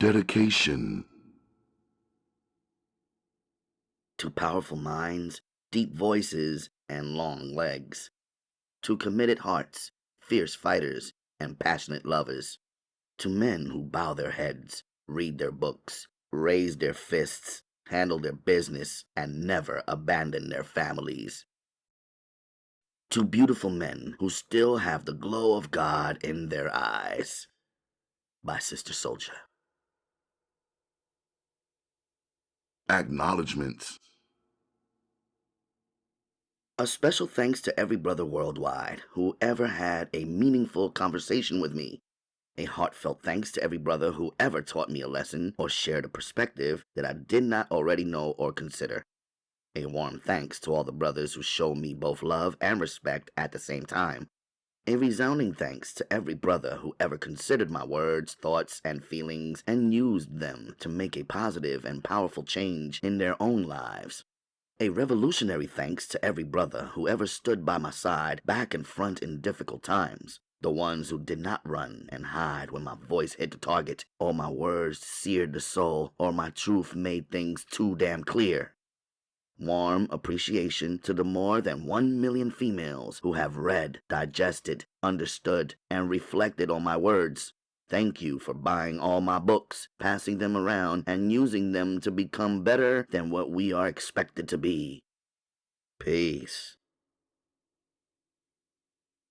Dedication. To powerful minds, deep voices, and long legs. To committed hearts, fierce fighters, and passionate lovers. To men who bow their heads, read their books, raise their fists, handle their business, and never abandon their families. To beautiful men who still have the glow of God in their eyes. By Sister Souljah. Acknowledgements. A special thanks to every brother worldwide who ever had a meaningful conversation with me. A heartfelt thanks to every brother who ever taught me a lesson or shared a perspective that I did not already know or consider. A warm thanks to all the brothers who show me both love and respect at the same time. A resounding thanks to every brother who ever considered my words, thoughts, and feelings and used them to make a positive and powerful change in their own lives. A revolutionary thanks to every brother who ever stood by my side back and front in difficult times. The ones who did not run and hide when my voice hit the target, or my words seared the soul, or my truth made things too damn clear. Warm appreciation to the more than 1 million females who have read, digested, understood, and reflected on my words. Thank you for buying all my books, passing them around, and using them to become better than what we are expected to be. Peace.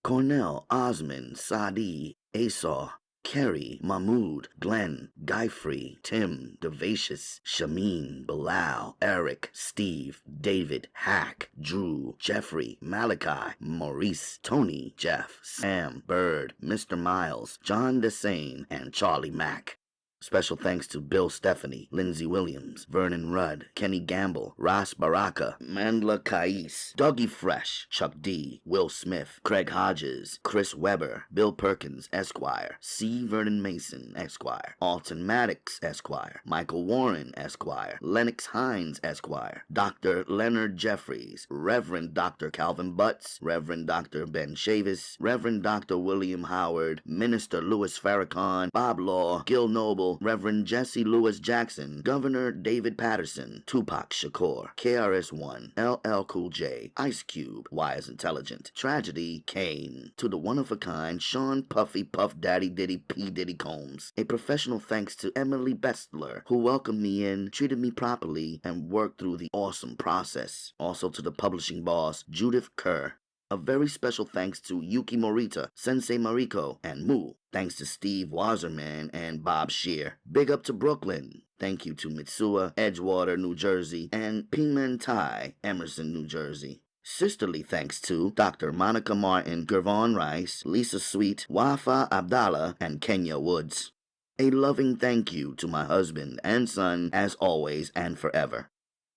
Cornell, Osmond, Sadi, Esau, Kerry, Mahmoud, Glenn, Guy-Free, Tim, Devacious, Shamin, Bilal, Eric, Steve, David, Hack, Drew, Jeffrey, Malachi, Maurice, Tony, Jeff, Sam, Bird, Mr. Miles, John Desane, and Charlie Mack. Special thanks to Bill Stephanie, Lindsey Williams, Vernon Rudd, Kenny Gamble, Ras Baraka, Mandla Kais, Dougie Fresh, Chuck D, Will Smith, Craig Hodges, Chris Weber, Bill Perkins, Esquire, C. Vernon Mason, Esquire, Alton Maddox, Esquire, Michael Warren, Esquire, Lennox Hines, Esquire, Dr. Leonard Jeffries, Reverend Dr. Calvin Butts, Reverend Dr. Ben Chavis, Reverend Dr. William Howard, Minister Louis Farrakhan, Bob Law, Gil Noble, Reverend Jesse Lewis Jackson, Governor David Patterson, Tupac Shakur, KRS-One, LL Cool J, Ice Cube, Wise Intelligent, Tragedy, Kane, to the one-of-a-kind Sean Puffy Puff Daddy Diddy P. Diddy Combs. A professional thanks to Emily Bestler, who welcomed me in, treated me properly, and worked through the awesome process. Also to the publishing boss, Judith Kerr. A very special thanks to Yuki Morita, Sensei Mariko, and Moo. Thanks to Steve Wazerman and Bob Shear. Big up to Brooklyn. Thank you to Mitsua, Edgewater, New Jersey, and Pingman Tai, Emerson, New Jersey. Sisterly thanks to Dr. Monica Martin, Gervon Rice, Lisa Sweet, Wafa Abdallah, and Kenya Woods. A loving thank you to my husband and son, as always and forever.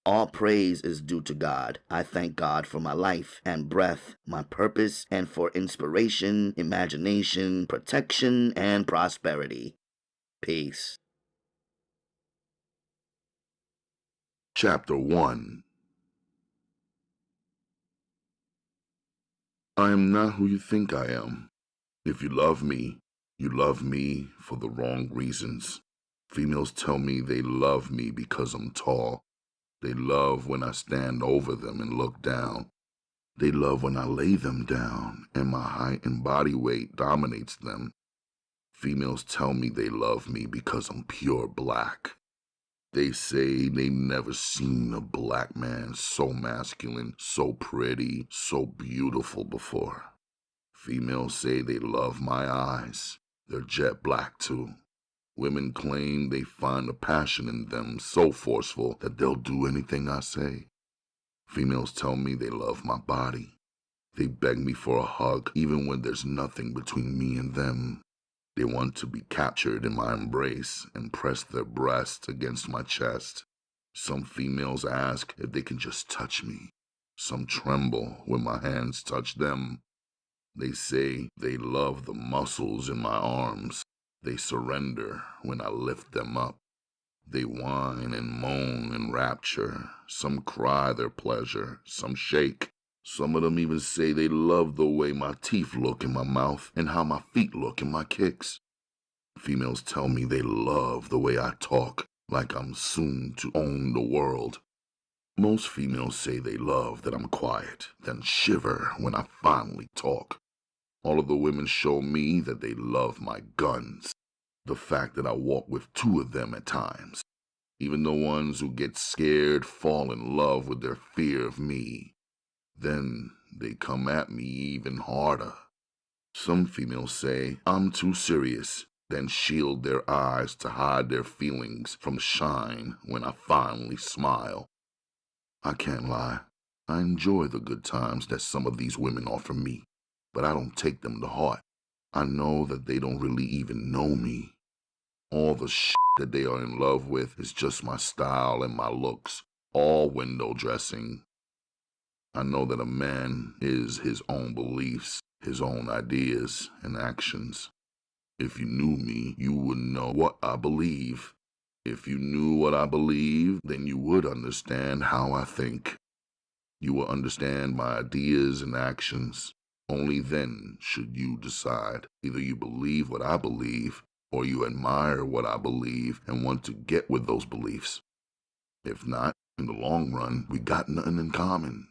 All praise is due to God. I thank God for my life and breath, my purpose, and for inspiration, imagination, protection, and prosperity. Peace. Chapter 1. I am not who you think I am. If you love me for the wrong reasons. Females tell me they love me because I'm tall. They love when I stand over them and look down. They love when I lay them down and my height and body weight dominates them. Females tell me they love me because I'm pure black. They say they've never seen a black man so masculine, so pretty, so beautiful before. Females say they love my eyes. They're jet black too. Women claim they find a passion in them so forceful that they'll do anything I say. Females tell me they love my body. They beg me for a hug even when there's nothing between me and them. They want to be captured in my embrace and press their breasts against my chest. Some females ask if they can just touch me. Some tremble when my hands touch them. They say they love the muscles in my arms. They surrender when I lift them up. They whine and moan in rapture. Some cry their pleasure. Some shake. Some of them even say they love the way my teeth look in my mouth and how my feet look in my kicks. Females tell me they love the way I talk, like I'm soon to own the world. Most females say they love that I'm quiet, then shiver when I finally talk. All of the women show me that they love my guns, the fact that I walk with 2 of them at times. Even the ones who get scared fall in love with their fear of me. Then they come at me even harder. Some females say I'm too serious, then shield their eyes to hide their feelings from shine when I finally smile. I can't lie. I enjoy the good times that some of these women offer me, but I don't take them to heart. I know that they don't really even know me. All the shit that they are in love with is just my style and my looks, all window dressing. I know that a man is his own beliefs, his own ideas and actions. If you knew me, you would know what I believe. If you knew what I believe, then you would understand how I think. You will understand my ideas and actions. Only then should you decide. Either you believe what I believe, or you admire what I believe and want to get with those beliefs. If not, in the long run, we got nothing in common.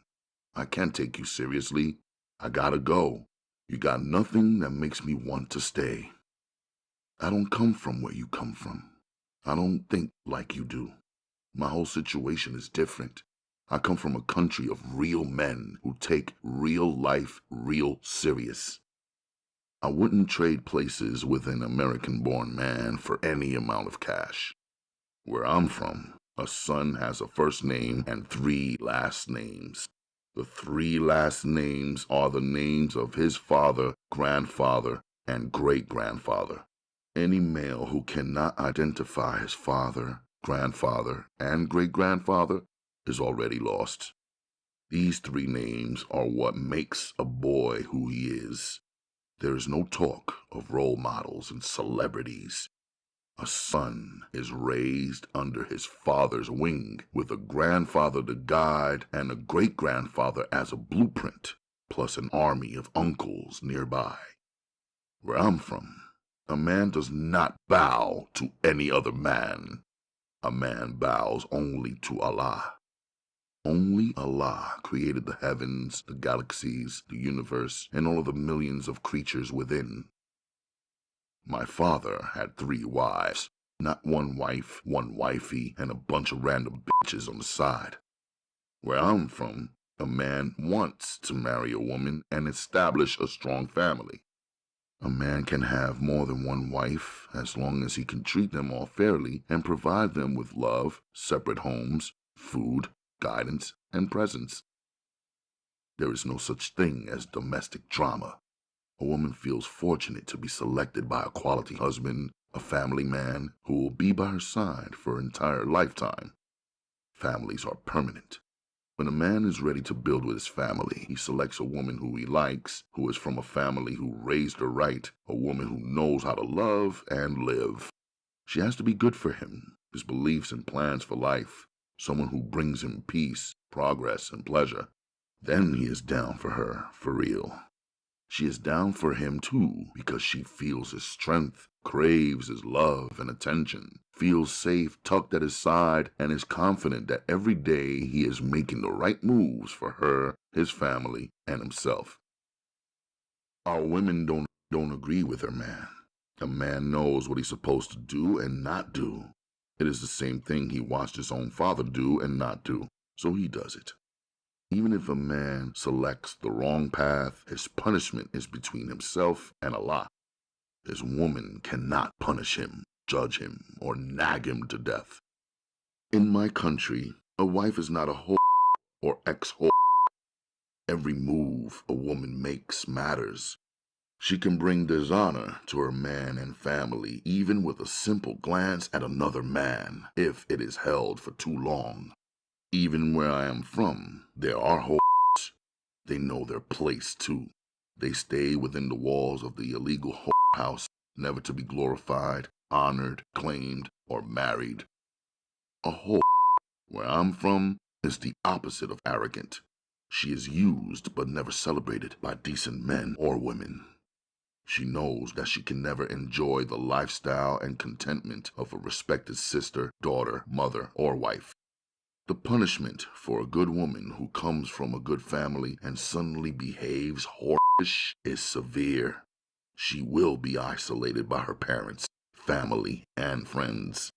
I can't take you seriously. I gotta go. You got nothing that makes me want to stay. I don't come from where you come from. I don't think like you do. My whole situation is different. I come from a country of real men who take real life real serious. I wouldn't trade places with an American-born man for any amount of cash. Where I'm from, a son has a first name and 3 last names. The 3 last names are the names of his father, grandfather, and great-grandfather. Any male who cannot identify his father, grandfather, and great-grandfather is already lost. These 3 names are what makes a boy who he is. There is no talk of role models and celebrities. A son is raised under his father's wing with a grandfather to guide and a great-grandfather as a blueprint, plus an army of uncles nearby. Where I'm from, a man does not bow to any other man. A man bows only to Allah. Only Allah created the heavens, the galaxies, the universe, and all of the millions of creatures within. My father had 3 wives, not 1 wife, 1 wifey, and a bunch of random bitches on the side. Where I'm from, a man wants to marry a woman and establish a strong family. A man can have more than 1 wife as long as he can treat them all fairly and provide them with love, separate homes, food, guidance, and presence. There is no such thing as domestic drama. A woman feels fortunate to be selected by a quality husband, a family man who will be by her side for her entire lifetime. Families are permanent. When a man is ready to build with his family, he selects a woman who he likes, who is from a family who raised her right, a woman who knows how to love and live. She has to be good for him, his beliefs and plans for life, someone who brings him peace, progress, and pleasure. Then he is down for her, for real. She is down for him too because she feels his strength, craves his love and attention, feels safe tucked at his side, and is confident that every day he is making the right moves for her, his family, and himself. Our women don't agree with her man. A man knows what he's supposed to do and not do. It is the same thing he watched his own father do and not do, so he does it. Even if a man selects the wrong path, his punishment is between himself and Allah. His woman cannot punish him, judge him, or nag him to death. In my country, a wife is not a whore or ex-whore. Every move a woman makes matters. She can bring dishonor to her man and family, even with a simple glance at another man, if it is held for too long. Even where I am from, there are whores. They know their place, too. They stay within the walls of the illegal whore house, never to be glorified, honored, claimed, or married. A whore, where I'm from, is the opposite of arrogant. She is used but never celebrated by decent men or women. She knows that she can never enjoy the lifestyle and contentment of a respected sister, daughter, mother, or wife. The punishment for a good woman who comes from a good family and suddenly behaves whorish is severe. She will be isolated by her parents, family, and friends.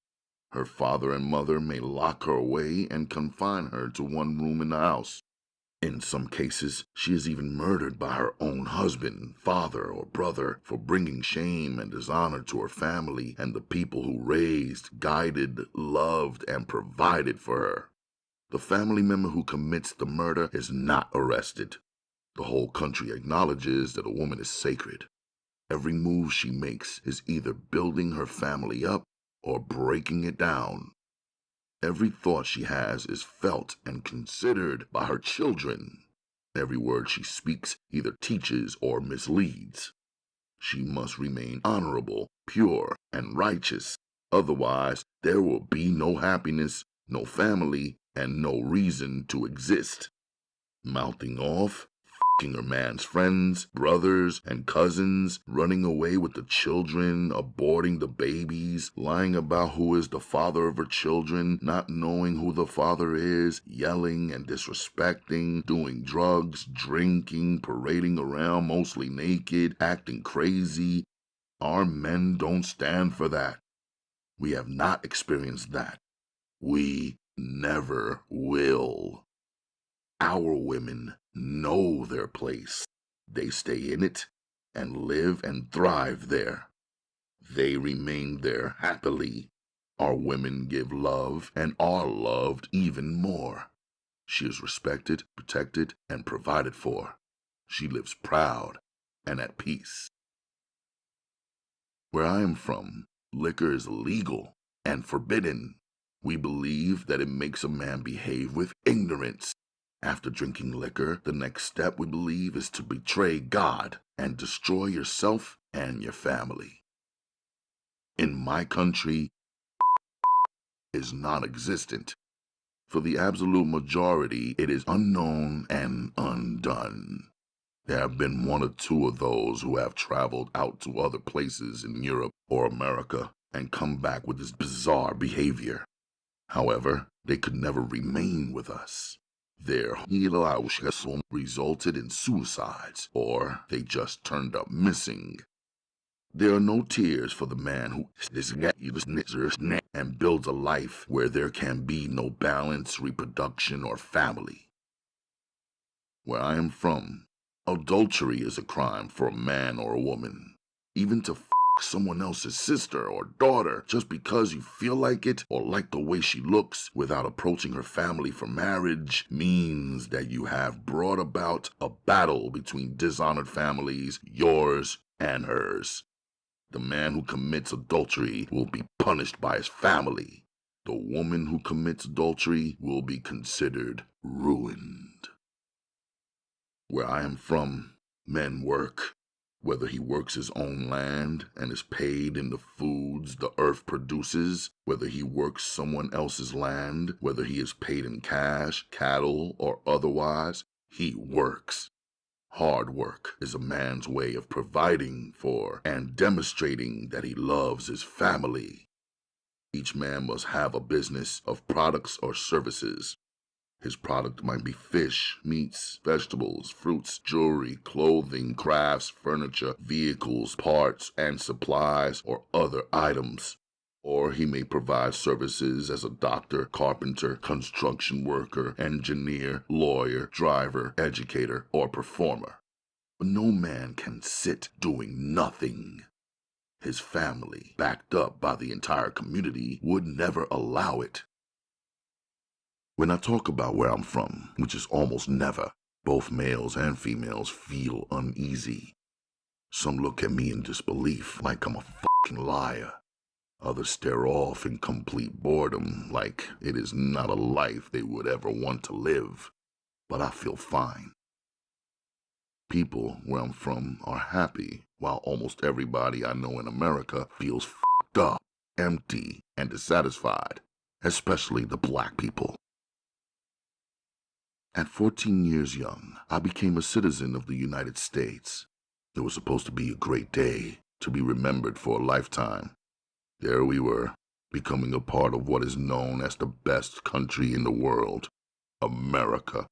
Her father and mother may lock her away and confine her to one room in the house. In some cases, she is even murdered by her own husband, father, or brother for bringing shame and dishonor to her family and the people who raised, guided, loved, and provided for her. The family member who commits the murder is not arrested. The whole country acknowledges that a woman is sacred. Every move she makes is either building her family up or breaking it down. Every thought she has is felt and considered by her children. Every word she speaks either teaches or misleads. She must remain honorable, pure, and righteous. Otherwise, there will be no happiness, no family, and no reason to exist. Mouthing off, her man's friends, brothers, and cousins, running away with the children, aborting the babies, lying about who is the father of her children, not knowing who the father is, yelling and disrespecting, doing drugs, drinking, parading around mostly naked, acting crazy. Our men don't stand for that. We have not experienced that. We never will. Our women know their place. They stay in it and live and thrive there. They remain there happily. Our women give love and are loved even more. She is respected, protected, and provided for. She lives proud and at peace. Where I am from, liquor is illegal and forbidden. We believe that it makes a man behave with ignorance. After drinking liquor, the next step we believe is to betray God and destroy yourself and your family. In my country, is non-existent. For the absolute majority, it is unknown and undone. There have been one or two of those who have traveled out to other places in Europe or America and come back with this bizarre behavior. However, they could never remain with us. Their healing resulted in suicides, or they just turned up missing. There are no tears for the man who and builds a life where there can be no balance, reproduction, or family. Where I am from, adultery is a crime for a man or a woman. Even to someone else's sister or daughter just because you feel like it or like the way she looks without approaching her family for marriage means that you have brought about a battle between dishonored families, yours and hers. The man who commits adultery will be punished by his family. The woman who commits adultery will be considered ruined. Where I am from, men work. Whether he works his own land and is paid in the foods the earth produces, whether he works someone else's land, whether he is paid in cash, cattle, or otherwise, he works. Hard work is a man's way of providing for and demonstrating that he loves his family. Each man must have a business of products or services. His product might be fish, meats, vegetables, fruits, jewelry, clothing, crafts, furniture, vehicles, parts, and supplies, or other items. Or he may provide services as a doctor, carpenter, construction worker, engineer, lawyer, driver, educator, or performer. But no man can sit doing nothing. His family, backed up by the entire community, would never allow it. When I talk about where I'm from, which is almost never, both males and females feel uneasy. Some look at me in disbelief like I'm a fucking liar. Others stare off in complete boredom like it is not a life they would ever want to live. But I feel fine. People where I'm from are happy, while almost everybody I know in America feels fucked up, empty, and dissatisfied, especially the black people. At 14 years young, I became a citizen of the United States. It was supposed to be a great day, to be remembered for a lifetime. There we were, becoming a part of what is known as the best country in the world, America.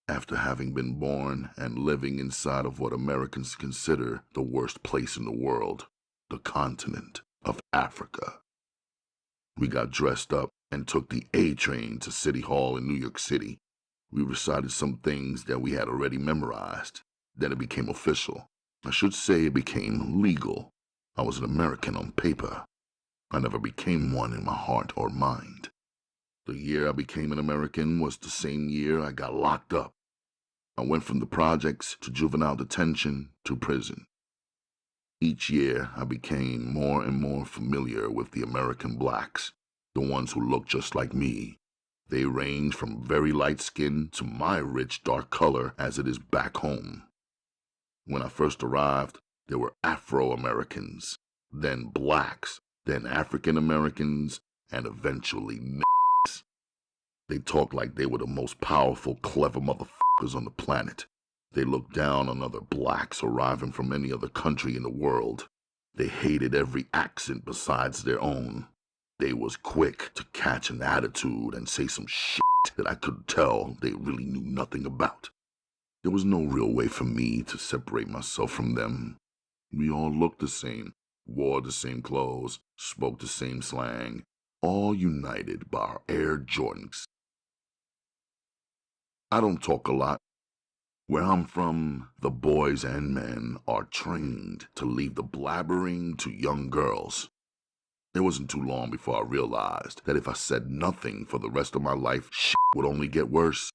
After having been born and living inside of what Americans consider the worst place in the world, the continent of Africa. We got dressed up and took the A train to City Hall in New York City. We recited some things that we had already memorized. Then it became official. I should say it became legal. I was an American on paper. I never became one in my heart or mind. The year I became an American was the same year I got locked up. I went from the projects to juvenile detention to prison. Each year I became more and more familiar with the American blacks, the ones who looked just like me. They range from very light skin to my rich dark color as it is back home. When I first arrived, there were Afro-Americans, then blacks, then African-Americans, and eventually niggas. They talked like they were the most powerful, clever motherfuckers on the planet. They looked down on other blacks arriving from any other country in the world. They hated every accent besides their own. They was quick to catch an attitude and say some shit that I could tell they really knew nothing about. There was no real way for me to separate myself from them. We all looked the same, wore the same clothes, spoke the same slang, all united by our Air Jordans. I don't talk a lot. Where I'm from, the boys and men are trained to leave the blabbering to young girls. It wasn't too long before I realized that if I said nothing for the rest of my life, shit would only get worse.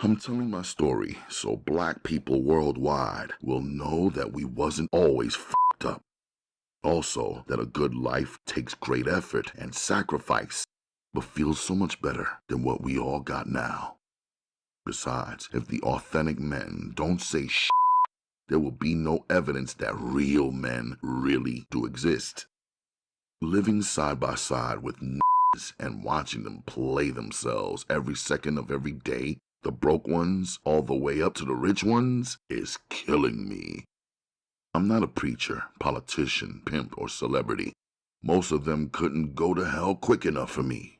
I'm telling my story so black people worldwide will know that we wasn't always fucked up. Also, that a good life takes great effort and sacrifice, but feels so much better than what we all got now. Besides, if the authentic men don't say shit, there will be no evidence that real men really do exist. Living side by side with niggas and watching them play themselves every second of every day, the broke ones all the way up to the rich ones, is killing me. I'm not a preacher, politician, pimp, or celebrity. Most of them couldn't go to hell quick enough for me.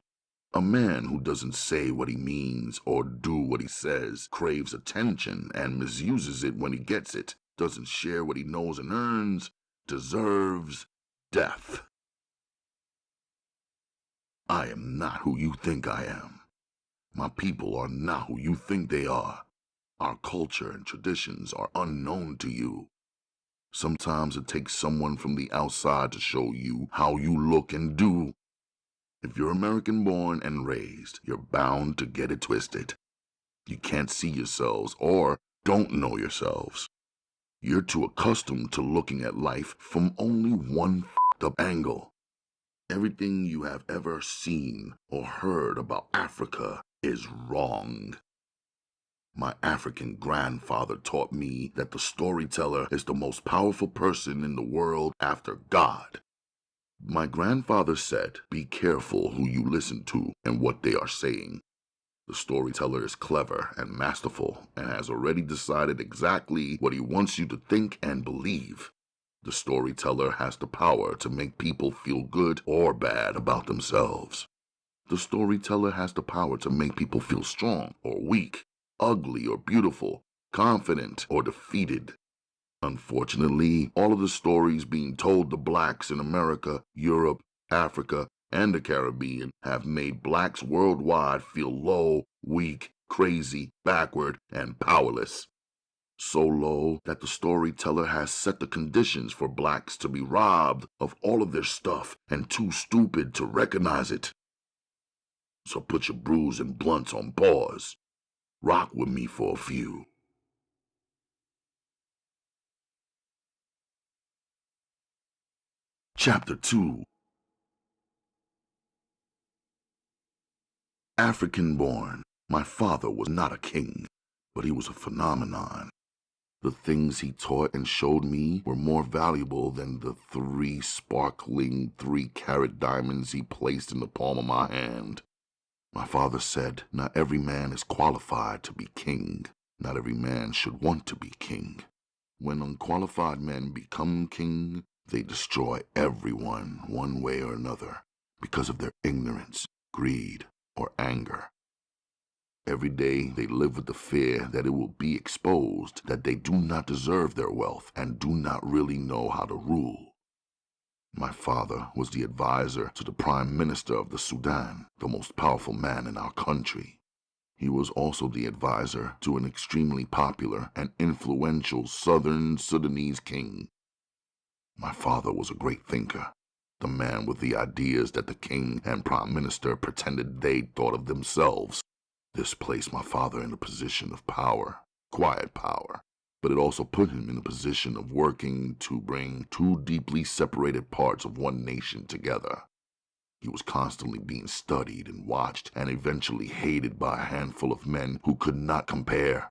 A man who doesn't say what he means or do what he says craves attention and misuses it when he gets it, doesn't share what he knows and earns, deserves death. I am not who you think I am. My people are not who you think they are. Our culture and traditions are unknown to you. Sometimes it takes someone from the outside to show you how you look and do. If you're American born and raised, you're bound to get it twisted. You can't see yourselves or don't know yourselves. You're too accustomed to looking at life from only one f***ed up angle. Everything you have ever seen or heard about Africa is wrong. My African grandfather taught me that the storyteller is the most powerful person in the world after God. My grandfather said, be careful who you listen to and what they are saying. The storyteller is clever and masterful and has already decided exactly what he wants you to think and believe. The storyteller has the power to make people feel good or bad about themselves. The storyteller has the power to make people feel strong or weak, ugly or beautiful, confident or defeated. Unfortunately, all of the stories being told to blacks in America, Europe, Africa, and the Caribbean have made blacks worldwide feel low, weak, crazy, backward, and powerless. So low that the storyteller has set the conditions for blacks to be robbed of all of their stuff and too stupid to recognize it. So put your brews and blunts on pause. Rock with me for a few. Chapter 2. African-born, my father was not a king, but he was a phenomenon. The things he taught and showed me were more valuable than the 3 sparkling 3-carat diamonds he placed in the palm of my hand. My father said, not every man is qualified to be king. Not every man should want to be king. When unqualified men become king, they destroy everyone one way or another because of their ignorance, greed, or anger. Every day they live with the fear that it will be exposed that they do not deserve their wealth and do not really know how to rule. My father was the advisor to the Prime Minister of the Sudan, the most powerful man in our country. He was also the advisor to an extremely popular and influential southern Sudanese king. My father was a great thinker, the man with the ideas that the king and prime minister pretended they'd thought of themselves. This placed my father in a position of power, quiet power, but it also put him in a position of working to bring two deeply separated parts of one nation together. He was constantly being studied and watched and eventually hated by a handful of men who could not compare.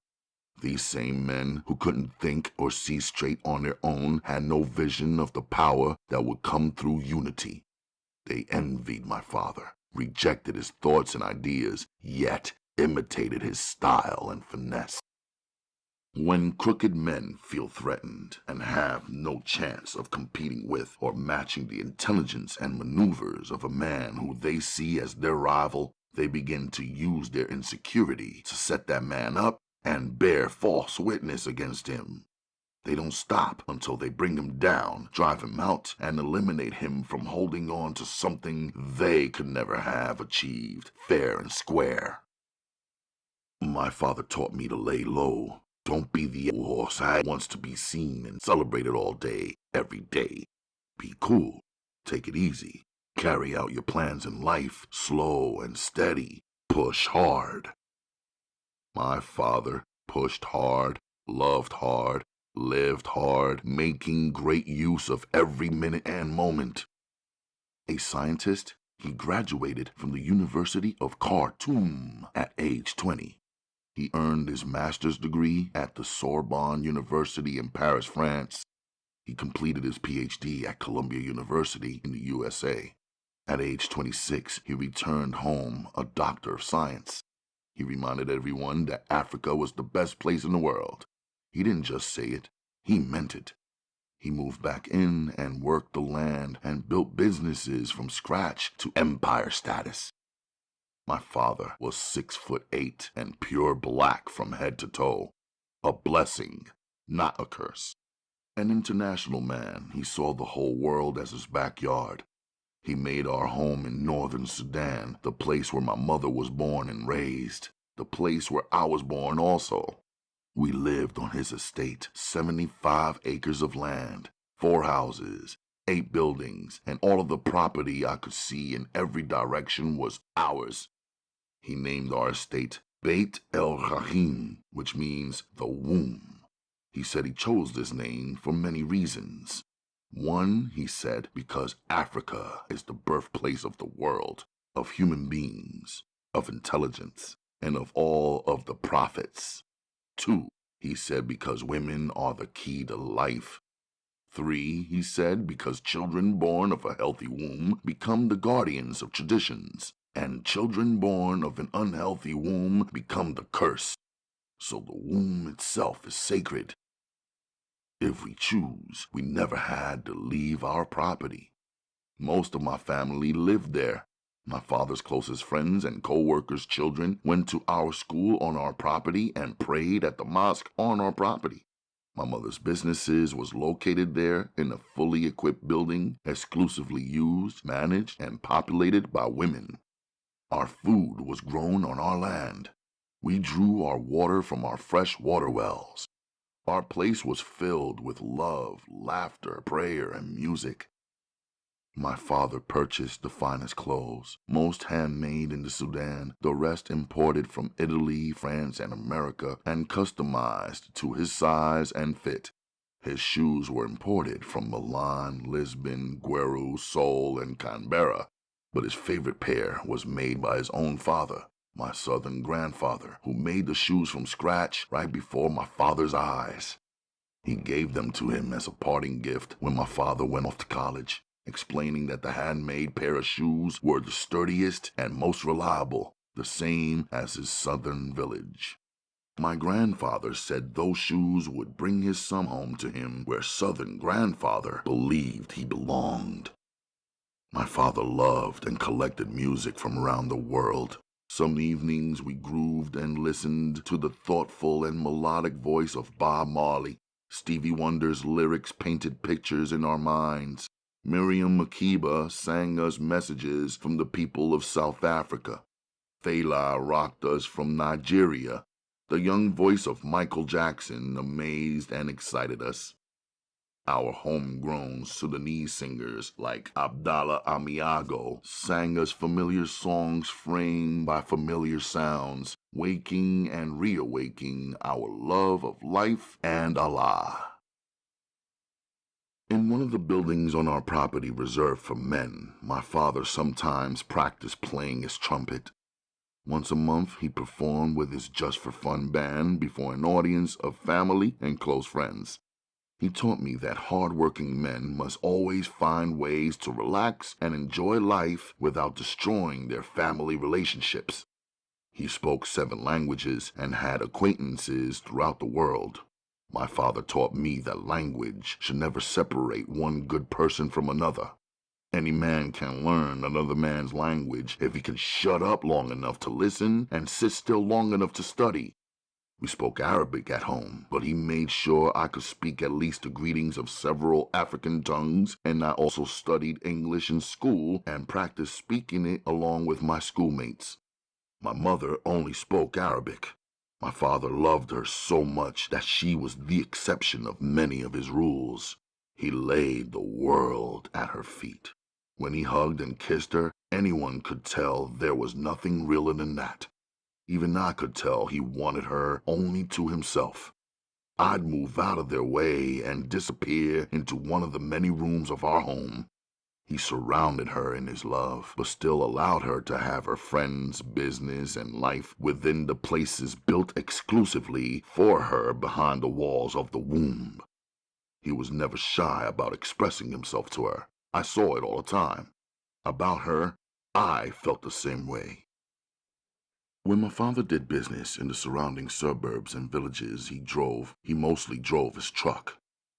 These same men who couldn't think or see straight on their own had no vision of the power that would come through unity. They envied my father, rejected his thoughts and ideas, yet imitated his style and finesse. When crooked men feel threatened and have no chance of competing with or matching the intelligence and maneuvers of a man who they see as their rival, they begin to use their insecurity to set that man up and bear false witness against him. They don't stop until they bring him down, drive him out, and eliminate him from holding on to something they could never have achieved fair and square. My father taught me to lay low. Don't be the horse that wants to be seen and celebrated all day, every day. Be cool. Take it easy. Carry out your plans in life slow and steady. Push hard. My father pushed hard, loved hard, lived hard, making great use of every minute and moment. A scientist, he graduated from the University of Khartoum at age 20. He earned his master's degree at the Sorbonne University in Paris, France. He completed his PhD at Columbia University in the USA. At age 26, he returned home a doctor of science. He reminded everyone that Africa was the best place in the world. He didn't just say it, he meant it. He moved back in and worked the land and built businesses from scratch to empire status. My father was 6'8" and pure black from head to toe. A blessing, not a curse. An international man, he saw the whole world as his backyard. He made our home in northern Sudan, the place where my mother was born and raised, the place where I was born also. We lived on his estate, 75 acres of land, 4 houses, 8 buildings, and all of the property I could see in every direction was ours. He named our estate Beit El Rahim, which means the womb. He said he chose this name for many reasons. One, he said, because Africa is the birthplace of the world, of human beings, of intelligence, and of all of the prophets. 2, he said, because women are the key to life. 3, he said, because children born of a healthy womb become the guardians of traditions, and children born of an unhealthy womb become the curse. So the womb itself is sacred. If we choose, we never had to leave our property. Most of my family lived there. My father's closest friends and co-workers' children went to our school on our property and prayed at the mosque on our property. My mother's businesses was located there in a fully equipped building, exclusively used, managed, and populated by women. Our food was grown on our land. We drew our water from our fresh water wells. Our place was filled with love, laughter, prayer, and music. My father purchased the finest clothes, most handmade in the Sudan, the rest imported from Italy, France, and America, and customized to his size and fit. His shoes were imported from Milan, Lisbon, Gweru, Seoul, and Canberra, but his favorite pair was made by his own father, my southern grandfather, who made the shoes from scratch right before my father's eyes. He gave them to him as a parting gift when my father went off to college, explaining that the handmade pair of shoes were the sturdiest and most reliable, the same as his southern village. My grandfather said those shoes would bring his son home to him where Southern grandfather believed he belonged. My father loved and collected music from around the world. Some evenings we grooved and listened to the thoughtful and melodic voice of Bob Marley. Stevie Wonder's lyrics painted pictures in our minds. Miriam Makeba sang us messages from the people of South Africa. Fela rocked us from Nigeria. The young voice of Michael Jackson amazed and excited us. Our homegrown Sudanese singers like Abdallah Amiago sang us familiar songs framed by familiar sounds, waking and reawaking our love of life and Allah. In one of the buildings on our property reserved for men, my father sometimes practiced playing his trumpet. Once a month, he performed with his Just for Fun band before an audience of family and close friends. He taught me that hard-working men must always find ways to relax and enjoy life without destroying their family relationships. He spoke 7 languages and had acquaintances throughout the world. My father taught me that language should never separate one good person from another. Any man can learn another man's language if he can shut up long enough to listen and sit still long enough to study. We spoke Arabic at home, but he made sure I could speak at least the greetings of several African tongues, and I also studied English in school and practiced speaking it along with my schoolmates. My mother only spoke Arabic. My father loved her so much that she was the exception of many of his rules. He laid the world at her feet. When he hugged and kissed her, anyone could tell there was nothing realer than that. Even I could tell he wanted her only to himself. I'd move out of their way and disappear into one of the many rooms of our home. He surrounded her in his love, but still allowed her to have her friends, business, and life within the places built exclusively for her behind the walls of the womb. He was never shy about expressing himself to her. I saw it all the time. About her, I felt the same way. When my father did business in the surrounding suburbs and villages he mostly drove his truck.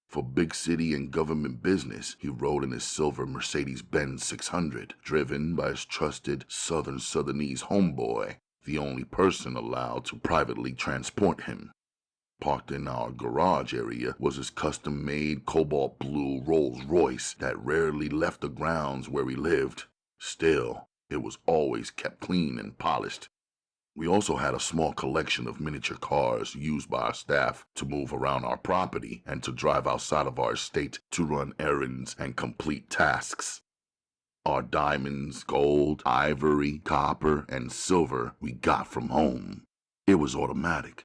For big city and government business, he rode in his silver Mercedes-Benz 600, driven by his trusted Southern Sudanese homeboy, the only person allowed to privately transport him. Parked in our garage area was his custom-made cobalt blue Rolls-Royce that rarely left the grounds where we lived. Still, it was always kept clean and polished. We also had a small collection of miniature cars used by our staff to move around our property and to drive outside of our estate to run errands and complete tasks. Our diamonds, gold, ivory, copper, and silver we got from home. It was automatic,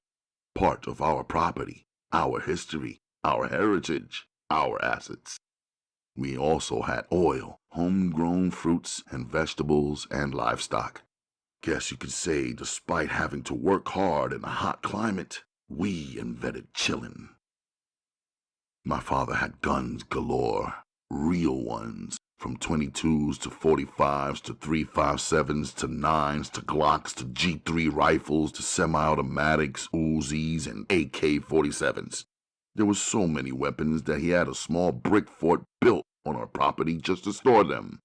part of our property, our history, our heritage, our assets. We also had oil, homegrown fruits and vegetables, and livestock. Guess you could say, despite having to work hard in a hot climate, we invented chillin'. My father had guns galore, real ones, from 22s to 45s to 357s to 9s to Glocks to G3 rifles to semi-automatics, Uzis, and AK-47s. There were so many weapons that he had a small brick fort built on our property just to store them.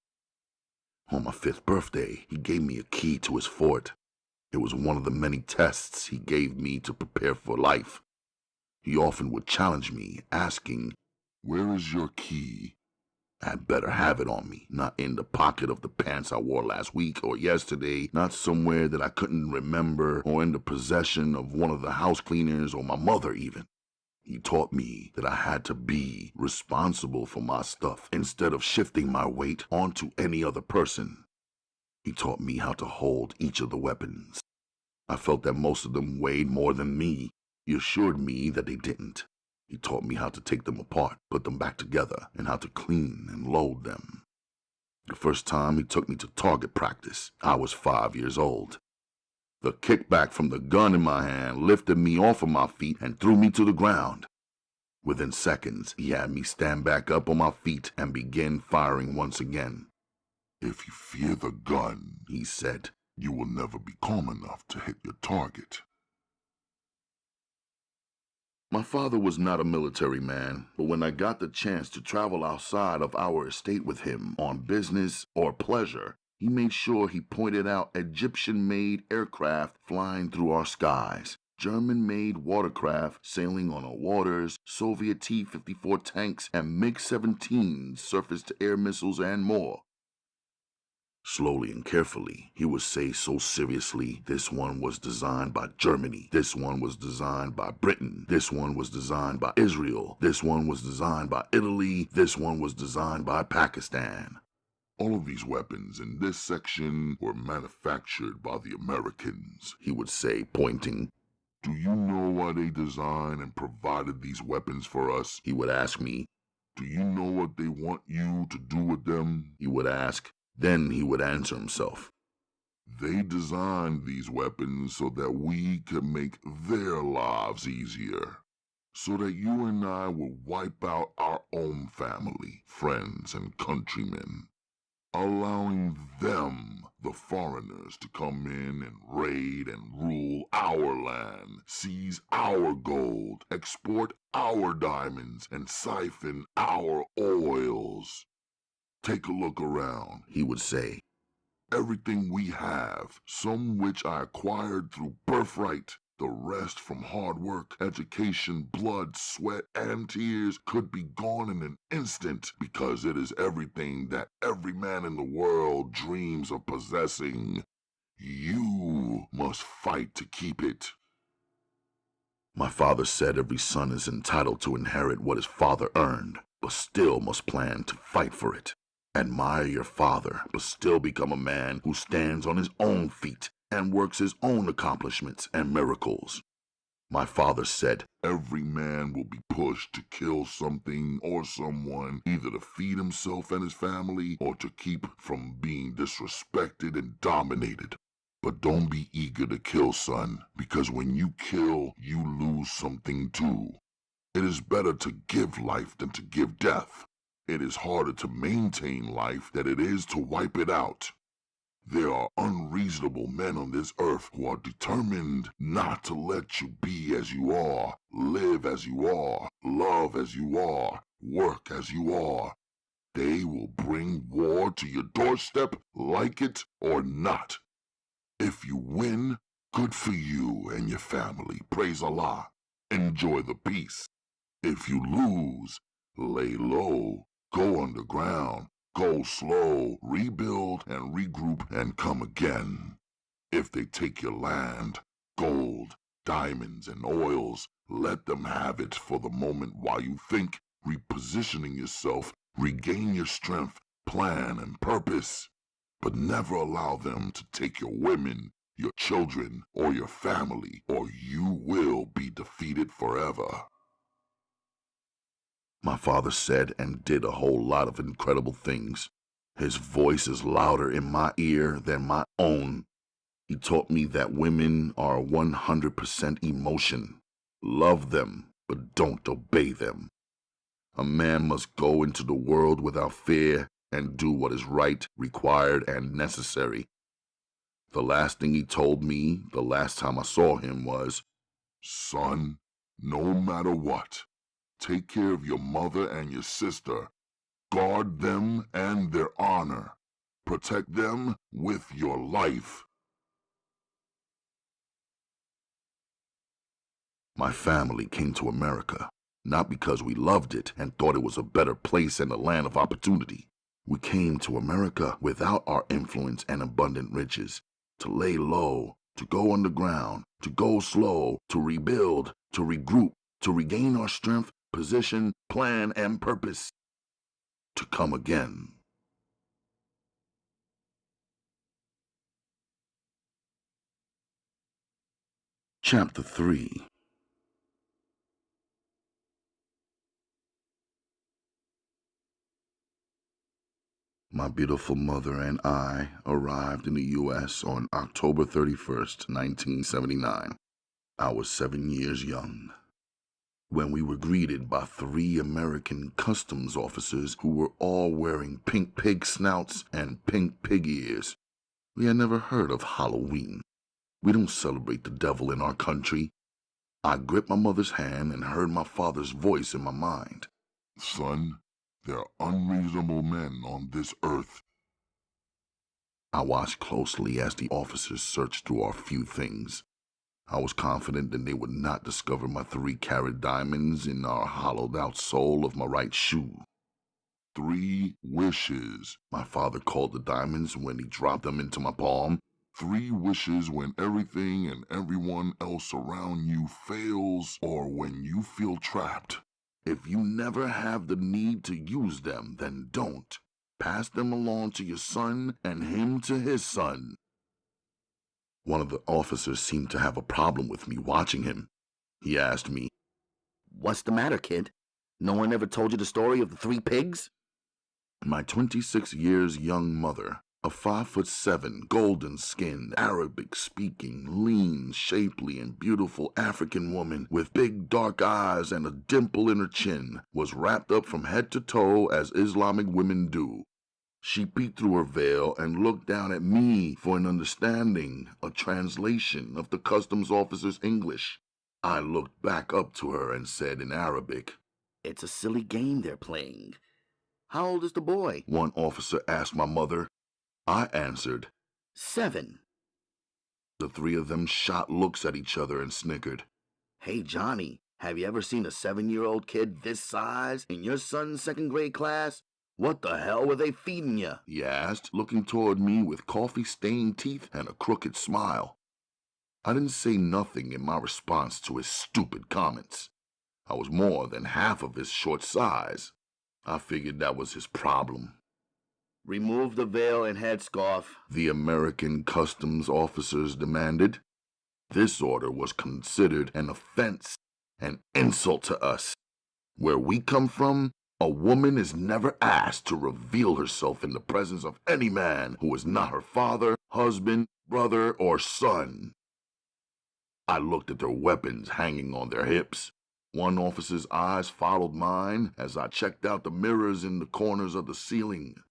On my 5th birthday, he gave me a key to his fort. It was one of the many tests he gave me to prepare for life. He often would challenge me, asking, "Where is your key?" I'd better have it on me, not in the pocket of the pants I wore last week or yesterday, not somewhere that I couldn't remember, or in the possession of one of the house cleaners or my mother even. He taught me that I had to be responsible for my stuff instead of shifting my weight onto any other person. He taught me how to hold each of the weapons. I felt that most of them weighed more than me. He assured me that they didn't. He taught me how to take them apart, put them back together, and how to clean and load them. The first time he took me to target practice, I was 5 years old. The kickback from the gun in my hand lifted me off of my feet and threw me to the ground. Within seconds, he had me stand back up on my feet and begin firing once again. "If you fear the gun," he said, "you will never be calm enough to hit your target." My father was not a military man, but when I got the chance to travel outside of our estate with him on business or pleasure, he made sure he pointed out Egyptian-made aircraft flying through our skies, German-made watercraft sailing on our waters, Soviet T-54 tanks and MiG-17 surface-to-air missiles, and more. Slowly and carefully, he would say so seriously, this one was designed by Germany, this one was designed by Britain, this one was designed by Israel, this one was designed by Italy, this one was designed by Pakistan. All of these weapons in this section were manufactured by the Americans, he would say, pointing. Do you know why they designed and provided these weapons for us? He would ask me. Do you know what they want you to do with them? He would ask. Then he would answer himself. They designed these weapons so that we could make their lives easier. So that you and I would wipe out our own family, friends, and countrymen. Allowing them, the foreigners, to come in and raid and rule our land, seize our gold, export our diamonds, and siphon our oils. Take a look around, he would say. Everything we have, some which I acquired through birthright, the rest from hard work, education, blood, sweat, and tears, could be gone in an instant because it is everything that every man in the world dreams of possessing. You must fight to keep it. My father said every son is entitled to inherit what his father earned, but still must plan to fight for it. Admire your father, but still become a man who stands on his own feet and works his own accomplishments and miracles. My father said, every man will be pushed to kill something or someone, either to feed himself and his family or to keep from being disrespected and dominated. But don't be eager to kill, son, because when you kill, you lose something too. It is better to give life than to give death. It is harder to maintain life than it is to wipe it out. There are unreasonable men on this earth who are determined not to let you be as you are, live as you are, love as you are, work as you are. They will bring war to your doorstep, like it or not. If you win, good for you and your family, praise Allah. Enjoy the peace. If you lose, lay low, go underground, go slow, rebuild and regroup and come again. If they take your land, gold, diamonds, and oils, let them have it for the moment while you think, repositioning yourself, regain your strength, plan, and purpose. But never allow them to take your women, your children, or your family, or you will be defeated forever. My father said and did a whole lot of incredible things. His voice is louder in my ear than my own. He taught me that women are 100% emotion. Love them, but don't obey them. A man must go into the world without fear and do what is right, required, and necessary. The last thing he told me the last time I saw him was, son, no matter what, take care of your mother and your sister. Guard them and their honor. Protect them with your life. My family came to America, not because we loved it and thought it was a better place and a land of opportunity. We came to America without our influence and abundant riches, to lay low, to go underground, to go slow, to rebuild, to regroup, to regain our strength, position, plan, and purpose, to come again. Chapter 3. My beautiful mother and I arrived in the U.S. on October 31st, 1979. I was 7 years young, when we were greeted by 3 American customs officers who were all wearing pink pig snouts and pink pig ears. We had never heard of Halloween. We don't celebrate the devil in our country. I gripped my mother's hand and heard my father's voice in my mind. Son, there are unreasonable men on this earth. I watched closely as the officers searched through our few things. I was confident that they would not discover my 3-carat diamonds in our hollowed-out sole of my right shoe. 3 wishes, my father called the diamonds when he dropped them into my palm. 3 wishes when everything and everyone else around you fails or when you feel trapped. If you never have the need to use them, then don't. Pass them along to your son and him to his son. One of the officers seemed to have a problem with me watching him. He asked me, "What's the matter, kid? No one ever told you the story of the 3 pigs?" My 26 years young mother, a 5'7", golden-skinned, Arabic-speaking, lean, shapely, and beautiful African woman with big dark eyes and a dimple in her chin, was wrapped up from head to toe as Islamic women do. She peeked through her veil and looked down at me for an understanding, a translation of the customs officer's English. I looked back up to her and said in Arabic, "It's a silly game they're playing. How old is the boy?" one officer asked my mother. I answered, 7. The 3 of them shot looks at each other and snickered. "Hey, Johnny, have you ever seen a 7-year-old kid this size in your son's 2nd grade class? What the hell were they feeding you?" he asked, looking toward me with coffee-stained teeth and a crooked smile. I didn't say nothing in my response to his stupid comments. I was more than half of his short size. I figured that was his problem. "Remove the veil and headscarf," the American customs officers demanded. This order was considered an offense, an insult to us. Where we come from, a woman is never asked to reveal herself in the presence of any man who is not her father, husband, brother, or son. I looked at their weapons hanging on their hips. One officer's eyes followed mine as I checked out the mirrors in the corners of the ceiling.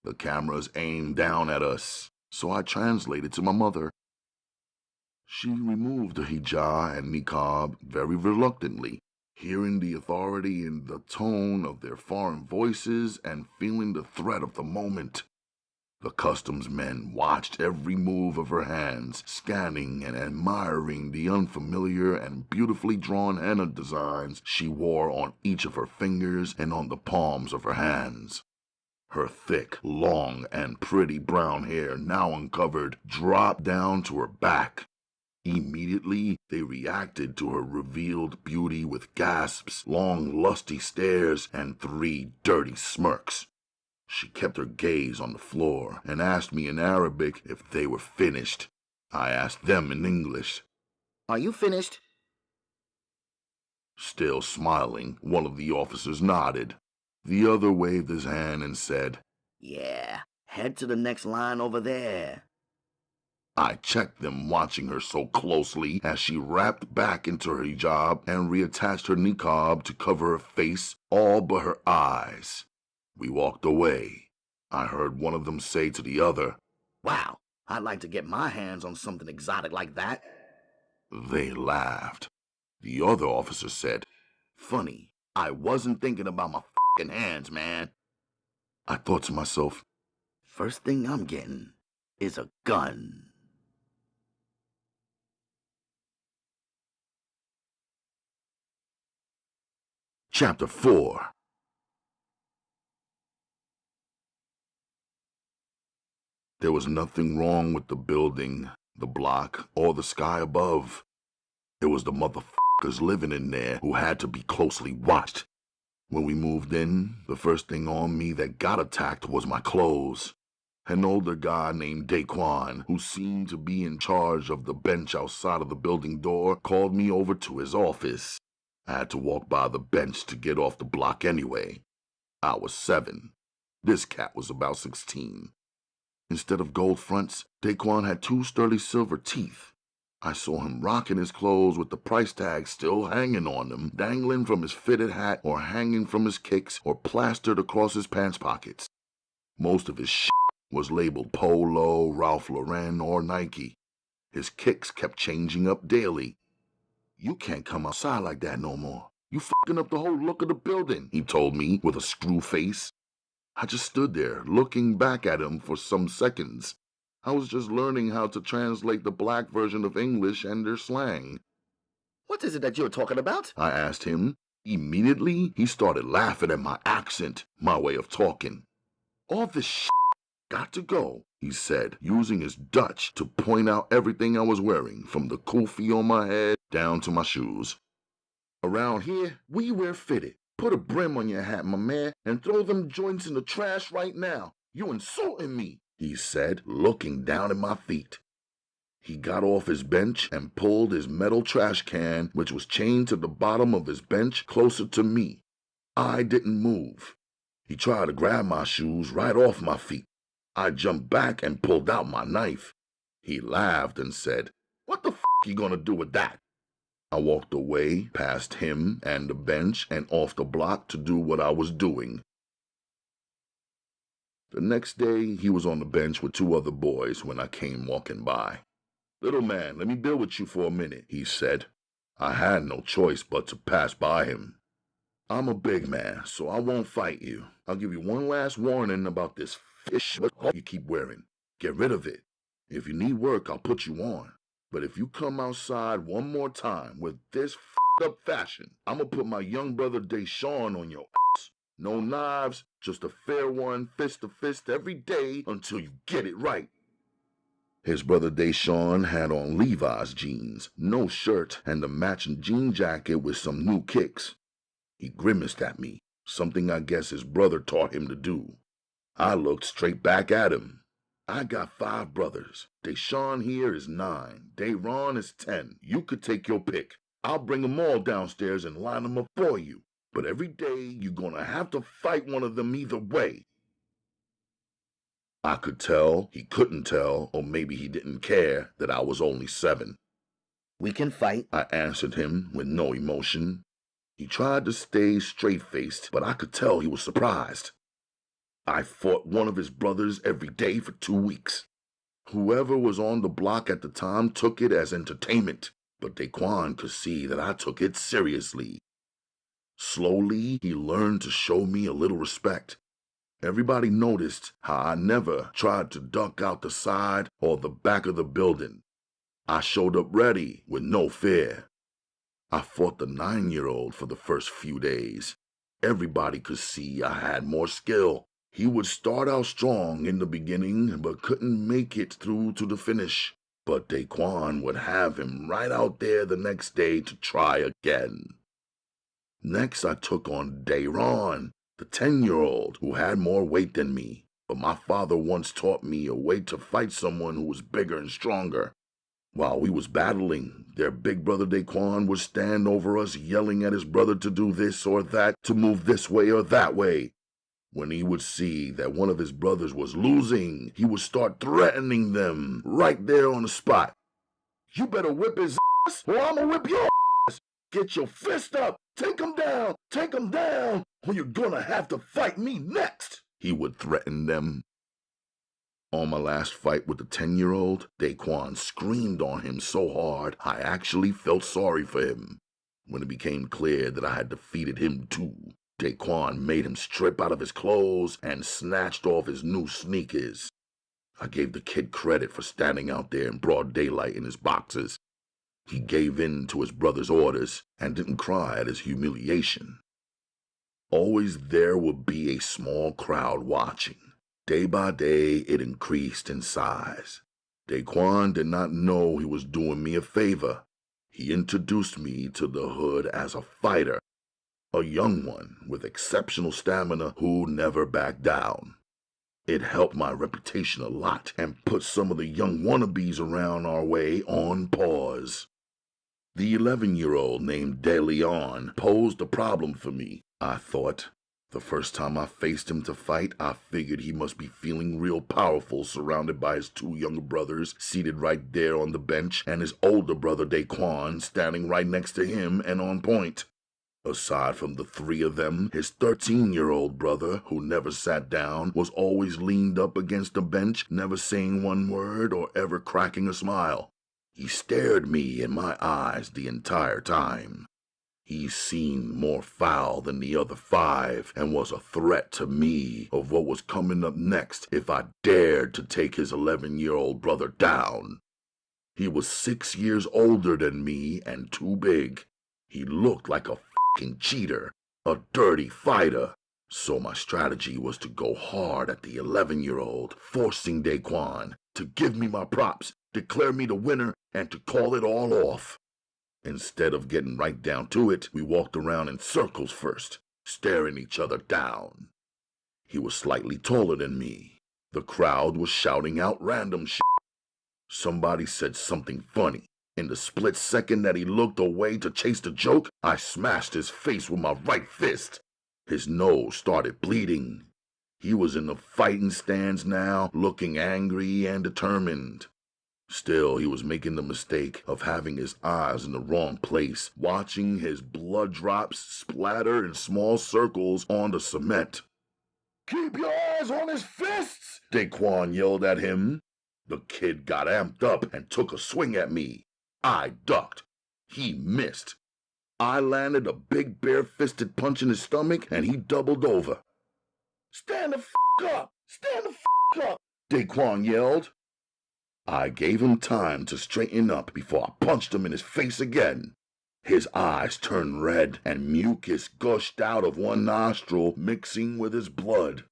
The cameras aimed down at us, so I translated to my mother. She removed the hijab and niqab very reluctantly, hearing the authority in the tone of their foreign voices and feeling the threat of the moment. The customs men watched every move of her hands, scanning and admiring the unfamiliar and beautifully drawn henna designs she wore on each of her fingers and on the palms of her hands. Her thick, long, and pretty brown hair, now uncovered, dropped down to her back. Immediately, they reacted to her revealed beauty with gasps, long, lusty stares, and 3 dirty smirks. She kept her gaze on the floor and asked me in Arabic if they were finished. I asked them in English, "Are you finished?" Still smiling, one of the officers nodded. The other waved his hand and said, "Yeah, head to the next line over there." I checked them, watching her so closely as she wrapped back into her hijab and reattached her niqab to cover her face, all but her eyes. We walked away. I heard one of them say to the other, "Wow, I'd like to get my hands on something exotic like that." They laughed. The other officer said, "Funny, I wasn't thinking about my f***ing hands, man." I thought to myself, "First thing I'm getting is a gun." Chapter 4. There was nothing wrong with the building, the block, or the sky above. It was the motherfuckers living in there who had to be closely watched. When we moved in, the first thing on me that got attacked was my clothes. An older guy named Daquan, who seemed to be in charge of the bench outside of the building door, called me over to his office. I had to walk by the bench to get off the block anyway. I was 7. This cat was about 16. Instead of gold fronts, Daquan had 2 sturdy silver teeth. I saw him rocking his clothes with the price tag still hanging on them, dangling from his fitted hat or hanging from his kicks or plastered across his pants pockets. Most of his shit was labeled Polo, Ralph Lauren, or Nike. His kicks kept changing up daily. "You can't come outside like that no more. You fucking up the whole look of the building," he told me with a screw face. I just stood there, looking back at him for some seconds. I was just learning how to translate the black version of English and their slang. "What is it that you're talking about?" I asked him. Immediately, he started laughing at my accent, my way of talking. "All this shit got to go," he said, using his Dutch to point out everything I was wearing, from the kufi on my head down to my shoes. "Around here, we wear fitted. Put a brim on your hat, my man, and throw them joints in the trash right now. You insulting me," he said, looking down at my feet. He got off his bench and pulled his metal trash can, which was chained to the bottom of his bench, closer to me. I didn't move. He tried to grab my shoes right off my feet. I jumped back and pulled out my knife. He laughed and said, "What the you gonna do with that?" I walked away past him and the bench and off the block to do what I was doing. The next day, he was on the bench with 2 other boys when I came walking by. "Little man, let me build with you for a minute," he said. I had no choice but to pass by him. "I'm a big man, so I won't fight you. I'll give you one last warning about this fish you keep wearing. Get rid of it. If you need work, I'll put you on. But if you come outside one more time with this up fashion, I'm gonna put my young brother Daquan on your ass. No knives, just a fair one, fist to fist every day until you get it right." His brother Daquan had on Levi's jeans, no shirt, and a matching jean jacket with some new kicks. He grimaced at me, something I guess his brother taught him to do. I looked straight back at him. "I got 5 brothers. Daquan here is 9. Daron is 10. You could take your pick. I'll bring them all downstairs and line them up for you. But every day you're gonna have to fight one of them either way." I could tell he couldn't tell, or maybe he didn't care, that I was only 7. "We can fight," I answered him with no emotion. He tried to stay straight-faced, but I could tell he was surprised. I fought one of his brothers every day for 2 weeks. Whoever was on the block at the time took it as entertainment, but Daquan could see that I took it seriously. Slowly, he learned to show me a little respect. Everybody noticed how I never tried to duck out the side or the back of the building. I showed up ready with no fear. I fought the 9-year-old for the first few days. Everybody could see I had more skill. He would start out strong in the beginning, but couldn't make it through to the finish. But Daquan would have him right out there the next day to try again. Next, I took on Daron, the 10-year-old, who had more weight than me. But my father once taught me a way to fight someone who was bigger and stronger. While we was battling, their big brother Daquan would stand over us yelling at his brother to do this or that, to move this way or that way. When he would see that one of his brothers was losing, he would start threatening them right there on the spot. "You better whip his ass or I'ma whip your ass. Get your fist up, take him down, or you're gonna have to fight me next," he would threaten them. On my last fight with the 10-year-old, Daquan screamed on him so hard I actually felt sorry for him. When it became clear that I had defeated him too, Daquan made him strip out of his clothes and snatched off his new sneakers. I gave the kid credit for standing out there in broad daylight in his boxers. He gave in to his brother's orders and didn't cry at his humiliation. Always there would be a small crowd watching. Day by day, it increased in size. Daquan did not know he was doing me a favor. He introduced me to the hood as a fighter, a young one with exceptional stamina who never backed down. It helped my reputation a lot and put some of the young wannabes around our way on pause. The 11-year-old named DeLeon posed a problem for me, I thought. The first time I faced him to fight, I figured he must be feeling real powerful, surrounded by his 2 younger brothers seated right there on the bench and his older brother Daquan standing right next to him and on point. Aside from the 3 of them, his 13-year-old brother, who never sat down, was always leaned up against the bench, never saying one word or ever cracking a smile. He stared me in my eyes the entire time. He seemed more foul than the other 5 and was a threat to me of what was coming up next if I dared to take his 11-year-old brother down. He was 6 years older than me and too big. He looked like a fucking cheater, a dirty fighter. So my strategy was to go hard at the 11-year-old, forcing Daquan to give me my props, declare me the winner, and to call it all off. Instead of getting right down to it, we walked around in circles first, staring each other down. He was slightly taller than me. The crowd was shouting out random shit. Somebody said something funny. In the split second that he looked away to chase the joke, I smashed his face with my right fist. His nose started bleeding. He was in the fighting stance now, looking angry and determined. Still, he was making the mistake of having his eyes in the wrong place, watching his blood drops splatter in small circles on the cement. "Keep your eyes on his fists!" Daquan yelled at him. The kid got amped up and took a swing at me. I ducked. He missed. I landed a big bare-fisted punch in his stomach and he doubled over. "Stand the f*** up! Stand the f*** up!" Daquan yelled. I gave him time to straighten up before I punched him in his face again. His eyes turned red and mucus gushed out of one nostril, mixing with his blood.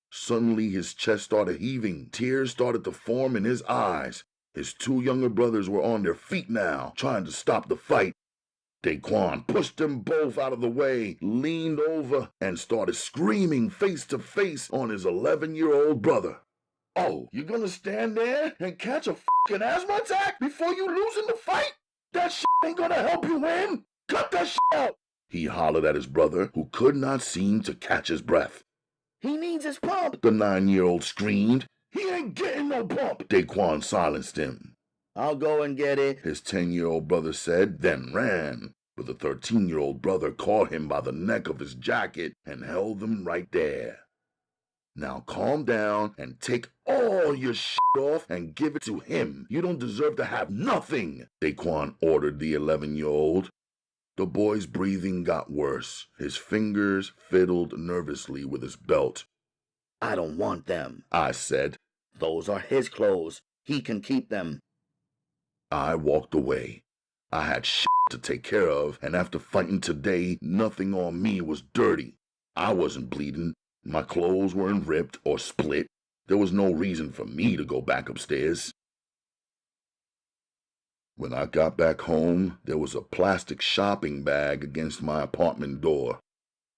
Suddenly his chest started heaving. Tears started to form in his eyes. His 2 younger brothers were on their feet now, trying to stop the fight. Daquan pushed them both out of the way, leaned over, and started screaming face to face on his 11-year-old brother. "Oh, you're gonna stand there and catch a fucking asthma attack before you lose in the fight? That shit ain't gonna help you win! Cut that shit out!" He hollered at his brother, who could not seem to catch his breath. He needs his pump, the 9-year-old screamed. "He ain't getting no pump!" Daquan silenced him. "I'll go and get it," his 10-year-old brother said, then ran. But the 13-year-old brother caught him by the neck of his jacket and held him right there. "Now calm down and take all your shit off and give it to him. You don't deserve to have nothing," Daquan ordered the 11-year-old. The boy's breathing got worse. His fingers fiddled nervously with his belt. "I don't want them," I said. "Those are his clothes. He can keep them." I walked away. I had shit to take care of, and after fighting today, nothing on me was dirty. I wasn't bleeding. My clothes weren't ripped or split. There was no reason for me to go back upstairs. When I got back home, there was a plastic shopping bag against my apartment door.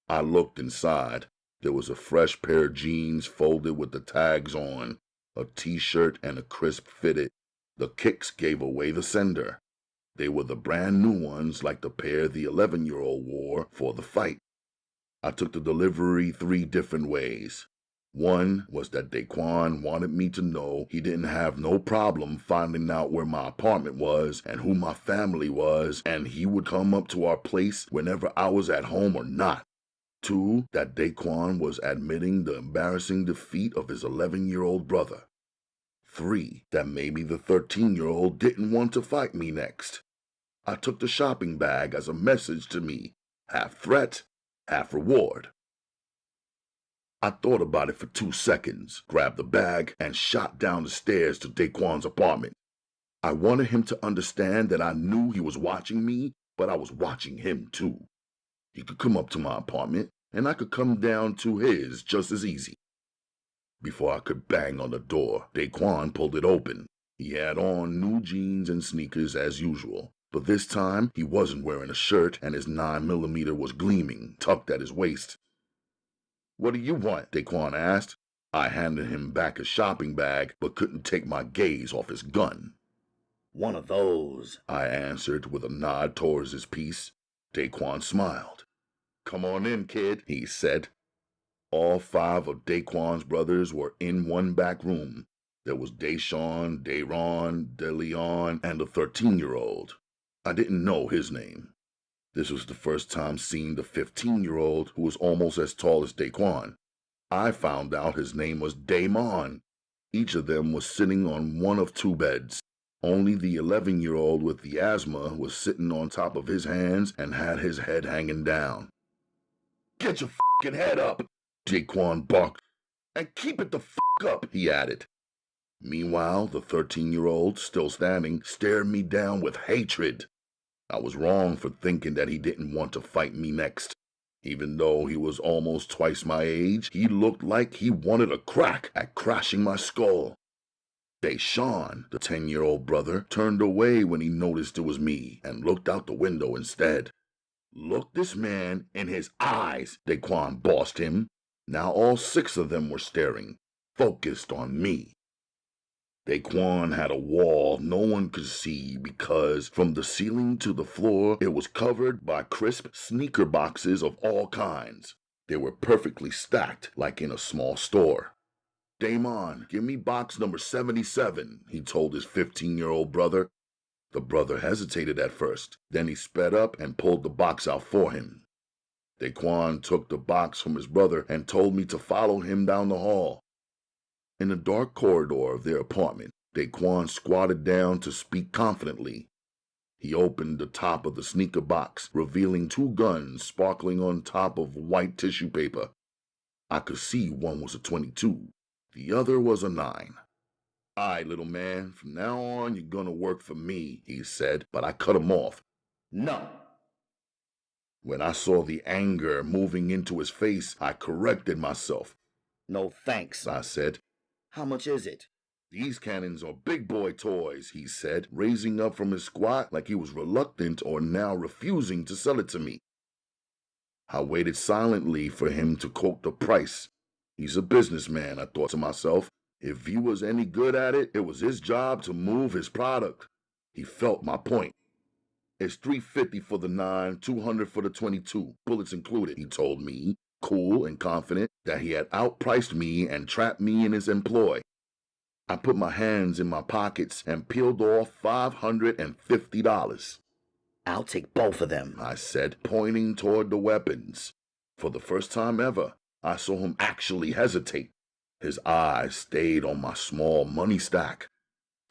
I looked inside. There was a fresh pair of jeans folded with the tags on, a t-shirt and a crisp fitted. The kicks gave away the sender. They were the brand new ones like the pair the 11-year-old wore for the fight. I took the delivery 3 different ways. One was that Daquan wanted me to know he didn't have no problem finding out where my apartment was and who my family was, and he would come up to our place whenever I was at home or not. 2, that Daquan was admitting the embarrassing defeat of his 11-year-old brother. 3, that maybe the 13-year-old didn't want to fight me next. I took the shopping bag as a message to me, half threat, half reward. I thought about it for 2 seconds, grabbed the bag, and shot down the stairs to Daquan's apartment. I wanted him to understand that I knew he was watching me, but I was watching him too. He could come up to my apartment, and I could come down to his just as easy. Before I could bang on the door, Daquan pulled it open. He had on new jeans and sneakers as usual, but this time he wasn't wearing a shirt and his 9mm was gleaming, tucked at his waist. "What do you want?" Daquan asked. I handed him back his shopping bag, but couldn't take my gaze off his gun. "One of those," I answered with a nod towards his piece. Daquan smiled. "Come on in, kid," he said. All 5 of Daquan's brothers were in one back room. There was Deshawn, Dayron, DeLeon, and a 13-year-old. I didn't know his name. This was the first time seeing the 15-year-old, who was almost as tall as Daquan. I found out his name was Damon. Each of them was sitting on one of 2 beds. Only the 11-year-old with the asthma was sitting on top of his hands and had his head hanging down. "Get your f***ing head up," Daquan barked. "And keep it the f*** up," he added. Meanwhile, the 13-year-old, still standing, stared me down with hatred. I was wrong for thinking that he didn't want to fight me next. Even though he was almost twice my age, he looked like he wanted a crack at crashing my skull. Daquan, the 10-year-old brother, turned away when he noticed it was me and looked out the window instead. "Look this man in his eyes," Daquan bossed him. Now all 6 of them were staring, focused on me. Daquan had a wall no one could see because from the ceiling to the floor it was covered by crisp sneaker boxes of all kinds. They were perfectly stacked like in a small store. "Damon, give me box number 77, he told his 15-year-old brother. The brother hesitated at first, then he sped up and pulled the box out for him. Daquan took the box from his brother and told me to follow him down the hall. In the dark corridor of their apartment, Daquan squatted down to speak confidently. He opened the top of the sneaker box, revealing 2 guns sparkling on top of white tissue paper. I could see one was a .22. The other was a 9. "All right, little man, from now on you're gonna work for me," he said, but I cut him off. "No." When I saw the anger moving into his face, I corrected myself. "No thanks," I said. "How much is it?" "These cannons are big boy toys," he said, raising up from his squat like he was reluctant or now refusing to sell it to me. I waited silently for him to quote the price. He's a businessman, I thought to myself. If he was any good at it, it was his job to move his product. He felt my point. "It's $350 for the 9, $200 for the 22, bullets included," he told me, cool and confident that he had outpriced me and trapped me in his employ. I put my hands in my pockets and peeled off $550. "I'll take both of them," I said, pointing toward the weapons. For the first time ever, I saw him actually hesitate. His eyes stayed on my small money stack.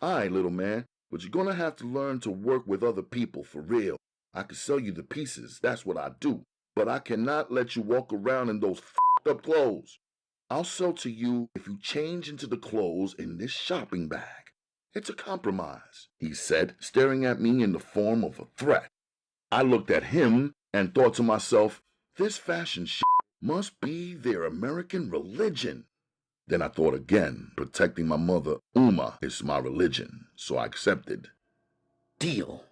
"All right, little man, but you're gonna have to learn to work with other people for real. I can sell you the pieces, that's what I do, but I cannot let you walk around in those f***ed up clothes. I'll sell to you if you change into the clothes in this shopping bag. It's a compromise," he said, staring at me in the form of a threat. I looked at him and thought to myself, this fashion shit must be their American religion. Then I thought again, protecting my mother, Umma, is my religion, so I accepted. "Deal."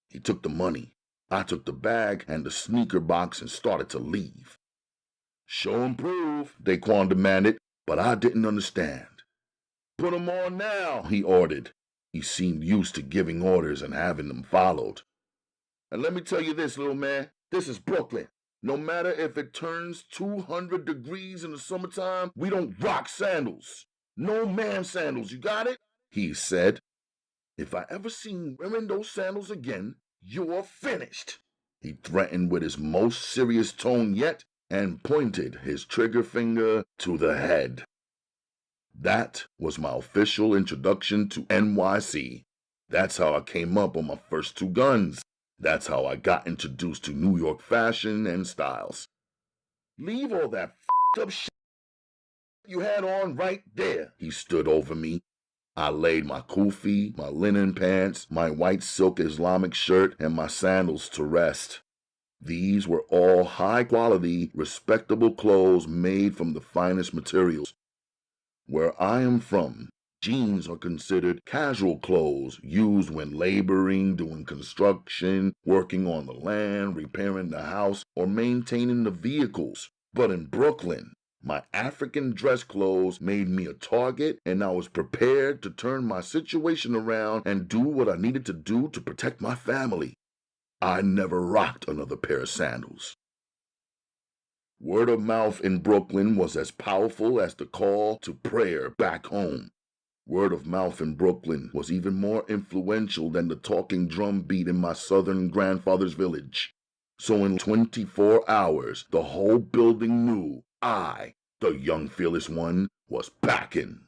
He took the money. I took the bag and the sneaker box and started to leave. "Show and prove," Daquan demanded, but I didn't understand. "Put 'em on now," he ordered. He seemed used to giving orders and having them followed. "And let me tell you this, little man, this is Brooklyn. No matter if it turns 200 degrees in the summertime, we don't rock sandals. No man sandals, you got it?" he said. "If I ever seen wearing those sandals again, you're finished." He threatened with his most serious tone yet and pointed his trigger finger to the head. That was my official introduction to NYC. That's how I came up on my first 2 guns. That's how I got introduced to New York fashion and styles. "Leave all that f***ed up shit you had on right there." He stood over me. I laid my kufi, my linen pants, my white silk Islamic shirt, and my sandals to rest. These were all high-quality, respectable clothes made from the finest materials. Where I am from, jeans are considered casual clothes used when laboring, doing construction, working on the land, repairing the house, or maintaining the vehicles. But in Brooklyn, my African dress clothes made me a target, and I was prepared to turn my situation around and do what I needed to do to protect my family. I never rocked another pair of sandals. Word of mouth in Brooklyn was as powerful as the call to prayer back home. Word of mouth in Brooklyn was even more influential than the talking drum beat in my southern grandfather's village. So in 24 hours, the whole building knew I, the young fearless one, was backing.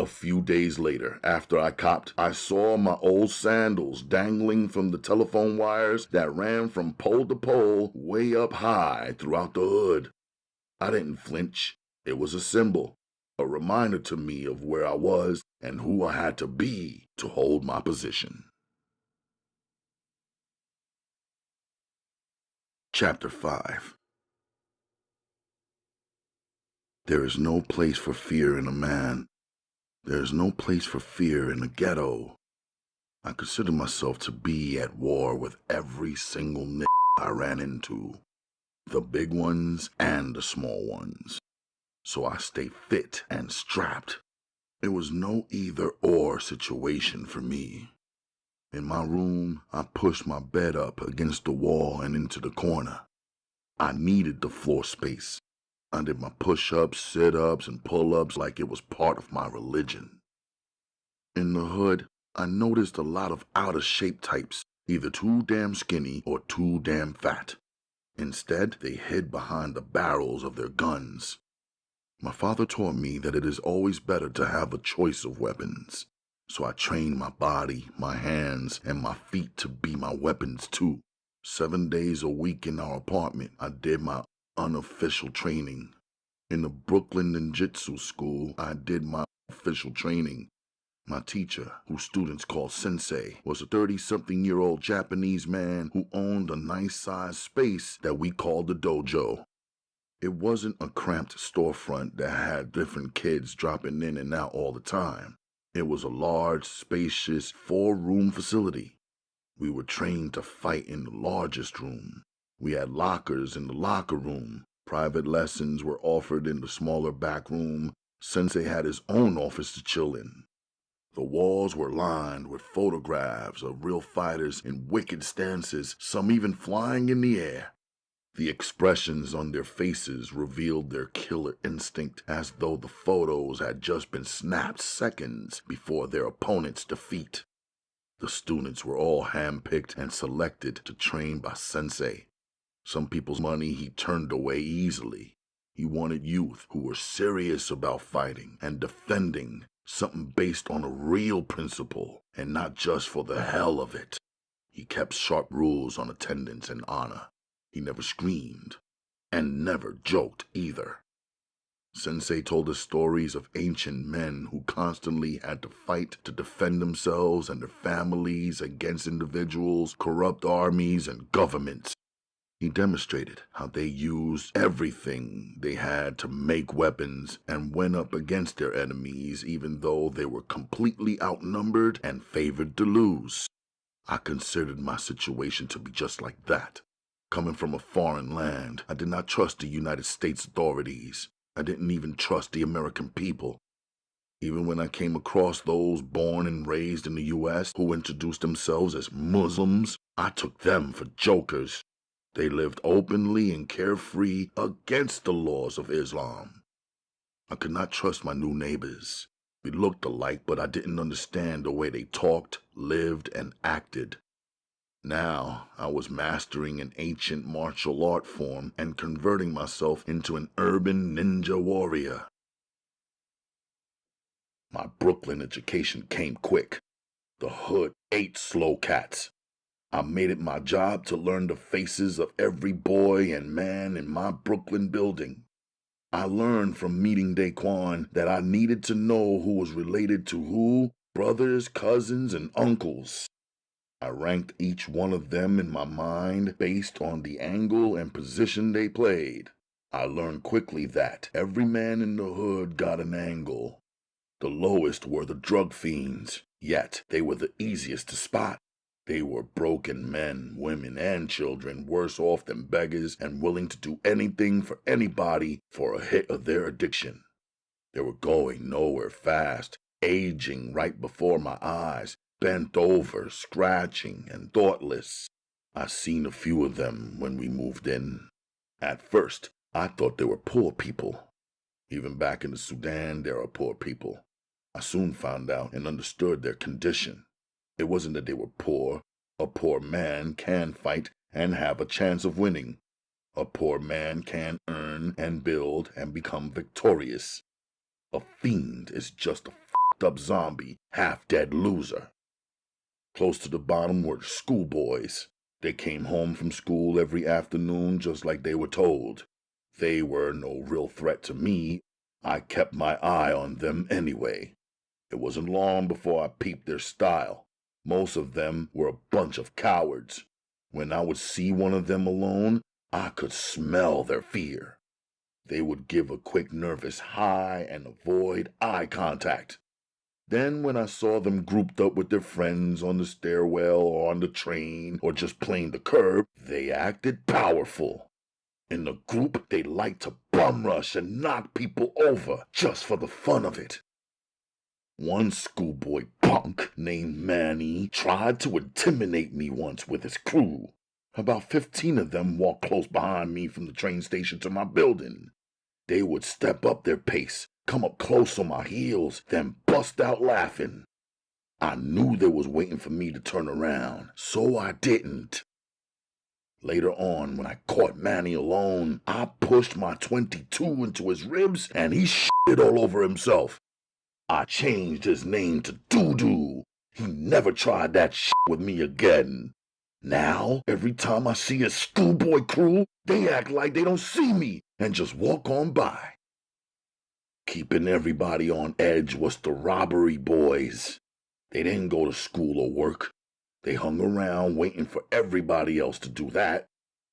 A few days later, after I copped, I saw my old sandals dangling from the telephone wires that ran from pole to pole way up high throughout the hood. I didn't flinch. It was a symbol, a reminder to me of where I was and who I had to be to hold my position. Chapter 5. There is no place for fear in a man. There is no place for fear in a ghetto. I consider myself to be at war with every single nigga I ran into, the big ones and the small ones. So I stay fit and strapped. It was no either-or situation for me. In my room, I pushed my bed up against the wall and into the corner. I needed the floor space. I did my push-ups, sit-ups, and pull-ups like it was part of my religion. In the hood, I noticed a lot of out-of-shape types, either too damn skinny or too damn fat. Instead, they hid behind the barrels of their guns. My father taught me that it is always better to have a choice of weapons. So I trained my body, my hands, and my feet to be my weapons too. 7 days a week in our apartment, I did my unofficial training. In the Brooklyn Ninjutsu school, I did my official training. My teacher, who students call Sensei, was a 30-something-year-old Japanese man who owned a nice-sized space that we called the dojo. It wasn't a cramped storefront that had different kids dropping in and out all the time. It was a large, spacious, 4-room facility. We were trained to fight in the largest room. We had lockers in the locker room. Private lessons were offered in the smaller back room. Sensei had his own office to chill in. The walls were lined with photographs of real fighters in wicked stances, some even flying in the air. The expressions on their faces revealed their killer instinct, as though the photos had just been snapped seconds before their opponent's defeat. The students were all handpicked and selected to train by Sensei. Some people's money he turned away easily. He wanted youth who were serious about fighting and defending, something based on a real principle and not just for the hell of it. He kept sharp rules on attendance and honor. He never screamed, and never joked either. Sensei told us stories of ancient men who constantly had to fight to defend themselves and their families against individuals, corrupt armies, and governments. He demonstrated how they used everything they had to make weapons and went up against their enemies even though they were completely outnumbered and favored to lose. I considered my situation to be just like that. Coming from a foreign land, I did not trust the United States authorities. I didn't even trust the American people. Even when I came across those born and raised in the U.S. who introduced themselves as Muslims, I took them for jokers. They lived openly and carefree against the laws of Islam. I could not trust my new neighbors. We looked alike, but I didn't understand the way they talked, lived, and acted. Now, I was mastering an ancient martial art form and converting myself into an urban ninja warrior. My Brooklyn education came quick. The hood ate slow cats. I made it my job to learn the faces of every boy and man in my Brooklyn building. I learned from meeting Daquan that I needed to know who was related to who, brothers, cousins, and uncles. I ranked each one of them in my mind based on the angle and position they played. I learned quickly that every man in the hood got an angle. The lowest were the drug fiends, yet they were the easiest to spot. They were broken men, women, and children, worse off than beggars and willing to do anything for anybody for a hit of their addiction. They were going nowhere fast, aging right before my eyes, bent over, scratching, and thoughtless. I seen a few of them when we moved in. At first, I thought they were poor people. Even back in the Sudan, there are poor people. I soon found out and understood their condition. It wasn't that they were poor. A poor man can fight and have a chance of winning. A poor man can earn and build and become victorious. A fiend is just a fucked up zombie, half-dead loser. Close to the bottom were the schoolboys. They came home from school every afternoon just like they were told. They were no real threat to me. I kept my eye on them anyway. It wasn't long before I peeped their style. Most of them were a bunch of cowards. When I would see one of them alone, I could smell their fear. They would give a quick nervous hi and avoid eye contact. Then when I saw them grouped up with their friends on the stairwell or on the train or just plain the curb, they acted powerful. In the group, they liked to bum rush and knock people over just for the fun of it. One schoolboy punk named Manny tried to intimidate me once with his crew. About 15 of them walked close behind me from the train station to my building. They would step up their pace, come up close on my heels, then bust out laughing. I knew they was waiting for me to turn around, so I didn't. Later on, when I caught Manny alone, I pushed my .22 into his ribs and he shit all over himself. I changed his name to Doo-Doo. He never tried that shit with me again. Now, every time I see a schoolboy crew, they act like they don't see me and just walk on by. Keeping everybody on edge was the robbery boys. They didn't go to school or work. They hung around waiting for everybody else to do that.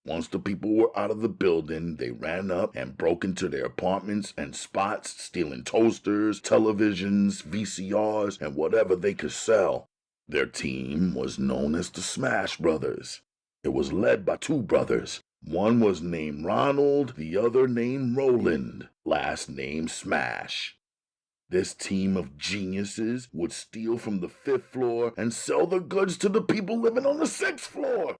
Once the people were out of the building, they ran up and broke into their apartments and spots, stealing toasters, televisions, VCRs, and whatever they could sell. Their team was known as the Smash Brothers. It was led by two brothers. One was named Ronald, the other named Roland, last name Smash. This team of geniuses would steal from the 5th floor and sell the goods to the people living on the 6th floor.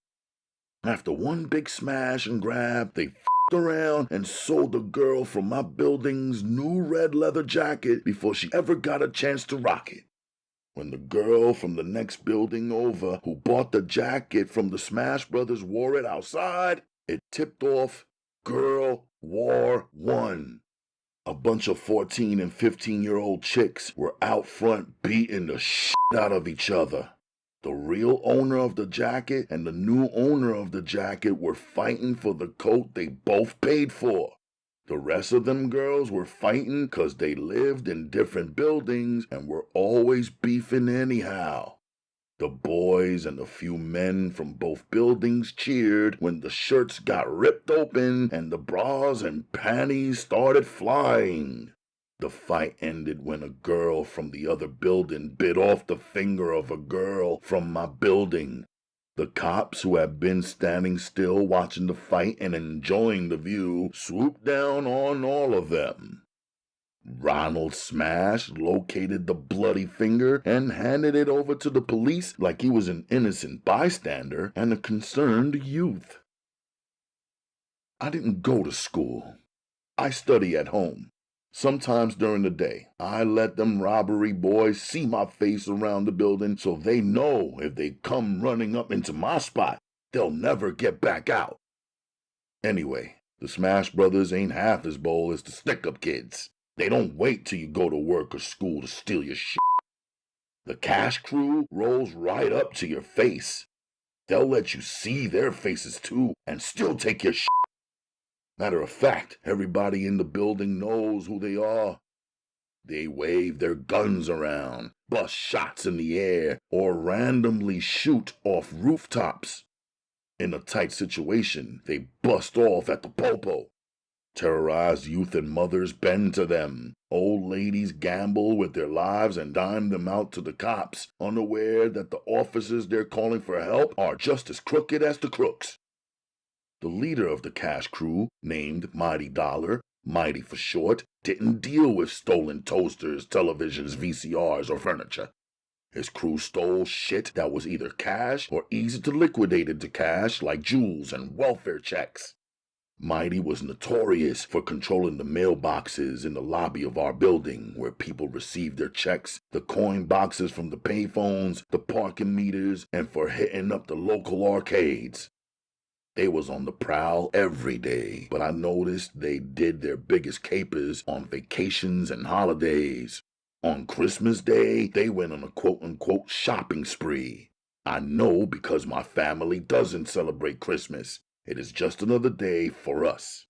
After one big smash and grab, they f***ed around and sold the girl from my building's new red leather jacket before she ever got a chance to rock it. When the girl from the next building over who bought the jacket from the Smash Brothers wore it outside, it tipped off Girl War 1. A bunch of 14 and 15-year-old chicks were out front beating the shit out of each other. The real owner of the jacket and the new owner of the jacket were fighting for the coat they both paid for. The rest of them girls were fighting 'cause they lived in different buildings and were always beefing anyhow. The boys and a few men from both buildings cheered when the shirts got ripped open and the bras and panties started flying. The fight ended when a girl from the other building bit off the finger of a girl from my building. The cops, who had been standing still watching the fight and enjoying the view, swooped down on all of them. Ronald Smash located the bloody finger and handed it over to the police like he was an innocent bystander and a concerned youth. I didn't go to school. I study at home. Sometimes during the day, I let them robbery boys see my face around the building so they know if they come running up into my spot, they'll never get back out. Anyway, the Smash Brothers ain't half as bold as the stick-up kids. They don't wait till you go to work or school to steal your shit. The cash crew rolls right up to your face. They'll let you see their faces too and still take your shit. Matter of fact, everybody in the building knows who they are. They wave their guns around, bust shots in the air, or randomly shoot off rooftops. In a tight situation, they bust off at the popo. Terrorized youth and mothers bend to them. Old ladies gamble with their lives and dime them out to the cops, unaware that the officers they're calling for help are just as crooked as the crooks. The leader of the cash crew, named Mighty Dollar, Mighty for short, didn't deal with stolen toasters, televisions, VCRs, or furniture. His crew stole shit that was either cash or easy to liquidate into cash, like jewels and welfare checks. Mighty was notorious for controlling the mailboxes in the lobby of our building where people received their checks, the coin boxes from the payphones, the parking meters, and for hitting up the local arcades. They was on the prowl every day, but I noticed they did their biggest capers on vacations and holidays. On Christmas Day, they went on a quote-unquote shopping spree. I know because my family doesn't celebrate Christmas. It is just another day for us.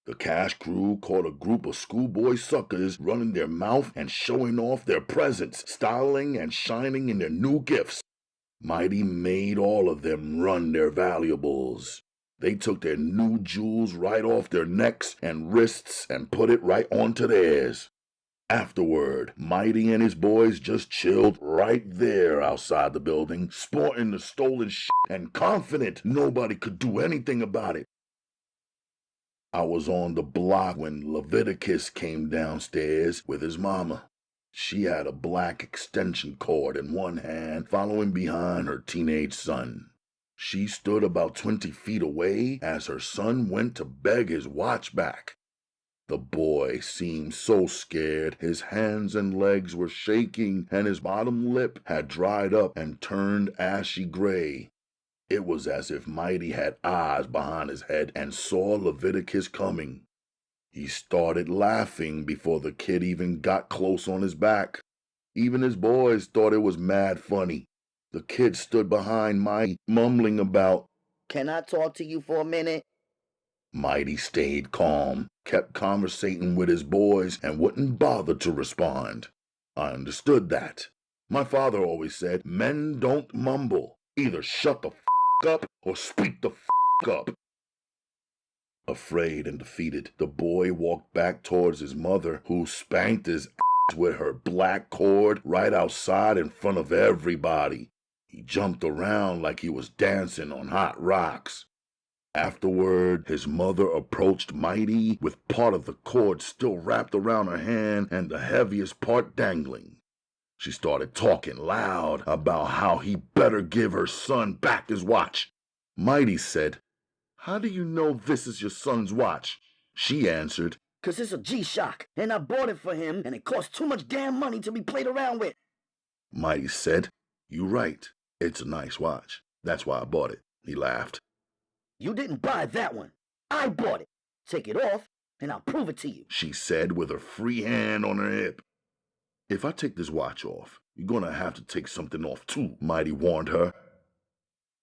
The cash crew caught a group of schoolboy suckers running their mouth and showing off their presents, styling and shining in their new gifts. Mighty made all of them run their valuables. They took their new jewels right off their necks and wrists and put it right onto theirs. Afterward, Mighty and his boys just chilled right there outside the building, sporting the stolen shit and confident nobody could do anything about it. I was on the block when Leviticus came downstairs with his mama. She had a black extension cord in one hand, following behind her teenage son. She stood about 20 feet away as her son went to beg his watch back. The boy seemed so scared, his hands and legs were shaking, and his bottom lip had dried up and turned ashy gray. It was as if Mighty had eyes behind his head and saw Leviticus coming. He started laughing before the kid even got close on his back. Even his boys thought it was mad funny. The kid stood behind Mighty, mumbling about, "Can I talk to you for a minute?" Mighty stayed calm, kept conversating with his boys, and wouldn't bother to respond. I understood that. My father always said, men don't mumble. Either shut the up or speak the up. Afraid and defeated, the boy walked back towards his mother, who spanked his ass with her black cord right outside in front of everybody. He jumped around like he was dancing on hot rocks. Afterward, his mother approached Mighty with part of the cord still wrapped around her hand and the heaviest part dangling. She started talking loud about how he better give her son back his watch. Mighty said, "How do you know this is your son's watch?" She answered, "'Cause it's a G-Shock, and I bought it for him, and it costs too much damn money to be played around with." Mighty said, "You right. It's a nice watch. That's why I bought it." He laughed. "You didn't buy that one. I bought it. Take it off, and I'll prove it to you," she said with her free hand on her hip. "If I take this watch off, you're gonna have to take something off too," Mighty warned her.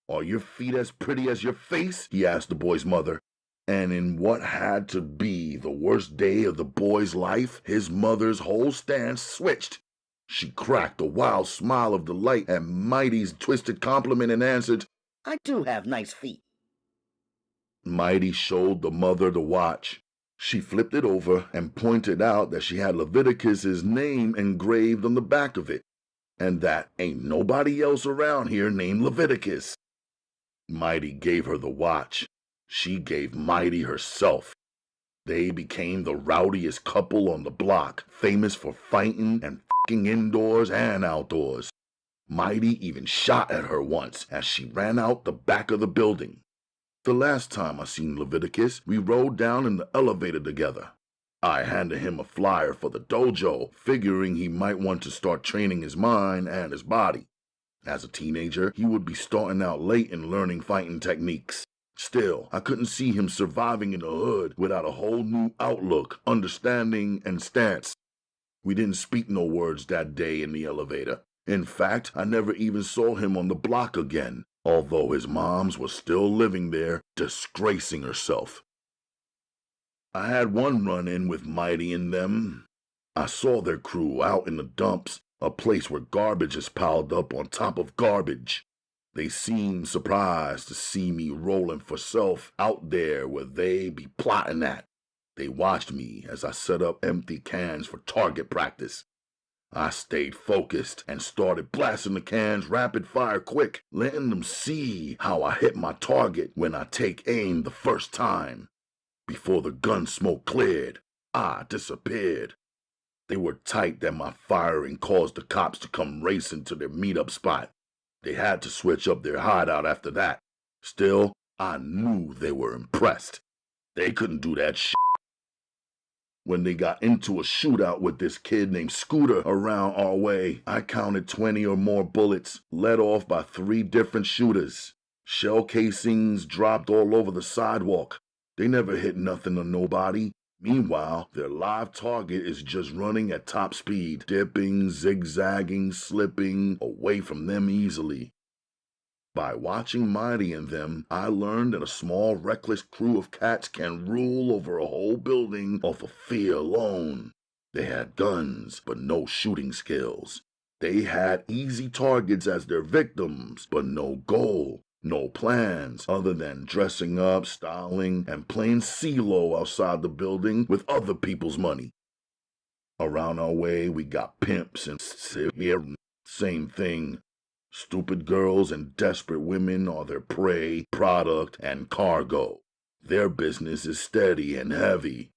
"Are your feet as pretty as your face?" he asked the boy's mother. And in what had to be the worst day of the boy's life, his mother's whole stance switched. She cracked a wild smile of delight at Mighty's twisted compliment and answered, "I do have nice feet." Mighty showed the mother the watch. She flipped it over and pointed out that she had Leviticus's name engraved on the back of it, and that ain't nobody else around here named Leviticus. Mighty gave her the watch. She gave Mighty herself. They became the rowdiest couple on the block, famous for fighting and f***ing indoors and outdoors. Mighty even shot at her once as she ran out the back of the building. The last time I seen Leviticus, we rode down in the elevator together. I handed him a flyer for the dojo, figuring he might want to start training his mind and his body. As a teenager, he would be starting out late in learning fighting techniques. Still, I couldn't see him surviving in the hood without a whole new outlook, understanding, and stance. We didn't speak no words that day in the elevator. In fact, I never even saw him on the block again, although his moms was still living there, disgracing herself. I had one run-in with Mighty and them. I saw their crew out in the dumps, a place where garbage is piled up on top of garbage. They seemed surprised to see me rolling for self out there where they be plotting at. They watched me as I set up empty cans for target practice. I stayed focused and started blasting the cans rapid fire quick, letting them see how I hit my target when I take aim the first time. Before the gun smoke cleared, I disappeared. They were tight that my firing caused the cops to come racing to their meetup spot. They had to switch up their hideout after that. Still, I knew they were impressed. They couldn't do that shit. When they got into a shootout with this kid named Scooter around our way, I counted 20 or more bullets, led off by 3 different shooters. Shell casings dropped all over the sidewalk. They never hit nothing or nobody. Meanwhile, their live target is just running at top speed, dipping, zigzagging, slipping away from them easily. By watching Mighty and them, I learned that a small, reckless crew of cats can rule over a whole building off of fear alone. They had guns, but no shooting skills. They had easy targets as their victims, but no goal, no plans other than dressing up, styling, and playing CeeLo outside the building with other people's money. Around our way, we got pimps and same thing. Stupid girls and desperate women are their prey, product, and cargo. Their business is steady and heavy.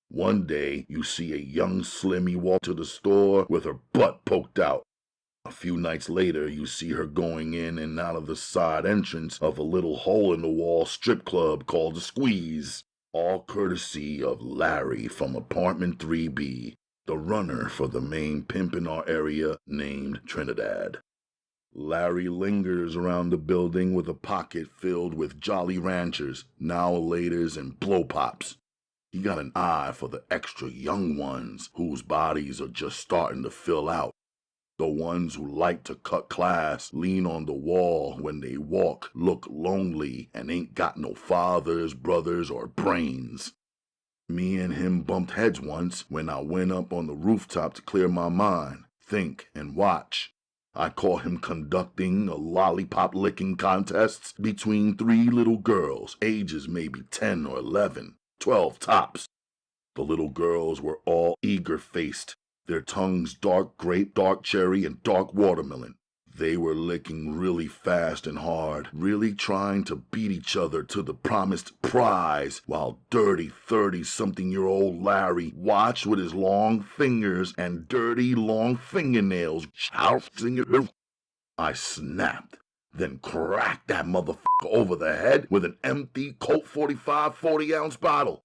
One day, you see a young slimmy walk to the store with her butt poked out. A few nights later, you see her going in and out of the side entrance of a little hole-in-the-wall strip club called the Squeeze, all courtesy of Larry from apartment 3B, the runner for the main pimp in our area named Trinidad. Larry lingers around the building with a pocket filled with Jolly Ranchers, Now-Laters, and Blow Pops. He got an eye for the extra young ones whose bodies are just starting to fill out. The ones who like to cut class, lean on the wall when they walk, look lonely, and ain't got no fathers, brothers, or brains. Me and him bumped heads once when I went up on the rooftop to clear my mind, think, and watch. I caught him conducting a lollipop-licking contest between 3 little girls, ages maybe 10 or 11, 12 tops. The little girls were all eager-faced, their tongues dark grape, dark cherry, and dark watermelon. They were licking really fast and hard, really trying to beat each other to the promised prize, while dirty 30-something-year-old Larry watched with his long fingers and dirty long fingernails. I snapped, then cracked that motherfucker over the head with an empty Colt 45 40-ounce bottle.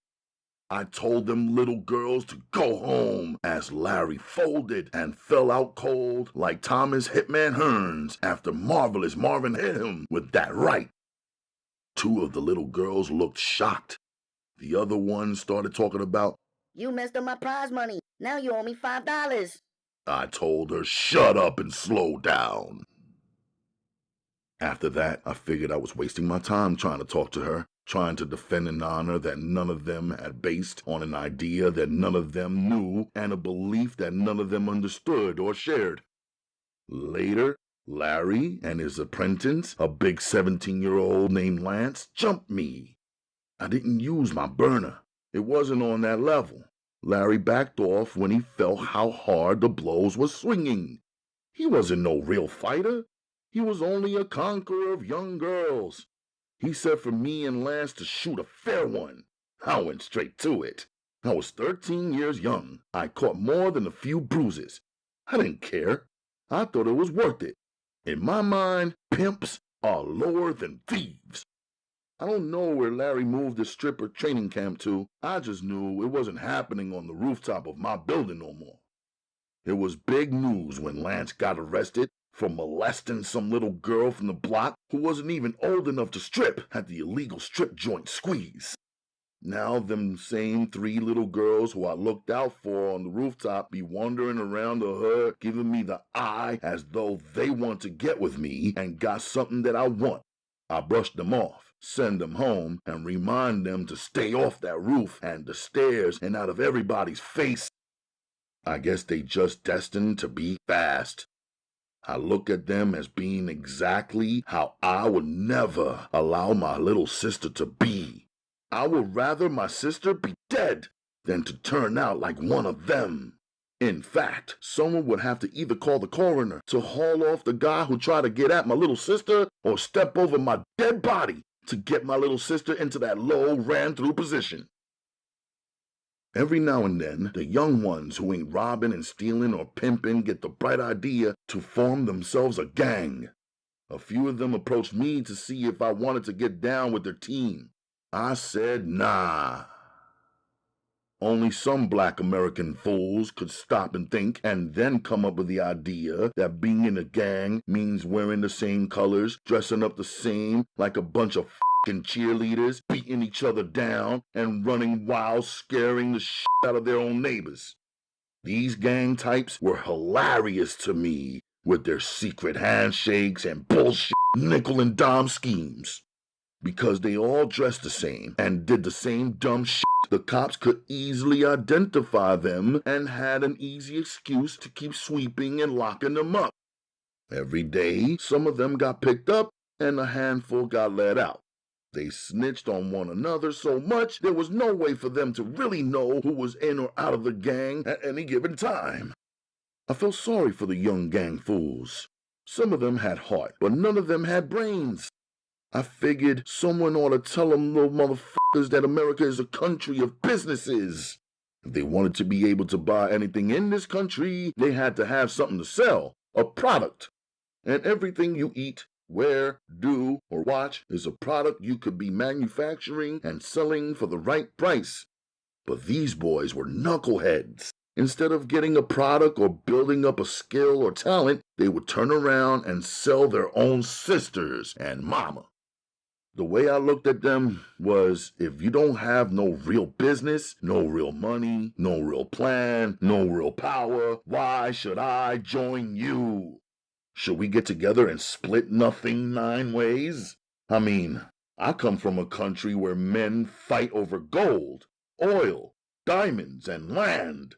I told them little girls to go home as Larry folded and fell out cold like Thomas Hitman Hearns after Marvelous Marvin hit him with that right. 2 of the little girls looked shocked. The other one started talking about, "You messed up my prize money. Now you owe me $5. I told her, shut up and slow down. After that, I figured I was wasting my time trying to talk to her, trying to defend an honor that none of them had based on an idea that none of them knew and a belief that none of them understood or shared. Later, Larry and his apprentice, a big 17-year-old named Lance, jumped me. I didn't use my burner. It wasn't on that level. Larry backed off when he felt how hard the blows were swinging. He wasn't no real fighter. He was only a conqueror of young girls. He said for me and Lance to shoot a fair one. I went straight to it. I was 13 years young. I caught more than a few bruises. I didn't care. I thought it was worth it. In my mind, pimps are lower than thieves. I don't know where Larry moved the stripper training camp to. I just knew it wasn't happening on the rooftop of my building no more. It was big news when Lance got arrested for molesting some little girl from the block who wasn't even old enough to strip at the illegal strip joint Squeeze. Now them same 3 little girls who I looked out for on the rooftop be wandering around the hood giving me the eye as though they want to get with me and got something that I want. I brushed them off, send them home, and remind them to stay off that roof and the stairs and out of everybody's face. I guess they just destined to be fast. I look at them as being exactly how I would never allow my little sister to be. I would rather my sister be dead than to turn out like one of them. In fact, someone would have to either call the coroner to haul off the guy who tried to get at my little sister or step over my dead body to get my little sister into that low ran-through position. Every now and then, the young ones who ain't robbing and stealing or pimping get the bright idea to form themselves a gang. A few of them approached me to see if I wanted to get down with their team. I said nah. Only some black American fools could stop and think and then come up with the idea that being in a gang means wearing the same colors, dressing up the same like a bunch of f***ing cheerleaders, beating each other down and running wild, scaring the shit out of their own neighbors. These gang types were hilarious to me with their secret handshakes and bullshit nickel and dime schemes. Because they all dressed the same and did the same dumb shit, the cops could easily identify them and had an easy excuse to keep sweeping and locking them up. Every day, some of them got picked up and a handful got let out. They snitched on one another so much there was no way for them to really know who was in or out of the gang at any given time. I felt sorry for the young gang fools. Some of them had heart, but none of them had brains. I figured someone ought to tell them little motherfuckers that America is a country of businesses. If they wanted to be able to buy anything in this country, they had to have something to sell, a product. And everything you eat, wear, do, or watch is a product you could be manufacturing and selling for the right price. But these boys were knuckleheads. Instead of getting a product or building up a skill or talent, they would turn around and sell their own sisters and mama. The way I looked at them was, if you don't have no real business, no real money, no real plan, no real power, why should I join you? Should we get together and split nothing 9 ways? I mean, I come from a country where men fight over gold, oil, diamonds, and land.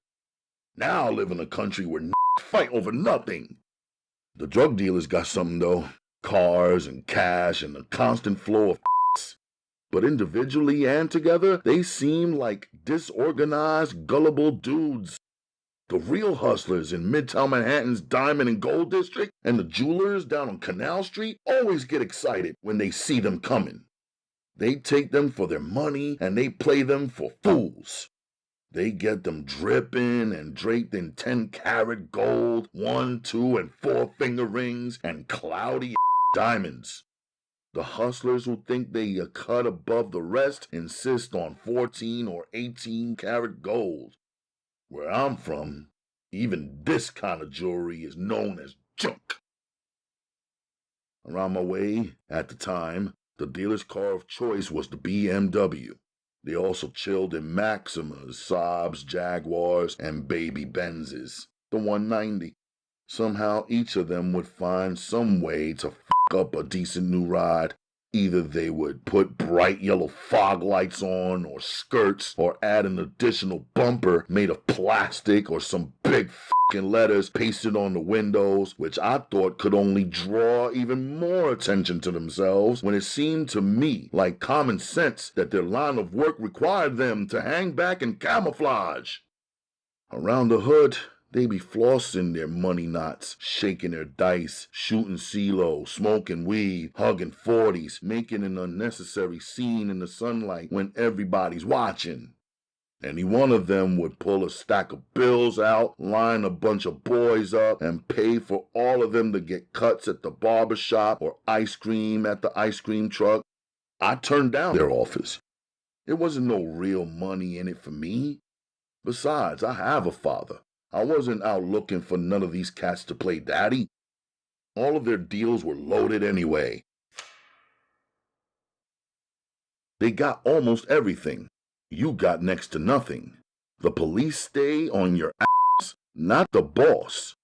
Now I live in a country where fight over nothing. The drug dealers got something though. Cars and cash and a constant flow of but individually and together, they seem like disorganized, gullible dudes. The real hustlers in Midtown Manhattan's Diamond and Gold District and the jewelers down on Canal Street always get excited when they see them coming. They take them for their money and they play them for fools. They get them dripping and draped in 10-karat gold, 1, 2, and 4 finger rings, and cloudy diamonds. The hustlers who think they are cut above the rest insist on 14 or 18-karat gold. Where I'm from, even this kind of jewelry is known as junk. Around my way, at the time, the dealer's car of choice was the BMW. They also chilled in Maximas, Saabs, Jaguars, and baby Benzes, the 190. Somehow each of them would find some way to up a decent new ride. Either they would put bright yellow fog lights on or skirts or add an additional bumper made of plastic or some big f***ing letters pasted on the windows, which I thought could only draw even more attention to themselves when it seemed to me like common sense that their line of work required them to hang back and camouflage. Around the hood, they be flossing their money knots, shaking their dice, shooting CeeLo, smoking weed, hugging 40s, making an unnecessary scene in the sunlight when everybody's watching. Any one of them would pull a stack of bills out, line a bunch of boys up, and pay for all of them to get cuts at the barber shop or ice cream at the ice cream truck. I turned down their offers. There wasn't no real money in it for me. Besides, I have a father. I wasn't out looking for none of these cats to play daddy. All of their deals were loaded anyway. They got almost everything. You got next to nothing. The police stay on your ass, not the boss.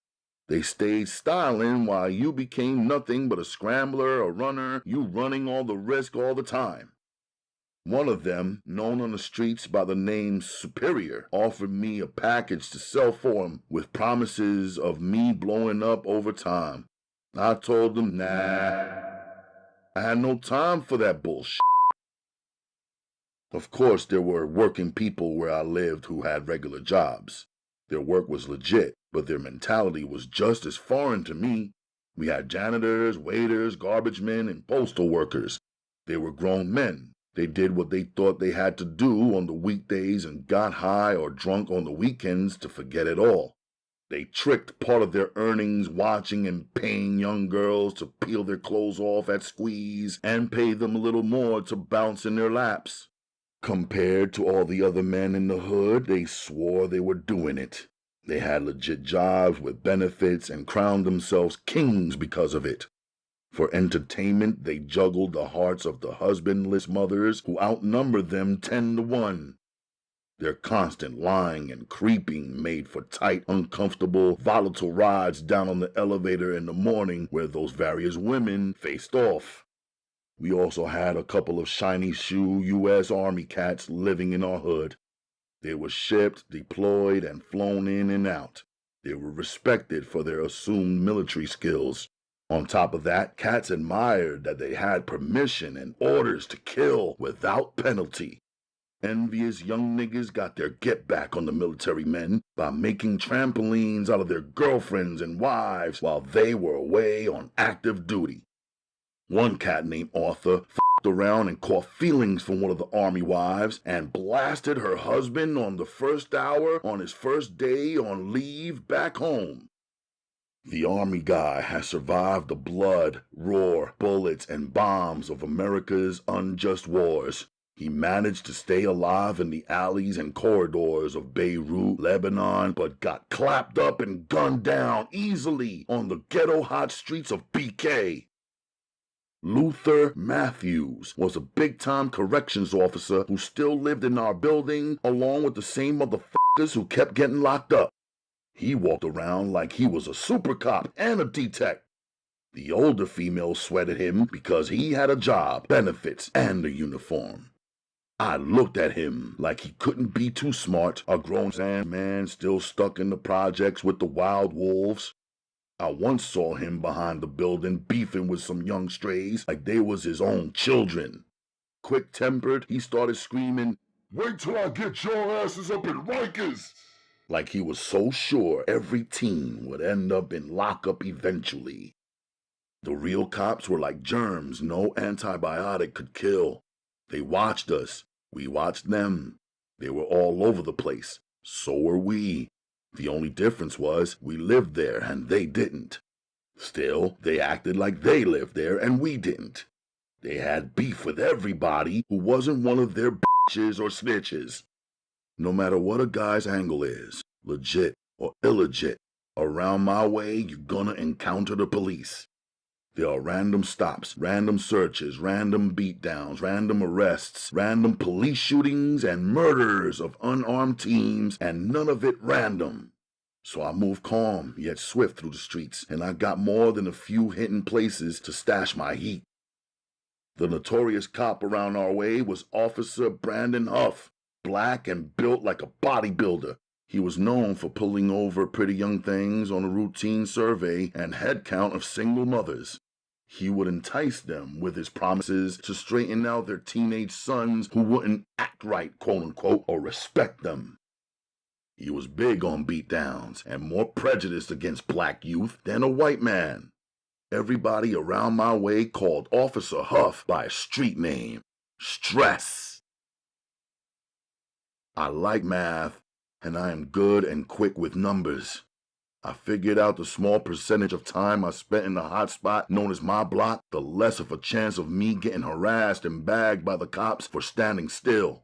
They stayed styling while you became nothing but a scrambler, a runner, you running all the risk all the time. One of them, known on the streets by the name Superior, offered me a package to sell for him with promises of me blowing up over time. I told him, nah, I had no time for that bullshit. Of course, there were working people where I lived who had regular jobs. Their work was legit, but their mentality was just as foreign to me. We had janitors, waiters, garbage men, and postal workers. They were grown men. They did what they thought they had to do on the weekdays and got high or drunk on the weekends to forget it all. They tricked part of their earnings watching and paying young girls to peel their clothes off at Squeeze and pay them a little more to bounce in their laps. Compared to all the other men in the hood, they swore they were doing it. They had legit jobs with benefits and crowned themselves kings because of it. For entertainment, they juggled the hearts of the husbandless mothers who outnumbered them 10 to 1. Their constant lying and creeping made for tight, uncomfortable, volatile rides down on the elevator in the morning where those various women faced off. We also had a couple of shiny shoe U.S. Army cats living in our hood. They were shipped, deployed, and flown in and out. They were respected for their assumed military skills. On top of that, cats admired that they had permission and orders to kill without penalty. Envious young niggas got their get back on the military men by making trampolines out of their girlfriends and wives while they were away on active duty. One cat named Arthur f***ed around and caught feelings for one of the army wives and blasted her husband on the first hour on his first day on leave back home. The army guy has survived the blood, roar, bullets, and bombs of America's unjust wars. He managed to stay alive in the alleys and corridors of Beirut, Lebanon, but got clapped up and gunned down easily on the ghetto hot streets of BK. Luther Matthews was a big-time corrections officer who still lived in our building along with the same motherfuckers who kept getting locked up. He walked around like he was a super cop and a detect. The older females sweated him because he had a job, benefits, and a uniform. I looked at him like he couldn't be too smart, a grown man still stuck in the projects with the wild wolves. I once saw him behind the building beefing with some young strays like they was his own children. Quick-tempered, he started screaming, "Wait till I get your asses up in Rikers!" like he was so sure every teen would end up in lockup eventually. The real cops were like germs no antibiotic could kill. They watched us. We watched them. They were all over the place. So were we. The only difference was we lived there and they didn't. Still, they acted like they lived there and we didn't. They had beef with everybody who wasn't one of their bitches or snitches. No matter what a guy's angle is, legit or illegit, around my way you're gonna encounter the police. There are random stops, random searches, random beatdowns, random arrests, random police shootings, and murders of unarmed teens, and none of it random. So I moved calm yet swift through the streets, and I got more than a few hidden places to stash my heat. The notorious cop around our way was Officer Brandon Huff, black and built like a bodybuilder. He was known for pulling over pretty young things on a routine survey and head count of single mothers. He would entice them with his promises to straighten out their teenage sons who wouldn't act right, quote-unquote, or respect them. He was big on beatdowns and more prejudiced against black youth than a white man. Everybody around my way called Officer Huff by a street name, Stress. I like math, and I am good and quick with numbers. I figured out the small percentage of time I spent in the hot spot known as my block, the less of a chance of me getting harassed and bagged by the cops for standing still.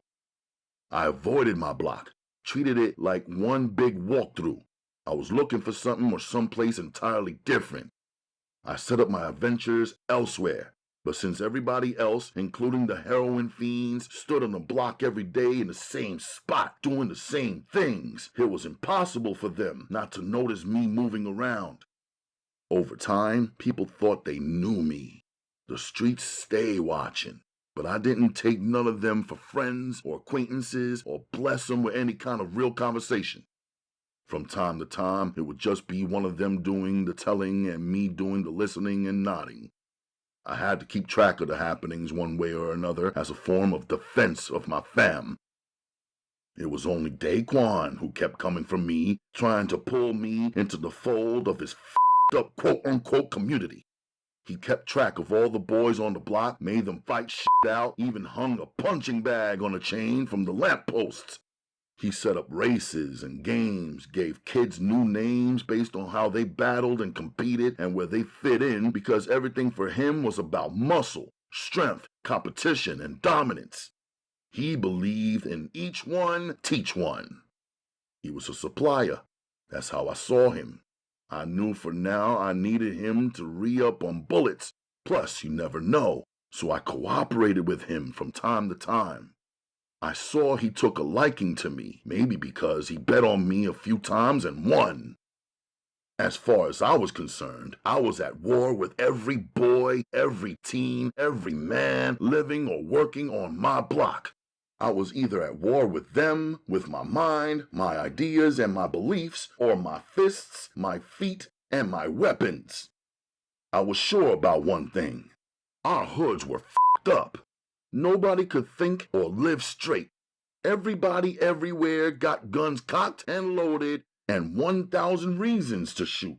I avoided my block, treated it like one big walkthrough. I was looking for something or someplace entirely different. I set up my adventures elsewhere. But since everybody else, including the heroin fiends, stood on the block every day in the same spot doing the same things, it was impossible for them not to notice me moving around. Over time, people thought they knew me. The streets stay watching, but I didn't take none of them for friends or acquaintances or bless them with any kind of real conversation. From time to time, it would just be one of them doing the telling and me doing the listening and nodding. I had to keep track of the happenings one way or another as a form of defense of my fam. It was only Daquan who kept coming for me, trying to pull me into the fold of his f***ed up quote-unquote community. He kept track of all the boys on the block, made them fight shit out, even hung a punching bag on a chain from the lampposts. He set up races and games, gave kids new names based on how they battled and competed and where they fit in because everything for him was about muscle, strength, competition, and dominance. He believed in each one, teach one. He was a supplier. That's how I saw him. I knew for now I needed him to re-up on bullets, Plus, you never know, so I cooperated with him from time to time. I saw he took a liking to me, maybe because he bet on me a few times and won. As far as I was concerned, I was at war with every boy, every teen, every man living or working on my block. I was either at war with them, with my mind, my ideas, and my beliefs, or my fists, my feet, and my weapons. I was sure about one thing. Our hoods were f***ed up. Nobody could think or live straight. Everybody everywhere got guns cocked and loaded and 1,000 reasons to shoot.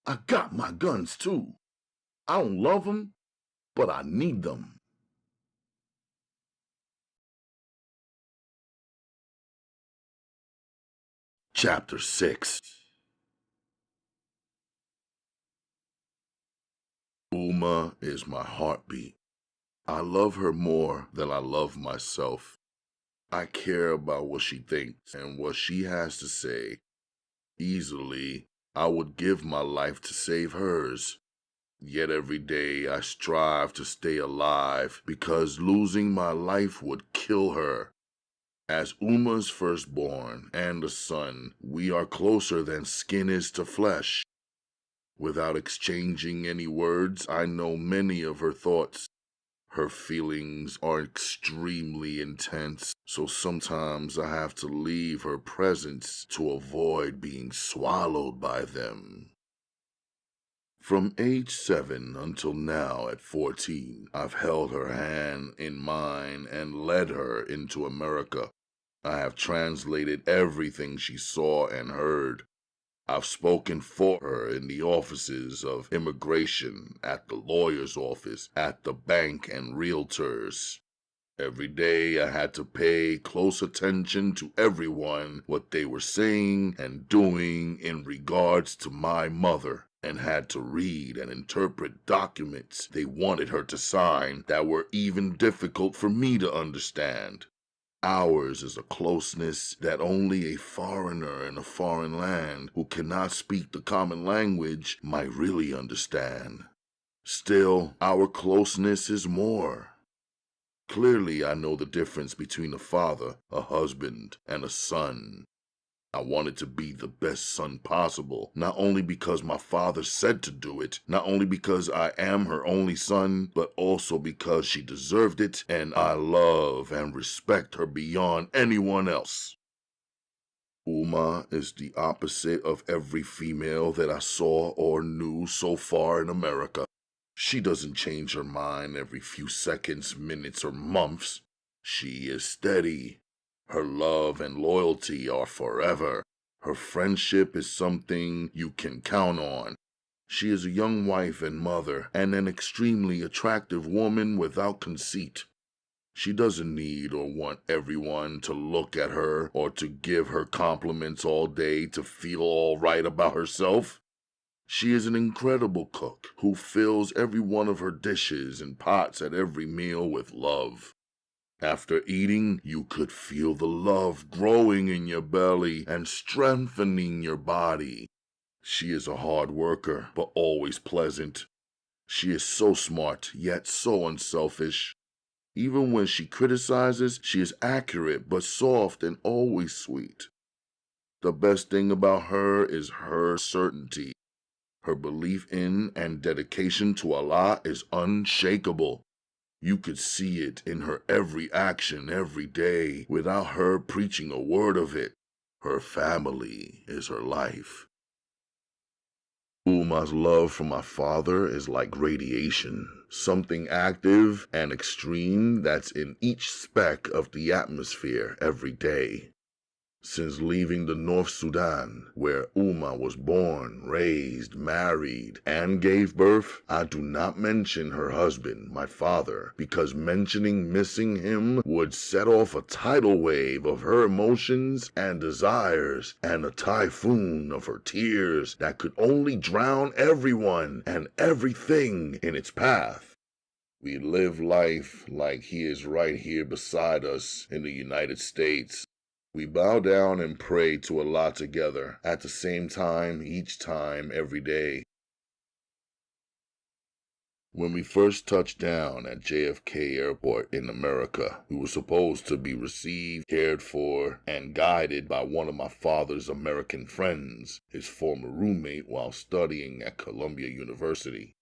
I got my guns too. I don't love them, but I need them. Chapter 6. Umma is my heartbeat. I love her more than I love myself. I care about what she thinks and what she has to say. Easily, I would give my life to save hers. Yet every day I strive to stay alive because losing my life would kill her. As Umma's firstborn and a son, we are closer than skin is to flesh. Without exchanging any words, I know many of her thoughts. Her feelings are extremely intense, so sometimes I have to leave her presence to avoid being swallowed by them. From age 7 until now at 14, I've held her hand in mine and led her into America. I have translated everything she saw and heard. I've spoken for her in the offices of immigration, at the lawyer's office, at the bank and realtors. Every day I had to pay close attention to everyone, what they were saying and doing in regards to my mother, and had to read and interpret documents they wanted her to sign that were even difficult for me to understand. Ours is a closeness that only a foreigner in a foreign land who cannot speak the common language might really understand. Still, our closeness is more. Clearly, I know the difference between a father, a husband, and a son. I wanted to be the best son possible, not only because my father said to do it, not only because I am her only son, but also because she deserved it, and I love and respect her beyond anyone else. Umma is the opposite of every female that I saw or knew so far in America. She doesn't change her mind every few seconds, minutes, or months. She is steady. Her love and loyalty are forever. Her friendship is something you can count on. She is a young wife and mother, and an extremely attractive woman without conceit. She doesn't need or want everyone to look at her or to give her compliments all day to feel all right about herself. She is an incredible cook who fills every one of her dishes and pots at every meal with love. After eating, you could feel the love growing in your belly and strengthening your body. She is a hard worker, but always pleasant. She is so smart, yet so unselfish. Even when she criticizes, she is accurate, but soft and always sweet. The best thing about her is her certainty. Her belief in and dedication to Allah is unshakable. You could see it in her every action every day without her preaching a word of it. Her family is her life. Umma's love for my father is like radiation, something active and extreme that's in each speck of the atmosphere every day. Since leaving the North Sudan, where Umma was born, raised, married, and gave birth, I do not mention her husband, my father, because mentioning missing him would set off a tidal wave of her emotions and desires, and a typhoon of her tears that could only drown everyone and everything in its path. We live life like he is right here beside us in the United States. We bow down and pray to Allah together at the same time, each time, every day. When we first touched down at JFK Airport in America, we were supposed to be received, cared for, and guided by one of my father's American friends, his former roommate while studying at Columbia University.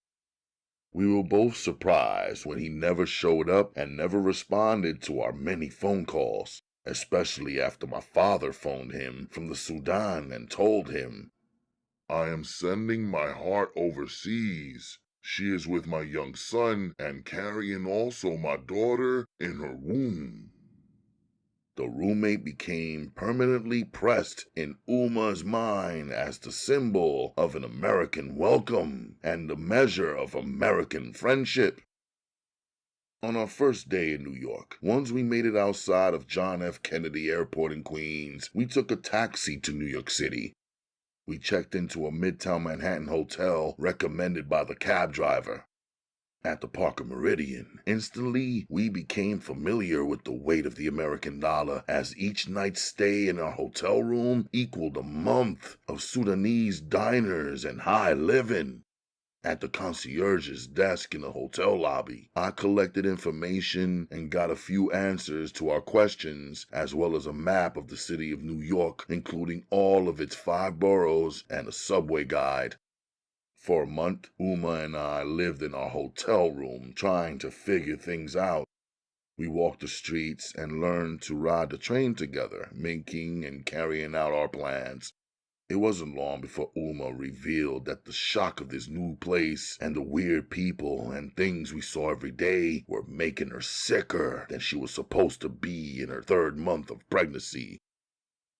We were both surprised when he never showed up and never responded to our many phone calls, especially after my father phoned him from the Sudan and told him, I am sending my heart overseas. She is with my young son and carrying also my daughter in her womb. The roommate became permanently pressed in Umma's mind as the symbol of an American welcome and the measure of American friendship. On our first day in New York, once we made it outside of John F. Kennedy Airport in Queens, we took a taxi to New York City. We checked into a Midtown Manhattan hotel recommended by the cab driver. At the Parker Meridian, instantly we became familiar with the weight of the American dollar as each night's stay in our hotel room equaled a month of Sudanese diners and high living. At the concierge's desk in the hotel lobby, I collected information and got a few answers to our questions, as well as a map of the city of New York, including all of its 5 boroughs and a subway guide. For a month, Umma and I lived in our hotel room trying to figure things out. We walked the streets and learned to ride the train together, making and carrying out our plans. It wasn't long before Umma revealed that the shock of this new place and the weird people and things we saw every day were making her sicker than she was supposed to be in her 3rd month of pregnancy.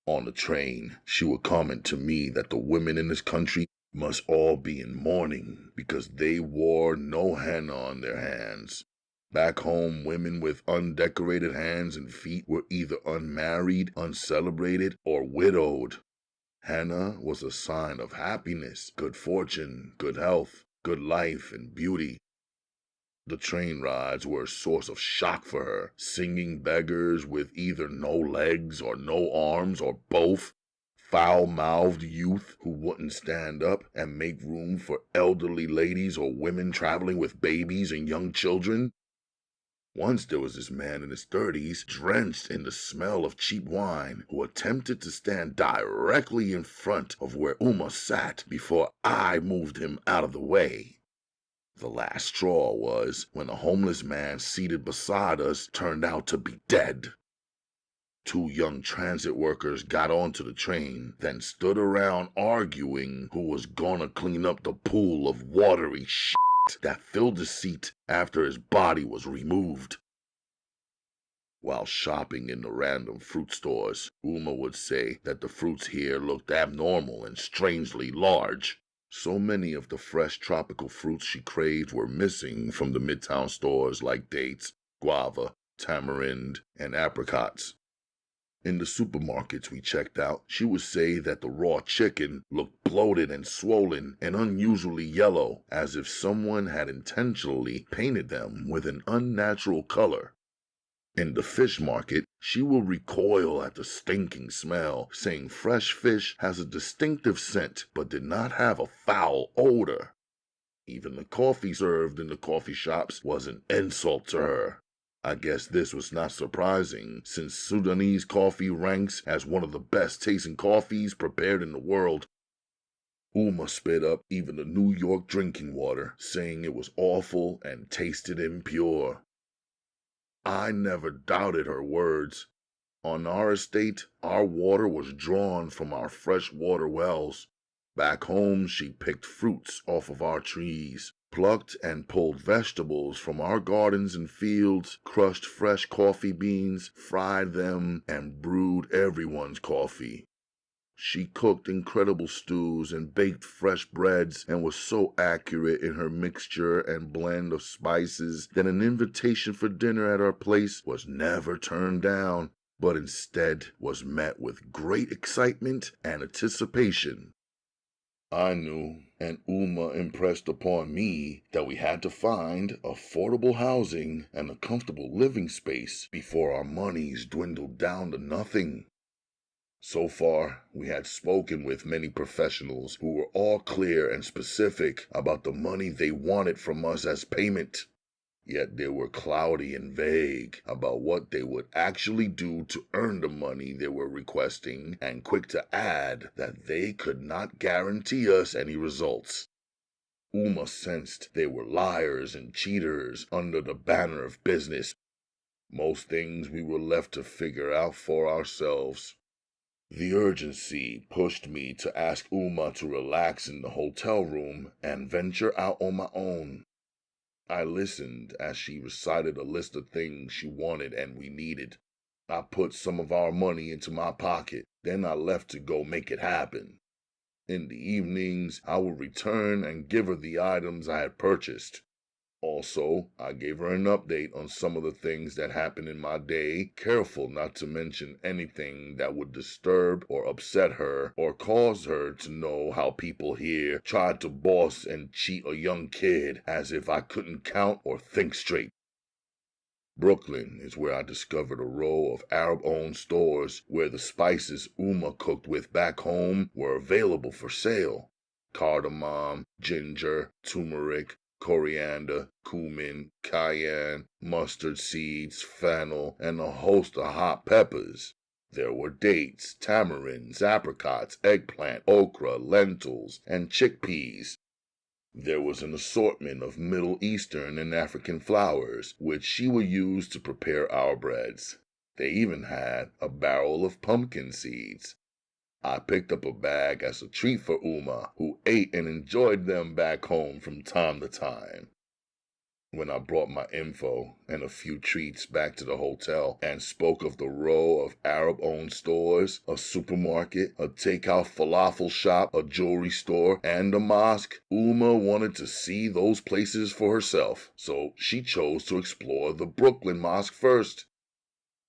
On the train, she would comment to me that the women in this country must all be in mourning because they wore no henna on their hands. Back home, women with undecorated hands and feet were either unmarried, uncelebrated, or widowed. Henna was a sign of happiness, good fortune, good health, good life, and beauty. The train rides were a source of shock for her, singing beggars with either no legs or no arms or both, foul-mouthed youth who wouldn't stand up and make room for elderly ladies or women traveling with babies and young children. Once there was this man in his 30s, drenched in the smell of cheap wine, who attempted to stand directly in front of where Umma sat before I moved him out of the way. The last straw was when a homeless man seated beside us turned out to be dead. 2 young transit workers got onto the train, then stood around arguing who was gonna clean up the pool of watery shit that filled the seat after his body was removed. While shopping in the random fruit stores, Umma would say that the fruits here looked abnormal and strangely large. So many of the fresh tropical fruits she craved were missing from the Midtown stores like dates, guava, tamarind, and apricots. In the supermarkets we checked out, she would say that the raw chicken looked bloated and swollen and unusually yellow, as if someone had intentionally painted them with an unnatural color. In the fish market, she will recoil at the stinking smell, saying fresh fish has a distinctive scent but did not have a foul odor. Even the coffee served in the coffee shops was an insult to her. I guess this was not surprising, since Sudanese coffee ranks as one of the best tasting coffees prepared in the world. Umma spit up even the New York drinking water, saying it was awful and tasted impure. I never doubted her words. On our estate, our water was drawn from our fresh water wells. Back home, she picked fruits off of our trees, plucked and pulled vegetables from our gardens and fields, crushed fresh coffee beans, fried them, and brewed everyone's coffee. She cooked incredible stews and baked fresh breads and was so accurate in her mixture and blend of spices that an invitation for dinner at our place was never turned down, but instead was met with great excitement and anticipation. I knew, and Umma impressed upon me, that we had to find affordable housing and a comfortable living space before our monies dwindled down to nothing. So far, we had spoken with many professionals who were all clear and specific about the money they wanted from us as payment. Yet they were cloudy and vague about what they would actually do to earn the money they were requesting, and quick to add that they could not guarantee us any results. Umma sensed they were liars and cheaters under the banner of business. Most things we were left to figure out for ourselves. The urgency pushed me to ask Umma to relax in the hotel room and venture out on my own. I listened as she recited a list of things she wanted and we needed. I put some of our money into my pocket, then I left to go make it happen. In the evenings, I would return and give her the items I had purchased. Also, I gave her an update on some of the things that happened in my day, careful not to mention anything that would disturb or upset her or cause her to know how people here tried to boss and cheat a young kid as if I couldn't count or think straight. Brooklyn is where I discovered a row of Arab-owned stores where the spices Umma cooked with back home were available for sale. Cardamom, ginger, turmeric, coriander, cumin, cayenne, mustard seeds, fennel, and a host of hot peppers. There were dates, tamarinds, apricots, eggplant, okra, lentils, and chickpeas. There was an assortment of Middle Eastern and African flours, which she would use to prepare our breads. They even had a barrel of pumpkin seeds. I picked up a bag as a treat for Umma, who ate and enjoyed them back home from time to time. When I brought my info and a few treats back to the hotel and spoke of the row of Arab-owned stores, a supermarket, a takeout falafel shop, a jewelry store, and a mosque, Umma wanted to see those places for herself, so she chose to explore the Brooklyn Mosque first.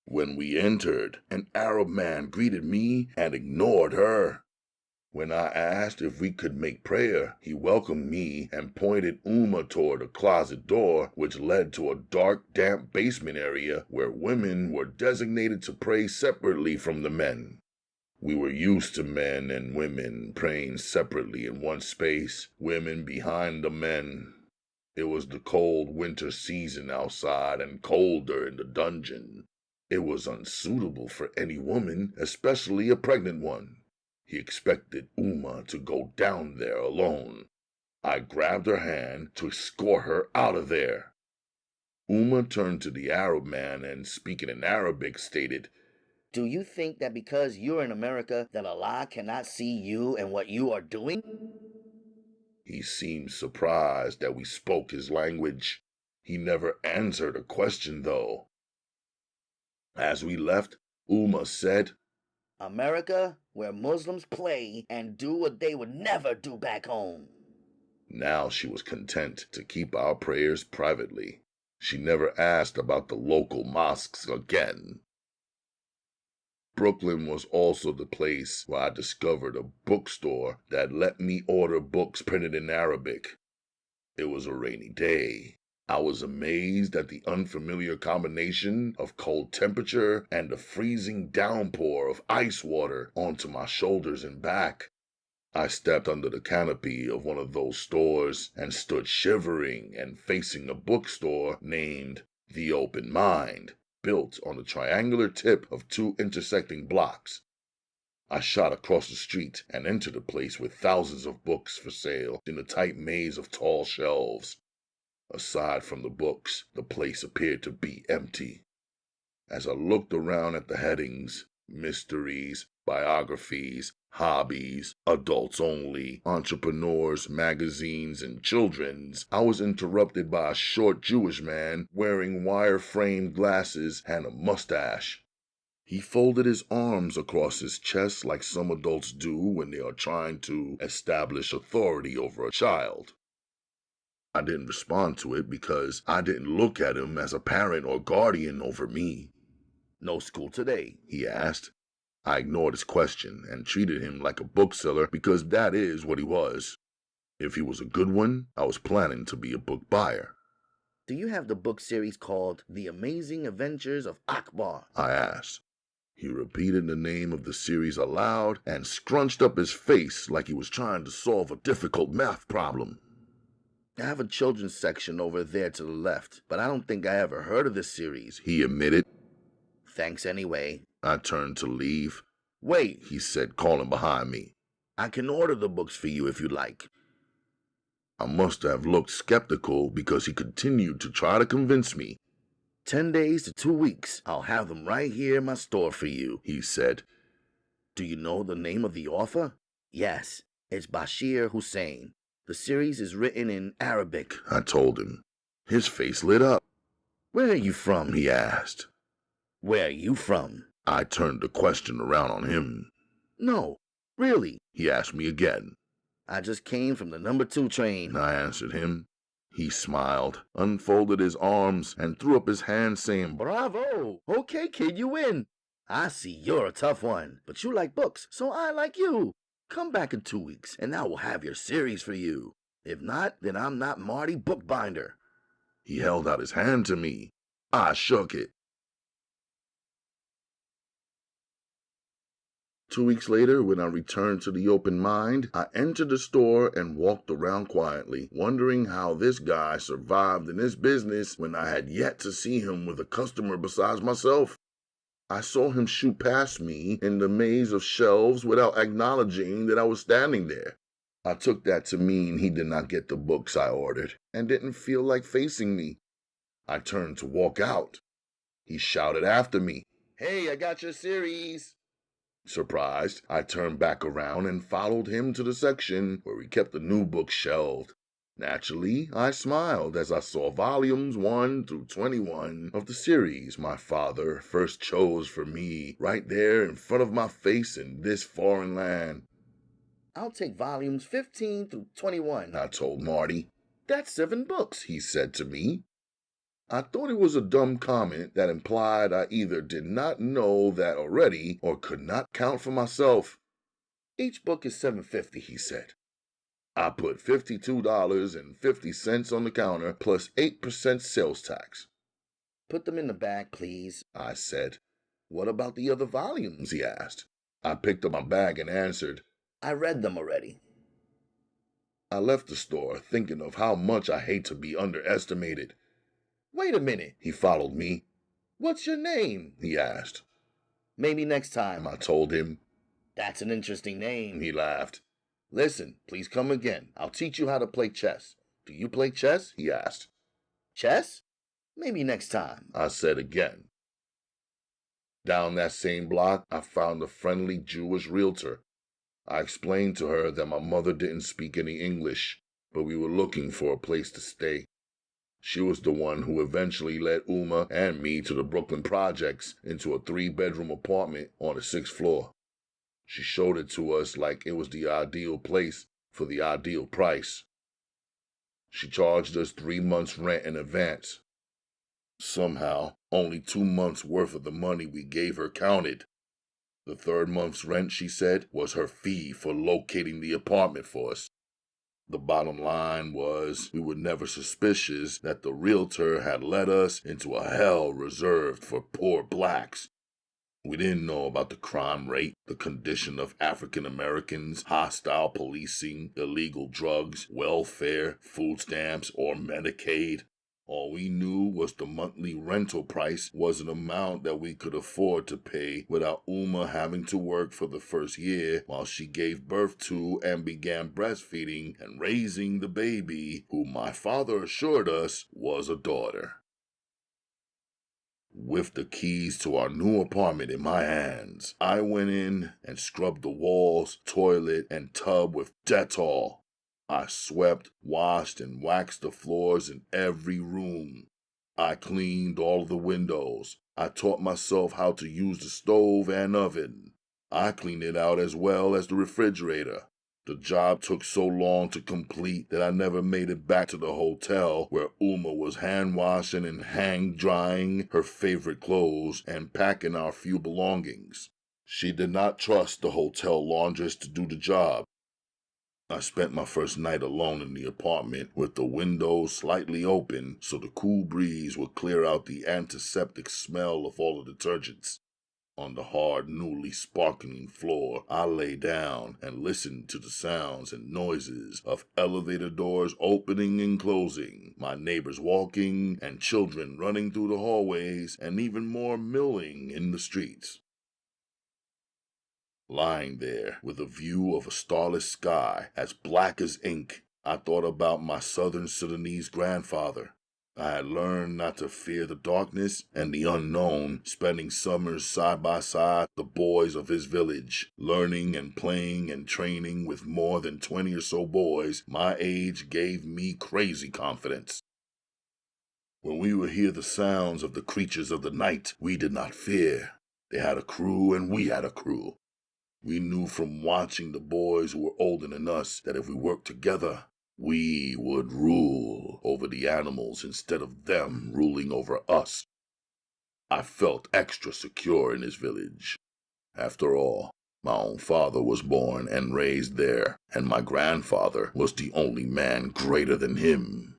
When we entered, an Arab man greeted me and ignored her. When I asked if we could make prayer, he welcomed me and pointed Umma toward a closet door which led to a dark, damp basement area where women were designated to pray separately from the men. We were used to men and women praying separately in one space, women behind the men. It was the cold winter season outside and colder in the dungeon. It was unsuitable for any woman, especially a pregnant one. He expected Umma to go down there alone. I grabbed her hand to escort her out of there. Umma turned to the Arab man and, speaking in Arabic, stated, "Do you think that because you're in America that Allah cannot see you and what you are doing?" He seemed surprised that we spoke his language. He never answered a question, though. As we left, Umma said, "America, where Muslims play and do what they would never do back home." Now she was content to keep our prayers privately. She never asked about the local mosques again. Brooklyn was also the place where I discovered a bookstore that let me order books printed in Arabic. It was a rainy day. I was amazed at the unfamiliar combination of cold temperature and the freezing downpour of ice water onto my shoulders and back. I stepped under the canopy of one of those stores and stood shivering and facing a bookstore named The Open Mind, built on the triangular tip of two intersecting blocks. I shot across the street and entered a place with thousands of books for sale in a tight maze of tall shelves. Aside from the books, the place appeared to be empty. As I looked around at the headings, mysteries, biographies, hobbies, adults only, entrepreneurs, magazines, and children's, I was interrupted by a short Jewish man wearing wire-framed glasses and a mustache. He folded his arms across his chest like some adults do when they are trying to establish authority over a child. I didn't respond to it because I didn't look at him as a parent or guardian over me. "No school today?" he asked. I ignored his question and treated him like a bookseller because that is what he was. If he was a good one, I was planning to be a book buyer. "Do you have the book series called The Amazing Adventures of Akbar?" I asked. He repeated the name of the series aloud and scrunched up his face like he was trying to solve a difficult math problem. I have a children's section over there to the left, but I don't think I ever heard of this series, he admitted. Thanks anyway. I turned to leave. Wait, He said, calling behind me. I can order the books for you if you like. I must have looked skeptical because he continued to try to convince me. 10 days to 2 weeks. I'll have them right here in my store for you, he said. Do you know the name of the author? Yes, it's Bashir Hussein. The series is written in Arabic, I told him. His face lit up. Where are you from? He asked. Where are you from? I turned the question around on him. No, really, he asked me again. I just came from the number 2 train, I answered him. He smiled, unfolded his arms, and threw up his hands saying, Bravo! Okay, kid, you win. I see you're a tough one, but you like books, so I like you. Come back in 2 weeks, and I will have your series for you. If not, then I'm not Marty Bookbinder. He held out his hand to me. I shook it. 2 weeks later, when I returned to the open mind, I entered the store and walked around quietly, wondering how this guy survived in this business when I had yet to see him with a customer besides myself. I saw him shoot past me in the maze of shelves without acknowledging that I was standing there. I took that to mean he did not get the books I ordered and didn't feel like facing me. I turned to walk out. He shouted after me, Hey, I got your series. Surprised, I turned back around and followed him to the section where he kept the new books shelved. Naturally, I smiled as I saw volumes 1 through 21 of the series my father first chose for me right there in front of my face in this foreign land. I'll take volumes 15 through 21, I told Marty. That's 7 books, he said to me. I thought it was a dumb comment that implied I either did not know that already or could not count for myself. Each book is $7.50, he said. I put $52.50 on the counter plus 8% sales tax. Put them in the bag, please, I said. What about the other volumes, he asked. I picked up my bag and answered, I read them already. I left the store thinking of how much I hate to be underestimated. Wait a minute, he followed me. What's your name? He asked. Maybe next time, I told him. That's an interesting name. He laughed. Listen, please come again. I'll teach you how to play chess. Do you play chess? He asked. Chess? Maybe next time, I said again. Down that same block, I found a friendly Jewish realtor. I explained to her that my mother didn't speak any English, but we were looking for a place to stay. She was the one who eventually led Umma and me to the Brooklyn projects into a 3-bedroom apartment on the 6th floor. She showed it to us like it was the ideal place for the ideal price. She charged us 3 months' rent in advance. Somehow, only 2 months' worth of the money we gave her counted. The 3rd month's rent, she said, was her fee for locating the apartment for us. The bottom line was we were never suspicious that the realtor had led us into a hell reserved for poor blacks. We didn't know about the crime rate, the condition of African Americans, hostile policing, illegal drugs, welfare, food stamps, or Medicaid. All we knew was the monthly rental price was an amount that we could afford to pay without Umma having to work for the first year while she gave birth to and began breastfeeding and raising the baby, who my father assured us was a daughter. With the keys to our new apartment in my hands, I went in and scrubbed the walls, toilet, and tub with Dettol. I swept, washed, and waxed the floors in every room. I cleaned all the windows. I taught myself how to use the stove and oven. I cleaned it out as well as the refrigerator. The job took so long to complete that I never made it back to the hotel where Umma was hand-washing and hang-drying her favorite clothes and packing our few belongings. She did not trust the hotel laundress to do the job. I spent my first night alone in the apartment with the windows slightly open so the cool breeze would clear out the antiseptic smell of all the detergents. On the hard, newly sparkling floor, I lay down and listened to the sounds and noises of elevator doors opening and closing, my neighbors walking, and children running through the hallways, and even more milling in the streets. Lying there with a view of a starless sky as black as ink, I thought about my southern Sudanese grandfather. I had learned not to fear the darkness and the unknown, spending summers side by side with the boys of his village, learning and playing and training with more than 20 or so boys. My age gave me crazy confidence. When we would hear the sounds of the creatures of the night, we did not fear. They had a crew and we had a crew. We knew from watching the boys who were older than us that if we worked together, we would rule over the animals instead of them ruling over us. I felt extra secure in this village. After all, my own father was born and raised there, and my grandfather was the only man greater than him.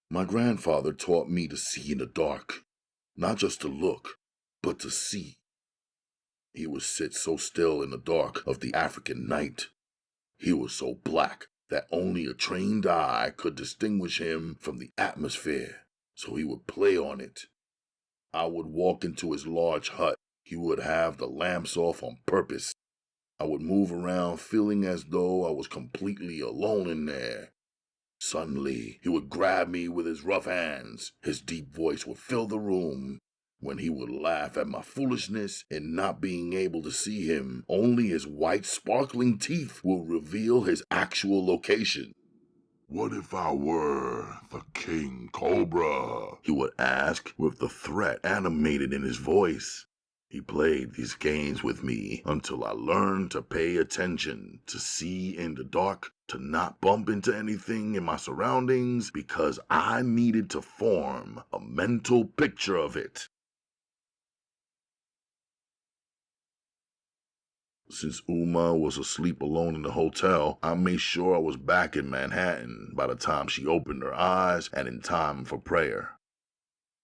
My grandfather taught me to see in the dark, not just to look, but to see. He would sit so still in the dark of the African night. He was so black that only a trained eye could distinguish him from the atmosphere, so he would play on it. I would walk into his large hut. He would have the lamps off on purpose. I would move around feeling as though I was completely alone in there. Suddenly, he would grab me with his rough hands. His deep voice would fill the room. When he would laugh at my foolishness in not being able to see him, only his white sparkling teeth will reveal his actual location. What if I were the King Cobra? He would ask with the threat animated in his voice. He played these games with me until I learned to pay attention, to see in the dark, to not bump into anything in my surroundings because I needed to form a mental picture of it. Since Umma was asleep alone in the hotel, I made sure I was back in Manhattan by the time she opened her eyes and in time for prayer.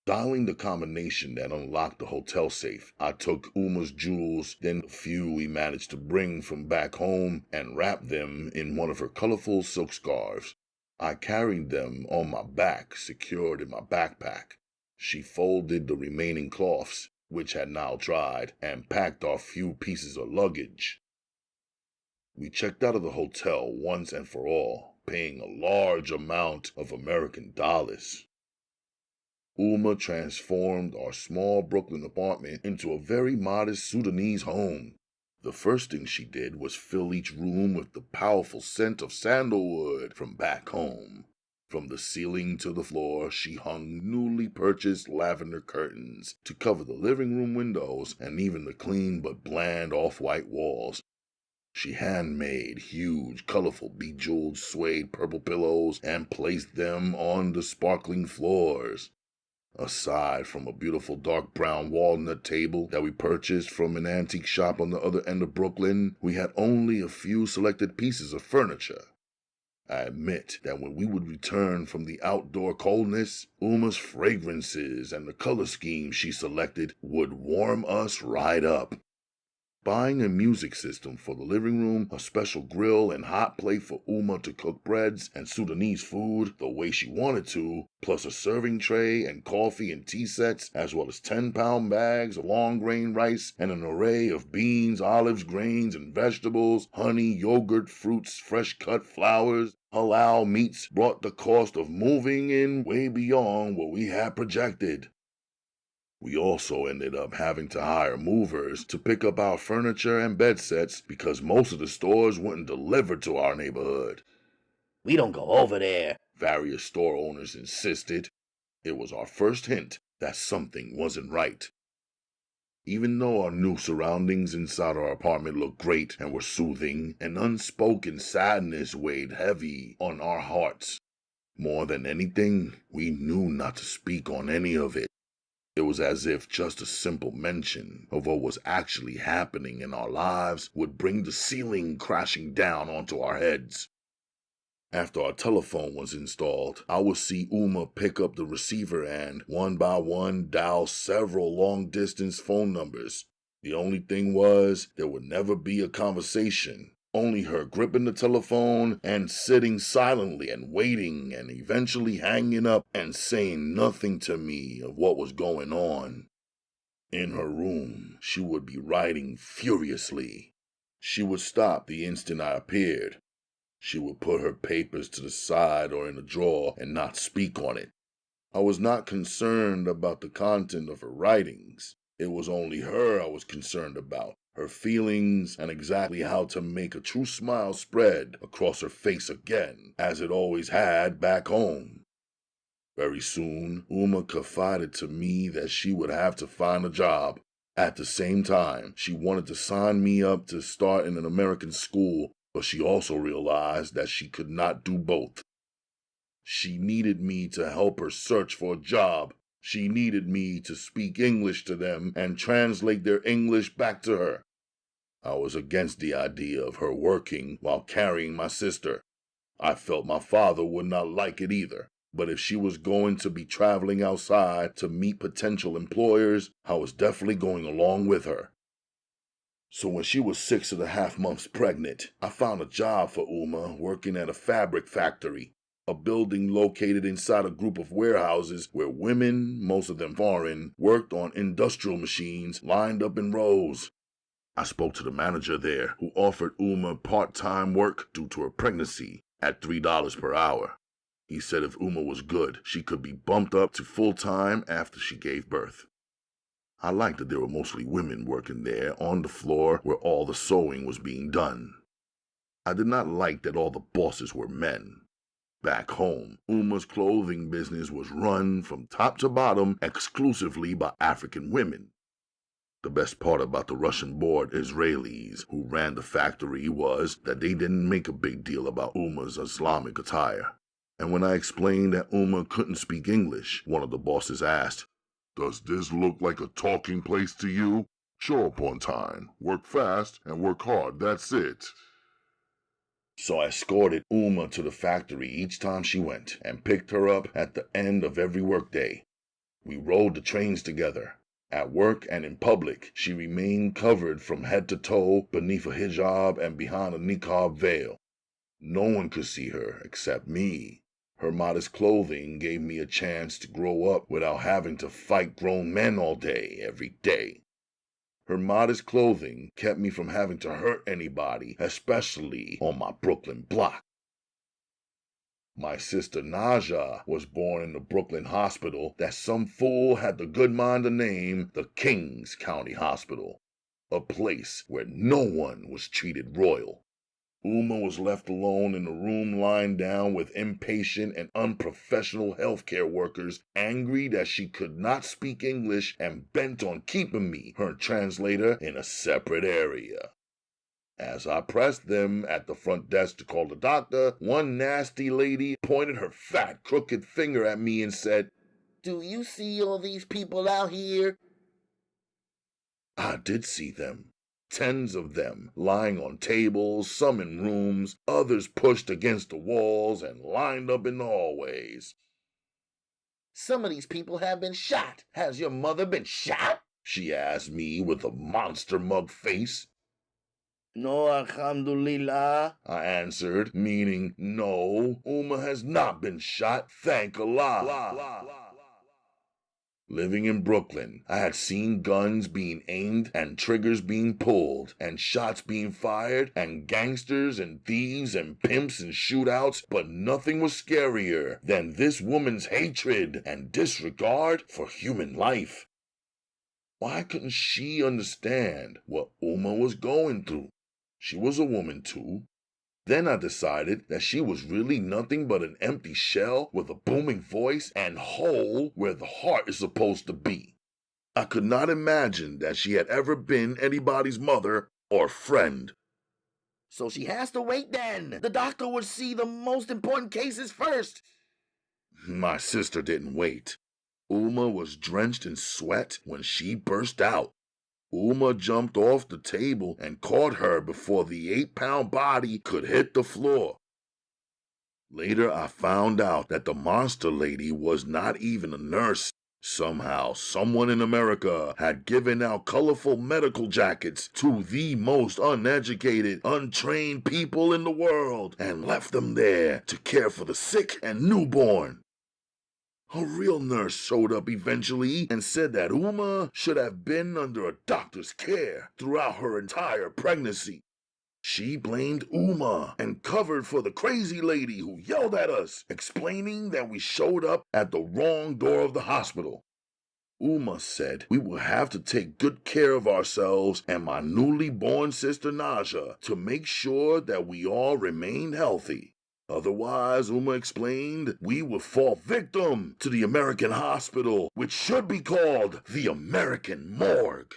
Dialing the combination that unlocked the hotel safe, I took Umma's jewels, then the few we managed to bring from back home, and wrapped them in one of her colorful silk scarves. I carried them on my back, secured in my backpack. She folded the remaining cloths, which had now dried, and packed our few pieces of luggage. We checked out of the hotel once and for all, paying a large amount of American dollars. Umma transformed our small Brooklyn apartment into a very modest Sudanese home. The first thing she did was fill each room with the powerful scent of sandalwood from back home. From the ceiling to the floor, she hung newly purchased lavender curtains to cover the living room windows and even the clean but bland off-white walls. She handmade huge, colorful, bejeweled suede purple pillows and placed them on the sparkling floors. Aside from a beautiful dark brown walnut table that we purchased from an antique shop on the other end of Brooklyn, we had only a few selected pieces of furniture. I admit that when we would return from the outdoor coldness, Umma's fragrances and the color scheme she selected would warm us right up. Buying a music system for the living room, a special grill and hot plate for Umma to cook breads and Sudanese food the way she wanted to, plus a serving tray and coffee and tea sets, as well as 10-pound bags of long-grain rice and an array of beans, olives, grains, and vegetables, honey, yogurt, fruits, fresh-cut flowers, halal meats brought the cost of moving in way beyond what we had projected. We also ended up having to hire movers to pick up our furniture and bed sets because most of the stores wouldn't deliver to our neighborhood. We don't go over there, Various store owners insisted. It was our first hint that something wasn't right. Even though our new surroundings inside our apartment looked great and were soothing, an unspoken sadness weighed heavy on our hearts. More than anything, we knew not to speak on any of it. It was as if just a simple mention of what was actually happening in our lives would bring the ceiling crashing down onto our heads. After our telephone was installed, I would see Umma pick up the receiver and, one by one, dial several long-distance phone numbers. The only thing was, there would never be a conversation. Only her gripping the telephone and sitting silently and waiting and eventually hanging up and saying nothing to me of what was going on. In her room, she would be writing furiously. She would stop the instant I appeared. She would put her papers to the side or in a drawer and not speak on it. I was not concerned about the content of her writings. It was only her I was concerned about, her feelings, and exactly how to make a true smile spread across her face again, as it always had back home. Very soon, Umma confided to me that she would have to find a job. At the same time, she wanted to sign me up to start in an American school, but she also realized that she could not do both. She needed me to help her search for a job. She needed me to speak English to them and translate their English back to her. I was against the idea of her working while carrying my sister. I felt my father would not like it either. But if she was going to be traveling outside to meet potential employers, I was definitely going along with her. So when she was 6.5 months pregnant, I found a job for Umma working at a fabric factory, a building located inside a group of warehouses where women, most of them foreign, worked on industrial machines lined up in rows. I spoke to the manager there, who offered Umma part-time work due to her pregnancy at $3 per hour. He said if Umma was good, she could be bumped up to full-time after she gave birth. I liked that there were mostly women working there on the floor where all the sewing was being done. I did not like that all the bosses were men. Back home, Umma's clothing business was run from top to bottom exclusively by African women. The best part about the Russian-born Israelis who ran the factory was that they didn't make a big deal about Umma's Islamic attire. And when I explained that Umma couldn't speak English, one of the bosses asked, "Does this look like a talking place to you? Show up on time, work fast, and work hard, that's it." So I escorted Umma to the factory each time she went and picked her up at the end of every workday. We rode the trains together. At work and in public, she remained covered from head to toe beneath a hijab and behind a niqab veil. No one could see her except me. Her modest clothing gave me a chance to grow up without having to fight grown men all day, every day. Her modest clothing kept me from having to hurt anybody, especially on my Brooklyn block. My sister Naja was born in the Brooklyn hospital that some fool had the good mind to name the Kings County Hospital, a place where no one was treated royal. Umma was left alone in a room lying down with impatient and unprofessional healthcare workers, angry that she could not speak English and bent on keeping me, her translator, in a separate area. As I pressed them at the front desk to call the doctor, one nasty lady pointed her fat, crooked finger at me and said, "Do you see all these people out here?" I did see them. Tens of them, lying on tables, some in rooms, others pushed against the walls and lined up in the hallways. "Some of these people have been shot. Has your mother been shot?" she asked me with a monster mug face. "No, alhamdulillah," I answered, meaning, no, Umma has not been shot, thank Allah. Living in Brooklyn, I had seen guns being aimed and triggers being pulled and shots being fired and gangsters and thieves and pimps and shootouts, but nothing was scarier than this woman's hatred and disregard for human life. Why couldn't she understand what Umma was going through? She was a woman too. Then I decided that she was really nothing but an empty shell with a booming voice and hole where the heart is supposed to be. I could not imagine that she had ever been anybody's mother or friend. "So she has to wait then. The doctor would see the most important cases first." My sister didn't wait. Umma was drenched in sweat when she burst out. Umma jumped off the table and caught her before the 8-pound body could hit the floor. Later, I found out that the monster lady was not even a nurse. Somehow, someone in America had given out colorful medical jackets to the most uneducated, untrained people in the world and left them there to care for the sick and newborn. A real nurse showed up eventually and said that Umma should have been under a doctor's care throughout her entire pregnancy. She blamed Umma and covered for the crazy lady who yelled at us, explaining that we showed up at the wrong door of the hospital. Umma said we would have to take good care of ourselves and my newly born sister Naja to make sure that we all remained healthy. Otherwise, Umma explained, we would fall victim to the American hospital, which should be called the American morgue.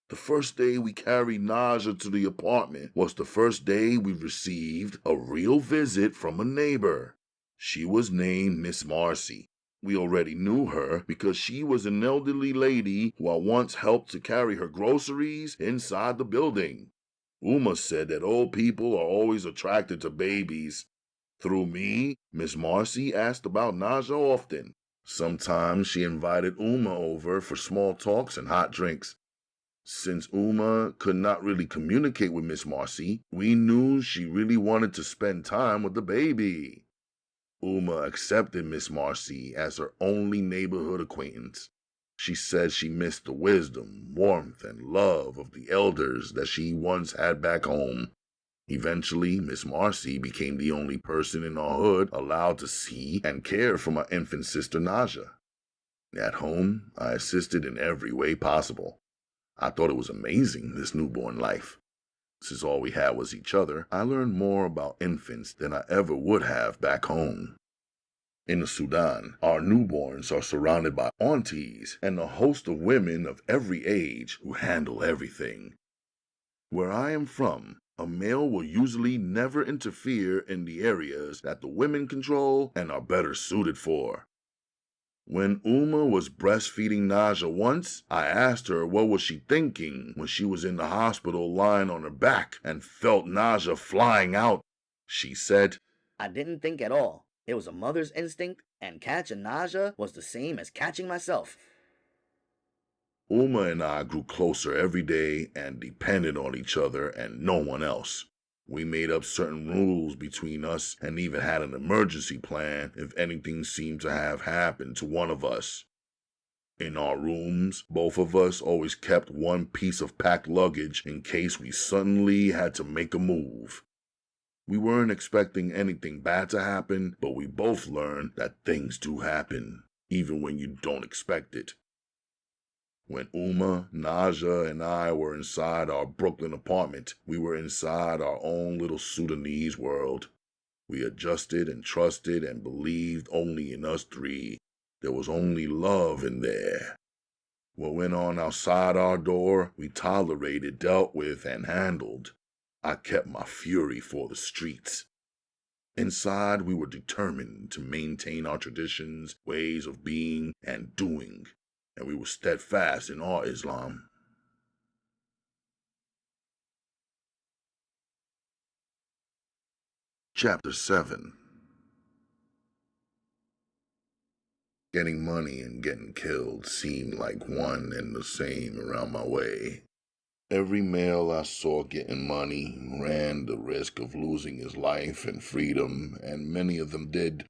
The first day we carried Naja to the apartment was the first day we received a real visit from a neighbor. She was named Miss Marcy. We already knew her because she was an elderly lady who I once helped to carry her groceries inside the building. Umma said that old people are always attracted to babies. Through me, Miss Marcy asked about Naja often. Sometimes she invited Umma over for small talks and hot drinks. Since Umma could not really communicate with Miss Marcy, we knew she really wanted to spend time with the baby. Umma accepted Miss Marcy as her only neighborhood acquaintance. She said she missed the wisdom, warmth, and love of the elders that she once had back home. Eventually, Miss Marcy became the only person in our hood allowed to see and care for my infant sister Naja. At home, I assisted in every way possible. I thought it was amazing, this newborn life. Since all we had was each other, I learned more about infants than I ever would have back home. In the Sudan, our newborns are surrounded by aunties and a host of women of every age who handle everything. Where I am from, a male will usually never interfere in the areas that the women control and are better suited for. When Umma was breastfeeding Naja once, I asked her what was she thinking when she was in the hospital lying on her back and felt Naja flying out. She said, I didn't think at all. It was a mother's instinct, and catching Naja was the same as catching myself. Umma and I grew closer every day and depended on each other and no one else. We made up certain rules between us and even had an emergency plan if anything seemed to have happened to one of us. In our rooms, both of us always kept one piece of packed luggage in case we suddenly had to make a move. We weren't expecting anything bad to happen, but we both learned that things do happen, even when you don't expect it. When Umma, Naja, and I were inside our Brooklyn apartment, we were inside our own little Sudanese world. We adjusted and trusted and believed only in us three. There was only love in there. What went on outside our door, we tolerated, dealt with, and handled. I kept my fury for the streets. Inside, we were determined to maintain our traditions, ways of being and doing, and we were steadfast in our Islam. Chapter 7. Getting money and getting killed seemed like one and the same around my way. Every male I saw getting money ran the risk of losing his life and freedom, and many of them did.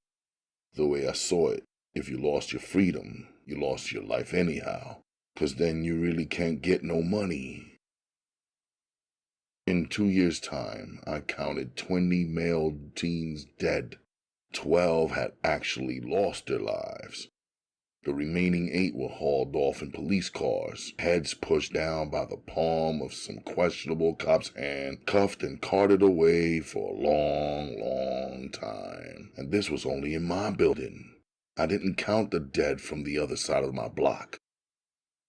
The way I saw it, if you lost your freedom, you lost your life anyhow, 'cause then you really can't get no money. In 2 years' time, I counted 20 male teens dead. 12 had actually lost their lives. The remaining 8 were hauled off in police cars, heads pushed down by the palm of some questionable cop's hand, cuffed and carted away for a long, long time. And this was only in my building. I didn't count the dead from the other side of my block.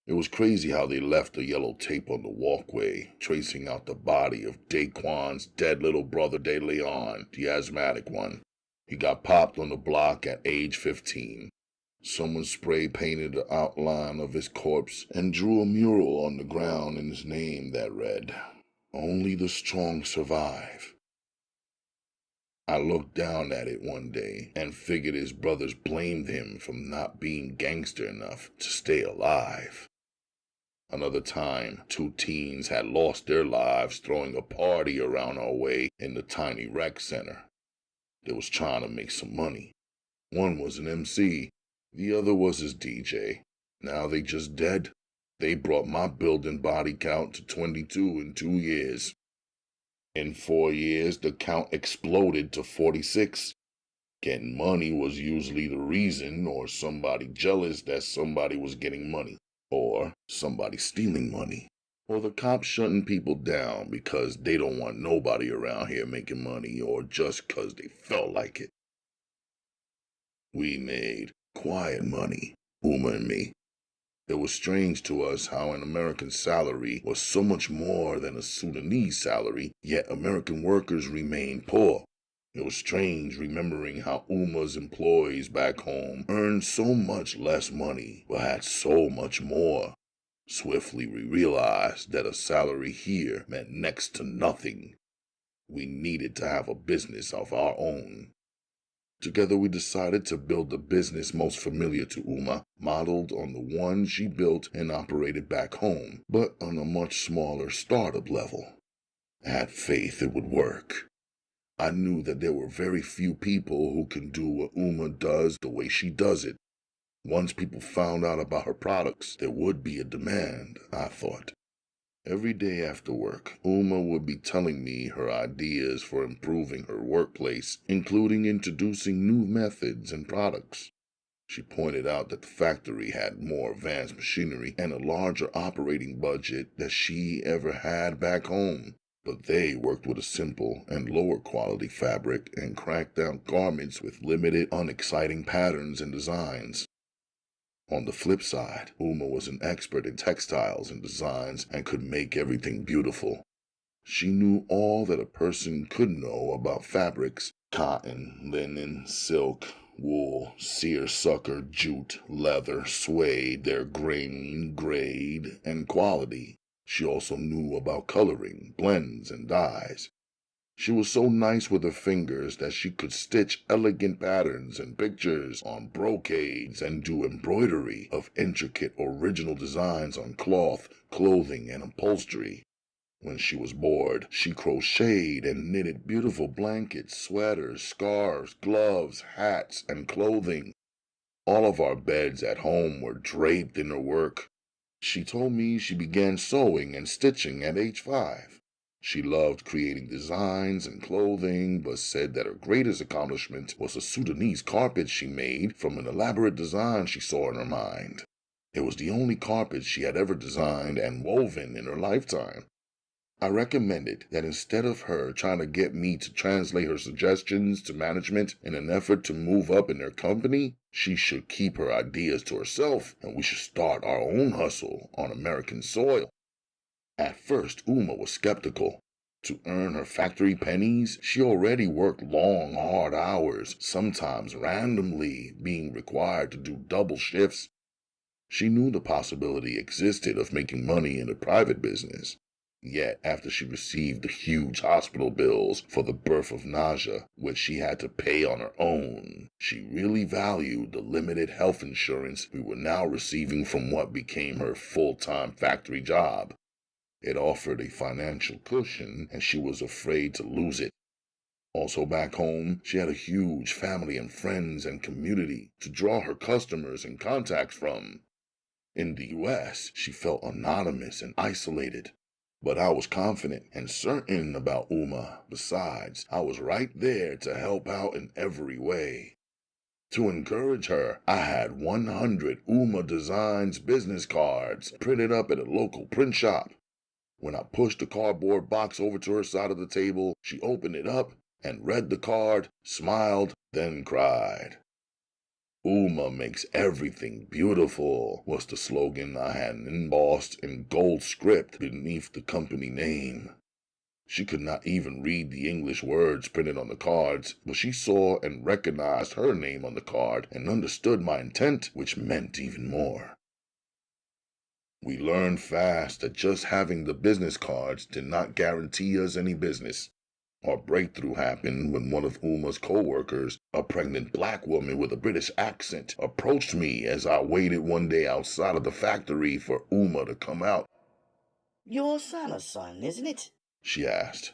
It was crazy how they left the yellow tape on the walkway, tracing out the body of Daquan's dead little brother De Leon, the asthmatic one. He got popped on the block at age 15. Someone spray-painted the outline of his corpse and drew a mural on the ground in his name that read, "Only the strong survive." I looked down at it one day and figured his brothers blamed him for not being gangster enough to stay alive. Another time, 2 teens had lost their lives throwing a party around our way in the tiny rec center. They was trying to make some money. One was an MC, the other was his DJ. Now they just dead. They brought my building body count to 22 in 2 years. In 4 years, the count exploded to 46. Getting money was usually the reason, or somebody jealous that somebody was getting money, or somebody stealing money, or the cops shutting people down because they don't want nobody around here making money, or just 'cause they felt like it. We made quiet money, Umma and me. It was strange to us how an American salary was so much more than a Sudanese salary, yet American workers remained poor. It was strange remembering how Umma's employees back home earned so much less money, but had so much more. Swiftly we realized that a salary here meant next to nothing. We needed to have a business of our own. Together we decided to build the business most familiar to Umma, modeled on the one she built and operated back home, but on a much smaller startup level. I had faith it would work. I knew that there were very few people who can do what Umma does the way she does it. Once people found out about her products, there would be a demand, I thought. Every day after work, Umma would be telling me her ideas for improving her workplace, including introducing new methods and products. She pointed out that the factory had more advanced machinery and a larger operating budget than she ever had back home, but they worked with a simple and lower quality fabric and cracked down garments with limited, unexciting patterns and designs. On the flip side, Umma was an expert in textiles and designs and could make everything beautiful. She knew all that a person could know about fabrics: cotton, linen, silk, wool, seersucker, jute, leather, suede, their grain, grade, and quality. She also knew about coloring, blends, and dyes. She was so nice with her fingers that she could stitch elegant patterns and pictures on brocades and do embroidery of intricate original designs on cloth, clothing, and upholstery. When she was bored, she crocheted and knitted beautiful blankets, sweaters, scarves, gloves, hats, and clothing. All of our beds at home were draped in her work. She told me she began sewing and stitching at age 5. She loved creating designs and clothing, but said that her greatest accomplishment was a Sudanese carpet she made from an elaborate design she saw in her mind. It was the only carpet she had ever designed and woven in her lifetime. I recommended that instead of her trying to get me to translate her suggestions to management in an effort to move up in their company, she should keep her ideas to herself and we should start our own hustle on American soil. At first, Umma was skeptical. To earn her factory pennies, she already worked long, hard hours, sometimes randomly being required to do double shifts. She knew the possibility existed of making money in the private business. Yet, after she received the huge hospital bills for the birth of Naja, which she had to pay on her own, she really valued the limited health insurance we were now receiving from what became her full-time factory job. It offered a financial cushion, and she was afraid to lose it. Also back home, she had a huge family and friends and community to draw her customers and contacts from. In the U.S., she felt anonymous and isolated. But I was confident and certain about Umma. Besides, I was right there to help out in every way. To encourage her, I had 100 Umma Designs business cards printed up at a local print shop. When I pushed the cardboard box over to her side of the table, she opened it up and read the card, smiled, then cried. "Umma makes everything beautiful," was the slogan I had embossed in gold script beneath the company name. She could not even read the English words printed on the cards, but she saw and recognized her name on the card and understood my intent, which meant even more. We learned fast that just having the business cards did not guarantee us any business. Our breakthrough happened when one of Umma's co-workers, a pregnant black woman with a British accent, approached me as I waited one day outside of the factory for Umma to come out. You're Sana's son, isn't it? She asked.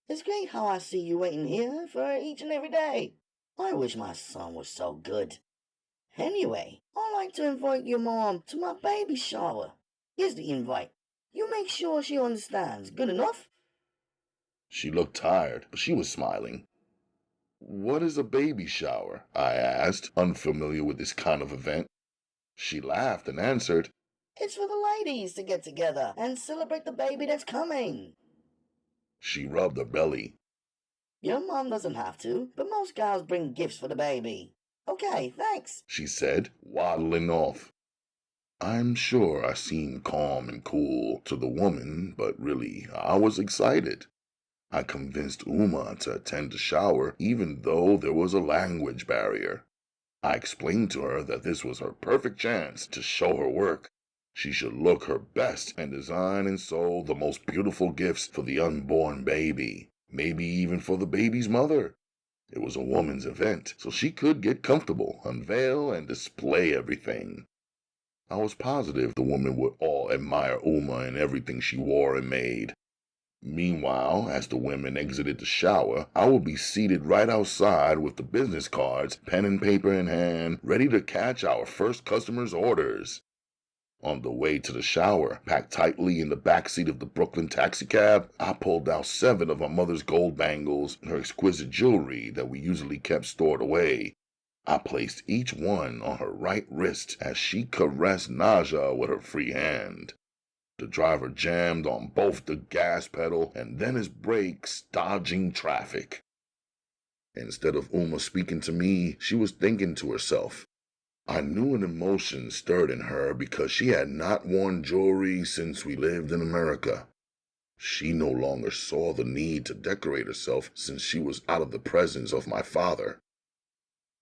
It's great how I see you waiting here for each and every day. I wish my son was so good. Anyway, I'd like to invite your mom to my baby shower. Here's the invite. You make sure she understands. Good enough? She looked tired, but she was smiling. What is a baby shower? I asked, unfamiliar with this kind of event. She laughed and answered, It's for the ladies to get together and celebrate the baby that's coming. She rubbed her belly. Your mom doesn't have to, but most gals bring gifts for the baby. Okay, thanks, she said, waddling off. I'm sure I seemed calm and cool to the woman, but really, I was excited. I convinced Umma to attend the shower even though there was a language barrier. I explained to her that this was her perfect chance to show her work. She should look her best and design and sew the most beautiful gifts for the unborn baby, maybe even for the baby's mother. It was a woman's event, so she could get comfortable, unveil, and display everything. I was positive the women would all admire Umma and everything she wore and made. Meanwhile, as the women exited the shower, I would be seated right outside with the business cards, pen and paper in hand, ready to catch our first customer's orders. On the way to the shower, packed tightly in the backseat of the Brooklyn taxicab, I pulled out 7 of my mother's gold bangles, her exquisite jewelry that we usually kept stored away. I placed each one on her right wrist as she caressed Naja with her free hand. The driver jammed on both the gas pedal and then his brakes, dodging traffic. Instead of Umma speaking to me, she was thinking to herself. I knew an emotion stirred in her because she had not worn jewelry since we lived in America. She no longer saw the need to decorate herself since she was out of the presence of my father.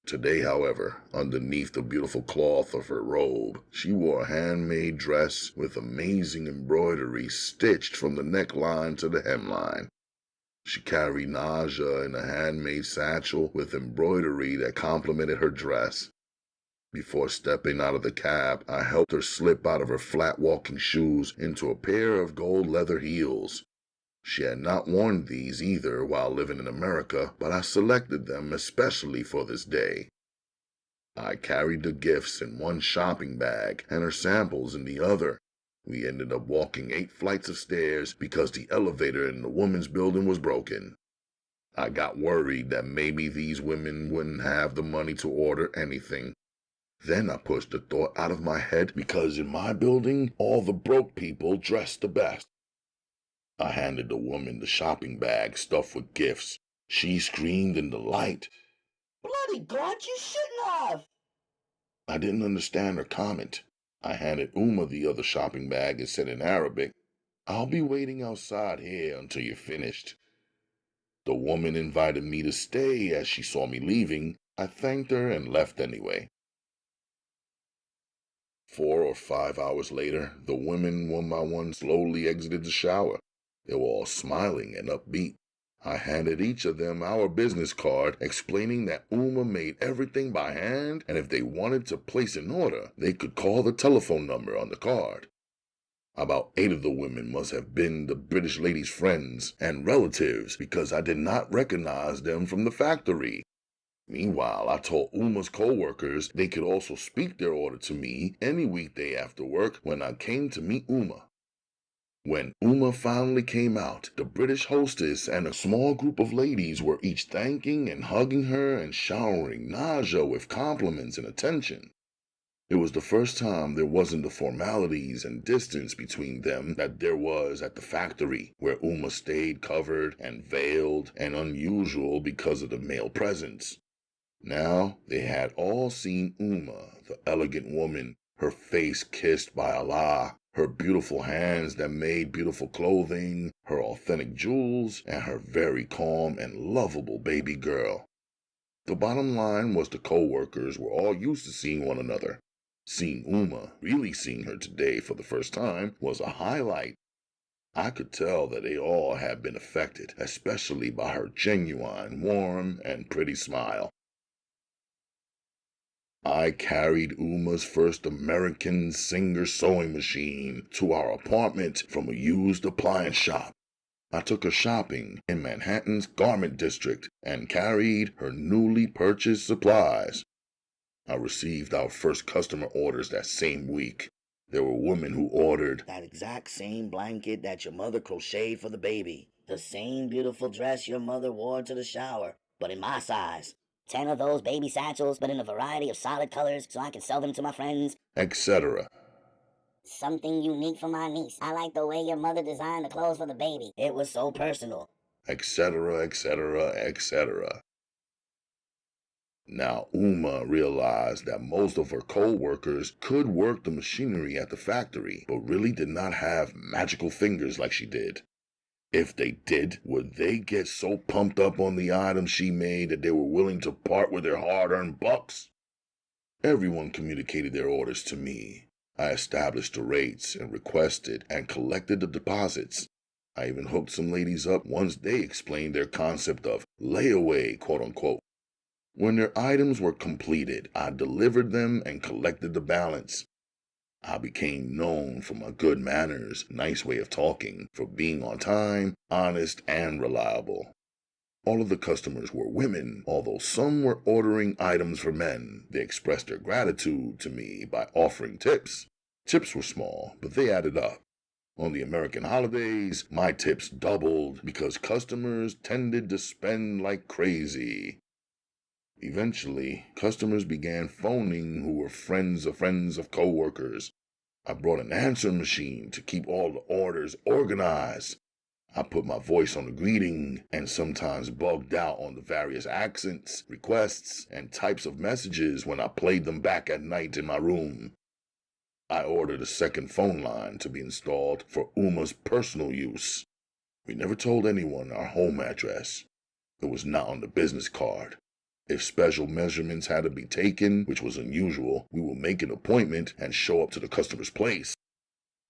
Today, however, underneath the beautiful cloth of her robe, she wore a handmade dress with amazing embroidery stitched from the neckline to the hemline. She carried Naja in a handmade satchel with embroidery that complemented her dress. Before stepping out of the cab, I helped her slip out of her flat walking shoes into a pair of gold leather heels. She had not worn these either while living in America, but I selected them especially for this day. I carried the gifts in one shopping bag and her samples in the other. We ended up walking 8 flights of stairs because the elevator in the women's building was broken. I got worried that maybe these women wouldn't have the money to order anything. Then I pushed the thought out of my head because in my building, all the broke people dressed the best. I handed the woman the shopping bag stuffed with gifts. She screamed in delight. Bloody God, you shouldn't have! I didn't understand her comment. I handed Umma the other shopping bag and said in Arabic, I'll be waiting outside here until you're finished. The woman invited me to stay as she saw me leaving. I thanked her and left anyway. 4 or 5 hours later, the women one by one slowly exited the shower. They were all smiling and upbeat. I handed each of them our business card explaining that Umma made everything by hand and if they wanted to place an order, they could call the telephone number on the card. About 8 of the women must have been the British lady's friends and relatives because I did not recognize them from the factory. Meanwhile, I told Umma's co-workers they could also speak their order to me any weekday after work when I came to meet Umma. When Umma finally came out, the British hostess and a small group of ladies were each thanking and hugging her and showering Naja with compliments and attention. It was the first time there wasn't the formalities and distance between them that there was at the factory, where Umma stayed covered and veiled and unusual because of the male presence. Now they had all seen Umma, the elegant woman, her face kissed by Allah, her beautiful hands that made beautiful clothing, her authentic jewels, and her very calm and lovable baby girl. The bottom line was the co-workers were all used to seeing one another. Seeing Umma, really seeing her today for the first time, was a highlight. I could tell that they all had been affected, especially by her genuine, warm, and pretty smile. I carried Umma's first American Singer sewing machine to our apartment from a used appliance shop. I took her shopping in Manhattan's garment district and carried her newly purchased supplies. I received our first customer orders that same week. There were women who ordered that exact same blanket that your mother crocheted for the baby. The same beautiful dress your mother wore to the shower, but in my size. 10 of those baby satchels, but in a variety of solid colors so I can sell them to my friends. etc. Something unique for my niece. I like the way your mother designed the clothes for the baby. It was so personal. Etc., etc., etc. Now, Umma realized that most of her co-workers could work the machinery at the factory, but really did not have magical fingers like she did. If they did, would they get so pumped up on the items she made that they were willing to part with their hard-earned bucks? Everyone communicated their orders to me. I established the rates and requested and collected the deposits. I even hooked some ladies up once they explained their concept of layaway, quote-unquote. When their items were completed, I delivered them and collected the balance. I became known for my good manners, nice way of talking, for being on time, honest, and reliable. All of the customers were women, although some were ordering items for men. They expressed their gratitude to me by offering tips. Tips were small, but they added up. On the American holidays, my tips doubled because customers tended to spend like crazy. Eventually, customers began phoning who were friends of co-workers. I brought an answering machine to keep all the orders organized. I put my voice on the greeting and sometimes bugged out on the various accents, requests, and types of messages when I played them back at night in my room. I ordered a second phone line to be installed for Umma's personal use. We never told anyone our home address. It was not on the business card. If special measurements had to be taken, which was unusual, we would make an appointment and show up to the customer's place.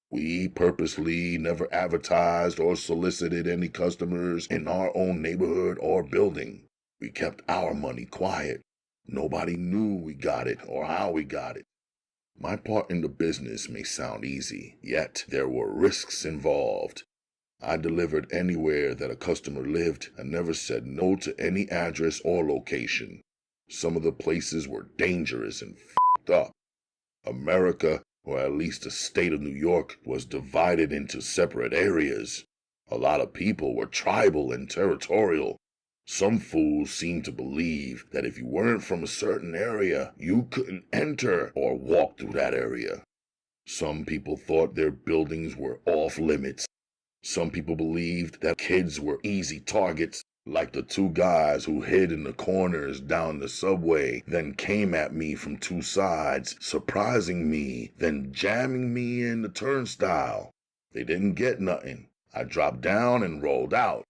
We purposely never advertised or solicited any customers in our own neighborhood or building. We kept our money quiet. Nobody knew we got it or how we got it. My part in the business may sound easy, yet there were risks involved. I delivered anywhere that a customer lived and never said no to any address or location. Some of the places were dangerous and f***ed up. America, or at least the state of New York, was divided into separate areas. A lot of people were tribal and territorial. Some fools seemed to believe that if you weren't from a certain area, you couldn't enter or walk through that area. Some people thought their buildings were off limits. Some people believed that kids were easy targets, like the two guys who hid in the corners down the subway, then came at me from two sides, surprising me, then jamming me in the turnstile. They didn't get nothing. I dropped down and rolled out.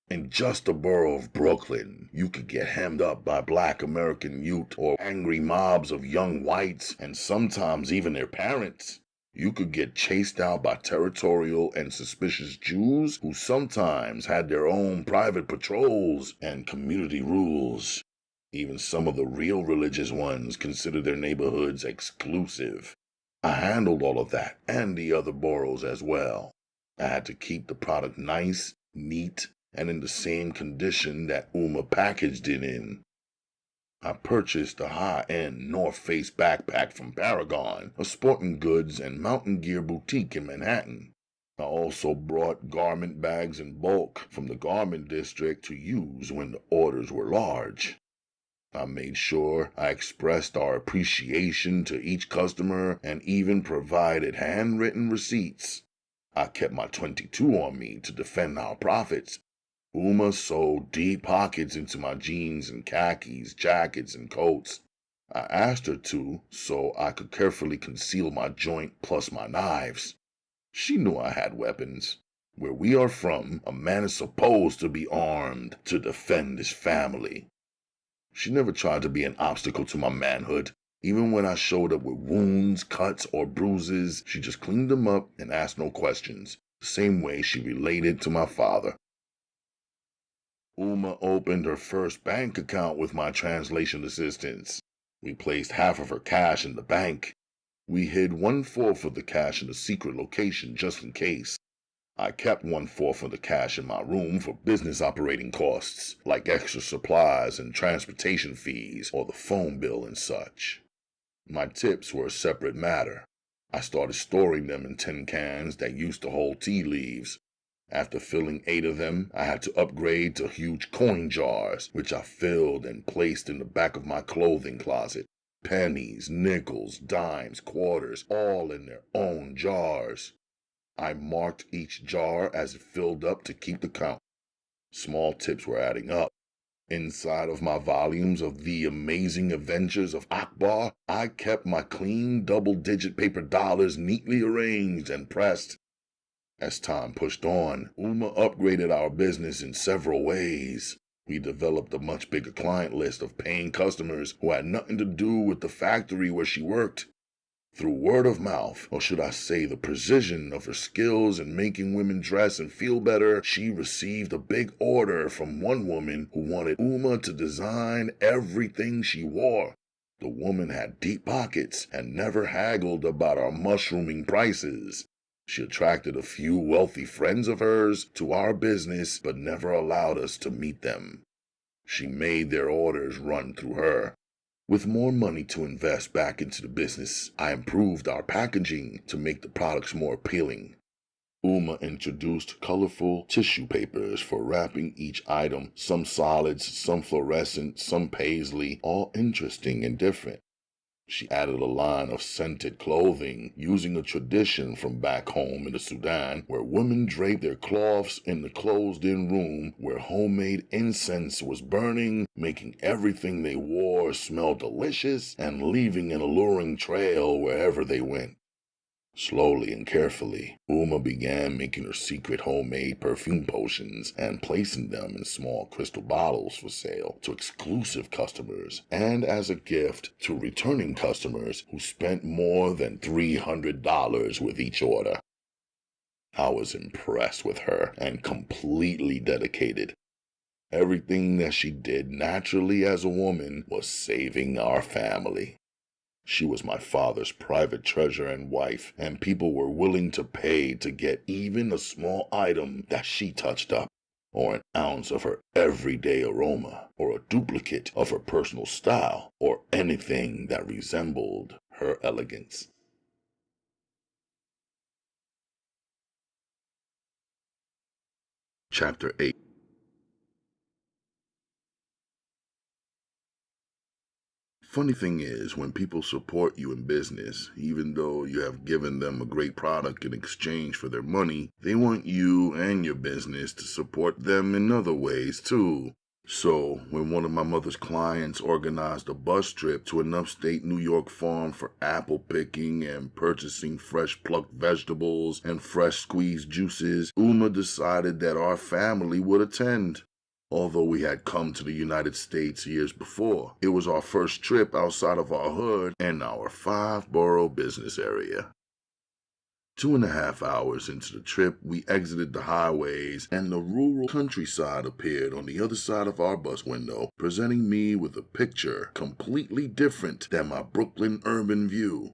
In just the borough of Brooklyn, you could get hemmed up by black American youth or angry mobs of young whites, and sometimes even their parents. You could get chased out by territorial and suspicious Jews who sometimes had their own private patrols and community rules. Even some of the real religious ones considered their neighborhoods exclusive. I handled all of that and the other boroughs as well. I had to keep the product nice, neat, and in the same condition that Umma packaged it in. I purchased a high-end North Face backpack from Paragon, a sporting goods and mountain gear boutique in Manhattan. I also brought garment bags in bulk from the garment district to use when the orders were large. I made sure I expressed our appreciation to each customer and even provided handwritten receipts. I kept my .22 on me to defend our profits. Umma sewed deep pockets into my jeans and khakis, jackets, and coats. I asked her to, so I could carefully conceal my joint plus my knives. She knew I had weapons. Where we are from, a man is supposed to be armed to defend his family. She never tried to be an obstacle to my manhood. Even when I showed up with wounds, cuts, or bruises, she just cleaned them up and asked no questions. the same way she related to my father. Umma opened her first bank account with my translation assistance. We placed half of her cash in the bank. We hid 1/4 of the cash in a secret location just in case. I kept 1/4 of the cash in my room for business operating costs, like extra supplies and transportation fees or the phone bill and such. My tips were a separate matter. I started storing them in tin cans that used to hold tea leaves. After filling 8 of them, I had to upgrade to huge coin jars, which I filled and placed in the back of my clothing closet. Pennies, nickels, dimes, quarters, all in their own jars. I marked each jar as it filled up to keep the count. Small tips were adding up. Inside of my volumes of The Amazing Adventures of Akbar, I kept my clean double-digit paper dollars neatly arranged and pressed. As time pushed on, Umma upgraded our business in several ways. We developed a much bigger client list of paying customers who had nothing to do with the factory where she worked. Through word of mouth, or should I say the precision of her skills in making women dress and feel better, she received a big order from one woman who wanted Umma to design everything she wore. The woman had deep pockets and never haggled about our mushrooming prices. She attracted a few wealthy friends of hers to our business, but never allowed us to meet them. She made their orders run through her. With more money to invest back into the business, I improved our packaging to make the products more appealing. Umma introduced colorful tissue papers for wrapping each item, some solids, some fluorescent, some paisley, all interesting and different. She added a line of scented clothing, using a tradition from back home in the Sudan, where women draped their cloths in the closed-in room where homemade incense was burning, making everything they wore smell delicious and leaving an alluring trail wherever they went. Slowly and carefully, Umma began making her secret homemade perfume potions and placing them in small crystal bottles for sale to exclusive customers and as a gift to returning customers who spent more than $300 with each order. I was impressed with her and completely dedicated. Everything that she did naturally as a woman was saving our family. She was my father's private treasure and wife, and people were willing to pay to get even a small item that she touched up, or an ounce of her everyday aroma, or a duplicate of her personal style, or anything that resembled her elegance. Chapter 8. Funny thing is, when people support you in business, even though you have given them a great product in exchange for their money, they want you and your business to support them in other ways too. So, when one of my mother's clients organized a bus trip to an upstate New York farm for apple picking and purchasing fresh plucked vegetables and fresh squeezed juices, Umma decided that our family would attend. Although we had come to the United States years before, it was our first trip outside of our hood and our 5-borough business area. 2.5 hours into the trip, we exited the highways and the rural countryside appeared on the other side of our bus window, presenting me with a picture completely different than my Brooklyn urban view.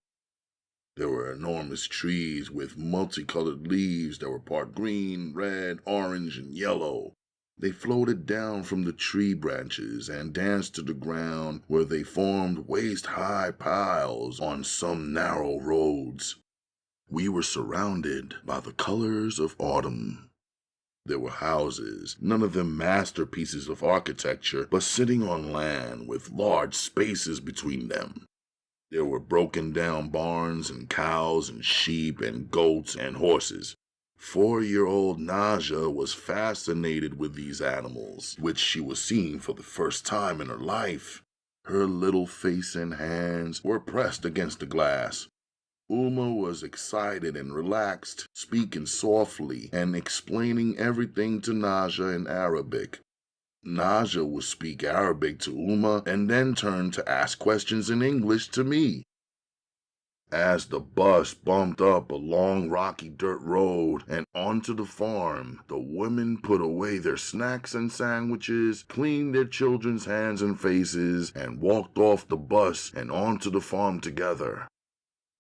There were enormous trees with multicolored leaves that were part green, red, orange, and yellow. They floated down from the tree branches and danced to the ground where they formed waist-high piles on some narrow roads. We were surrounded by the colors of autumn. There were houses, none of them masterpieces of architecture, but sitting on land with large spaces between them. There were broken-down barns and cows and sheep and goats and horses. 4-year-old Naja was fascinated with these animals, which she was seeing for the first time in her life. Her little face and hands were pressed against the glass. Umma was excited and relaxed, speaking softly and explaining everything to Naja in Arabic. Naja would speak Arabic to Umma and then turn to ask questions in English to me. As the bus bumped up a long rocky dirt road and onto the farm, the women put away their snacks and sandwiches, cleaned their children's hands and faces, and walked off the bus and onto the farm together.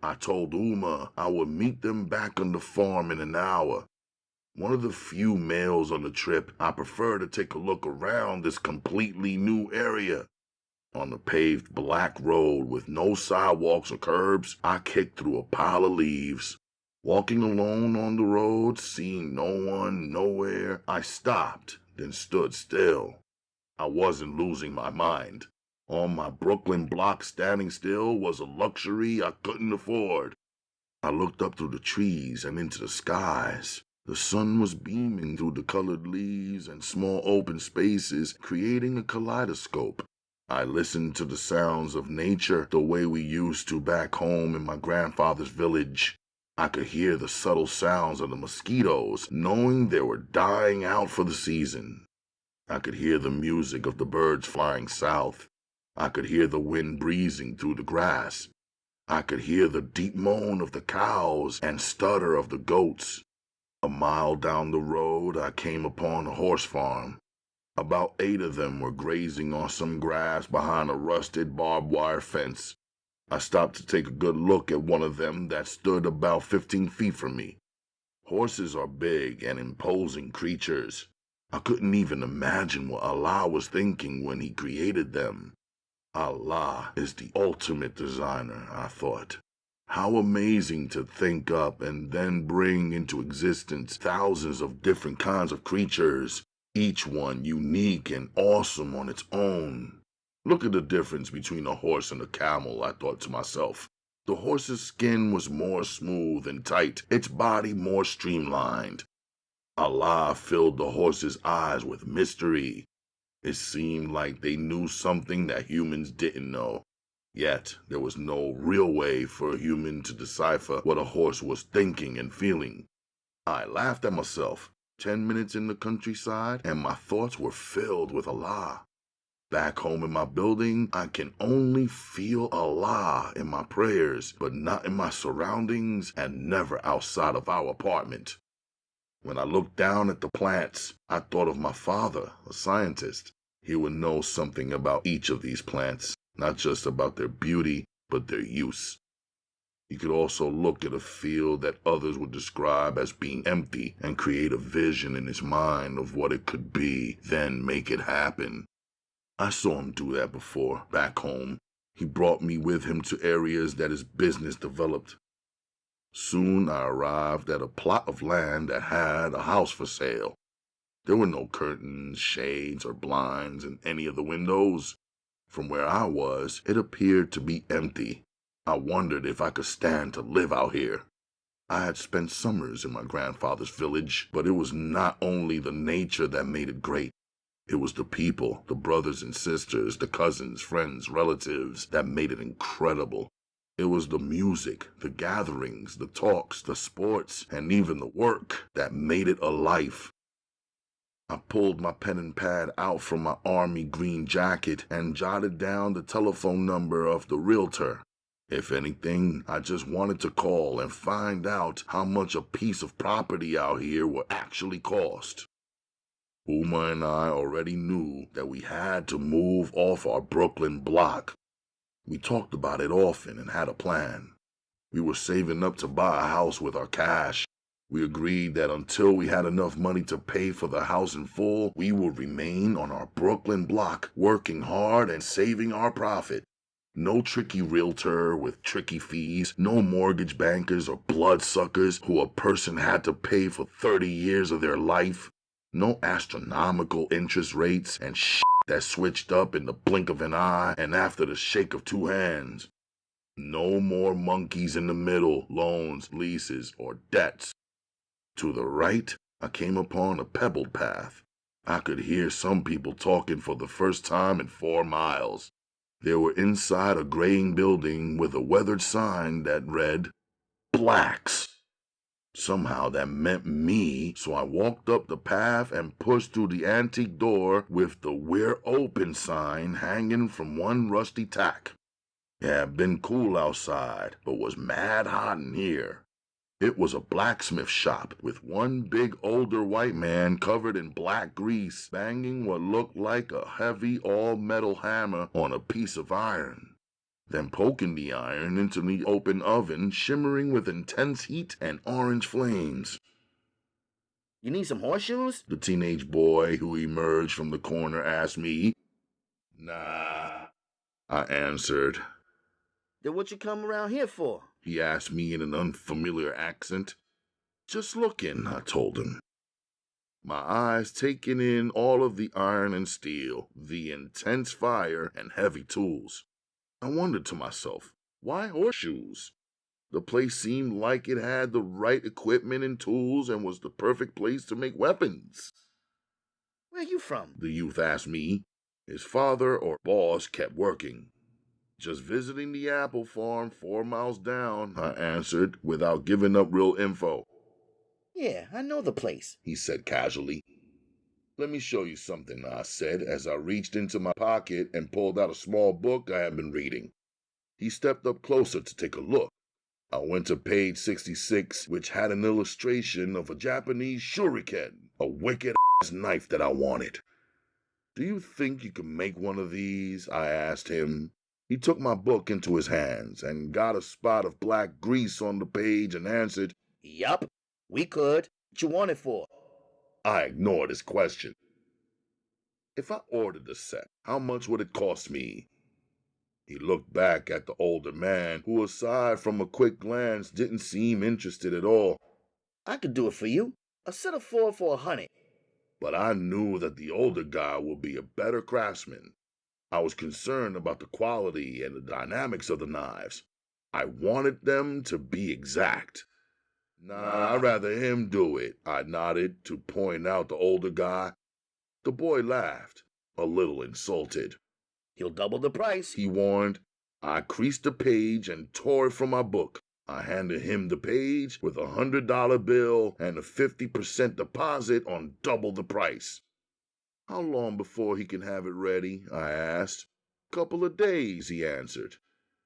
I told Umma I would meet them back on the farm in an hour. One of the few males on the trip, I prefer to take a look around this completely new area. On the paved black road with no sidewalks or curbs, I kicked through a pile of leaves. Walking alone on the road, seeing no one, nowhere, I stopped, then stood still. I wasn't losing my mind. On my Brooklyn block, standing still was a luxury I couldn't afford. I looked up through the trees and into the skies. The sun was beaming through the colored leaves and small open spaces, creating a kaleidoscope. I listened to the sounds of nature the way we used to back home in my grandfather's village. I could hear the subtle sounds of the mosquitoes, knowing they were dying out for the season. I could hear the music of the birds flying south. I could hear the wind breezing through the grass. I could hear the deep moan of the cows and stutter of the goats. A mile down the road, I came upon a horse farm. About 8 of them were grazing on some grass behind a rusted barbed wire fence. I stopped to take a good look at one of them that stood about 15 feet from me. Horses are big and imposing creatures. I couldn't even imagine what Allah was thinking when He created them. Allah is the ultimate designer, I thought. How amazing to think up and then bring into existence thousands of different kinds of creatures, each one unique and awesome on its own. Look at the difference between a horse and a camel, I thought to myself. The horse's skin was more smooth and tight, its body more streamlined. Allah filled the horse's eyes with mystery. It seemed like they knew something that humans didn't know. Yet, there was no real way for a human to decipher what a horse was thinking and feeling. I laughed at myself. 10 minutes in the countryside, and my thoughts were filled with Allah. Back home in my building, I can only feel Allah in my prayers, but not in my surroundings and never outside of our apartment. When I looked down at the plants, I thought of my father, a scientist. He would know something about each of these plants, not just about their beauty, but their use. He could also look at a field that others would describe as being empty and create a vision in his mind of what it could be, then make it happen. I saw him do that before, back home. He brought me with him to areas that his business developed. Soon I arrived at a plot of land that had a house for sale. There were no curtains, shades, or blinds in any of the windows. From where I was, it appeared to be empty. I wondered if I could stand to live out here. I had spent summers in my grandfather's village, but it was not only the nature that made it great. It was the people, the brothers and sisters, the cousins, friends, relatives that made it incredible. It was the music, the gatherings, the talks, the sports, and even the work that made it a life. I pulled my pen and pad out from my army green jacket and jotted down the telephone number of the realtor. If anything, I just wanted to call and find out how much a piece of property out here would actually cost. Umma and I already knew that we had to move off our Brooklyn block. We talked about it often and had a plan. We were saving up to buy a house with our cash. We agreed that until we had enough money to pay for the house in full, we would remain on our Brooklyn block, working hard and saving our profit. No tricky realtor with tricky fees, no mortgage bankers or bloodsuckers who a person had to pay for 30 years of their life. No astronomical interest rates and shit that switched up in the blink of an eye and after the shake of 2 hands. No more monkeys in the middle, loans, leases, or debts. To the right, I came upon a pebbled path. I could hear some people talking for the first time in 4 miles. They were inside a graying building with a weathered sign that read, Blacks. Somehow that meant me, so I walked up the path and pushed through the antique door with the We're Open sign hanging from one rusty tack. It had been cool outside, but was mad hot in here. It was a blacksmith shop with one big older white man covered in black grease banging what looked like a heavy all-metal hammer on a piece of iron, then poking the iron into the open oven shimmering with intense heat and orange flames. You need some horseshoes? The teenage boy who emerged from the corner asked me. Nah, I answered. Then what you come around here for? He asked me in an unfamiliar accent. Just looking, I told him. My eyes taking in all of the iron and steel, the intense fire and heavy tools. I wondered to myself, why horseshoes? The place seemed like it had the right equipment and tools and was the perfect place to make weapons. Where you from? The youth asked me. His father or boss kept working. Just visiting the apple farm 4 miles down, I answered, without giving up real info. Yeah, I know the place, he said casually. Let me show you something, I said, as I reached into my pocket and pulled out a small book I had been reading. He stepped up closer to take a look. I went to page 66, which had an illustration of a Japanese shuriken, a wicked-ass knife that I wanted. Do you think you can make one of these? I asked him. He took my book into his hands and got a spot of black grease on the page and answered, Yup, we could. What you want it for? I ignored his question. If I ordered the set, how much would it cost me? He looked back at the older man, who aside from a quick glance didn't seem interested at all. I could do it for you. A set of 4 for $100. But I knew that the older guy would be a better craftsman. I was concerned about the quality and the dynamics of the knives. I wanted them to be exact. Nah, I'd rather him do it, I nodded to point out the older guy. The boy laughed, a little insulted. He'll double the price, he warned. I creased the page and tore it from my book. I handed him the page with a $100 bill and a 50% deposit on double the price. How long before he can have it ready? I asked. Couple of days, he answered.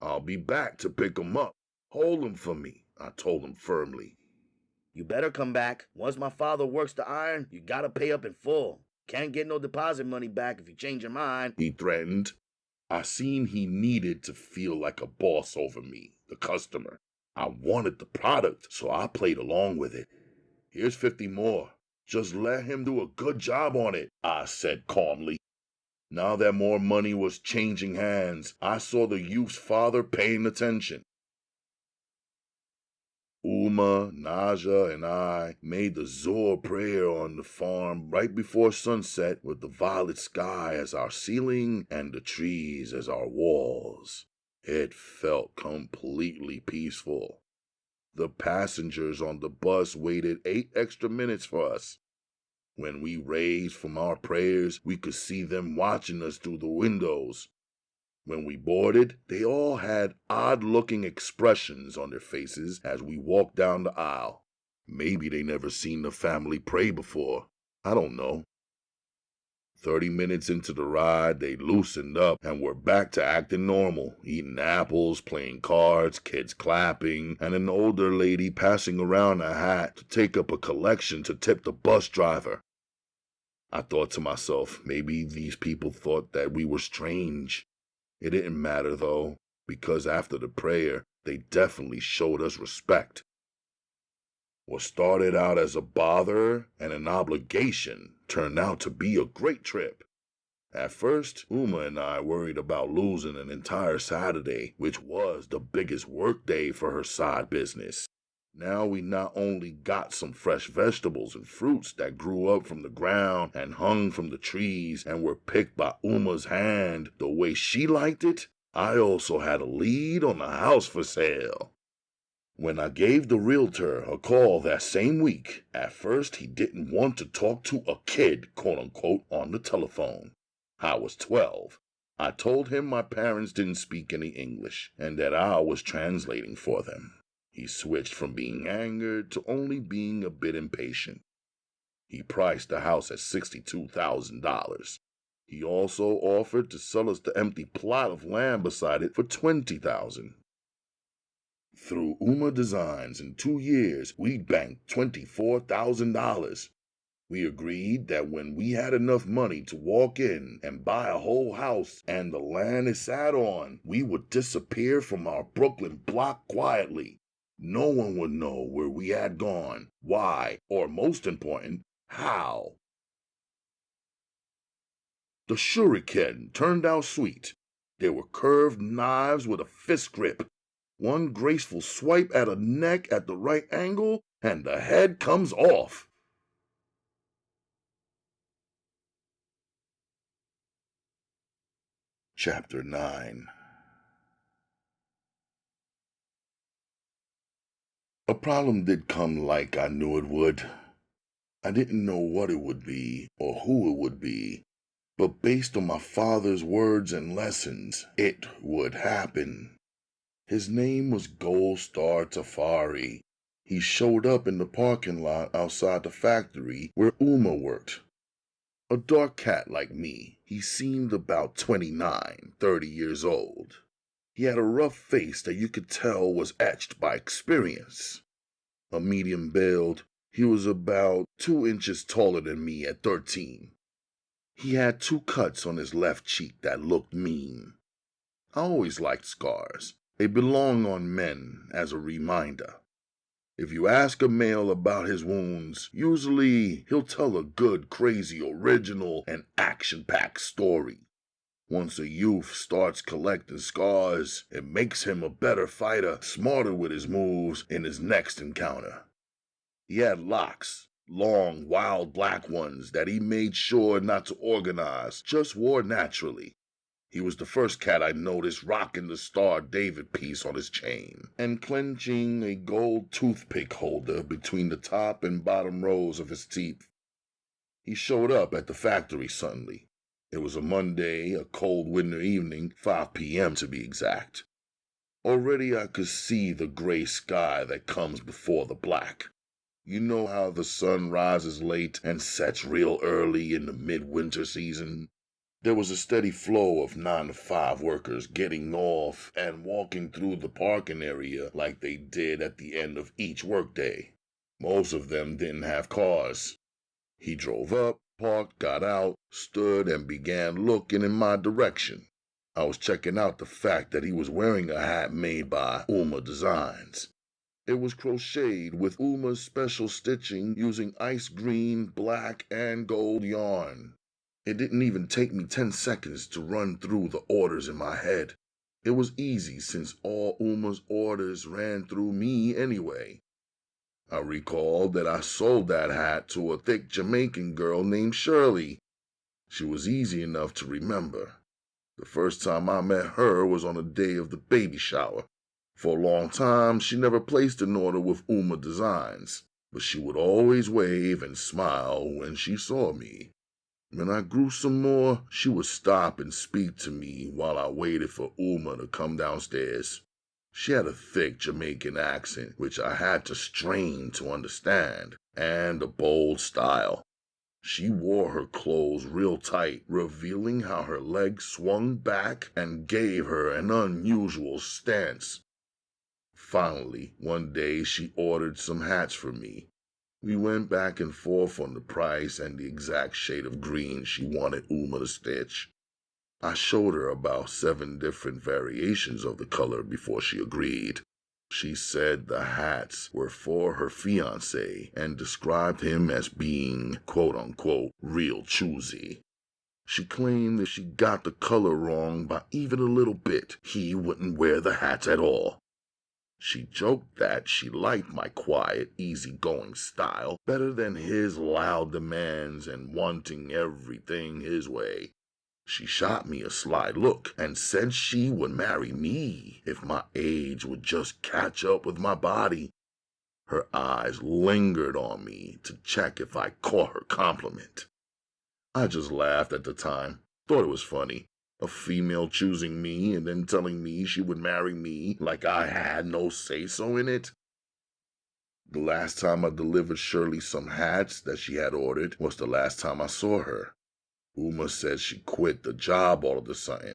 I'll be back to pick him up. Hold him for me, I told him firmly. You better come back. Once my father works the iron, you gotta pay up in full. Can't get no deposit money back if you change your mind, he threatened. I seen he needed to feel like a boss over me, the customer. I wanted the product, so I played along with it. Here's 50 more. Just let him do a good job on it, I said calmly. Now that more money was changing hands, I saw the youth's father paying attention. Umma, Naja, and I made the Zohar prayer on the farm right before sunset with the violet sky as our ceiling and the trees as our walls. It felt completely peaceful. The passengers on the bus waited 8 extra minutes for us. When we raised from our prayers, we could see them watching us through the windows. When we boarded, they all had odd-looking expressions on their faces as we walked down the aisle. Maybe they never seen the family pray before. I don't know. 30 minutes into the ride, they loosened up and were back to acting normal, eating apples, playing cards, kids clapping, and an older lady passing around a hat to take up a collection to tip the bus driver. I thought to myself, maybe these people thought that we were strange. It didn't matter, though, because after the prayer, they definitely showed us respect. What started out as a bother and an obligation turned out to be a great trip. At first, Umma and I worried about losing an entire Saturday, which was the biggest work day for her side business. Now we not only got some fresh vegetables and fruits that grew up from the ground and hung from the trees and were picked by Umma's hand the way she liked it, I also had a lead on the house for sale. When I gave the realtor a call that same week, at first he didn't want to talk to a kid, quote-unquote, on the telephone. I was 12. I told him my parents didn't speak any English and that I was translating for them. He switched from being angered to only being a bit impatient. He priced the house at $62,000. He also offered to sell us the empty plot of land beside it for $20,000. Through Umma Designs, in 2 years, we'd banked $24,000. We agreed that when we had enough money to walk in and buy a whole house and the land it sat on, we would disappear from our Brooklyn block quietly. No one would know where we had gone, why, or most important, how. The shuriken turned out sweet. They were curved knives with a fist grip. One graceful swipe at a neck at the right angle, and the head comes off. Chapter 9. A problem did come like I knew it would. I didn't know what it would be or who it would be, but based on my father's words and lessons, it would happen. His name was Gold Star Tafari. He showed up in the parking lot outside the factory where Umma worked. A dark cat like me, he seemed about 29, 30 years old. He had a rough face that you could tell was etched by experience. A medium build, he was about 2 inches taller than me at 13. He had 2 cuts on his left cheek that looked mean. I always liked scars. They belong on men as a reminder. If you ask a male about his wounds, usually he'll tell a good, crazy, original, and action-packed story. Once a youth starts collecting scars, it makes him a better fighter, smarter with his moves in his next encounter. He had locks, long, wild black ones that he made sure not to organize, just wore naturally. He was the first cat I noticed rocking the Star David piece on his chain and clenching a gold toothpick holder between the top and bottom rows of his teeth. He showed up at the factory suddenly. It was a Monday, a cold winter evening, 5 p.m. to be exact. Already I could see the gray sky that comes before the black. You know how the sun rises late and sets real early in the midwinter season? There was a steady flow of 9 to 5 workers getting off and walking through the parking area like they did at the end of each workday. Most of them didn't have cars. He drove up, parked, got out, stood, and began looking in my direction. I was checking out the fact that he was wearing a hat made by Umma Designs. It was crocheted with Umma's special stitching using ice green, black, and gold yarn. It didn't even take me 10 seconds to run through the orders in my head. It was easy since all Umma's orders ran through me anyway. I recalled that I sold that hat to a thick Jamaican girl named Shirley. She was easy enough to remember. The first time I met her was on the day of the baby shower. For a long time, she never placed an order with Umma Designs, but she would always wave and smile when she saw me. When I grew some more, she would stop and speak to me while I waited for Umma to come downstairs. She had a thick Jamaican accent, which I had to strain to understand, and a bold style. She wore her clothes real tight, revealing how her legs swung back and gave her an unusual stance. Finally, one day she ordered some hats for me. We went back and forth on the price and the exact shade of green she wanted Umma to stitch. I showed her about 7 different variations of the color before she agreed. She said the hats were for her fiancé and described him as being, quote-unquote, real choosy. She claimed if she got the color wrong by even a little bit, he wouldn't wear the hats at all. She joked that she liked my quiet, easygoing style better than his loud demands and wanting everything his way. She shot me a sly look and said she would marry me if my age would just catch up with my body. Her eyes lingered on me to check if I caught her compliment. I just laughed at the time, thought it was funny. A female choosing me and then telling me she would marry me like I had no say-so in it. The last time I delivered Shirley some hats that she had ordered was the last time I saw her. Umma said she quit the job all of a sudden.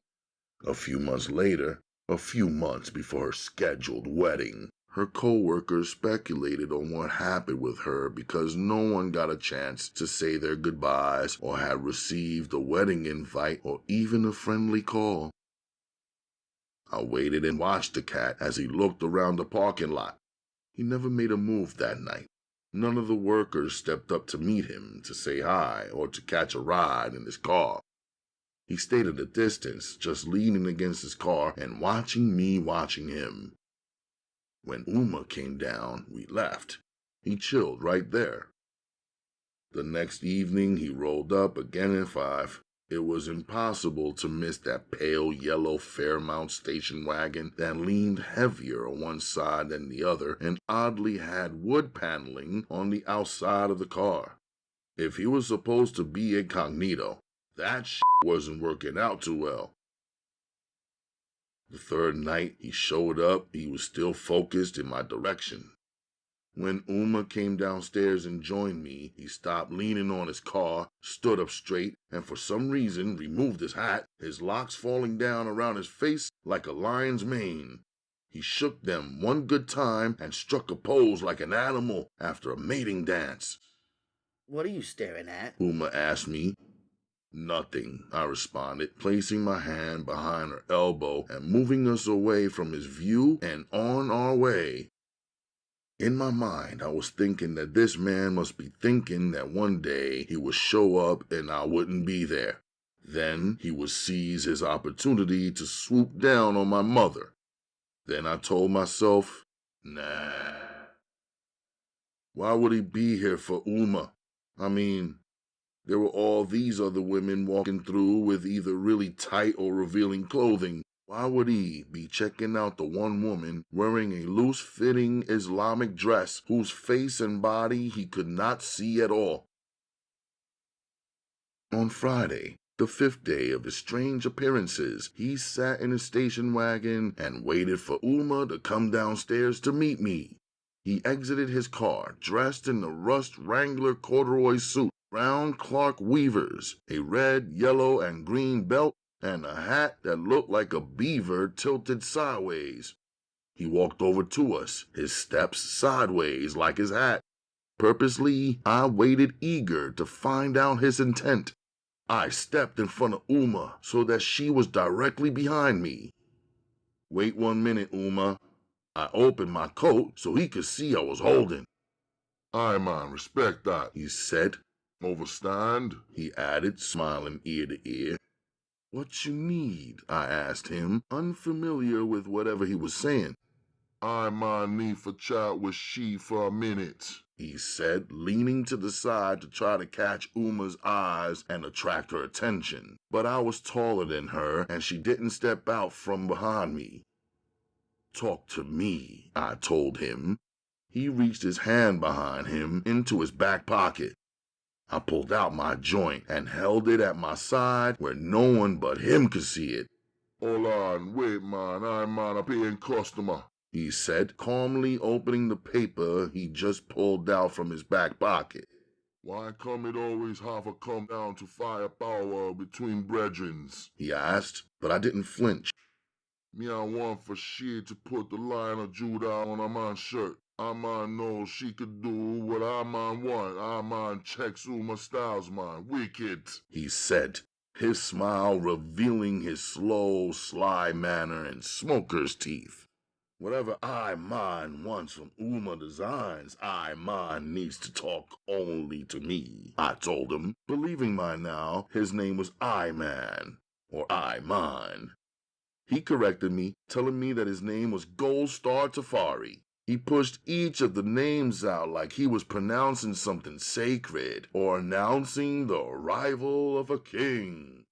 A few months later, a few months before her scheduled wedding, her co-workers speculated on what happened with her because no one got a chance to say their goodbyes or had received a wedding invite or even a friendly call. I waited and watched the cat as he looked around the parking lot. He never made a move that night. None of the workers stepped up to meet him, to say hi, or to catch a ride in his car. He stayed at a distance, just leaning against his car and watching me watching him. When Umma came down, we left. He chilled right there. The next evening, he rolled up again at 5. It was impossible to miss that pale yellow Fairmount station wagon that leaned heavier on one side than the other and oddly had wood paneling on the outside of the car. If he was supposed to be incognito, that shit wasn't working out too well. The third night he showed up, he was still focused in my direction. When Umma came downstairs and joined me, he stopped leaning on his car, stood up straight, and for some reason removed his hat, his locks falling down around his face like a lion's mane. He shook them one good time and struck a pose like an animal after a mating dance. "What are you staring at?" Umma asked me. "Nothing," I responded, placing my hand behind her elbow and moving us away from his view and on our way. In my mind, I was thinking that this man must be thinking that one day he would show up and I wouldn't be there. Then he would seize his opportunity to swoop down on my mother. Then I told myself, nah. Why would he be here for Umma? I mean, there were all these other women walking through with either really tight or revealing clothing. Why would he be checking out the one woman wearing a loose-fitting Islamic dress whose face and body he could not see at all? On Friday, the 5th day of his strange appearances, he sat in his station wagon and waited for Umma to come downstairs to meet me. He exited his car dressed in a rust Wrangler corduroy suit, brown Clark Weavers, a red, yellow, and green belt, and a hat that looked like a beaver tilted sideways. He walked over to us, his steps sideways like his hat. Purposely, I waited eager to find out his intent. I stepped in front of Umma so that she was directly behind me. "Wait 1 minute, Umma." I opened my coat so he could see I was holding. "Aye, man, respect that," he said. "Overstand," he added, smiling ear to ear. "What you need?" I asked him, unfamiliar with whatever he was saying. "Aye, man, need for chat with she for a minute," he said, leaning to the side to try to catch Umma's eyes and attract her attention. But I was taller than her, and she didn't step out from behind me. "Talk to me," I told him. He reached his hand behind him into his back pocket. I pulled out my joint and held it at my side where no one but him could see it. "Hold on, wait, man, aye, man, a paying customer," he said, calmly opening the paper he just pulled out from his back pocket. "Why come it always have a come down to firepower between brethrens?" he asked, but I didn't flinch. "Me I want for she to put the Lion of Judah on a man's shirt. A man knows she could do what a man want. A man checks Umma styles, man. Wicked," he said, his smile revealing his slow, sly manner and smoker's teeth. "Whatever I man wants from Umma Designs, I man needs to talk only to me," I told him, believing by now his name was I Man, or I Man. He corrected me, telling me that his name was Gold Star Tafari. He pushed each of the names out like he was pronouncing something sacred or announcing the arrival of a king.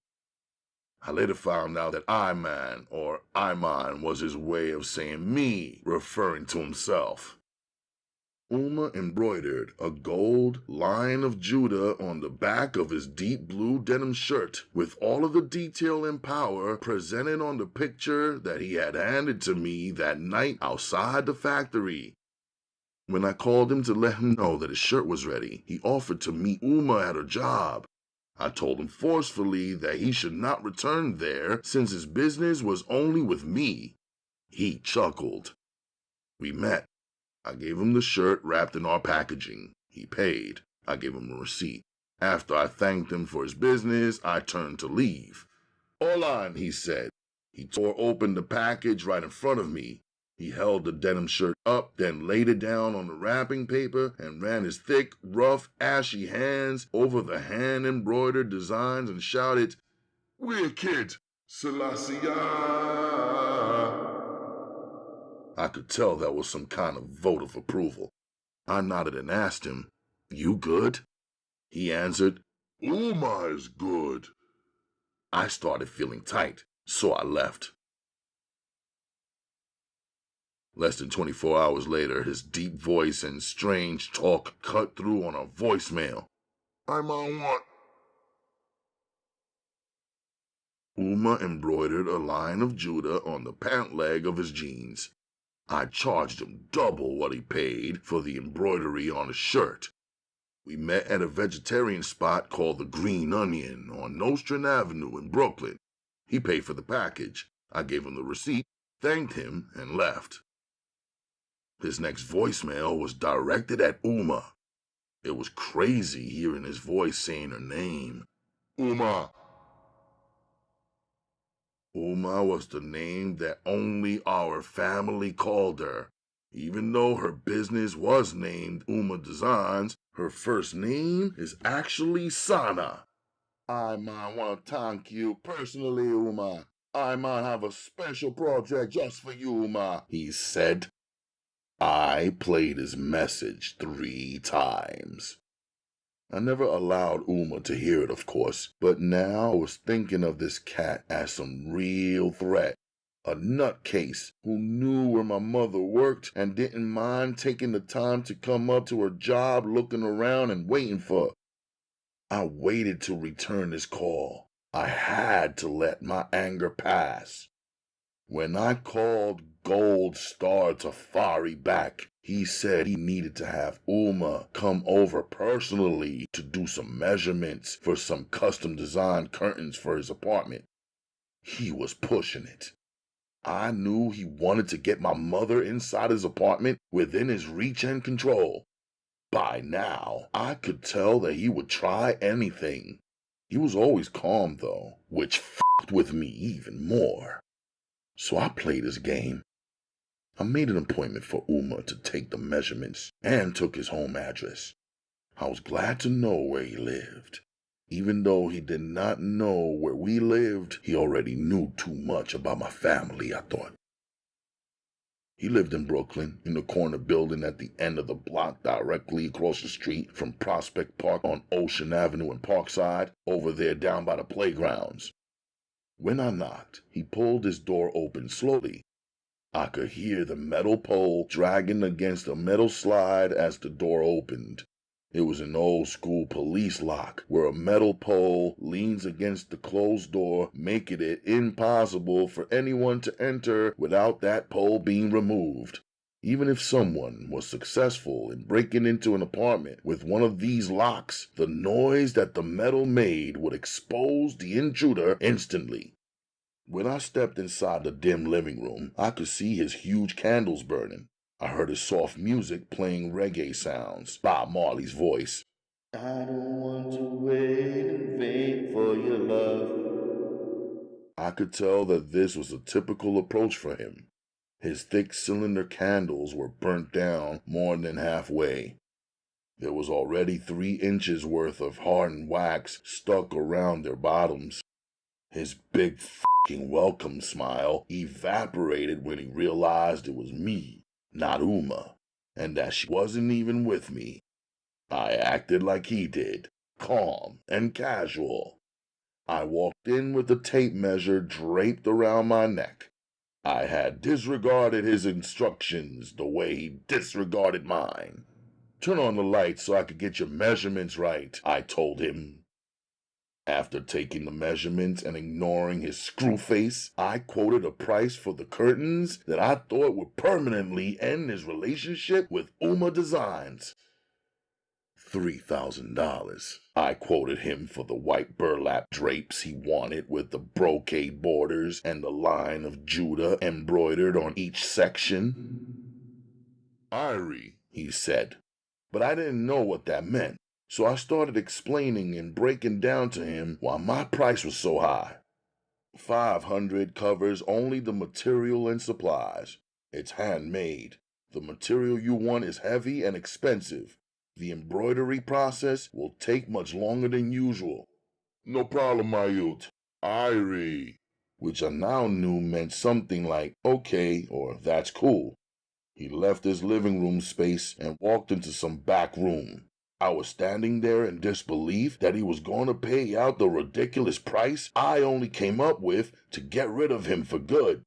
I later found out that I-Man or Iman was his way of saying me, referring to himself. Umma embroidered a gold Lion of Judah on the back of his deep blue denim shirt, with all of the detail and power presented on the picture that he had handed to me that night outside the factory. When I called him to let him know that his shirt was ready, he offered to meet Umma at her job. I told him forcefully that he should not return there since his business was only with me. He chuckled. We met. I gave him the shirt wrapped in our packaging. He paid. I gave him a receipt. After I thanked him for his business, I turned to leave. "Hola," he said. He tore open the package right in front of me. He held the denim shirt up, then laid it down on the wrapping paper and ran his thick, rough, ashy hands over the hand-embroidered designs and shouted, "Wicked! Selassie!" I could tell that was some kind of vote of approval. I nodded and asked him, "You good?" He answered, "Umma is good." I started feeling tight, so I left. Less than 24 hours later, his deep voice and strange talk cut through on a voicemail. "I'm on what?" Umma embroidered a line of Judah on the pant leg of his jeans. I charged him double what he paid for the embroidery on his shirt. We met at a vegetarian spot called the Green Onion on Nostrand Avenue in Brooklyn. He paid for the package. I gave him the receipt, thanked him, and left. His next voicemail was directed at Umma. It was crazy hearing his voice saying her name. "Umma." Umma was the name that only our family called her. Even though her business was named Umma Designs, her first name is actually Sana. I might want to thank you personally, Umma. I might have a special project just for you, Umma, he said. I played his message 3 times. I never allowed Umma to hear it, of course, but now I was thinking of this cat as some real threat. A nutcase who knew where my mother worked and didn't mind taking the time to come up to her job looking around and waiting for her. I waited to return his call. I had to let my anger pass. When I called Gold Star Tafari back, he said he needed to have Umma come over personally to do some measurements for some custom designed curtains for his apartment. He was pushing it. I knew he wanted to get my mother inside his apartment within his reach and control. By now, I could tell that he would try anything. He was always calm, though, which f***ed with me even more. So I played his game. I made an appointment for Umma to take the measurements and took his home address. I was glad to know where he lived. Even though he did not know where we lived, he already knew too much about my family, I thought. He lived in Brooklyn, in the corner building at the end of the block directly across the street from Prospect Park on Ocean Avenue in Parkside, over there down by the playgrounds. When I knocked, he pulled his door open slowly. I could hear the metal pole dragging against a metal slide as the door opened. It was an old-school police lock, where a metal pole leans against the closed door, making it impossible for anyone to enter without that pole being removed. Even if someone was successful in breaking into an apartment with one of these locks, the noise that the metal made would expose the intruder instantly. When I stepped inside the dim living room, I could see his huge candles burning. I heard his soft music playing reggae sounds, Bob Marley's voice. I don't want to wait in vain for your love. I could tell that this was a typical approach for him. His thick cylinder candles were burnt down more than halfway. There was already 3 inches worth of hardened wax stuck around their bottoms. His big f***ing welcome smile evaporated when he realized it was me, not Umma, and that she wasn't even with me. I acted like he did, calm and casual. I walked in with the tape measure draped around my neck. I had disregarded his instructions the way he disregarded mine. Turn on the lights so I could get your measurements right, I told him. After taking the measurements and ignoring his screw face, I quoted a price for the curtains that I thought would permanently end his relationship with Umma Designs. $3,000. I quoted him for the white burlap drapes he wanted with the brocade borders and the line of Judah embroidered on each section. Irie, he said, but I didn't know what that meant, so I started explaining and breaking down to him why my price was so high. $500 covers only the material and supplies. It's handmade. The material you want is heavy and expensive. The embroidery process will take much longer than usual. No problem, my youth. Irie. Which I now knew meant something like, okay, or that's cool. He left his living room space and walked into some back room. I was standing there in disbelief that he was going to pay out the ridiculous price I only came up with to get rid of him for good.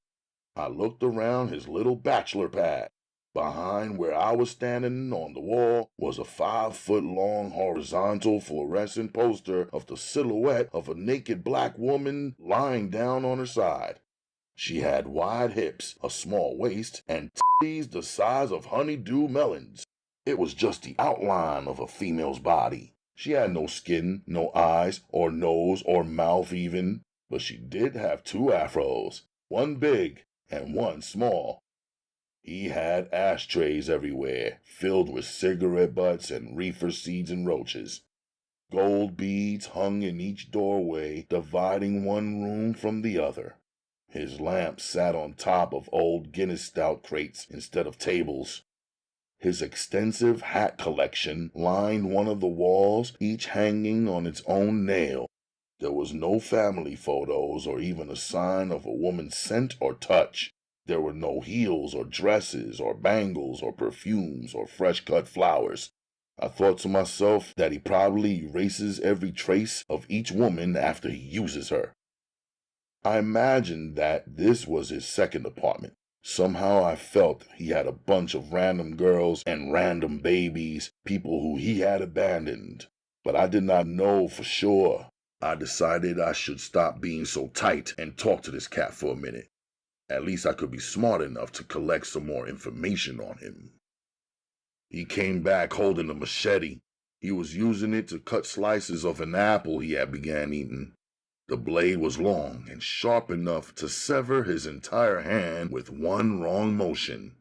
I looked around his little bachelor pad. Behind where I was standing on the wall was a 5-foot-long horizontal fluorescent poster of the silhouette of a naked black woman lying down on her side. She had wide hips, a small waist, and titties the size of honeydew melons. It was just the outline of a female's body. She had no skin, no eyes, or nose, or mouth even, but she did have 2 afros, one big and one small. He had ashtrays everywhere, filled with cigarette butts and reefer seeds and roaches. Gold beads hung in each doorway, dividing one room from the other. His lamp sat on top of old Guinness stout crates instead of tables. His extensive hat collection lined one of the walls, each hanging on its own nail. There was no family photos or even a sign of a woman's scent or touch. There were no heels or dresses or bangles or perfumes or fresh-cut flowers. I thought to myself that he probably erases every trace of each woman after he uses her. I imagined that this was his second apartment. Somehow I felt he had a bunch of random girls and random babies, people who he had abandoned. But I did not know for sure. I decided I should stop being so tight and talk to this cat for a minute. At least I could be smart enough to collect some more information on him. He came back holding a machete. He was using it to cut slices of an apple he had began eating. The blade was long and sharp enough to sever his entire hand with one wrong motion.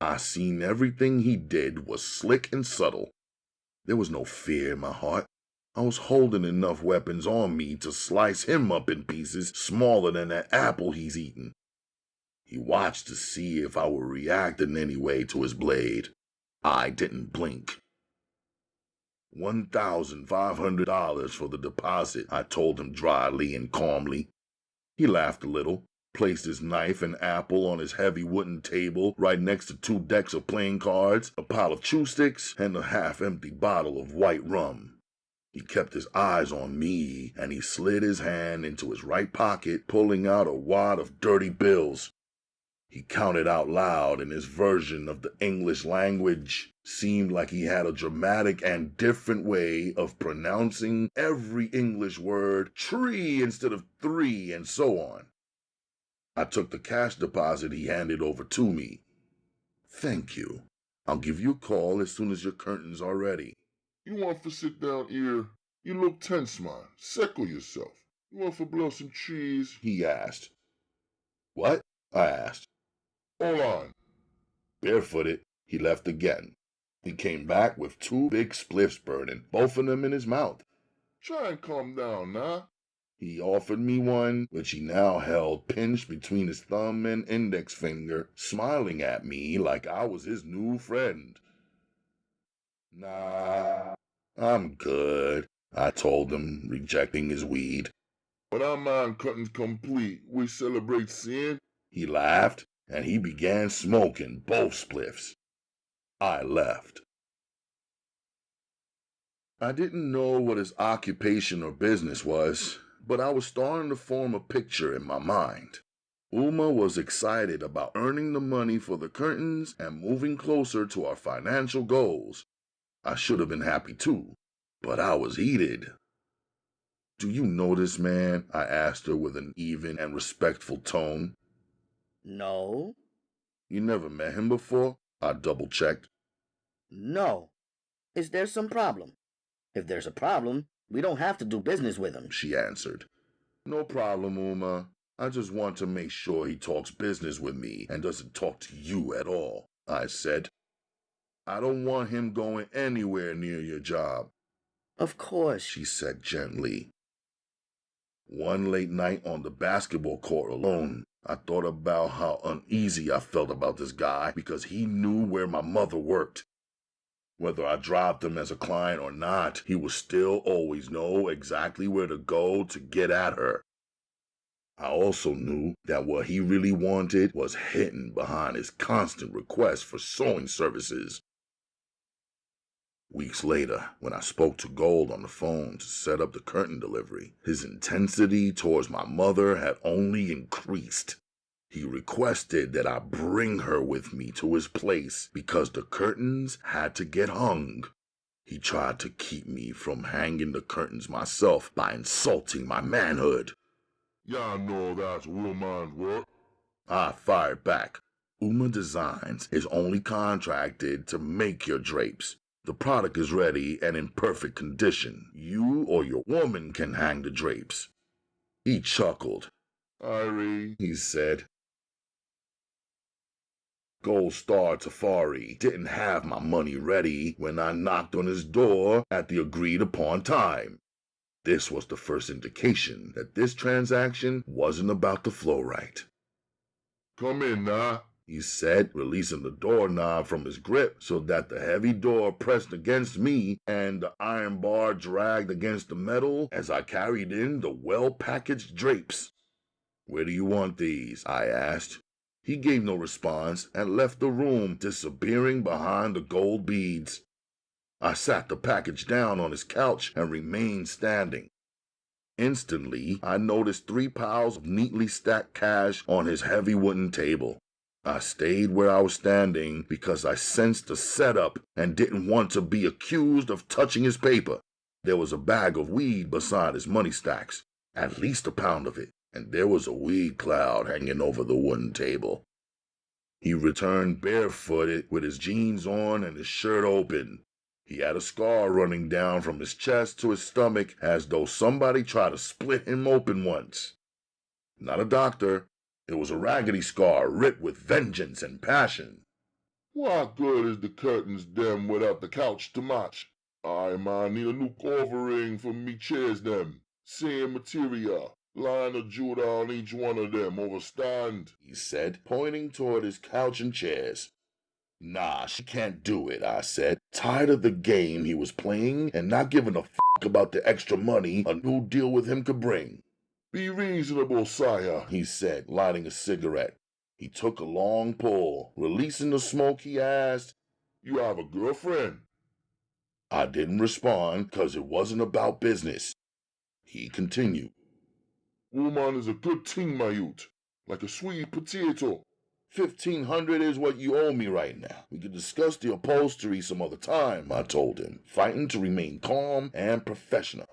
I seen everything he did was slick and subtle. There was no fear in my heart. I was holding enough weapons on me to slice him up in pieces smaller than that apple he's eating. He watched to see if I would react in any way to his blade. I didn't blink. $1,500 for the deposit, I told him dryly and calmly. He laughed a little, placed his knife and apple on his heavy wooden table right next to 2 decks of playing cards, a pile of chew sticks, and a half-empty bottle of white rum. He kept his eyes on me, and he slid his hand into his right pocket, pulling out a wad of dirty bills. He counted out loud in his version of the English language. Seemed like he had a dramatic and different way of pronouncing every English word, tree instead of 3, and so on. I took the cash deposit he handed over to me. Thank you. I'll give you a call as soon as your curtains are ready. You want to sit down here? You look tense, man. Settle yourself. You want to blow some trees? He asked. What? I asked. Hold on. Barefooted, he left again. He came back with 2 big spliffs burning, both of them in his mouth. Try and calm down, nah? He offered me one, which he now held pinched between his thumb and index finger, smiling at me like I was his new friend. Nah, I'm good, I told him, rejecting his weed. When our man cutting's complete, we celebrate seeing. He laughed, and he began smoking both spliffs. I left. I didn't know what his occupation or business was, but I was starting to form a picture in my mind. Umma was excited about earning the money for the curtains and moving closer to our financial goals. I should have been happy too, but I was heated. Do you know this man? I asked her with an even and respectful tone. No. You never met him before? I double-checked. No. Is there some problem? If there's a problem, we don't have to do business with him, she answered. No problem, Umma. I just want to make sure he talks business with me and doesn't talk to you at all, I said. I don't want him going anywhere near your job. Of course, she said gently. One late night on the basketball court alone, I thought about how uneasy I felt about this guy because he knew where my mother worked. Whether I dropped him as a client or not, he would still always know exactly where to go to get at her. I also knew that what he really wanted was hidden behind his constant request for sewing services. Weeks later, when I spoke to Gold on the phone to set up the curtain delivery, his intensity towards my mother had only increased. He requested that I bring her with me to his place because the curtains had to get hung. He tried to keep me from hanging the curtains myself by insulting my manhood. Y'all know that's woman's work. I fired back. Umma Designs is only contracted to make your drapes. The product is ready and in perfect condition. You or your woman can hang the drapes. He chuckled. Irie, he said. Gold Star Tafari didn't have my money ready when I knocked on his door at the agreed upon time. This was the first indication that this transaction wasn't about to flow right. Come in now, he said, releasing the doorknob from his grip so that the heavy door pressed against me and the iron bar dragged against the metal as I carried in the well-packaged drapes. Where do you want these? I asked. He gave no response and left the room, disappearing behind the gold beads. I sat the package down on his couch and remained standing. Instantly, I noticed 3 piles of neatly stacked cash on his heavy wooden table. I stayed where I was standing because I sensed a setup and didn't want to be accused of touching his paper. There was a bag of weed beside his money stacks, at least a pound of it, and there was a weed cloud hanging over the wooden table. He returned barefooted with his jeans on and his shirt open. He had a scar running down from his chest to his stomach as though somebody tried to split him open once. Not a doctor. It was a raggedy scar ripped with vengeance and passion. What good is the curtains them without the couch to match? I might need a new covering for me chairs them. Same material. Line of Judah on each one of them, overstand, he said, pointing toward his couch and chairs. Nah, she can't do it, I said, tired of the game he was playing and not giving a fuck about the extra money a new deal with him could bring. Be reasonable, sire, he said, lighting a cigarette. He took a long pull. Releasing the smoke, he asked, You have a girlfriend? I didn't respond because it wasn't about business. He continued. Woman is a good thing, my youth, like a sweet potato. 1,500 is what you owe me right now. We could discuss the upholstery some other time, I told him, fighting to remain calm and professional.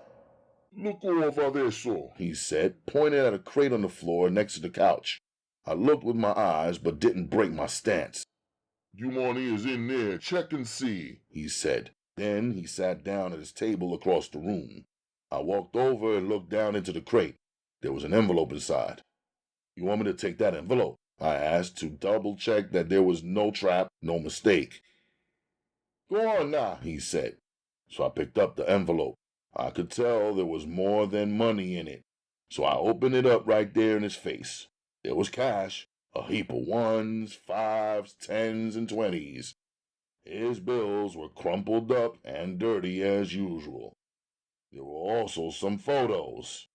Look over there, so, he said, pointing at a crate on the floor next to the couch. I looked with my eyes but didn't break my stance. You money is in there, check and see, he said. Then he sat down at his table across the room. I walked over and looked down into the crate. There was an envelope inside. You want me to take that envelope? I asked to double-check that there was no trap, no mistake. Go on now, he said. So I picked up the envelope. I could tell there was more than money in it. So I opened it up right there in his face. There was cash, a heap of 1s, 5s, 10s, and 20s. His bills were crumpled up and dirty as usual. There were also some photos.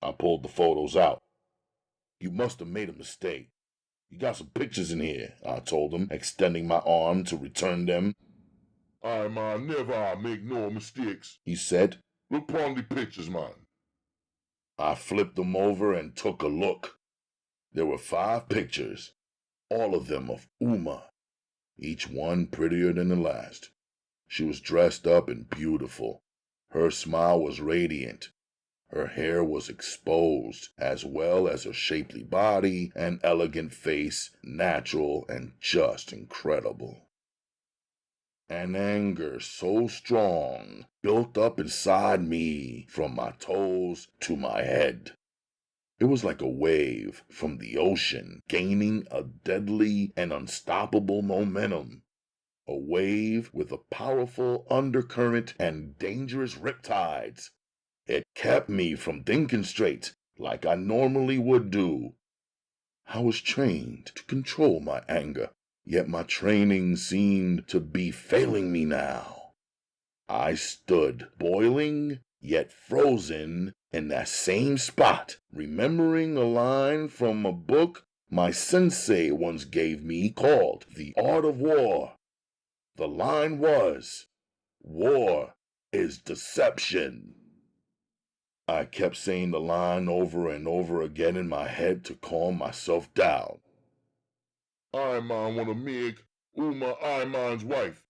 I pulled the photos out. You must have made a mistake. You got some pictures in here, I told him, extending my arm to return them. I man never make no mistakes, he said. Look upon the pictures, man. I flipped them over and took a look. There were 5 pictures, all of them of Umma, each one prettier than the last. She was dressed up and beautiful. Her smile was radiant. Her hair was exposed, as well as her shapely body and elegant face, natural and just incredible. An anger so strong built up inside me from my toes to my head. It was like a wave from the ocean gaining a deadly and unstoppable momentum. A wave with a powerful undercurrent and dangerous riptides. It kept me from thinking straight like I normally would do. I was trained to control my anger, yet my training seemed to be failing me now. I stood boiling yet frozen in that same spot, remembering a line from a book my sensei once gave me called The Art of War. The line was, "War is deception." I kept saying the line over and over again in my head to calm myself down. I man wanna make Umma I man's wife.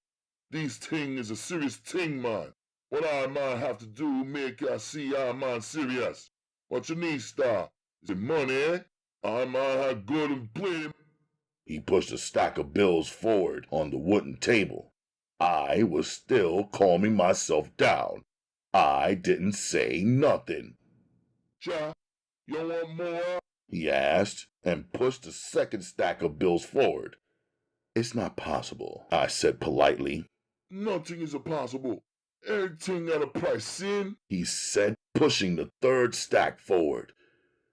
This thing is a serious thing, man. What I man have to do make I see I man serious. What you need, star? Is it money, eh? I man have good and plenty. He pushed a stack of bills forward on the wooden table. I was still calming myself down. I didn't say nothing. Cha, you want more? He asked, and pushed a second stack of bills forward. It's not possible, I said politely. Nothing is impossible. Everything at a price, sin. He said, pushing the third stack forward.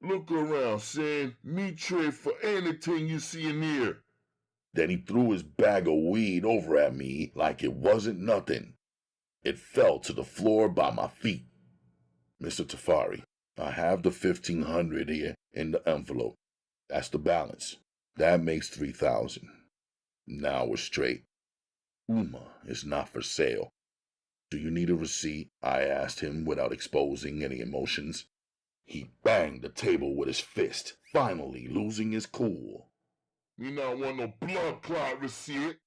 Look around, sin. Me trade for anything you see in here. Then he threw his bag of weed over at me like it wasn't nothing. It fell to the floor by my feet. Mr. Tafari, I have the 1,500 here in the envelope. That's the balance. That makes 3,000. Now we're straight. Umma is not for sale. Do you need a receipt? I asked him without exposing any emotions. He banged the table with his fist, finally losing his cool. Me not want no blood clot receipt.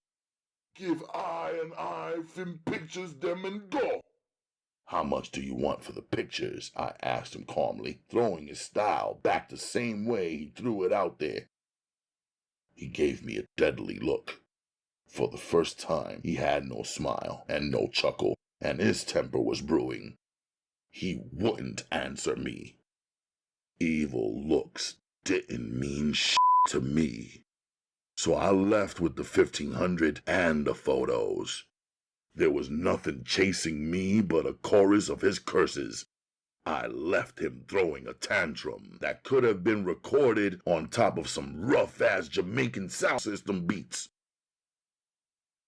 Give I and I film pictures them and go. How much do you want for the pictures? I asked him calmly, throwing his style back the same way he threw it out there. He gave me a deadly look. For the first time, he had no smile and no chuckle, and his temper was brewing. He wouldn't answer me. Evil looks didn't mean shit to me. So I left with the 1,500 and the photos. There was nothing chasing me but a chorus of his curses. I left him throwing a tantrum that could have been recorded on top of some rough-ass Jamaican sound system beats.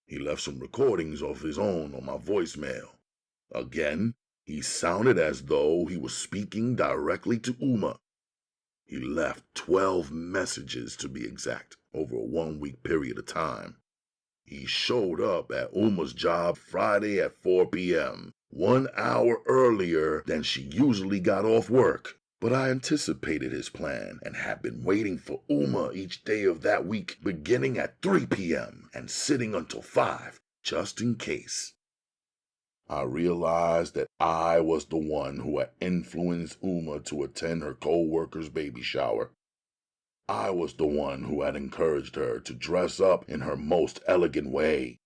He left some recordings of his own on my voicemail. Again, he sounded as though he was speaking directly to Umma. He left 12 messages to be exact, over a 1-week period of time. He showed up at Umma's job Friday at 4 p.m., 1 hour earlier than she usually got off work. But I anticipated his plan and had been waiting for Umma each day of that week, beginning at 3 p.m. and sitting until 5, just in case. I realized that I was the one who had influenced Umma to attend her co-worker's baby shower. I was the one who had encouraged her to dress up in her most elegant way.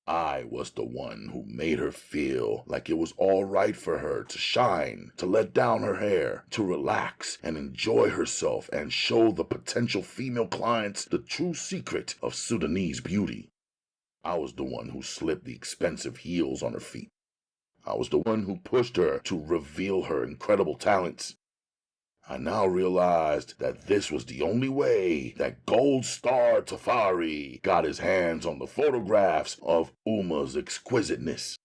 I was the one who made her feel like it was all right for her to shine, to let down her hair, to relax and enjoy herself and show the potential female clients the true secret of Sudanese beauty. I was the one who slipped the expensive heels on her feet. I was the one who pushed her to reveal her incredible talents. I now realized that this was the only way that Gold Star Tafari got his hands on the photographs of Umma's exquisiteness.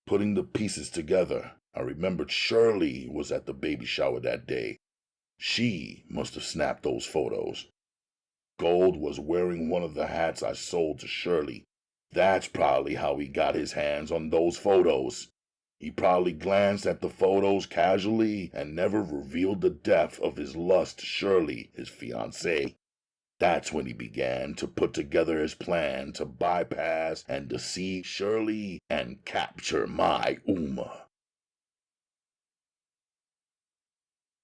Putting the pieces together, I remembered Shirley was at the baby shower that day. She must have snapped those photos. Gold was wearing one of the hats I sold to Shirley. That's probably how he got his hands on those photos. He probably glanced at the photos casually and never revealed the depth of his lust to Shirley, his fiancée. That's when he began to put together his plan to bypass and deceive Shirley and capture my Umma.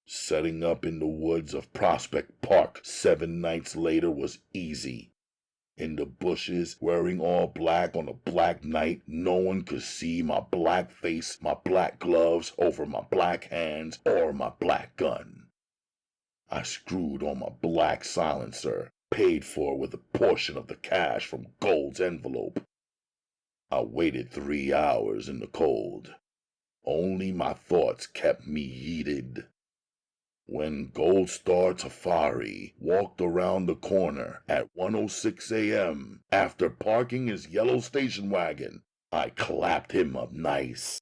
Setting up in the woods of Prospect Park 7 nights later was easy. In the bushes, wearing all black on a black night, no one could see my black face, my black gloves over my black hands, or my black gun. I screwed on my black silencer, paid for with a portion of the cash from Gold's envelope. I waited 3 hours in the cold. Only my thoughts kept me heated. When Gold Star Tafari walked around the corner at 1:06 a.m. after parking his yellow station wagon, I clapped him up nice.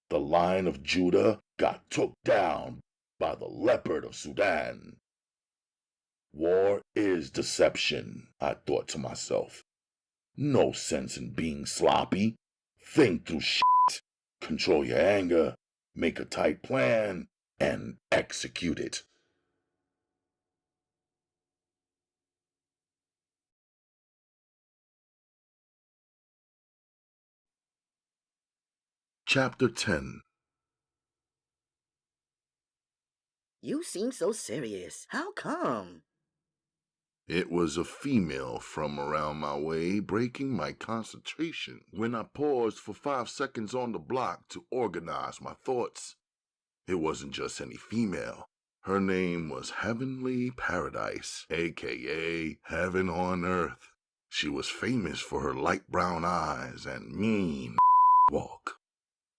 The Lion of Judah got took down by the Leopard of Sudan. War is deception, I thought to myself. No sense in being sloppy. Think through shit. Control your anger, make a tight plan, and execute it. Chapter 10. You seem so serious. How come? It was a female from around my way breaking my concentration when I paused for 5 seconds on the block to organize my thoughts. It wasn't just any female. Her name was Heavenly Paradise, aka Heaven on Earth. She was famous for her light brown eyes and mean walk.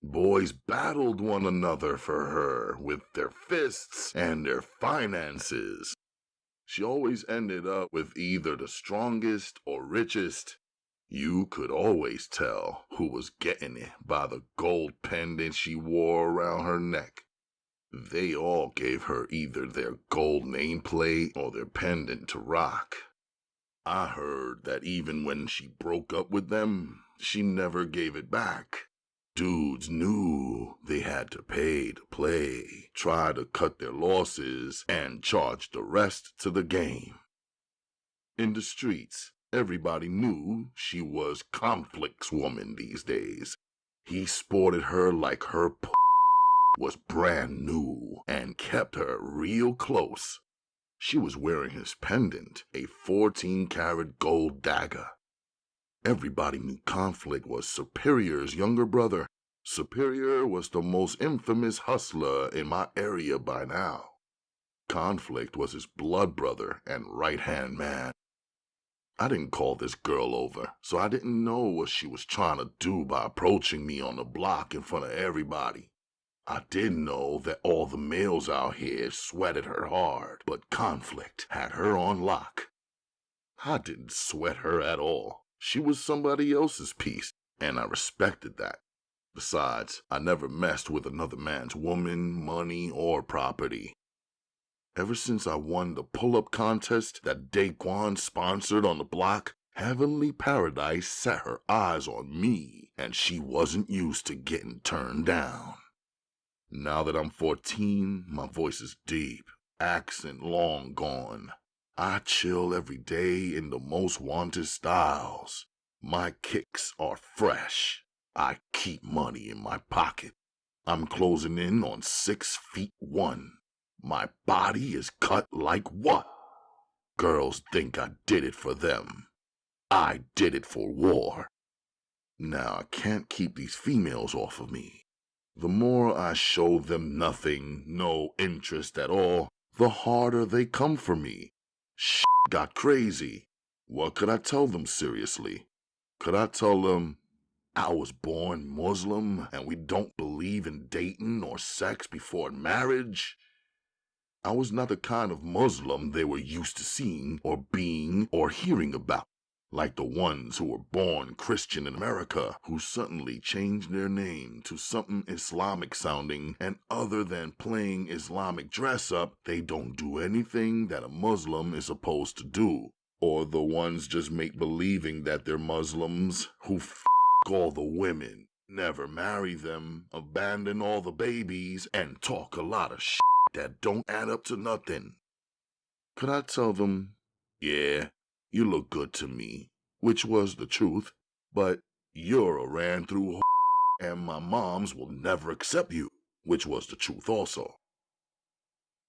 Boys battled one another for her with their fists and their finances. She always ended up with either the strongest or richest. You could always tell who was getting it by the gold pendant she wore around her neck. They all gave her either their gold nameplate or their pendant to rock. I heard that even when she broke up with them, she never gave it back. Dudes knew they had to pay to play, try to cut their losses, and charge the rest to the game. In the streets, everybody knew she was Conflict's woman these days. He sported her like her was brand new and kept her real close. She was wearing his pendant, a 14-karat gold dagger. Everybody knew Conflict was Superior's younger brother. Superior was the most infamous hustler in my area by now. Conflict was his blood brother and right-hand man. I didn't call this girl over, so I didn't know what she was trying to do by approaching me on the block in front of everybody. I did know that all the males out here sweated her hard, but Conflict had her on lock. I didn't sweat her at all. She was somebody else's piece, and I respected that. Besides, I never messed with another man's woman, money, or property. Ever since I won the pull-up contest that Daquan sponsored on the block, Heavenly Paradise set her eyes on me, and she wasn't used to getting turned down. Now that I'm 14, my voice is deep, accent long gone. I chill every day in the most wanted styles. My kicks are fresh. I keep money in my pocket. I'm closing in on 6'1". My body is cut like what? Girls think I did it for them. I did it for war. Now I can't keep these females off of me. The more I show them nothing, no interest at all, the harder they come for me. Shit got crazy. What could I tell them seriously? Could I tell them I was born Muslim and we don't believe in dating or sex before marriage? I was not the kind of Muslim they were used to seeing or being or hearing about, like the ones who were born Christian in America who suddenly changed their name to something Islamic sounding, and other than playing Islamic dress up, they don't do anything that a Muslim is supposed to do. Or the ones just make believing that they're Muslims who all the women, never marry them, abandon all the babies, and talk a lot of that don't add up to nothing. Could I tell them, yeah, you look good to me, which was the truth, but you're a ran-through and my moms will never accept you, which was the truth also?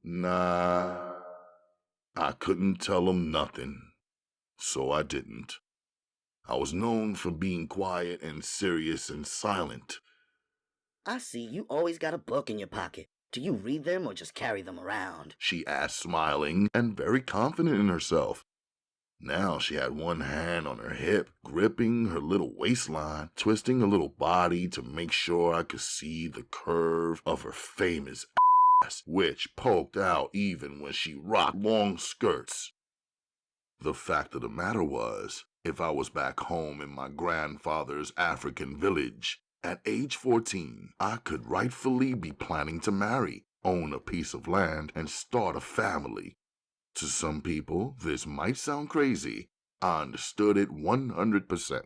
Nah, I couldn't tell them nothing. so I didn't. I was known for being quiet and serious and silent. I see you always got a book in your pocket. Do you read them or just carry them around? She asked, smiling and very confident in herself. Now she had one hand on her hip, gripping her little waistline, twisting her little body to make sure I could see the curve of her famous ass, which poked out even when she rocked long skirts. The fact of the matter was, if I was back home in my grandfather's African village, at age 14, I could rightfully be planning to marry, own a piece of land, and start a family. To some people, this might sound crazy. I understood it 100%.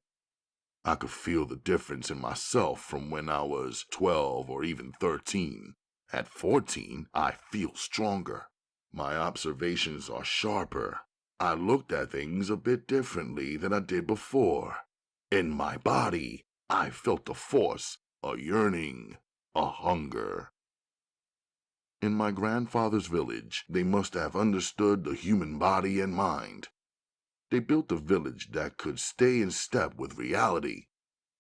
I could feel the difference in myself from when I was 12 or even 13. At 14, I feel stronger. My observations are sharper. I looked at things a bit differently than I did before. In my body, I felt a force, a yearning, a hunger. In my grandfather's village, they must have understood the human body and mind. They built a village that could stay in step with reality.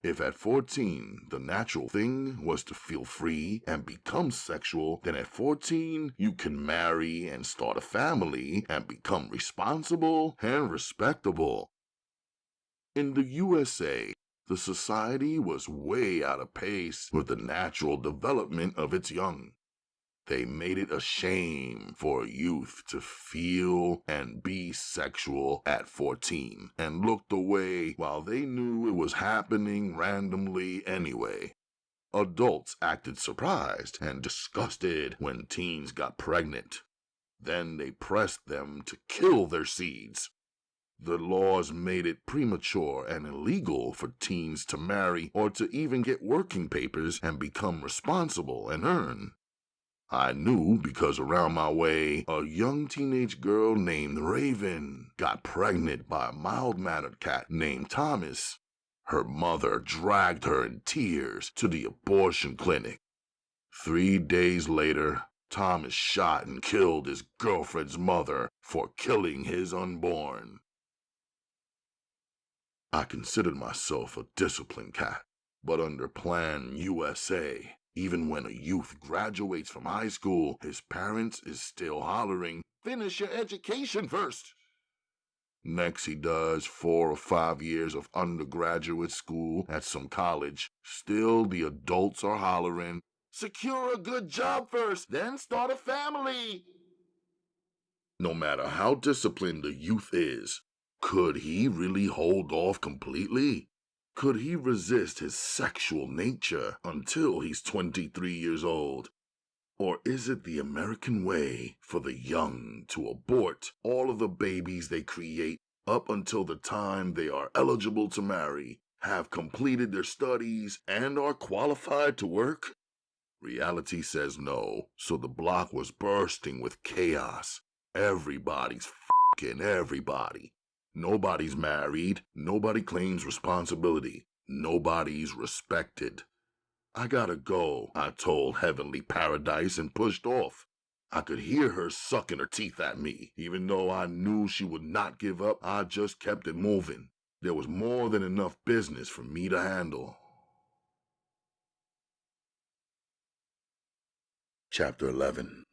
If at 14, the natural thing was to feel free and become sexual, then at 14, you can marry and start a family and become responsible and respectable. In the USA, the society was way out of pace with the natural development of its young. They made it a shame for a youth to feel and be sexual at 14 and looked away while they knew it was happening randomly anyway. Adults acted surprised and disgusted when teens got pregnant. Then they pressed them to kill their seeds. The laws made it premature and illegal for teens to marry or to even get working papers and become responsible and earn. I knew because around my way, a young teenage girl named Raven got pregnant by a mild-mannered cat named Thomas. Her mother dragged her in tears to the abortion clinic. 3 days later, Thomas shot and killed his girlfriend's mother for killing his unborn. I considered myself a disciplined cat, but under Plan USA, even when a youth graduates from high school, his parents is still hollering, "Finish your education first." Next he does 4 or 5 years of undergraduate school at some college. Still the adults are hollering, "Secure a good job first, then start a family." No matter how disciplined the youth is, could he really hold off completely? Could he resist his sexual nature until he's 23 years old? Or is it the American way for the young to abort all of the babies they create up until the time they are eligible to marry, have completed their studies, and are qualified to work? Reality says no, so the block was bursting with chaos. Everybody's f***ing everybody. Nobody's married, nobody claims responsibility, nobody's respected. I gotta go, I told Heavenly Paradise and pushed off. I could hear her sucking her teeth at me. Even though I knew she would not give up, I just kept it moving. There was more than enough business for me to handle. Chapter 11.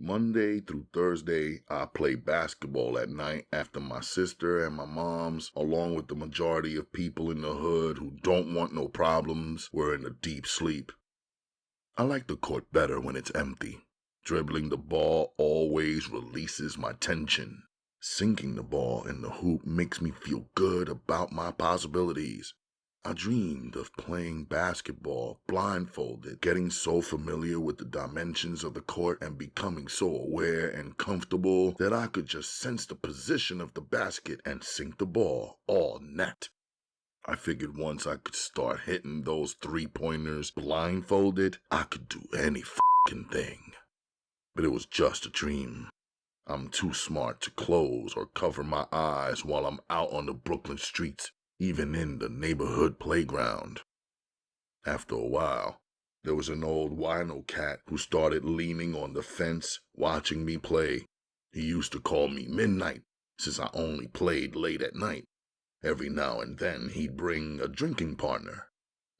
Monday through Thursday, I play basketball at night after my sister and my mom's, along with the majority of people in the hood who don't want no problems, were in a deep sleep. I like the court better when it's empty. Dribbling the ball always releases my tension. Sinking the ball in the hoop makes me feel good about my possibilities. I dreamed of playing basketball blindfolded, getting so familiar with the dimensions of the court and becoming so aware and comfortable that I could just sense the position of the basket and sink the ball all net. I figured once I could start hitting those three-pointers blindfolded, I could do any f***ing thing. But it was just a dream. I'm too smart to close or cover my eyes while I'm out on the Brooklyn streets, even in the neighborhood playground. After a while, there was an old wino cat who started leaning on the fence, watching me play. He used to call me Midnight, since I only played late at night. Every now and then he'd bring a drinking partner.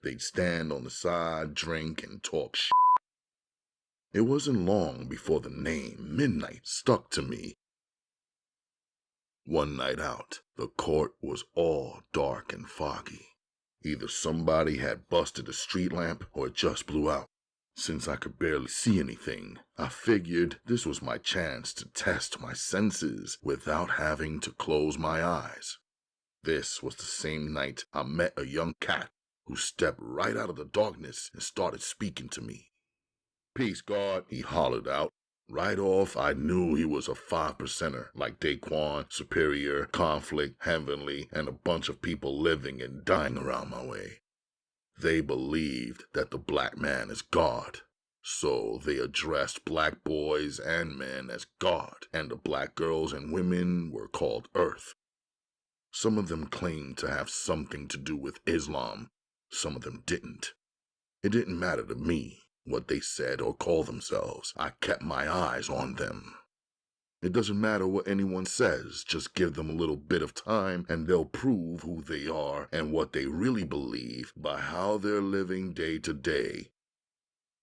They'd stand on the side, drink, and talk shit. It wasn't long before the name Midnight stuck to me. One night out, the court was all dark and foggy. Either somebody had busted a street lamp or it just blew out. Since I could barely see anything, I figured this was my chance to test my senses without having to close my eyes. This was the same night I met a young cat who stepped right out of the darkness and started speaking to me. "Peace, God," he hollered out. Right off, I knew he was a 5%er, like Daquan, Superior, Conflict, Heavenly, and a bunch of people living and dying around my way. They believed that the black man is God, so they addressed black boys and men as God, and the black girls and women were called Earth. Some of them claimed to have something to do with Islam, some of them didn't. It didn't matter to me what they said or called themselves. I kept my eyes on them. It doesn't matter what anyone says, just give them a little bit of time and they'll prove who they are and what they really believe by how they're living day to day.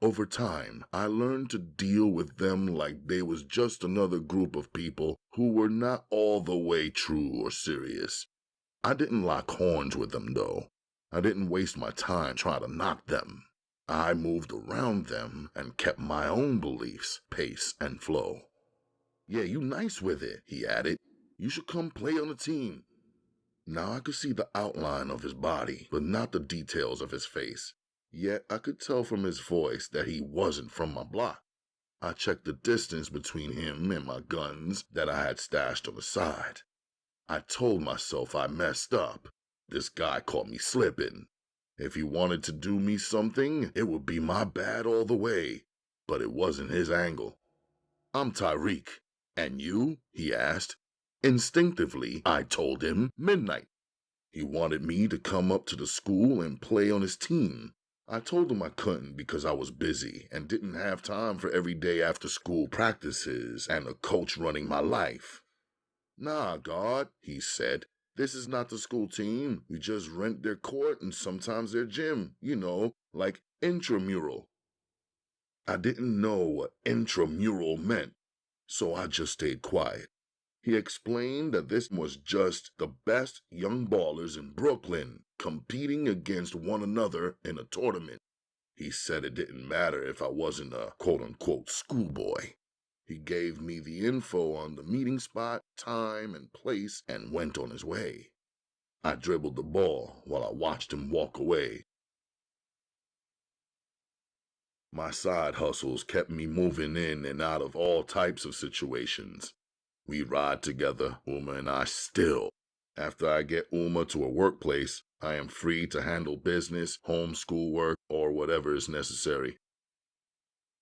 Over time, I learned to deal with them like they was just another group of people who were not all the way true or serious. I didn't lock horns with them, though. I didn't waste my time trying to knock them. I moved around them and kept my own beliefs, pace, and flow. "Yeah, you nice with it," he added. "You should come play on the team." Now I could see the outline of his body, but not the details of his face. Yet I could tell from his voice that he wasn't from my block. I checked the distance between him and my guns that I had stashed on the side. I told myself I messed up. This guy caught me slipping. If he wanted to do me something, it would be my bad all the way. But it wasn't his angle. "I'm Tyreek. And you?" he asked. Instinctively, I told him Midnight. He wanted me to come up to the school and play on his team. I told him I couldn't because I was busy and didn't have time for everyday after-school practices and a coach running my life. "Nah, God," he said. "This is not the school team. We just rent their court and sometimes their gym, like intramural." I didn't know what intramural meant, so I just stayed quiet. He explained that this was just the best young ballers in Brooklyn competing against one another in a tournament. He said it didn't matter if I wasn't a quote-unquote schoolboy. He gave me the info on the meeting spot, time, and place and went on his way. I dribbled the ball while I watched him walk away. My side hustles kept me moving in and out of all types of situations. We ride together, Umma and I still. After I get Umma to a workplace, I am free to handle business, home schoolwork, or whatever is necessary.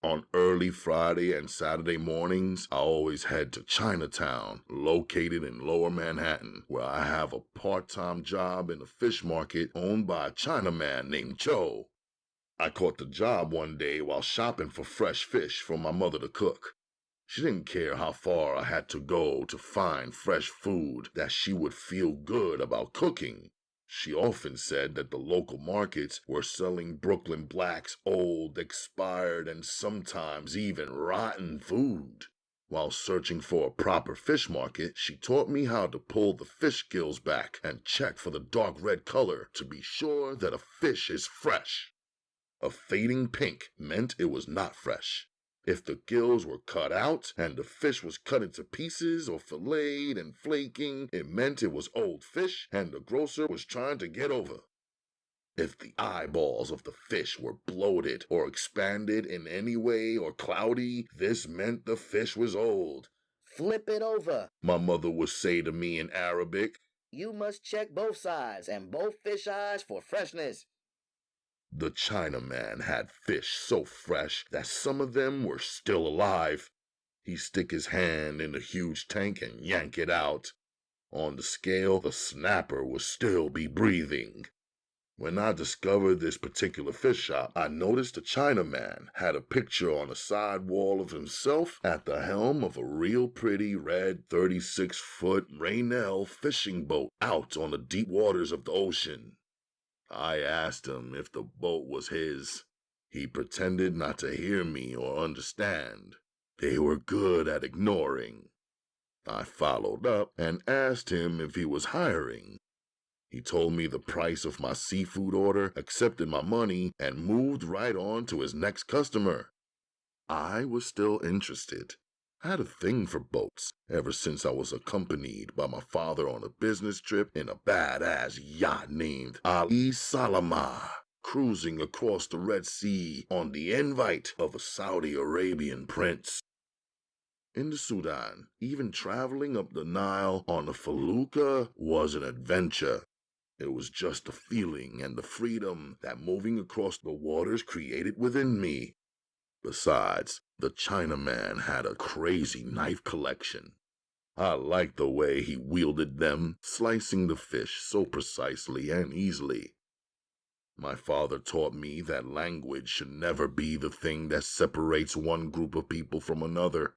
On early Friday and Saturday mornings, I always head to Chinatown, located in Lower Manhattan, where I have a part-time job in a fish market owned by a Chinaman named Joe. I caught the job one day while shopping for fresh fish for my mother to cook. She didn't care how far I had to go to find fresh food that she would feel good about cooking. She often said that the local markets were selling Brooklyn blacks old, expired, and sometimes even rotten food. While searching for a proper fish market, she taught me how to pull the fish gills back and check for the dark red color to be sure that a fish is fresh. A fading pink meant it was not fresh. If the gills were cut out and the fish was cut into pieces or filleted and flaking, it meant it was old fish and the grocer was trying to get over. If the eyeballs of the fish were bloated or expanded in any way or cloudy, this meant the fish was old. "Flip it over," my mother would say to me in Arabic. "You must check both sides and both fish eyes for freshness." The Chinaman had fish so fresh that some of them were still alive. He'd stick his hand in the huge tank and yank it out. On the scale, the snapper would still be breathing. When I discovered this particular fish shop, I noticed a Chinaman had a picture on the side wall of himself at the helm of a real pretty red 36-foot Raynell fishing boat out on the deep waters of the ocean. I asked him if the boat was his. He pretended not to hear me or understand. They were good at ignoring. I followed up and asked him if he was hiring. He told me the price of my seafood order, accepted my money, and moved right on to his next customer. I was still interested. I had a thing for boats ever since I was accompanied by my father on a business trip in a badass yacht named Ali Salama, cruising across the Red Sea on the invite of a Saudi Arabian prince. In the Sudan, even traveling up the Nile on a felucca was an adventure. It was just the feeling and the freedom that moving across the waters created within me. Besides, the Chinaman had a crazy knife collection. I liked the way he wielded them, slicing the fish so precisely and easily. My father taught me that language should never be the thing that separates one group of people from another.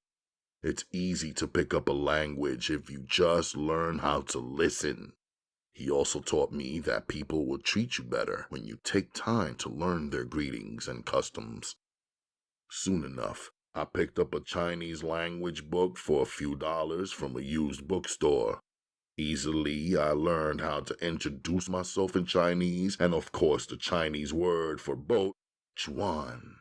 It's easy to pick up a language if you just learn how to listen. He also taught me that people will treat you better when you take time to learn their greetings and customs. Soon enough, I picked up a Chinese language book for a few dollars from a used bookstore. Easily, I learned how to introduce myself in Chinese and, of course, the Chinese word for boat, chuan.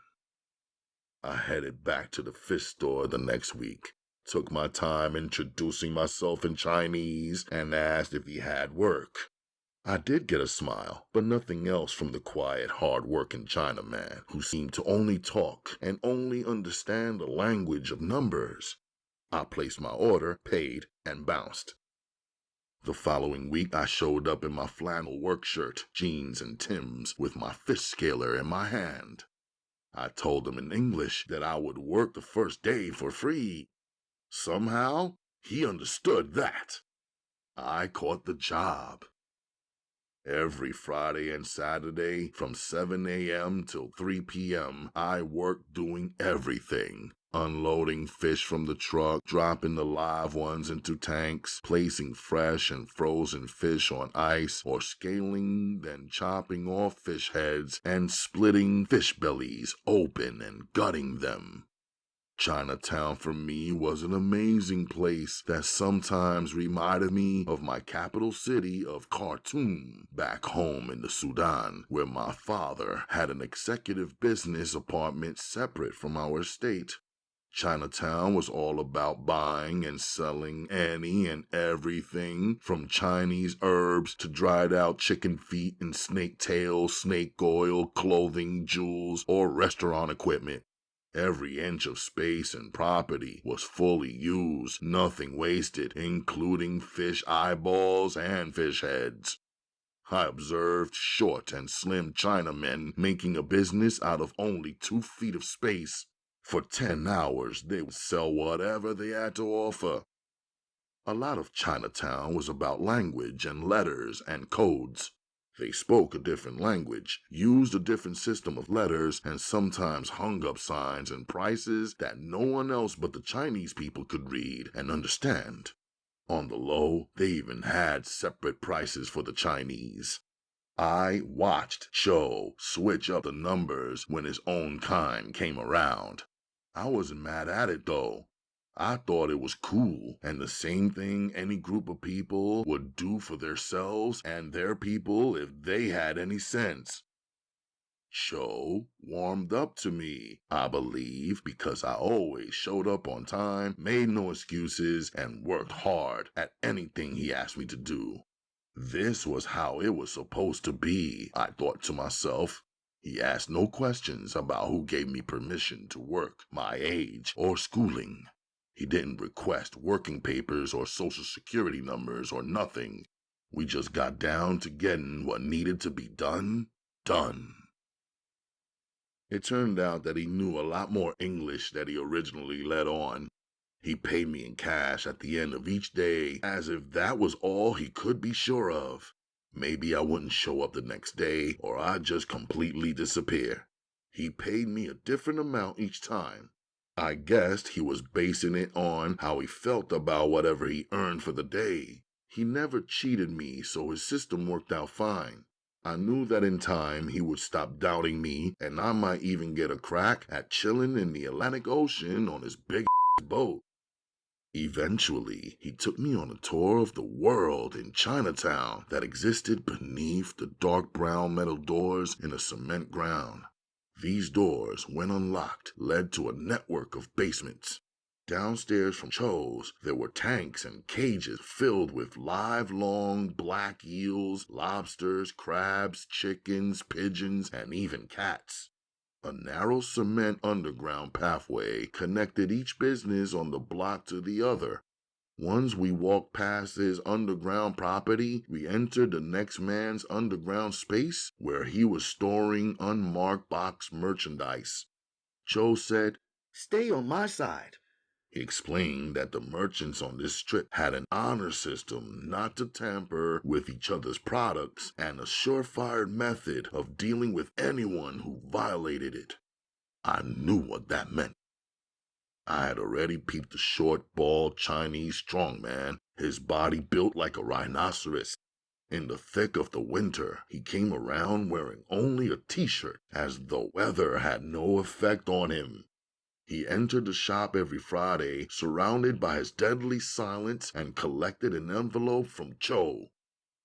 I headed back to the fish store the next week, took my time introducing myself in Chinese, and asked if he had work. I did get a smile, but nothing else from the quiet, hard-working Chinaman who seemed to only talk and only understand the language of numbers. I placed my order, paid, and bounced. The following week, I showed up in my flannel work shirt, jeans, and Timbs with my fish scaler in my hand. I told him in English that I would work the first day for free. Somehow, he understood that. I caught the job. Every Friday and Saturday, from 7 a.m. till 3 p.m., I worked doing everything. Unloading fish from the truck, dropping the live ones into tanks, placing fresh and frozen fish on ice, or scaling, then chopping off fish heads and splitting fish bellies open and gutting them. Chinatown for me was an amazing place that sometimes reminded me of my capital city of Khartoum, back home in the Sudan, where my father had an executive business apartment separate from our estate. Chinatown was all about buying and selling any and everything from Chinese herbs to dried out chicken feet and snake tails, snake oil, clothing, jewels, or restaurant equipment. Every inch of space and property was fully used, nothing wasted, including fish eyeballs and fish heads. I observed short and slim Chinamen making a business out of only 2 feet of space. For 10 hours, they would sell whatever they had to offer. A lot of Chinatown was about language and letters and codes. They spoke a different language, used a different system of letters, and sometimes hung up signs and prices that no one else but the Chinese people could read and understand. On the low, they even had separate prices for the Chinese. I watched Cho switch up the numbers when his own kind came around. I wasn't mad at it, though. I thought it was cool, and the same thing any group of people would do for themselves and their people if they had any sense. Cho warmed up to me, I believe, because I always showed up on time, made no excuses, and worked hard at anything he asked me to do. This was how it was supposed to be, I thought to myself. He asked no questions about who gave me permission to work, my age, or schooling. He didn't request working papers or social security numbers or nothing. We just got down to getting what needed to be done. It turned out that he knew a lot more English than he originally let on. He paid me in cash at the end of each day as if that was all he could be sure of. Maybe I wouldn't show up the next day, or I'd just completely disappear. He paid me a different amount each time. I guessed he was basing it on how he felt about whatever he earned for the day. He never cheated me, so his system worked out fine. I knew that in time he would stop doubting me, and I might even get a crack at chilling in the Atlantic Ocean on his big boat. Eventually, he took me on a tour of the world in Chinatown that existed beneath the dark brown metal doors in a cement ground. These doors, when unlocked, led to a network of basements. Downstairs from Cho's, there were tanks and cages filled with live long black eels, lobsters, crabs, chickens, pigeons, and even cats. A narrow cement underground pathway connected each business on the block to the other. Once we walked past his underground property, we entered the next man's underground space where he was storing unmarked box merchandise. Cho said, "Stay on my side." He explained that the merchants on this strip had an honor system not to tamper with each other's products and a surefire method of dealing with anyone who violated it. I knew what that meant. I had already peeped the short, bald Chinese strongman, his body built like a rhinoceros. In the thick of the winter, he came around wearing only a t-shirt, as though weather had no effect on him. He entered the shop every Friday, surrounded by his deadly silence, and collected an envelope from Cho.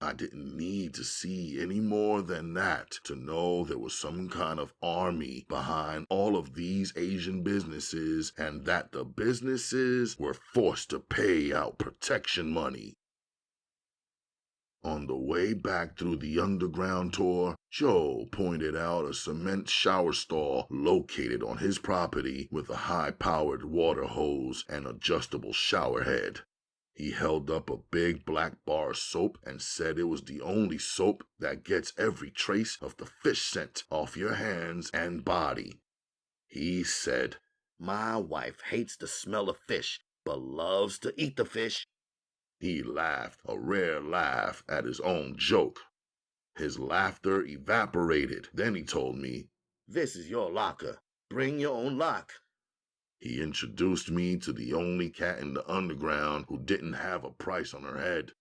I didn't need to see any more than that to know there was some kind of army behind all of these Asian businesses, and that the businesses were forced to pay out protection money. On the way back through the underground tour, Joe pointed out a cement shower stall located on his property with a high-powered water hose and adjustable shower head. He held up a big black bar of soap and said it was the only soap that gets every trace of the fish scent off your hands and body. He said, "My wife hates the smell of fish, but loves to eat the fish." He laughed a rare laugh at his own joke. His laughter evaporated. Then he told me, "This is your locker. Bring your own lock." He introduced me to the only cat in the underground who didn't have a price on her head.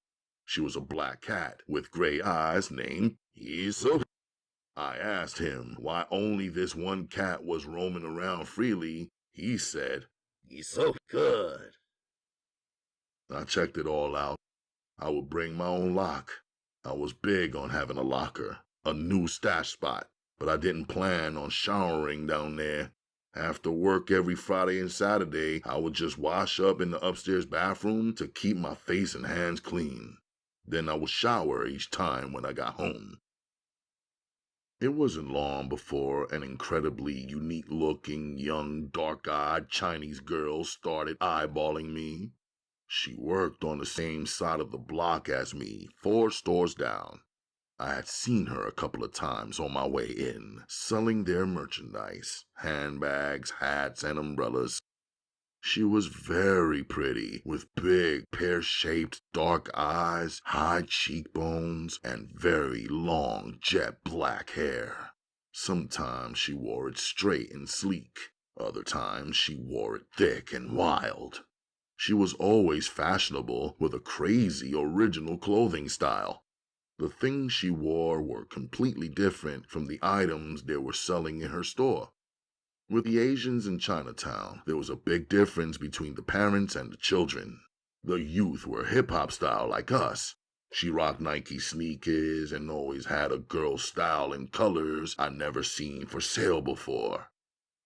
She was a black cat with gray eyes named Iso. I asked him why only this one cat was roaming around freely. He said, "He's so good." I checked it all out. I would bring my own lock. I was big on having a locker, a new stash spot, but I didn't plan on showering down there. After work every Friday and Saturday, I would just wash up in the upstairs bathroom to keep my face and hands clean. Then I would shower each time when I got home. It wasn't long before an incredibly unique-looking, young, dark-eyed Chinese girl started eyeballing me. She worked on the same side of the block as me, 4 stores down. I had seen her a couple of times on my way in, selling their merchandise, handbags, hats, and umbrellas. She was very pretty, with big, pear-shaped, dark eyes, high cheekbones, and very long, jet black hair. Sometimes she wore it straight and sleek. Other times she wore it thick and wild. She was always fashionable with a crazy original clothing style. The things she wore were completely different from the items they were selling in her store. With the Asians in Chinatown, there was a big difference between the parents and the children. The youth were hip-hop style like us. She rocked Nike sneakers and always had a girl style in colors I'd never seen for sale before.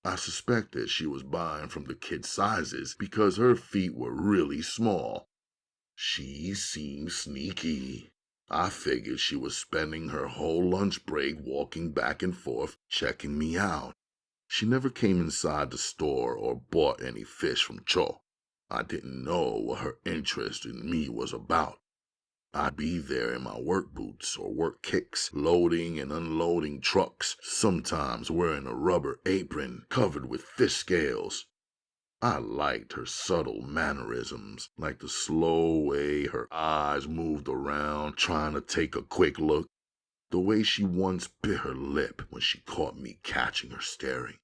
I suspected she was buying from the kids' sizes because her feet were really small. She seemed sneaky. I figured she was spending her whole lunch break walking back and forth, checking me out. She never came inside the store or bought any fish from Cho. I didn't know what her interest in me was about. I'd be there in my work boots or work kicks, loading and unloading trucks, sometimes wearing a rubber apron covered with fish scales. I liked her subtle mannerisms, like the slow way her eyes moved around, trying to take a quick look. The way she once bit her lip when she caught me catching her staring.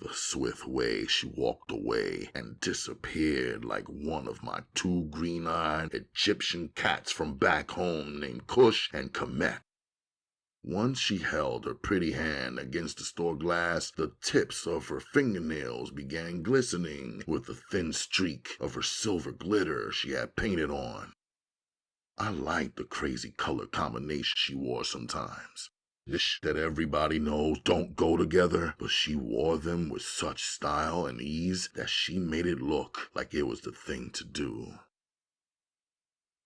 The swift way she walked away and disappeared like one of my two green-eyed Egyptian cats from back home named Kush and Kemet. Once she held her pretty hand against the store glass, the tips of her fingernails began glistening with the thin streak of her silver glitter she had painted on. I liked the crazy color combination she wore sometimes. That everybody knows don't go together, but she wore them with such style and ease that she made it look like it was the thing to do.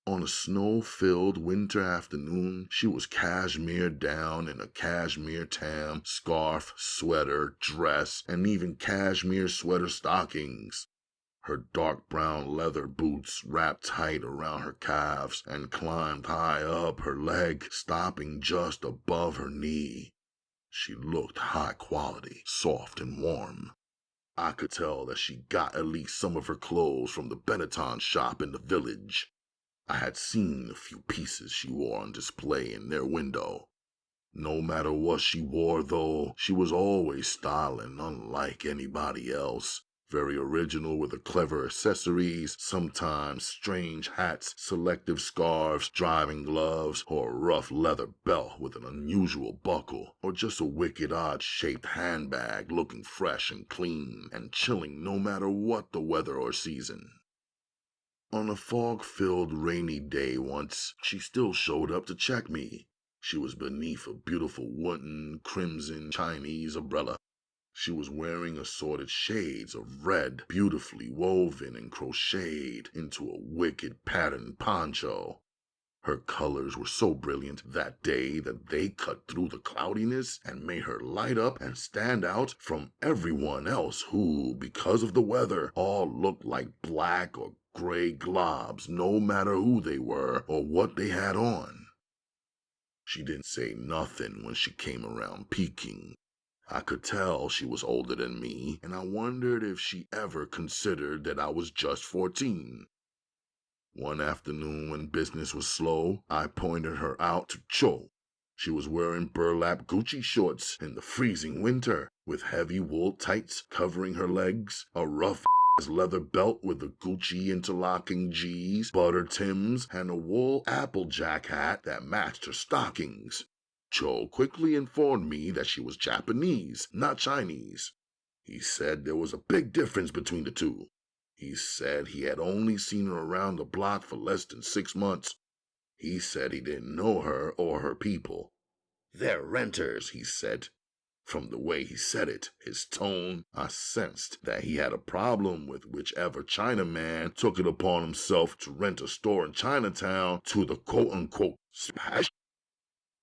On a snow-filled winter afternoon, she was cashmered down in a cashmere tam, scarf, sweater, dress, and even cashmere sweater stockings. Her dark brown leather boots wrapped tight around her calves and climbed high up her leg, stopping just above her knee. She looked high quality, soft and warm. I could tell that she got at least some of her clothes from the Benetton shop in the village. I had seen a few pieces she wore on display in their window. No matter what she wore, though, she was always styling unlike anybody else. Very original with her clever accessories, sometimes strange hats, selective scarves, driving gloves, or a rough leather belt with an unusual buckle, or just a wicked odd-shaped handbag looking fresh and clean and chilling no matter what the weather or season. On a fog-filled rainy day once, she still showed up to check me. She was beneath a beautiful wooden, crimson Chinese umbrella. She was wearing assorted shades of red, beautifully woven and crocheted into a wicked patterned poncho. Her colors were so brilliant that day that they cut through the cloudiness and made her light up and stand out from everyone else who, because of the weather, all looked like black or gray globs, no matter who they were or what they had on. She didn't say nothing when she came around peeking. I could tell she was older than me, and I wondered if she ever considered that I was just 14. One afternoon when business was slow, I pointed her out to Cho. She was wearing burlap Gucci shorts in the freezing winter, with heavy wool tights covering her legs, a rough leather belt with the Gucci interlocking G's, butter Tims, and a wool Applejack hat that matched her stockings. Cho quickly informed me that she was Japanese, not Chinese. He said there was a big difference between the two. He said he had only seen her around the block for less than 6 months. He said he didn't know her or her people. "They're renters," he said. From the way he said it, his tone, I sensed that he had a problem with whichever Chinaman took it upon himself to rent a store in Chinatown to the quote-unquote smash.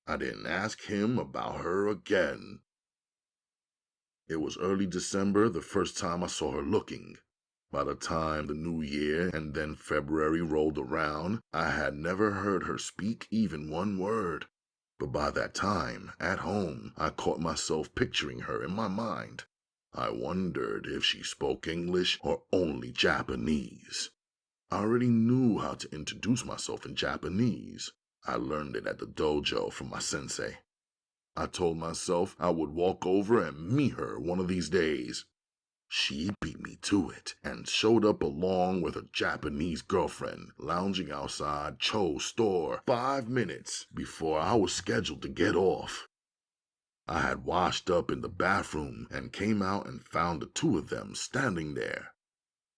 I didn't ask him about her again. It was early December the first time I saw her looking. By the time the new year and then February rolled around, I had never heard her speak even one word. But by that time, at home, I caught myself picturing her in my mind. I wondered if she spoke English or only Japanese. I already knew how to introduce myself in Japanese. I learned it at the dojo from my sensei. I told myself I would walk over and meet her one of these days. She beat me to it and showed up along with a Japanese girlfriend, lounging outside Cho's store 5 minutes before I was scheduled to get off. I had washed up in the bathroom and came out and found the two of them standing there.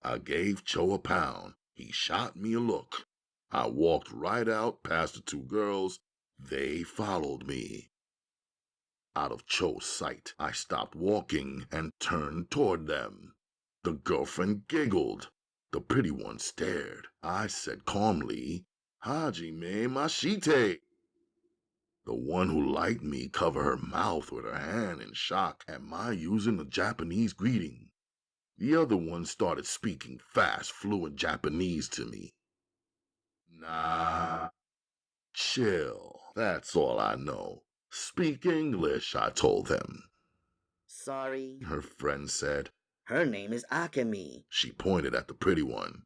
I gave Cho a pound. He shot me a look. I walked right out past the two girls. They followed me. Out of Cho's sight, I stopped walking and turned toward them. The girlfriend giggled. The pretty one stared. I said calmly, "Hajime Mashite." The one who liked me covered her mouth with her hand in shock at my using a Japanese greeting. The other one started speaking fast, fluent Japanese to me. "Nah, chill. That's all I know. Speak English," I told them. Sorry. Her friend said. Her name is Akemi. She pointed at the pretty one.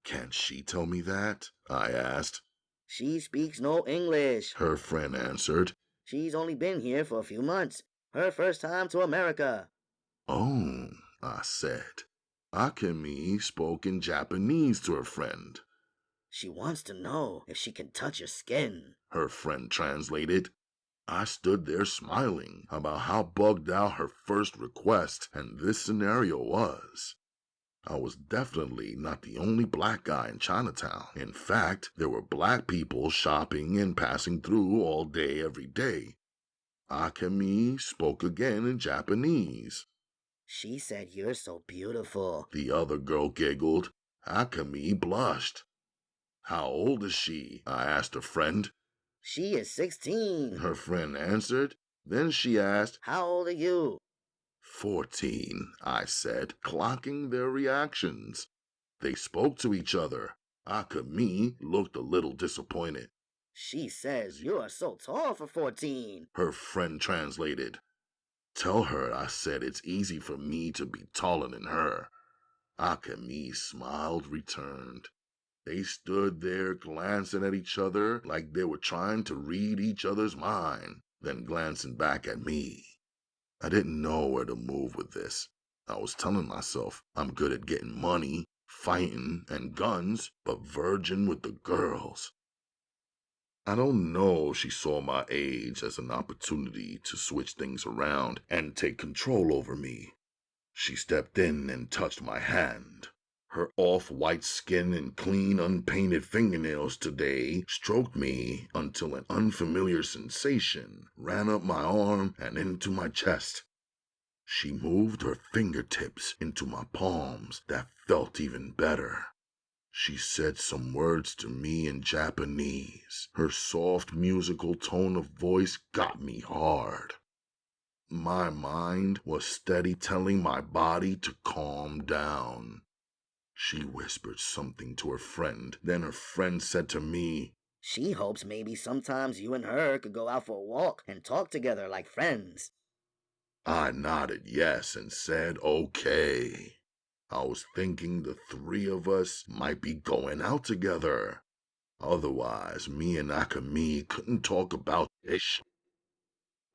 Can't she tell me that? I asked. She speaks no English, her friend answered. She's only been here for a few months. Her first time to America. Oh, I said. Akemi spoke in Japanese to her friend. She wants to know if she can touch your skin, her friend translated. I stood there smiling about how bugged out her first request and this scenario was. I was definitely not the only black guy in Chinatown. In fact, there were black people shopping and passing through all day every day. Akemi spoke again in Japanese. She said you're so beautiful, the other girl giggled. Akemi blushed. How old is she? I asked a friend. She is 16, her friend answered. Then she asked, How old are you? 14, I said, clocking their reactions. They spoke to each other. Akemi looked a little disappointed. She says you are so tall for 14, her friend translated. Tell her I said it's easy for me to be taller than her. Akemi smiled, returned. They stood there glancing at each other like they were trying to read each other's mind, then glancing back at me. I didn't know where to move with this. I was telling myself I'm good at getting money, fighting, and guns, but virgin with the girls. I don't know if she saw my age as an opportunity to switch things around and take control over me. She stepped in and touched my hand. Her off-white skin and clean, unpainted fingernails today stroked me until an unfamiliar sensation ran up my arm and into my chest. She moved her fingertips into my palms that felt even better. She said some words to me in Japanese. Her soft musical tone of voice got me hard. My mind was steady telling my body to calm down. She whispered something to her friend. Then her friend said to me, She hopes maybe sometimes you and her could go out for a walk and talk together like friends. I nodded yes and said okay. I was thinking the three of us might be going out together. Otherwise, me and Akemi couldn't talk about ish.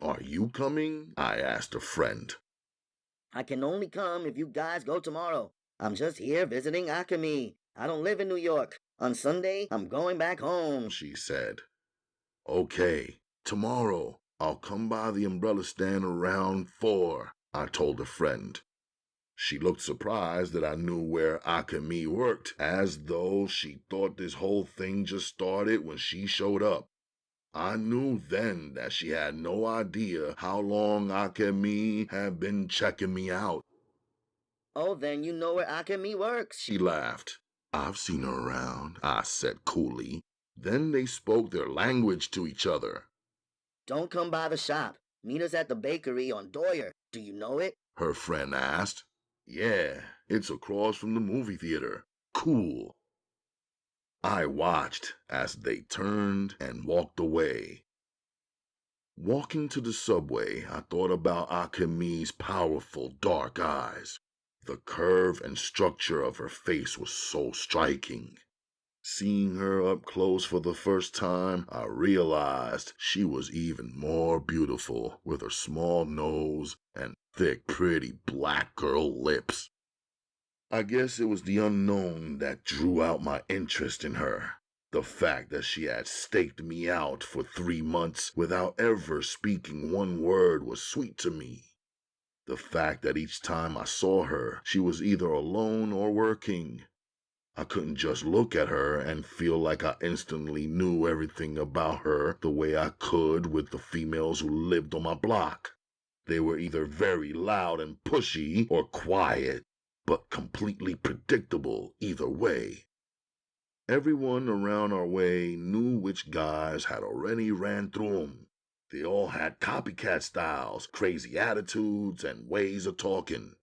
Are you coming? I asked a friend. I can only come if you guys go tomorrow. I'm just here visiting Akemi. I don't live in New York. On Sunday, I'm going back home, she said. Okay, tomorrow. I'll come by the umbrella stand around 4, I told a friend. She looked surprised that I knew where Akemi worked, as though she thought this whole thing just started when she showed up. I knew then that she had no idea how long Akemi had been checking me out. Oh, then you know where Akemi works, she laughed. I've seen her around, I said coolly. Then they spoke their language to each other. Don't come by the shop. Meet us at the bakery on Doyer. Do you know it? Her friend asked. Yeah, it's across from the movie theater. Cool. I watched as they turned and walked away. Walking to the subway, I thought about Akemi's powerful dark eyes. The curve and structure of her face was so striking. Seeing her up close for the first time, I realized she was even more beautiful with her small nose and thick, pretty black girl lips. I guess it was the unknown that drew out my interest in her. The fact that she had staked me out for 3 months without ever speaking one word was sweet to me. The fact that each time I saw her, she was either alone or working. I couldn't just look at her and feel like I instantly knew everything about her the way I could with the females who lived on my block. They were either very loud and pushy or quiet, but completely predictable either way. Everyone around our way knew which guys had already ran through them. They all had copycat styles, crazy attitudes, and ways of talking.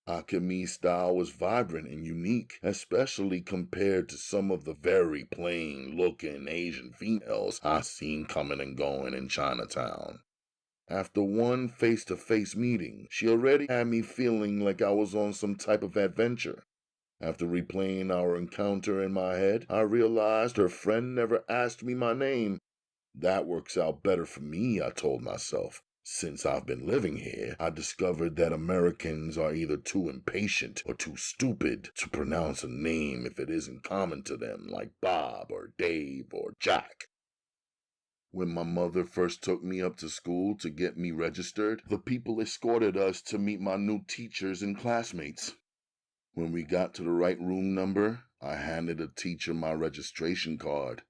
Akemi's style was vibrant and unique, especially compared to some of the very plain-looking Asian females I've seen coming and going in Chinatown. After one face-to-face meeting, she already had me feeling like I was on some type of adventure. After replaying our encounter in my head, I realized her friend never asked me my name. That works out better for me, I told myself. Since I've been living here, I discovered that Americans are either too impatient or too stupid to pronounce a name if it isn't common to them, like Bob or Dave or Jack. When my mother first took me up to school to get me registered, the people escorted us to meet my new teachers and classmates. When we got to the right room number, I handed a teacher my registration card.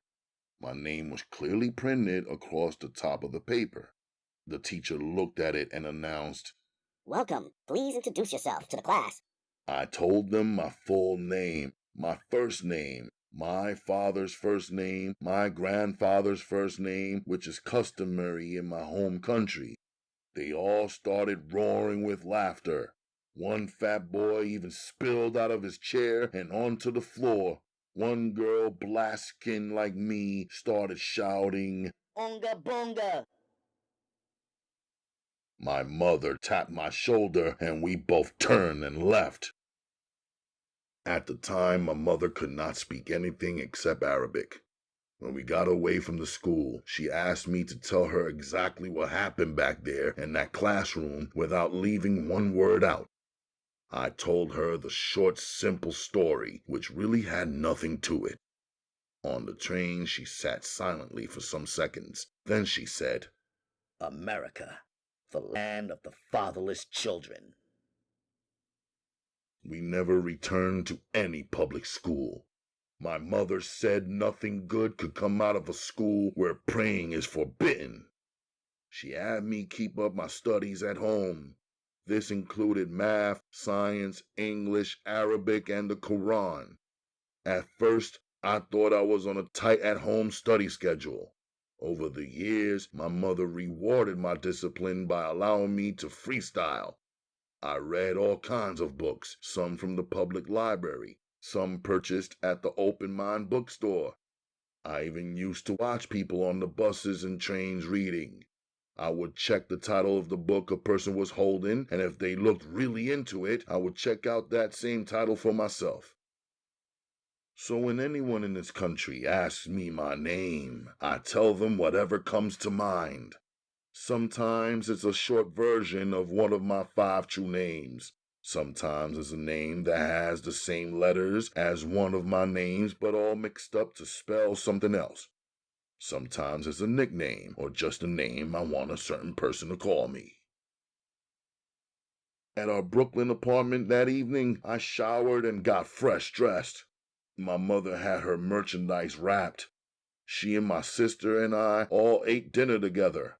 My name was clearly printed across the top of the paper. The teacher looked at it and announced, "Welcome. Please introduce yourself to the class." I told them my full name, my first name, my father's first name, my grandfather's first name, which is customary in my home country. They all started roaring with laughter. One fat boy even spilled out of his chair and onto the floor. One girl, black-skinned like me, started shouting, "Onga bonga!" My mother tapped my shoulder and we both turned and left. At the time, my mother could not speak anything except Arabic. When we got away from the school, she asked me to tell her exactly what happened back there in that classroom without leaving one word out. I told her the short, simple story, which really had nothing to it. On the train, she sat silently for some seconds. Then she said, America, the land of the fatherless children. We never returned to any public school. My mother said nothing good could come out of a school where praying is forbidden. She had me keep up my studies at home. This included math, science, English, Arabic, and the Quran. At first, I thought I was on a tight at-home study schedule. Over the years, my mother rewarded my discipline by allowing me to freestyle. I read all kinds of books, some from the public library, some purchased at the open mind bookstore. I even used to watch people on the buses and trains reading. I would check the title of the book a person was holding, and if they looked really into it, I would check out that same title for myself. So when anyone in this country asks me my name, I tell them whatever comes to mind. Sometimes it's a short version of one of my 5 true names. Sometimes it's a name that has the same letters as one of my names but all mixed up to spell something else. Sometimes it's a nickname or just a name I want a certain person to call me. At our Brooklyn apartment that evening, I showered and got fresh dressed. My mother had her merchandise wrapped. She and my sister and I all ate dinner together.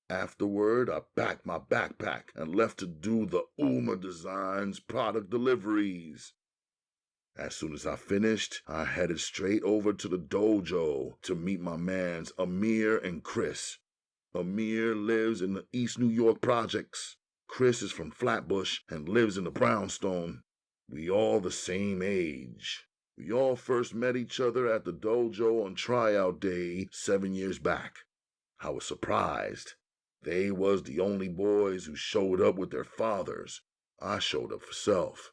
Afterward, I packed my backpack and left to do the Umma Designs product deliveries. As soon as I finished, I headed straight over to the dojo to meet my mans Amir and Chris. Amir lives in the East New York projects. Chris is from Flatbush and lives in the brownstone. We all the same age. We all first met each other at the dojo on tryout day 7 years back. I was surprised. They was the only boys who showed up with their fathers. I showed up for self.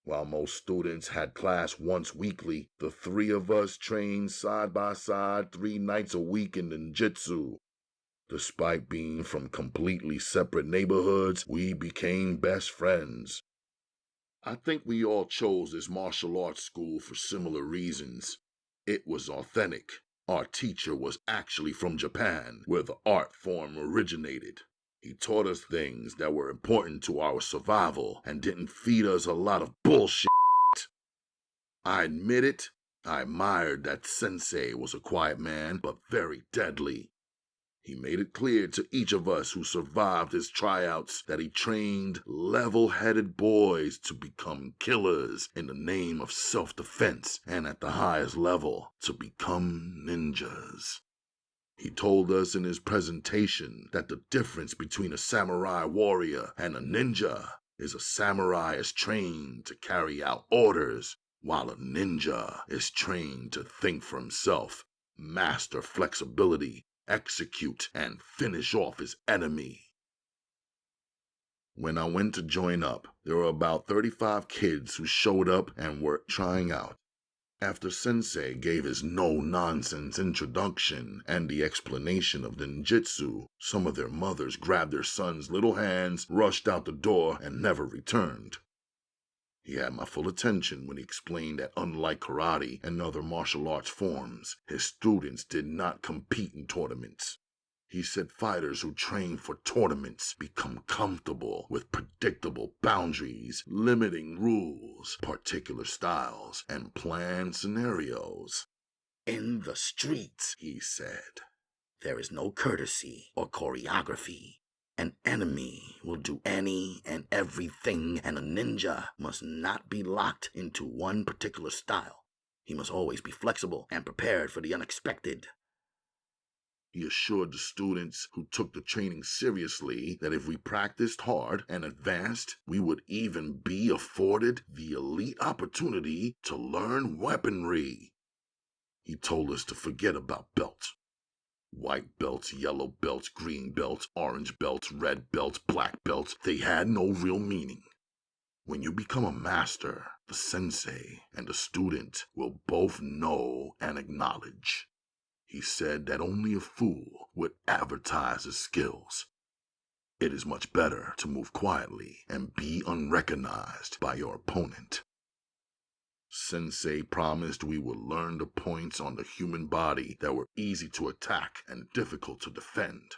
While most students had class once weekly, the 3 of us trained side by side 3 nights a week in ninjutsu. Despite being from completely separate neighborhoods, we became best friends. I think we all chose this martial arts school for similar reasons. It was authentic. Our teacher was actually from Japan, where the art form originated. He taught us things that were important to our survival and didn't feed us a lot of bullshit. I admit it, I admired that Sensei was a quiet man, but very deadly. He made it clear to each of us who survived his tryouts that he trained level-headed boys to become killers in the name of self-defense and at the highest level to become ninjas. He told us in his presentation that the difference between a samurai warrior and a ninja is a samurai is trained to carry out orders, while a ninja is trained to think for himself, master flexibility, execute and finish off his enemy. When I went to join up, there were about 35 kids who showed up and were trying out. After Sensei gave his no-nonsense introduction and the explanation of ninjutsu, some of their mothers grabbed their sons' little hands, rushed out the door, and never returned. He had my full attention when he explained that unlike karate and other martial arts forms, his students did not compete in tournaments. He said fighters who train for tournaments become comfortable with predictable boundaries, limiting rules, particular styles, and planned scenarios. In the streets, he said, there is no courtesy or choreography. An enemy will do any and everything, and a ninja must not be locked into one particular style. He must always be flexible and prepared for the unexpected. He assured the students who took the training seriously that if we practiced hard and advanced, we would even be afforded the elite opportunity to learn weaponry. He told us to forget about belts. White belts, yellow belts, green belts, orange belts, red belts, black belts, they had no real meaning. When you become a master, the sensei and the student will both know and acknowledge. He said that only a fool would advertise his skills. It is much better to move quietly and be unrecognized by your opponent. Sensei promised we would learn the points on the human body that were easy to attack and difficult to defend.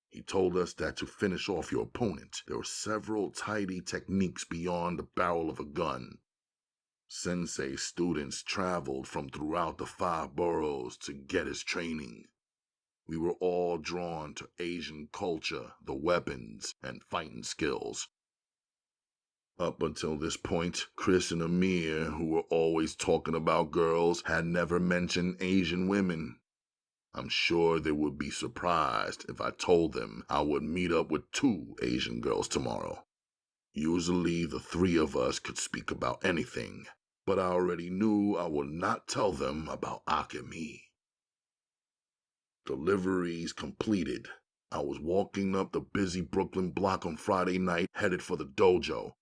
He told us that to finish off your opponent, there were several tidy techniques beyond the barrel of a gun. Sensei students traveled from throughout the 5 boroughs to get his training. We were all drawn to Asian culture, the weapons, and fighting skills. Up until this point, Chris and Amir, who were always talking about girls, had never mentioned Asian women. I'm sure they would be surprised if I told them I would meet up with 2 Asian girls tomorrow. Usually the 3 of us could speak about anything, but I already knew I would not tell them about Akemi. Deliveries completed. I was walking up the busy Brooklyn block on Friday night, headed for the dojo.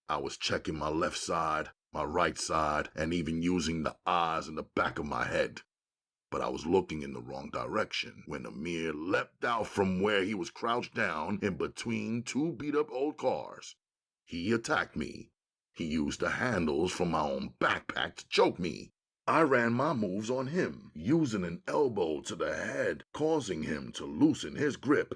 I was checking my left side, my right side, and even using the eyes in the back of my head. But I was looking in the wrong direction when Amir leapt out from where he was crouched down in between 2 beat-up old cars. He attacked me. He used the handles from my own backpack to choke me. I ran my moves on him, using an elbow to the head, causing him to loosen his grip.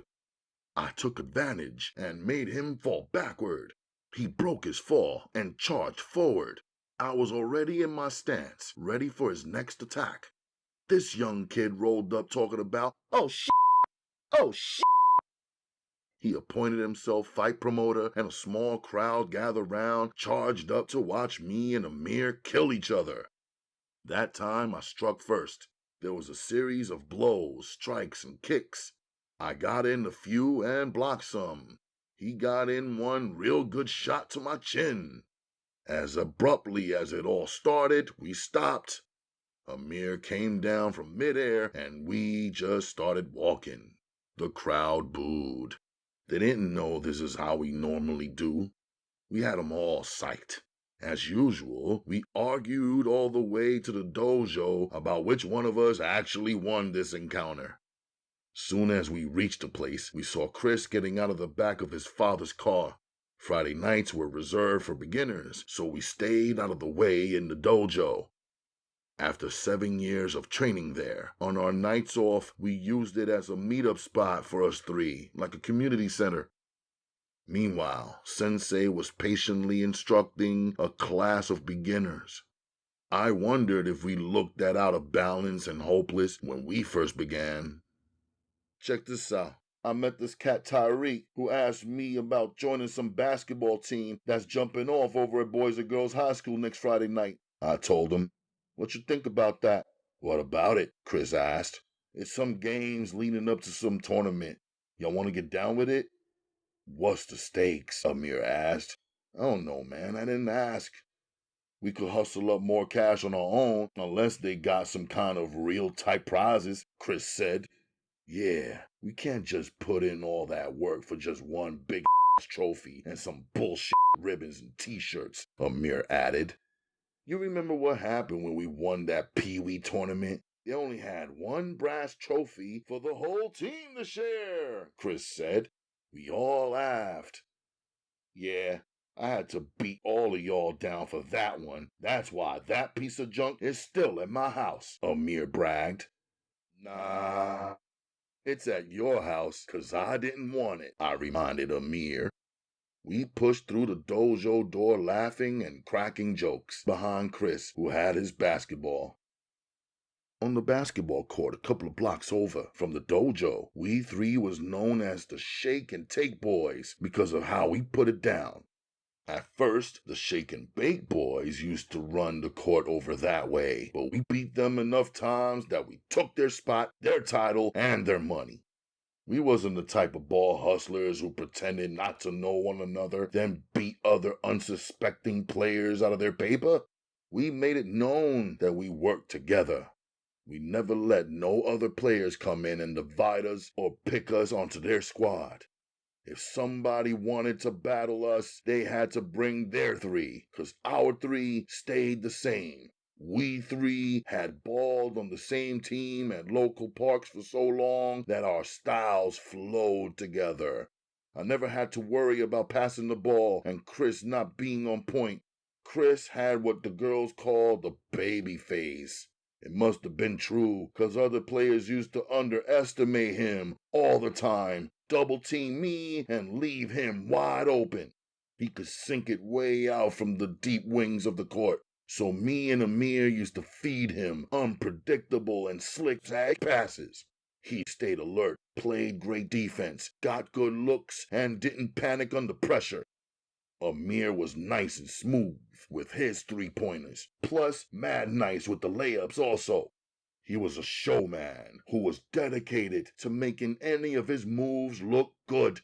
I took advantage and made him fall backward. He broke his fall and charged forward. I was already in my stance, ready for his next attack. This young kid rolled up talking about, "Oh shit! Oh shit!" He appointed himself fight promoter, and a small crowd gathered round, charged up to watch me and Amir kill each other. That time I struck first. There was a series of blows, strikes, and kicks. I got in a few and blocked some. He got in one real good shot to my chin. As abruptly as it all started, we stopped. Amir came down from midair, and we just started walking. The crowd booed. They didn't know this is how we normally do. We had 'em all psyched. As usual, we argued all the way to the dojo about which one of us actually won this encounter. Soon as we reached the place, we saw Chris getting out of the back of his father's car. Friday nights were reserved for beginners, so we stayed out of the way in the dojo. After 7 years of training there, on our nights off, we used it as a meetup spot for us 3, like a community center. Meanwhile, Sensei was patiently instructing a class of beginners. I wondered if we looked that out of balance and hopeless when we first began. Check this out. I met this cat Tyreek who asked me about joining some basketball team that's jumping off over at Boys and Girls High School next Friday night. I told him. What you think about that? What about it? Chris asked. It's some games leading up to some tournament. Y'all want to get down with it? What's the stakes? Amir asked. I don't know, man. I didn't ask. We could hustle up more cash on our own unless they got some kind of real type prizes, Chris said. Yeah, we can't just put in all that work for just one big trophy and some bullshit ribbons and t-shirts, Amir added. You remember what happened when we won that Pee-wee tournament? They only had one brass trophy for the whole team to share, Chris said. We all laughed. Yeah, I had to beat all of y'all down for that one. That's why that piece of junk is still at my house, Amir bragged. Nah, it's at your house 'cause I didn't want it, I reminded Amir. We pushed through the dojo door laughing and cracking jokes behind Chris, who had his basketball. On the basketball court a couple of blocks over from the dojo, we three was known as the Shake and Take Boys because of how we put it down. At first, the Shake and Bake Boys used to run the court over that way, but we beat them enough times that we took their spot, their title, and their money. We wasn't the type of ball hustlers who pretended not to know one another, then beat other unsuspecting players out of their paper. We made it known that we worked together. We never let no other players come in and divide us or pick us onto their squad. If somebody wanted to battle us, they had to bring their three, 'cause our three stayed the same. We three had balled on the same team at local parks for so long that our styles flowed together. I never had to worry about passing the ball and Chris not being on point. Chris had what the girls call the baby face. It must have been true, 'cause other players used to underestimate him all the time, double team me and leave him wide open. He could sink it way out from the deep wings of the court. So me and Amir used to feed him unpredictable and slick tag passes. He stayed alert, played great defense, got good looks, and didn't panic under pressure. Amir was nice and smooth with his three-pointers, plus mad nice with the layups also. He was a showman who was dedicated to making any of his moves look good.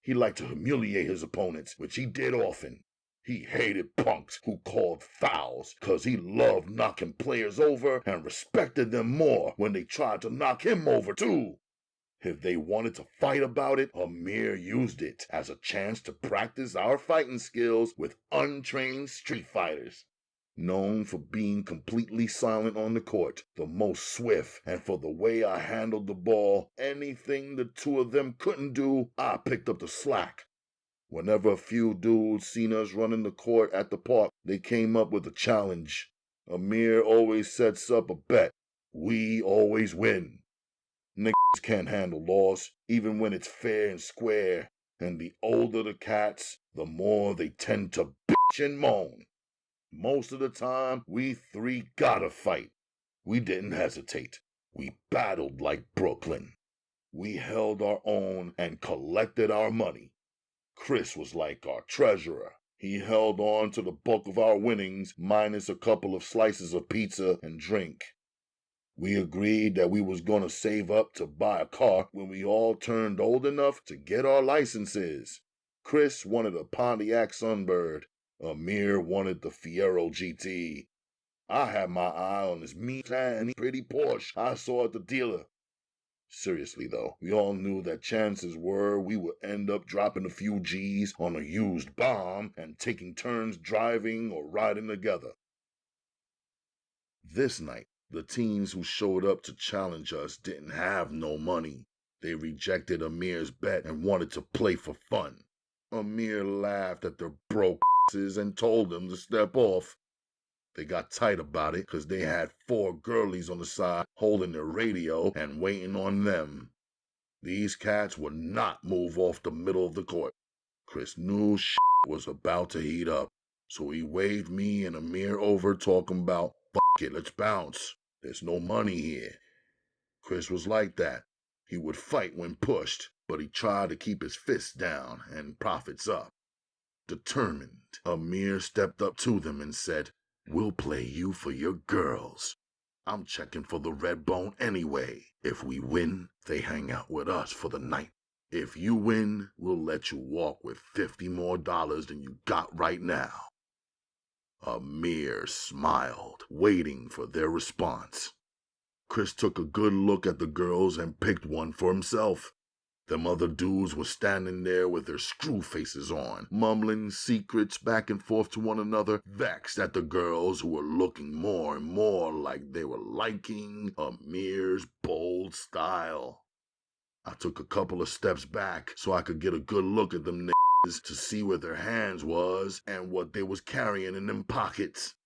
He liked to humiliate his opponents, which he did often. He hated punks who called fouls, 'cause he loved knocking players over and respected them more when they tried to knock him over too. If they wanted to fight about it, Amir used it as a chance to practice our fighting skills with untrained street fighters. Known for being completely silent on the court, the most swift, and for the way I handled the ball, anything the two of them couldn't do, I picked up the slack. Whenever a few dudes seen us running the court at the park, they came up with a challenge. Amir always sets up a bet. We always win. Niggas can't handle loss, even when it's fair and square, and the older the cats, the more they tend to bitch and moan. Most of the time, we three gotta fight. We didn't hesitate. We battled like Brooklyn. We held our own and collected our money. Chris was like our treasurer. He held on to the bulk of our winnings, minus a couple of slices of pizza and drink. We agreed that we was gonna save up to buy a car when we all turned old enough to get our licenses. Chris wanted a Pontiac Sunbird. Amir wanted the Fiero GT. I had my eye on this meat and pretty Porsche I saw at the dealer. Seriously though, we all knew that chances were we would end up dropping a few G's on a used bomb and taking turns driving or riding together. This night, the teens who showed up to challenge us didn't have no money. They rejected Amir's bet and wanted to play for fun. Amir laughed at their broke asses and told them to step off. They got tight about it because they had 4 girlies on the side holding their radio and waiting on them. These cats would not move off the middle of the court. Chris knew shit was about to heat up, so he waved me and Amir over talking about, "Fuck it, let's bounce. There's no money here." Chris was like that. He would fight when pushed, but he tried to keep his fists down and profits up. Determined, Amir stepped up to them and said, "We'll play you for your girls. I'm checking for the red bone anyway. If we win, they hang out with us for the night. If you win, we'll let you walk with $50 more than you got right now." Amir smiled, waiting for their response. Chris took a good look at the girls and picked one for himself. Them other dudes were standing there with their screw faces on, mumbling secrets back and forth to one another, vexed at the girls who were looking more and more like they were liking Amir's bold style. I took a couple of steps back so I could get a good look at them niggas to see where their hands was and what they was carrying in them pockets.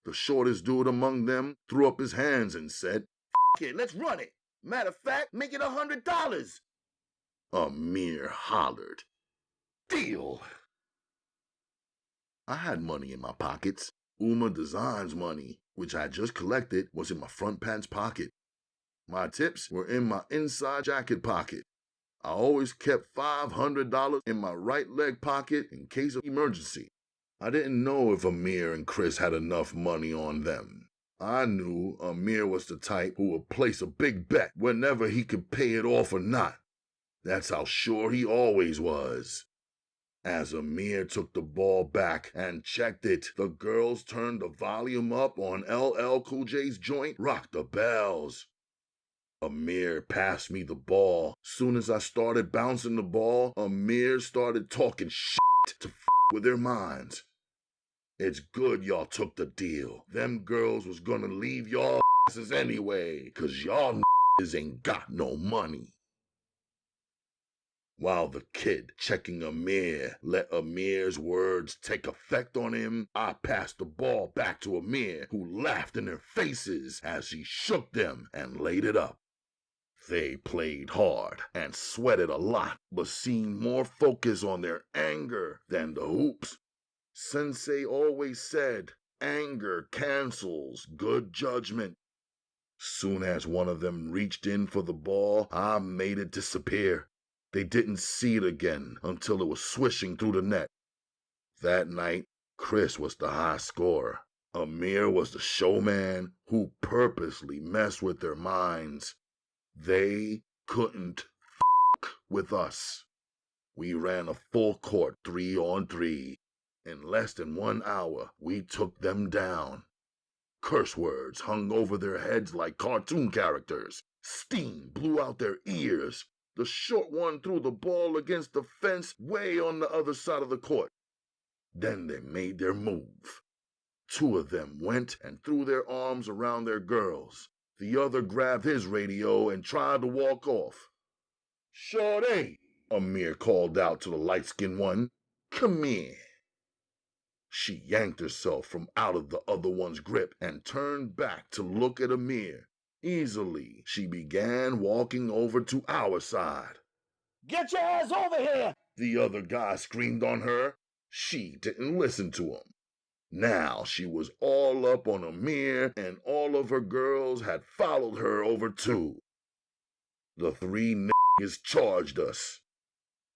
The shortest dude among them threw up his hands and said, "F it, let's run it. Matter of fact, make it $100. Amir hollered, "Deal!" I had money in my pockets. Umma Design's money, which I just collected, was in my front pants pocket. My tips were in my inside jacket pocket. I always kept $500 in my right leg pocket in case of emergency. I didn't know if Amir and Chris had enough money on them. I knew Amir was the type who would place a big bet whenever he could pay it off or not. That's how sure he always was. As Amir took the ball back and checked it, the girls turned the volume up on LL Cool J's joint, Rock the Bells. Amir passed me the ball. Soon as I started bouncing the ball, Amir started talking shit to with their minds. It's good y'all took the deal. Them girls was gonna leave y'all asses anyway, 'cause y'all ain't got no money. While the kid checking Amir let Amir's words take effect on him, I passed the ball back to Amir, who laughed in their faces as he shook them and laid it up. They played hard and sweated a lot, but seemed more focused on their anger than the hoops. Sensei always said, anger cancels good judgment. Soon as one of them reached in for the ball, I made it disappear. They didn't see it again until it was swishing through the net. That night, Chris was the high scorer. Amir was the showman who purposely messed with their minds. They couldn't with us. We ran a full court 3-on-3. In less than 1 hour, we took them down. Curse words hung over their heads like cartoon characters. Steam blew out their ears. The short one threw the ball against the fence way on the other side of the court. Then they made their move. 2 of them went and threw their arms around their girls. The other grabbed his radio and tried to walk off. "Shorty," Amir called out to the light-skinned one, "come here." She yanked herself from out of the other one's grip and turned back to look at Amir. Easily, she began walking over to our side. "Get your ass over here!" the other guy screamed on her. She didn't listen to him. Now she was all up on Amir, and all of her girls had followed her over too. The 3 niggas charged us.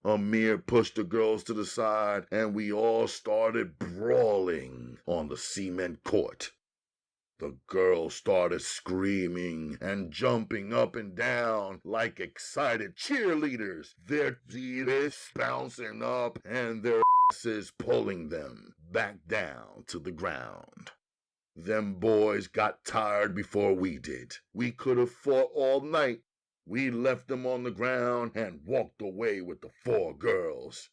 Amir pushed the girls to the side, and we all started brawling on the cement court. The girls started screaming and jumping up and down like excited cheerleaders, their titties bouncing up and their asses pulling them back down to the ground. Them boys got tired before we did. We could have fought all night. We left them on the ground and walked away with the 4 girls.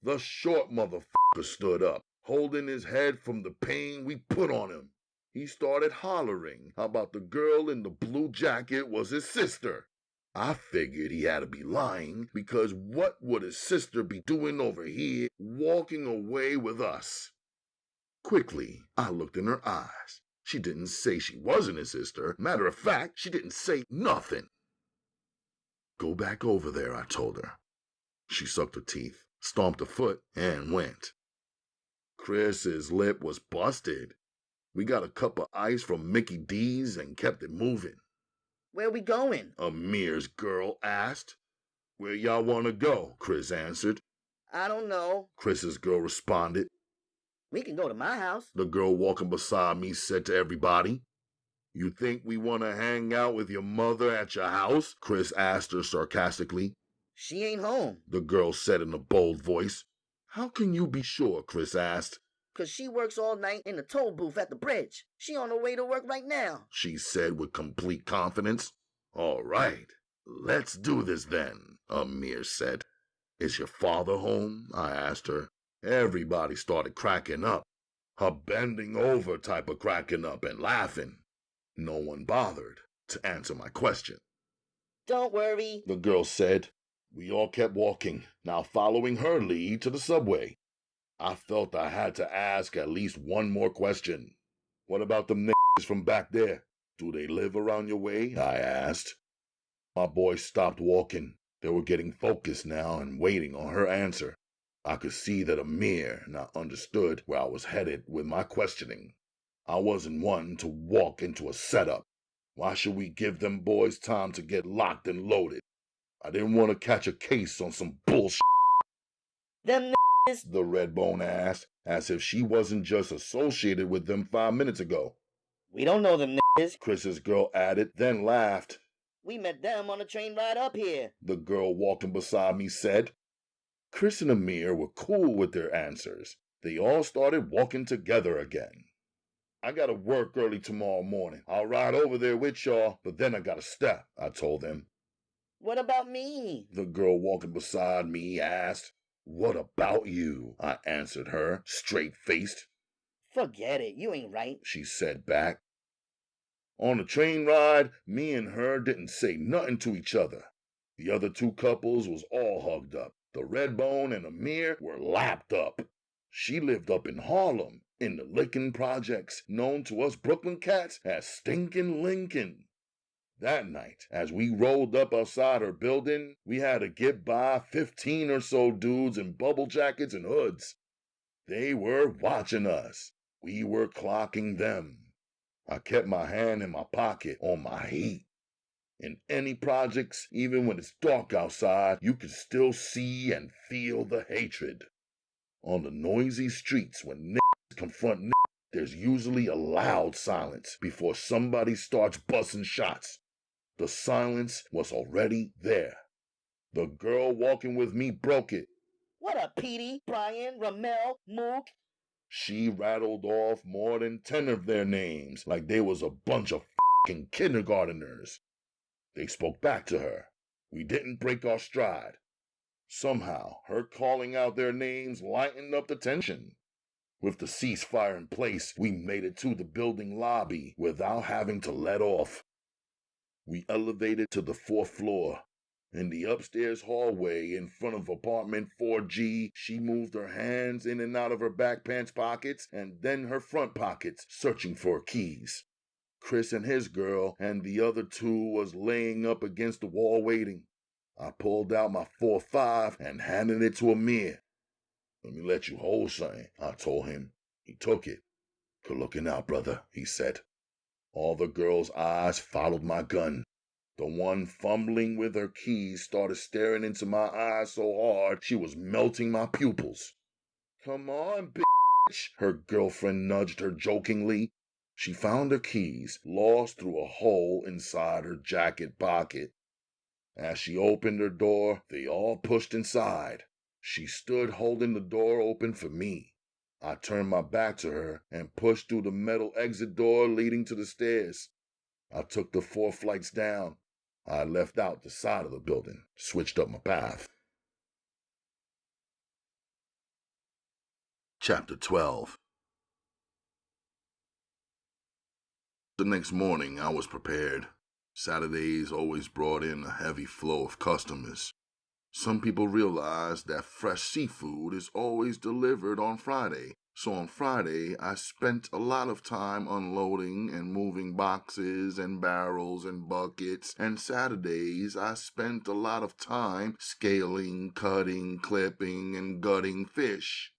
The short motherfucker stood up, holding his head from the pain we put on him. He started hollering about the girl in the blue jacket was his sister. I figured he had to be lying, because what would his sister be doing over here walking away with us? Quickly, I looked in her eyes. She didn't say she wasn't his sister. Matter of fact, she didn't say nothing. "Go back over there," I told her. She sucked her teeth, stomped a foot, and went. Chris's lip was busted. We got a cup of ice from Mickey D's and kept it moving. "Where we going?" Amir's girl asked. "Where y'all want to go?" Chris answered. "I don't know." Chris's girl responded. "We can go to my house." The girl walking beside me said to everybody. "You think we want to hang out with your mother at your house?" Chris asked her sarcastically. "She ain't home," the girl said in a bold voice. "How can you be sure?" Chris asked. 'cause she works all night in the toll booth at the bridge. She on her way to work right now," she said with complete confidence. All right, let's do this then, Amir said. Is your father home? I asked her. Everybody started cracking up. A bending over type of cracking up and laughing. No one bothered to answer my question. "Don't worry," the girl said. We all kept walking, now following her lead to the subway. I felt I had to ask at least one more question. What about them niggas from back there? Do they live around your way? I asked. My boys stopped walking. They were getting focused now and waiting on her answer. I could see that Amir not understood where I was headed with my questioning. I wasn't one to walk into a setup. Why should we give them boys time to get locked and loaded? I didn't want to catch a case on some bullshit. "Them niggas," the Redbone asked, as if she wasn't just associated with them 5 minutes ago. "We don't know them niggas," Chris's girl added, then laughed. "We met them on the train ride up here," the girl walking beside me said. Chris and Amir were cool with their answers. They all started walking together again. I gotta work early tomorrow morning. I'll ride over there with y'all, but then I gotta step, I told them. "What about me?" the girl walking beside me asked. What about you? I answered her, straight-faced. "Forget it, you ain't right," she said back. On the train ride, me and her didn't say nothing to each other. The other two couples was all hugged up. The Redbone and Amir were lapped up. She lived up in Harlem, in the Lickin' Projects, known to us Brooklyn cats as Stinkin' Lincoln. That night, as we rolled up outside her building, we had to get by 15 or so dudes in bubble jackets and hoods. They were watching us. We were clocking them. I kept my hand in my pocket on my heat. In any projects, even when it's dark outside, you can still see and feel the hatred. On the noisy streets, when niggas confront niggas, there's usually a loud silence before somebody starts busting shots. The silence was already there. The girl walking with me broke it. "What up, Petey, Brian, Ramel, Mook?" She rattled off more than 10 of their names like they was a bunch of f***ing kindergarteners. They spoke back to her. We didn't break our stride. Somehow, her calling out their names lightened up the tension. With the ceasefire in place, we made it to the building lobby without having to let off. We elevated to the 4th floor. In the upstairs hallway in front of apartment 4G, she moved her hands in and out of her back pants pockets and then her front pockets, searching for keys. Chris and his girl and the other two was laying up against the wall waiting. I pulled out my 4.5 and handed it to Amir. Let me let you hold something, I told him. He took it. Good looking out, brother, he said. All the girls' eyes followed my gun. The one fumbling with her keys started staring into my eyes so hard she was melting my pupils. Come on, bitch, her girlfriend nudged her jokingly. She found her keys, lost through a hole inside her jacket pocket. As she opened her door, they all pushed inside. She stood holding the door open for me. I turned my back to her and pushed through the metal exit door leading to the stairs. I took the 4 flights down. I left out the side of the building, switched up my path. Chapter 12. The next morning, I was prepared. Saturdays always brought in a heavy flow of customers. Some people realized that fresh seafood is always delivered on Friday. So on Friday, I spent a lot of time unloading and moving boxes and barrels and buckets. And Saturdays, I spent a lot of time scaling, cutting, clipping, and gutting fish.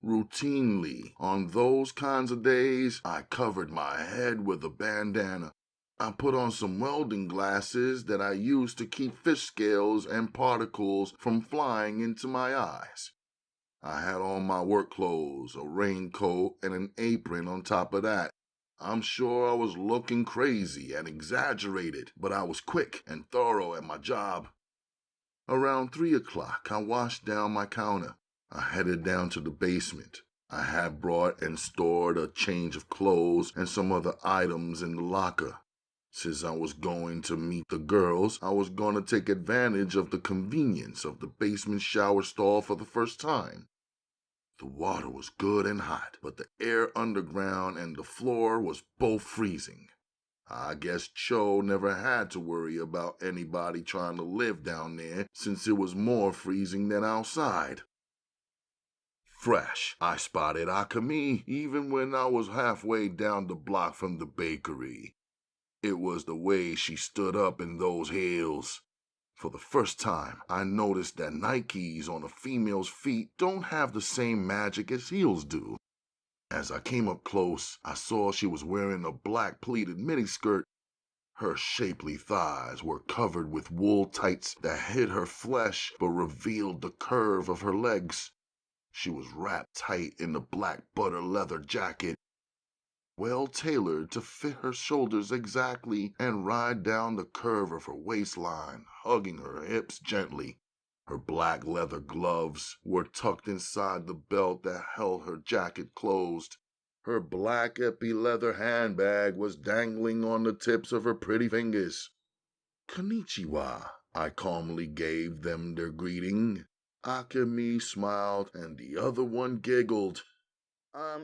Routinely, on those kinds of days, I covered my head with a bandana. I put on some welding glasses that I used to keep fish scales and particles from flying into my eyes. I had on my work clothes, a raincoat, and an apron on top of that. I'm sure I was looking crazy and exaggerated, but I was quick and thorough at my job. Around 3 o'clock, I washed down my counter. I headed down to the basement. I had brought and stored a change of clothes and some other items in the locker. Since I was going to meet the girls, I was going to take advantage of the convenience of the basement shower stall for the first time. The water was good and hot, but the air underground and the floor was both freezing. I guess Cho never had to worry about anybody trying to live down there since it was more freezing than outside. Fresh, I spotted Akemi even when I was halfway down the block from the bakery. It was the way she stood up in those heels. For the first time, I noticed that Nikes on a female's feet don't have the same magic as heels do. As I came up close, I saw she was wearing a black pleated miniskirt. Her shapely thighs were covered with wool tights that hid her flesh but revealed the curve of her legs. She was wrapped tight in a black butter leather jacket, well tailored to fit her shoulders exactly and ride down the curve of her waistline, hugging her hips gently. Her black leather gloves were tucked inside the belt that held her jacket closed. Her black epi-leather handbag was dangling on the tips of her pretty fingers. "Konnichiwa," I calmly gave them their greeting. Akemi smiled and the other one giggled.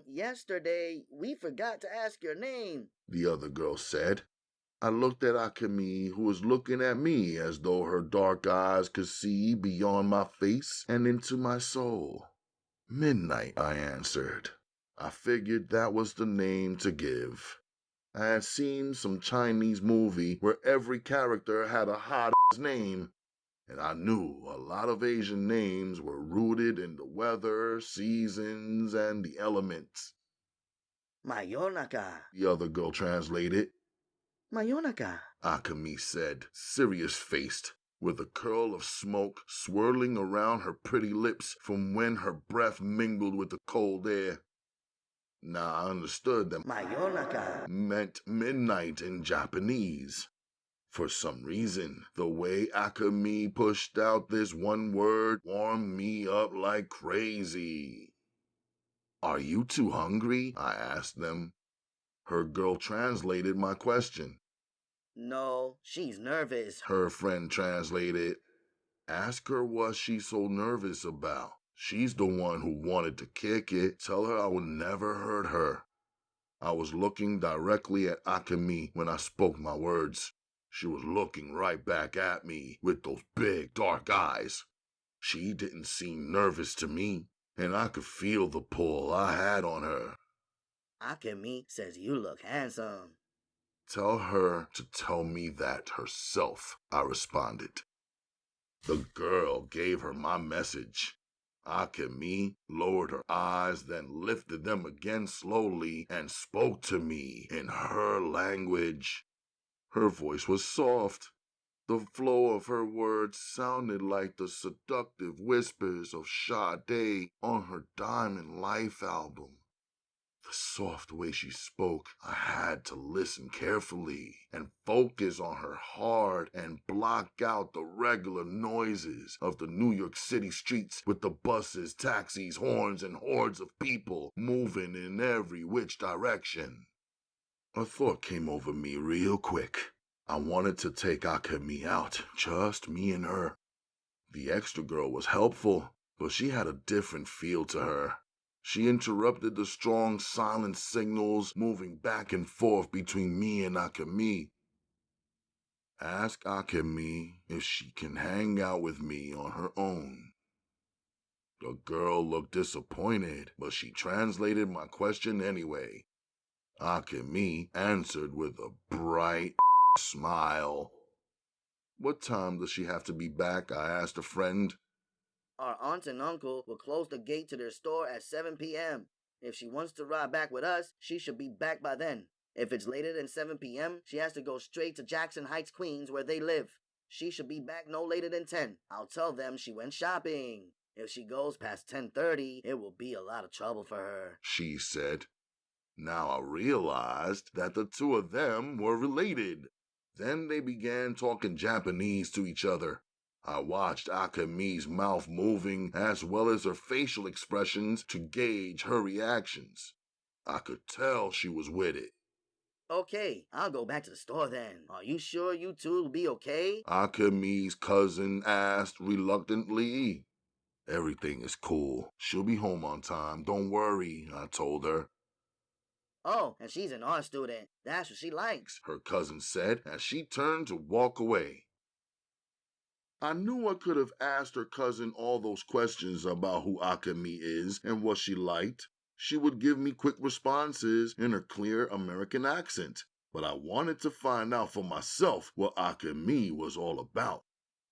Yesterday, we forgot to ask your name, the other girl said. I looked at Akemi, who was looking at me as though her dark eyes could see beyond my face and into my soul. "Midnight," I answered. I figured that was the name to give. I had seen some Chinese movie where every character had a hot-ass name, and I knew a lot of Asian names were rooted in the weather, seasons, and the elements. Mayonaka. The other girl translated. Mayonaka, Akemi said, serious-faced, with a curl of smoke swirling around her pretty lips from when her breath mingled with the cold air. Now I understood that Mayonaka meant midnight in Japanese. For some reason, the way Akemi pushed out this one word warmed me up like crazy. "Are you too hungry?" I asked them. Her girl translated my question. No, she's nervous. Her friend translated. Ask her what she's so nervous about. She's the one who wanted to kick it. Tell her I would never hurt her. I was looking directly at Akemi when I spoke my words. She was looking right back at me with those big dark eyes. She didn't seem nervous to me, and I could feel the pull I had on her. Akemi says you look handsome. Tell her to tell me that herself, I responded. The girl gave her my message. Akemi lowered her eyes, then lifted them again slowly and spoke to me in her language. Her voice was soft. The flow of her words sounded like the seductive whispers of Sade on her Diamond Life album. The soft way she spoke, I had to listen carefully and focus on her hard and block out the regular noises of the New York City streets with the buses, taxis, horns, and hordes of people moving in every which direction. A thought came over me real quick. I wanted to take Akemi out, just me and her. The extra girl was helpful, but she had a different feel to her. She interrupted the strong, silent signals moving back and forth between me and Akemi. Ask Akemi if she can hang out with me on her own. The girl looked disappointed, but she translated my question anyway. Akemi answered with a bright smile. What time does she have to be back? I asked a friend. Our aunt and uncle will close the gate to their store at 7 p.m. If she wants to ride back with us, she should be back by then. If it's later than 7 p.m., she has to go straight to Jackson Heights, Queens, where they live. She should be back no later than 10. I'll tell them she went shopping. If she goes past 10:30, it will be a lot of trouble for her, she said. Now I realized that the two of them were related. Then they began talking Japanese to each other. I watched Akemi's mouth moving as well as her facial expressions to gauge her reactions. I could tell she was with it. Okay, I'll go back to the store then. Are you sure you two will be okay? Akemi's cousin asked reluctantly. Everything is cool. She'll be home on time. Don't worry, I told her. Oh, and she's an art student. That's what she likes, her cousin said as she turned to walk away. I knew I could have asked her cousin all those questions about who Akemi is and what she liked. She would give me quick responses in her clear American accent, but I wanted to find out for myself what Akemi was all about.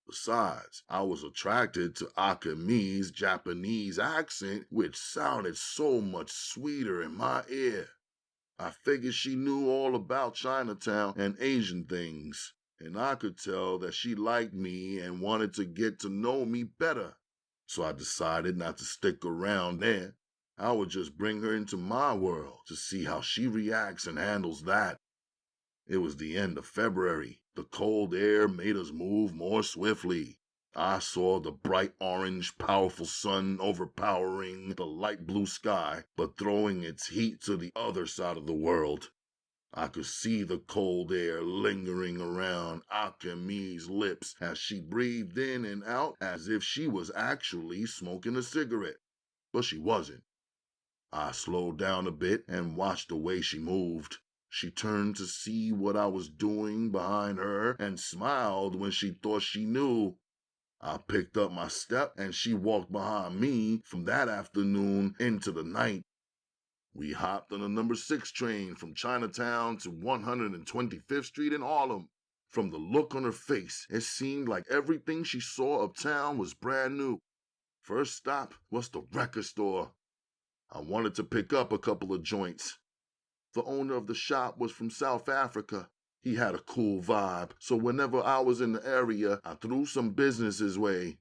Besides, I was attracted to Akemi's Japanese accent, which sounded so much sweeter in my ear. I figured she knew all about Chinatown and Asian things, and I could tell that she liked me and wanted to get to know me better. So I decided not to stick around there. I would just bring her into my world to see how she reacts and handles that. It was the end of February. The cold air made us move more swiftly. I saw the bright orange, powerful sun overpowering the light blue sky, but throwing its heat to the other side of the world. I could see the cold air lingering around Akemi's lips as she breathed in and out as if she was actually smoking a cigarette. But she wasn't. I slowed down a bit and watched the way she moved. She turned to see what I was doing behind her and smiled when she thought she knew. I picked up my step and she walked behind me from that afternoon into the night. We hopped on the number 6 train from Chinatown to 125th Street in Harlem. From the look on her face, it seemed like everything she saw uptown was brand new. First stop was the record store. I wanted to pick up a couple of joints. The owner of the shop was from South Africa. He had a cool vibe, so whenever I was in the area, I threw some business his way.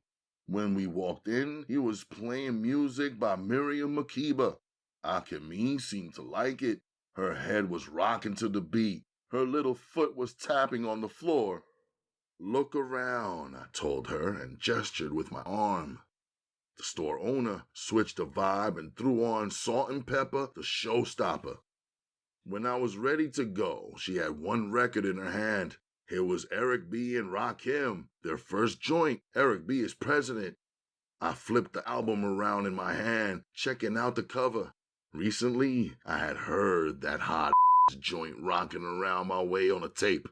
When we walked in, he was playing music by Miriam Makeba. Akemi seemed to like it. Her head was rocking to the beat. Her little foot was tapping on the floor. Look around, I told her and gestured with my arm. The store owner switched the vibe and threw on Salt and Pepper, the showstopper. When I was ready to go, she had one record in her hand. It was Eric B. and Rakim, their first joint. Eric B. is president. I flipped the album around in my hand, checking out the cover. Recently, I had heard that hot joint rocking around my way on a tape.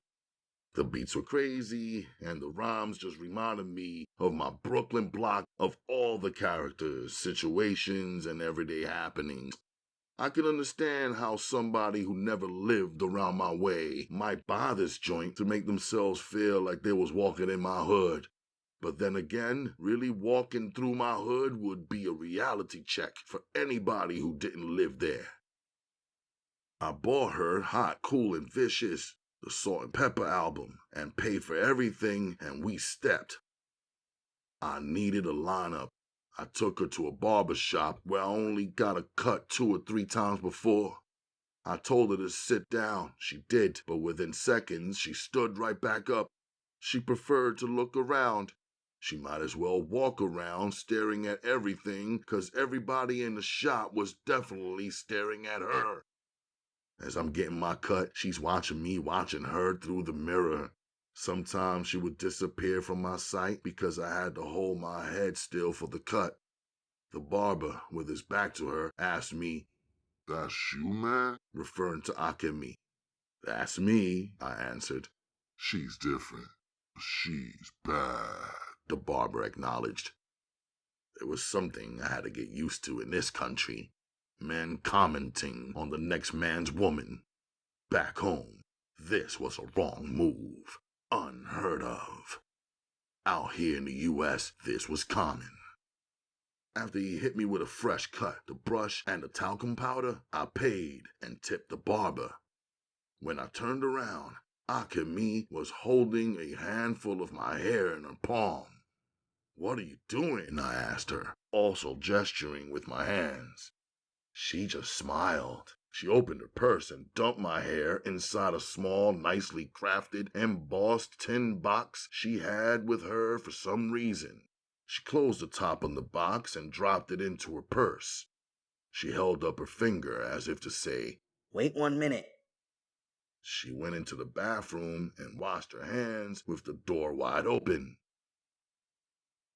The beats were crazy, and the rhymes just reminded me of my Brooklyn block of all the characters, situations, and everyday happenings. I could understand how somebody who never lived around my way might buy this joint to make themselves feel like they was walking in my hood. But then again, really walking through my hood would be a reality check for anybody who didn't live there. I bought her Hot, Cool, and Vicious, the Salt and Pepper album, and paid for everything, and we stepped. I needed a lineup. I took her to a barber shop where I only got a cut 2 or 3 times before. I told her to sit down. She did, but within seconds, she stood right back up. She preferred to look around. She might as well walk around staring at everything, 'cause everybody in the shop was definitely staring at her. As I'm getting my cut, she's watching me watching her through the mirror. Sometimes she would disappear from my sight because I had to hold my head still for the cut. The barber, with his back to her, asked me, "That's you, man?" referring to Akemi. "That's me," I answered. "She's different. She's bad," the barber acknowledged. There was something I had to get used to in this country. Men commenting on the next man's woman. Back home, this was a wrong move. Unheard of. Out here in the U.S., this was common. After he hit me with a fresh cut, the brush, and the talcum powder, I paid and tipped the barber. When I turned around, Akemi was holding a handful of my hair in her palm. "What are you doing?" I asked her, also gesturing with my hands. She just smiled. She opened her purse and dumped my hair inside a small, nicely crafted, embossed tin box she had with her for some reason. She closed the top on the box and dropped it into her purse. She held up her finger as if to say, "Wait 1 minute." She went into the bathroom and washed her hands with the door wide open.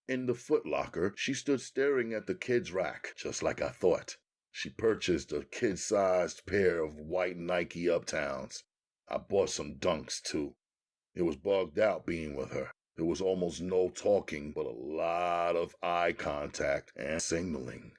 In the footlocker, she stood staring at the kids' rack, just like I thought. She purchased a kid-sized pair of white Nike Uptowns. I bought some Dunks, too. It was bugged out being with her. There was almost no talking, but a lot of eye contact and signaling.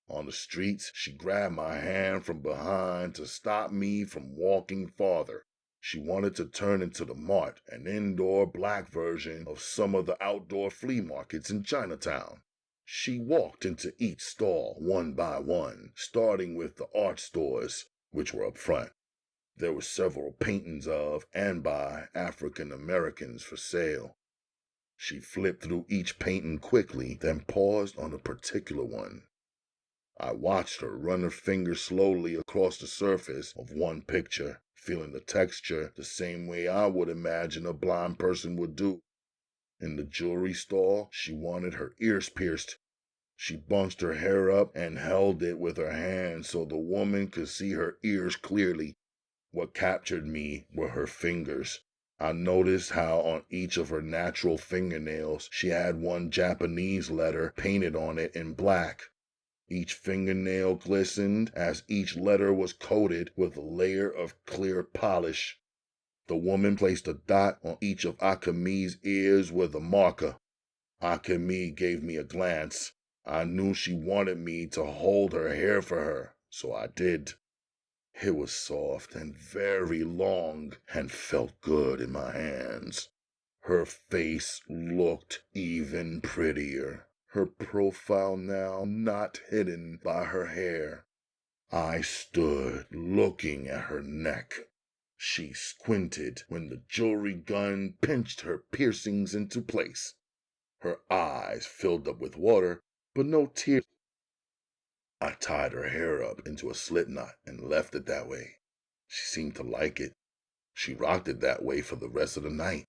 On the streets, she grabbed my hand from behind to stop me from walking farther. She wanted to turn into the mart, an indoor black version of some of the outdoor flea markets in Chinatown. She walked into each stall one by one, starting with the art stores, which were up front. There were several paintings of and by African Americans for sale. She flipped through each painting quickly, then paused on a particular one. I watched her run her fingers slowly across the surface of one picture, feeling the texture the same way I would imagine a blind person would do. In the jewelry stall, she wanted her ears pierced. She bunched her hair up and held it with her hand so the woman could see her ears clearly. What captured me were her fingers. I noticed how on each of her natural fingernails she had one Japanese letter painted on it in black. Each fingernail glistened as each letter was coated with a layer of clear polish. The woman placed a dot on each of Akemi's ears with a marker. Akemi gave me a glance. I knew she wanted me to hold her hair for her, so I did. It was soft and very long and felt good in my hands. Her face looked even prettier. Her profile now not hidden by her hair. I stood looking at her neck. She squinted when the jewelry gun pinched her piercings into place. Her eyes filled up with water, but no tears. I tied her hair up into a slip knot and left it that way. She seemed to like it. She rocked it that way for the rest of the night.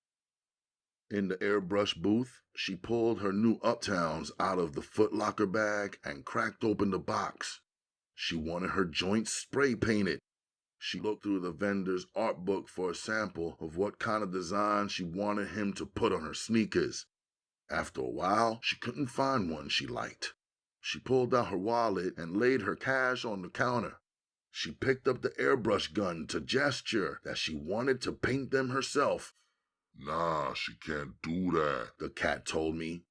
In the airbrush booth, she pulled her new Uptowns out of the footlocker bag and cracked open the box. She wanted her joints spray painted. She looked through the vendor's art book for a sample of what kind of design she wanted him to put on her sneakers. After a while, she couldn't find one she liked. She pulled out her wallet and laid her cash on the counter. She picked up the airbrush gun to gesture that she wanted to paint them herself. Nah, she can't do that, the cat told me.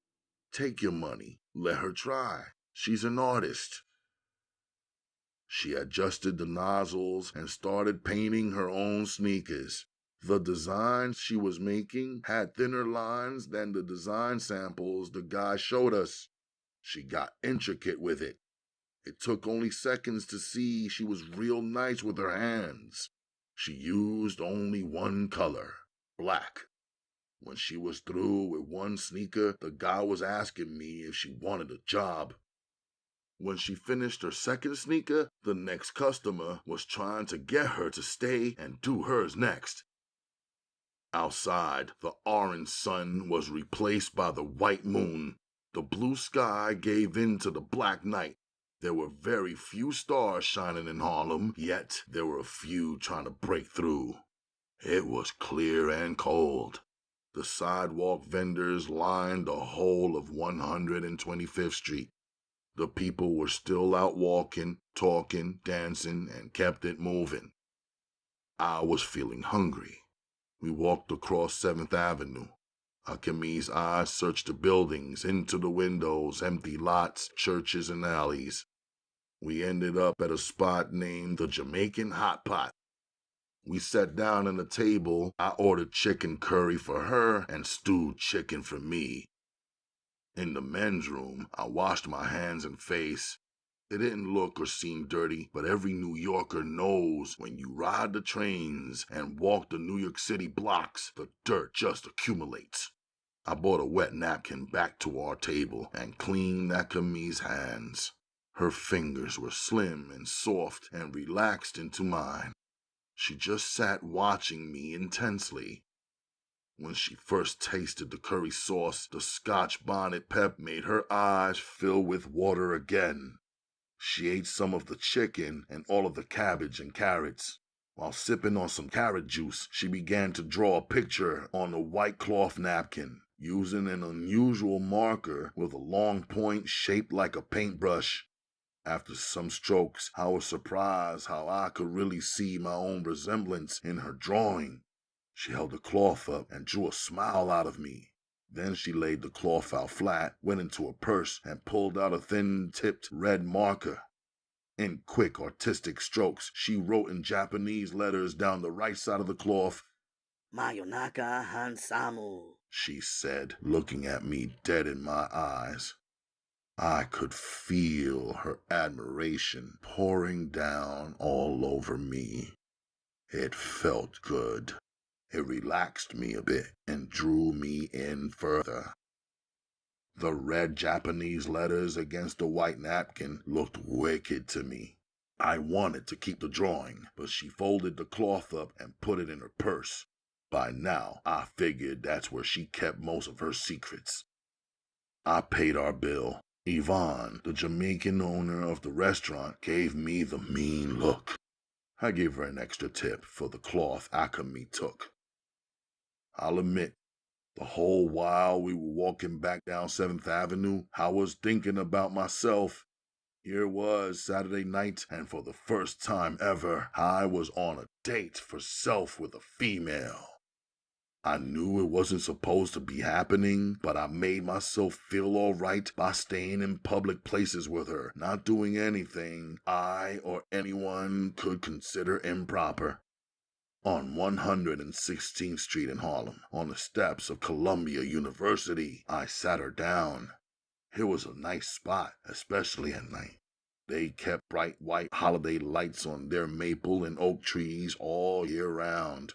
Take your money. Let her try. She's an artist. She adjusted the nozzles and started painting her own sneakers. The designs she was making had thinner lines than the design samples the guy showed us. She got intricate with it. It took only seconds to see she was real nice with her hands. She used only one color, black. When she was through with one sneaker, the guy was asking me if she wanted a job. When she finished her second sneaker, the next customer was trying to get her to stay and do hers next. Outside, the orange sun was replaced by the white moon. The blue sky gave in to the black night. There were very few stars shining in Harlem, yet there were a few trying to break through. It was clear and cold. The sidewalk vendors lined the whole of 125th Street. The people were still out walking, talking, dancing, and kept it moving. I was feeling hungry. We walked across 7th Avenue. Akemi's eyes searched the buildings, into the windows, empty lots, churches, and alleys. We ended up at a spot named the Jamaican Hot Pot. We sat down at a table. I ordered chicken curry for her and stewed chicken for me. In the men's room, I washed my hands and face. It didn't look or seem dirty, but every New Yorker knows when you ride the trains and walk the New York City blocks, the dirt just accumulates. I brought a wet napkin back to our table and cleaned Akemi's hands. Her fingers were slim and soft and relaxed into mine. She just sat watching me intensely. When she first tasted the curry sauce, the Scotch bonnet pep made her eyes fill with water again. She ate some of the chicken and all of the cabbage and carrots. While sipping on some carrot juice, she began to draw a picture on a white cloth napkin, using an unusual marker with a long point shaped like a paintbrush. After some strokes, I was surprised how I could really see my own resemblance in her drawing. She held the cloth up and drew a smile out of me. Then she laid the cloth out flat, went into her purse, and pulled out a thin-tipped red marker. In quick, artistic strokes, she wrote in Japanese letters down the right side of the cloth, Mayonaka Hansamu, she said, looking at me dead in my eyes. I could feel her admiration pouring down all over me. It felt good. It relaxed me a bit and drew me in further. The red Japanese letters against the white napkin looked wicked to me. I wanted to keep the drawing, but she folded the cloth up and put it in her purse. By now, I figured that's where she kept most of her secrets. I paid our bill. Yvonne, the Jamaican owner of the restaurant, gave me the mean look. I gave her an extra tip for the cloth Akemi took. I'll admit, the whole while we were walking back down 7th Avenue, I was thinking about myself. Here it was Saturday night, and for the first time ever, I was on a date for self with a female. I knew it wasn't supposed to be happening, but I made myself feel all right by staying in public places with her, not doing anything I or anyone could consider improper. On 116th Street in Harlem, on the steps of Columbia University, I sat her down. It was a nice spot, especially at night. They kept bright white holiday lights on their maple and oak trees all year round.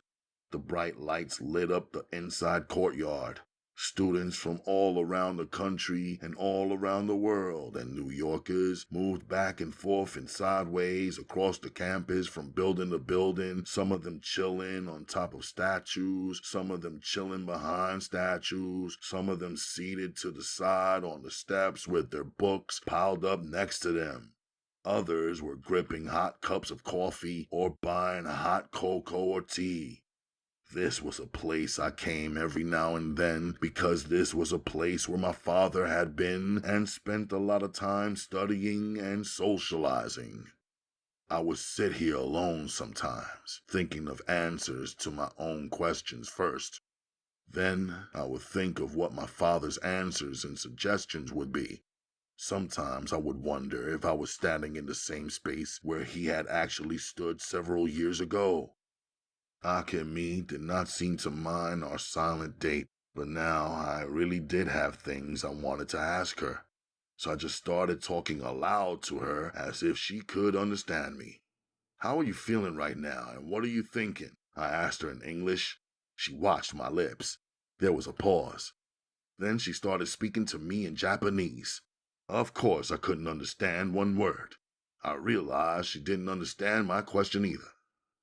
The bright lights lit up the inside courtyard. Students from all around the country and all around the world and New Yorkers moved back and forth and sideways across the campus from building to building, some of them chilling on top of statues, some of them chilling behind statues, some of them seated to the side on the steps with their books piled up next to them. Others were gripping hot cups of coffee or buying hot cocoa or tea. This was a place I came every now and then because this was a place where my father had been and spent a lot of time studying and socializing. I would sit here alone sometimes, thinking of answers to my own questions first. Then I would think of what my father's answers and suggestions would be. Sometimes I would wonder if I was standing in the same space where he had actually stood several years ago. Akemi did not seem to mind our silent date, but now I really did have things I wanted to ask her. So I just started talking aloud to her as if she could understand me. How are you feeling right now, and what are you thinking? I asked her in English. She watched my lips. There was a pause. Then she started speaking to me in Japanese. Of course, I couldn't understand one word. I realized she didn't understand my question either.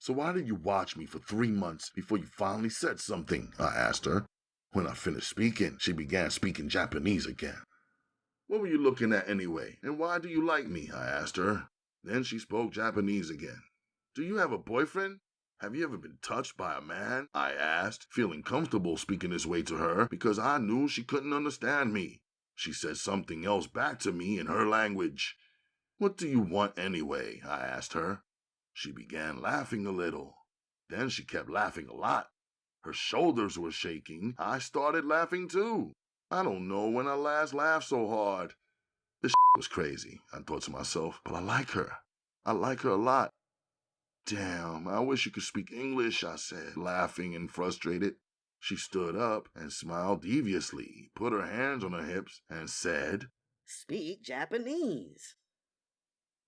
So why did you watch me for 3 months before you finally said something? I asked her. When I finished speaking, she began speaking Japanese again. What were you looking at anyway, and why do you like me? I asked her. Then she spoke Japanese again. Do you have a boyfriend? Have you ever been touched by a man? I asked, feeling comfortable speaking this way to her because I knew she couldn't understand me. She said something else back to me in her language. What do you want anyway? I asked her. She began laughing a little. Then she kept laughing a lot. Her shoulders were shaking. I started laughing too. I don't know when I last laughed so hard. This was crazy, I thought to myself, but I like her. I like her a lot. Damn, I wish you could speak English, I said, laughing and frustrated. She stood up and smiled deviously, put her hands on her hips, and said, Speak Japanese.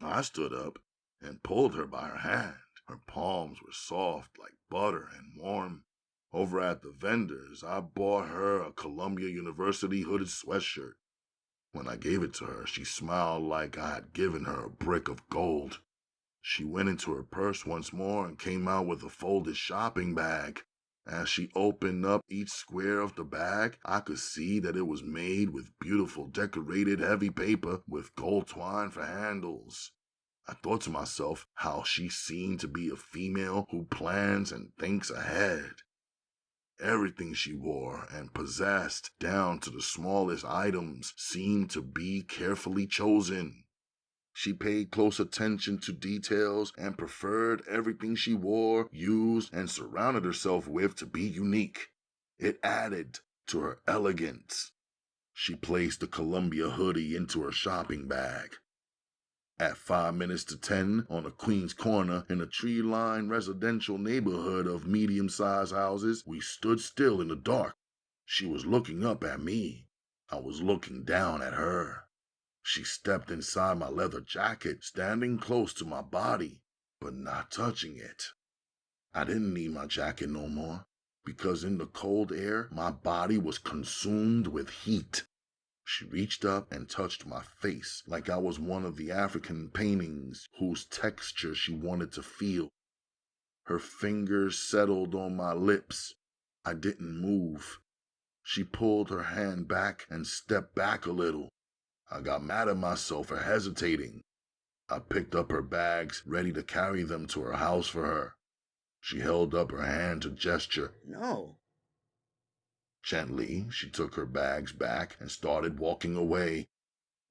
I stood up and pulled her by her hand. Her palms were soft like butter and warm. Over at the vendor's, I bought her a Columbia University hooded sweatshirt. When I gave it to her, she smiled like I had given her a brick of gold. She went into her purse once more and came out with a folded shopping bag. As she opened up each square of the bag, I could see that it was made with beautiful decorated heavy paper with gold twine for handles. I thought to myself how she seemed to be a female who plans and thinks ahead. Everything she wore and possessed, down to the smallest items, seemed to be carefully chosen. She paid close attention to details and preferred everything she wore, used, and surrounded herself with to be unique. It added to her elegance. She placed the Columbia hoodie into her shopping bag. At 5 minutes to 10, on a Queens corner in a tree-lined residential neighborhood of medium-sized houses, we stood still in the dark. She was looking up at me. I was looking down at her. She stepped inside my leather jacket, standing close to my body, but not touching it. I didn't need my jacket no more, because in the cold air, my body was consumed with heat. She reached up and touched my face like I was one of the African paintings whose texture she wanted to feel. Her fingers settled on my lips. I didn't move. She pulled her hand back and stepped back a little. I got mad at myself for hesitating. I picked up her bags, ready to carry them to her house for her. She held up her hand to gesture. No. Gently, she took her bags back and started walking away.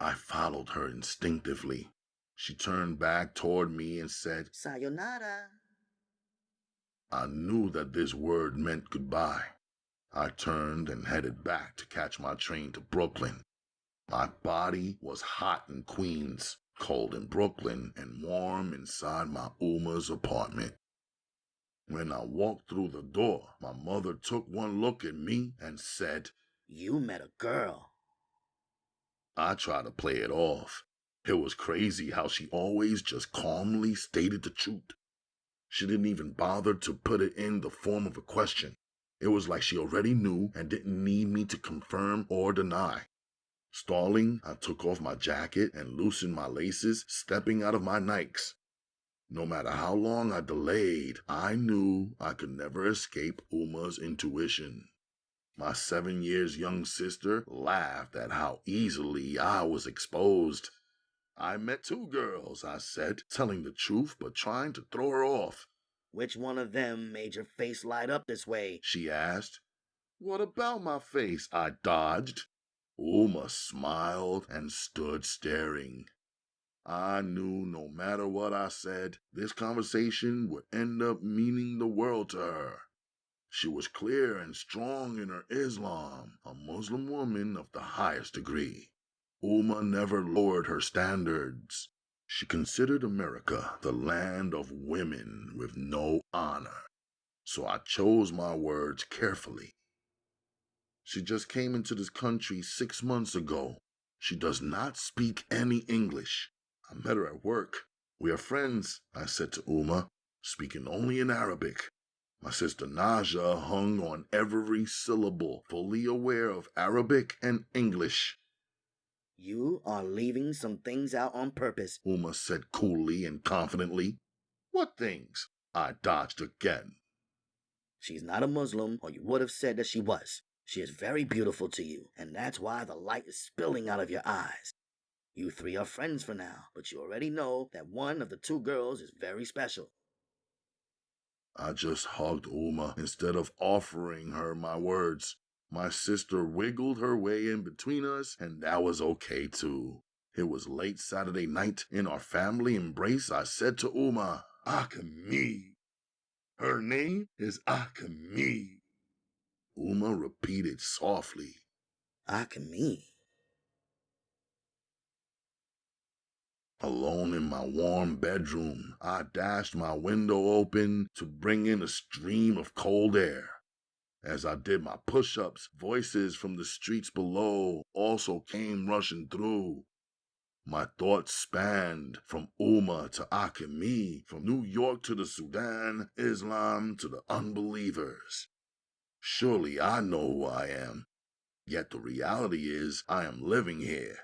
I followed her instinctively. She turned back toward me and said, Sayonara. I knew that this word meant goodbye. I turned and headed back to catch my train to Brooklyn. My body was hot in Queens, cold in Brooklyn, and warm inside my Umma's apartment. When I walked through the door, my mother took one look at me and said, You met a girl. I tried to play it off. It was crazy how she always just calmly stated the truth. She didn't even bother to put it in the form of a question. It was like she already knew and didn't need me to confirm or deny. Stalling, I took off my jacket and loosened my laces, stepping out of my Nikes. No matter how long I delayed, I knew I could never escape Umma's intuition. My 7 years young sister laughed at how easily I was exposed. I met 2 girls, I said, telling the truth but trying to throw her off. Which one of them made your face light up this way? She asked. What about my face? I dodged. Umma smiled and stood staring. I knew no matter what I said, this conversation would end up meaning the world to her. She was clear and strong in her Islam, a Muslim woman of the highest degree. Umma never lowered her standards. She considered America the land of women with no honor. So I chose my words carefully. She just came into this country 6 months ago. She does not speak any English. I met her at work. We are friends, I said to Umma, speaking only in Arabic. My sister Naja hung on every syllable, fully aware of Arabic and English. You are leaving some things out on purpose, Umma said coolly and confidently. What things? I dodged again. She's not a Muslim, or you would have said that she was. She is very beautiful to you, and that's why the light is spilling out of your eyes. You 3 are friends for now, but you already know that one of the 2 girls is very special. I just hugged Umma instead of offering her my words. My sister wiggled her way in between us, and that was okay too. It was late Saturday night. In our family embrace, I said to Umma, Akemi. Her name is Akemi. Umma repeated softly. Akemi. Alone in my warm bedroom, I dashed my window open to bring in a stream of cold air. As I did my push-ups, voices from the streets below also came rushing through. My thoughts spanned from Umma to Akemi, from New York to the Sudan, Islam to the unbelievers. Surely I know who I am. Yet the reality is I am living here,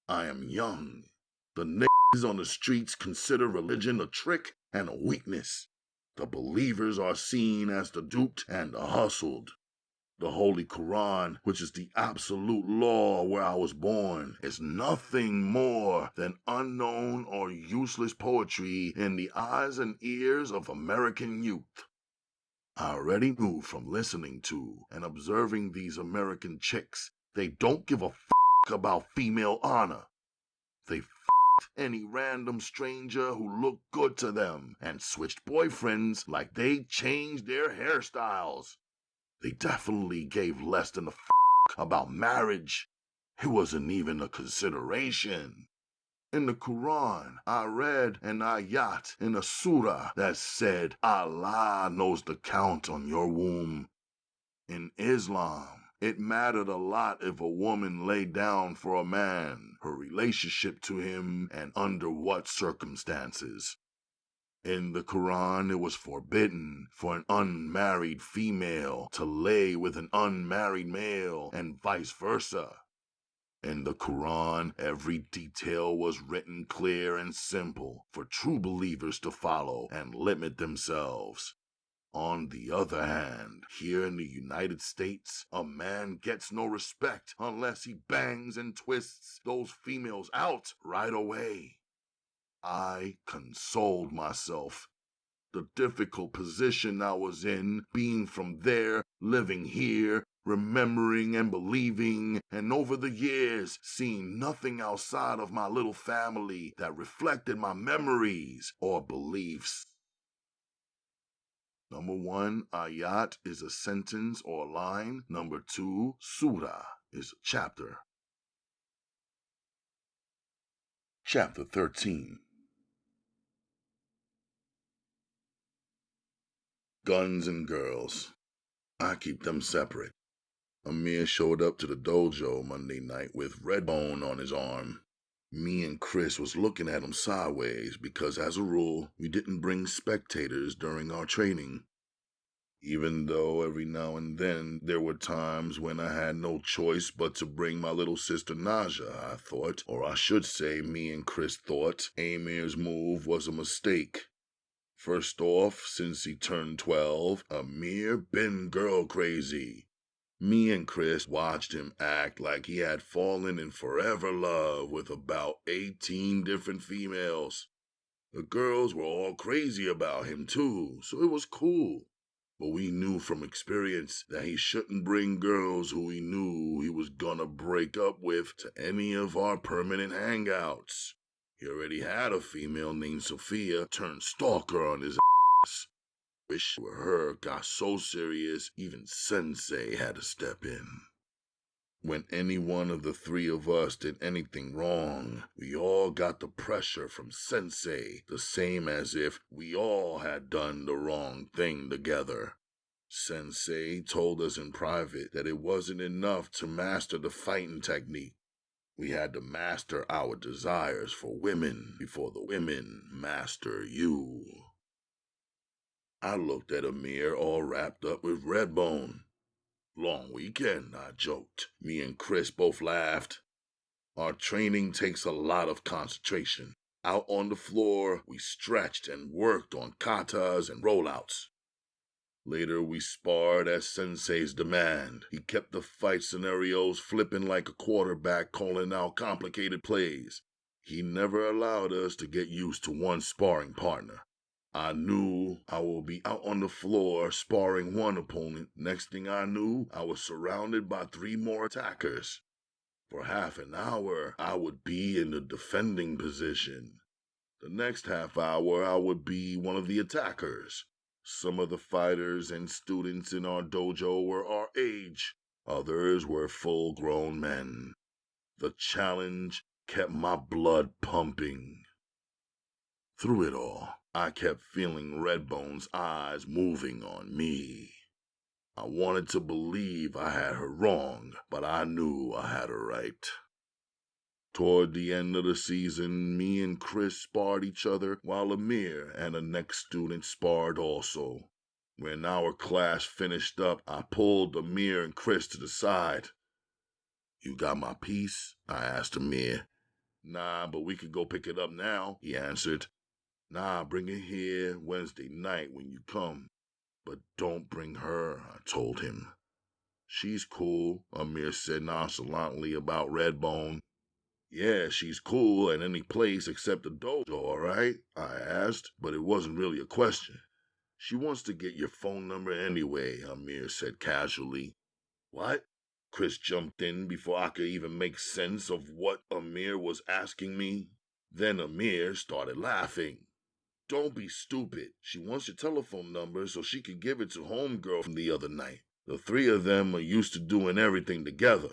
I am young. The niggas on the streets consider religion a trick and a weakness. The believers are seen as the duped and the hustled. The Holy Quran, which is the absolute law where I was born, is nothing more than unknown or useless poetry in the eyes and ears of American youth. I already knew from listening to and observing these American chicks, they don't give a about female honor. They any random stranger who looked good to them and switched boyfriends like they changed their hairstyles. They definitely gave less than a about marriage. It wasn't even a consideration. In the Quran, I read an ayat in a surah that said Allah knows the count on your womb. In Islam, it mattered a lot if a woman laid down for a man, her relationship to him, and under what circumstances. In the Quran, it was forbidden for an unmarried female to lay with an unmarried male and vice versa. In the Quran, every detail was written clear and simple for true believers to follow and limit themselves. On the other hand, here in the United States, a man gets no respect unless he bangs and twists those females out right away. I consoled myself. The difficult position I was in, being from there, living here, remembering and believing, and over the years, seeing nothing outside of my little family that reflected my memories or beliefs. Number 1, ayat is a sentence or line. Number 2, surah is a chapter. Chapter 13. Guns and girls. I keep them separate. Amir showed up to the dojo Monday night with Redbone on his arm. Me and Chris was looking at him sideways because, as a rule, we didn't bring spectators during our training. Even though every now and then there were times when I had no choice but to bring my little sister Naja, I thought, or I should say me and Chris thought, Amir's move was a mistake. First off, since he turned 12, Amir been girl crazy. Me and Chris watched him act like he had fallen in forever love with about 18 different females. The girls were all crazy about him too, so it was cool. But we knew from experience that he shouldn't bring girls who he knew he was gonna break up with to any of our permanent hangouts. He already had a female named Sophia turned stalker on his ass. Wish where her got so serious, even Sensei had to step in. When any one of the 3 of us did anything wrong, we all got the pressure from Sensei, the same as if we all had done the wrong thing together. Sensei told us in private that it wasn't enough to master the fighting technique. We had to master our desires for women before the women master you. I looked at Amir all wrapped up with Redbone. Long weekend, I joked. Me and Chris both laughed. Our training takes a lot of concentration. Out on the floor, we stretched and worked on katas and rollouts. Later, we sparred at Sensei's demand. He kept the fight scenarios flipping like a quarterback calling out complicated plays. He never allowed us to get used to one sparring partner. I knew I would be out on the floor sparring one opponent. Next thing I knew, I was surrounded by 3 more attackers. For half an hour, I would be in the defending position. The next half hour, I would be one of the attackers. Some of the fighters and students in our dojo were our age. Others were full-grown men. The challenge kept my blood pumping. Through it all, I kept feeling Redbone's eyes moving on me. I wanted to believe I had her wrong, but I knew I had her right. Toward the end of the season, me and Chris sparred each other while Amir and the next student sparred also. When our class finished up, I pulled Amir and Chris to the side. "You got my piece?" I asked Amir. Nah, but we could go pick it up now, he answered. Nah, bring it here Wednesday night when you come. But don't bring her, I told him. She's cool, Amir said nonchalantly about Redbone. Yeah, she's cool at any place except the dojo, all right? I asked, but it wasn't really a question. She wants to get your phone number anyway, Amir said casually. What? Chris jumped in before I could even make sense of what Amir was asking me. Then Amir started laughing. Don't be stupid. She wants your telephone number so she could give it to homegirl from the other night. The three of them are used to doing everything together.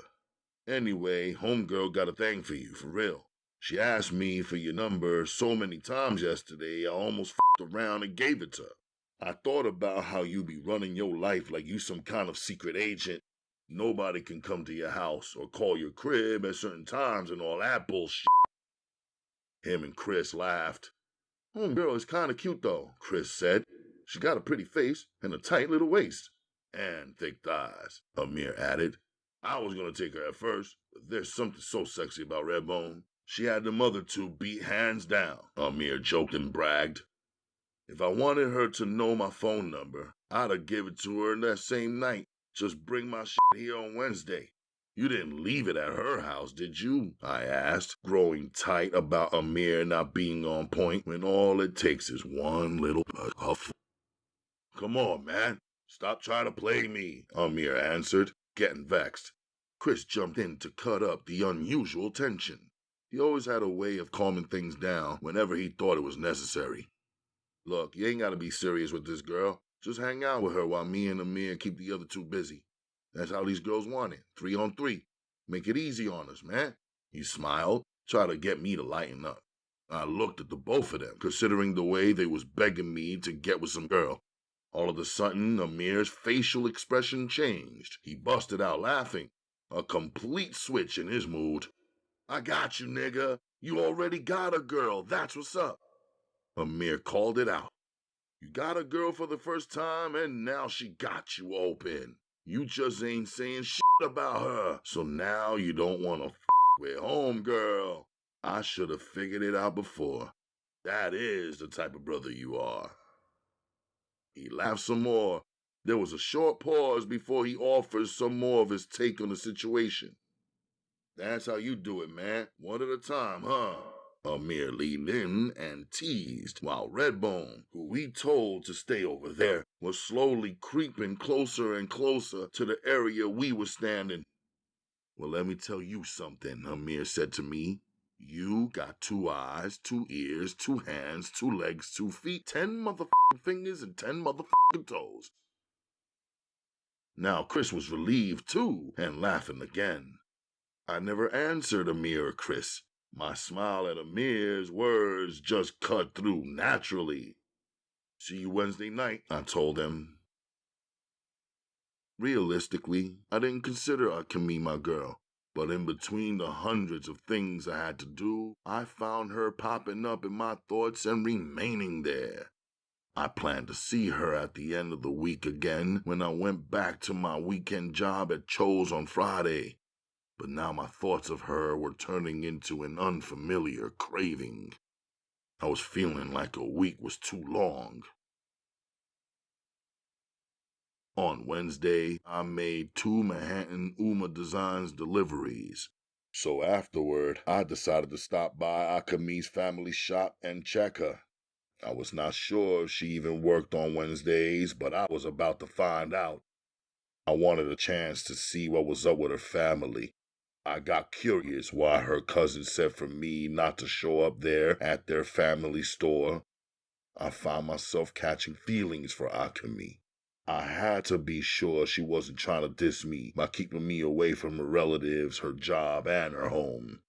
Anyway, homegirl got a thing for you, for real. She asked me for your number so many times yesterday, I almost f***ed around and gave it to her. I thought about how you be running your life like you some kind of secret agent. Nobody can come to your house or call your crib at certain times and all that bullshit. Him and Chris laughed. Homegirl is kinda cute though, Chris said. She got a pretty face and a tight little waist. And thick thighs, Amir added. I was gonna take her at first, but there's something so sexy about Redbone. She had them other two beat hands down, Amir joked and bragged. If I wanted her to know my phone number, I'd have given it to her that same night. Just bring my shit here on Wednesday. You didn't leave it at her house, did you? I asked, growing tight about Amir not being on point when all it takes is one little huff. Come on, man. Stop trying to play me, Amir answered, getting vexed. Chris jumped in to cut up the unusual tension. He always had a way of calming things down whenever he thought it was necessary. Look, you ain't gotta be serious with this girl. Just hang out with her while me and Amir keep the other two busy. That's how these girls want it, 3-on-3. Make it easy on us, man. He smiled, tried to get me to lighten up. I looked at the both of them, considering the way they was begging me to get with some girl. All of a sudden, Amir's facial expression changed. He busted out laughing, a complete switch in his mood. I got you, nigga. You already got a girl. That's what's up. Amir called it out. You got a girl for the first time, and now she got you open. You just ain't saying shit about her, so now you don't want to with homegirl. I should have figured it out before. That is the type of brother you are. He laughed some more. There was a short pause before he offered some more of his take on the situation. That's how you do it, man. One at a time, huh? Amir leaned in and teased, while Redbone, who we told to stay over there, was slowly creeping closer and closer to the area we were standing. Well, let me tell you something, Amir said to me. You got 2 eyes, 2 ears, 2 hands, 2 legs, 2 feet, 10 motherfucking fingers, and 10 motherfucking toes. Now Chris was relieved too, and laughing again. I never answered Amir or Chris. My smile at Amir's words just cut through naturally. See you Wednesday night, I told him. Realistically, I didn't consider Akemi my girl, but in between the hundreds of things I had to do, I found her popping up in my thoughts and remaining there. I planned to see her at the end of the week again when I went back to my weekend job at Cho's on Friday. But now my thoughts of her were turning into an unfamiliar craving. I was feeling like a week was too long. On Wednesday, I made 2 Manhattan Umma Designs deliveries. So afterward, I decided to stop by Akemi's family shop and check her. I was not sure if she even worked on Wednesdays, but I was about to find out. I wanted a chance to see what was up with her family. I got curious why her cousin said for me not to show up there at their family store. I found myself catching feelings for Akemi. I had to be sure she wasn't trying to diss me by keeping me away from her relatives, her job, and her home.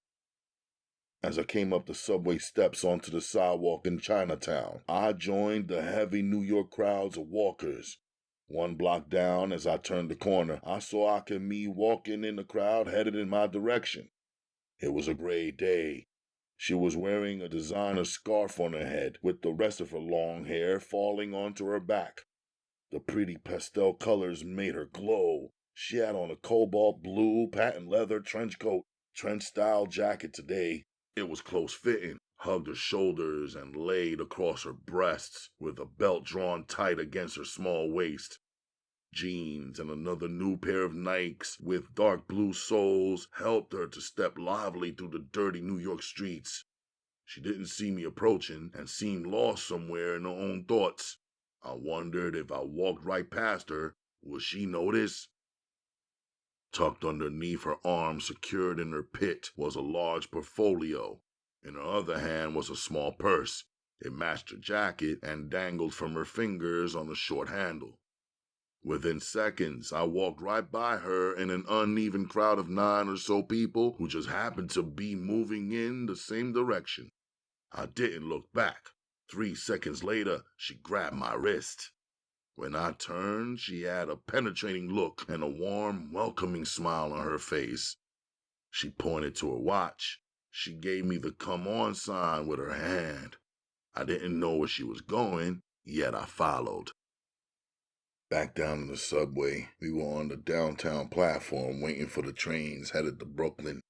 As I came up the subway steps onto the sidewalk in Chinatown, I joined the heavy New York crowds of walkers. 1 block down, as I turned the corner, I saw Akemi walking in the crowd headed in my direction. It was a gray day. She was wearing a designer scarf on her head, with the rest of her long hair falling onto her back. The pretty pastel colors made her glow. She had on a cobalt blue patent leather trench coat, trench-style jacket today, It was close-fitting, hugged her shoulders and laid across her breasts with a belt drawn tight against her small waist. Jeans and another new pair of Nikes with dark blue soles helped her to step lively through the dirty New York streets. She didn't see me approaching and seemed lost somewhere in her own thoughts. I wondered if I walked right past her, would she notice? Tucked underneath her arm, secured in her pit, was a large portfolio. In her other hand was a small purse. It matched her jacket and dangled from her fingers on a short handle. Within seconds, I walked right by her in an uneven crowd of 9 or so people who just happened to be moving in the same direction. I didn't look back. 3 seconds later, she grabbed my wrist. When I turned, she had a penetrating look and a warm, welcoming smile on her face. She pointed to her watch. She gave me the come on sign with her hand. I didn't know where she was going, yet I followed. Back down in the subway, we were on the downtown platform waiting for the trains headed to Brooklyn.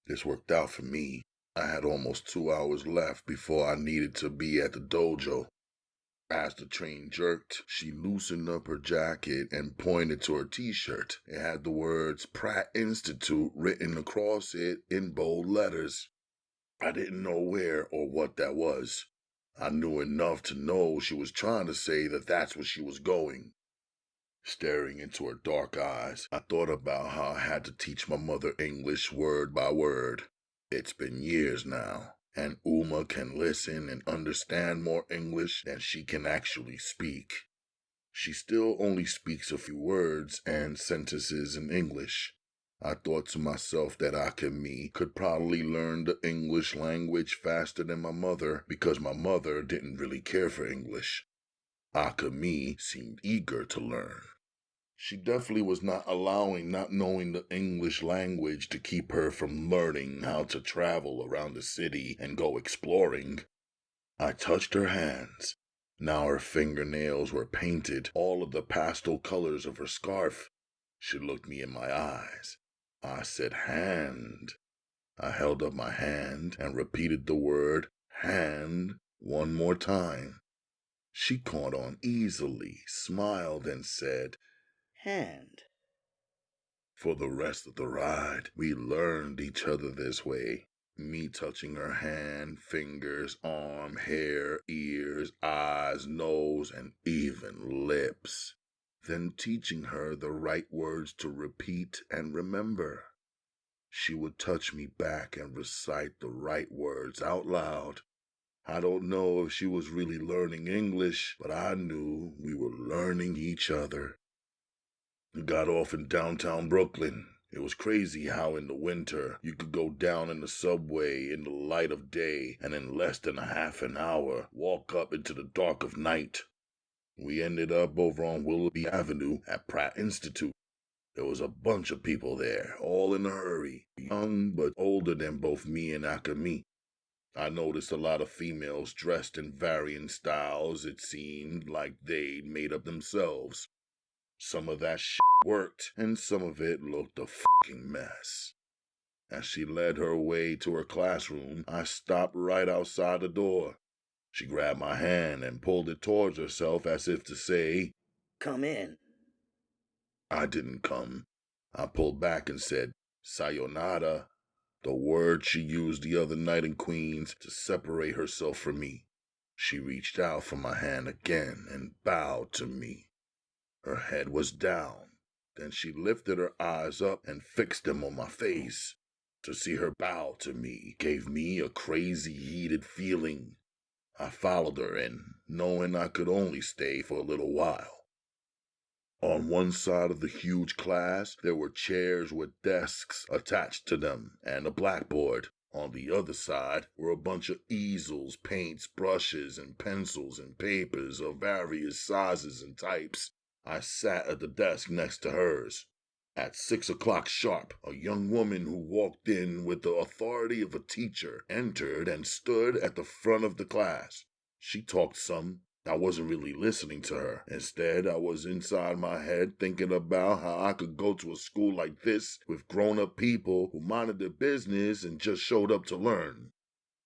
This worked out for me. I had almost 2 hours left before I needed to be at the dojo. As the train jerked, she loosened up her jacket and pointed to her t-shirt. It had the words Pratt Institute written across it in bold letters. I didn't know where or what that was. I knew enough to know she was trying to say that that's where she was going. Staring into her dark eyes, I thought about how I had to teach my mother English word by word. It's been years now, and Umma can listen and understand more English than she can actually speak. She still only speaks a few words and sentences in English. I thought to myself that Akemi could probably learn the English language faster than my mother because my mother didn't really care for English. Akemi seemed eager to learn. She definitely was not allowing not knowing the English language to keep her from learning how to travel around the city and go exploring. I touched her hands. Now her fingernails were painted all of the pastel colors of her scarf. She looked me in my eyes. I said hand. I held up my hand and repeated the word hand 1 more time. She caught on easily, smiled, and said, Hand. For the rest of the ride, we learned each other this way. Me touching her hand, fingers, arm, hair, ears, eyes, nose, and even lips. Then teaching her the right words to repeat and remember. She would touch me back and recite the right words out loud. I don't know if she was really learning English, but I knew we were learning each other. We got off in downtown Brooklyn. It was crazy how in the winter you could go down in the subway in the light of day and in less than a half an hour walk up into the dark of night. We ended up over on Willoughby Avenue at Pratt Institute. There was a bunch of people there, all in a hurry, young but older than both me and Akemi. I noticed a lot of females dressed in varying styles. It seemed like they'd made up themselves. Some of that shit worked, and some of it looked a fucking mess. As she led her way to her classroom, I stopped right outside the door. She grabbed my hand and pulled it towards herself as if to say, Come in. I didn't come. I pulled back and said, Sayonara, the word she used the other night in Queens to separate herself from me. She reached out for my hand again and bowed to me. Her head was down. Then she lifted her eyes up and fixed them on my face. To see her bow to me gave me a crazy, heated feeling. I followed her in, knowing I could only stay for a little while. On one side of the huge class, there were chairs with desks attached to them and a blackboard. On the other side were a bunch of easels, paints, brushes, and pencils and papers of various sizes and types. I sat at the desk next to hers. At 6 o'clock sharp, a young woman who walked in with the authority of a teacher entered and stood at the front of the class. She talked some. I wasn't really listening to her. Instead, I was inside my head thinking about how I could go to a school like this with grown-up people who minded their business and just showed up to learn.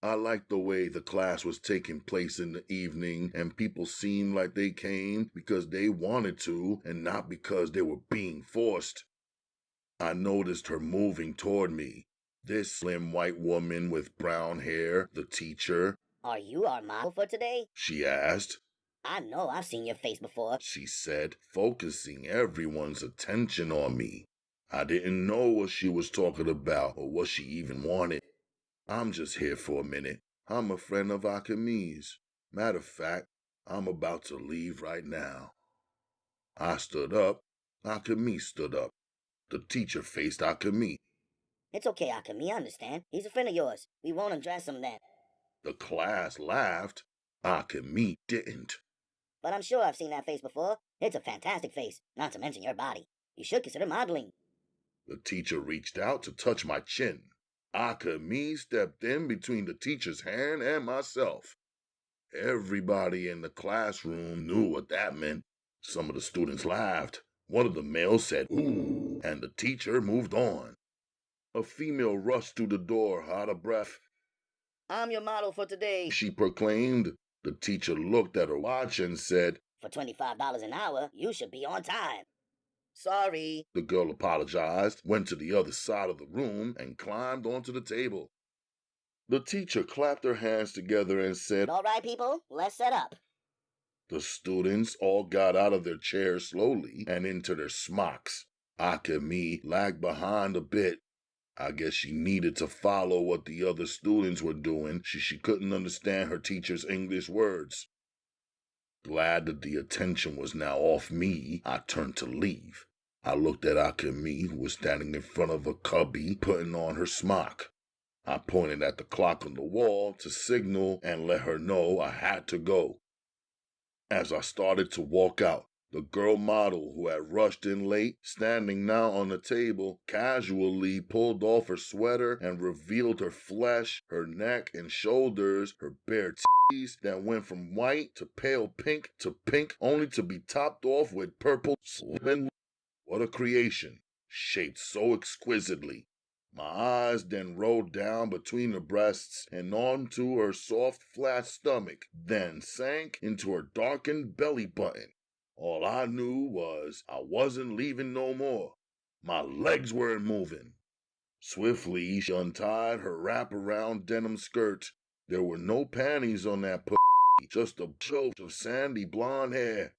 I liked the way the class was taking place in the evening and people seemed like they came because they wanted to and not because they were being forced. I noticed her moving toward me. This slim white woman with brown hair, the teacher. Are you our model for today? She asked. I know I've seen your face before, she said, focusing everyone's attention on me. I didn't know what she was talking about or what she even wanted. I'm just here for a minute. I'm a friend of Akemi's. Matter of fact, I'm about to leave right now. I stood up. Akemi stood up. The teacher faced Akemi. It's okay, Akemi, I understand. He's a friend of yours. We won't undress him then. The class laughed. Akemi didn't. But I'm sure I've seen that face before. It's a fantastic face, not to mention your body. You should consider modeling. The teacher reached out to touch my chin. Akemi stepped in between the teacher's hand and myself. Everybody in the classroom knew what that meant. Some of the students laughed. One of the males said, "Ooh," and the teacher moved on. A female rushed through the door, out of breath. I'm your model for today, she proclaimed. The teacher looked at her watch and said, For $25 an hour, you should be on time. Sorry. The girl apologized, went to the other side of the room, and climbed onto the table. The teacher clapped her hands together and said, All right, people, let's set up. The students all got out of their chairs slowly and into their smocks. Akemi lagged behind a bit. I guess she needed to follow what the other students were doing. She couldn't understand her teacher's English words. Glad that the attention was now off me, I turned to leave. I looked at Akemi, who was standing in front of a cubby, putting on her smock. I pointed at the clock on the wall to signal and let her know I had to go. As I started to walk out, the girl model who had rushed in late, standing now on the table, casually pulled off her sweater and revealed her flesh, her neck and shoulders, her bare titties that went from white to pale pink to pink, only to be topped off with purple slim. What a creation, shaped so exquisitely. My eyes then rolled down between her breasts and onto her soft, flat stomach, then sank into her darkened belly button. All I knew was I wasn't leaving no more. My legs weren't moving. Swiftly, she untied her wraparound denim skirt. There were no panties on that just a choke of sandy blonde hair.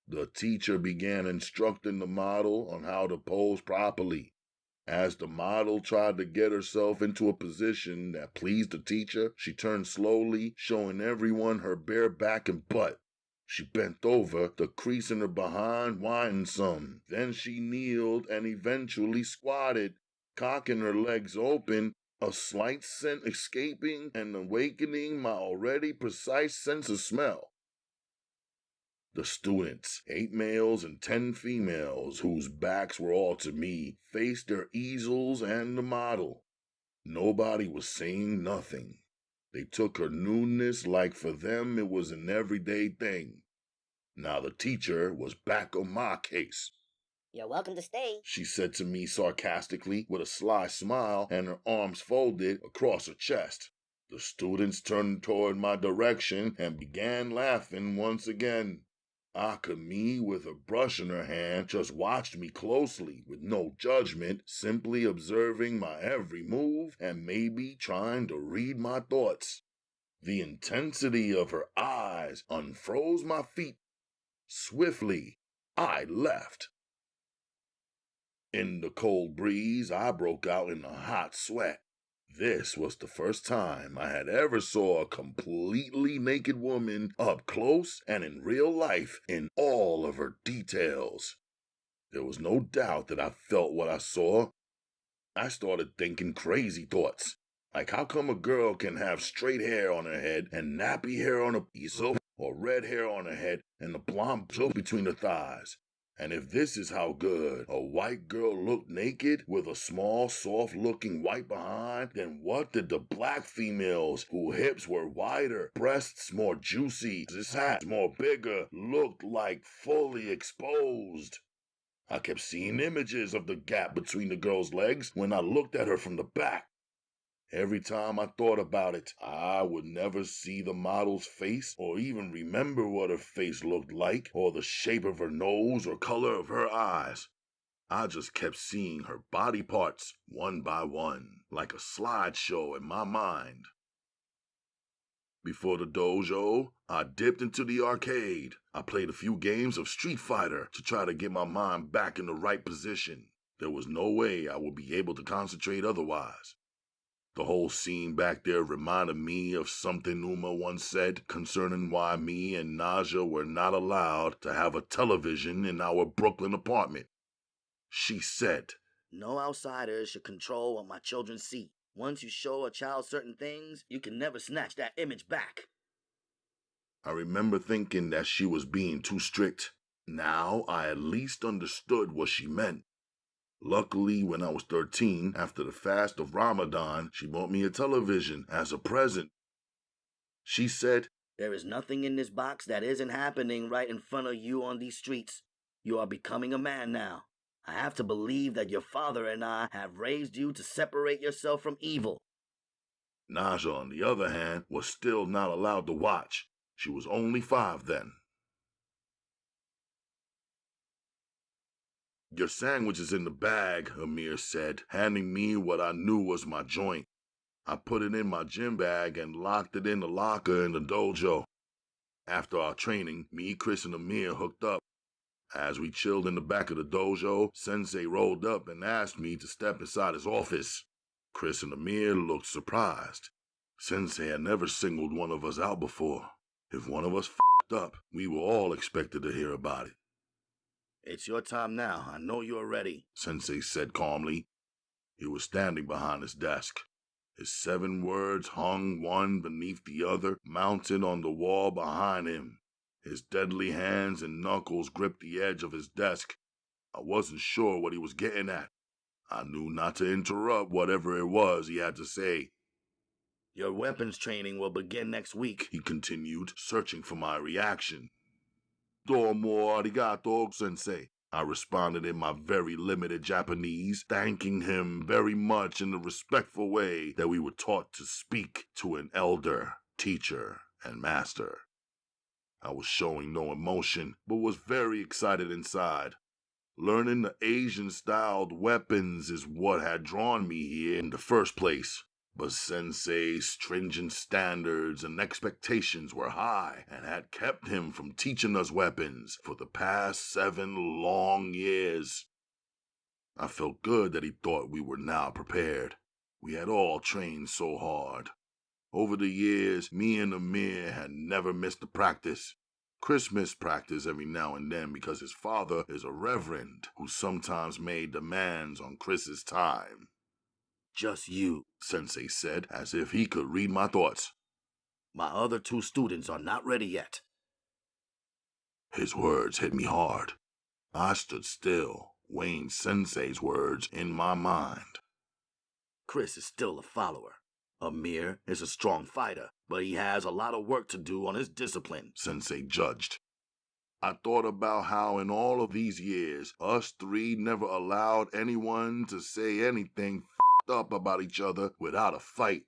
The teacher began instructing the model on how to pose properly. As the model tried to get herself into a position that pleased the teacher, she turned slowly, showing everyone her bare back and butt. She bent over, the crease in her behind widened some. Then she kneeled and eventually squatted, cocking her legs open, a slight scent escaping and awakening my already precise sense of smell. The students, 8 males and 10 females, whose backs were all to me, faced their easels and the model. Nobody was saying nothing. They took her newness like for them it was an everyday thing. Now the teacher was back on my case. You're welcome to stay, she said to me sarcastically with a sly smile and her arms folded across her chest. The students turned toward my direction and began laughing once again. Akemi, with a brush in her hand, just watched me closely with no judgment, simply observing my every move and maybe trying to read my thoughts. The intensity of her eyes unfroze my feet. Swiftly, I left. In the cold breeze, I broke out in a hot sweat. This was the first time I had ever saw a completely naked woman up close and in real life in all of her details. There was no doubt that I felt what I saw. I started thinking crazy thoughts, like how come a girl can have straight hair on her head and nappy hair on her easel, or red hair on her head and a blonde joke between her thighs? And if this is how good a white girl looked naked with a small, soft-looking white behind, then what did the black females whose hips were wider, breasts more juicy, hats more bigger, looked like fully exposed? I kept seeing images of the gap between the girl's legs when I looked at her from the back. Every time I thought about it, I would never see the model's face or even remember what her face looked like or the shape of her nose or color of her eyes. I just kept seeing her body parts one by one, like a slideshow in my mind. Before the dojo, I dipped into the arcade. I played a few games of Street Fighter to try to get my mind back in the right position. There was no way I would be able to concentrate otherwise. The whole scene back there reminded me of something Umma once said concerning why me and Naja were not allowed to have a television in our Brooklyn apartment. She said, "No outsiders should control what my children see. Once you show a child certain things, you can never snatch that image back." I remember thinking that she was being too strict. Now I at least understood what she meant. Luckily, when I was 13, after the fast of Ramadan, she bought me a television as a present. She said, "There is nothing in this box that isn't happening right in front of you on these streets. You are becoming a man now. I have to believe that your father and I have raised you to separate yourself from evil." Naja, on the other hand, was still not allowed to watch. She was only 5 then. "Your sandwich is in the bag," Amir said, handing me what I knew was my joint. I put it in my gym bag and locked it in the locker in the dojo. After our training, me, Chris, and Amir hooked up. As we chilled in the back of the dojo, Sensei rolled up and asked me to step inside his office. Chris and Amir looked surprised. Sensei had never singled one of us out before. If one of us f***ed up, we were all expected to hear about it. "It's your time now. I know you are ready," Sensei said calmly. He was standing behind his desk. His 7 words hung one beneath the other, mounted on the wall behind him. His deadly hands and knuckles gripped the edge of his desk. I wasn't sure what he was getting at. I knew not to interrupt whatever it was he had to say. "Your weapons training will begin next week," he continued, searching for my reaction. "Domo arigato, Sensei," I responded in my very limited Japanese, thanking him very much in the respectful way that we were taught to speak to an elder, teacher, and master. I was showing no emotion, but was very excited inside. Learning the Asian-styled weapons is what had drawn me here in the first place. But Sensei's stringent standards and expectations were high and had kept him from teaching us weapons for the past 7 long years. I felt good that he thought we were now prepared. We had all trained so hard. Over the years, me and Amir had never missed a practice. Chris missed practice every now and then because his father is a reverend who sometimes made demands on Chris's time. "Just you," Sensei said, as if he could read my thoughts. "My other 2 students are not ready yet." His words hit me hard. I stood still, weighing Sensei's words in my mind. "Chris is still a follower. Amir is a strong fighter, but he has a lot of work to do on his discipline," Sensei judged. I thought about how in all of these years, us 3 never allowed anyone to say anything f***ed up about each other without a fight.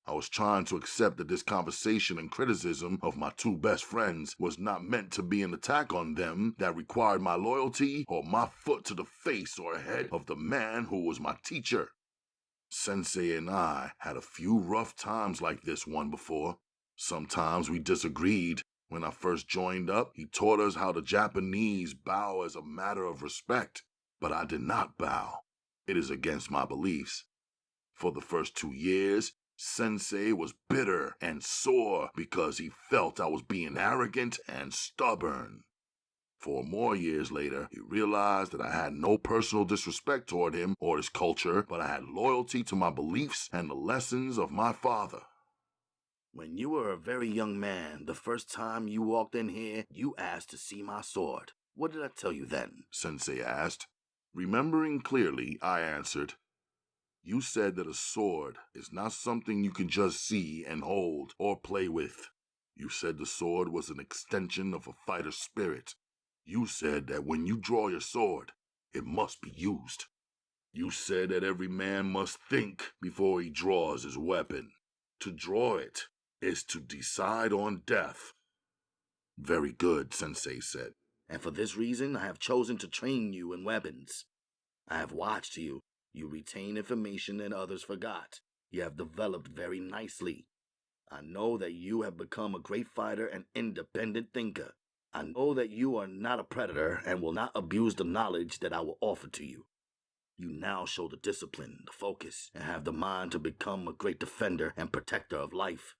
I was trying to accept that this conversation and criticism of my 2 best friends was not meant to be an attack on them that required my loyalty or my foot to the face or head of the man who was my teacher. Sensei and I had a few rough times like this one before. Sometimes we disagreed. When I first joined up, he taught us how the Japanese bow as a matter of respect, but I did not bow. It is against my beliefs. For the first 2 years, Sensei was bitter and sore because he felt I was being arrogant and stubborn. 4 more years later, he realized that I had no personal disrespect toward him or his culture, but I had loyalty to my beliefs and the lessons of my father. "When you were a very young man, the first time you walked in here, you asked to see my sword. What did I tell you then?" Sensei asked. Remembering clearly, I answered, "You said that a sword is not something you can just see and hold or play with. You said the sword was an extension of a fighter's spirit. You said that when you draw your sword, it must be used." You said that every man must think before he draws his weapon. To draw it is to decide on death. Very good, Sensei said. And for this reason, I have chosen to train you in weapons. I have watched you. You retain information that others forgot. You have developed very nicely. I know that you have become a great fighter and independent thinker. I know that you are not a predator and will not abuse the knowledge that I will offer to you. You now show the discipline, the focus, and have the mind to become a great defender and protector of life.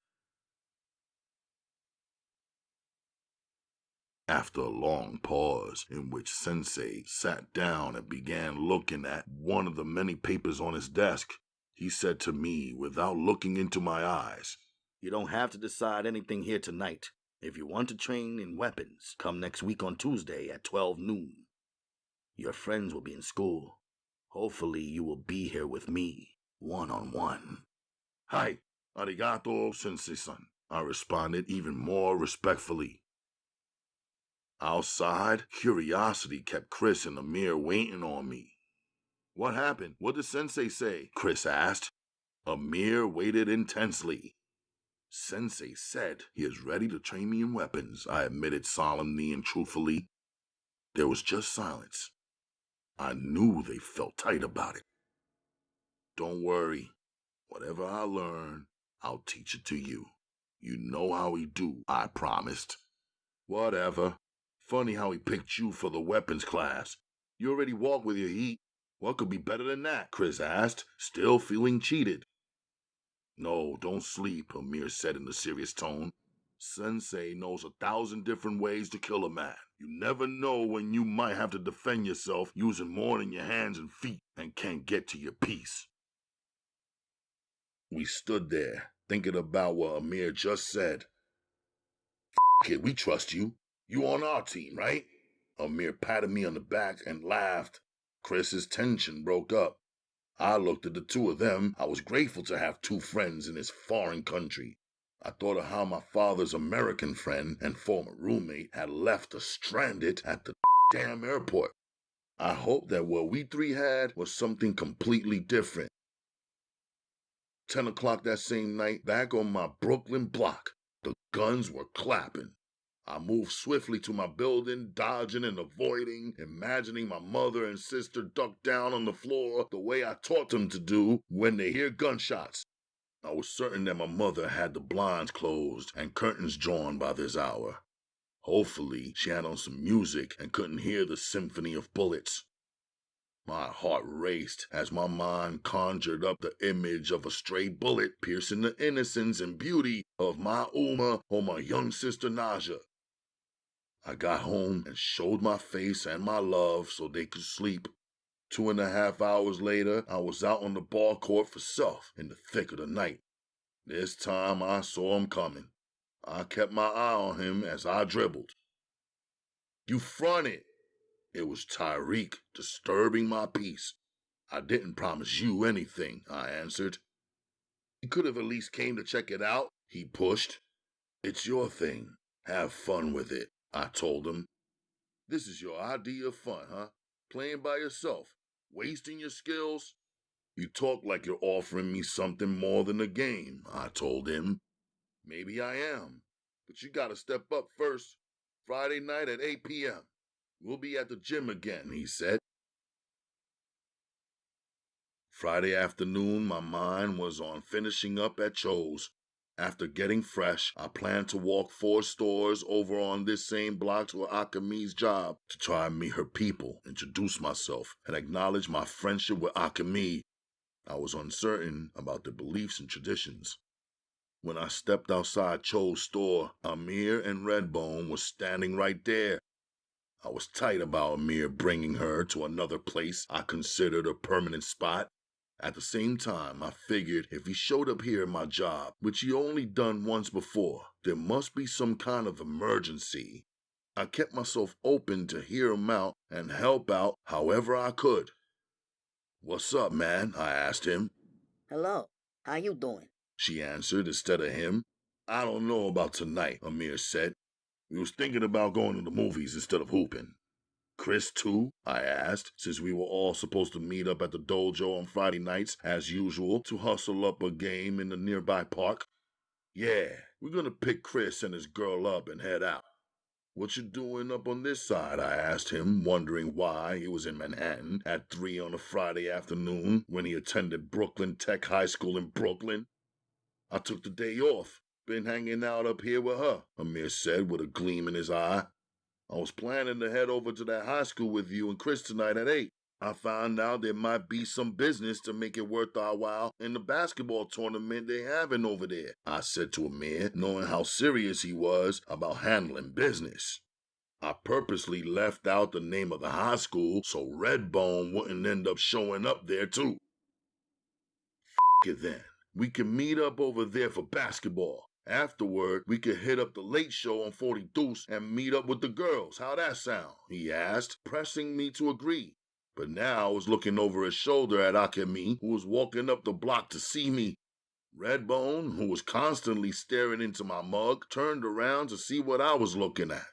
After a long pause in which Sensei sat down and began looking at one of the many papers on his desk, he said to me without looking into my eyes, You don't have to decide anything here tonight. If you want to train in weapons, come next week on Tuesday at 12 noon. Your friends will be in school. Hopefully you will be here with me, one-on-one. Hi, arigato, Sensei-san, I responded even more respectfully. Outside, curiosity kept Chris and Amir waiting on me. What happened? What did Sensei say? Chris asked. Amir waited intensely. Sensei said he is ready to train me in weapons, I admitted solemnly and truthfully. There was just silence. I knew they felt tight about it. Don't worry. Whatever I learn, I'll teach it to you. You know how he do, I promised. Whatever. Funny how he picked you for the weapons class. You already walk with your heat. What could be better than that? Chris asked, still feeling cheated. No, don't sleep, Amir said in a serious tone. Sensei knows 1,000 different ways to kill a man. You never know when you might have to defend yourself using more than your hands and feet and can't get to your piece. We stood there, thinking about what Amir just said. Kid, we trust you. You on our team, right? Amir patted me on the back and laughed. Chris's tension broke up. I looked at the two of them. I was grateful to have two friends in this foreign country. I thought of how my father's American friend and former roommate had left us stranded at the damn airport. I hoped that what we three had was something completely different. 10 o'clock that same night, back on my Brooklyn block, the guns were clapping. I moved swiftly to my building, dodging and avoiding, imagining my mother and sister ducked down on the floor the way I taught them to do when they hear gunshots. I was certain that my mother had the blinds closed and curtains drawn by this hour. Hopefully, she had on some music and couldn't hear the symphony of bullets. My heart raced as my mind conjured up the image of a stray bullet piercing the innocence and beauty of my Umma or my young sister Naja. I got home and showed my face and my love so they could sleep. 2.5 hours later, I was out on the ball court for self in the thick of the night. This time I saw him coming. I kept my eye on him as I dribbled. You fronted. It was Tyreek disturbing my peace. I didn't promise you anything, I answered. You could have at least came to check it out, he pushed. It's your thing. Have fun with it, I told him. This is your idea of fun, huh? Playing by yourself, wasting your skills? You talk like you're offering me something more than a game, I told him. Maybe I am, but you gotta step up first. Friday night at 8 p.m. We'll be at the gym again, he said. Friday afternoon, my mind was on finishing up at Cho's. After getting fresh, I planned to walk 4 stores over on this same block to Akemi's job to try and meet her people, introduce myself, and acknowledge my friendship with Akemi. I was uncertain about their beliefs and traditions. When I stepped outside Cho's store, Amir and Redbone were standing right there. I was tight about Amir bringing her to another place I considered a permanent spot. At the same time, I figured if he showed up here at my job, which he only done once before, there must be some kind of emergency. I kept myself open to hear him out and help out however I could. What's up, man? I asked him. Hello, how you doing? She answered instead of him. I don't know about tonight, Amir said. We was thinking about going to the movies instead of hooping. Chris too? I asked, since we were all supposed to meet up at the dojo on Friday nights, as usual, to hustle up a game in the nearby park. Yeah, we're gonna pick Chris and his girl up and head out. What you doing up on this side? I asked him, wondering why he was in Manhattan at 3 on a Friday afternoon when he attended Brooklyn Tech High School in Brooklyn. I took the day off. Been hanging out up here with her, Amir said with a gleam in his eye. I was planning to head over to that high school with you and Chris tonight at 8. I found out there might be some business to make it worth our while in the basketball tournament they having over there, I said to Amir, knowing how serious he was about handling business. I purposely left out the name of the high school so Redbone wouldn't end up showing up there too. F it then. We can meet up over there for basketball. Afterward, we could hit up the late show on 40 Deuce and meet up with the girls. How that sound? He asked, pressing me to agree. But now I was looking over his shoulder at Akemi, who was walking up the block to see me. Redbone, who was constantly staring into my mug, turned around to see what I was looking at.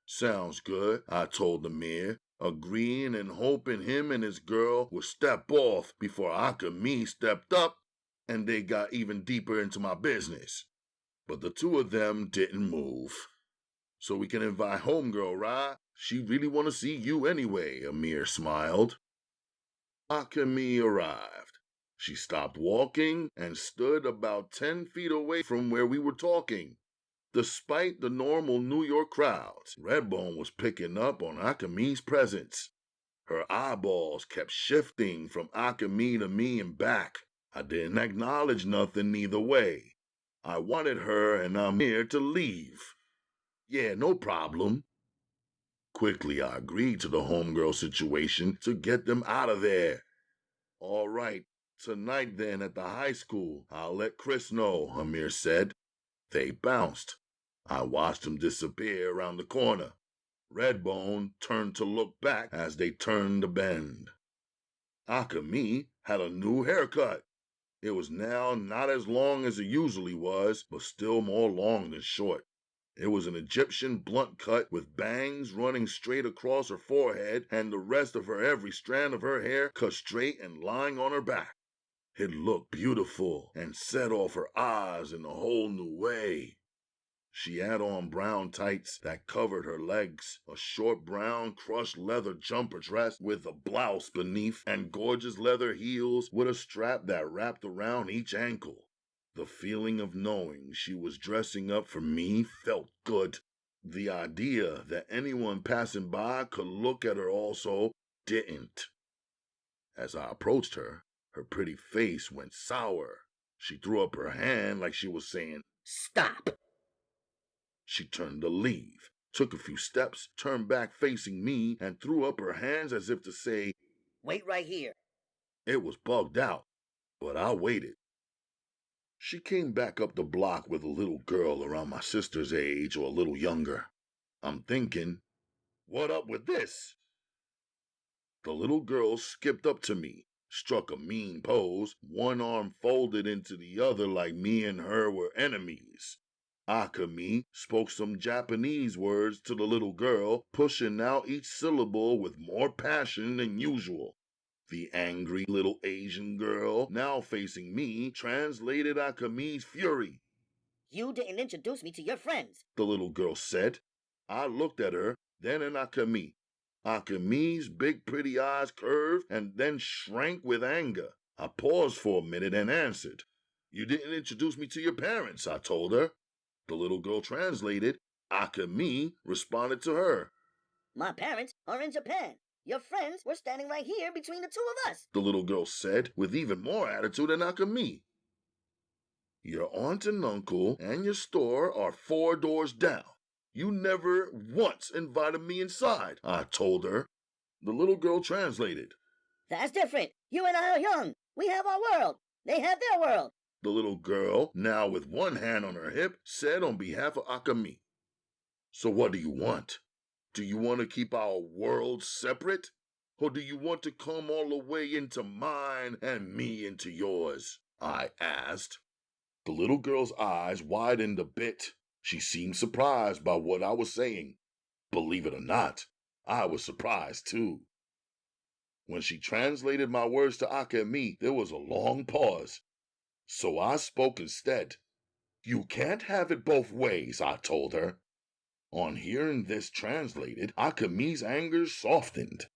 Sounds good, I told Amir, agreeing and hoping him and his girl would step off before Akemi stepped up and they got even deeper into my business. But the two of them didn't move. So we can invite homegirl, right? She really want to see you anyway, Amir smiled. Akemi arrived. She stopped walking and stood about 10 feet away from where we were talking. Despite the normal New York crowds, Redbone was picking up on Akemi's presence. Her eyeballs kept shifting from Akemi to me and back. I didn't acknowledge nothing either way. I wanted her and Amir to leave. Yeah, no problem. Quickly, I agreed to the homegirl situation to get them out of there. All right, tonight then at the high school, I'll let Chris know, Amir said. They bounced. I watched him disappear around the corner. Redbone turned to look back as they turned the bend. Akemi had a new haircut. It was now not as long as it usually was, but still more long than short. It was an Egyptian blunt cut with bangs running straight across her forehead and the rest of her every strand of her hair cut straight and lying on her back. It looked beautiful and set off her eyes in a whole new way. She had on brown tights that covered her legs, a short brown crushed leather jumper dress with a blouse beneath, and gorgeous leather heels with a strap that wrapped around each ankle. The feeling of knowing she was dressing up for me felt good. The idea that anyone passing by could look at her also didn't. As I approached her, her pretty face went sour. She threw up her hand like she was saying, "Stop!" She turned to leave, took a few steps, turned back facing me, and threw up her hands as if to say, "Wait right here." It was bugged out, but I waited. She came back up the block with a little girl around my sister's age or a little younger. I'm thinking, what up with this? The little girl skipped up to me, struck a mean pose, one arm folded into the other like me and her were enemies. Akemi spoke some Japanese words to the little girl, pushing out each syllable with more passion than usual. The angry little Asian girl, now facing me, translated Akemi's fury. "You didn't introduce me to your friends," the little girl said. I looked at her, then at Akemi. Akemi's big pretty eyes curved and then shrank with anger. I paused for a minute and answered. You didn't introduce me to your parents, I told her. The little girl translated. Akemi responded to her. "My parents are in Japan. Your friends were standing right here between the two of us," the little girl said with even more attitude than Akemi. Your aunt and uncle and your store are 4 doors down. You never once invited me inside, I told her. The little girl translated. "That's different. You and I are young. We have our world. They have their world," the little girl, now with one hand on her hip, said on behalf of Akemi. So what do you want? Do you want to keep our worlds separate? Or do you want to come all the way into mine and me into yours? I asked. The little girl's eyes widened a bit. She seemed surprised by what I was saying. Believe it or not, I was surprised, too. When she translated my words to Akemi, there was a long pause. So I spoke instead. You can't have it both ways, I told her. On hearing this translated, Akemi's anger softened.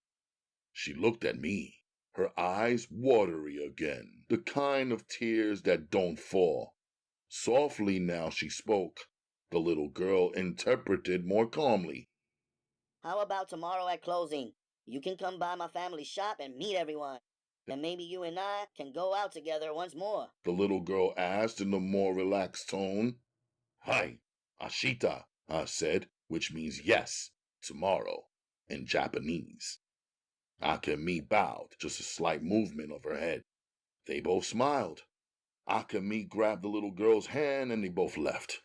She looked at me, her eyes watery again, the kind of tears that don't fall. Softly now she spoke. The little girl interpreted more calmly. How about tomorrow at closing? You can come by my family shop and meet everyone. And maybe you and I can go out together once more. The little girl asked in a more relaxed tone. Hai, Ashita, I said, which means yes, tomorrow, in Japanese. Akemi bowed, just a slight movement of her head. They both smiled. Akemi grabbed the little girl's hand and they both left.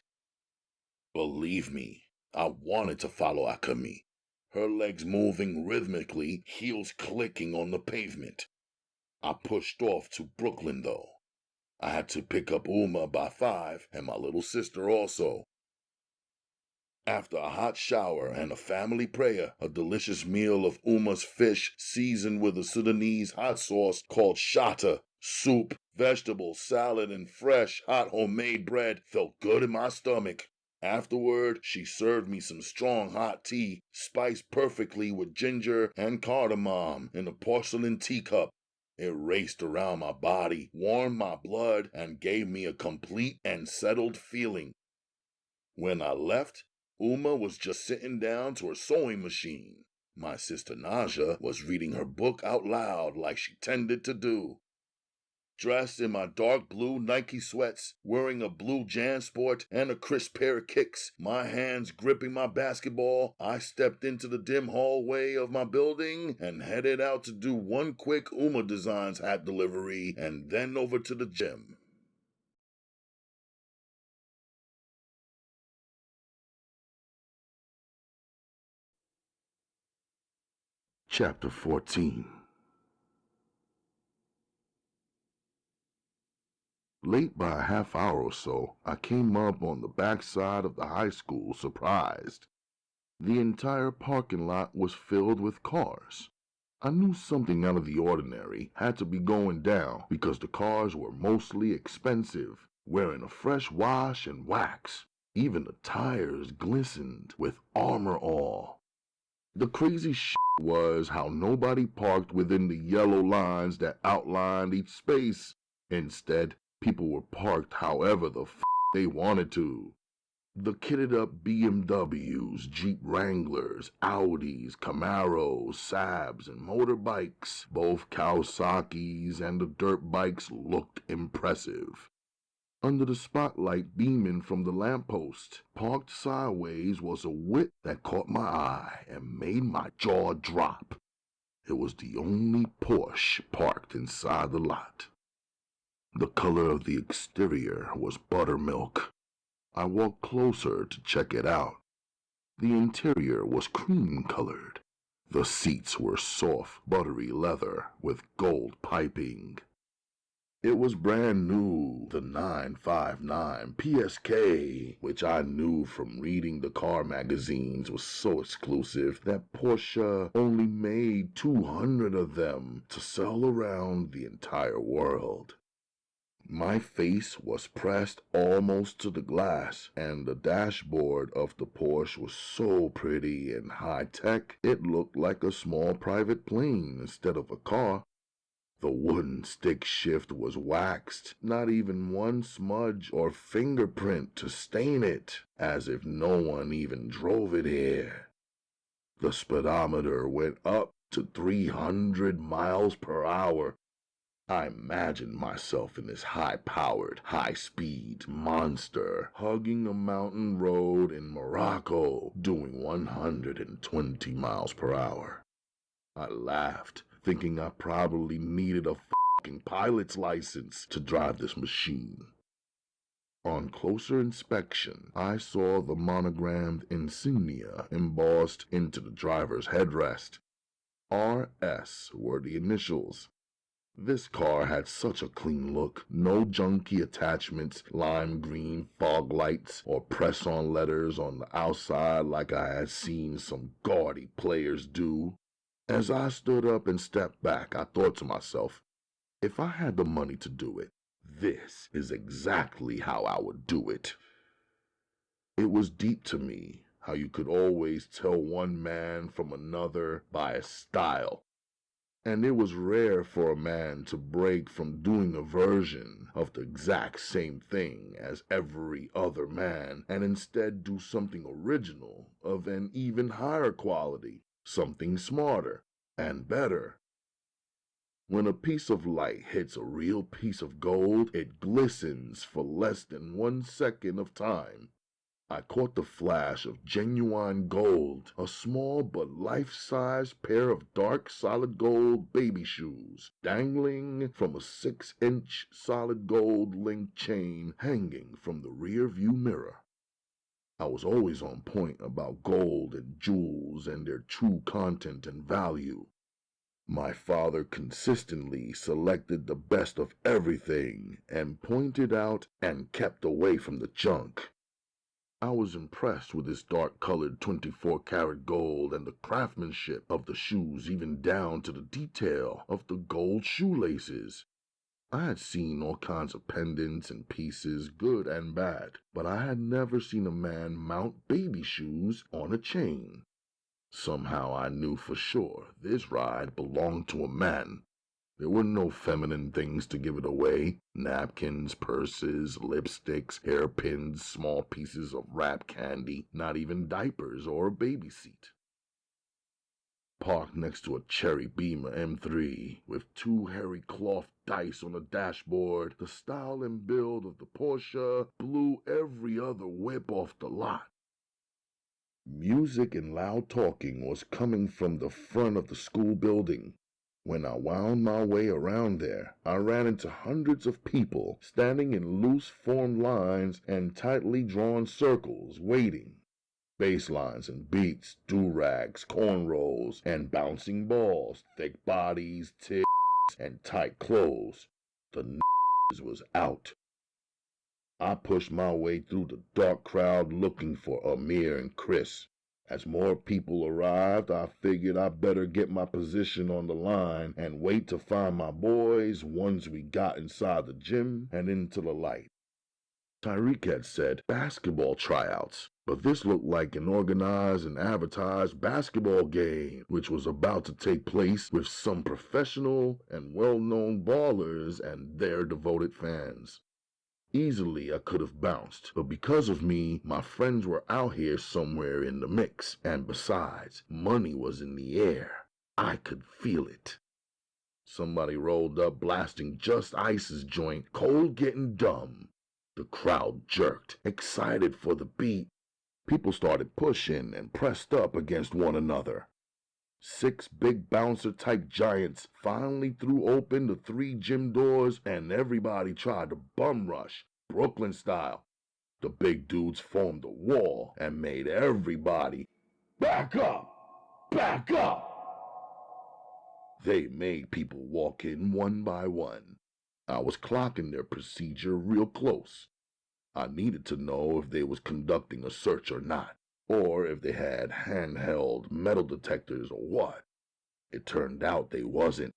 Believe me, I wanted to follow Akemi, her legs moving rhythmically, heels clicking on the pavement. I pushed off to Brooklyn, though. I had to pick up Umma by 5 and my little sister also. After a hot shower and a family prayer, a delicious meal of Umma's fish seasoned with a Sudanese hot sauce called shata, soup, vegetables, salad, and fresh, hot homemade bread felt good in my stomach. Afterward, she served me some strong hot tea, spiced perfectly with ginger and cardamom in a porcelain teacup. It raced around my body, warmed my blood, and gave me a complete and settled feeling. When I left, Umma was just sitting down to her sewing machine. My sister Naja was reading her book out loud like she tended to do. Dressed in my dark blue Nike sweats, wearing a blue JanSport and a crisp pair of kicks, my hands gripping my basketball, I stepped into the dim hallway of my building and headed out to do one quick Umma Designs hat delivery and then over to the gym. Chapter 14. Late by a half hour or so, I came up on the backside of the high school surprised. The entire parking lot was filled with cars. I knew something out of the ordinary had to be going down because the cars were mostly expensive, wearing a fresh wash and wax. Even the tires glistened with armor all. The crazy shit was how nobody parked within the yellow lines that outlined each space. Instead, people were parked however the they wanted to. The kitted up BMWs, Jeep Wranglers, Audis, Camaros, Saabs, and motorbikes, both Kawasaki's and the dirt bikes looked impressive. Under the spotlight beaming from the lamppost, parked sideways was a wit that caught my eye and made my jaw drop. It was the only Porsche parked inside the lot. The color of the exterior was buttermilk. I walked closer to check it out. The interior was cream-colored. The seats were soft, buttery leather with gold piping. It was brand new, the 959 PSK, which I knew from reading the car magazines was so exclusive that Porsche only made 200 of them to sell around the entire world. My face was pressed almost to the glass, and the dashboard of the Porsche was so pretty and high-tech it looked like a small private plane instead of a car. The wooden stick shift was waxed, not even one smudge or fingerprint to stain it, as if no one even drove it here. The speedometer went up to 300 miles per hour. I imagined myself in this high-powered, high-speed monster, hugging a mountain road in Morocco, doing 120 miles per hour. I laughed, thinking I probably needed a fucking pilot's license to drive this machine. On closer inspection, I saw the monogrammed insignia embossed into the driver's headrest. RS were the initials. This car had such a clean look. No junky attachments, lime green fog lights, or press-on letters on the outside like I had seen some gaudy players do. As I stood up and stepped back, I thought to myself, if I had the money to do it, this is exactly how I would do it. It was deep to me how you could always tell one man from another by his style. And it was rare for a man to break from doing a version of the exact same thing as every other man and instead do something original of an even higher quality, something smarter and better. When a piece of light hits a real piece of gold, it glistens for less than 1 second of time. I caught the flash of genuine gold, a small but life-size pair of dark solid gold baby shoes, dangling from a 6-inch solid gold link chain hanging from the rear-view mirror. I was always on point about gold and jewels and their true content and value. My father consistently selected the best of everything and pointed out and kept away from the junk. I was impressed with this dark-colored 24-karat gold and the craftsmanship of the shoes, even down to the detail of the gold shoelaces. I had seen all kinds of pendants and pieces, good and bad, but I had never seen a man mount baby shoes on a chain. Somehow I knew for sure this ride belonged to a man. There were no feminine things to give it away. Napkins, purses, lipsticks, hairpins, small pieces of wrapped candy, not even diapers or a baby seat. Parked next to a cherry Beamer M3 with 2 hairy cloth dice on the dashboard, the style and build of the Porsche blew every other whip off the lot. Music and loud talking was coming from the front of the school building. When I wound my way around there, I ran into hundreds of people standing in loose-formed lines and tightly drawn circles, waiting. Bass lines and beats, do-rags, cornrows, and bouncing balls, thick bodies, tits, and tight clothes. The was out. I pushed my way through the dark crowd looking for Amir and Chris. As more people arrived, I figured I better get my position on the line and wait to find my boys once we got inside the gym and into the light. Tyreek had said basketball tryouts, but this looked like an organized and advertised basketball game, which was about to take place with some professional and well-known ballers and their devoted fans. Easily I could have bounced, but because of me, my friends were out here somewhere in the mix, and besides, money was in the air. I could feel it. Somebody rolled up blasting Just Ice's joint, Cold Getting Dumb. The crowd jerked, excited for the beat. People started pushing and pressed up against one another. 6 big bouncer-type giants finally threw open the 3 gym doors and everybody tried to bum rush, Brooklyn style. The big dudes formed a wall and made everybody back up, back up. They made people walk in one by one. I was clocking their procedure real close. I needed to know if they was conducting a search or not, or if they had handheld metal detectors or what. It turned out they wasn't.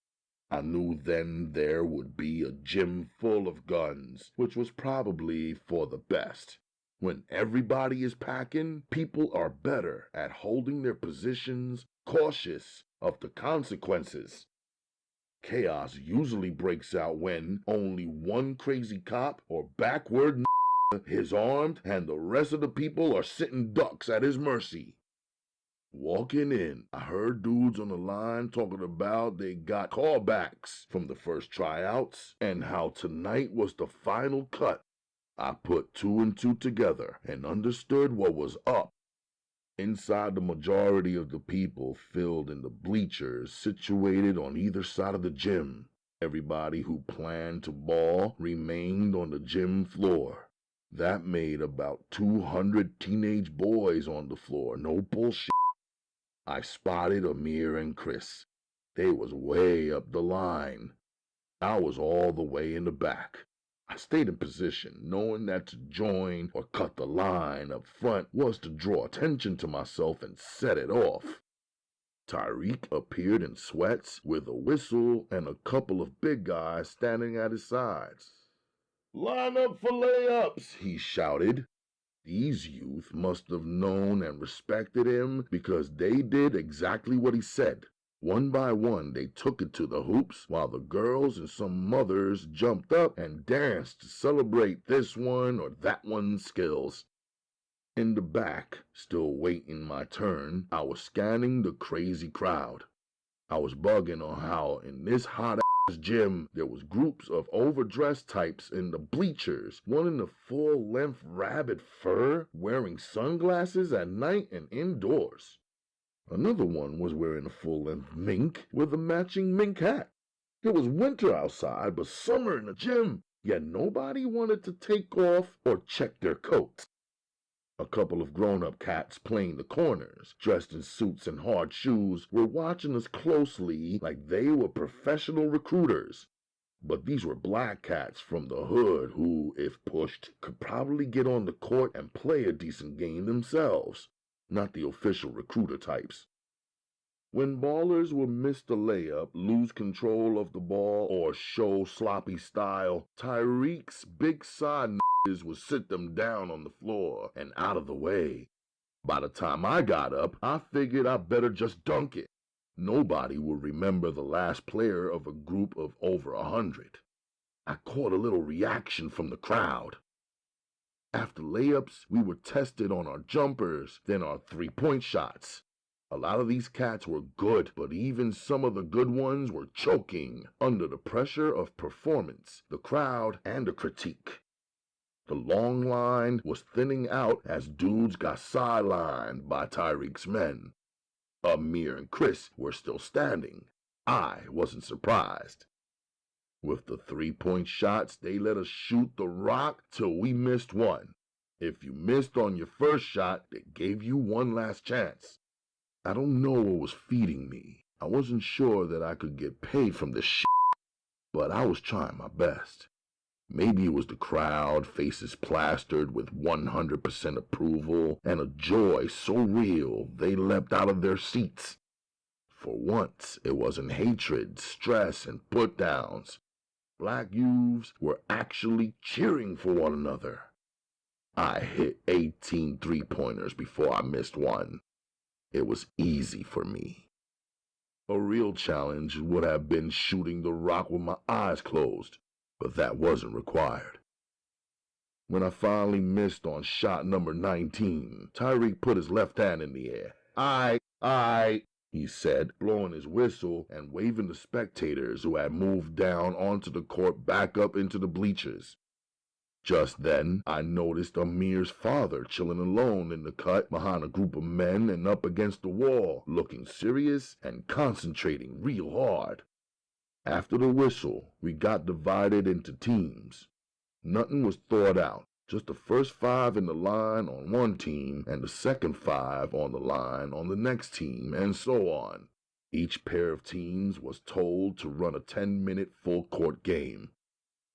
I knew then there would be a gym full of guns, which was probably for the best. When everybody is packing, people are better at holding their positions, cautious of the consequences. Chaos usually breaks out when only one crazy cop or backward is armed and the rest of the people are sitting ducks at his mercy. Walking in, I heard dudes on the line talking about they got callbacks from the first tryouts and how tonight was the final cut. I put 2 and 2 together and understood what was up. Inside, the majority of the people filled in the bleachers situated on either side of the gym. Everybody who planned to ball remained on the gym floor. That made about 200 teenage boys on the floor, no bullshit. I spotted Amir and Chris. They was way up the line. I was all the way in the back. I stayed in position, knowing that to join or cut the line up front was to draw attention to myself and set it off. Tyreek appeared in sweats with a whistle and a couple of big guys standing at his sides. "Line up for layups," he shouted. These youth must have known and respected him because they did exactly what he said. One by one, they took it to the hoops while the girls and some mothers jumped up and danced to celebrate this one or that one's skills. In the back, still waiting my turn, I was scanning the crazy crowd. I was bugging on how in this hot-ass gym there was groups of overdressed types in the bleachers, one in a full-length rabbit fur, wearing sunglasses at night and indoors. Another one was wearing a full-length mink with a matching mink hat. It was winter outside, but summer in the gym, yet nobody wanted to take off or check their coats. A couple of grown-up cats playing the corners, dressed in suits and hard shoes, were watching us closely like they were professional recruiters. But these were black cats from the hood who, if pushed, could probably get on the court and play a decent game themselves, not the official recruiter types. When ballers would miss the layup, lose control of the ball, or show sloppy style, Tyreek's big side would sit them down on the floor and out of the way. By the time I got up, I figured I better just dunk it. Nobody would remember the last player of a group of over 100. I caught a little reaction from the crowd. After layups, we were tested on our jumpers, then our three-point shots. A lot of these cats were good, but even some of the good ones were choking under the pressure of performance, the crowd, and the critique. The long line was thinning out as dudes got sidelined by Tyreek's men. Amir and Chris were still standing. I wasn't surprised. With the three-point shots, they let us shoot the rock till we missed one. If you missed on your first shot, they gave you one last chance. I don't know what was feeding me. I wasn't sure that I could get paid from this shit, but I was trying my best. Maybe it was the crowd, faces plastered with 100% approval, and a joy so real they leapt out of their seats. For once, it wasn't hatred, stress, and put-downs. Black youths were actually cheering for one another. I hit 18 three-pointers before I missed one. It was easy for me. A real challenge would have been shooting the rock with my eyes closed, but that wasn't required. When I finally missed on shot number 19, Tyreek put his left hand in the air. I, he said, blowing his whistle and waving the spectators who had moved down onto the court back up into the bleachers. Just then, I noticed Amir's father chilling alone in the cut behind a group of men and up against the wall, looking serious and concentrating real hard. After the whistle, we got divided into teams. Nothing was thought out, just the first 5 in the line on one team and the second 5 on the line on the next team, and so on. Each pair of teams was told to run a 10-minute full-court game.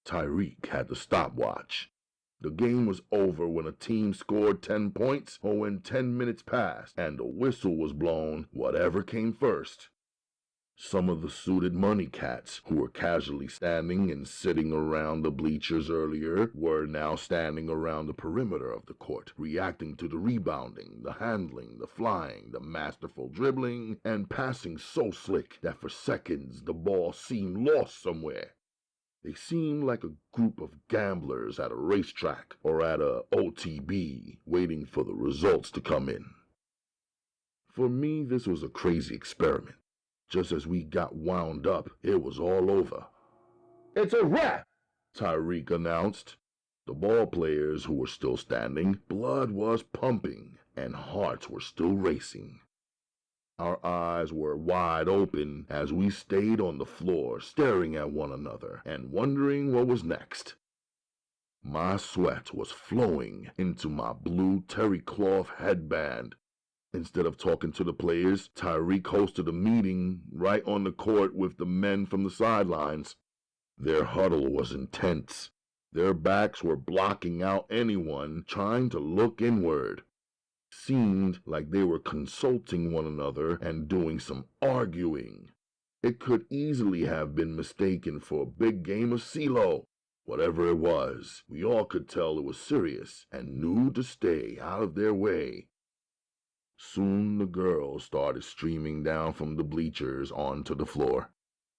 Tyreek had the stopwatch. The game was over when a team scored 10 points or when 10 minutes passed and the whistle was blown, whatever came first. Some of the suited money cats who were casually standing and sitting around the bleachers earlier were now standing around the perimeter of the court, reacting to the rebounding, the handling, the flying, the masterful dribbling, and passing so slick that for seconds the ball seemed lost somewhere. They seemed like a group of gamblers at a racetrack or at a OTB waiting for the results to come in. For me, this was a crazy experiment. Just as we got wound up, it was all over. "It's a wrap," Tyreek announced. The ball players who were still standing, blood was pumping and hearts were still racing. Our eyes were wide open as we stayed on the floor staring at one another and wondering what was next. My sweat was flowing into my blue terry cloth headband. Instead of talking to the players, Tyreek hosted a meeting right on the court with the men from the sidelines. Their huddle was intense. Their backs were blocking out anyone trying to look inward. Seemed like they were consulting one another and doing some arguing. It could easily have been mistaken for a big game of CeeLo. Whatever it was, we all could tell it was serious and knew to stay out of their way. Soon the girls started streaming down from the bleachers onto the floor.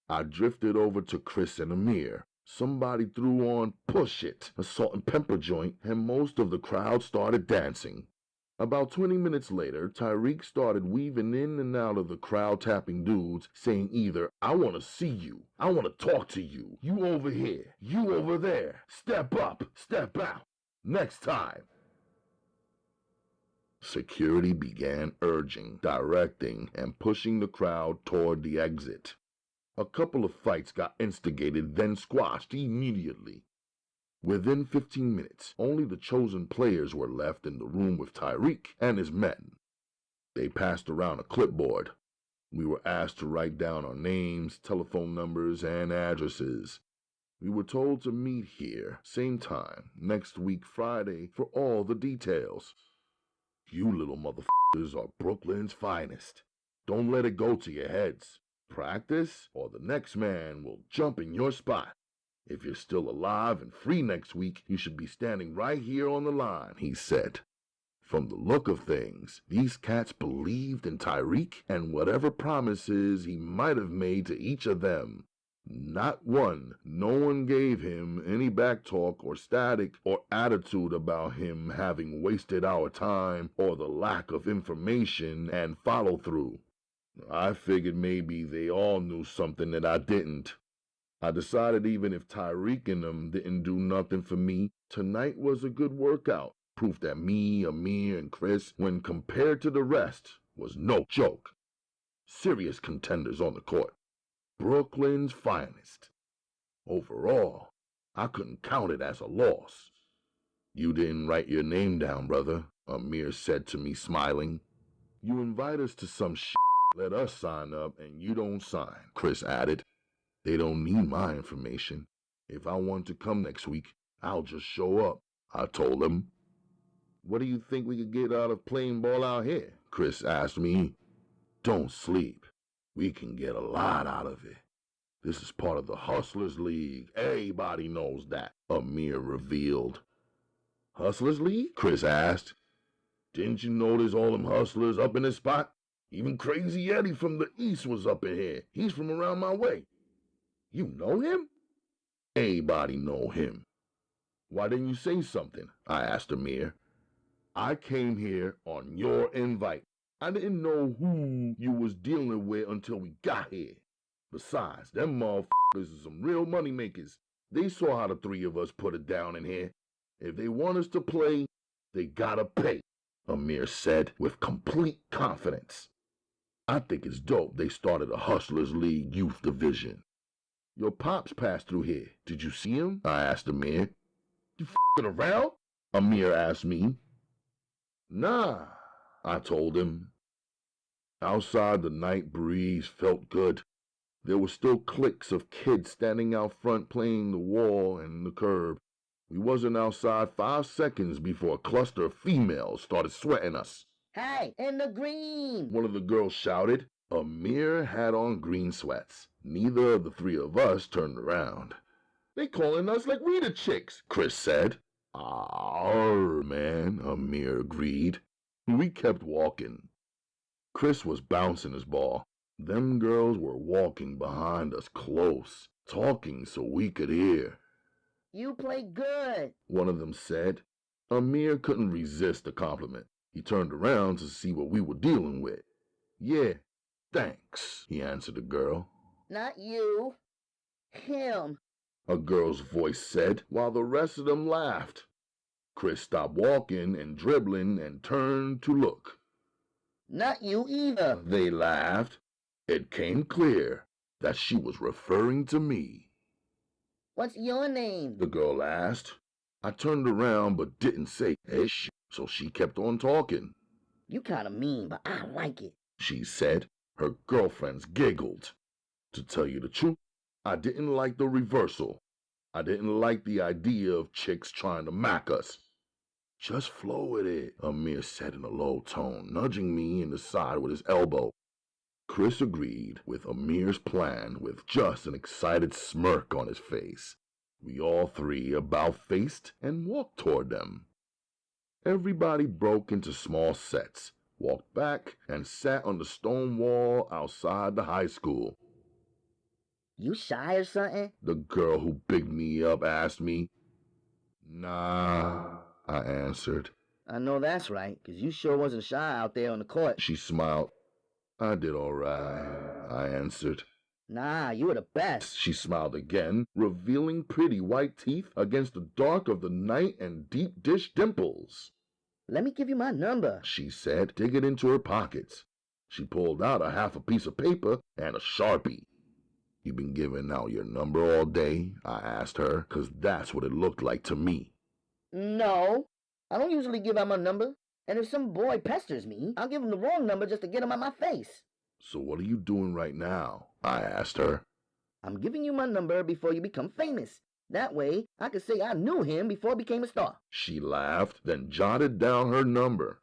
I drifted over to Chris and Amir. Somebody threw on Push It, a salt and pepper joint, and most of the crowd started dancing. About 20 minutes later, Tyreek started weaving in and out of the crowd tapping dudes, saying either, "I want to see you," "I want to talk to you," "You over here," "You over there," "Step up," "Step out," "Next time." Security began urging, directing, and pushing the crowd toward the exit. A couple of fights got instigated, then squashed immediately. Within 15 minutes, only the chosen players were left in the room with Tyreek and his men. They passed around a clipboard. We were asked to write down our names, telephone numbers, and addresses. We were told to meet here, same time, next week Friday, for all the details. You little motherfuckers are Brooklyn's finest. Don't let it go to your heads. Practice, or the next man will jump in your spot. If you're still alive and free next week, you should be standing right here on the line, he said. From the look of things, these cats believed in Tyreek and whatever promises he might have made to each of them. Not one. No one gave him any backtalk or static or attitude about him having wasted our time or the lack of information and follow-through. I figured maybe they all knew something that I didn't. I decided even if Tyreek and them didn't do nothing for me, tonight was a good workout. Proof that me, Amir, and Chris, when compared to the rest, was no joke. Serious contenders on the court. Brooklyn's finest. Overall, I couldn't count it as a loss. You didn't write your name down, brother, Amir said to me, smiling. You invite us to some shit, let us sign up, and you don't sign, Chris added. They don't need my information. If I want to come next week, I'll just show up, I told him. What do you think we could get out of playing ball out here? Chris asked me. Don't sleep. We can get a lot out of it. This is part of the Hustlers League. Everybody knows that, Amir revealed. Hustlers League? Chris asked. Didn't you notice all them hustlers up in this spot? Even Crazy Eddie from the East was up in here. He's from around my way. You know him? Everybody know him. Why didn't you say something? I asked Amir. I came here on your invite. I didn't know who you was dealing with until we got here. Besides, them motherfuckers are some real money makers. They saw how the three of us put it down in here. If they want us to play, they gotta pay, Amir said with complete confidence. I think it's dope they started a Hustlers League youth division. Your pops passed through here. Did you see him? I asked Amir. You f***ing around? Amir asked me. Nah, I told him. Outside, the night breeze felt good. There were still cliques of kids standing out front playing the wall and the curb. We wasn't outside 5 seconds before a cluster of females started sweating us. Hey, in the green! One of the girls shouted. Amir had on green sweats. Neither of the three of us turned around. They calling us like we the chicks, Chris said. Arr, man, Amir agreed. We kept walking. Chris was bouncing his ball. Them girls were walking behind us close, talking so we could hear. You play good, one of them said. Amir couldn't resist the compliment. He turned around to see what we were dealing with. Yeah, thanks, he answered the girl. Not you. Him, a girl's voice said, while the rest of them laughed. Chris stopped walking and dribbling and turned to look. Not you either, they laughed. It came clear that she was referring to me. What's your name? The girl asked. I turned around but didn't say ish, so she kept on talking. You kinda mean, but I like it, she said. Her girlfriends giggled. To tell you the truth, I didn't like the reversal. I didn't like the idea of chicks trying to mack us. Just flow with it, Amir said in a low tone, nudging me in the side with his elbow. Chris agreed with Amir's plan with just an excited smirk on his face. We all three about-faced and walked toward them. Everybody broke into small sets, walked back, and sat on the stone wall outside the high school. You shy or something? The girl who bigged me up asked me. Nah, I answered. I know that's right, 'cause you sure wasn't shy out there on the court. She smiled. I did all right, I answered. Nah, you were the best. She smiled again, revealing pretty white teeth against the dark of the night and deep dish dimples. Let me give you my number, she said, digging into her pockets. She pulled out a half a piece of paper and a Sharpie. You been giving out your number all day? I asked her, 'cause that's what it looked like to me. No, I don't usually give out my number. And if some boy pesters me, I'll give him the wrong number just to get him out my face. So what are you doing right now? I asked her. I'm giving you my number before you become famous. That way, I could say I knew him before I became a star. She laughed, then jotted down her number.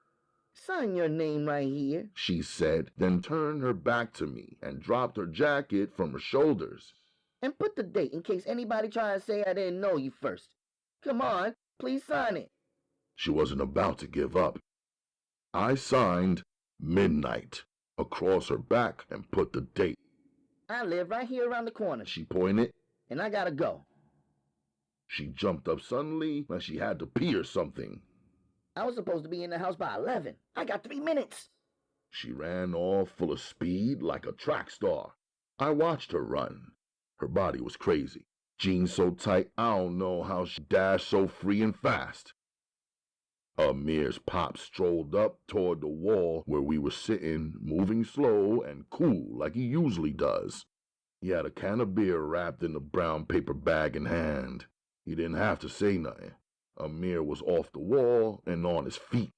Sign your name right here, she said, then turned her back to me and dropped her jacket from her shoulders. And put the date in case anybody tries to say I didn't know you first. Come on, please sign it. She wasn't about to give up. I signed midnight across her back and put the date. I live right here around the corner, she pointed. And I gotta go. She jumped up suddenly like she had to pee or something. I was supposed to be in the house by 11. I got 3 minutes. She ran all full of speed like a track star. I watched her run. Her body was crazy. Jeans so tight, I don't know how she dashed so free and fast. Amir's pop strolled up toward the wall where we were sitting, moving slow and cool like he usually does. He had a can of beer wrapped in a brown paper bag in hand. He didn't have to say nothing. Amir was off the wall and on his feet.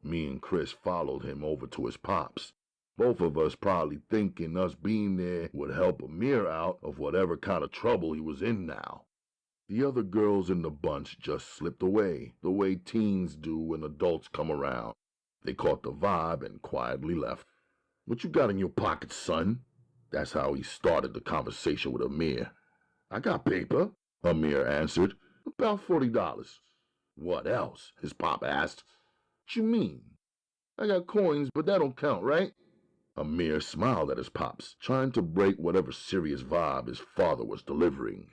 Me and Chris followed him over to his pops. Both of us probably thinking us being there would help Amir out of whatever kind of trouble he was in now. The other girls in the bunch just slipped away, the way teens do when adults come around. They caught the vibe and quietly left. What you got in your pocket, son? That's how he started the conversation with Amir. I got paper, Amir answered. About $40. What else? His pop asked. What you mean? I got coins, but that don't count, right? Amir smiled at his pops, trying to break whatever serious vibe his father was delivering.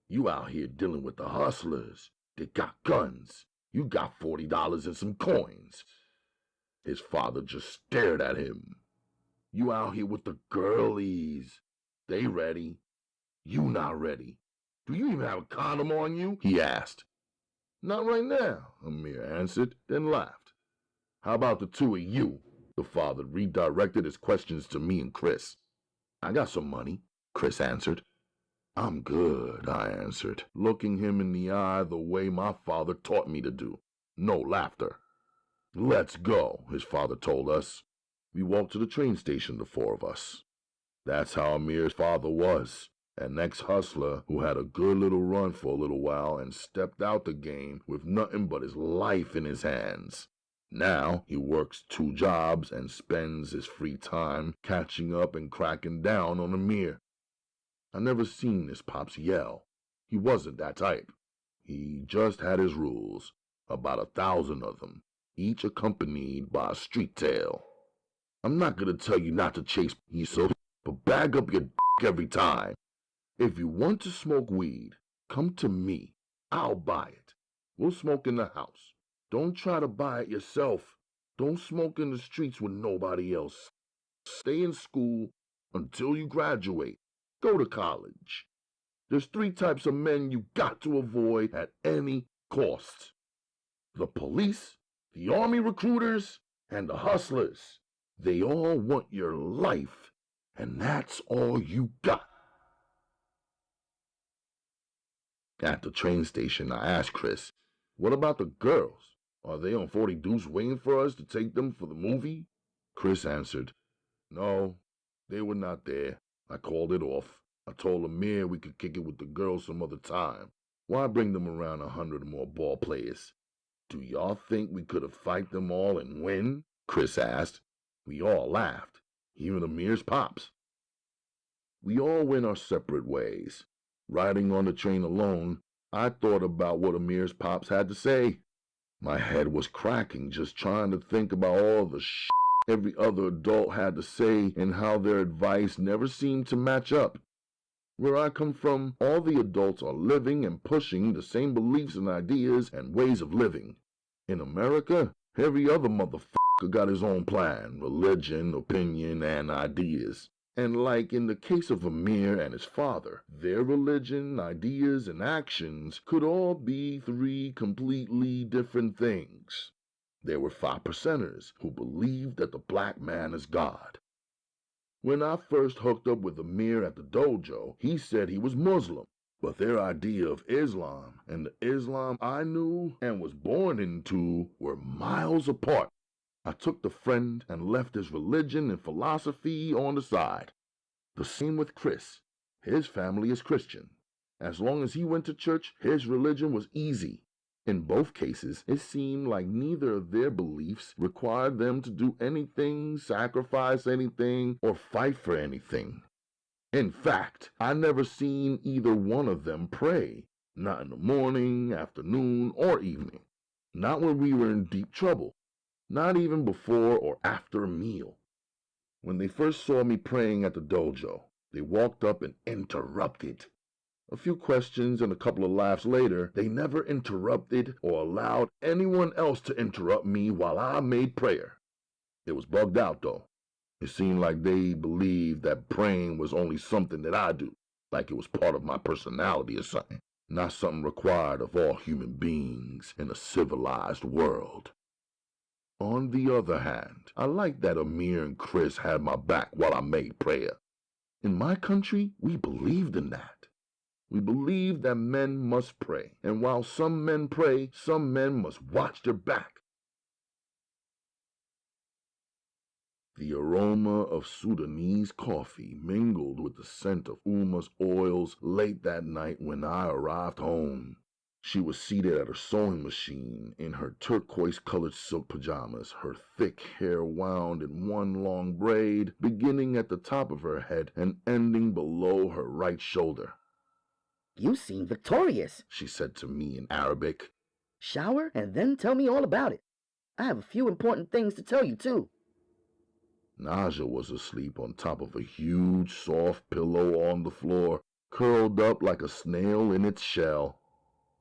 You out here dealing with the hustlers. They got guns. You got $40 and some coins. His father just stared at him. You out here with the girlies. They ready. You not ready. Do you even have a condom on you? He asked. Not right now, Amir answered, then laughed. How about the two of you? The father redirected his questions to me and Chris. I got some money, Chris answered. I'm good, I answered, looking him in the eye the way my father taught me to do. No laughter. Let's go, his father told us. We walked to the train station, the four of us. That's how Amir's father was, an ex-hustler who had a good little run for a little while and stepped out the game with nothing but his life in his hands. Now he works 2 jobs and spends his free time catching up and cracking down on Amir. I never seen his pops yell. He wasn't that type. He just had his rules, about 1,000 of them, each accompanied by a street tale. I'm not gonna tell you not to chase Yusuf, but bag up your every time. If you want to smoke weed, come to me. I'll buy it. We'll smoke in the house. Don't try to buy it yourself. Don't smoke in the streets with nobody else. Stay in school until you graduate. Go to college. There's 3 types of men you got to avoid at any cost. The police, the army recruiters, and the hustlers. They all want your life, and that's all you got. At the train station, I asked Chris, what about the girls? Are they on 40 Deuce waiting for us to take them for the movie? Chris answered, no, they were not there. I called it off. I told Amir we could kick it with the girls some other time. Why bring them around 100 more ball players? Do y'all think we could have fight them all and win? Chris asked. We all laughed, even Amir's pops. We all went our separate ways. Riding on the train alone, I thought about what Amir's pops had to say. My head was cracking just trying to think about all the shit every other adult had to say and how their advice never seemed to match up. Where I come from, all the adults are living and pushing the same beliefs and ideas and ways of living. In America, every other motherfucker got his own plan, religion, opinion, and ideas. And like in the case of Amir and his father, their religion, ideas, and actions could all be three completely different things. There were 5%ers who believed that the black man is God. When I first hooked up with Amir at the dojo, he said he was Muslim, but their idea of Islam and the Islam I knew and was born into were miles apart. I took the friend and left his religion and philosophy on the side. The same with Chris. His family is Christian. As long as he went to church, his religion was easy. In both cases, it seemed like neither of their beliefs required them to do anything, sacrifice anything, or fight for anything. In fact, I never seen either one of them pray, not in the morning, afternoon, or evening. Not when we were in deep trouble. Not even before or after a meal. When they first saw me praying at the dojo, they walked up and interrupted. A few questions and a couple of laughs later, they never interrupted or allowed anyone else to interrupt me while I made prayer. It was bugged out, though. It seemed like they believed that praying was only something that I do, like it was part of my personality or something, not something required of all human beings in a civilized world. On the other hand, I liked that Amir and Chris had my back while I made prayer. In my country, we believed in that. We believed that men must pray, and while some men pray, some men must watch their back. The aroma of Sudanese coffee mingled with the scent of Umma's oils late that night when I arrived home. She was seated at her sewing machine in her turquoise-colored silk pajamas, her thick hair wound in one long braid, beginning at the top of her head and ending below her right shoulder. You seem victorious, she said to me in Arabic. Shower and then tell me all about it. I have a few important things to tell you, too. Naja was asleep on top of a huge, soft pillow on the floor, curled up like a snail in its shell.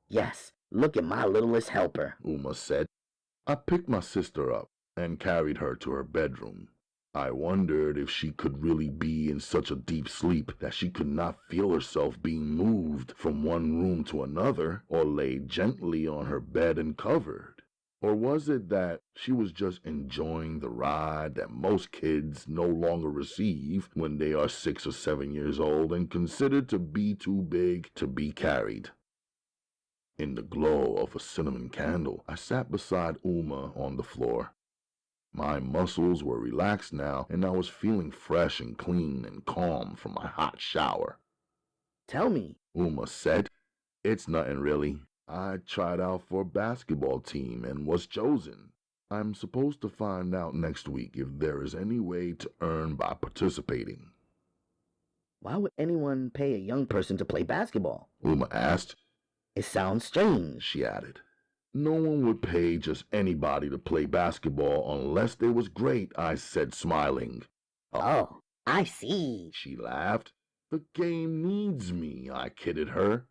Yes, look at my littlest helper, Umma said. I picked my sister up and carried her to her bedroom. I wondered if she could really be in such a deep sleep that she could not feel herself being moved from one room to another or laid gently on her bed and covered. Or was it that she was just enjoying the ride that most kids no longer receive when they are 6 or 7 years old and considered to be too big to be carried? In the glow of a cinnamon candle, I sat beside Umma on the floor. My muscles were relaxed now, and I was feeling fresh and clean and calm from my hot shower. Tell me, Umma said. It's nothing really. I tried out for a basketball team and was chosen. I'm supposed to find out next week if there is any way to earn by participating. Why would anyone pay a young person to play basketball? Umma asked. It sounds strange, she added. No one would pay just anybody to play basketball unless they was great, I said, smiling. Oh, I see, she laughed. The game needs me, I kidded her.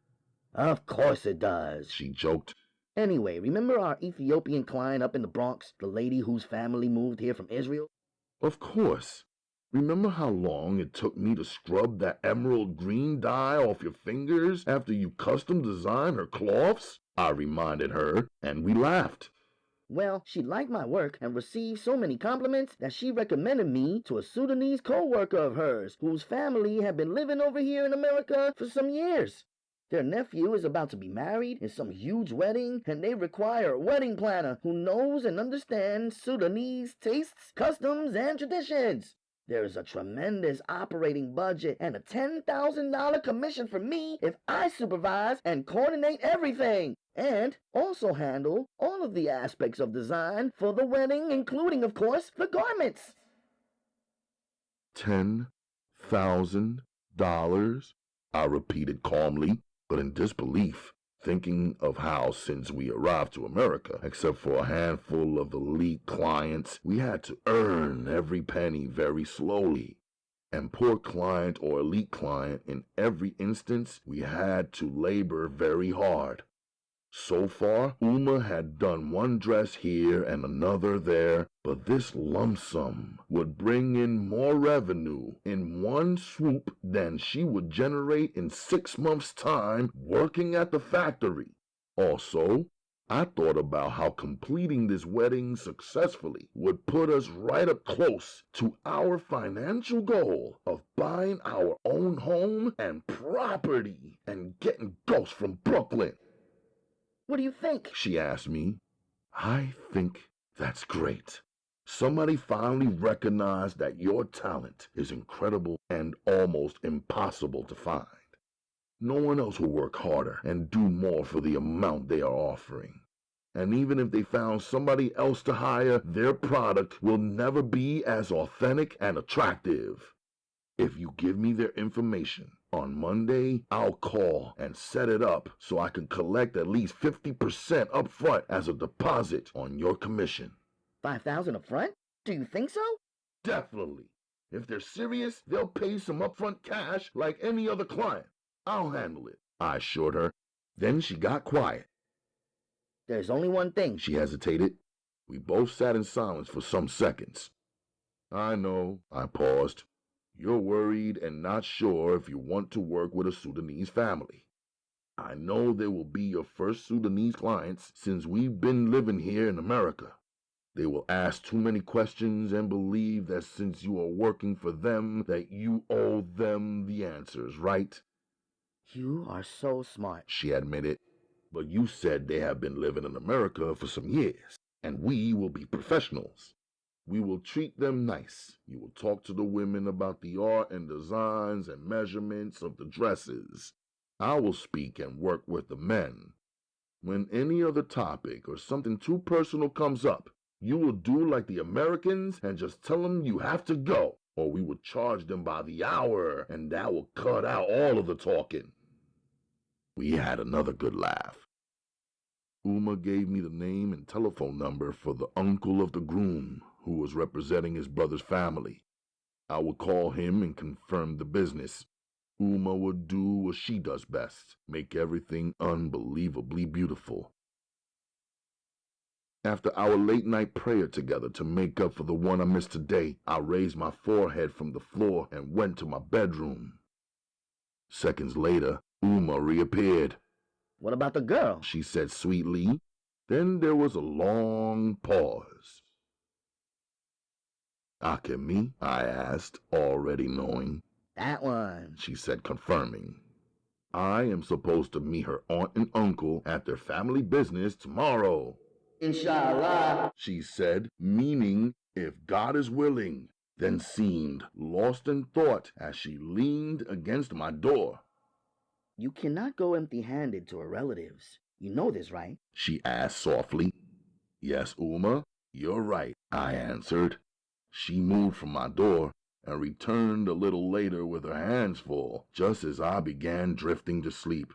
Of course it does, she joked. Anyway, remember our Ethiopian client up in the Bronx, the lady whose family moved here from Israel? Of course. Remember how long it took me to scrub that emerald green dye off your fingers after you custom designed her cloths? I reminded her, and we laughed. Well, she liked my work and received so many compliments that she recommended me to a Sudanese co-worker of hers whose family had been living over here in America for some years. Their nephew is about to be married in some huge wedding, and they require a wedding planner who knows and understands Sudanese tastes, customs, and traditions. There's a tremendous operating budget and a $10,000 commission for me if I supervise and coordinate everything, and also handle all of the aspects of design for the wedding, including, of course, the garments. $10,000? I repeated calmly, but in disbelief, thinking of how since we arrived to America, except for a handful of elite clients, we had to earn every penny very slowly. And poor client or elite client, in every instance, we had to labor very hard. So far, Umma had done one dress here and another there, but this lump sum would bring in more revenue in one swoop than she would generate in 6 months' time working at the factory. Also, I thought about how completing this wedding successfully would put us right up close to our financial goal of buying our own home and property and getting ghosts from Brooklyn. What do you think? She asked me. I think that's great. Somebody finally recognized that your talent is incredible and almost impossible to find. No one else will work harder and do more for the amount they are offering. And even if they found somebody else to hire, their product will never be as authentic and attractive. If you give me their information, on Monday, I'll call and set it up so I can collect at least 50% up front as a deposit on your commission. $5,000 up front? Do you think so? Definitely. If they're serious, they'll pay some upfront cash like any other client. I'll handle it, I assured her. Then she got quiet. There's only one thing. She hesitated. We both sat in silence for some seconds. I know, I paused. You're worried and not sure if you want to work with a Sudanese family. I know they will be your first Sudanese clients since we've been living here in America. They will ask too many questions and believe that since you are working for them, that you owe them the answers, right? You are so smart, she admitted. But you said they have been living in America for some years, and we will be professionals. We will treat them nice. You will talk to the women about the art and designs and measurements of the dresses. I will speak and work with the men. When any other topic or something too personal comes up, you will do like the Americans and just tell them you have to go, or we will charge them by the hour, and that will cut out all of the talking. We had another good laugh. Umma gave me the name and telephone number for the uncle of the groom, who was representing his brother's family. I would call him and confirm the business. Umma would do what she does best, make everything unbelievably beautiful. After our late-night prayer together to make up for the one I missed today, I raised my forehead from the floor and went to my bedroom. Seconds later, Umma reappeared. What about the girl? She said sweetly. Then there was a long pause. Akemi? I asked, already knowing. That one, she said, confirming. I am supposed to meet her aunt and uncle at their family business tomorrow. Inshallah, she said, meaning if God is willing, then seemed lost in thought as she leaned against my door. You cannot go empty-handed to her relatives. You know this, right? She asked softly. Yes, Umma, you're right, I answered. She moved from my door and returned a little later with her hands full, just as I began drifting to sleep.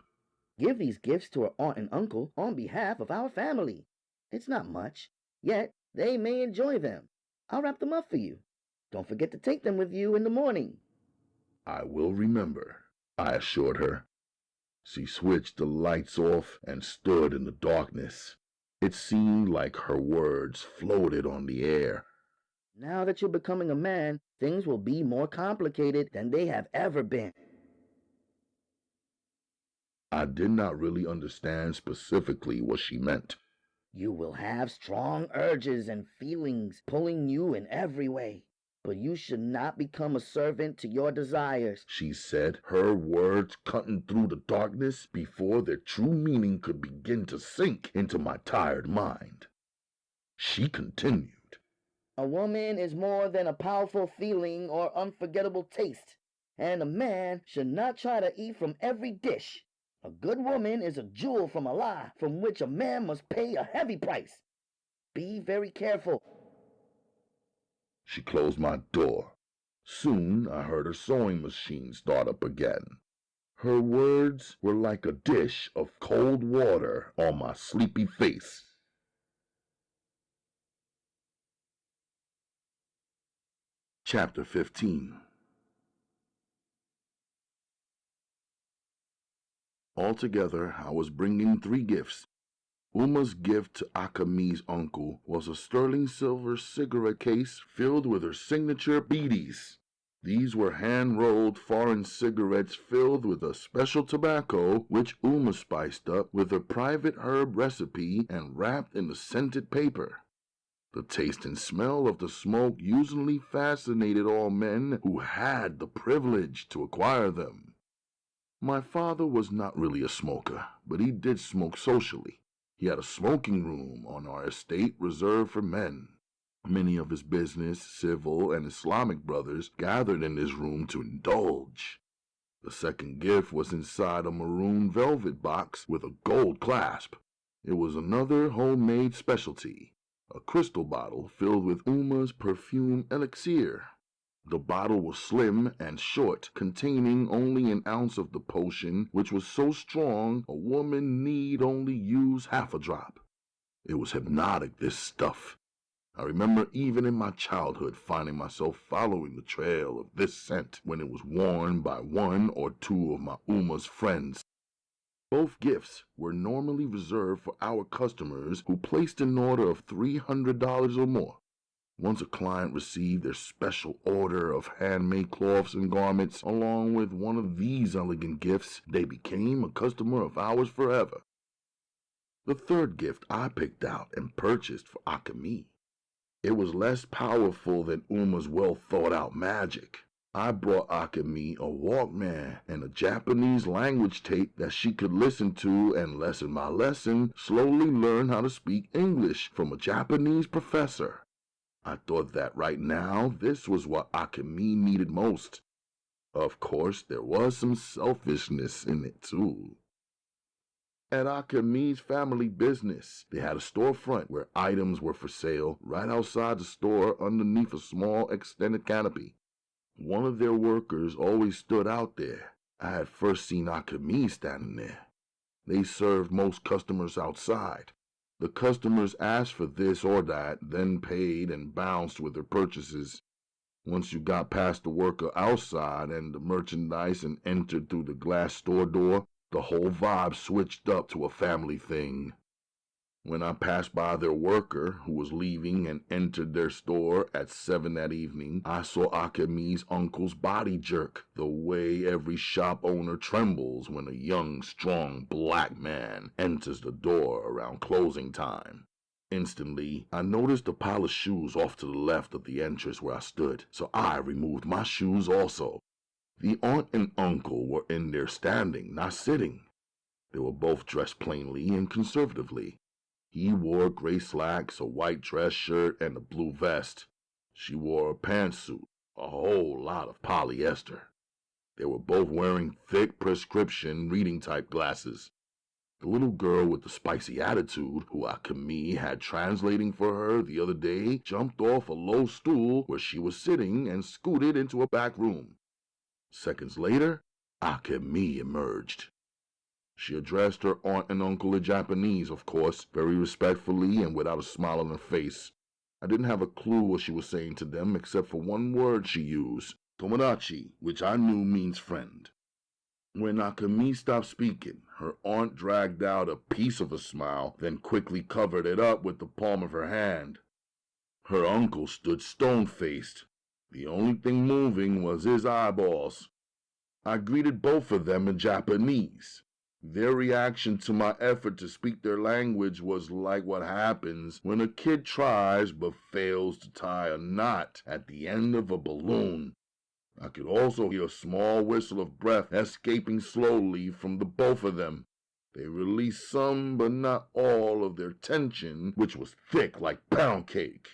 Give these gifts to her aunt and uncle on behalf of our family. It's not much, yet they may enjoy them. I'll wrap them up for you. Don't forget to take them with you in the morning. I will remember, I assured her. She switched the lights off and stood in the darkness. It seemed like her words floated on the air. Now that you're becoming a man, things will be more complicated than they have ever been. I did not really understand specifically what she meant. You will have strong urges and feelings pulling you in every way. But you should not become a servant to your desires, she said, her words cutting through the darkness before their true meaning could begin to sink into my tired mind. She continued, A woman is more than a powerful feeling or unforgettable taste, and a man should not try to eat from every dish. A good woman is a jewel from Allah, from which a man must pay a heavy price. Be very careful. She closed my door. Soon I heard her sewing machine start up again. Her words were like a dish of cold water on my sleepy face. Chapter 15. Altogether, I was bringing 3 gifts. Umma's gift to Akemi's uncle was a sterling silver cigarette case filled with her signature beaties. These were hand-rolled foreign cigarettes filled with a special tobacco which Umma spiced up with her private herb recipe and wrapped in a scented paper. The taste and smell of the smoke usually fascinated all men who had the privilege to acquire them. My father was not really a smoker, but he did smoke socially. He had a smoking room on our estate reserved for men. Many of his business, civil, and Islamic brothers gathered in this room to indulge. The second gift was inside a maroon velvet box with a gold clasp. It was another homemade specialty, a crystal bottle filled with Umma's perfume elixir. The bottle was slim and short, containing only an ounce of the potion, which was so strong a woman need only use half a drop. It was hypnotic, this stuff. I remember even in my childhood finding myself following the trail of this scent when it was worn by 1 or 2 of my Umma's friends. Both gifts were normally reserved for our customers who placed an order of $300 or more. Once a client received their special order of handmade cloths and garments, along with one of these elegant gifts, they became a customer of ours forever. The third gift I picked out and purchased for Akemi. It was less powerful than Umma's well-thought-out magic. I brought Akemi a Walkman and a Japanese language tape that she could listen to and lesson by lesson slowly learn how to speak English from a Japanese professor. I thought that right now this was what Akemi needed most. Of course, there was some selfishness in it too. At Akemi's family business, they had a storefront where items were for sale right outside the store underneath a small extended canopy. One of their workers always stood out there. I had first seen Akemi standing there. They served most customers outside. The customers asked for this or that, then paid and bounced with their purchases. Once you got past the worker outside and the merchandise and entered through the glass store door, the whole vibe switched up to a family thing. When I passed by their worker, who was leaving, and entered their store at 7 that evening, I saw Akemi's uncle's body jerk, the way every shop owner trembles when a young, strong black man enters the door around closing time. Instantly, I noticed a pile of shoes off to the left of the entrance where I stood, so I removed my shoes also. The aunt and uncle were in there standing, not sitting. They were both dressed plainly and conservatively. He wore gray slacks, a white dress shirt, and a blue vest. She wore a pantsuit, a whole lot of polyester. They were both wearing thick prescription reading-type glasses. The little girl with the spicy attitude, who Akemi had translating for her the other day, jumped off a low stool where she was sitting and scooted into a back room. Seconds later, Akemi emerged. She addressed her aunt and uncle in Japanese, of course, very respectfully and without a smile on her face. I didn't have a clue what she was saying to them except for one word she used, tomodachi, which I knew means friend. When Akemi stopped speaking, her aunt dragged out a piece of a smile, then quickly covered it up with the palm of her hand. Her uncle stood stone-faced. The only thing moving was his eyeballs. I greeted both of them in Japanese. Their reaction to my effort to speak their language was like what happens when a kid tries but fails to tie a knot at the end of a balloon. I could also hear a small whistle of breath escaping slowly from the both of them. They released some but not all of their tension, which was thick like pound cake.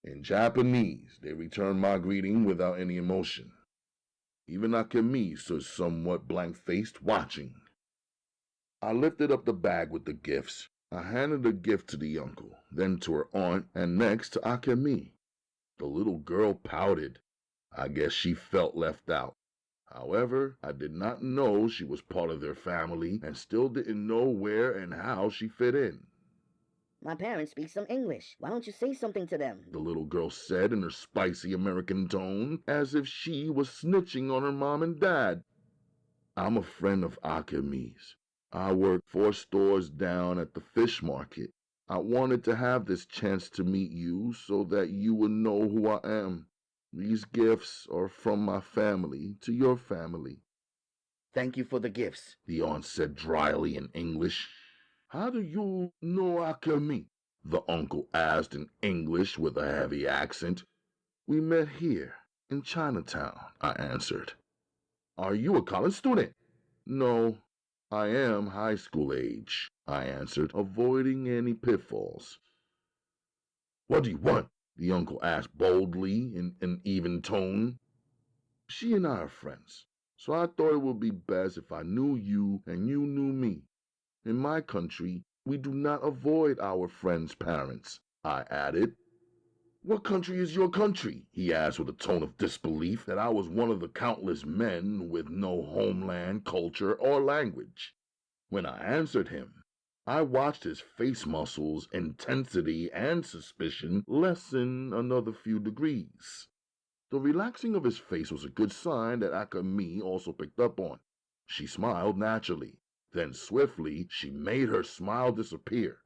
In Japanese, they returned my greeting without any emotion. Even Akemi stood somewhat blank-faced, watching. I lifted up the bag with the gifts. I handed a gift to the uncle, then to her aunt, and next to Akemi. The little girl pouted. I guess she felt left out. However, I did not know she was part of their family and still didn't know where and how she fit in. My parents speak some English. Why don't you say something to them? The little girl said in her spicy American tone, as if she was snitching on her mom and dad. I'm a friend of Akemi's. I work 4 stores down at the fish market. I wanted to have this chance to meet you so that you would know who I am. These gifts are from my family to your family. Thank you for the gifts, the aunt said dryly in English. How do you know Akemi? The uncle asked in English with a heavy accent. We met here, in Chinatown, I answered. Are you a college student? No, I am high school age, I answered, avoiding any pitfalls. What do you want? The uncle asked boldly in an even tone. She and I are friends, so I thought it would be best if I knew you and you knew me. In my country, we do not avoid our friends' parents, I added. What country is your country? He asked with a tone of disbelief that I was one of the countless men with no homeland, culture, or language. When I answered him, I watched his face muscles, intensity, and suspicion lessen another few degrees. The relaxing of his face was a good sign that Akemi also picked up on. She smiled naturally. Then swiftly she made her smile disappear.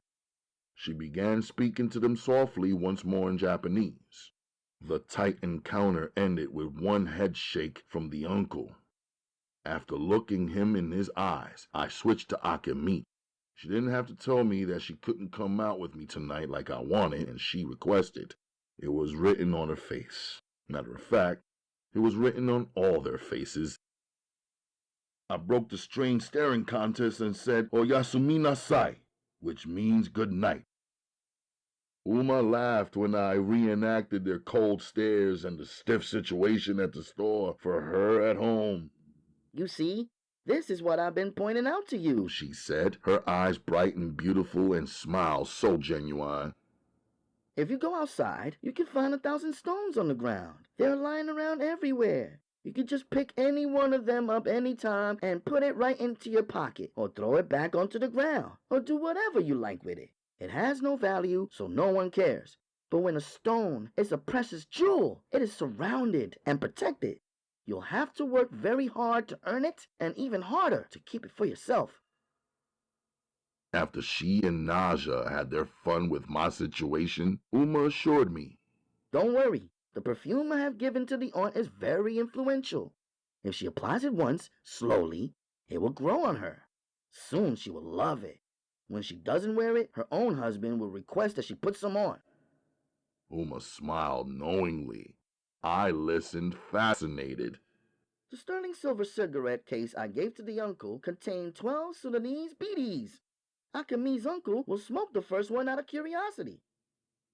She began speaking to them softly once more in Japanese. The tight encounter ended with one head shake from the uncle. After looking him in his eyes, I switched to Akemi. She didn't have to tell me that she couldn't come out with me tonight like I wanted and she requested. It was written on her face. Matter of fact, it was written on all their faces. I broke the strange staring contest and said, Oyasumi nasai, which means good night. Umma laughed when I reenacted their cold stares and the stiff situation at the store for her at home. You see, this is what I've been pointing out to you, she said, her eyes bright and beautiful and smile so genuine. If you go outside, you can find 1,000 stones on the ground. They're lying around everywhere. You could just pick any one of them up any time and put it right into your pocket, or throw it back onto the ground, or do whatever you like with it. It has no value, so no one cares. But when a stone is a precious jewel, it is surrounded and protected. You'll have to work very hard to earn it, and even harder to keep it for yourself. After she and Naja had their fun with my situation, Umma assured me, Don't worry. The perfume I have given to the aunt is very influential. If she applies it once, slowly, it will grow on her. Soon she will love it. When she doesn't wear it, her own husband will request that she put some on. Umma smiled knowingly. I listened fascinated. The sterling silver cigarette case I gave to the uncle contained 12 Sudanese beaties. Akemi's uncle will smoke the first one out of curiosity.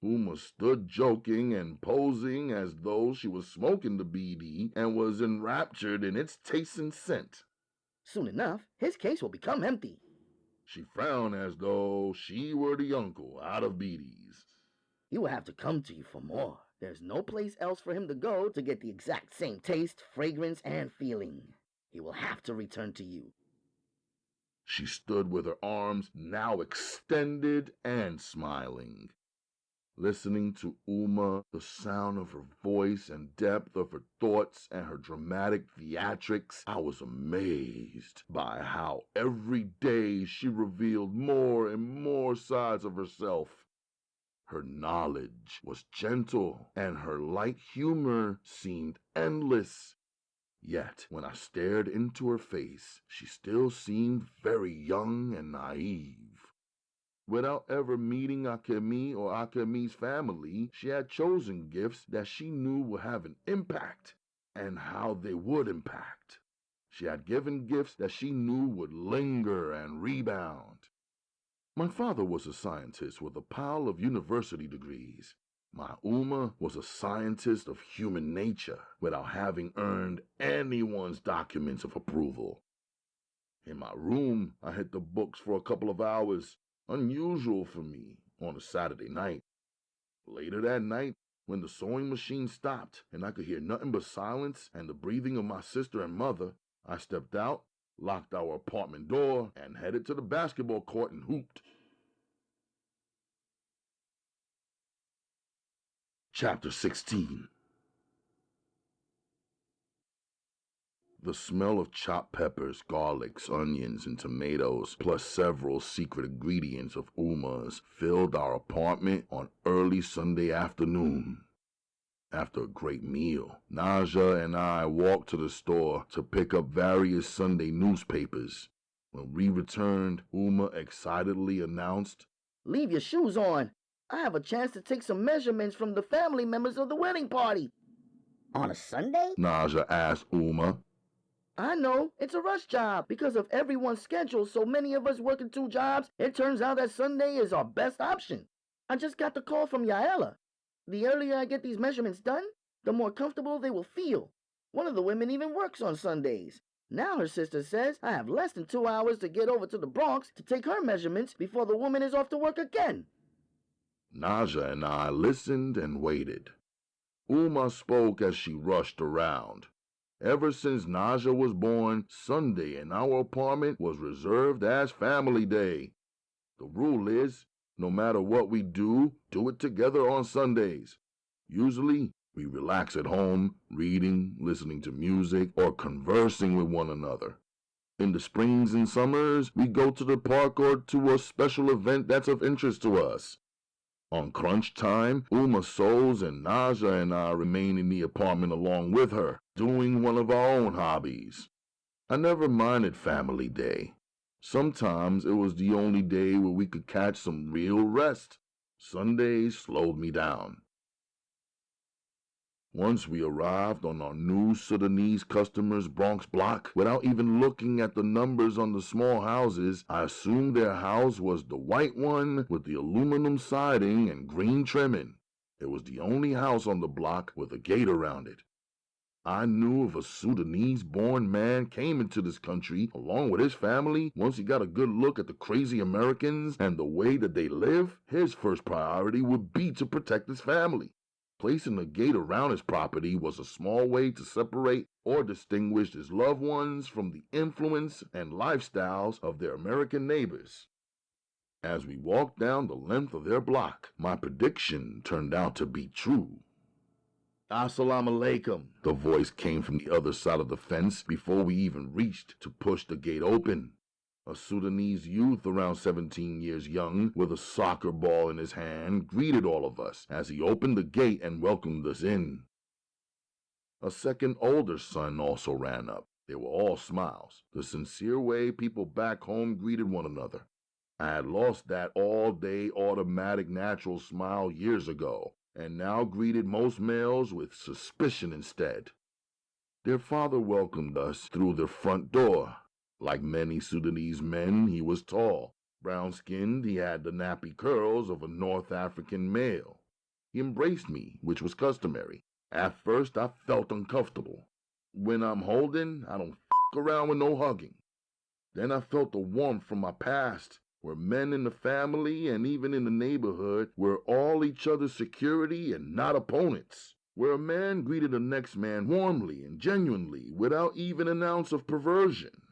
Umma stood joking and posing as though she was smoking the BD and was enraptured in its taste and scent. Soon enough, his case will become empty. She frowned as though she were the uncle out of BDs. He will have to come to you for more. There's no place else for him to go to get the exact same taste, fragrance, and feeling. He will have to return to you. She stood with her arms now extended and smiling. Listening to Umma, the sound of her voice and depth of her thoughts and her dramatic theatrics, I was amazed by how every day she revealed more and more sides of herself. Her knowledge was gentle, and her light humor seemed endless. Yet, when I stared into her face, she still seemed very young and naive. Without ever meeting Akemi or Akemi's family, she had chosen gifts that she knew would have an impact, and how they would impact. She had given gifts that she knew would linger and rebound. My father was a scientist with a pile of university degrees. My Umma was a scientist of human nature without having earned anyone's documents of approval. In my room, I hit the books for a couple of hours, unusual for me on a Saturday night. Later that night, when the sewing machine stopped and I could hear nothing but silence and the breathing of my sister and mother, I stepped out, locked our apartment door, and headed to the basketball court and hooped. Chapter 16. The smell of chopped peppers, garlics, onions, and tomatoes, plus several secret ingredients of Umma's, filled our apartment on early Sunday afternoon. After a great meal, Naja and I walked to the store to pick up various Sunday newspapers. When we returned, Umma excitedly announced, "Leave your shoes on. I have a chance to take some measurements from the family members of the wedding party." On a Sunday? Naja asked Umma. I know, it's a rush job. Because of everyone's schedule, so many of us working 2 jobs, it turns out that Sunday is our best option. I just got the call from Yaela. The earlier I get these measurements done, the more comfortable they will feel. One of the women even works on Sundays. Now her sister says I have less than 2 hours to get over to the Bronx to take her measurements before the woman is off to work again. Naja and I listened and waited. Umma spoke as she rushed around. Ever since Naja was born, Sunday in our apartment was reserved as family day. The rule is, no matter what we do it together on Sundays. Usually, we relax at home, reading, listening to music, or conversing with one another. In the springs and summers, we go to the park or to a special event that's of interest to us. On crunch time, Umma sews and Naja and I remain in the apartment along with her, doing one of our own hobbies. I never minded family day. Sometimes it was the only day where we could catch some real rest. Sundays slowed me down. Once we arrived on our new Sudanese customers' Bronx block, without even looking at the numbers on the small houses, I assumed their house was the white one with the aluminum siding and green trimming. It was the only house on the block with a gate around it. I knew if a Sudanese-born man came into this country along with his family, once he got a good look at the crazy Americans and the way that they live, his first priority would be to protect his family. Placing a gate around his property was a small way to separate or distinguish his loved ones from the influence and lifestyles of their American neighbors. As we walked down the length of their block, my prediction turned out to be true. "Assalamu alaikum," the voice came from the other side of the fence before we even reached to push the gate open. A Sudanese youth around 17 years young, with a soccer ball in his hand, greeted all of us as he opened the gate and welcomed us in. A second older son also ran up. They were all smiles, the sincere way people back home greeted one another. I had lost that all-day automatic natural smile years ago, and now greeted most males with suspicion instead. Their father welcomed us through their front door. Like many Sudanese men, he was tall. Brown-skinned, he had the nappy curls of a North African male. He embraced me, which was customary. At first, I felt uncomfortable. When I'm holding, I don't around with no hugging. Then I felt the warmth from my past, where men in the family and even in the neighborhood were all each other's security and not opponents. Where a man greeted the next man warmly and genuinely without even an ounce of perversion.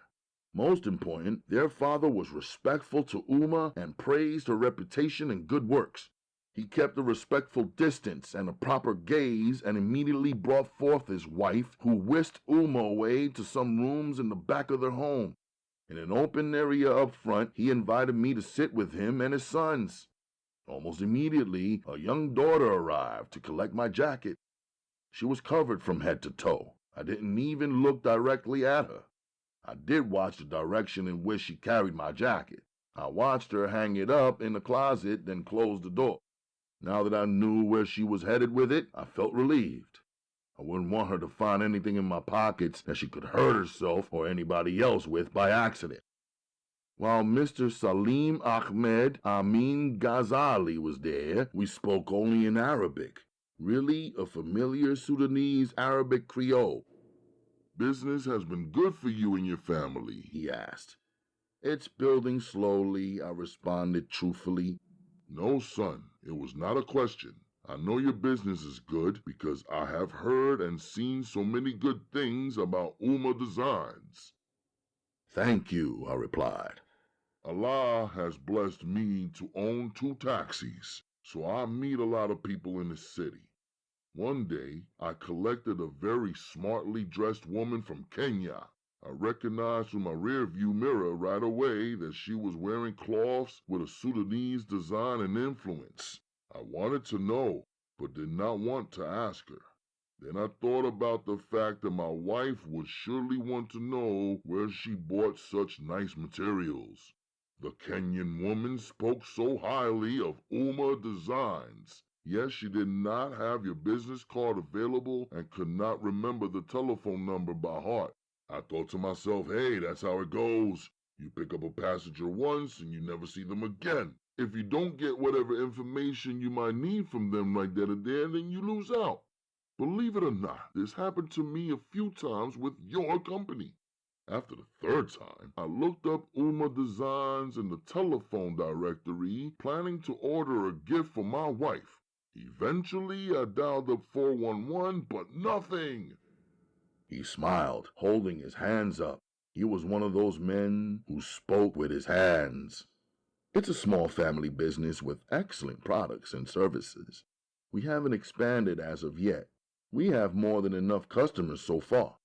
Most important, their father was respectful to Umma and praised her reputation and good works. He kept a respectful distance and a proper gaze and immediately brought forth his wife, who whisked Umma away to some rooms in the back of their home. In an open area up front, he invited me to sit with him and his sons. Almost immediately, a young daughter arrived to collect my jacket. She was covered from head to toe. I didn't even look directly at her. I did watch the direction in which she carried my jacket. I watched her hang it up in the closet, then close the door. Now that I knew where she was headed with it, I felt relieved. I wouldn't want her to find anything in my pockets that she could hurt herself or anybody else with by accident. While Mr. Salim Ahmed Amin Ghazali was there, we spoke only in Arabic, really a familiar Sudanese Arabic Creole. Business has been good for you and your family, he asked. It's building slowly, I responded truthfully. No, son, it was not a question. I know your business is good because I have heard and seen so many good things about Umma Designs. Thank you, I replied. Allah has blessed me to own 2 taxis, so I meet a lot of people in the city. One day, I collected a very smartly dressed woman from Kenya. I recognized from my rearview mirror right away that she was wearing cloths with a Sudanese design and influence. I wanted to know, but did not want to ask her. Then I thought about the fact that my wife would surely want to know where she bought such nice materials. The Kenyan woman spoke so highly of Umma Designs. Yes, she did not have your business card available and could not remember the telephone number by heart. I thought to myself, hey, that's how it goes. You pick up a passenger once and you never see them again. If you don't get whatever information you might need from them right then and there, then you lose out. Believe it or not, this happened to me a few times with your company. After the 3rd time, I looked up Umma Designs in the telephone directory, planning to order a gift for my wife. Eventually, I dialed up 411, but nothing. He smiled, holding his hands up. He was one of those men who spoke with his hands. It's a small family business with excellent products and services. We haven't expanded as of yet. We have more than enough customers so far.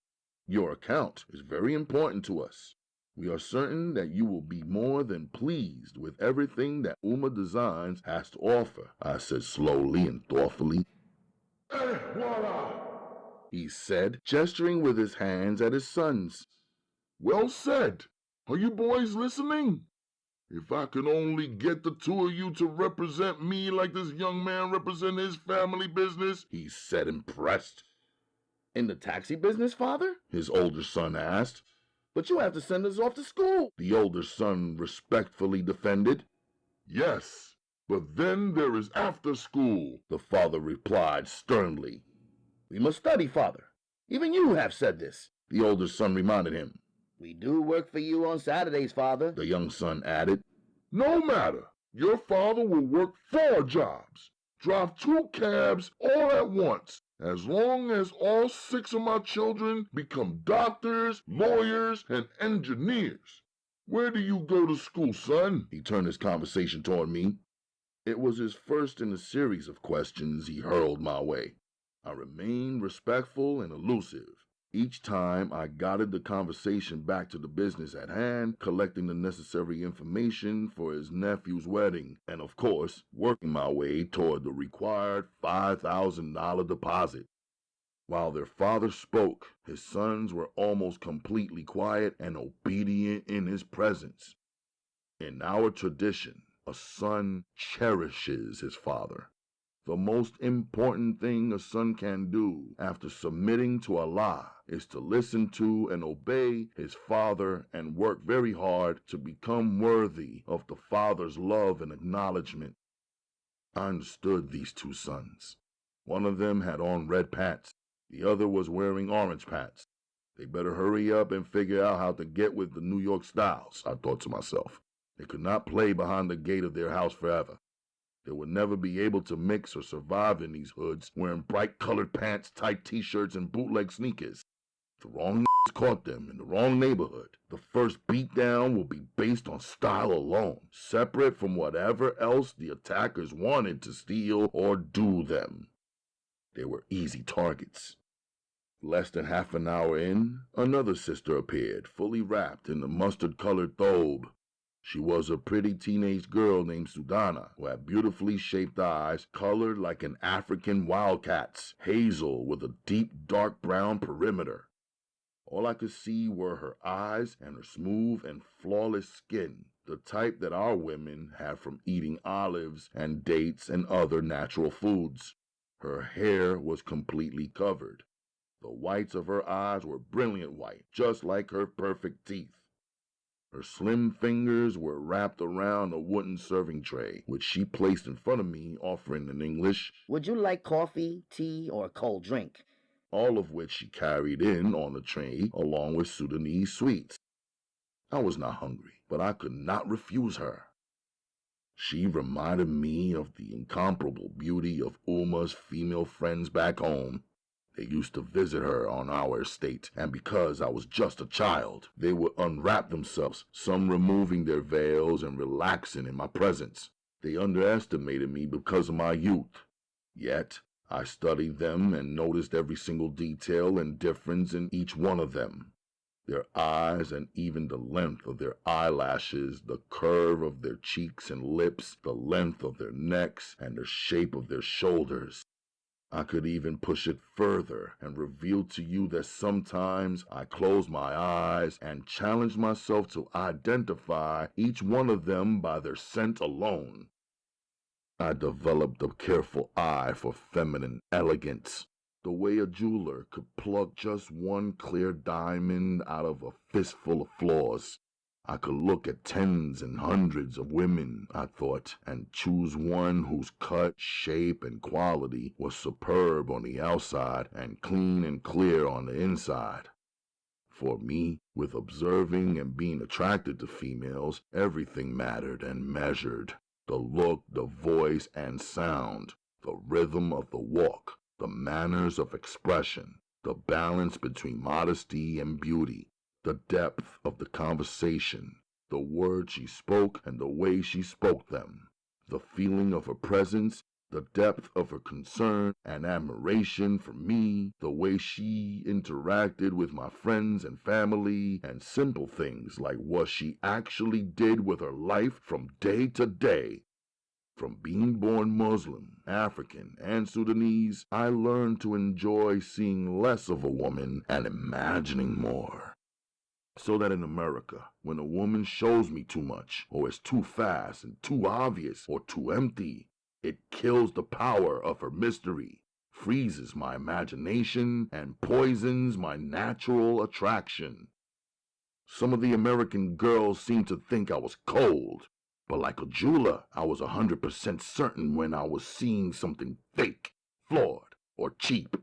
Your account is very important to us. We are certain that you will be more than pleased with everything that Umma Designs has to offer, I said slowly and thoughtfully. Voila! He said, gesturing with his hands at his sons. Well said. Are you boys listening? If I could only get the 2 of you to represent me like this young man represent his family business, he said, impressed. In the taxi business, father? His older son asked. But you have to send us off to school, the older son respectfully defended. Yes, but then there is after school, the father replied sternly. We must study, father. Even you have said this, the older son reminded him. We do work for you on Saturdays, father, the young son added. No matter. Your father will work 4 jobs, drive 2 cabs all at once, as long as all 6 of my children become doctors, lawyers, and engineers. Where do you go to school, son? He turned his conversation toward me. It was his first in a series of questions he hurled my way. I remained respectful and elusive. Each time I guided the conversation back to the business at hand, collecting the necessary information for his nephew's wedding, and of course, working my way toward the required $5,000 deposit. While their father spoke, his sons were almost completely quiet and obedient in his presence. In our tradition, a son cherishes his father. The most important thing a son can do after submitting to Allah is to listen to and obey his father and work very hard to become worthy of the father's love and acknowledgement. I understood these 2 sons. One of them had on red pants. The other was wearing orange pants. They better hurry up and figure out how to get with the New York styles, I thought to myself. They could not play behind the gate of their house forever. They would never be able to mix or survive in these hoods wearing bright-colored pants, tight T-shirts, and bootleg sneakers. If the wrong caught them in the wrong neighborhood, the first beatdown will be based on style alone, separate from whatever else the attackers wanted to steal or do them. They were easy targets. Less than half an hour in, another sister appeared, fully wrapped in the mustard-colored thobe. She was a pretty teenage girl named Sudana, who had beautifully shaped eyes colored like an African wildcat's, hazel with a deep dark brown perimeter. All I could see were her eyes and her smooth and flawless skin, the type that our women have from eating olives and dates and other natural foods. Her hair was completely covered. The whites of her eyes were brilliant white, just like her perfect teeth. Her slim fingers were wrapped around a wooden serving tray, which she placed in front of me, offering in English, "Would you like coffee, tea, or a cold drink?" all of which she carried in on the tray along with Sudanese sweets. I was not hungry, but I could not refuse her. She reminded me of the incomparable beauty of Umma's female friends back home. They used to visit her on our estate, and because I was just a child, they would unwrap themselves, some removing their veils and relaxing in my presence. They underestimated me because of my youth. Yet, I studied them and noticed every single detail and difference in each one of them. Their eyes and even the length of their eyelashes, the curve of their cheeks and lips, the length of their necks, and the shape of their shoulders. I could even push it further and reveal to you that sometimes I close my eyes and challenge myself to identify each one of them by their scent alone. I developed a careful eye for feminine elegance, the way a jeweler could pluck just one clear diamond out of a fistful of flaws. I could look at tens and hundreds of women, I thought, and choose one whose cut, shape, and quality was superb on the outside and clean and clear on the inside. For me, with observing and being attracted to females, everything mattered and measured. The look, the voice, and sound, the rhythm of the walk, the manners of expression, the balance between modesty and beauty, the depth of the conversation, the words she spoke and the way she spoke them, the feeling of her presence, the depth of her concern and admiration for me, the way she interacted with my friends and family, and simple things like what she actually did with her life from day to day. From being born Muslim, African, and Sudanese, I learned to enjoy seeing less of a woman and imagining more. So that in America, when a woman shows me too much, or is too fast and too obvious or too empty, it kills the power of her mystery, freezes my imagination, and poisons my natural attraction. Some of the American girls seem to think I was cold, but like a jeweler, I was 100% certain when I was seeing something fake, flawed, or cheap,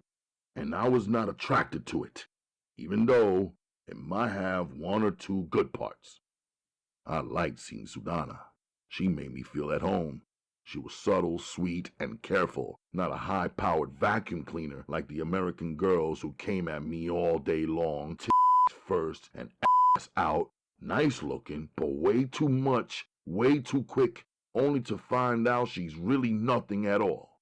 and I was not attracted to it, even though it might have one or two good parts. I liked seeing Sudana. She made me feel at home. She was subtle, sweet, and careful, not a high-powered vacuum cleaner like the American girls who came at me all day long, tits first and ass out, nice looking, but way too much, way too quick, only to find out she's really nothing at all.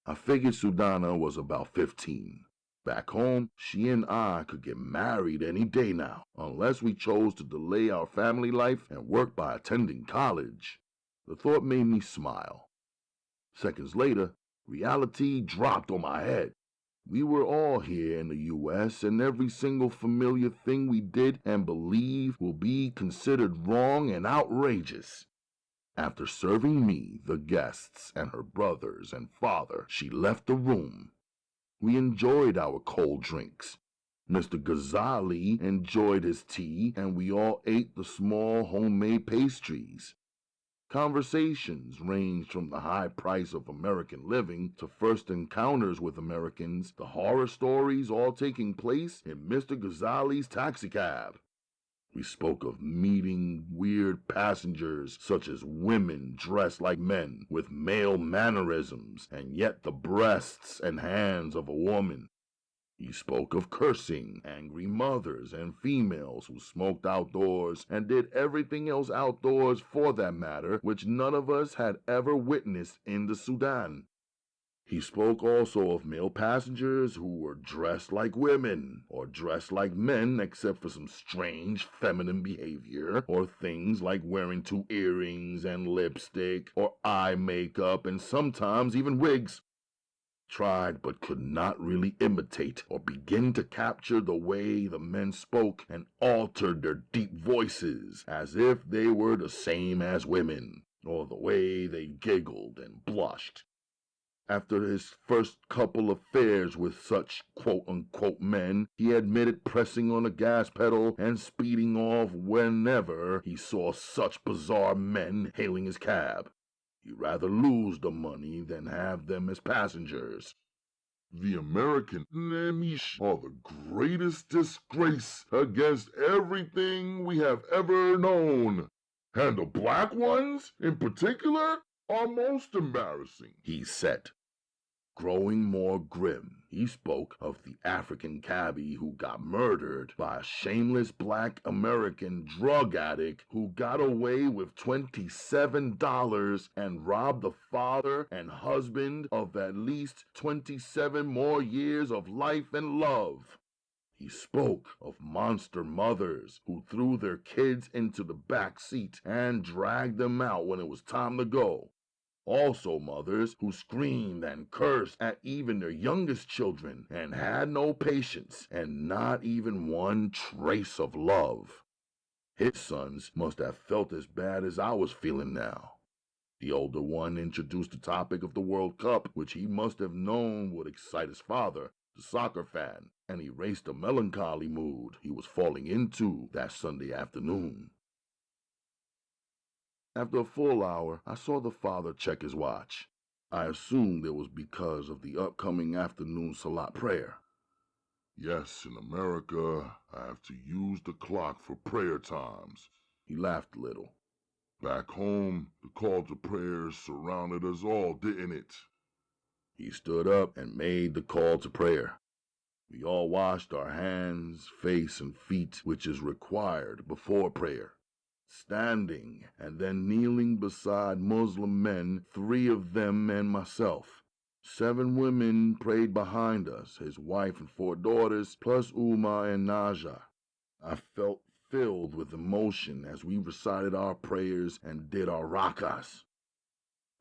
I figured Sudana was about 15. Back home, she and I could get married any day now, unless we chose to delay our family life and work by attending college. The thought made me smile. Seconds later, reality dropped on my head. We were all here in the U.S., and every single familiar thing we did and believed will be considered wrong and outrageous. After serving me, the guests, and her brothers and father, she left the room. We enjoyed our cold drinks. Mr. Ghazali enjoyed his tea, and we all ate the small homemade pastries. Conversations ranged from the high price of American living to first encounters with Americans, the horror stories all taking place in Mr. Ghazali's taxicab. We spoke of meeting weird passengers such as women dressed like men with male mannerisms and yet the breasts and hands of a woman. He spoke of cursing, angry mothers, and females who smoked outdoors and did everything else outdoors for that matter, which none of us had ever witnessed in the Sudan. He spoke also of male passengers who were dressed like women, or dressed like men except for some strange feminine behavior, or things like wearing 2 earrings and lipstick, or eye makeup, and sometimes even wigs. Tried but could not really imitate or begin to capture the way the men spoke and altered their deep voices as if they were the same as women, or the way they giggled and blushed. After his first couple affairs with such quote-unquote men, he admitted pressing on the gas pedal and speeding off whenever he saw such bizarre men hailing his cab. He'd rather lose the money than have them as passengers. The American Nemish are the greatest disgrace against everything we have ever known. And the black ones, in particular, are most embarrassing, he said. Growing more grim, he spoke of the African cabbie who got murdered by a shameless black American drug addict who got away with $27 and robbed the father and husband of at least 27 more years of life and love. He spoke of monster mothers who threw their kids into the back seat and dragged them out when it was time to go. Also mothers who screamed and cursed at even their youngest children and had no patience and not even one trace of love. His sons must have felt as bad as I was feeling now. The older one introduced the topic of the World Cup, which he must have known would excite his father, the soccer fan, and erased the melancholy mood he was falling into that Sunday afternoon. After a full hour, I saw the father check his watch. I assumed it was because of the upcoming afternoon Salat prayer. Yes, in America, I have to use the clock for prayer times. He laughed a little. Back home, the call to prayers surrounded us all, didn't it? He stood up and made the call to prayer. We all washed our hands, face, and feet, which is required before prayer. Standing and then kneeling beside Muslim men, 3 of them and myself. 7 women prayed behind us, his wife and 4 daughters, plus Umma and Naja. I felt filled with emotion as we recited our prayers and did our rakas.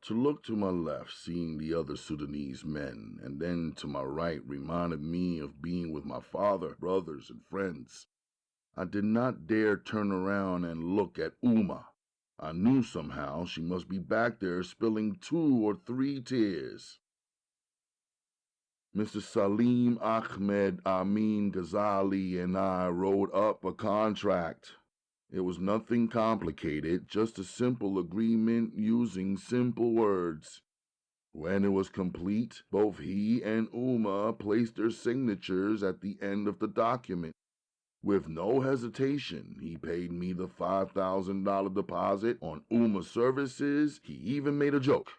To look to my left, seeing the other Sudanese men, and then to my right reminded me of being with my father, brothers, and friends. I did not dare turn around and look at Umma. I knew somehow she must be back there spilling 2 or 3 tears. Mr. Salim Ahmed Amin Ghazali and I wrote up a contract. It was nothing complicated, just a simple agreement using simple words. When it was complete, both he and Umma placed their signatures at the end of the document. With no hesitation, he paid me the $5,000 deposit on Umma's services. He even made a joke.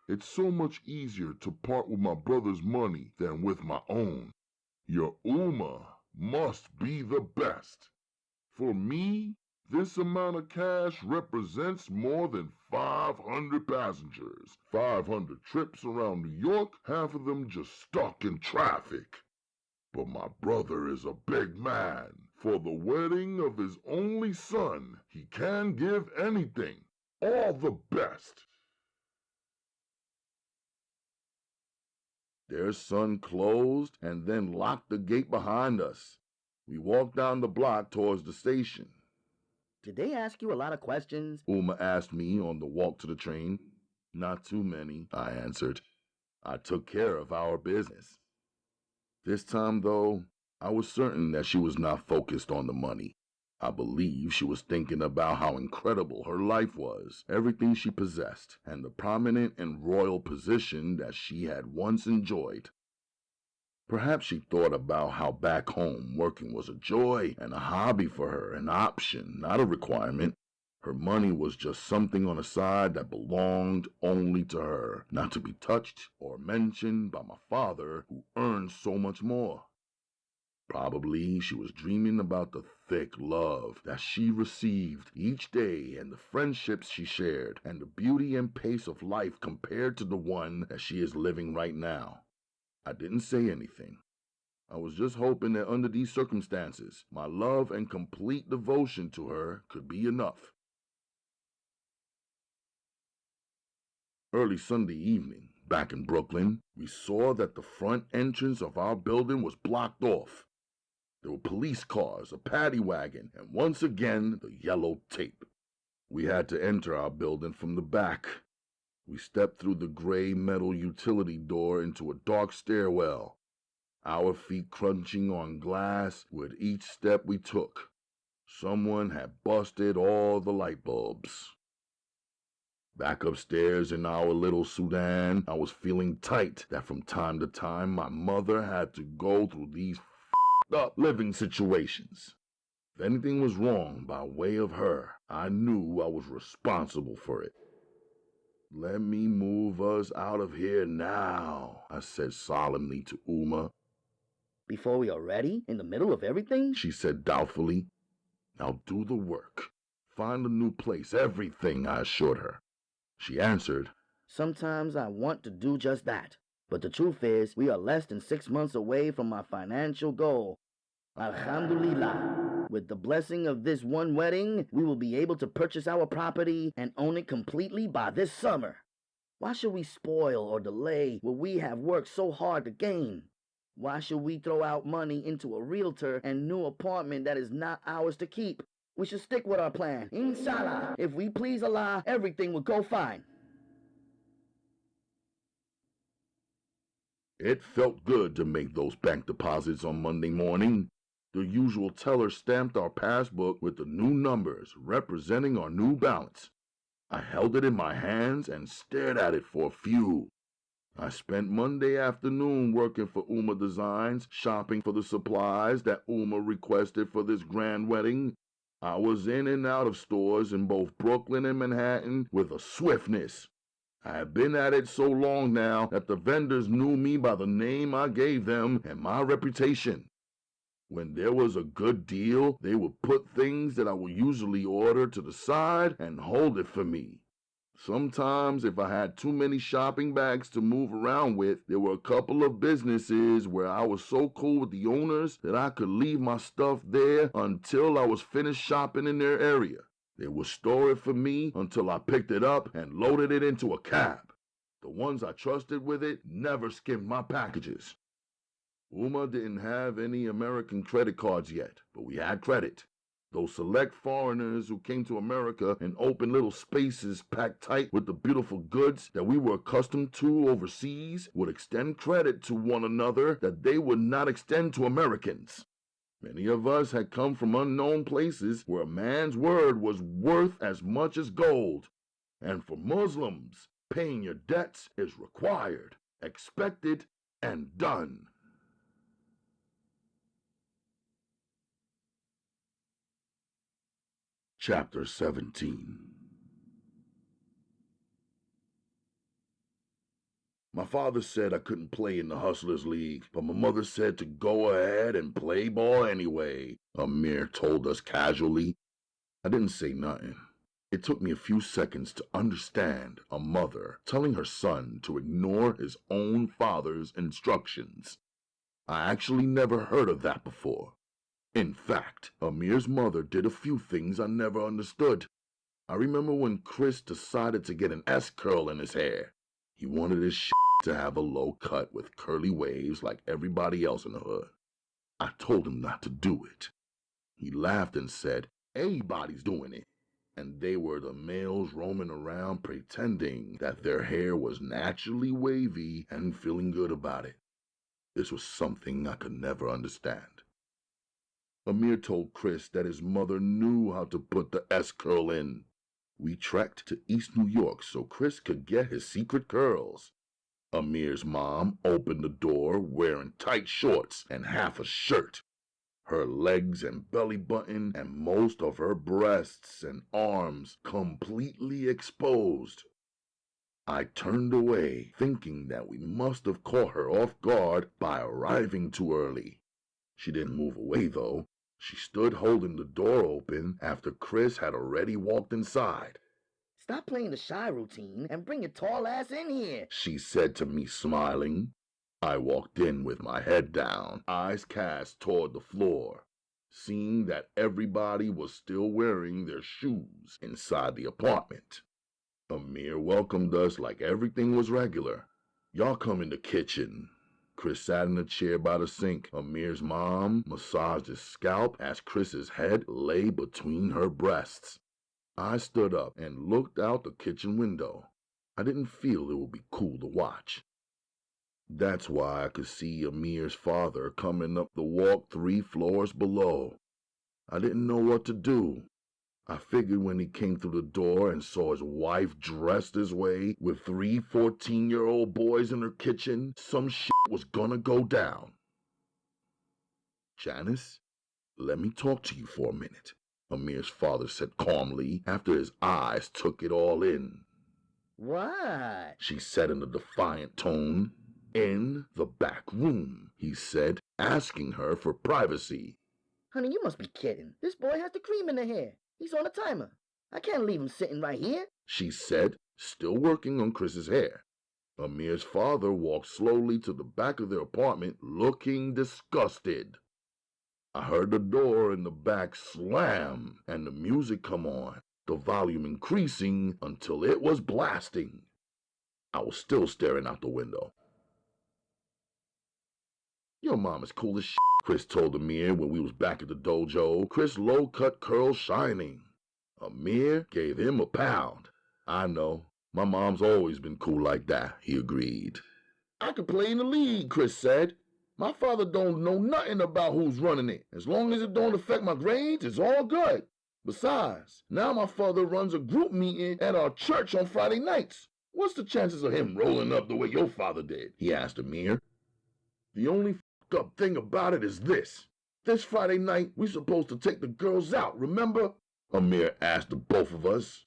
It's so much easier to part with my brother's money than with my own. Your Umma must be the best. For me, this amount of cash represents more than 500 passengers, 500 trips around New York, half of them just stuck in traffic. But my brother is a big man. For the wedding of his only son, he can give anything, all the best. Their son closed and then locked the gate behind us. We walked down the block towards the station. Did they ask you a lot of questions? Umma asked me on the walk to the train. Not too many, I answered. I took care of our business. This time, though, I was certain that she was not focused on the money. I believe she was thinking about how incredible her life was, everything she possessed, and the prominent and royal position that she had once enjoyed. Perhaps she thought about how back home working was a joy and a hobby for her, an option, not a requirement. Her money was just something on the side that belonged only to her, not to be touched or mentioned by my father, who earned so much more. Probably she was dreaming about the thick love that she received each day and the friendships she shared and the beauty and pace of life compared to the one that she is living right now. I didn't say anything. I was just hoping that under these circumstances, my love and complete devotion to her could be enough. Early Sunday evening, back in Brooklyn, we saw that the front entrance of our building was blocked off. There were police cars, a paddy wagon, and once again the yellow tape. We had to enter our building from the back. We stepped through the gray metal utility door into a dark stairwell, our feet crunching on glass with each step we took. Someone had busted all the light bulbs. Back upstairs in our little Sudan, I was feeling tight that from time to time my mother had to go through these f***ed up living situations. If anything was wrong by way of her, I knew I was responsible for it. "Let me move us out of here now," I said solemnly to Umma. Before we are ready? In the middle of everything? She said doubtfully. "I'll do the work. Find a new place, everything," I assured her. She answered, Sometimes I want to do just that. But the truth is, we are less than 6 months away from my financial goal. Alhamdulillah. With the blessing of this one wedding, we will be able to purchase our property and own it completely by this summer. Why should we spoil or delay what we have worked so hard to gain? Why should we throw out money into a realtor and new apartment that is not ours to keep? We should stick with our plan. Inshallah, if we please Allah, everything will go fine. It felt good to make those bank deposits on Monday morning. The usual teller stamped our passbook with the new numbers representing our new balance. I held it in my hands and stared at it for a few. I spent Monday afternoon working for Umma Designs, shopping for the supplies that Umma requested for this grand wedding. I was in and out of stores in both Brooklyn and Manhattan with a swiftness. I had been at it so long now that the vendors knew me by the name I gave them and my reputation. When there was a good deal, they would put things that I would usually order to the side and hold it for me. Sometimes, if I had too many shopping bags to move around with, there were a couple of businesses where I was so cool with the owners that I could leave my stuff there until I was finished shopping in their area. They would store it for me until I picked it up and loaded it into a cab. The ones I trusted with it never skimmed my packages. Umma didn't have any American credit cards yet, but we had credit. Those select foreigners who came to America in open little spaces packed tight with the beautiful goods that we were accustomed to overseas would extend credit to one another that they would not extend to Americans. Many of us had come from unknown places where a man's word was worth as much as gold. And for Muslims, paying your debts is required, expected, and done. Chapter 17. My father said I couldn't play in the Hustlers League, but my mother said to go ahead and play ball anyway, Amir told us casually. I didn't say nothing. It took me a few seconds to understand a mother telling her son to ignore his own father's instructions. I actually never heard of that before. In fact, Amir's mother did a few things I never understood. I remember when Chris decided to get an S-curl in his hair. He wanted his to have a low cut with curly waves like everybody else in the hood. I told him not to do it. He laughed and said, "Everybody's doing it." And they were the males roaming around pretending that their hair was naturally wavy and feeling good about it. This was something I could never understand. Amir told Chris that his mother knew how to put the S-curl in. We trekked to East New York so Chris could get his secret curls. Amir's mom opened the door wearing tight shorts and half a shirt. Her legs and belly button and most of her breasts and arms completely exposed. I turned away, thinking that we must have caught her off guard by arriving too early. She didn't move away, though. She stood holding the door open after Chris had already walked inside. Stop playing the shy routine and bring your tall ass in here, she said to me, smiling. I walked in with my head down, eyes cast toward the floor, seeing that everybody was still wearing their shoes inside the apartment. Amir welcomed us like everything was regular. "Y'all come in the kitchen." Chris sat in a chair by the sink. Amir's mom massaged his scalp as Chris's head lay between her breasts. I stood up and looked out the kitchen window. I didn't feel it would be cool to watch. That's why I could see Amir's father coming up the walk 3 floors below. I didn't know what to do. I figured when he came through the door and saw his wife dressed his way with 3 14-year-old boys in her kitchen, some shit was gonna go down. Janice, let me talk to you for a minute, Amir's father said calmly after his eyes took it all in. What? She said in a defiant tone. In the back room, he said, asking her for privacy. Honey, you must be kidding. This boy has the cream in the hair. He's on a timer. I can't leave him sitting right here, she said, still working on Chris's hair. Amir's father walked slowly to the back of their apartment, looking disgusted. I heard the door in the back slam and the music come on, the volume increasing until it was blasting. I was still staring out the window. Your mom is cool as shit, Chris told Amir when we was back at the dojo, Chris' low-cut curls shining. Amir gave him a pound. I know, my mom's always been cool like that, he agreed. I could play in the league, Chris said. My father don't know nothing about who's running it. As long as it don't affect my grades, it's all good. Besides, now my father runs a group meeting at our church on Friday nights. What's the chances of him rolling up the way your father did? He asked Amir. The only up thing about it is this. This Friday night, we supposed to take the girls out, remember? Amir asked the both of us.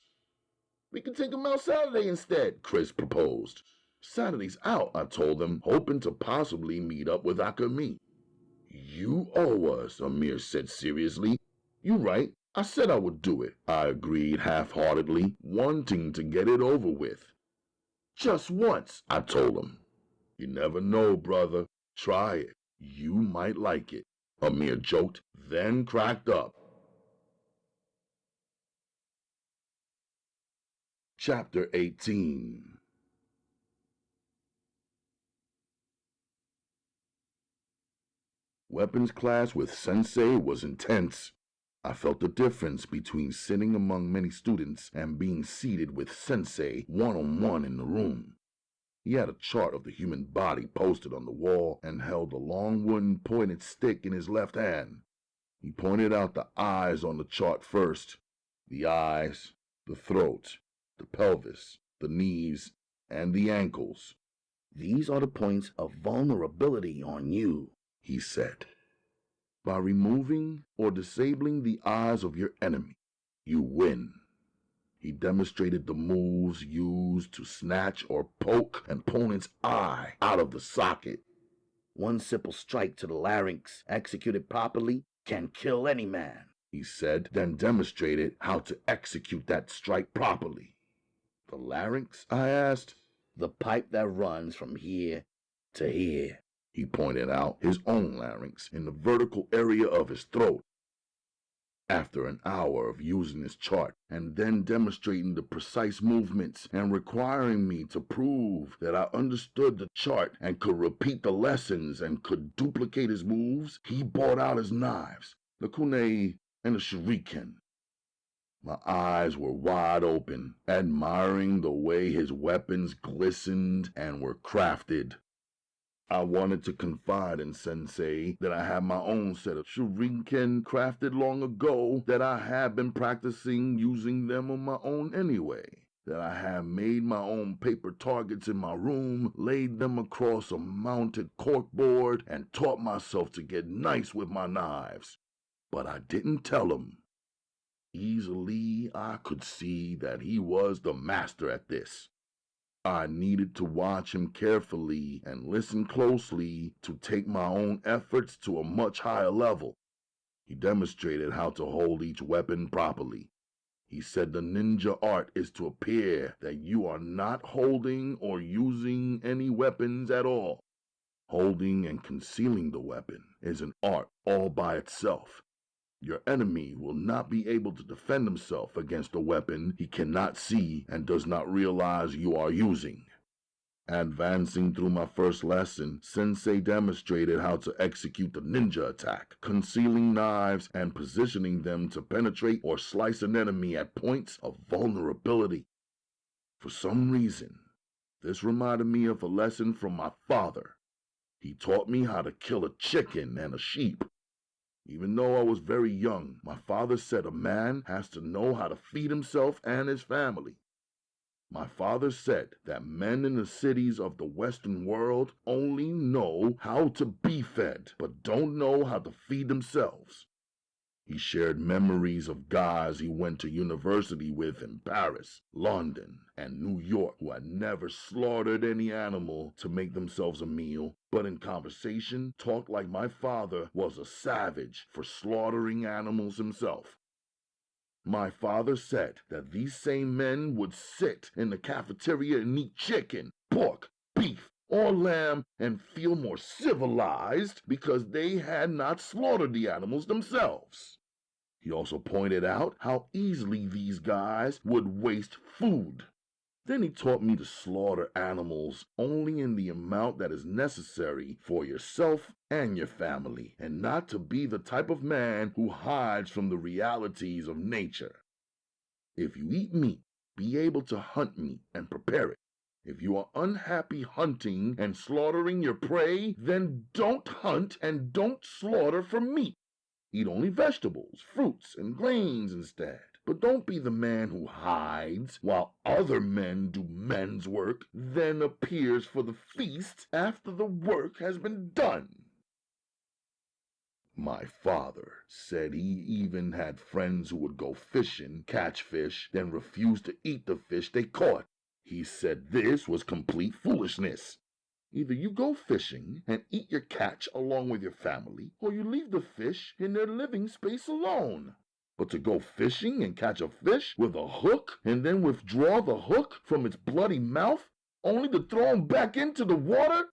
We can take them out Saturday instead, Chris proposed. Saturday's out, I told them, hoping to possibly meet up with Akemi. You owe us, Amir said seriously. You right, I said I would do it, I agreed half-heartedly, wanting to get it over with. Just once, I told him. You never know, brother. Try it. You might like it, Amir joked, then cracked up. Chapter 18. Weapons class with Sensei was intense. I felt the difference between sitting among many students and being seated with Sensei one-on-one in the room. He had a chart of the human body posted on the wall and held a long wooden pointed stick in his left hand. He pointed out the eyes on the chart first. The eyes, the throat, the pelvis, the knees, and the ankles. These are the points of vulnerability on you, he said. By removing or disabling the eyes of your enemy, you win. He demonstrated the moves used to snatch or poke an opponent's eye out of the socket. One simple strike to the larynx, executed properly, can kill any man, he said, then demonstrated how to execute that strike properly. The larynx, I asked. The pipe that runs from here to here. He pointed out his own larynx in the vertical area of his throat. After an hour of using his chart and then demonstrating the precise movements and requiring me to prove that I understood the chart and could repeat the lessons and could duplicate his moves, he brought out his knives, the kunai and the shuriken. My eyes were wide open, admiring the way his weapons glistened and were crafted. I wanted to confide in Sensei that I had my own set of shuriken crafted long ago, that I had been practicing using them on my own anyway, that I had made my own paper targets in my room, laid them across a mounted corkboard, and taught myself to get nice with my knives. But I didn't tell him. Easily, I could see that he was the master at this. I needed to watch him carefully and listen closely to take my own efforts to a much higher level. He demonstrated how to hold each weapon properly. He said the ninja art is to appear that you are not holding or using any weapons at all. Holding and concealing the weapon is an art all by itself. Your enemy will not be able to defend himself against a weapon he cannot see and does not realize you are using. Advancing through my first lesson, Sensei demonstrated how to execute the ninja attack, concealing knives and positioning them to penetrate or slice an enemy at points of vulnerability. For some reason, this reminded me of a lesson from my father. He taught me how to kill a chicken and a sheep. Even though I was very young, my father said a man has to know how to feed himself and his family. My father said that men in the cities of the Western world only know how to be fed, but don't know how to feed themselves. He shared memories of guys he went to university with in Paris, London, and New York who had never slaughtered any animal to make themselves a meal, but in conversation talked like my father was a savage for slaughtering animals himself. My father said that these same men would sit in the cafeteria and eat chicken, pork, beef, or lamb and feel more civilized because they had not slaughtered the animals themselves. He also pointed out how easily these guys would waste food. Then he taught me to slaughter animals only in the amount that is necessary for yourself and your family, and not to be the type of man who hides from the realities of nature. If you eat meat, be able to hunt meat and prepare it. If you are unhappy hunting and slaughtering your prey, then don't hunt and don't slaughter for meat. Eat only vegetables, fruits, and grains instead. But don't be the man who hides while other men do men's work, then appears for the feast after the work has been done. My father said he even had friends who would go fishing, catch fish, then refuse to eat the fish they caught. He said this was complete foolishness. Either you go fishing and eat your catch along with your family, or you leave the fish in their living space alone. But to go fishing and catch a fish with a hook and then withdraw the hook from its bloody mouth, only to throw him back into the water,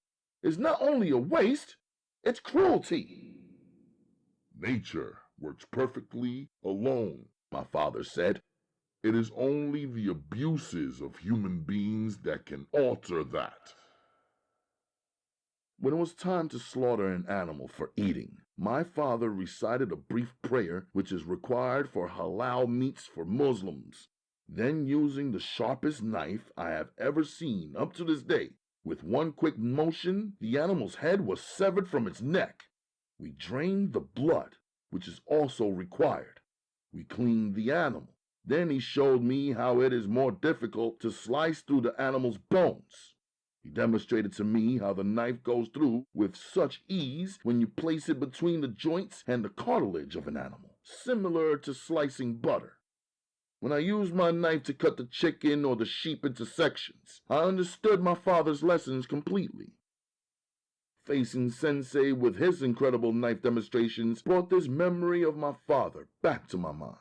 is not only a waste, it's cruelty. Nature works perfectly alone, My father said. It is only the abuses of human beings that can alter that. When it was time to slaughter an animal for eating, my father recited a brief prayer which is required for halal meats for Muslims. Then, using the sharpest knife I have ever seen up to this day, with one quick motion, the animal's head was severed from its neck. We drained the blood, which is also required. We cleaned the animal. Then he showed me how it is more difficult to slice through the animal's bones. He demonstrated to me how the knife goes through with such ease when you place it between the joints and the cartilage of an animal, similar to slicing butter. When I used my knife to cut the chicken or the sheep into sections, I understood my father's lessons completely. Facing Sensei with his incredible knife demonstrations brought this memory of my father back to my mind.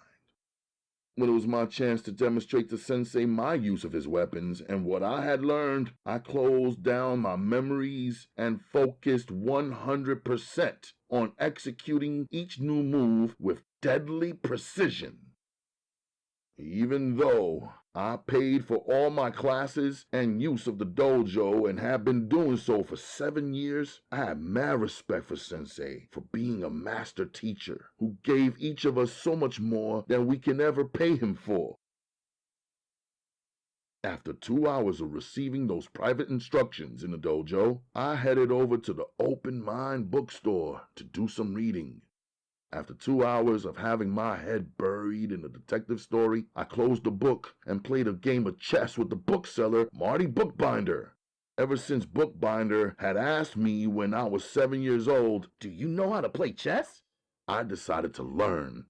When it was my chance to demonstrate to Sensei my use of his weapons and what I had learned, I closed down my memories and focused 100% on executing each new move with deadly precision. Even though I paid for all my classes and use of the dojo and have been doing so for 7 years, I have mad respect for Sensei for being a master teacher who gave each of us so much more than we can ever pay him for. After 2 hours of receiving those private instructions in the dojo, I headed over to the Open Mind bookstore to do some reading. After 2 hours of having my head buried in a detective story, I closed the book and played a game of chess with the bookseller, Marty Bookbinder. Ever since Bookbinder had asked me when I was 7 years old, "Do you know how to play chess?" I decided to learn.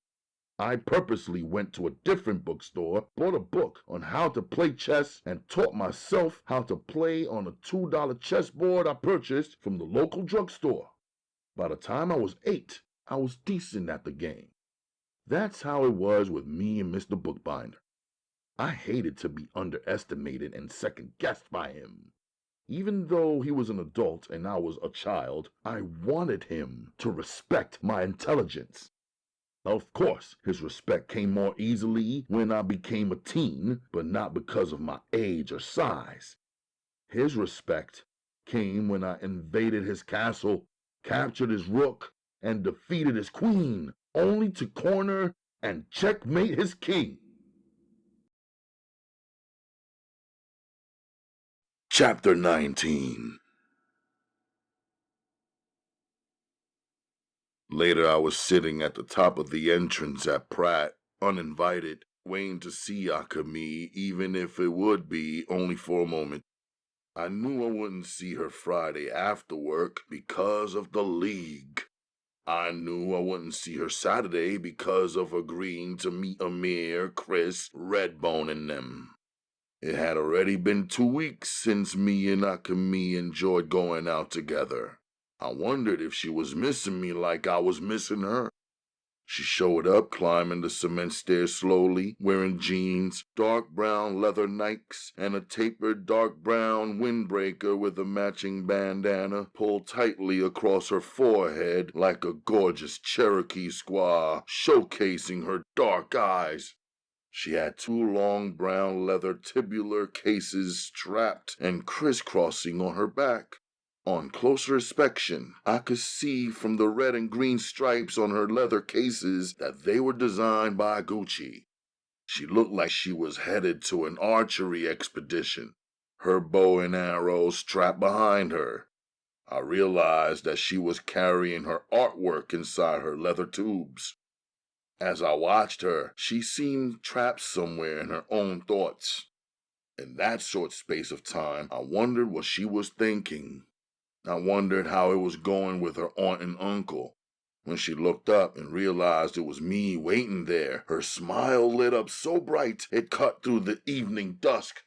I purposely went to a different bookstore, bought a book on how to play chess, and taught myself how to play on a $2 chessboard I purchased from the local drugstore. By the time I was 8, I was decent at the game. That's how it was with me and Mr. Bookbinder. I hated to be underestimated and second-guessed by him. Even though he was an adult and I was a child, I wanted him to respect my intelligence. Of course, his respect came more easily when I became a teen, but not because of my age or size. His respect came when I invaded his castle, captured his rook, and defeated his queen, only to corner and checkmate his king. Chapter 19. Later, I was sitting at the top of the entrance at Pratt, uninvited, waiting to see Akemi, even if it would be only for a moment. I knew I wouldn't see her Friday after work because of the League. I knew I wouldn't see her Saturday because of agreeing to meet Amir, Chris, Redbone, and them. It had already been 2 weeks since me and Akemi enjoyed going out together. I wondered if she was missing me like I was missing her. She showed up climbing the cement stairs slowly, wearing jeans, dark brown leather Nikes, and a tapered dark brown windbreaker with a matching bandana pulled tightly across her forehead like a gorgeous Cherokee squaw, showcasing her dark eyes. She had 2 long brown leather tubular cases strapped and crisscrossing on her back. On closer inspection, I could see from the red and green stripes on her leather cases that they were designed by Gucci. She looked like she was headed to an archery expedition, her bow and arrows strapped behind her. I realized that she was carrying her artwork inside her leather tubes. As I watched her, she seemed trapped somewhere in her own thoughts. In that short space of time, I wondered what she was thinking. I wondered how it was going with her aunt and uncle. When she looked up and realized it was me waiting there, her smile lit up so bright it cut through the evening dusk.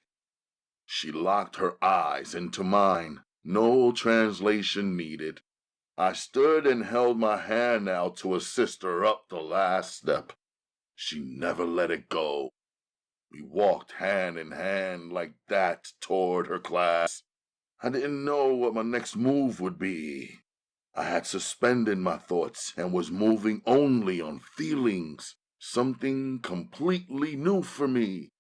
She locked her eyes into mine. No translation needed. I stood and held my hand out to assist her up the last step. She never let it go. We walked hand in hand like that toward her class. I didn't know what my next move would be. I had suspended my thoughts and was moving only on feelings, something completely new for me.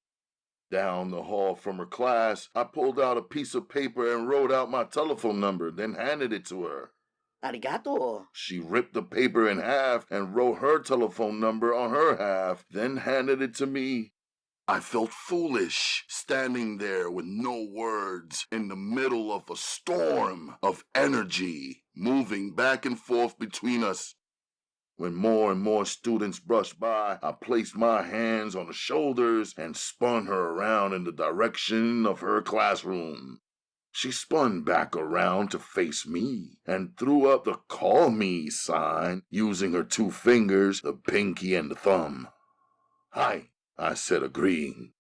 Down the hall from her class, I pulled out a piece of paper and wrote out my telephone number, then handed it to her. Arigato. She ripped the paper in half and wrote her telephone number on her half, then handed it to me. I felt foolish, standing there with no words, in the middle of a storm of energy, moving back and forth between us. When more and more students brushed by, I placed my hands on her shoulders and spun her around in the direction of her classroom. She spun back around to face me and threw up the "call me" sign, using her 2 fingers, the pinky and the thumb. "Hi," I said, agreeing.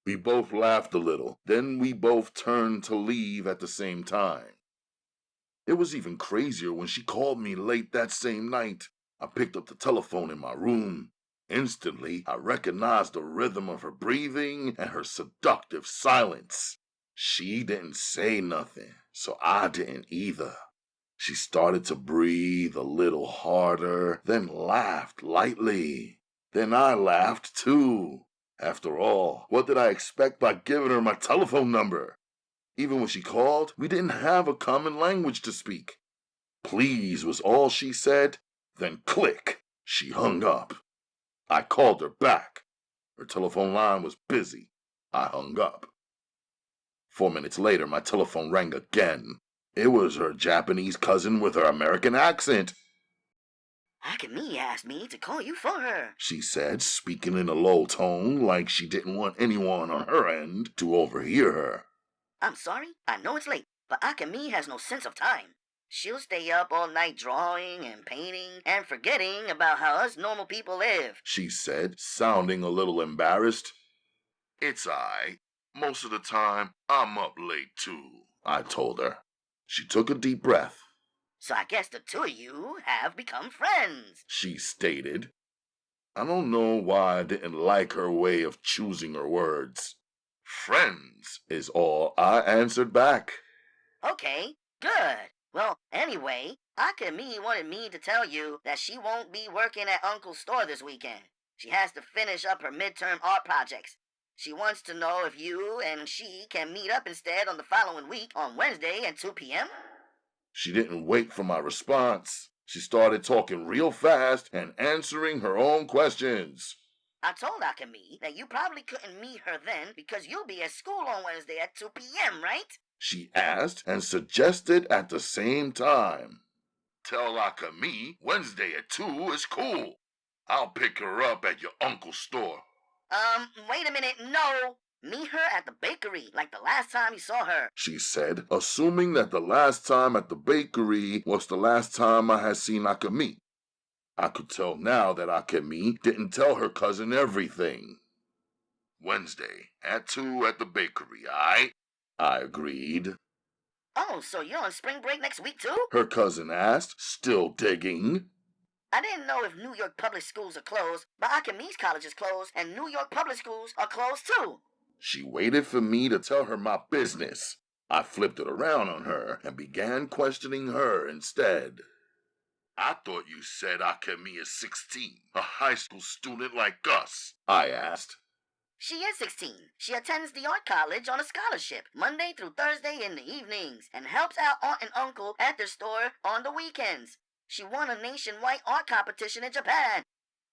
We both laughed a little, then we both turned to leave at the same time. It was even crazier when she called me late that same night. I picked up the telephone in my room. Instantly, I recognized the rhythm of her breathing and her seductive silence. She didn't say nothing, so I didn't either. She started to breathe a little harder, then laughed lightly. Then I laughed too. After all, what did I expect by giving her my telephone number? Even when she called, we didn't have a common language to speak. Please was all she said, then click, she hung up. I called her back. Her telephone line was busy. I hung up. 4 minutes later, my telephone rang again. It was her Japanese cousin with her American accent. Akemi asked me to call you for her, she said, speaking in a low tone like she didn't want anyone on her end to overhear her. I'm sorry, I know it's late, but Akemi has no sense of time. She'll stay up all night drawing and painting and forgetting about how us normal people live, she said, sounding a little embarrassed. It's aight. Most of the time, I'm up late too, I told her. She took a deep breath. So I guess the 2 of you have become friends, she stated. I don't know why I didn't like her way of choosing her words. Friends is all I answered back. Okay, good. Well, anyway, Akemi wanted me to tell you that she won't be working at Uncle's store this weekend. She has to finish up her midterm art projects. She wants to know if you and she can meet up instead on the following week on Wednesday at 2 p.m.? She didn't wait for my response. She started talking real fast and answering her own questions. I told Akemi that you probably couldn't meet her then because you'll be at school on Wednesday at 2 p.m., right? she asked and suggested at the same time. Tell Akemi Wednesday at 2 is cool. I'll pick her up at your uncle's store. Wait a minute, no. Meet her at the bakery, like the last time you saw her, she said, assuming that the last time at the bakery was the last time I had seen Akemi. I could tell now that Akemi didn't tell her cousin everything. Wednesday, at 2 at the bakery, aight? I agreed. Oh, so you're on spring break next week too? Her cousin asked, still digging. I didn't know if New York public schools are closed, but Akemi's college is closed, and New York public schools are closed too. She waited for me to tell her my business. I flipped it around on her and began questioning her instead. I thought you said Akemi is 16, a high school student like us, I asked. She is 16. She attends the art college on a scholarship, Monday through Thursday in the evenings, and helps out aunt and uncle at their store on the weekends. She won a nationwide art competition in Japan.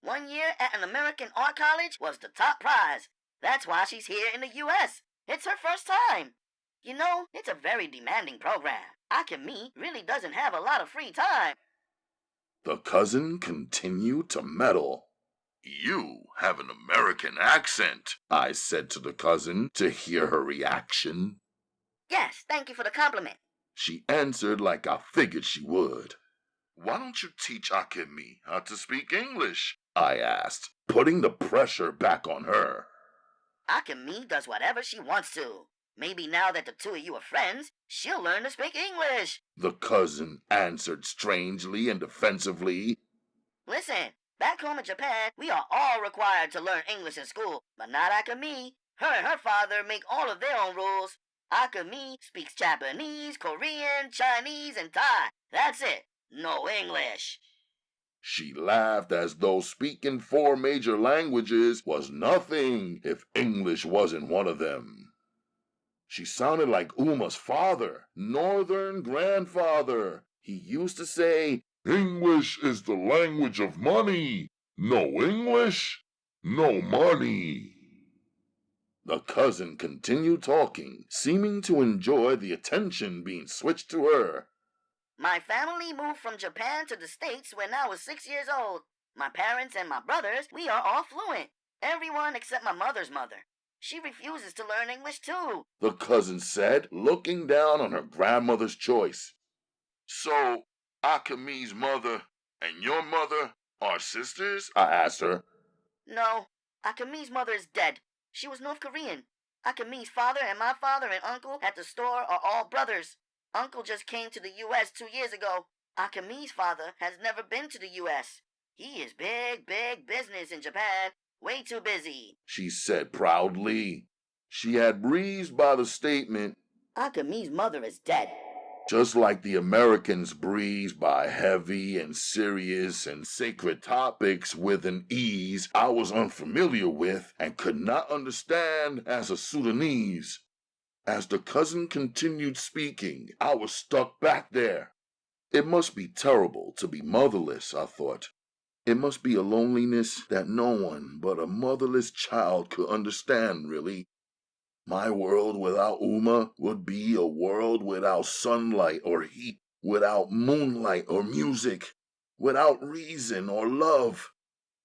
1 year at an American art college was the top prize. That's why she's here in the U.S. It's her first time. You know, it's a very demanding program. Akemi really doesn't have a lot of free time. The cousin continued to meddle. You have an American accent, I said to the cousin to hear her reaction. Yes, thank you for the compliment. She answered like I figured she would. Why don't you teach Akemi how to speak English? I asked, putting the pressure back on her. Akemi does whatever she wants to. Maybe now that the two of you are friends, she'll learn to speak English, the cousin answered strangely and defensively. Listen, back home in Japan, we are all required to learn English in school, but not Akemi. Her and her father make all of their own rules. Akemi speaks Japanese, Korean, Chinese, and Thai. That's it. No English. She laughed as though speaking 4 major languages was nothing if English wasn't one of them. She sounded like Umma's father, northern grandfather. He used to say, English is the language of money. No English, no money. The cousin continued talking, seeming to enjoy the attention being switched to her. My family moved from Japan to the States when I was 6 years old. My parents and my brothers, we are all fluent. Everyone except my mother's mother. She refuses to learn English too, the cousin said, looking down on her grandmother's choice. So, Akemi's mother and your mother are sisters? I asked her. No, Akemi's mother is dead. She was North Korean. Akemi's father and my father and uncle at the store are all brothers. Uncle just came to the U.S. 2 years ago. Akemi's father has never been to the U.S. He is big business in Japan. Way too busy, she said proudly. She had breezed by the statement, Akemi's mother is dead. Just like the Americans breeze by heavy and serious and sacred topics with an ease I was unfamiliar with and could not understand as a Sudanese. As the cousin continued speaking, I was stuck back there. It must be terrible to be motherless, I thought. It must be a loneliness that no one but a motherless child could understand, really. My world without Umma would be a world without sunlight or heat, without moonlight or music, without reason or love.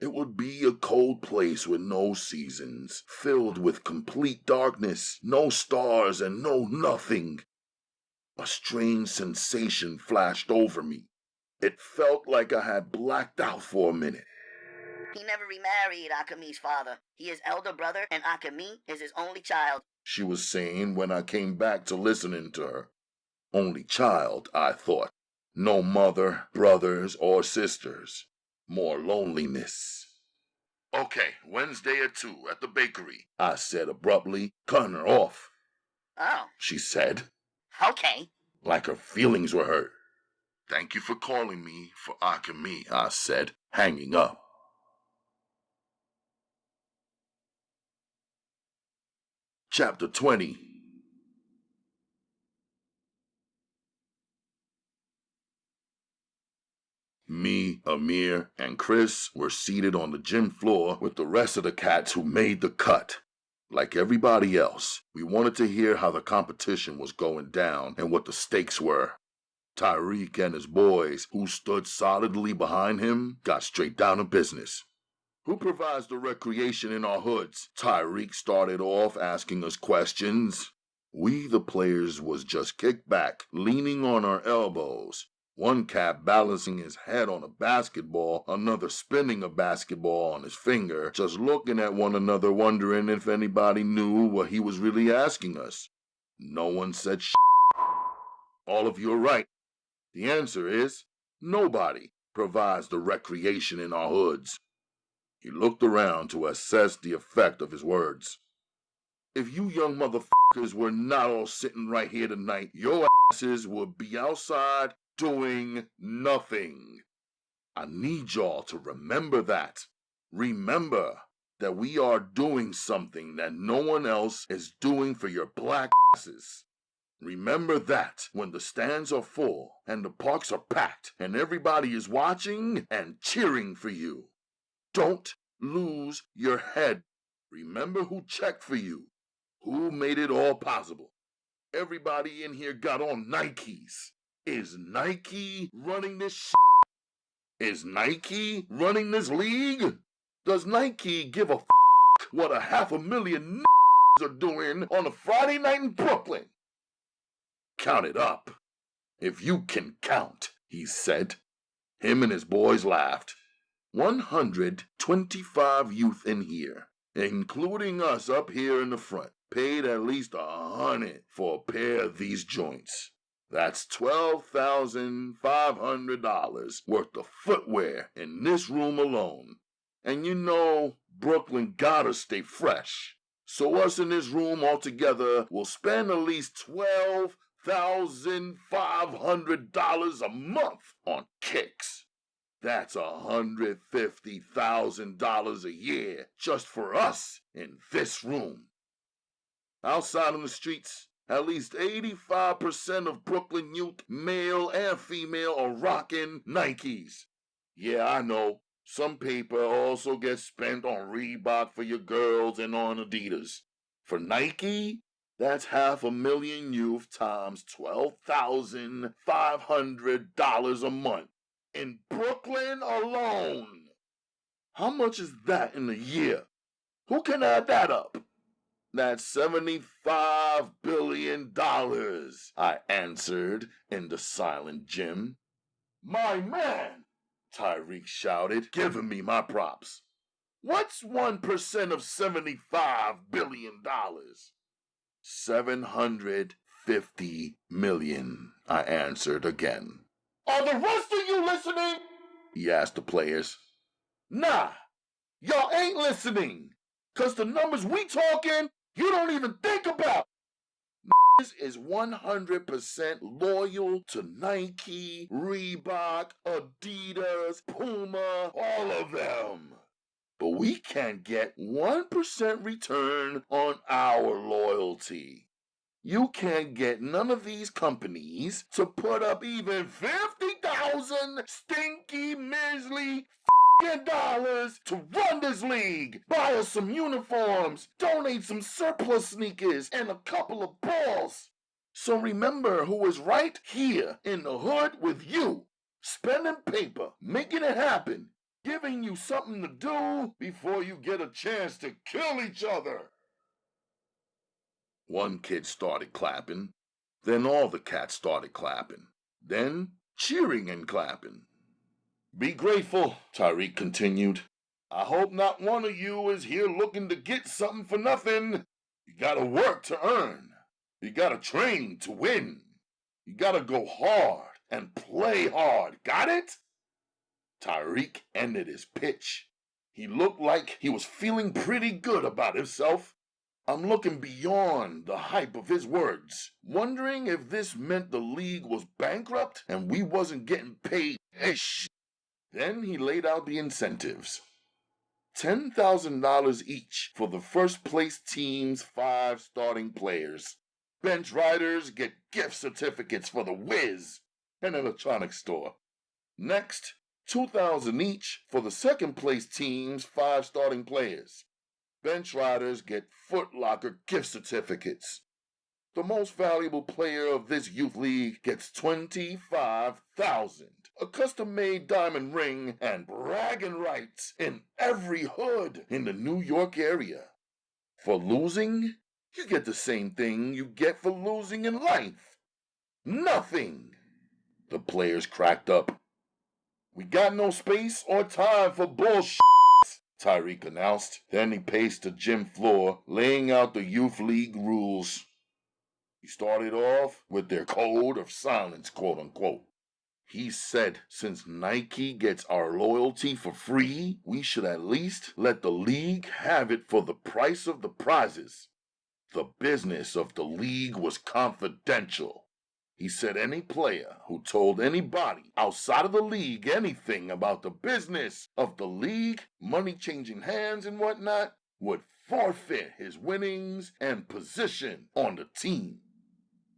It would be a cold place with no seasons, filled with complete darkness, no stars and no nothing. A strange sensation flashed over me. It felt like I had blacked out for a minute. He never remarried Akemi's father. He is elder brother and Akemi is his only child, she was saying when I came back to listening to her. Only child, I thought. No mother, brothers, or sisters. More loneliness. Okay, Wednesday at 2 at the bakery, I said abruptly, cutting her off. Oh, she said. Okay. Like her feelings were hurt. Thank you for calling me for Akemi, I said, hanging up. Chapter 20. Me, Amir, and Chris were seated on the gym floor with the rest of the cats who made the cut. Like everybody else, we wanted to hear how the competition was going down and what the stakes were. Tyreek and his boys, who stood solidly behind him, got straight down to business. Who provides the recreation in our hoods? Tyreek started off asking us questions. We, the players, was just kicked back, leaning on our elbows. One cat balancing his head on a basketball, another spinning a basketball on his finger, just looking at one another wondering if anybody knew what he was really asking us. No one said shit. All of you are right. The answer is, nobody provides the recreation in our hoods. He looked around to assess the effect of his words. If you young motherfuckers were not all sitting right here tonight, your asses would be outside doing nothing. I need y'all to remember that. Remember that we are doing something that no one else is doing for your black asses. Remember that when the stands are full and the parks are packed and everybody is watching and cheering for you. Don't lose your head. Remember who checked for you, who made it all possible. Everybody in here got on Nikes. Is Nike running this shit? Is Nike running this league? Does Nike give a what 500,000 are doing on a Friday night in Brooklyn? Count it up. If you can count, he said. Him and his boys laughed. 125 youth in here, including us up here in the front, paid at least $100 for a pair of these joints. That's $12,500 worth of footwear in this room alone. And you know, Brooklyn gotta stay fresh. So us in this room all together will spend at least $12,500 a month on kicks. That's $150,000 a year just for us in this room. Outside on the streets, at least 85% of Brooklyn youth, male and female, are rocking Nikes. Yeah, I know, some paper also gets spent on Reebok for your girls and on Adidas. For Nike, that's 500,000 youth times $12,500 a month. In Brooklyn alone. How much is that in a year? Who can add that up? That's $75 billion, I answered in the silent gym. My man, Tyreek shouted, giving me my props. What's 1% of $75 billion? 750 million, I answered again. Are the rest of you listening? He asked the players. Nah, y'all ain't listening. Cause the numbers we talking, you don't even think about. Is 100% loyal to Nike, Reebok, Adidas, Puma, all of them. But we can't get 1% return on our loyalty. You can't get none of these companies to put up even 50,000 stinky, measly dollars to run this league. Buy us some uniforms, donate some surplus sneakers, and a couple of balls. So remember who is right here in the hood with you, spending paper, making it happen, giving you something to do before you get a chance to kill each other. One kid started clapping, then all the cats started clapping, then cheering and clapping. Be grateful, Tyreek continued. I hope not one of you is here looking to get something for nothing. You gotta work to earn. You gotta train to win. You gotta go hard and play hard. Got it? Tyreek ended his pitch. He looked like he was feeling pretty good about himself. I'm looking beyond the hype of his words, wondering if this meant the league was bankrupt and we wasn't getting paid ish. Then he laid out the incentives. $10,000 each for the first place team's 5 starting players. Bench riders get gift certificates for the Wiz, an electronics store. Next, $2,000 each for the second place team's 5 starting players. Bench riders get Foot Locker gift certificates. The most valuable player of this youth league gets $25,000, a custom-made diamond ring, and bragging rights in every hood in the New York area. For losing, you get the same thing you get for losing in life. Nothing. The players cracked up. We got no space or time for bullshit, Tyreek announced. Then he paced the gym floor, laying out the youth league rules. He started off with their code of silence, quote unquote. He said, since Nike gets our loyalty for free, we should at least let the league have it for the price of the prizes. The business of the league was confidential. He said any player who told anybody outside of the league anything about the business of the league, money changing hands and whatnot, would forfeit his winnings and position on the team.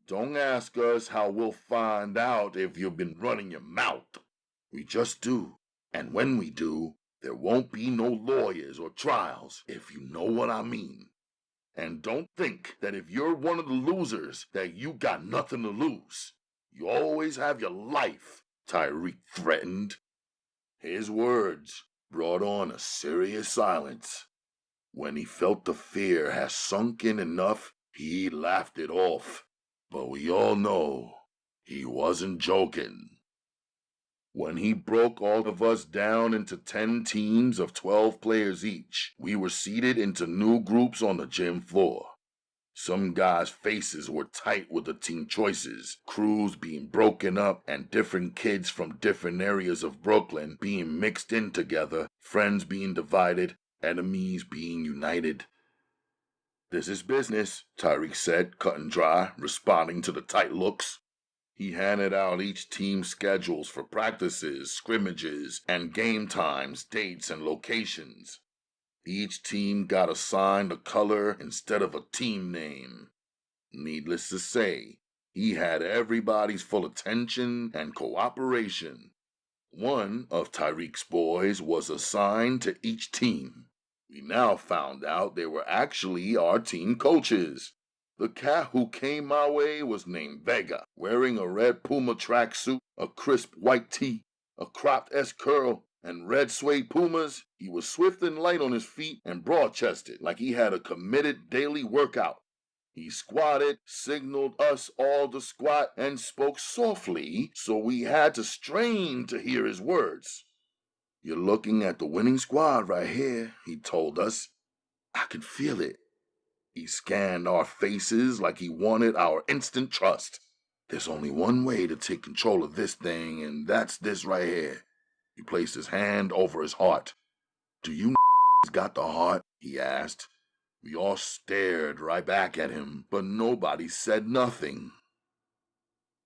Don't ask us how we'll find out if you've been running your mouth. We just do. And when we do, there won't be no lawyers or trials, if you know what I mean. And don't think that if you're one of the losers that you got nothing to lose. You always have your life, Tyreek threatened. His words brought on a serious silence. When he felt the fear had sunk in enough, he laughed it off. But we all know he wasn't joking. When he broke all of us down into 10 teams of 12 players each, we were seated into new groups on the gym floor. Some guys' faces were tight with the team choices, crews being broken up, and different kids from different areas of Brooklyn being mixed in together, friends being divided, enemies being united. This is business, Tyreek said, cut and dry, responding to the tight looks. He handed out each team's schedules for practices, scrimmages, and game times, dates, and locations. Each team got assigned a color instead of a team name. Needless to say, he had everybody's full attention and cooperation. One of Tyreek's boys was assigned to each team. We now found out they were actually our team coaches. The cat who came my way was named Vega, wearing a red Puma tracksuit, a crisp white tee, a cropped S-curl, and red suede Pumas. He was swift and light on his feet and broad-chested, like he had a committed daily workout. He squatted, signaled us all to squat, and spoke softly, so we had to strain to hear his words. You're looking at the winning squad right here, he told us. I could feel it. He scanned our faces like he wanted our instant trust. There's only one way to take control of this thing, and that's this right here. He placed his hand over his heart. Do you got the heart? He asked. We all stared right back at him, but nobody said nothing.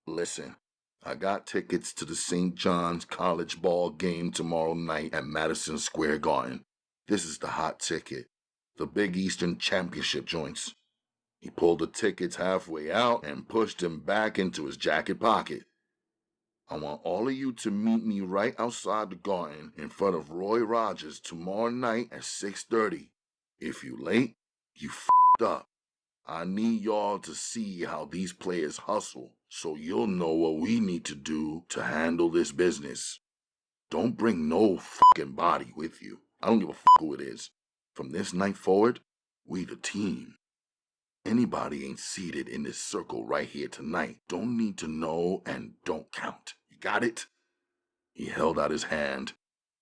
Listen, I got tickets to the St. John's College ball game tomorrow night at Madison Square Garden. This is the hot ticket. The Big Eastern Championship joints. He pulled the tickets halfway out and pushed them back into his jacket pocket. I want all of you to meet me right outside the garden in front of Roy Rogers tomorrow night at 6:30. If you late, you f***ed up. I need y'all to see how these players hustle so you'll know what we need to do to handle this business. Don't bring no fucking body with you. I don't give a f*** who it is. From this night forward, we the team. Anybody ain't seated in this circle right here tonight don't need to know and don't count. You got it? He held out his hand.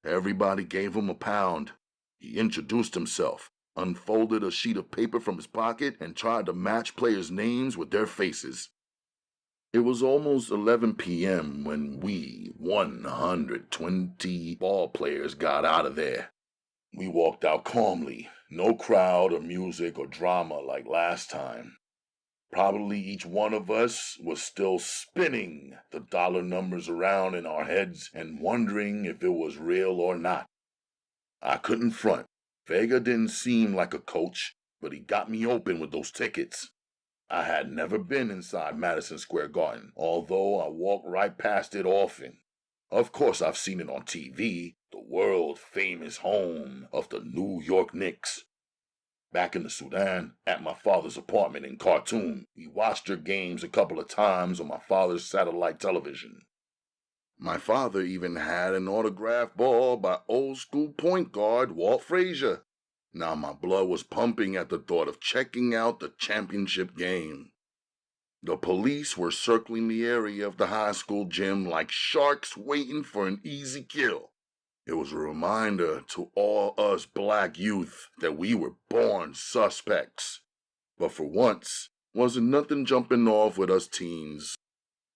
Everybody gave him a pound. He introduced himself, unfolded a sheet of paper from his pocket, and tried to match players' names with their faces. It was almost 11 p.m. when we, 120 ball players, got out of there. We walked out calmly, no crowd or music or drama like last time. Probably each one of us was still spinning the dollar numbers around in our heads and wondering if it was real or not. I couldn't front. Vega didn't seem like a coach, but he got me open with those tickets. I had never been inside Madison Square Garden, although I walked right past it often. Of course, I've seen it on TV, the world-famous home of the New York Knicks. Back in the Sudan, at my father's apartment in Khartoum, we watched her games a couple of times on my father's satellite television. My father even had an autographed ball by old-school point guard Walt Frazier. Now my blood was pumping at the thought of checking out the championship game. The police were circling the area of the high school gym like sharks waiting for an easy kill. It was a reminder to all us black youth that we were born suspects. But for once, wasn't nothing jumping off with us teens.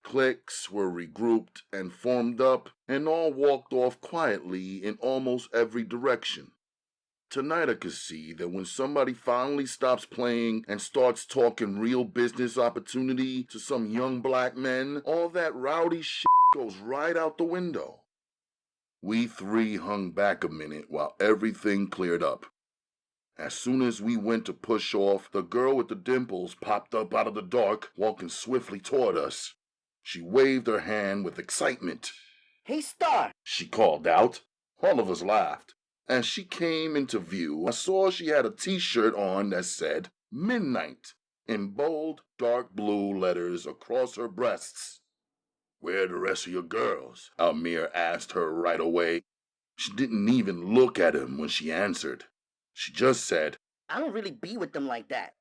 Cliques were regrouped and formed up, and all walked off quietly in almost every direction. Tonight I could see that when somebody finally stops playing and starts talking real business opportunity to some young black men, all that rowdy shit goes right out the window. We three hung back a minute while everything cleared up. As soon as we went to push off, the girl with the dimples popped up out of the dark, walking swiftly toward us. She waved her hand with excitement. "Hey, Star!" she called out. All of us laughed. As she came into view, I saw she had a t-shirt on that said Midnight in bold, dark blue letters across her breasts. "Where are the rest of your girls?" Amir asked her right away. She didn't even look at him when she answered. She just said, "I don't really be with them like that."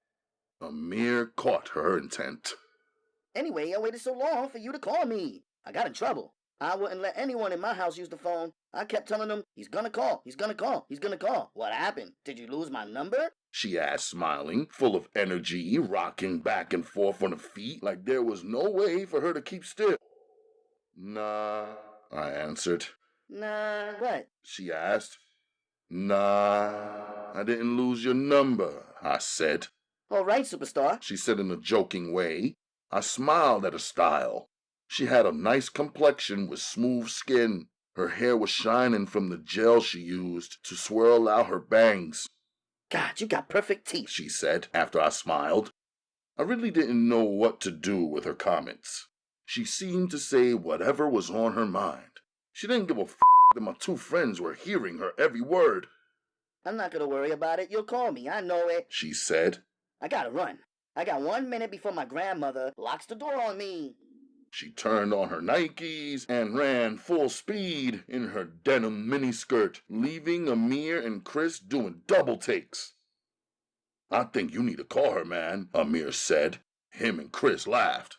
Amir caught her intent. "Anyway, I waited so long for you to call me. I got in trouble. I wouldn't let anyone in my house use the phone. I kept telling them, he's gonna call, he's gonna call, he's gonna call. What happened? Did you lose my number?" she asked, smiling, full of energy, rocking back and forth on her feet like there was no way for her to keep still. "Nah," I answered. "Nah, what?" she asked. "Nah, I didn't lose your number," I said. "All right, Superstar," she said in a joking way. I smiled at her style. She had a nice complexion with smooth skin. Her hair was shining from the gel she used to swirl out her bangs. "God, you got perfect teeth," she said after I smiled. I really didn't know what to do with her comments. She seemed to say whatever was on her mind. She didn't give a that my two friends were hearing her every word. "I'm not gonna worry about it. You'll call me. I know it," she said. "I gotta run. I got 1 minute before my grandmother locks the door on me." She turned on her Nikes and ran full speed in her denim miniskirt, leaving Amir and Chris doing double takes. "I think you need to call her, man," Amir said. Him and Chris laughed.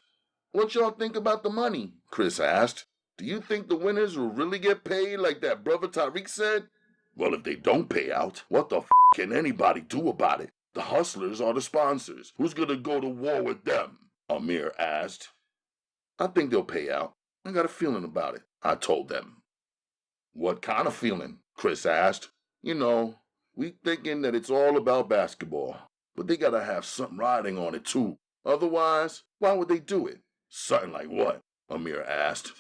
"What y'all think about the money?" Chris asked. "Do you think the winners will really get paid like that brother Tariq said?" "Well, if they don't pay out, what the can anybody do about it? The hustlers are the sponsors. Who's gonna go to war with them?" Amir asked. "I think they'll pay out. I got a feeling about it," I told them. "What kind of feeling?" Chris asked. "You know, we thinking that it's all about basketball, but they gotta have something riding on it too. Otherwise, why would they do it?" "Something like what?" Amir asked.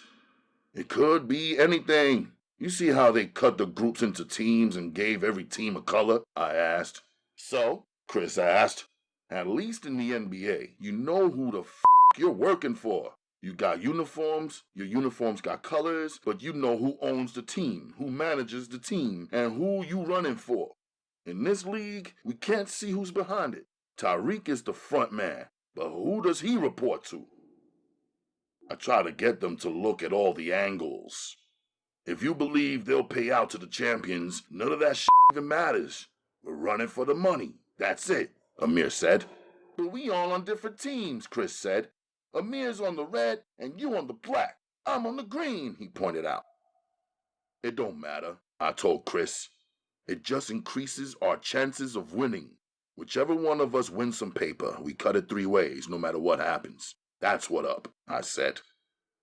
"It could be anything. You see how they cut the groups into teams and gave every team a color?" I asked. "So?" Chris asked. "At least in the NBA, you know who the you're working for. You got uniforms, your uniforms got colors, but you know who owns the team, who manages the team, and who you running for. In this league, we can't see who's behind it. Tariq is the front man, but who does he report to?" I try to get them to look at all the angles. "If you believe they'll pay out to the champions, none of that even matters. We're running for the money. That's it," Amir said. "But we all on different teams," Chris said. "Amir's on the red and you on the black. I'm on the green," he pointed out. "It don't matter," I told Chris. "It just increases our chances of winning. Whichever one of us wins some paper, we cut it 3 ways no matter what happens. That's what up," I said.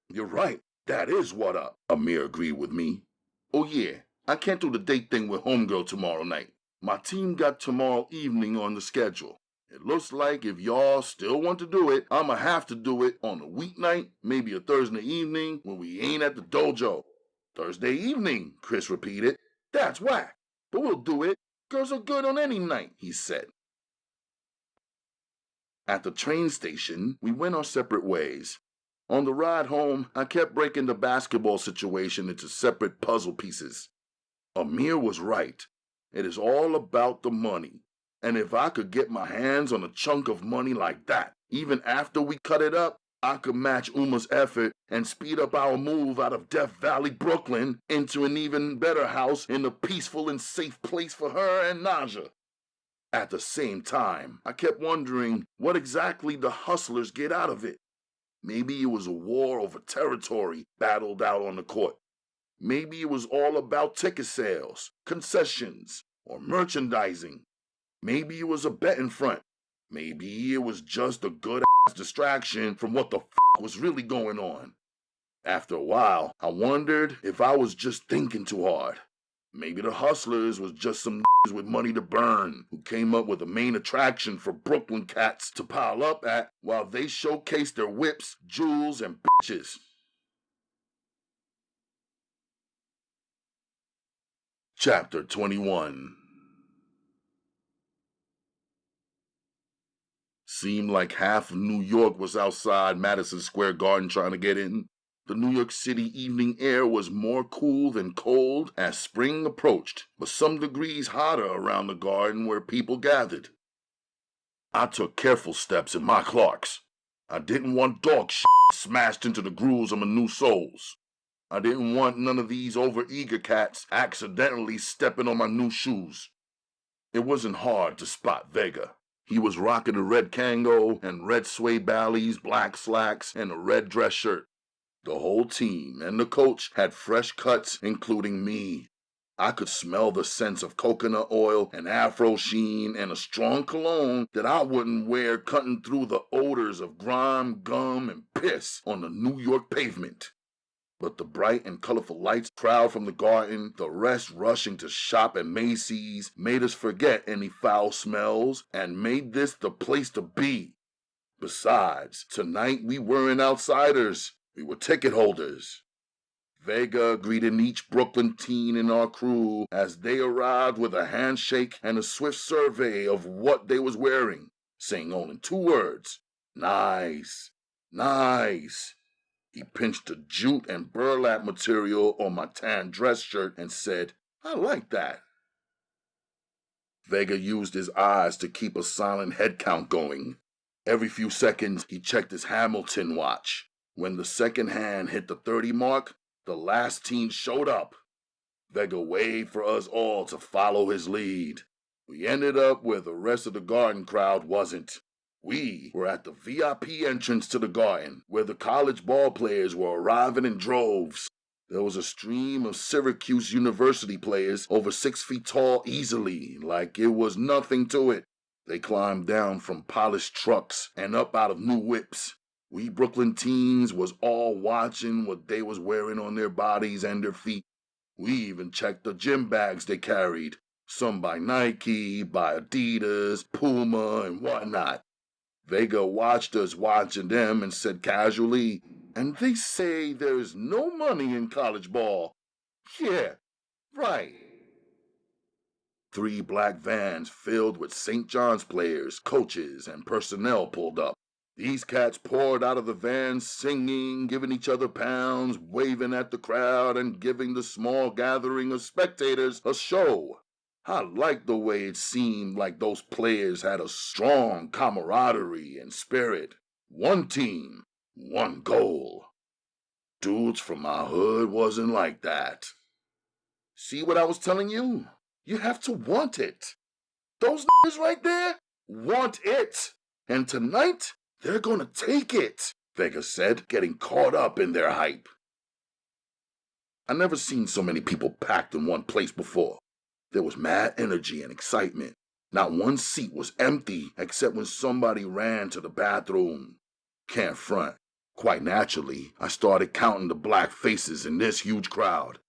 "You're right. That is what up," Amir agreed with me. "Oh yeah, I can't do the date thing with Homegirl tomorrow night. My team got tomorrow evening on the schedule. It looks like if y'all still want to do it, I'ma have to do it on a weeknight, maybe a Thursday evening when we ain't at the dojo." "Thursday evening," Chris repeated. "That's whack, but we'll do it. Girls are good on any night," he said. At the train station, we went our separate ways. On the ride home, I kept breaking the basketball situation into separate puzzle pieces. Amir was right. It is all about the money. And if I could get my hands on a chunk of money like that, even after we cut it up, I could match Umma's effort and speed up our move out of Death Valley, Brooklyn, into an even better house in a peaceful and safe place for her and Naja. At the same time, I kept wondering what exactly the hustlers get out of it. Maybe it was a war over territory battled out on the court. Maybe it was all about ticket sales, concessions, or merchandising. Maybe it was a betting front. Maybe it was just a good-ass distraction from what the was really going on. After a while, I wondered if I was just thinking too hard. Maybe the hustlers was just some with money to burn who came up with a main attraction for Brooklyn cats to pile up at while they showcased their whips, jewels, and bitches. Chapter 21. Seemed like half of New York was outside Madison Square Garden trying to get in. The New York City evening air was more cool than cold as spring approached, but some degrees hotter around the garden where people gathered. I took careful steps in my Clarks. I didn't want dog shit smashed into the grooves of my new soles. I didn't want none of these overeager cats accidentally stepping on my new shoes. It wasn't hard to spot Vega. He was rocking a red Kango and red suede ballies, black slacks, and a red dress shirt. The whole team and the coach had fresh cuts, including me. I could smell the scents of coconut oil and afro sheen and a strong cologne that I wouldn't wear cutting through the odors of grime, gum, and piss on the New York pavement. But the bright and colorful lights crowd from the garden, the rest rushing to shop at Macy's, made us forget any foul smells and made this the place to be. Besides, tonight we weren't outsiders. We were ticket holders. Vega greeted each Brooklyn teen in our crew as they arrived with a handshake and a swift survey of what they was wearing, saying only 2 words, "Nice, nice." He pinched the jute and burlap material on my tan dress shirt and said, "I like that." Vega used his eyes to keep a silent head count going. Every few seconds, he checked his Hamilton watch. When the second hand hit the 30 mark, the last teen showed up. Vega waved for us all to follow his lead. We ended up where the rest of the garden crowd wasn't. We were at the VIP entrance to the garden, where the college ball players were arriving in droves. There was a stream of Syracuse University players over 6 feet tall easily, like it was nothing to it. They climbed down from polished trucks and up out of new whips. We Brooklyn teens was all watching what they was wearing on their bodies and their feet. We even checked the gym bags they carried, some by Nike, by Adidas, Puma, and whatnot. Vega watched us watching them and said casually, "And they say there's no money in college ball." "Yeah, right." 3 black vans filled with St. John's players, coaches, and personnel pulled up. These cats poured out of the vans singing, giving each other pounds, waving at the crowd, and giving the small gathering of spectators a show. I liked the way it seemed like those players had a strong camaraderie and spirit. One team, one goal. Dudes from my hood wasn't like that. See what I was telling you? You have to want it. Those niggas right there want it. And tonight, they're gonna take it, Vega said, getting caught up in their hype. I never seen so many people packed in one place before. There was mad energy and excitement. Not one seat was empty except when somebody ran to the bathroom. Can't front. Quite naturally, I started counting the black faces in this huge crowd.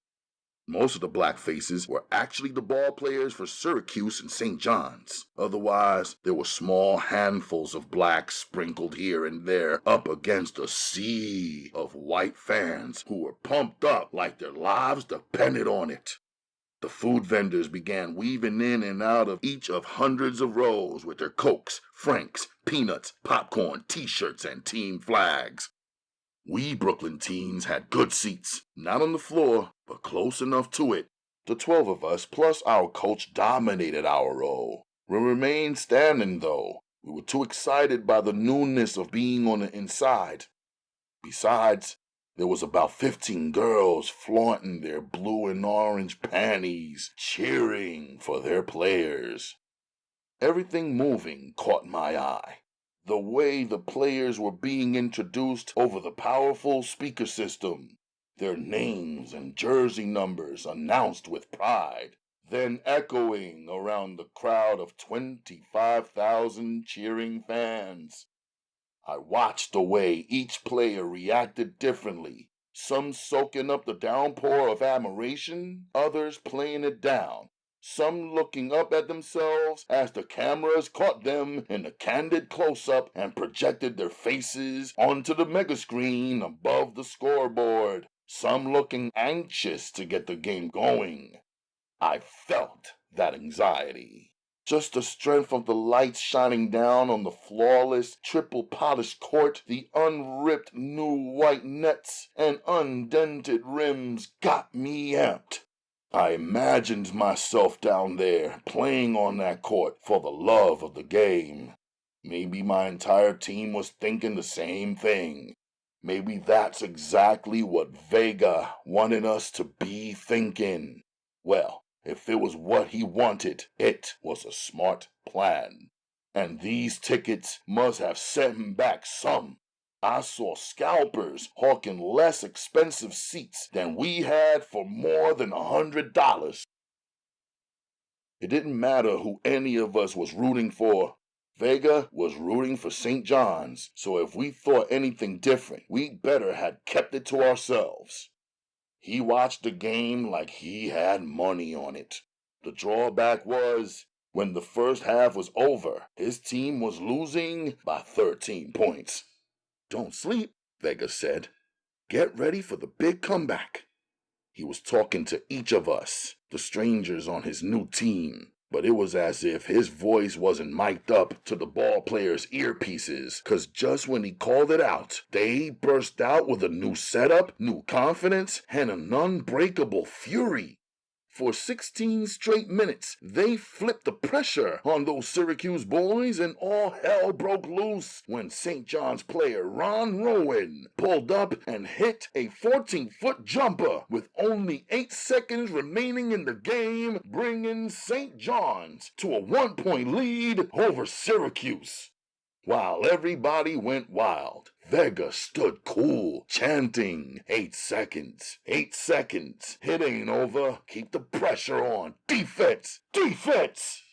Most of the black faces were actually the ball players for Syracuse and St. John's. Otherwise, there were small handfuls of blacks sprinkled here and there up against a sea of white fans who were pumped up like their lives depended on it. The food vendors began weaving in and out of each of hundreds of rows with their Cokes, Franks, peanuts, popcorn, t-shirts, and team flags. We Brooklyn teens had good seats, not on the floor, but close enough to it. The 12 of us plus our coach dominated our row. We remained standing, though. We were too excited by the newness of being on the inside. Besides, there was about 15 girls flaunting their blue and orange panties, cheering for their players. Everything moving caught my eye. The way the players were being introduced over the powerful speaker system, their names and jersey numbers announced with pride, then echoing around the crowd of 25,000 cheering fans. I watched the way each player reacted differently, some soaking up the downpour of admiration, others playing it down, some looking up at themselves as the cameras caught them in a candid close-up and projected their faces onto the megascreen above the scoreboard, some looking anxious to get the game going. I felt that anxiety. Just the strength of the lights shining down on the flawless, triple-polished court, the unripped new white nets and undented rims got me amped. I imagined myself down there, playing on that court for the love of the game. Maybe my entire team was thinking the same thing. Maybe that's exactly what Vega wanted us to be thinking. Well, if it was what he wanted, it was a smart plan. And these tickets must have set him back some. I saw scalpers hawking less expensive seats than we had for more than $100. It didn't matter who any of us was rooting for. Vega was rooting for St. John's, so if we thought anything different, we better had kept it to ourselves. He watched the game like he had money on it. The drawback was, when the first half was over, his team was losing by 13 points. "Don't sleep," Vega said. "Get ready for the big comeback." He was talking to each of us, the strangers on his new team, but it was as if his voice wasn't mic'd up to the ball players' earpieces, 'cause just when he called it out, they burst out with a new setup, new confidence, and an unbreakable fury. For 16 straight minutes, they flipped the pressure on those Syracuse boys, and all hell broke loose when St. John's player Ron Rowan pulled up and hit a 14-foot jumper with only 8 seconds remaining in the game, bringing St. John's to a 1-point lead over Syracuse. While everybody went wild, Vega stood cool, chanting, 8 seconds, 8 seconds, it ain't over, keep the pressure on, defense, defense!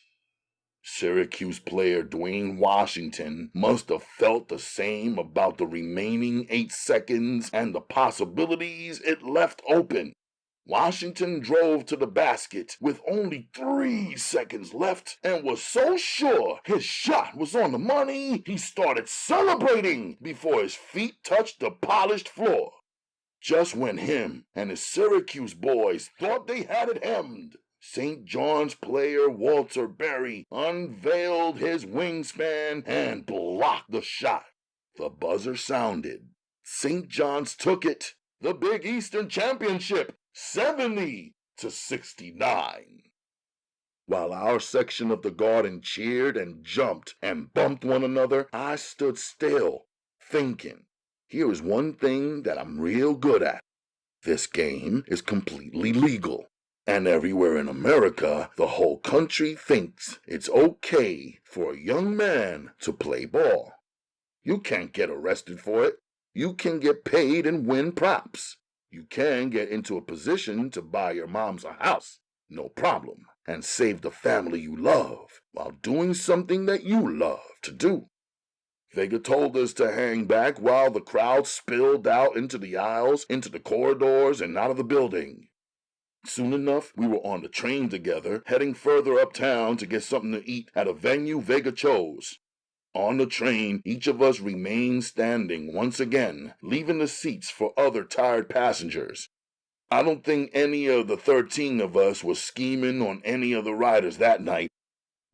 Syracuse player Dwayne Washington must have felt the same about the remaining 8 seconds and the possibilities it left open. Washington drove to the basket with only 3 seconds left and was so sure his shot was on the money, he started celebrating before his feet touched the polished floor. Just when him and his Syracuse boys thought they had it hemmed, St. John's player Walter Berry unveiled his wingspan and blocked the shot. The buzzer sounded. St. John's took it. The Big Eastern Championship, 70-69. While our section of the garden cheered and jumped and bumped one another, I stood still, thinking, here is one thing that I'm real good at. This game is completely legal. And everywhere in America, the whole country thinks it's okay for a young man to play ball. You can't get arrested for it. You can get paid and win props. You can get into a position to buy your mom's a house, no problem, and save the family you love while doing something that you love to do. Vega told us to hang back while the crowd spilled out into the aisles, into the corridors, and out of the building. Soon enough, we were on the train together, heading further uptown to get something to eat at a venue Vega chose. On the train, each of us remained standing once again, leaving the seats for other tired passengers. I don't think any of the 13 of us was scheming on any of the riders that night.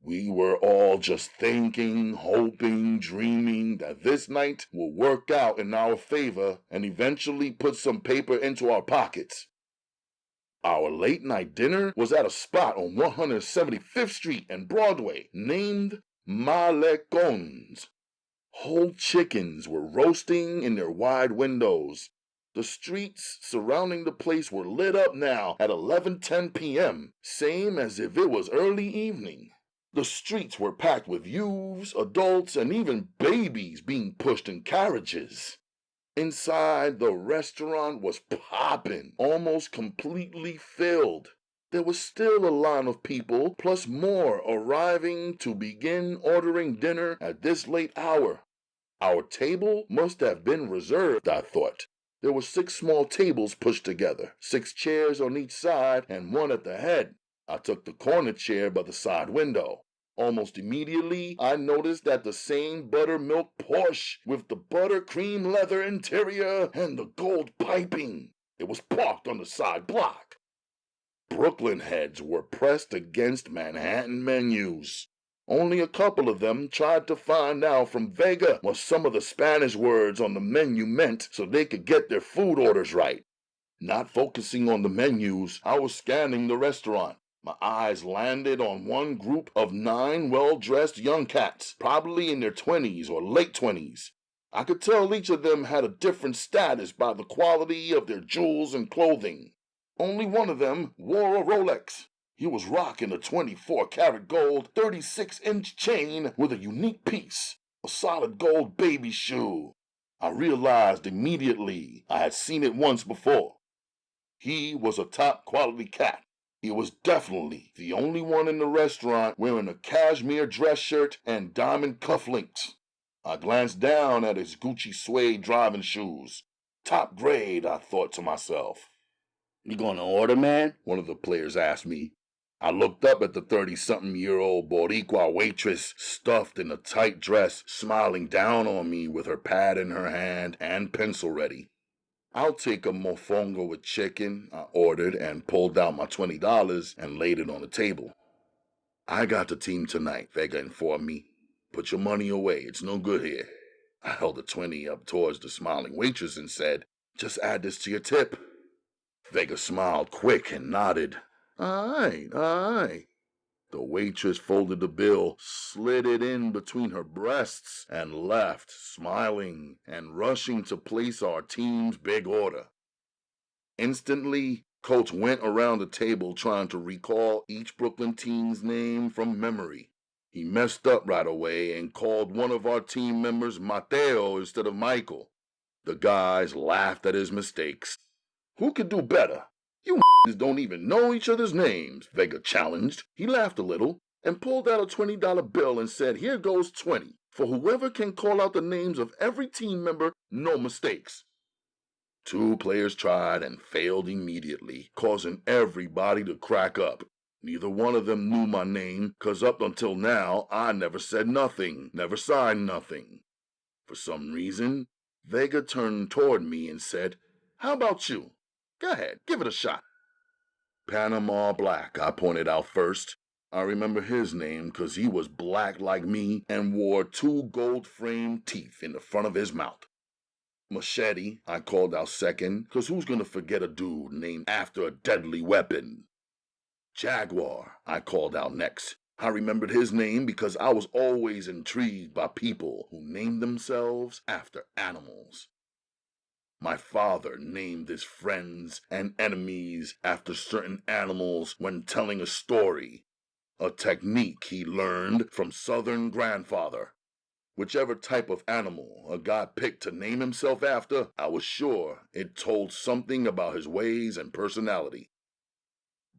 We were all just thinking, hoping, dreaming that this night will work out in our favor and eventually put some paper into our pockets. Our late-night dinner was at a spot on 175th Street and Broadway named Malecons. Whole chickens were roasting in their wide windows. The streets surrounding the place were lit up now at 11:10 p.m., same as if it was early evening. The streets were packed with youths, adults, and even babies being pushed in carriages. Inside, the restaurant was popping, almost completely filled. There was still a line of people, plus more arriving to begin ordering dinner at this late hour. Our table must have been reserved, I thought. There were 6 small tables pushed together, 6 chairs on each side and one at the head. I took the corner chair by the side window. Almost immediately, I noticed that the same buttermilk Porsche with the buttercream leather interior and the gold piping. It was parked on the side block. Brooklyn heads were pressed against Manhattan menus. Only a couple of them tried to find out from Vega what some of the Spanish words on the menu meant so they could get their food orders right. Not focusing on the menus, I was scanning the restaurant. My eyes landed on one group of 9 well-dressed young cats, probably in their 20s or late 20s. I could tell each of them had a different status by the quality of their jewels and clothing. Only one of them wore a Rolex. He was rocking a 24-karat gold 36-inch chain with a unique piece, a solid gold baby shoe. I realized immediately I had seen it once before. He was a top-quality cat. He was definitely the only one in the restaurant wearing a cashmere dress shirt and diamond cufflinks. I glanced down at his Gucci suede driving shoes. Top grade, I thought to myself. "You gonna order, man?" One of the players asked me. I looked up at the 30-something-year-old Boricua waitress, stuffed in a tight dress, smiling down on me with her pad in her hand and pencil ready. "I'll take a mofongo with chicken," I ordered and pulled out my $20 and laid it on the table. "I got the team tonight," Vega informed me. "Put your money away, it's no good here." I held the 20 up towards the smiling waitress and said, "Just add this to your tip." Vega smiled quick and nodded. Aye. The waitress folded the bill, slid it in between her breasts, and left, smiling and rushing to place our team's big order. Instantly, Coach went around the table trying to recall each Brooklyn team's name from memory. He messed up right away and called one of our team members Mateo instead of Michael. The guys laughed at his mistakes. "Who could do better? You don't even know each other's names," Vega challenged. He laughed a little and pulled out a $20 bill and said, "Here goes 20 for whoever can call out the names of every team member, no mistakes." 2 players tried and failed immediately, causing everybody to crack up. Neither one of them knew my name, 'cause up until now, I never said nothing, never signed nothing. For some reason, Vega turned toward me and said, "How about you? Go ahead, give it a shot." Panama Black, I pointed out first. I remember his name 'cause he was black like me and wore 2 gold-framed teeth in the front of his mouth. Machete, I called out second, 'cause who's gonna forget a dude named after a deadly weapon? Jaguar, I called out next. I remembered his name because I was always intrigued by people who named themselves after animals. My father named his friends and enemies after certain animals when telling a story, a technique he learned from Southern grandfather. Whichever type of animal a guy picked to name himself after, I was sure it told something about his ways and personality.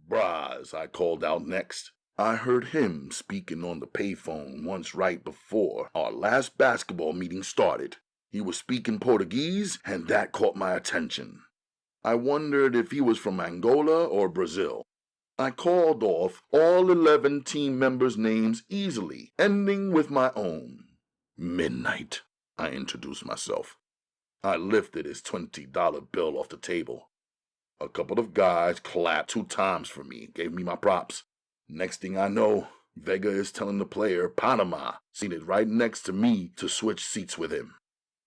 Braz, I called out next. I heard him speaking on the payphone once right before our last basketball meeting started. He was speaking Portuguese, and that caught my attention. I wondered if he was from Angola or Brazil. I called off all 11 team members' names easily, ending with my own. Midnight, I introduced myself. I lifted his $20 bill off the table. A couple of guys clapped 2 times for me, gave me my props. Next thing I know, Vega is telling the player, Panama, seated right next to me, to switch seats with him.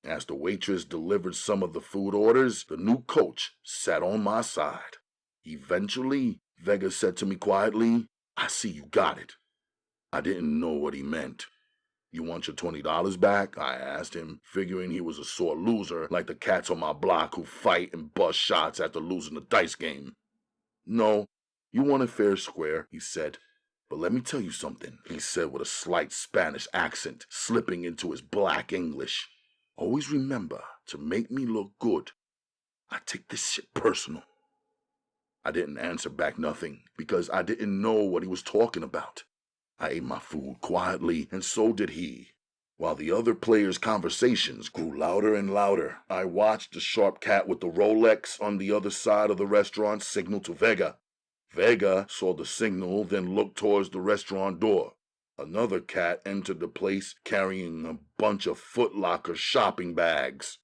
As the waitress delivered some of the food orders, the new coach sat on my side. Eventually, Vega said to me quietly, "I see you got it." I didn't know what he meant. "You want your $20 back?" I asked him, figuring he was a sore loser like the cats on my block who fight and bust shots after losing the dice game. "No, you want it fair square," he said. "But let me tell you something," he said with a slight Spanish accent, slipping into his black English. "Always remember to make me look good. I take this shit personal." I didn't answer back nothing because I didn't know what he was talking about. I ate my food quietly, and so did he. While the other players' conversations grew louder and louder, I watched the sharp cat with the Rolex on the other side of the restaurant signal to Vega. Vega saw the signal, then looked towards the restaurant door. Another cat entered the place carrying a bunch of Foot Locker shopping bags.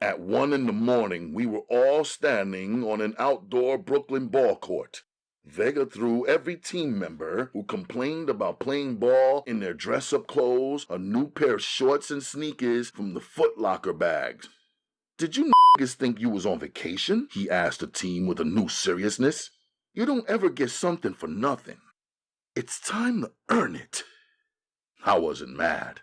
At 1 in the morning, we were all standing on an outdoor Brooklyn ball court. Vega threw every team member who complained about playing ball in their dress-up clothes a new pair of shorts and sneakers from the Foot Locker bags. "Did you niggas think you was on vacation?" he asked the team with a new seriousness. "You don't ever get something for nothing. It's time to earn it." I wasn't mad.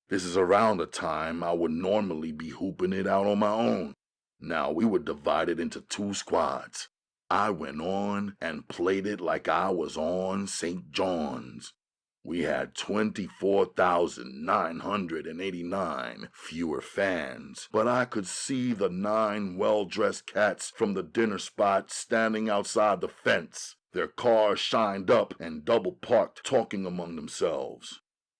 This is around the time I would normally be hooping it out on my own. Now we were divided into 2 squads. I went on and played it like I was on St. John's. We had 24,989 fewer fans, but I could see the 9 well-dressed cats from the dinner spot standing outside the fence, their cars shined up and double-parked, talking among themselves.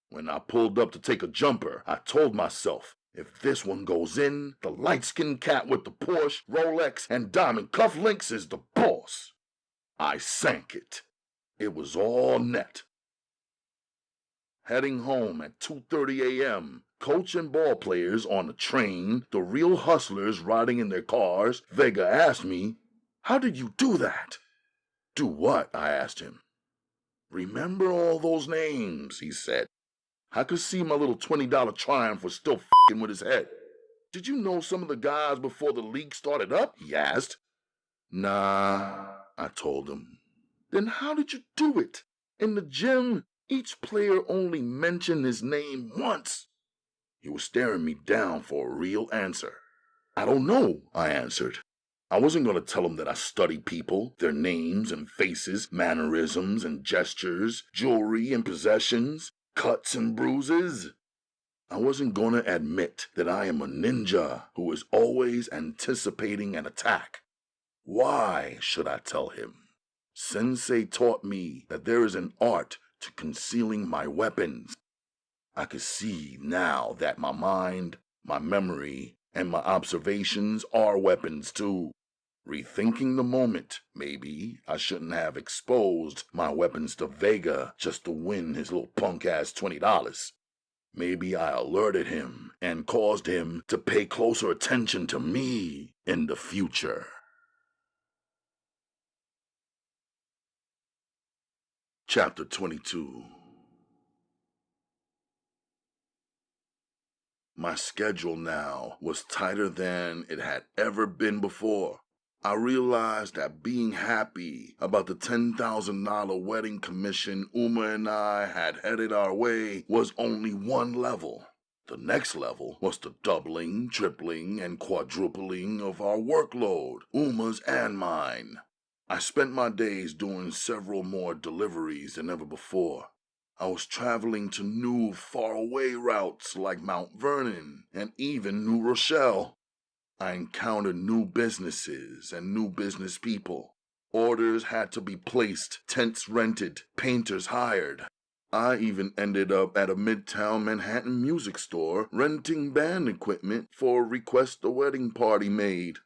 When I pulled up to take a jumper, I told myself, if this one goes in, the light-skinned cat with the Porsche, Rolex, and diamond cufflinks is the boss. I sank it. It was all net. Heading home at 2:30 a.m., coach and ball players on the train, the real hustlers riding in their cars, Vega asked me, "How did you do that?" "Do what?" I asked him. "Remember all those names," he said. I could see my little $20 triumph was still f***ing with his head. "Did you know some of the guys before the league started up?" he asked. "Nah," I told him. "Then how did you do it? In the gym, each player only mentioned his name once." He was staring me down for a real answer. "I don't know," I answered. I wasn't going to tell him that I studied people, their names and faces, mannerisms and gestures, jewelry and possessions, cuts and bruises. I wasn't going to admit that I am a ninja who is always anticipating an attack. Why should I tell him? Sensei taught me that there is an art to concealing my weapons. I could see now that my mind, my memory, and my observations are weapons too. Rethinking the moment, maybe I shouldn't have exposed my weapons to Vega just to win his little punk-ass $20. Maybe I alerted him and caused him to pay closer attention to me in the future. Chapter 22. My schedule now was tighter than it had ever been before. I realized that being happy about the $10,000 wedding commission Umma and I had headed our way was only one level. The next level was the doubling, tripling, and quadrupling of our workload, Umma's and mine. I spent my days doing several more deliveries than ever before. I was traveling to new, faraway routes like Mount Vernon and even New Rochelle. I encountered new businesses and new business people. Orders had to be placed, tents rented, painters hired. I even ended up at a Midtown Manhattan music store renting band equipment for a request a wedding party made.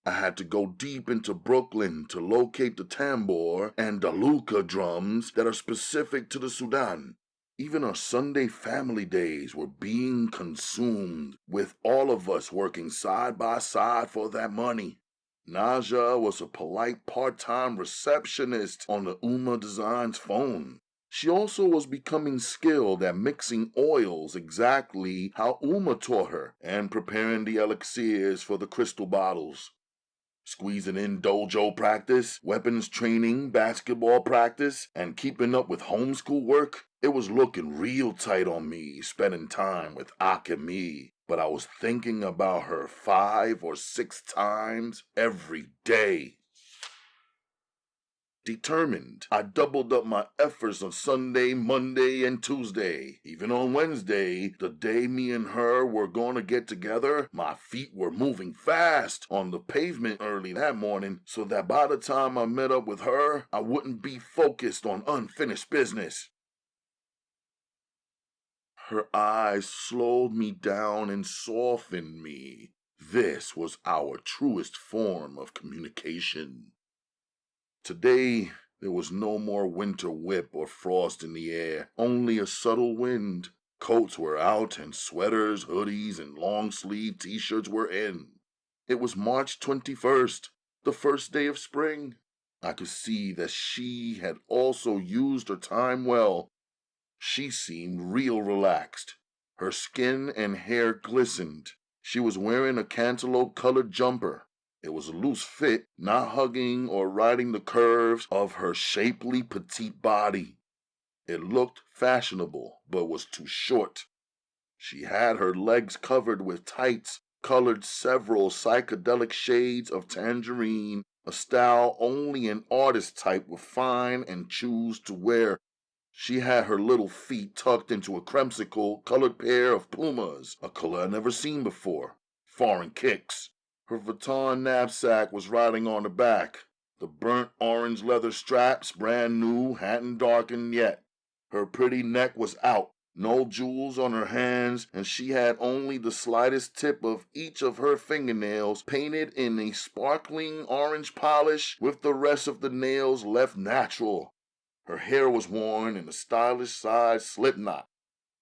I had to go deep into Brooklyn to locate the tambour and daluka drums that are specific to the Sudan. Even our Sunday family days were being consumed, with all of us working side by side for that money. Naja was a polite part-time receptionist on the Umma Designs phone. She also was becoming skilled at mixing oils exactly how Umma taught her and preparing the elixirs for the crystal bottles. Squeezing in dojo practice, weapons training, basketball practice, and keeping up with homeschool work, it was looking real tight on me spending time with Akemi. But I was thinking about her 5 or 6 times every day. Determined, I doubled up my efforts on Sunday, Monday, and Tuesday. Even on Wednesday, the day me and her were going to get together, my feet were moving fast on the pavement early that morning, so that by the time I met up with her, I wouldn't be focused on unfinished business. Her eyes slowed me down and softened me. This was our truest form of communication. Today, there was no more winter whip or frost in the air, only a subtle wind. Coats were out and sweaters, hoodies, and long-sleeve t-shirts were in. It was March 21st, the first day of spring. I could see that she had also used her time well. She seemed real relaxed. Her skin and hair glistened. She was wearing a cantaloupe-colored jumper. It was a loose fit, not hugging or riding the curves of her shapely petite body. It looked fashionable, but was too short. She had her legs covered with tights, colored several psychedelic shades of tangerine, a style only an artist type would find and choose to wear. She had her little feet tucked into a creamsicle-colored pair of Pumas, a color I'd never seen before. Foreign kicks. Her Vuitton knapsack was riding on her back. The burnt orange leather straps, brand new, hadn't darkened yet. Her pretty neck was out, no jewels on her hands, and she had only the slightest tip of each of her fingernails painted in a sparkling orange polish, with the rest of the nails left natural. Her hair was worn in a stylish side slip knot.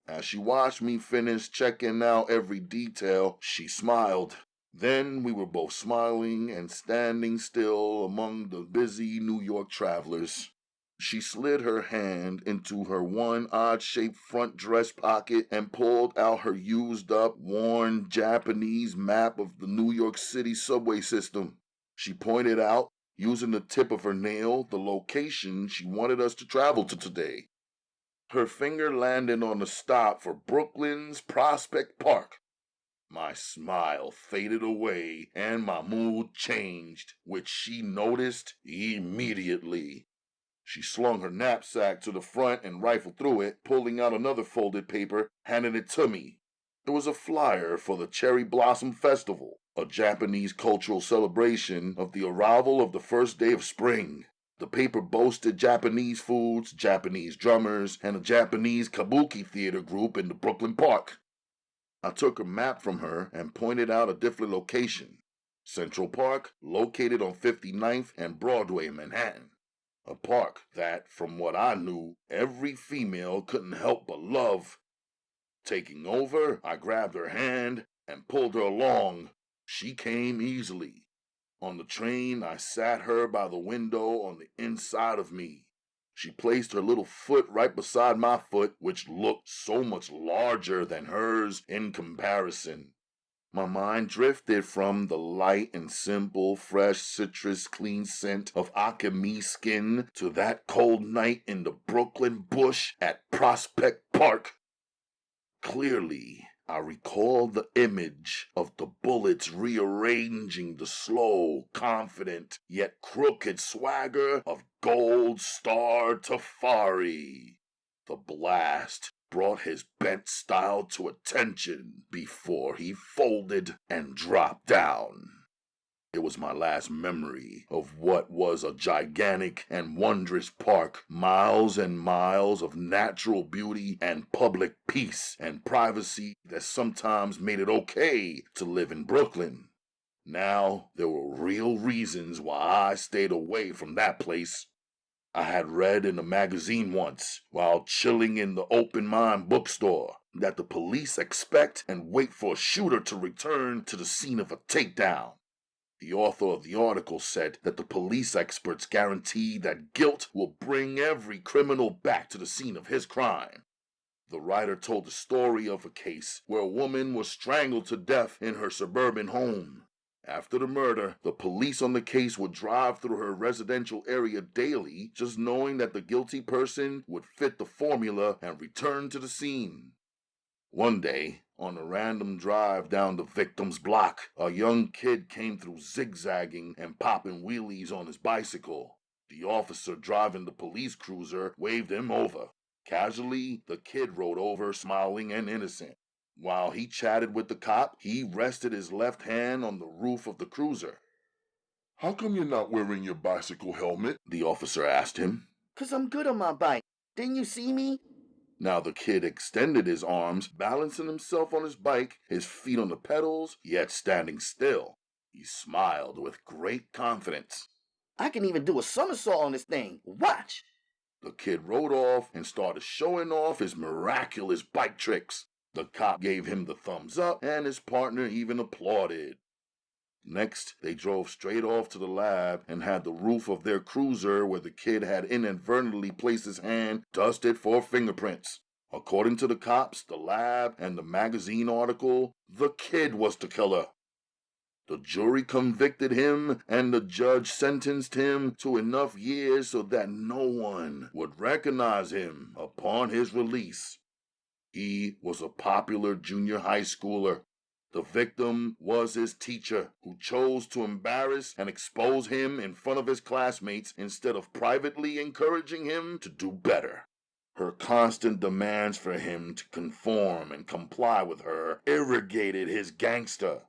As she watched me finish checking out every detail, she smiled. Then we were both smiling and standing still among the busy New York travelers. She slid her hand into her one odd-shaped front dress pocket and pulled out her used-up, worn Japanese map of the New York City subway system. She pointed out, using the tip of her nail, the location she wanted us to travel to today. Her finger landed on the stop for Brooklyn's Prospect Park. My smile faded away and my mood changed, which she noticed immediately. She slung her knapsack to the front and rifled through it, pulling out another folded paper, handing it to me. It was a flyer for the Cherry Blossom Festival, a Japanese cultural celebration of the arrival of the first day of spring. The paper boasted Japanese foods, Japanese drummers, and a Japanese kabuki theater group in the Brooklyn Park. I took a map from her and pointed out a different location. Central Park, located on 59th and Broadway in Manhattan. A park that, from what I knew, every female couldn't help but love. Taking over, I grabbed her hand and pulled her along. She came easily. On the train, I sat her by the window on the inside of me. She placed her little foot right beside my foot, which looked so much larger than hers in comparison. My mind drifted from the light and simple, fresh citrus clean scent of Akemi skin to that cold night in the Brooklyn bush at Prospect Park. Clearly, I recalled the image of the bullets rearranging the slow, confident, yet crooked swagger of Gold Star Tafari. The blast brought his bent style to attention before he folded and dropped down. It was my last memory of what was a gigantic and wondrous park, miles and miles of natural beauty and public peace and privacy that sometimes made it okay to live in Brooklyn. Now, there were real reasons why I stayed away from that place. I had read in a magazine once, while chilling in the Open Mind bookstore, that the police expect and wait for a shooter to return to the scene of a takedown. The author of the article said that the police experts guarantee that guilt will bring every criminal back to the scene of his crime. The writer told the story of a case where a woman was strangled to death in her suburban home. After the murder, the police on the case would drive through her residential area daily, just knowing that the guilty person would fit the formula and return to the scene. One day, on a random drive down the victim's block, a young kid came through zigzagging and popping wheelies on his bicycle. The officer driving the police cruiser waved him over. Casually, the kid rode over, smiling and innocent. While he chatted with the cop, he rested his left hand on the roof of the cruiser. How come you're not wearing your bicycle helmet? The officer asked him. 'Cause I'm good on my bike. Didn't you see me? Now the kid extended his arms, balancing himself on his bike, his feet on the pedals, yet standing still. He smiled with great confidence. I can even do a somersault on this thing. Watch! The kid rode off and started showing off his miraculous bike tricks. The cop gave him the thumbs up, and his partner even applauded. Next, they drove straight off to the lab and had the roof of their cruiser where the kid had inadvertently placed his hand dusted for fingerprints. According to the cops, the lab, and the magazine article, the kid was the killer. The jury convicted him, and the judge sentenced him to enough years so that no one would recognize him upon his release. He was a popular junior high schooler. The victim was his teacher, who chose to embarrass and expose him in front of his classmates instead of privately encouraging him to do better. Her constant demands for him to conform and comply with her irrigated his gangster.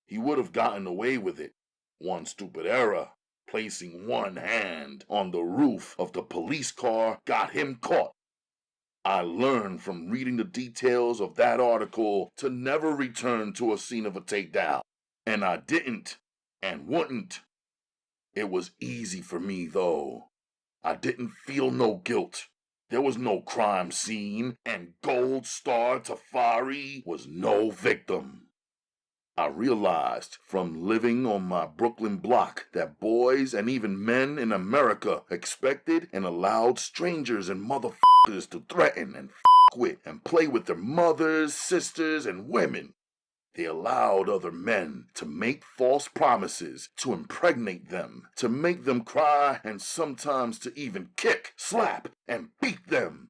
He would have gotten away with it. One stupid error, placing one hand on the roof of the police car, got him caught. I learned from reading the details of that article to never return to a scene of a takedown. And I didn't and wouldn't. It was easy for me, though. I didn't feel no guilt. There was no crime scene, and Gold Star Tafari was no victim. I realized from living on my Brooklyn block that boys and even men in America expected and allowed strangers and motherfuckers to threaten and with and play with their mothers, sisters, and women. They allowed other men to make false promises, to impregnate them, to make them cry, and sometimes to even kick, slap, and beat them.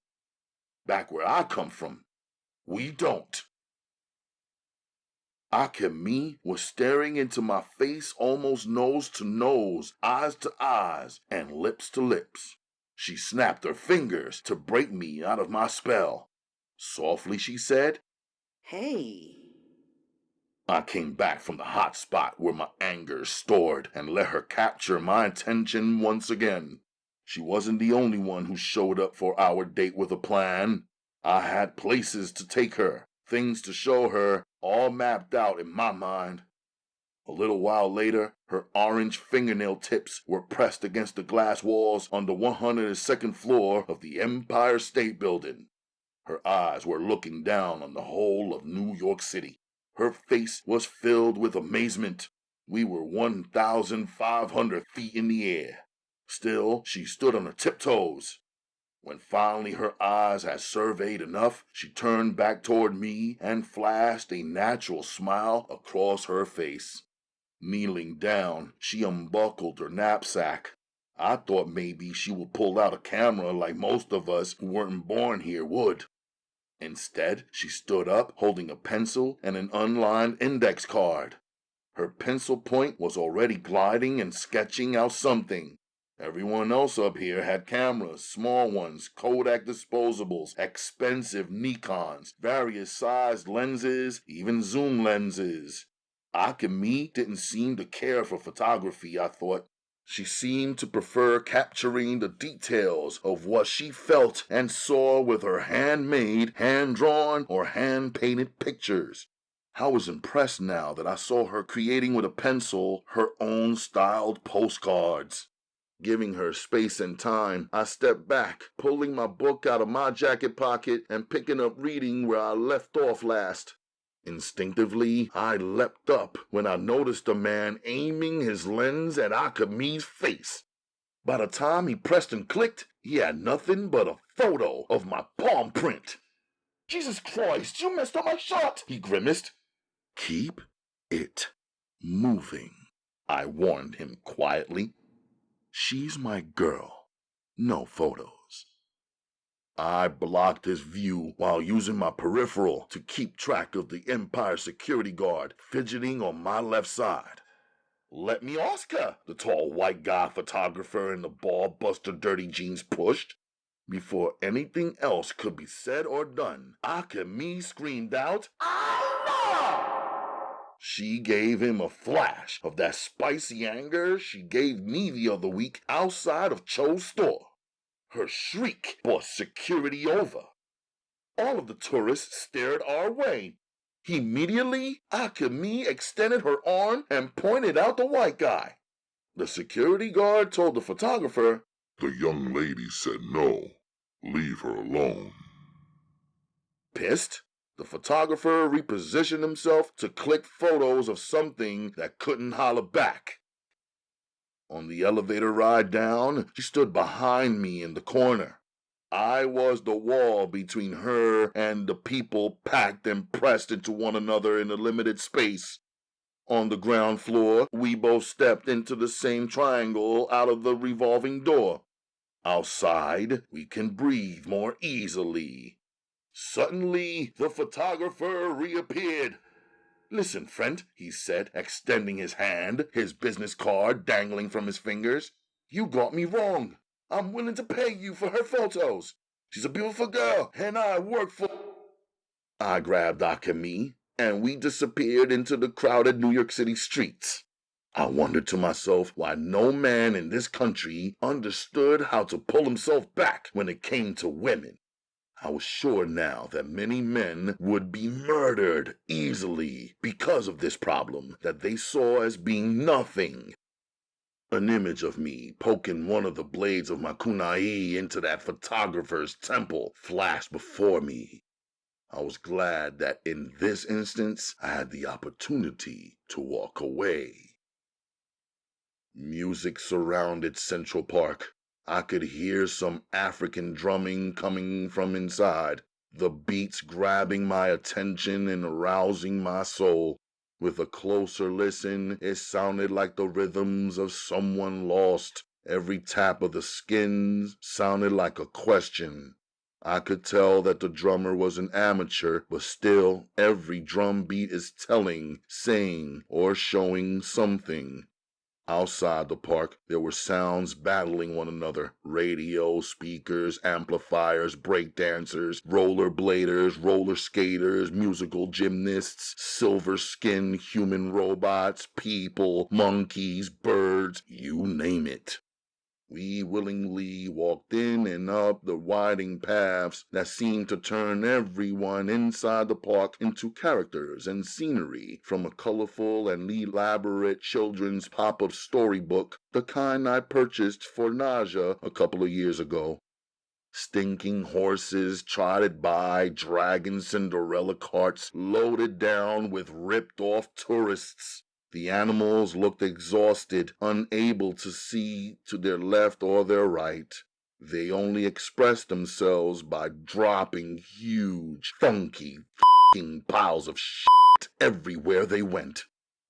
Back where I come from, we don't. Akemi was staring into my face almost nose to nose, eyes to eyes, and lips to lips. She snapped her fingers to break me out of my spell. Softly she said, Hey. I came back from the hot spot where my anger stored and let her capture my attention once again. She wasn't the only one who showed up for our date with a plan. I had places to take her, things to show her, all mapped out in my mind. A little while later, her orange fingernail tips were pressed against the glass walls on the 102nd floor of the Empire State Building. Her eyes were looking down on the whole of New York City. Her face was filled with amazement. We were 1,500 feet in the air. Still, she stood on her tiptoes. When finally her eyes had surveyed enough, she turned back toward me and flashed a natural smile across her face. Kneeling down, she unbuckled her knapsack. I thought maybe she would pull out a camera like most of us who weren't born here would. Instead, she stood up holding a pencil and an unlined index card. Her pencil point was already gliding and sketching out something. Everyone else up here had cameras, small ones, Kodak disposables, expensive Nikons, various sized lenses, even zoom lenses. Akemi didn't seem to care for photography, I thought. She seemed to prefer capturing the details of what she felt and saw with her handmade, hand-drawn, or hand-painted pictures. I was impressed now that I saw her creating with a pencil her own styled postcards. Giving her space and time, I stepped back, pulling my book out of my jacket pocket and picking up reading where I left off last. Instinctively, I leapt up when I noticed a man aiming his lens at Akemi's face. By the time he pressed and clicked, he had nothing but a photo of my palm print. "Jesus Christ, you messed up my shot," he grimaced. "Keep it moving, I warned him quietly. She's my girl. No photos. I blocked his view while using my peripheral to keep track of the Empire security guard fidgeting on my left side. Let me Oscar, the tall white guy photographer in the ball-buster dirty jeans pushed. Before anything else could be said or done, Akemi screamed out, "Allah!" She gave him a flash of that spicy anger she gave me the other week outside of Cho's store. Her shriek brought security over. All of the tourists stared our way. Immediately, Akemi extended her arm and pointed out the white guy. The security guard told the photographer, "The young lady said no. Leave her alone." Pissed, the photographer repositioned himself to click photos of something that couldn't holler back. On the elevator ride down, she stood behind me in the corner. I was the wall between her and the people packed and pressed into one another in a limited space. On the ground floor, we both stepped into the same triangle out of the revolving door. Outside, we can breathe more easily. Suddenly, the photographer reappeared. "Listen, friend," he said, extending his hand, his business card dangling from his fingers. "You got me wrong. I'm willing to pay you for her photos. She's a beautiful girl, and I work for..." I grabbed Akemi, and we disappeared into the crowded New York City streets. I wondered to myself why no man in this country understood how to pull himself back when it came to women. I was sure now that many men would be murdered easily because of this problem that they saw as being nothing. An image of me poking one of the blades of my kunai into that photographer's temple flashed before me. I was glad that in this instance I had the opportunity to walk away. Music surrounded Central Park. I could hear some African drumming coming from inside, the beats grabbing my attention and arousing my soul. With a closer listen, it sounded like the rhythms of someone lost. Every tap of the skins sounded like a question. I could tell that the drummer was an amateur, but still, every drum beat is telling, saying, or showing something. Outside the park, there were sounds battling one another. Radio, speakers, amplifiers, breakdancers, rollerbladers, roller skaters, musical gymnasts, silver-skinned human robots, people, monkeys, birds, you name it. We willingly walked in and up the winding paths that seemed to turn everyone inside the park into characters and scenery from a colorful and elaborate children's pop-up storybook, the kind I purchased for Nausea a couple of years ago. Stinking horses trotted by, dragging Cinderella carts loaded down with ripped-off tourists. The animals looked exhausted, unable to see to their left or their right. They only expressed themselves by dropping huge, funky, f***ing piles of shit everywhere they went.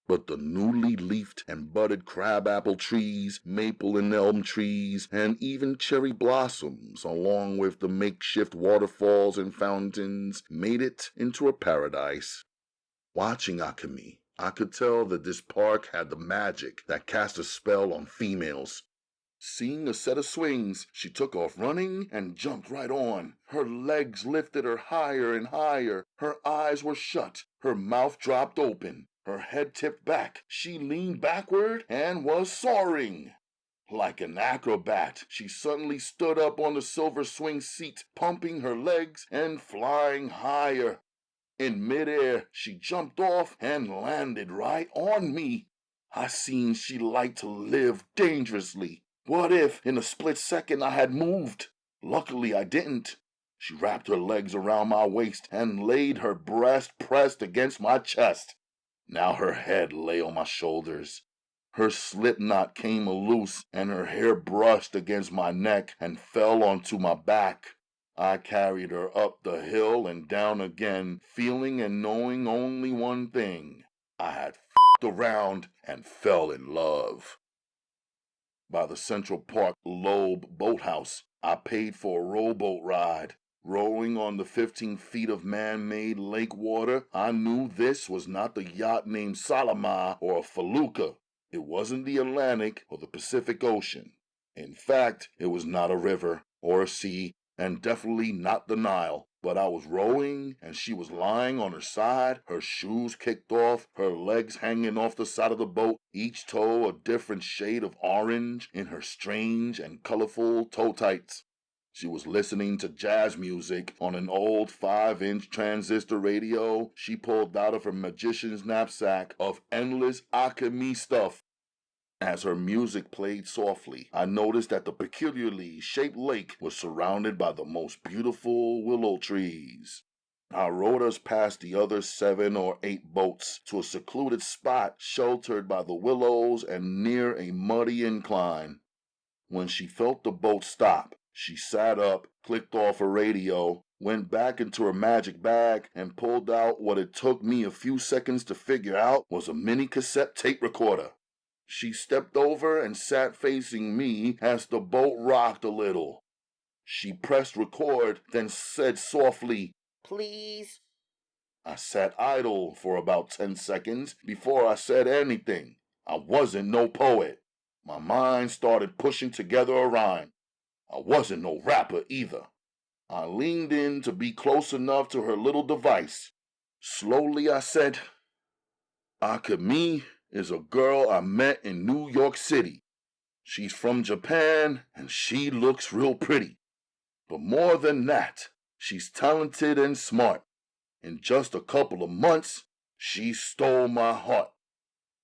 But the newly leafed and budded crabapple trees, maple and elm trees, and even cherry blossoms, along with the makeshift waterfalls and fountains, made it into a paradise. Watching Akemi, I could tell that this park had the magic that cast a spell on females. Seeing a set of swings, she took off running and jumped right on. Her legs lifted her higher and higher. Her eyes were shut. Her mouth dropped open. Her head tipped back. She leaned backward and was soaring. Like an acrobat, she suddenly stood up on the silver swing seat, pumping her legs and flying higher. In midair, she jumped off and landed right on me. I seen she liked to live dangerously. What if, in a split second, I had moved? Luckily, I didn't. She wrapped her legs around my waist and laid her breast pressed against my chest. Now her head lay on my shoulders. Her slip knot came loose, and her hair brushed against my neck and fell onto my back. I carried her up the hill and down again, feeling and knowing only one thing. I had around and fell in love. By the Central Park Loeb Boathouse, I paid for a rowboat ride. Rowing on the 15 feet of man-made lake water, I knew this was not the yacht named Solomon or a felucca. It wasn't the Atlantic or the Pacific Ocean. In fact, it was not a river or a sea, and definitely not the Nile. But I was rowing, and she was lying on her side, her shoes kicked off, her legs hanging off the side of the boat, each toe a different shade of orange in her strange and colorful toe tights. She was listening to jazz music on an old 5-inch transistor radio she pulled out of her magician's knapsack of endless Akemi stuff. As her music played softly, I noticed that the peculiarly shaped lake was surrounded by the most beautiful willow trees. I rowed us past the other 7 or 8 boats to a secluded spot sheltered by the willows and near a muddy incline. When she felt the boat stop, she sat up, clicked off her radio, went back into her magic bag, and pulled out what it took me a few seconds to figure out was a mini cassette tape recorder. She stepped over and sat facing me as the boat rocked a little. She pressed record, then said softly, Please. I sat idle for about 10 seconds before I said anything. I wasn't no poet. My mind started pushing together a rhyme. I wasn't no rapper either. I leaned in to be close enough to her little device. Slowly I said, Akemi is a girl I met in New York City. She's from Japan and she looks real pretty. But more than that, she's talented and smart. In just a couple of months, she stole my heart.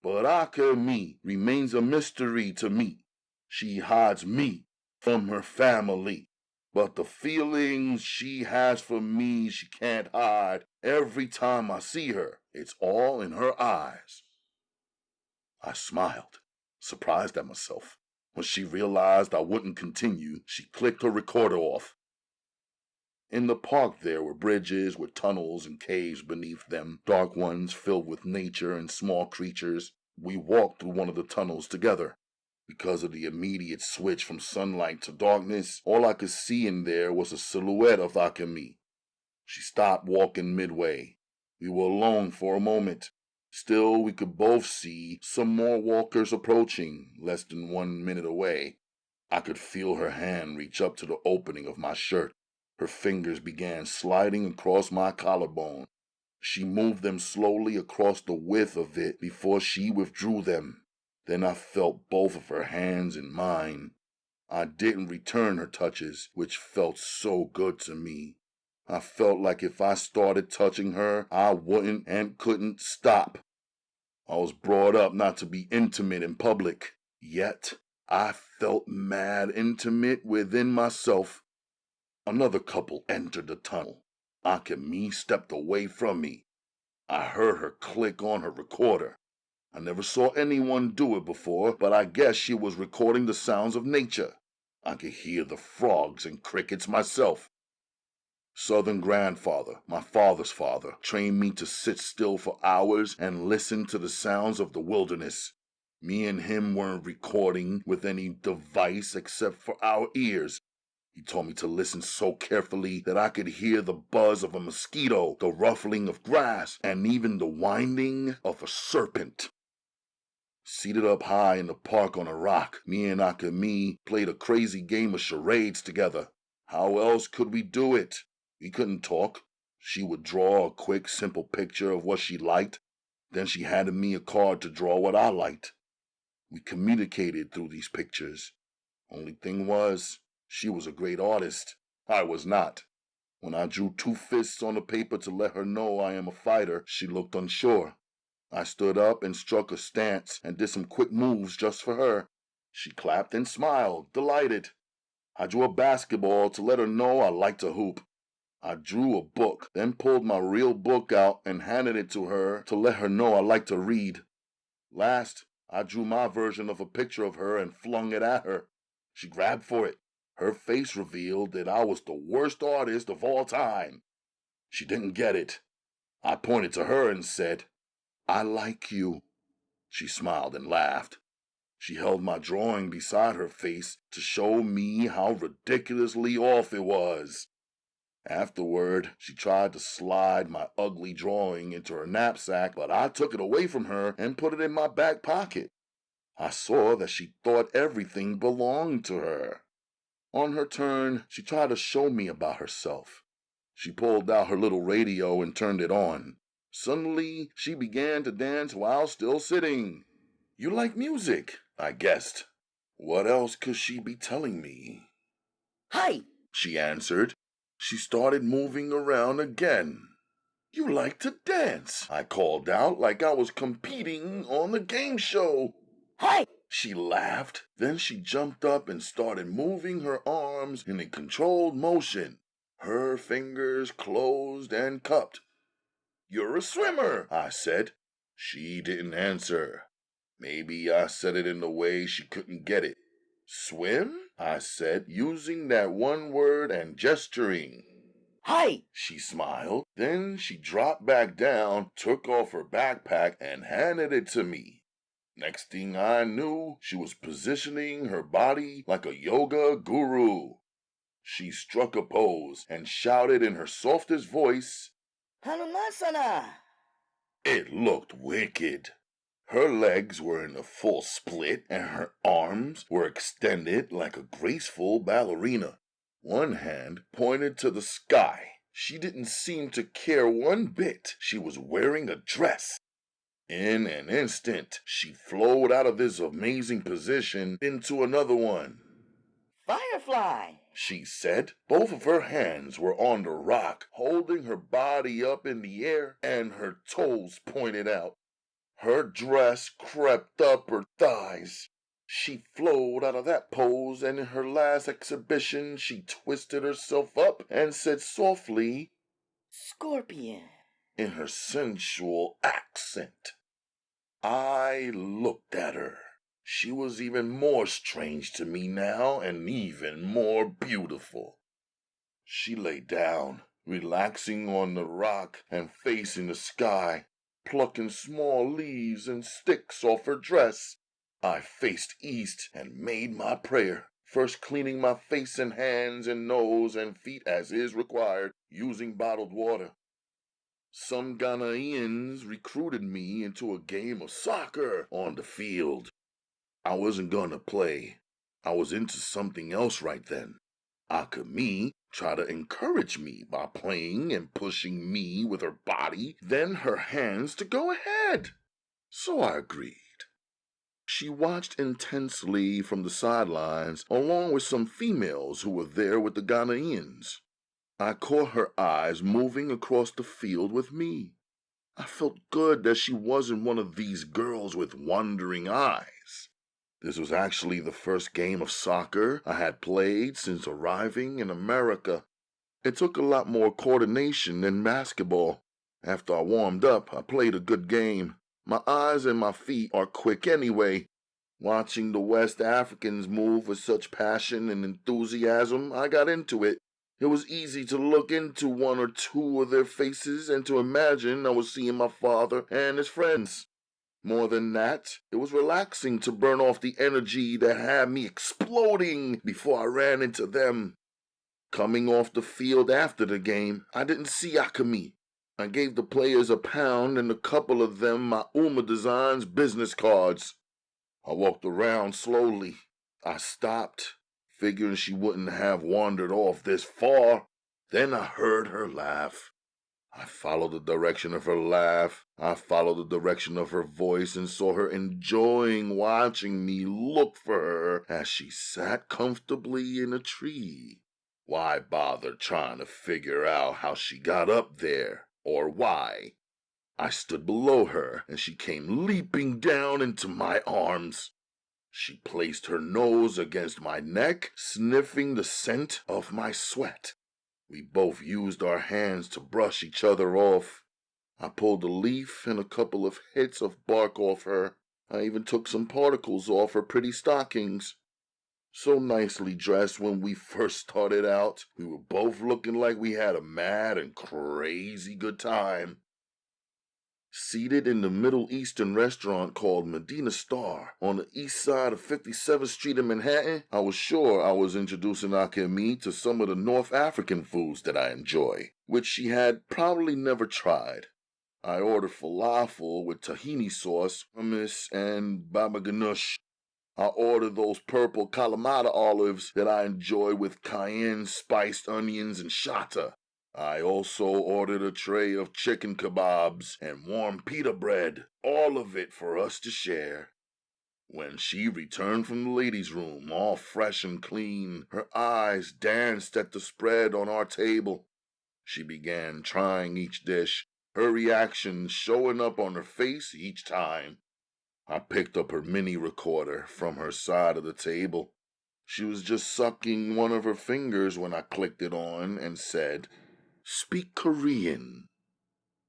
But Akemi remains a mystery to me. She hides me from her family. But the feelings she has for me she can't hide. Every time I see her, it's all in her eyes. I smiled, surprised at myself. When she realized I wouldn't continue, she clicked her recorder off. In the park there were bridges with tunnels and caves beneath them, dark ones filled with nature and small creatures. We walked through one of the tunnels together. Because of the immediate switch from sunlight to darkness, all I could see in there was a silhouette of Akemi. She stopped walking midway. We were alone for a moment. Still, we could both see some more walkers approaching, less than 1 minute away. I could feel her hand reach up to the opening of my shirt. Her fingers began sliding across my collarbone. She moved them slowly across the width of it before she withdrew them. Then I felt both of her hands in mine. I didn't return her touches, which felt so good to me. I felt like if I started touching her, I wouldn't and couldn't stop. I was brought up not to be intimate in public, yet I felt mad intimate within myself. Another couple entered the tunnel. Akemi stepped away from me. I heard her click on her recorder. I never saw anyone do it before, but I guess she was recording the sounds of nature. I could hear the frogs and crickets myself. Southern grandfather, my father's father, trained me to sit still for hours and listen to the sounds of the wilderness. Me and him weren't recording with any device except for our ears. He taught me to listen so carefully that I could hear the buzz of a mosquito, the ruffling of grass, and even the winding of a serpent. Seated up high in the park on a rock, me and Akemi played a crazy game of charades together. How else could we do it? We couldn't talk. She would draw a quick, simple picture of what she liked. Then she handed me a card to draw what I liked. We communicated through these pictures. Only thing was, she was a great artist. I was not. When I drew 2 fists on the paper to let her know I am a fighter, she looked unsure. I stood up and struck a stance and did some quick moves just for her. She clapped and smiled, delighted. I drew a basketball to let her know I liked to hoop. I drew a book, then pulled my real book out and handed it to her to let her know I liked to read. Last, I drew my version of a picture of her and flung it at her. She grabbed for it. Her face revealed that I was the worst artist of all time. She didn't get it. I pointed to her and said, I like you. She smiled and laughed. She held my drawing beside her face to show me how ridiculously off it was. Afterward, she tried to slide my ugly drawing into her knapsack, but I took it away from her and put it in my back pocket. I saw that she thought everything belonged to her. On her turn, she tried to show me about herself. She pulled out her little radio and turned it on. Suddenly, she began to dance while still sitting. "You like music," I guessed. What else could she be telling me? "Hi," she answered. She started moving around again. "You like to dance," I called out like I was competing on the game show. "Hi." She laughed. Then she jumped up and started moving her arms in a controlled motion. Her fingers closed and cupped. "You're a swimmer," I said. She didn't answer. Maybe I said it in the way she couldn't get it. "Swim?" I said, using that one word and gesturing. "Hi." She smiled. Then she dropped back down, took off her backpack, and handed it to me. Next thing I knew, she was positioning her body like a yoga guru. She struck a pose and shouted in her softest voice, "Hanumasana." It looked wicked. Her legs were in a full split, and her arms were extended like a graceful ballerina. One hand pointed to the sky. She didn't seem to care one bit. She was wearing a dress. In an instant, she flowed out of this amazing position into another one. "Firefly," she said. Both of her hands were on the rock, holding her body up in the air and her toes pointed out. Her dress crept up her thighs. She flowed out of that pose, and in her last exhibition, she twisted herself up and said softly, "Scorpion," in her sensual accent. I looked at her. She was even more strange to me now and even more beautiful. She lay down, relaxing on the rock and facing the sky, plucking small leaves and sticks off her dress. I faced east and made my prayer, first cleaning my face and hands and nose and feet as is required, using bottled water. Some Ghanaians recruited me into a game of soccer on the field. I wasn't gonna play. I was into something else right then. Akemi tried to encourage me by playing and pushing me with her body, then her hands to go ahead. So I agreed. She watched intensely from the sidelines, along with some females who were there with the Ghanaians. I caught her eyes moving across the field with me. I felt good that she wasn't one of these girls with wandering eyes. This was actually the first game of soccer I had played since arriving in America. It took a lot more coordination than basketball. After I warmed up, I played a good game. My eyes and my feet are quick anyway. Watching the West Africans move with such passion and enthusiasm, I got into it. It was easy to look into one or two of their faces and to imagine I was seeing my father and his friends. More than that, it was relaxing to burn off the energy that had me exploding before I ran into them. Coming off the field after the game, I didn't see Akemi. I gave the players £1 and a couple of them my Umma Designs business cards. I walked around slowly. I stopped, figuring she wouldn't have wandered off this far. Then I heard her laugh. I followed the direction of her laugh. I followed the direction of her voice and saw her enjoying watching me look for her as she sat comfortably in a tree. Why bother trying to figure out how she got up there, or why? I stood below her, and she came leaping down into my arms. She placed her nose against my neck, sniffing the scent of my sweat. We both used our hands to brush each other off. I pulled a leaf and a couple of hits of bark off her. I even took some particles off her pretty stockings. So nicely dressed when we first started out, we were both looking like we had a mad and crazy good time. Seated in the Middle Eastern restaurant called Medina Star on the east side of 57th Street in Manhattan, I was sure I was introducing Akemi to some of the North African foods that I enjoy, which she had probably never tried. I ordered falafel with tahini sauce, hummus, and baba ganoush. I ordered those purple Kalamata olives that I enjoy with cayenne spiced onions and shatta. I also ordered a tray of chicken kebabs and warm pita bread, all of it for us to share. When she returned from the ladies' room, all fresh and clean, her eyes danced at the spread on our table. She began trying each dish, her reaction showing up on her face each time. I picked up her mini recorder from her side of the table. She was just sucking one of her fingers when I clicked it on and said, "Speak Korean."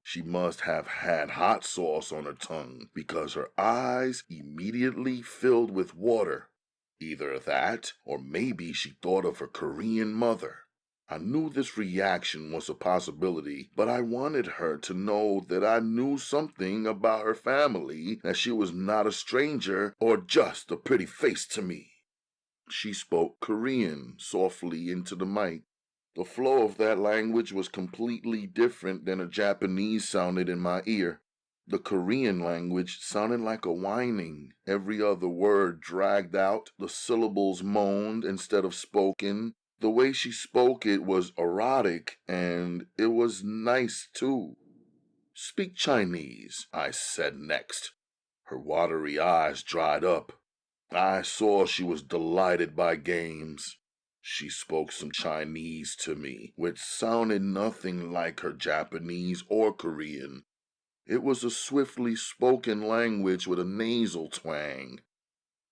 She must have had hot sauce on her tongue because her eyes immediately filled with water. Either that, or maybe she thought of her Korean mother. I knew this reaction was a possibility, but I wanted her to know that I knew something about her family, that she was not a stranger or just a pretty face to me. She spoke Korean softly into the mic. The flow of that language was completely different than a Japanese sounded in my ear. The Korean language sounded like a whining. Every other word dragged out, the syllables moaned instead of spoken. The way she spoke it was erotic, and it was nice too. "Speak Chinese," I said next. Her watery eyes dried up. I saw she was delighted by games. She spoke some Chinese to me, which sounded nothing like her Japanese or Korean. It was a swiftly spoken language with a nasal twang.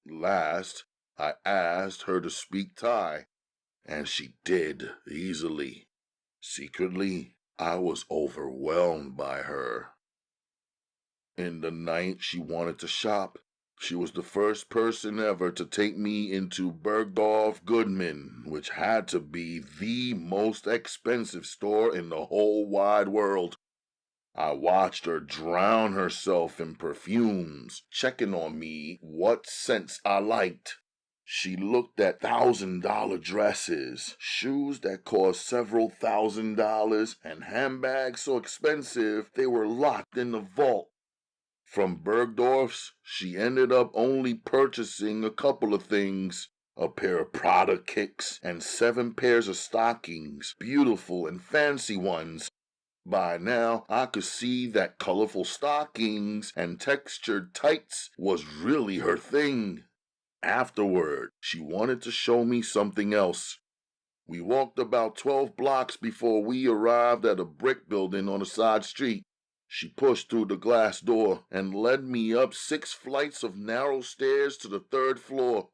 Last, I asked her to speak Thai, and she did easily. Secretly, I was overwhelmed by her. In the night, she wanted to shop. She was the first person ever to take me into Bergdorf Goodman, which had to be the most expensive store in the whole wide world. I watched her drown herself in perfumes, checking on me what scents I liked. She looked at $1,000 dresses, shoes that cost several $1,000s, and handbags so expensive they were locked in the vault. From Bergdorf's, she ended up only purchasing a couple of things. A pair of Prada kicks and 7 pairs of stockings, beautiful and fancy ones. By now, I could see that colorful stockings and textured tights was really her thing. Afterward, she wanted to show me something else. We walked about 12 blocks before we arrived at a brick building on a side street. She pushed through the glass door and led me up 6 flights of narrow stairs to the 3rd floor.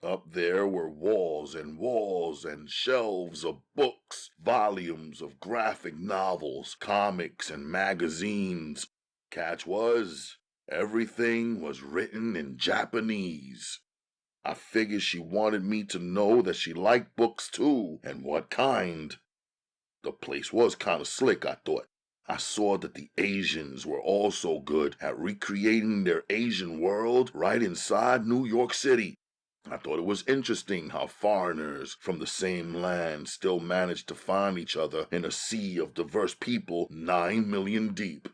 Up there were walls and shelves of books, volumes of graphic novels, comics, and magazines. Catch was, everything was written in Japanese. I figured she wanted me to know that she liked books too, and what kind. The place was kind of slick, I thought. I saw that the Asians were also good at recreating their Asian world right inside New York City. I thought it was interesting how foreigners from the same land still managed to find each other in a sea of diverse people 9 million deep.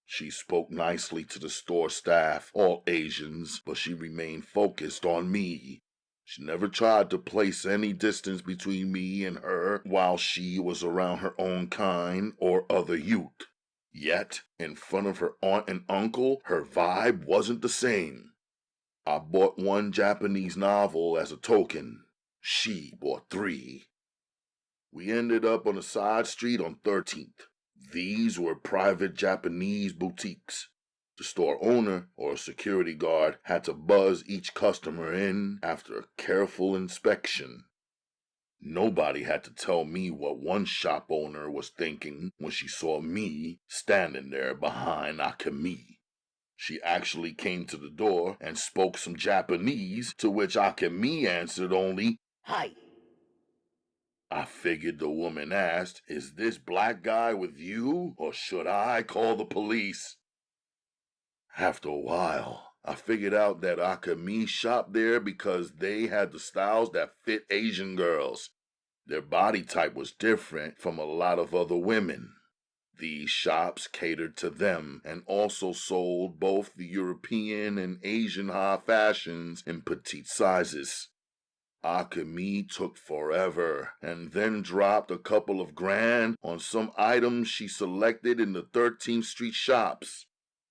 She spoke nicely to the store staff, all Asians, but she remained focused on me. She never tried to place any distance between me and her while she was around her own kind or other youth. Yet, in front of her aunt and uncle, her vibe wasn't the same. I bought 1 Japanese novel as a token. She bought 3. We ended up on a side street on 13th. These were private Japanese boutiques. The store owner or security guard had to buzz each customer in after a careful inspection. Nobody had to tell me what one shop owner was thinking when she saw me standing there behind Akemi. She actually came to the door and spoke some Japanese, to which Akemi answered only, "Hi." I figured the woman asked, "Is this black guy with you, or should I call the police?" After a while, I figured out that Akemi shopped there because they had the styles that fit Asian girls. Their body type was different from a lot of other women. These shops catered to them and also sold both the European and Asian high fashions in petite sizes. Akemi took forever and then dropped a couple of grand on some items she selected in the 13th Street shops.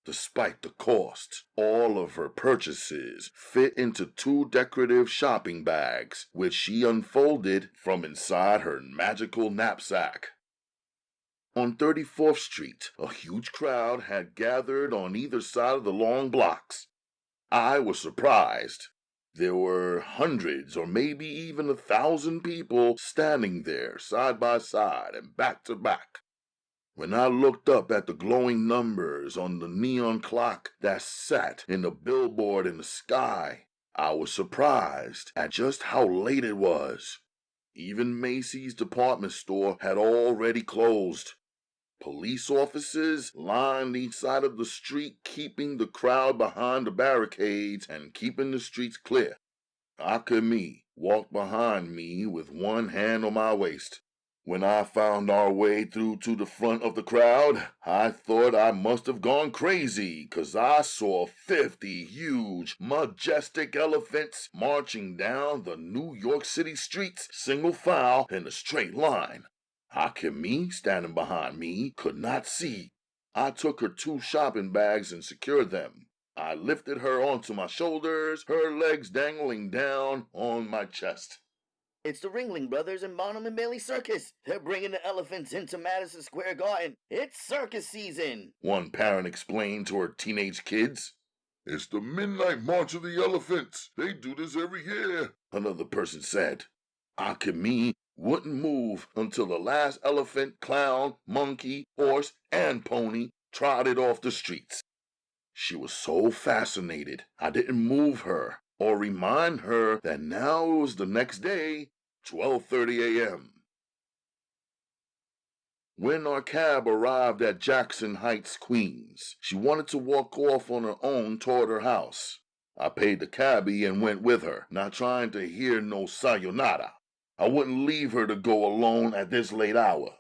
Despite the cost, all of her purchases fit into 2 decorative shopping bags, which she unfolded from inside her magical knapsack. On 34th Street, a huge crowd had gathered on either side of the long blocks. I was surprised. There were hundreds or maybe even 1,000 people standing there side by side and back to back. When I looked up at the glowing numbers on the neon clock that sat in the billboard in the sky, I was surprised at just how late it was. Even Macy's department store had already closed. Police officers lined each side of the street, keeping the crowd behind the barricades and keeping the streets clear. Akemi walked behind me with one hand on my waist. When I found our way through to the front of the crowd, I thought I must have gone crazy, 'cause I saw 50 huge, majestic elephants marching down the New York City streets single file in a straight line. Akemi, standing behind me, could not see. I took her 2 shopping bags and secured them. I lifted her onto my shoulders, her legs dangling down on my chest. It's the Ringling Brothers and Bonham and Bailey Circus. They're bringing the elephants into Madison Square Garden. It's circus season, one parent explained to her teenage kids. It's the Midnight March of the Elephants. They do this every year, another person said. Akemi wouldn't move until the last elephant, clown, monkey, horse, and pony trotted off the streets. She was so fascinated, I didn't move her or remind her that now it was the next day, 12:30 a.m. When our cab arrived at Jackson Heights, Queens, she wanted to walk off on her own toward her house. I paid the cabbie and went with her, not trying to hear no sayonara. I wouldn't leave her to go alone at this late hour.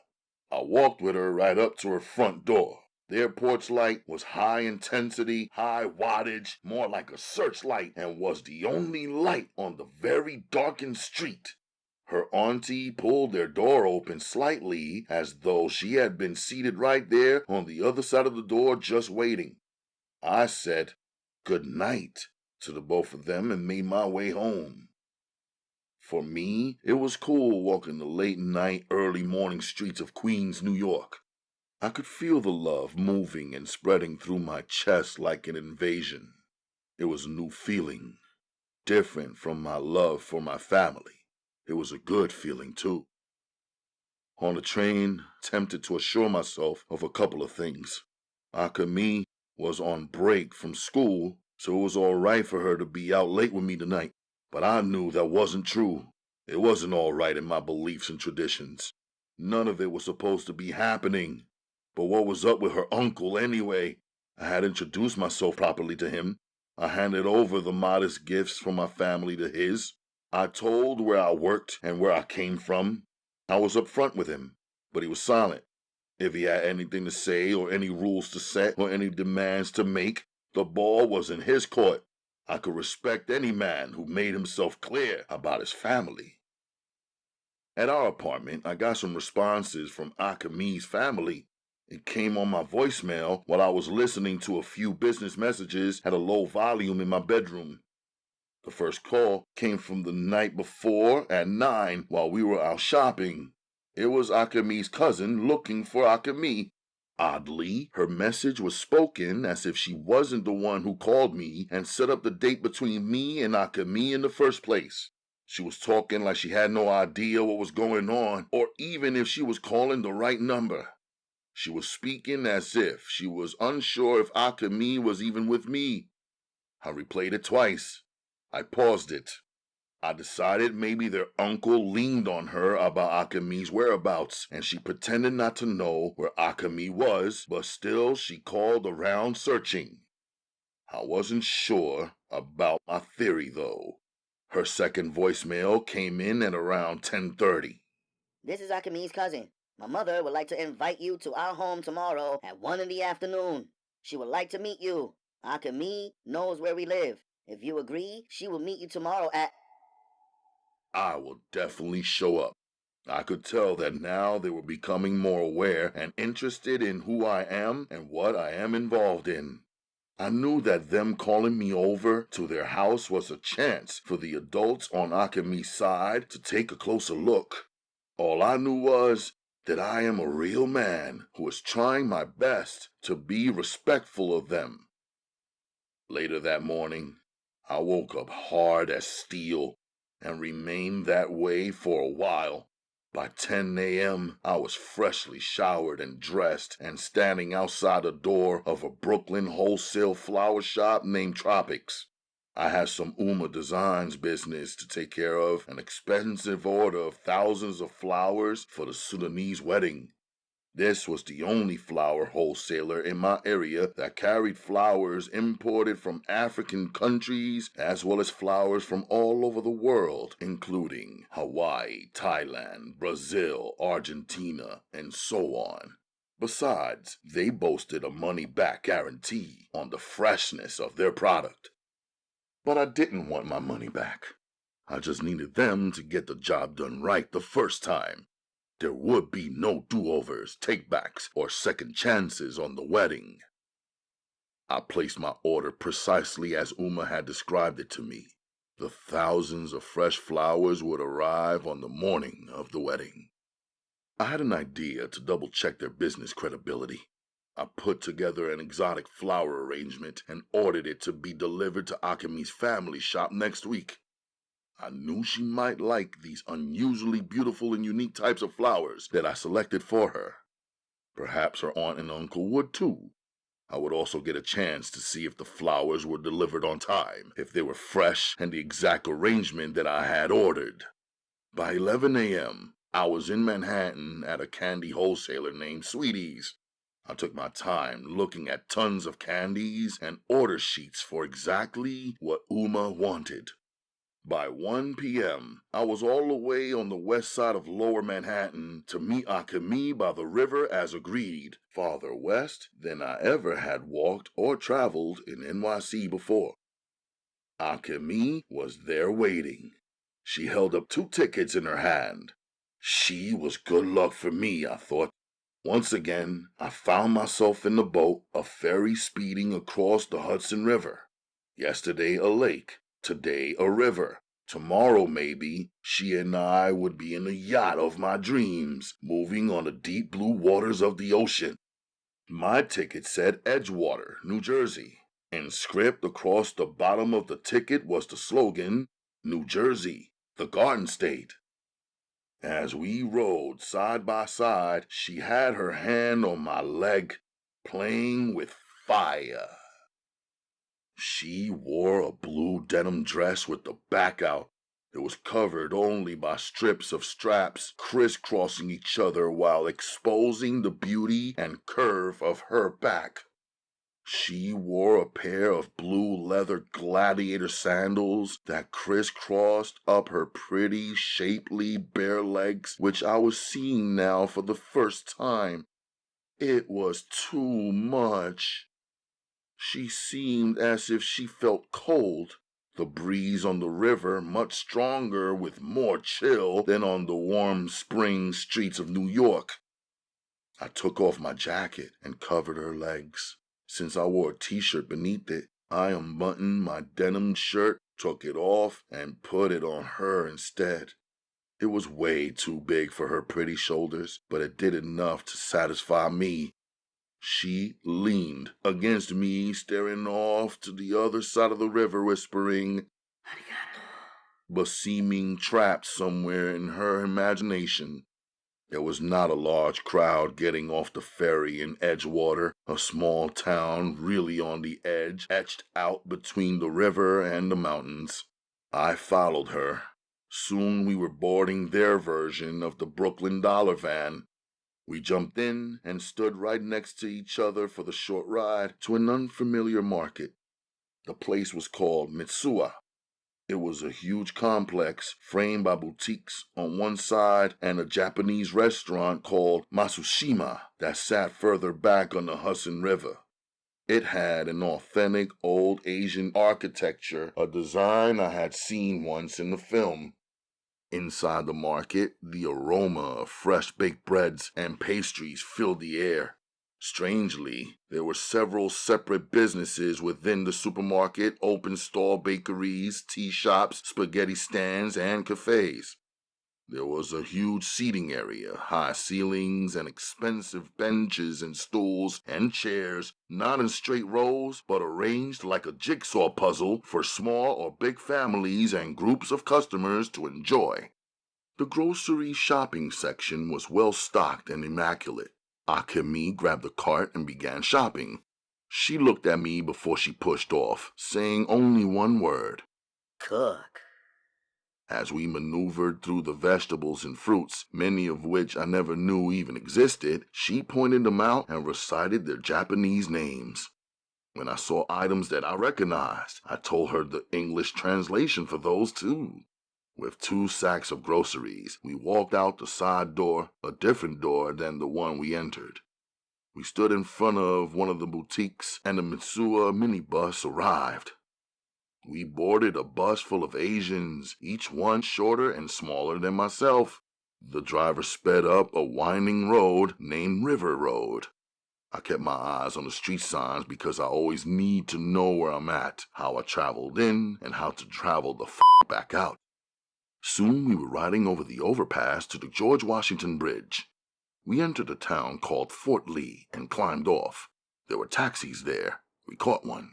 I walked with her right up to her front door. Their porch light was high intensity, high wattage, more like a searchlight, and was the only light on the very darkened street. Her auntie pulled their door open slightly, as though she had been seated right there on the other side of the door just waiting. I said good night to the both of them and made my way home. For me, it was cool walking the late night, early morning streets of Queens, New York. I could feel the love moving and spreading through my chest like an invasion. It was a new feeling, different from my love for my family. It was a good feeling, too. On the train, tempted to assure myself of a couple of things. Akemi was on break from school, so it was all right for her to be out late with me tonight. But I knew that wasn't true. It wasn't all right in my beliefs and traditions. None of it was supposed to be happening. But what was up with her uncle anyway? I had introduced myself properly to him. I handed over the modest gifts from my family to his. I told where I worked and where I came from. I was upfront with him, but he was silent. If he had anything to say or any rules to set or any demands to make, the ball was in his court. I could respect any man who made himself clear about his family. At our apartment, I got some responses from Akemi's family. It came on my voicemail while I was listening to a few business messages at a low volume in my bedroom. The first call came from the night before at 9 while we were out shopping. It was Akemi's cousin looking for Akemi. Oddly, her message was spoken as if she wasn't the one who called me and set up the date between me and Akemi in the first place. She was talking like she had no idea what was going on, or even if she was calling the right number. She was speaking as if she was unsure if Akemi was even with me. I replayed it twice. I paused it. I decided maybe their uncle leaned on her about Akemi's whereabouts, and she pretended not to know where Akemi was, but still she called around searching. I wasn't sure about my theory, though. Her second voicemail came in at around 10:30. This is Akemi's cousin. My mother would like to invite you to our home tomorrow at 1 in the afternoon. She would like to meet you. Akemi knows where we live. If you agree, she will meet you tomorrow at... I will definitely show up. I could tell that now they were becoming more aware and interested in who I am and what I am involved in. I knew that them calling me over to their house was a chance for the adults on Akemi's side to take a closer look. All I knew was that I am a real man who is trying my best to be respectful of them. Later that morning, I woke up hard as steel and remained that way for a while. By 10 a.m., I was freshly showered and dressed and standing outside the door of a Brooklyn wholesale flower shop named Tropics. I had some Umma Designs business to take care of, an expensive order of thousands of flowers for the Sudanese wedding. This was the only flower wholesaler in my area that carried flowers imported from African countries as well as flowers from all over the world, including Hawaii, Thailand, Brazil, Argentina, and so on. Besides, they boasted a money-back guarantee on the freshness of their product. But I didn't want my money back. I just needed them to get the job done right the first time. There would be no do-overs, take-backs, or second chances on the wedding. I placed my order precisely as Umma had described it to me. The thousands of fresh flowers would arrive on the morning of the wedding. I had an idea to double-check their business credibility. I put together an exotic flower arrangement and ordered it to be delivered to Akemi's family shop next week. I knew she might like these unusually beautiful and unique types of flowers that I selected for her. Perhaps her aunt and uncle would too. I would also get a chance to see if the flowers were delivered on time, if they were fresh and the exact arrangement that I had ordered. By 11 a.m., I was in Manhattan at a candy wholesaler named Sweeties. I took my time looking at tons of candies and order sheets for exactly what Umma wanted. By 1 p.m., I was all the way on the west side of Lower Manhattan to meet Akemi by the river as agreed, farther west than I ever had walked or traveled in NYC before. Akemi was there waiting. She held up 2 tickets in her hand. She was good luck for me, I thought. Once again, I found myself in the boat, a ferry speeding across the Hudson River. Yesterday a lake. Today a river. Tomorrow maybe she and I would be in the yacht of my dreams, moving on the deep blue waters of the ocean. My ticket said Edgewater, New Jersey. Inscribed across the bottom of the ticket was the slogan, New Jersey, the Garden State. As we rode side by side, she had her hand on my leg, playing with fire. She wore a blue denim dress with the back out. It was covered only by strips of straps crisscrossing each other while exposing the beauty and curve of her back. She wore a pair of blue leather gladiator sandals that crisscrossed up her pretty, shapely, bare legs, which I was seeing now for the first time. It was too much. She seemed as if she felt cold, the breeze on the river much stronger with more chill than on the warm spring streets of New York. I took off my jacket and covered her legs. Since I wore a t-shirt beneath it, I unbuttoned my denim shirt, took it off, and put it on her instead. It was way too big for her pretty shoulders, but it did enough to satisfy me. She leaned against me, staring off to the other side of the river, whispering, "Arigato," but seeming trapped somewhere in her imagination. There was not a large crowd getting off the ferry in Edgewater, a small town really on the edge, etched out between the river and the mountains. I followed her. Soon we were boarding their version of the Brooklyn dollar van. We jumped in and stood right next to each other for the short ride to an unfamiliar market. The place was called Mitsuya. It was a huge complex framed by boutiques on one side and a Japanese restaurant called Matsushima that sat further back on the Hudson River. It had an authentic old Asian architecture, a design I had seen once in the film. Inside the market, the aroma of fresh baked breads and pastries filled the air. Strangely, there were several separate businesses within the supermarket, open-stall bakeries, tea shops, spaghetti stands, and cafes. There was a huge seating area, high ceilings, and expensive benches and stools and chairs, not in straight rows, but arranged like a jigsaw puzzle for small or big families and groups of customers to enjoy. The grocery shopping section was well stocked and immaculate. Akemi grabbed the cart and began shopping. She looked at me before she pushed off, saying only one word: Cook. As we maneuvered through the vegetables and fruits, many of which I never knew even existed, she pointed them out and recited their Japanese names. When I saw items that I recognized, I told her the English translation for those too. With 2 sacks of groceries, we walked out the side door, a different door than the one we entered. We stood in front of one of the boutiques, and the Mitsuya minibus arrived. We boarded a bus full of Asians, each one shorter and smaller than myself. The driver sped up a winding road named River Road. I kept my eyes on the street signs because I always need to know where I'm at, how I traveled in, and how to travel the back out. Soon we were riding over the overpass to the George Washington Bridge. We entered a town called Fort Lee and climbed off. There were taxis there. We caught one.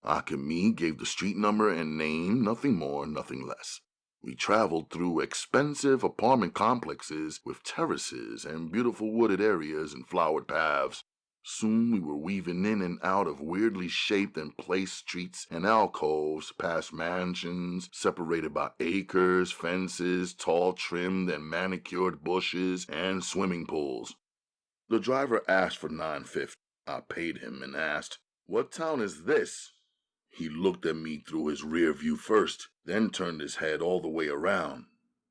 Akemi gave the street number and name, nothing more, nothing less. We traveled through expensive apartment complexes with terraces and beautiful wooded areas and flowered paths. Soon we were weaving in and out of weirdly shaped and placed streets and alcoves, past mansions separated by acres, fences, tall trimmed and manicured bushes, and swimming pools. The driver asked for $9.50. I paid him and asked, "What town is this?" He looked at me through his rear view first, then turned his head all the way around.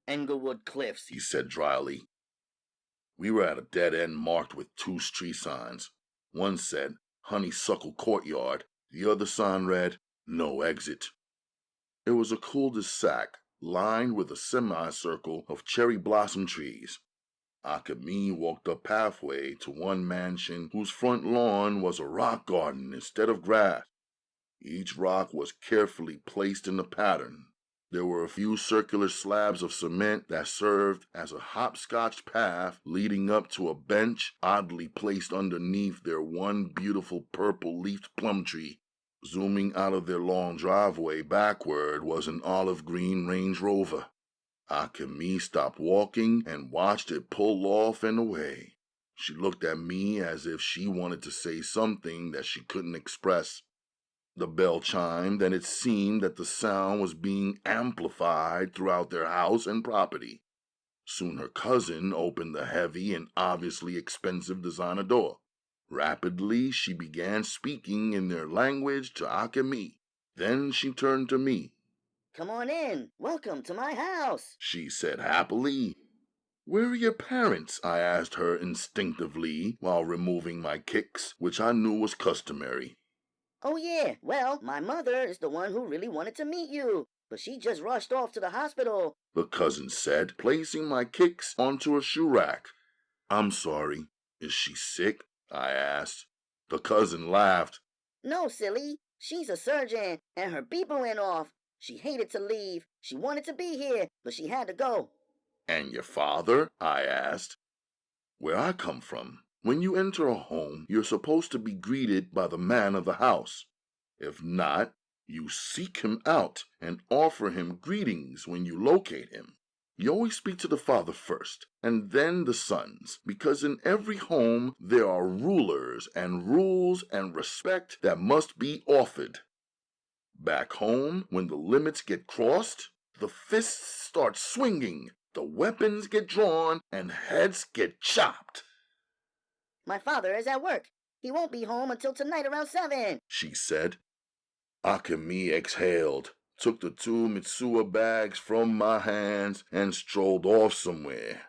Englewood Cliffs, he said dryly. We were at a dead end marked with 2 street signs. One said, Honeysuckle Courtyard. The other sign read, No Exit. It was a cul-de-sac lined with a semicircle of cherry blossom trees. Akemi walked up halfway to one mansion whose front lawn was a rock garden instead of grass. Each rock was carefully placed in a pattern. There were a few circular slabs of cement that served as a hopscotch path leading up to a bench oddly placed underneath their one beautiful purple-leafed plum tree. Zooming out of their long driveway backward was an olive-green Range Rover. Akemi stopped walking and watched it pull off and away. She looked at me as if she wanted to say something that she couldn't express. The bell chimed, and it seemed that the sound was being amplified throughout their house and property. Soon her cousin opened the heavy and obviously expensive designer door. Rapidly, she began speaking in their language to Akemi. Then she turned to me. "Come on in. Welcome to my house," she said happily. Where are your parents? I asked her instinctively while removing my kicks, which I knew was customary. "Oh yeah, well, my mother is the one who really wanted to meet you, but she just rushed off to the hospital," the cousin said, placing my kicks onto a shoe rack. I'm sorry. Is she sick? I asked. The cousin laughed. "No, silly. She's a surgeon, and her beeper went off. She hated to leave. She wanted to be here, but she had to go." And your father? I asked. Where I come from, when you enter a home, you're supposed to be greeted by the man of the house. If not, you seek him out and offer him greetings when you locate him. You always speak to the father first, and then the sons, because in every home there are rulers and rules and respect that must be offered. Back home, when the limits get crossed, the fists start swinging, the weapons get drawn, and heads get chopped. "My father is at work. He won't be home until tonight around 7. She said. Akemi exhaled, took the 2 Mitsuha bags from my hands, and strolled off somewhere.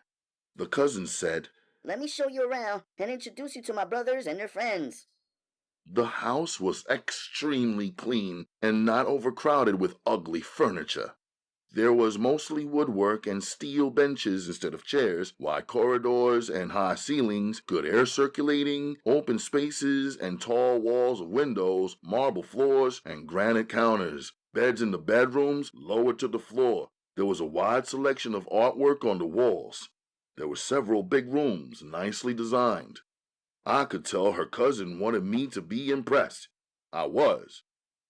The cousin said, "Let me show you around and introduce you to my brothers and their friends." The house was extremely clean and not overcrowded with ugly furniture. There was mostly woodwork and steel benches instead of chairs, wide corridors and high ceilings, good air circulating, open spaces and tall walls of windows, marble floors, and granite counters. Beds in the bedrooms lowered to the floor. There was a wide selection of artwork on the walls. There were several big rooms, nicely designed. I could tell her cousin wanted me to be impressed. I was.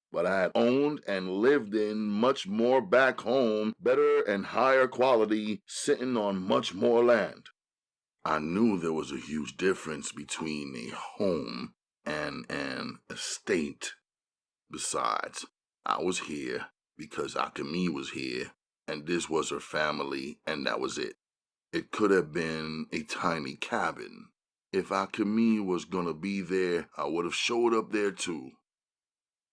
But I had owned and lived in much more back home, better and higher quality, sitting on much more land. I knew there was a huge difference between a home and an estate. Besides, I was here because Akemi was here, and this was her family, and that was it. It could have been a tiny cabin. If Akemi was gonna be there, I would have showed up there too.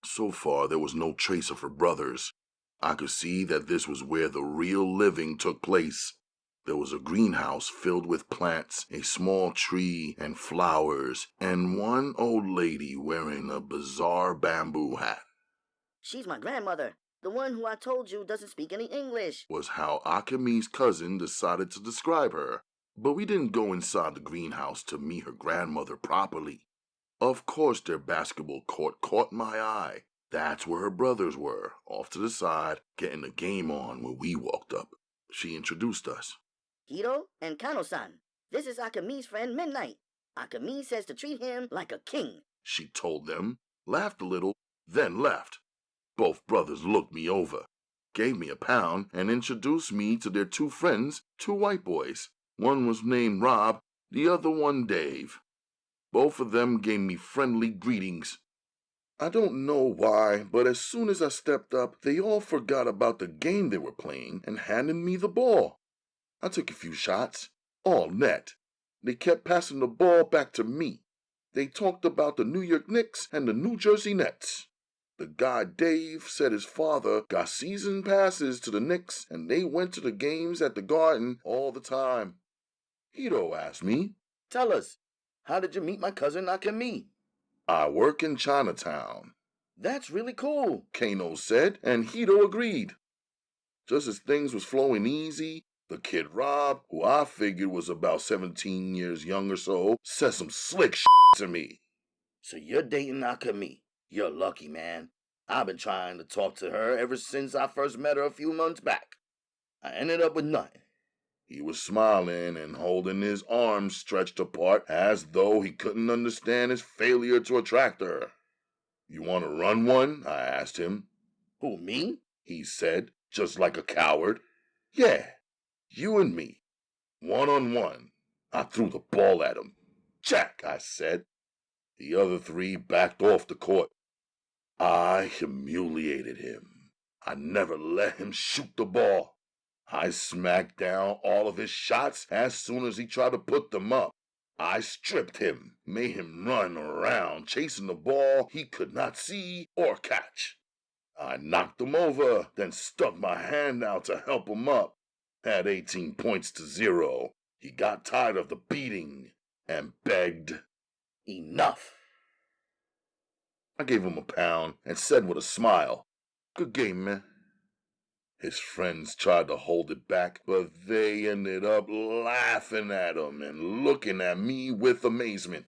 So far, there was no trace of her brothers. I could see that this was where the real living took place. There was a greenhouse filled with plants, a small tree and flowers, and one old lady wearing a bizarre bamboo hat. "She's my grandmother, the one who I told you doesn't speak any English," was how Akemi's cousin decided to describe her. But we didn't go inside the greenhouse to meet her grandmother properly. Of course, their basketball court caught my eye. That's where her brothers were, off to the side, getting the game on when we walked up. She introduced us. "Hiro and Kano-san, this is Akemi's friend Midnight. Akemi says to treat him like a king," she told them, laughed a little, then left. Both brothers looked me over, gave me a pound, and introduced me to their 2 friends, 2 white boys. One was named Rob, the other one Dave. Both of them gave me friendly greetings. I don't know why, but as soon as I stepped up, they all forgot about the game they were playing and handed me the ball. I took a few shots, all net. They kept passing the ball back to me. They talked about the New York Knicks and the New Jersey Nets. The guy Dave said his father got season passes to the Knicks and they went to the games at the Garden all the time. Hiro asked me, Tell us, how did you meet my cousin Akemi? I work in Chinatown. That's really cool, Kano said, and Hiro agreed. Just as things was flowing easy, the kid Rob, who I figured was about 17 years young or so, said some slick shit to me. So you're dating Akemi. You're lucky, man. I've been trying to talk to her ever since I first met her a few months back. I ended up with nothing. He was smiling and holding his arms stretched apart as though he couldn't understand his failure to attract her. You want to run one? I asked him. Who, me? He said, just like a coward. Yeah, you and me. 1-on-1. I threw the ball at him. Jack, I said. The other 3 backed off the court. I humiliated him. I never let him shoot the ball. I smacked down all of his shots as soon as he tried to put them up. I stripped him, made him run around chasing the ball he could not see or catch. I knocked him over, then stuck my hand out to help him up. Had 18 points to 0. He got tired of the beating and begged, Enough. I gave him a pound and said with a smile, Good game, man. His friends tried to hold it back, but they ended up laughing at him and looking at me with amazement.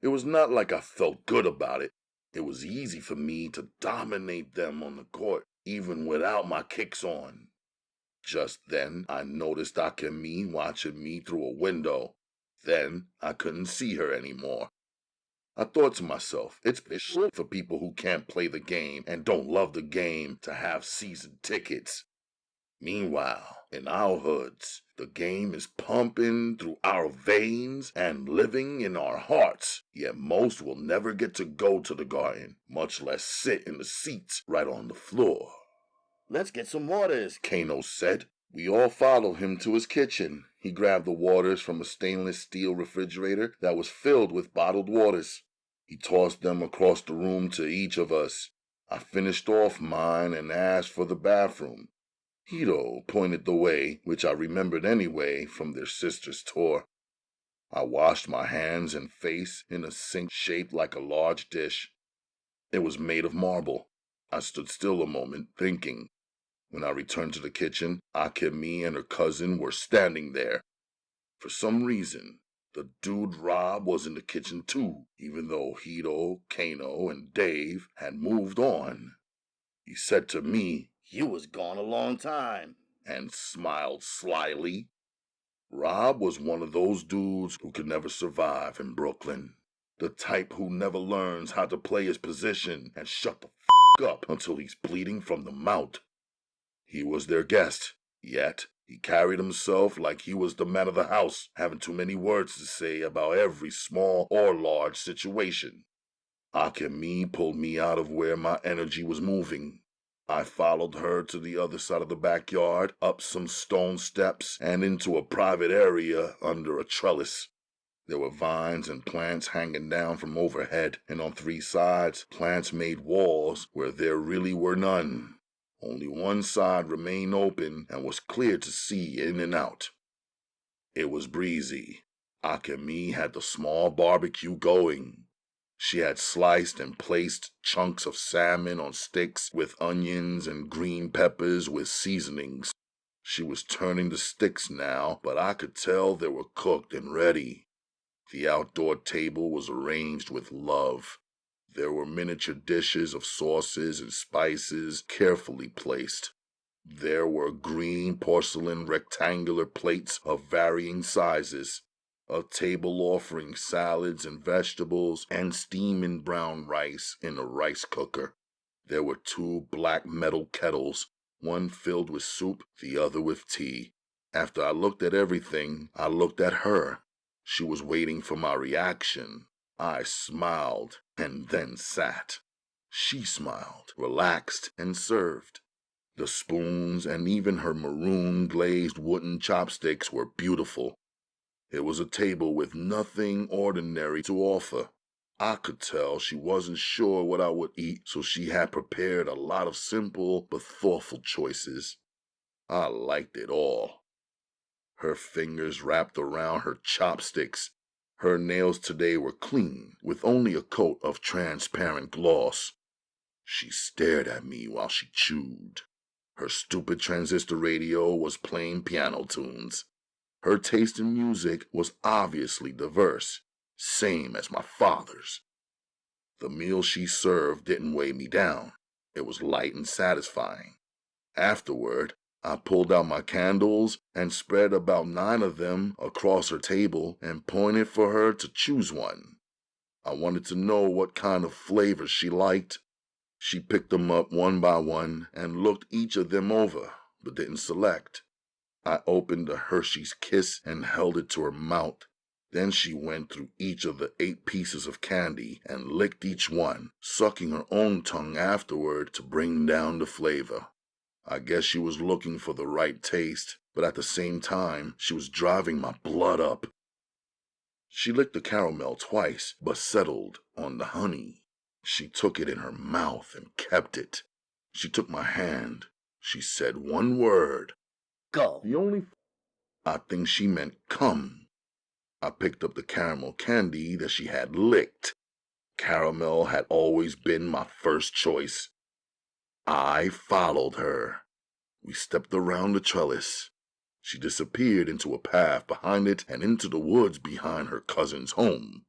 It was not like I felt good about it. It was easy for me to dominate them on the court, even without my kicks on. Just then, I noticed Akemi watching me through a window. Then, I couldn't see her anymore. I thought to myself, it's shit for people who can't play the game and don't love the game to have season tickets. Meanwhile, in our hoods, the game is pumping through our veins and living in our hearts, yet most will never get to go to the Garden, much less sit in the seats right on the floor. Let's get some waters, Kano said. We all followed him to his kitchen. He grabbed the waters from a stainless steel refrigerator that was filled with bottled waters. He tossed them across the room to each of us. I finished off mine and asked for the bathroom. Hito pointed the way, which I remembered anyway from their sister's tour. I washed my hands and face in a sink shaped like a large dish. It was made of marble. I stood still a moment, thinking. When I returned to the kitchen, Akemi and her cousin were standing there. For some reason, the dude Rob was in the kitchen too, even though Hito, Kano, and Dave had moved on. He said to me, "You was gone a long time," and smiled slyly. Rob was one of those dudes who could never survive in Brooklyn. The type who never learns how to play his position and shut the f*** up until he's bleeding from the mouth. He was their guest, yet he carried himself like he was the man of the house, having too many words to say about every small or large situation. Akemi pulled me out of where my energy was moving. I followed her to the other side of the backyard, up some stone steps, and into a private area under a trellis. There were vines and plants hanging down from overhead, and on three sides, plants made walls where there really were none. Only one side remained open and was clear to see in and out. It was breezy. Akemi had the small barbecue going. She had sliced and placed chunks of salmon on sticks with onions and green peppers with seasonings. She was turning the sticks now, but I could tell they were cooked and ready. The outdoor table was arranged with love. There were miniature dishes of sauces and spices carefully placed. There were green porcelain rectangular plates of varying sizes, a table offering salads and vegetables, and steaming brown rice in a rice cooker. There were two black metal kettles, one filled with soup, the other with tea. After I looked at everything, I looked at her. She was waiting for my reaction. I smiled and then sat. She smiled, relaxed, and served. The spoons and even her maroon glazed wooden chopsticks were beautiful. It was a table with nothing ordinary to offer. I could tell she wasn't sure what I would eat, so she had prepared a lot of simple but thoughtful choices. I liked it all. Her fingers wrapped around her chopsticks. Her nails today were clean, with only a coat of transparent gloss. She stared at me while she chewed. Her stupid transistor radio was playing piano tunes. Her taste in music was obviously diverse, same as my father's. The meal she served didn't weigh me down. It was light and satisfying. Afterward, I pulled out my candles and spread about 9 of them across her table and pointed for her to choose one. I wanted to know what kind of flavors she liked. She picked them up one by one and looked each of them over, but didn't select. I opened a Hershey's Kiss and held it to her mouth. Then she went through each of the 8 pieces of candy and licked each one, sucking her own tongue afterward to bring down the flavor. I guess she was looking for the right taste, but at the same time, she was driving my blood up. She licked the caramel twice, but settled on the honey. She took it in her mouth and kept it. She took my hand. She said one word. "Go." I think she meant come. I picked up the caramel candy that she had licked. Caramel had always been my first choice. I followed her. We stepped around the trellis. She disappeared into a path behind it and into the woods behind her cousin's home.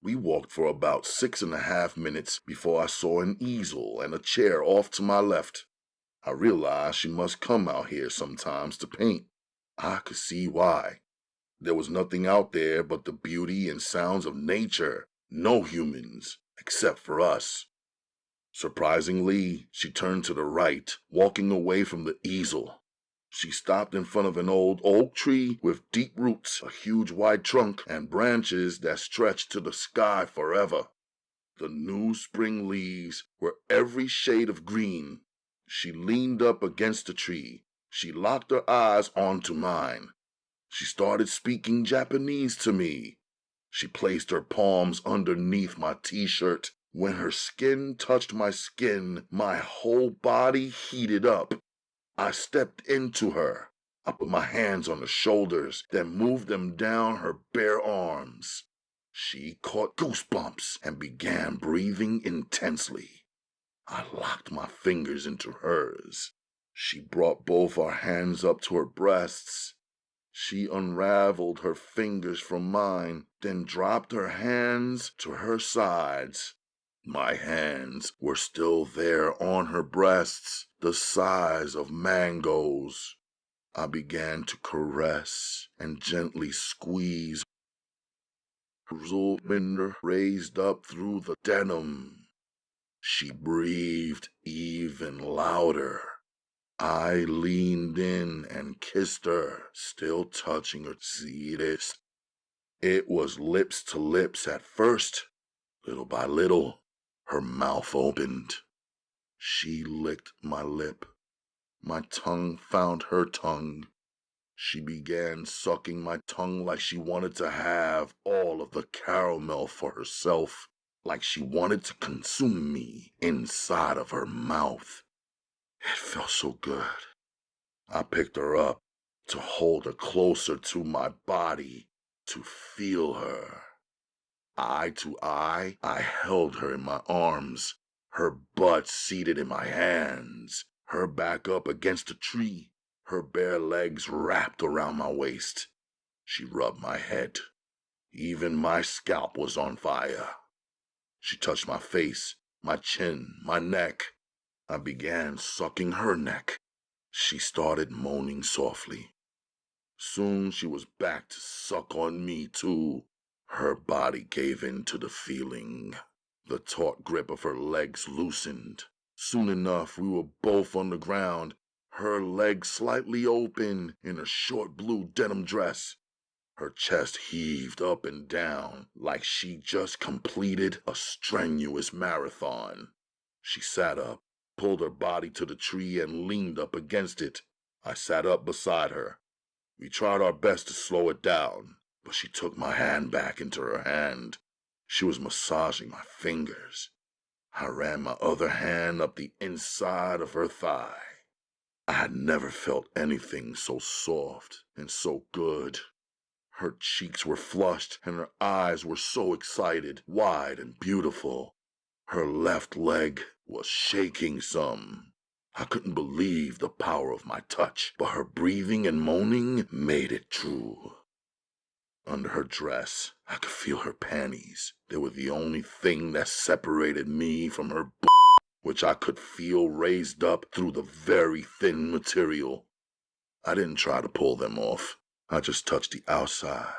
We walked for about 6.5 minutes before I saw an easel and a chair off to my left. I realized she must come out here sometimes to paint. I could see why. There was nothing out there but the beauty and sounds of nature. No humans, except for us. Surprisingly, she turned to the right, walking away from the easel. She stopped in front of an old oak tree with deep roots, a huge wide trunk, and branches that stretched to the sky forever. The new spring leaves were every shade of green. She leaned up against the tree. She locked her eyes onto mine. She started speaking Japanese to me. She placed her palms underneath my t-shirt. When her skin touched my skin, my whole body heated up. I stepped into her. I put my hands on her shoulders, then moved them down her bare arms. She caught goosebumps and began breathing intensely. I locked my fingers into hers. She brought both our hands up to her breasts. She unraveled her fingers from mine, then dropped her hands to her sides. My hands were still there on her breasts, the size of mangoes. I began to caress and gently squeeze. Her Zulbinder raised up through the denim. She breathed even louder. I leaned in and kissed her, still touching her. See this? It was lips to lips at first. Little by little, her mouth opened. She licked my lip. My tongue found her tongue. She began sucking my tongue like she wanted to have all of the caramel for herself, like she wanted to consume me inside of her mouth. It felt so good. I picked her up to hold her closer to my body, to feel her. Eye to eye, I held her in my arms, her butt seated in my hands, her back up against a tree, her bare legs wrapped around my waist. She rubbed my head. Even my scalp was on fire. She touched my face, my chin, my neck. I began sucking her neck. She started moaning softly. Soon she was back to suck on me too. Her body gave in to the feeling. The taut grip of her legs loosened. Soon enough, we were both on the ground, her legs slightly open in a short blue denim dress. Her chest heaved up and down like she just completed a strenuous marathon. She sat up, pulled her body to the tree, and leaned up against it. I sat up beside her. We tried our best to slow it down, but she took my hand back into her hand. She was massaging my fingers. I ran my other hand up the inside of her thigh. I had never felt anything so soft and so good. Her cheeks were flushed and her eyes were so excited, wide and beautiful. Her left leg was shaking some. I couldn't believe the power of my touch, but her breathing and moaning made it true. Under her dress, I could feel her panties. They were the only thing that separated me from her which I could feel raised up through the very thin material. I didn't try to pull them off. I just touched the outside,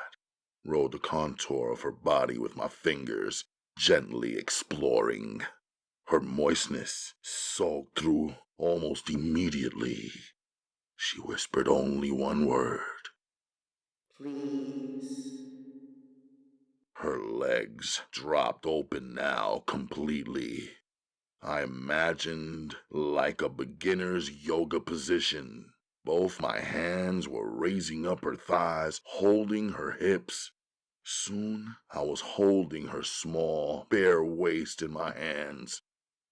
rolled the contour of her body with my fingers, gently exploring. Her moistness soaked through almost immediately. She whispered only one word. Please. Her legs dropped open now completely. I imagined like a beginner's yoga position. Both my hands were raising up her thighs, holding her hips. Soon I was holding her small, bare waist in my hands.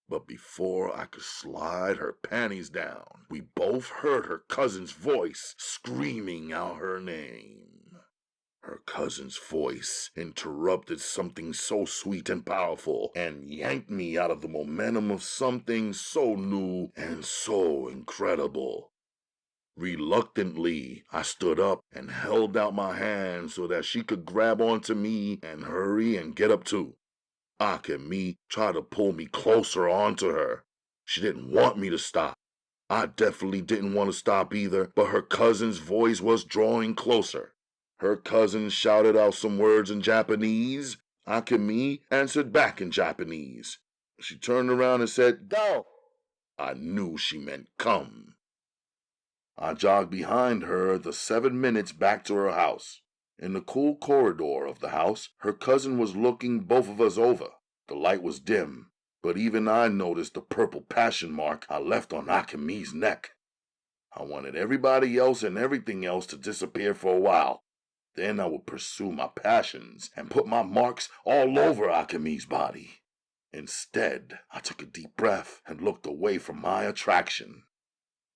But before I could slide her panties down, we both heard her cousin's voice screaming out her name. Her cousin's voice interrupted something so sweet and powerful and yanked me out of the momentum of something so new and so incredible. Reluctantly, I stood up and held out my hand so that she could grab onto me and hurry and get up too. Akemi tried to pull me closer onto her. She didn't want me to stop. I definitely didn't want to stop either, but her cousin's voice was drawing closer. Her cousin shouted out some words in Japanese. Akemi answered back in Japanese. She turned around and said, "Go." I knew she meant come. I jogged behind her the 7 minutes back to her house. In the cool corridor of the house, her cousin was looking both of us over. The light was dim, but even I noticed the purple passion mark I left on Akemi's neck. I wanted everybody else and everything else to disappear for a while. Then I would pursue my passions and put my marks all over Akemi's body. Instead, I took a deep breath and looked away from my attraction.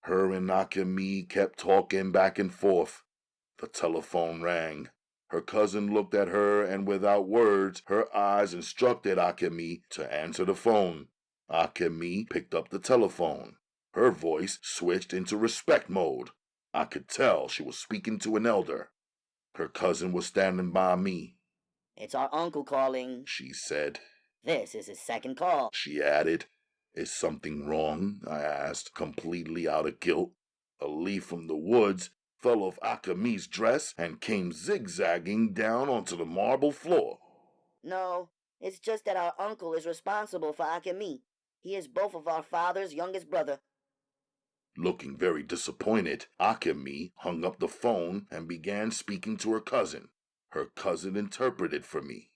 Her and Akemi kept talking back and forth. The telephone rang. Her cousin looked at her, and without words, her eyes instructed Akemi to answer the phone. Akemi picked up the telephone. Her voice switched into respect mode. I could tell she was speaking to an elder. Her cousin was standing by me. "It's our uncle calling," she said. "This is his second call," she added. Is something wrong? I asked, completely out of guilt. A leaf from the woods fell off Akemi's dress and came zigzagging down onto the marble floor. "No, it's just that our uncle is responsible for Akemi. He is both of our father's youngest brother." Looking very disappointed, Akemi hung up the phone and began speaking to her cousin. Her cousin interpreted for me.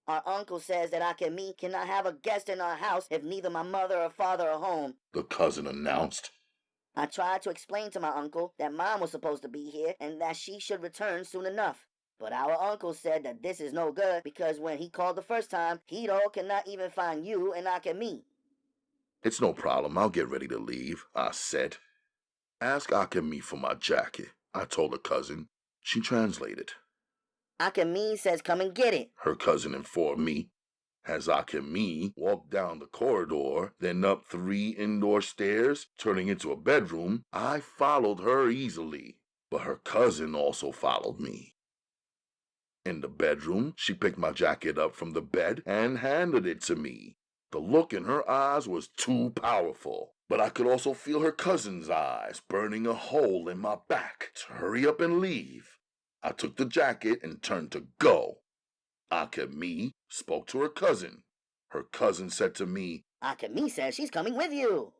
"Our uncle says that Akemi cannot have a guest in our house if neither my mother or father are home," the cousin announced. "I tried to explain to my uncle that Mom was supposed to be here and that she should return soon enough. But our uncle said that this is no good because when he called the first time, Hito cannot even find you and Akemi." It's no problem. I'll get ready to leave, I said. Ask Akemi for my jacket, I told her cousin. She translated. "Akemi says come and get it," her cousin informed me. As Akemi walked down the corridor, then up 3 indoor stairs, turning into a bedroom, I followed her easily. But her cousin also followed me. In the bedroom, she picked my jacket up from the bed and handed it to me. The look in her eyes was too powerful, but I could also feel her cousin's eyes burning a hole in my back to hurry up and leave. I took the jacket and turned to go. Akemi spoke to her cousin. Her cousin said to me, "Akemi says she's coming with you."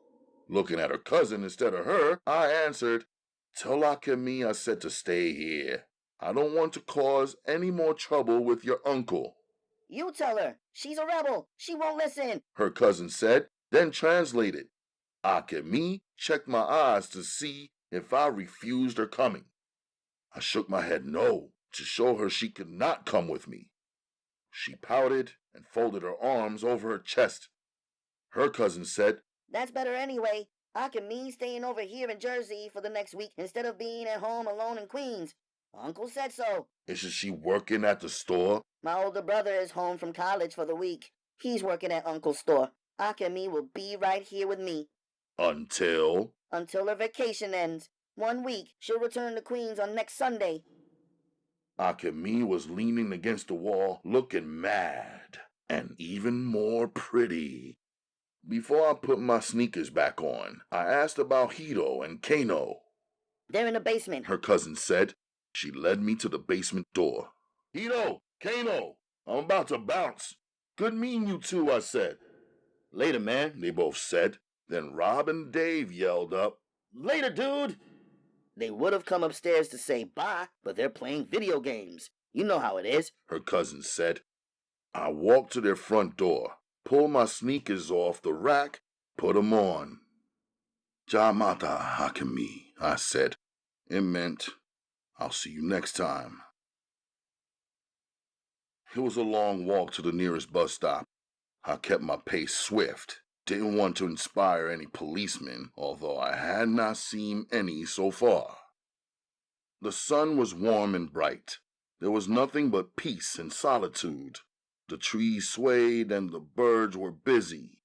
Looking at her cousin instead of her, I answered, Tell Akemi I said to stay here. I don't want to cause any more trouble with your uncle. "You tell her. She's a rebel. She won't listen," her cousin said, then translated. Akemi checked my eyes to see if I refused her coming. I shook my head no, to show her she could not come with me. She pouted and folded her arms over her chest. Her cousin said, "That's better anyway. Akemi's staying over here in Jersey for the next week instead of being at home alone in Queens. Uncle said so." Isn't she working at the store? "My older brother is home from college for the week. He's working at Uncle's store. Akemi will be right here with me." Until her vacation ends. 1 week. She'll return to Queens on next Sunday." Akemi was leaning against the wall, looking mad and even more pretty. Before I put my sneakers back on, I asked about Hito and Kano. "They're in the basement," her cousin said. She led me to the basement door. Hito, Kano, I'm about to bounce. Good meeting you two, I said. Later, man, they both said. Then Rob and Dave yelled up, "Later, dude." They would have come upstairs to say bye, but they're playing video games. You know how it is, her cousin said. I walked to their front door, pulled my sneakers off the rack, put them on. Jamata Akemi, I said. It meant, I'll see you next time. It was a long walk to the nearest bus stop. I kept my pace swift. Didn't want to inspire any policemen, although I had not seen any so far. The sun was warm and bright. There was nothing but peace and solitude. The trees swayed and the birds were busy.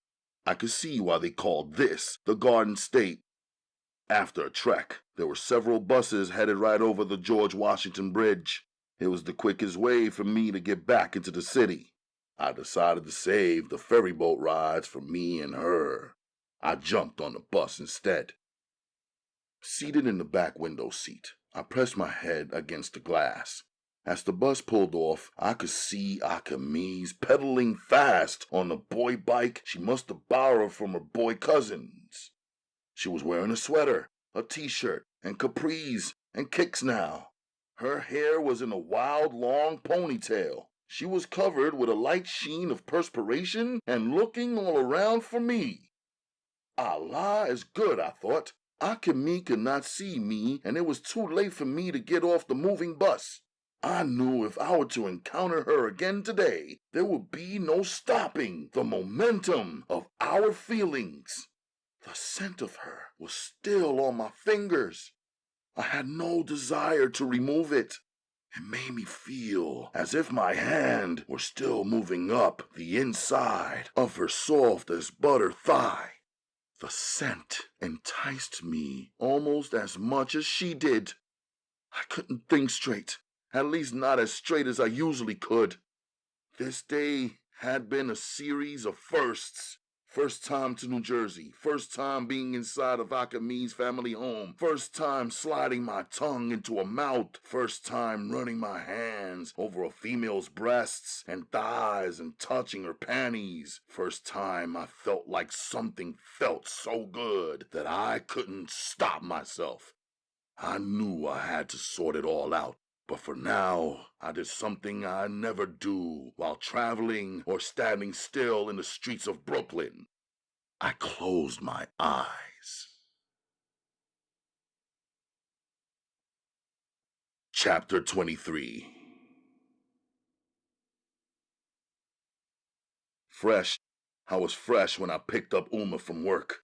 I could see why they called this the Garden State. After a trek, there were several buses headed right over the George Washington Bridge. It was the quickest way for me to get back into the city. I decided to save the ferry boat rides for me and her. I jumped on the bus instead. Seated in the back window seat, I pressed my head against the glass. As the bus pulled off, I could see Akemi's pedaling fast on the boy bike she must have borrowed from her boy cousins. She was wearing a sweater, a t-shirt, and capris and kicks now. Her hair was in a wild, long ponytail. She was covered with a light sheen of perspiration and looking all around for me. Allah is good, I thought. Akemi could not see me, and it was too late for me to get off the moving bus. I knew if I were to encounter her again today, there would be no stopping the momentum of our feelings. The scent of her was still on my fingers. I had no desire to remove it. It made me feel as if my hand were still moving up the inside of her soft as butter thigh. The scent enticed me almost as much as she did. I couldn't think straight, at least not as straight as I usually could. This day had been a series of firsts. First time to New Jersey, first time being inside of Akemi's family home, first time sliding my tongue into a mouth, first time running my hands over a female's breasts and thighs and touching her panties, first time I felt like something felt so good that I couldn't stop myself. I knew I had to sort it all out. But for now, I did something I never do while traveling or standing still in the streets of Brooklyn. I closed my eyes. Chapter 23. Fresh. I was fresh when I picked up Umma from work.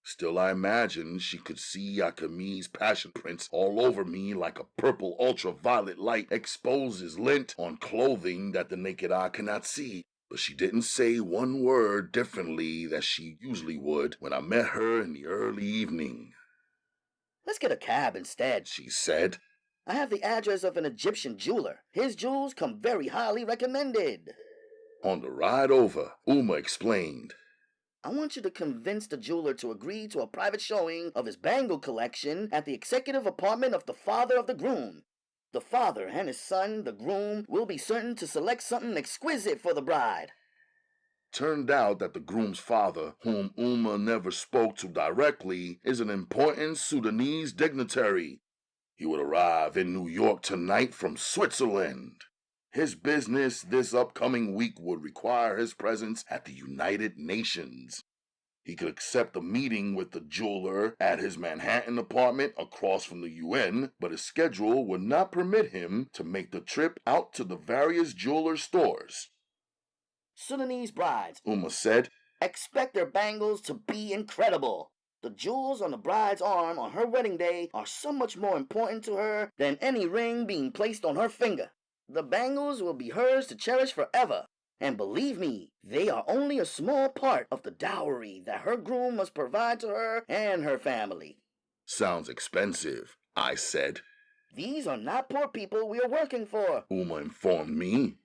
Still, I imagined she could see Akemi's passion prints all over me like a purple ultraviolet light exposes lint on clothing that the naked eye cannot see. But she didn't say one word differently that she usually would when I met her in the early evening. Let's get a cab instead, She said. I have the address of an Egyptian jeweler. His jewels come very highly recommended. On the ride over, Umma explained. I want you to convince the jeweler to agree to a private showing of his bangle collection at the executive apartment of the father of the groom. The father and his son, the groom, will be certain to select something exquisite for the bride. Turned out that the groom's father, whom Umma never spoke to directly, is an important Sudanese dignitary. He would arrive in New York tonight from Switzerland. His business this upcoming week would require his presence at the United Nations. He could accept a meeting with the jeweler at his Manhattan apartment across from the UN, but his schedule would not permit him to make the trip out to the various jeweler stores. Sudanese brides, Umma said, expect their bangles to be incredible. The jewels on the bride's arm on her wedding day are so much more important to her than any ring being placed on her finger. The bangles will be hers to cherish forever. And believe me, they are only a small part of the dowry that her groom must provide to her and her family. Sounds expensive, I said. These are not poor people we are working for, Umma informed me.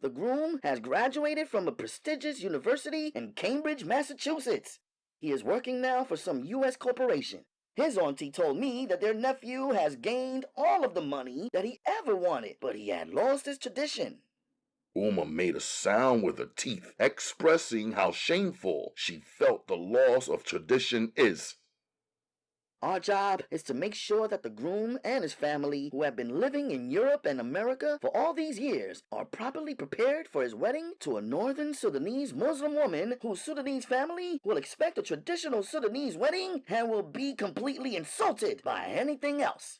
The groom has graduated from a prestigious university in Cambridge, Massachusetts. He is working now for some U.S. corporation. His auntie told me that their nephew has gained all of the money that he ever wanted, but he had lost his tradition. Umma made a sound with her teeth, expressing how shameful she felt the loss of tradition is. Our job is to make sure that the groom and his family, who have been living in Europe and America for all these years, are properly prepared for his wedding to a northern Sudanese Muslim woman whose Sudanese family will expect a traditional Sudanese wedding and will be completely insulted by anything else.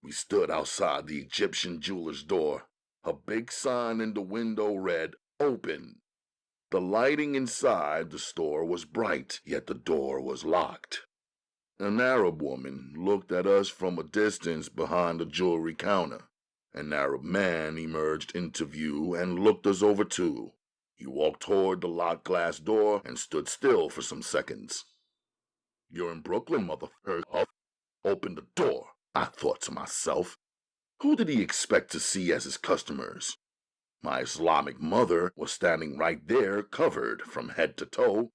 We stood outside the Egyptian jeweler's door. A big sign in the window read, "Open." The lighting inside the store was bright, yet the door was locked. An Arab woman looked at us from a distance behind the jewelry counter. An Arab man emerged into view and looked us over too. He walked toward the locked glass door and stood still for some seconds. "You're in Brooklyn, motherfucker. Open the door," I thought to myself. Who did he expect to see as his customers? My Islamic mother was standing right there, covered from head to toe.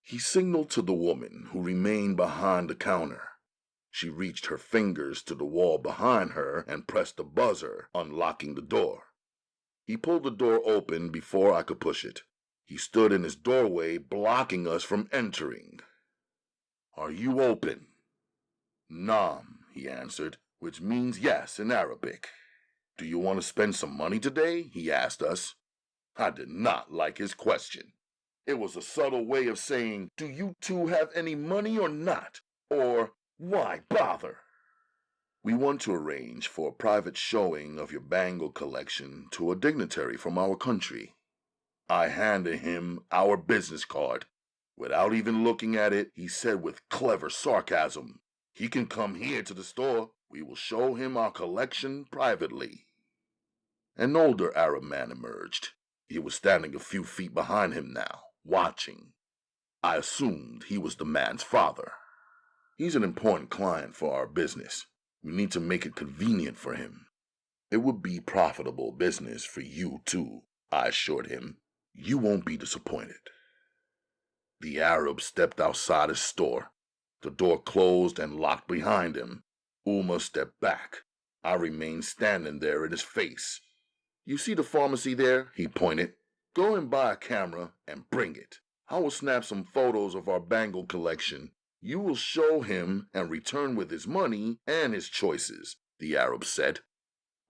He signaled to the woman, who remained behind the counter. She reached her fingers to the wall behind her and pressed the buzzer, unlocking the door. He pulled the door open before I could push it. He stood in his doorway, blocking us from entering. "Are you open?" "Naam," he answered, which means yes in Arabic. "Do you want to spend some money today?" he asked us. I did not like his question. It was a subtle way of saying, "Do you two have any money or not?" Or, "Why bother?" We want to arrange for a private showing of your bangle collection to a dignitary from our country. I handed him our business card. Without even looking at it, he said with clever sarcasm, "He can come here to the store. We will show him our collection privately." An older Arab man emerged. He was standing a few feet behind him now, watching. I assumed he was the man's father. "He's an important client for our business. We need to make it convenient for him. It would be profitable business for you too," I assured him. "You won't be disappointed." The Arab stepped outside his store. The door closed and locked behind him. Umma stepped back. I remained standing there in his face. "You see the pharmacy there?" he pointed. "Go and buy a camera and bring it. I will snap some photos of our bangle collection. You will show him and return with his money and his choices," the Arab said.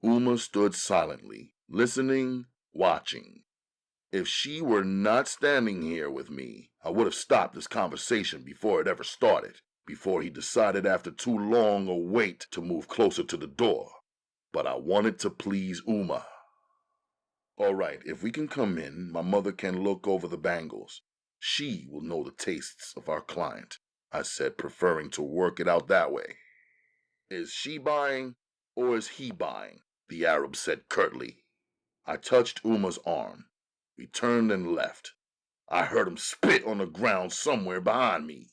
Umma stood silently, listening, watching. If she were not standing here with me, I would have stopped this conversation before it ever started, before he decided after too long a wait to move closer to the door. But I wanted to please Umma. "All right, if we can come in, my mother can look over the bangles. She will know the tastes of our client," I said, preferring to work it out that way. "Is she buying, or is he buying?" the Arab said curtly. I touched Umma's arm. We turned and left. I heard him spit on the ground somewhere behind me.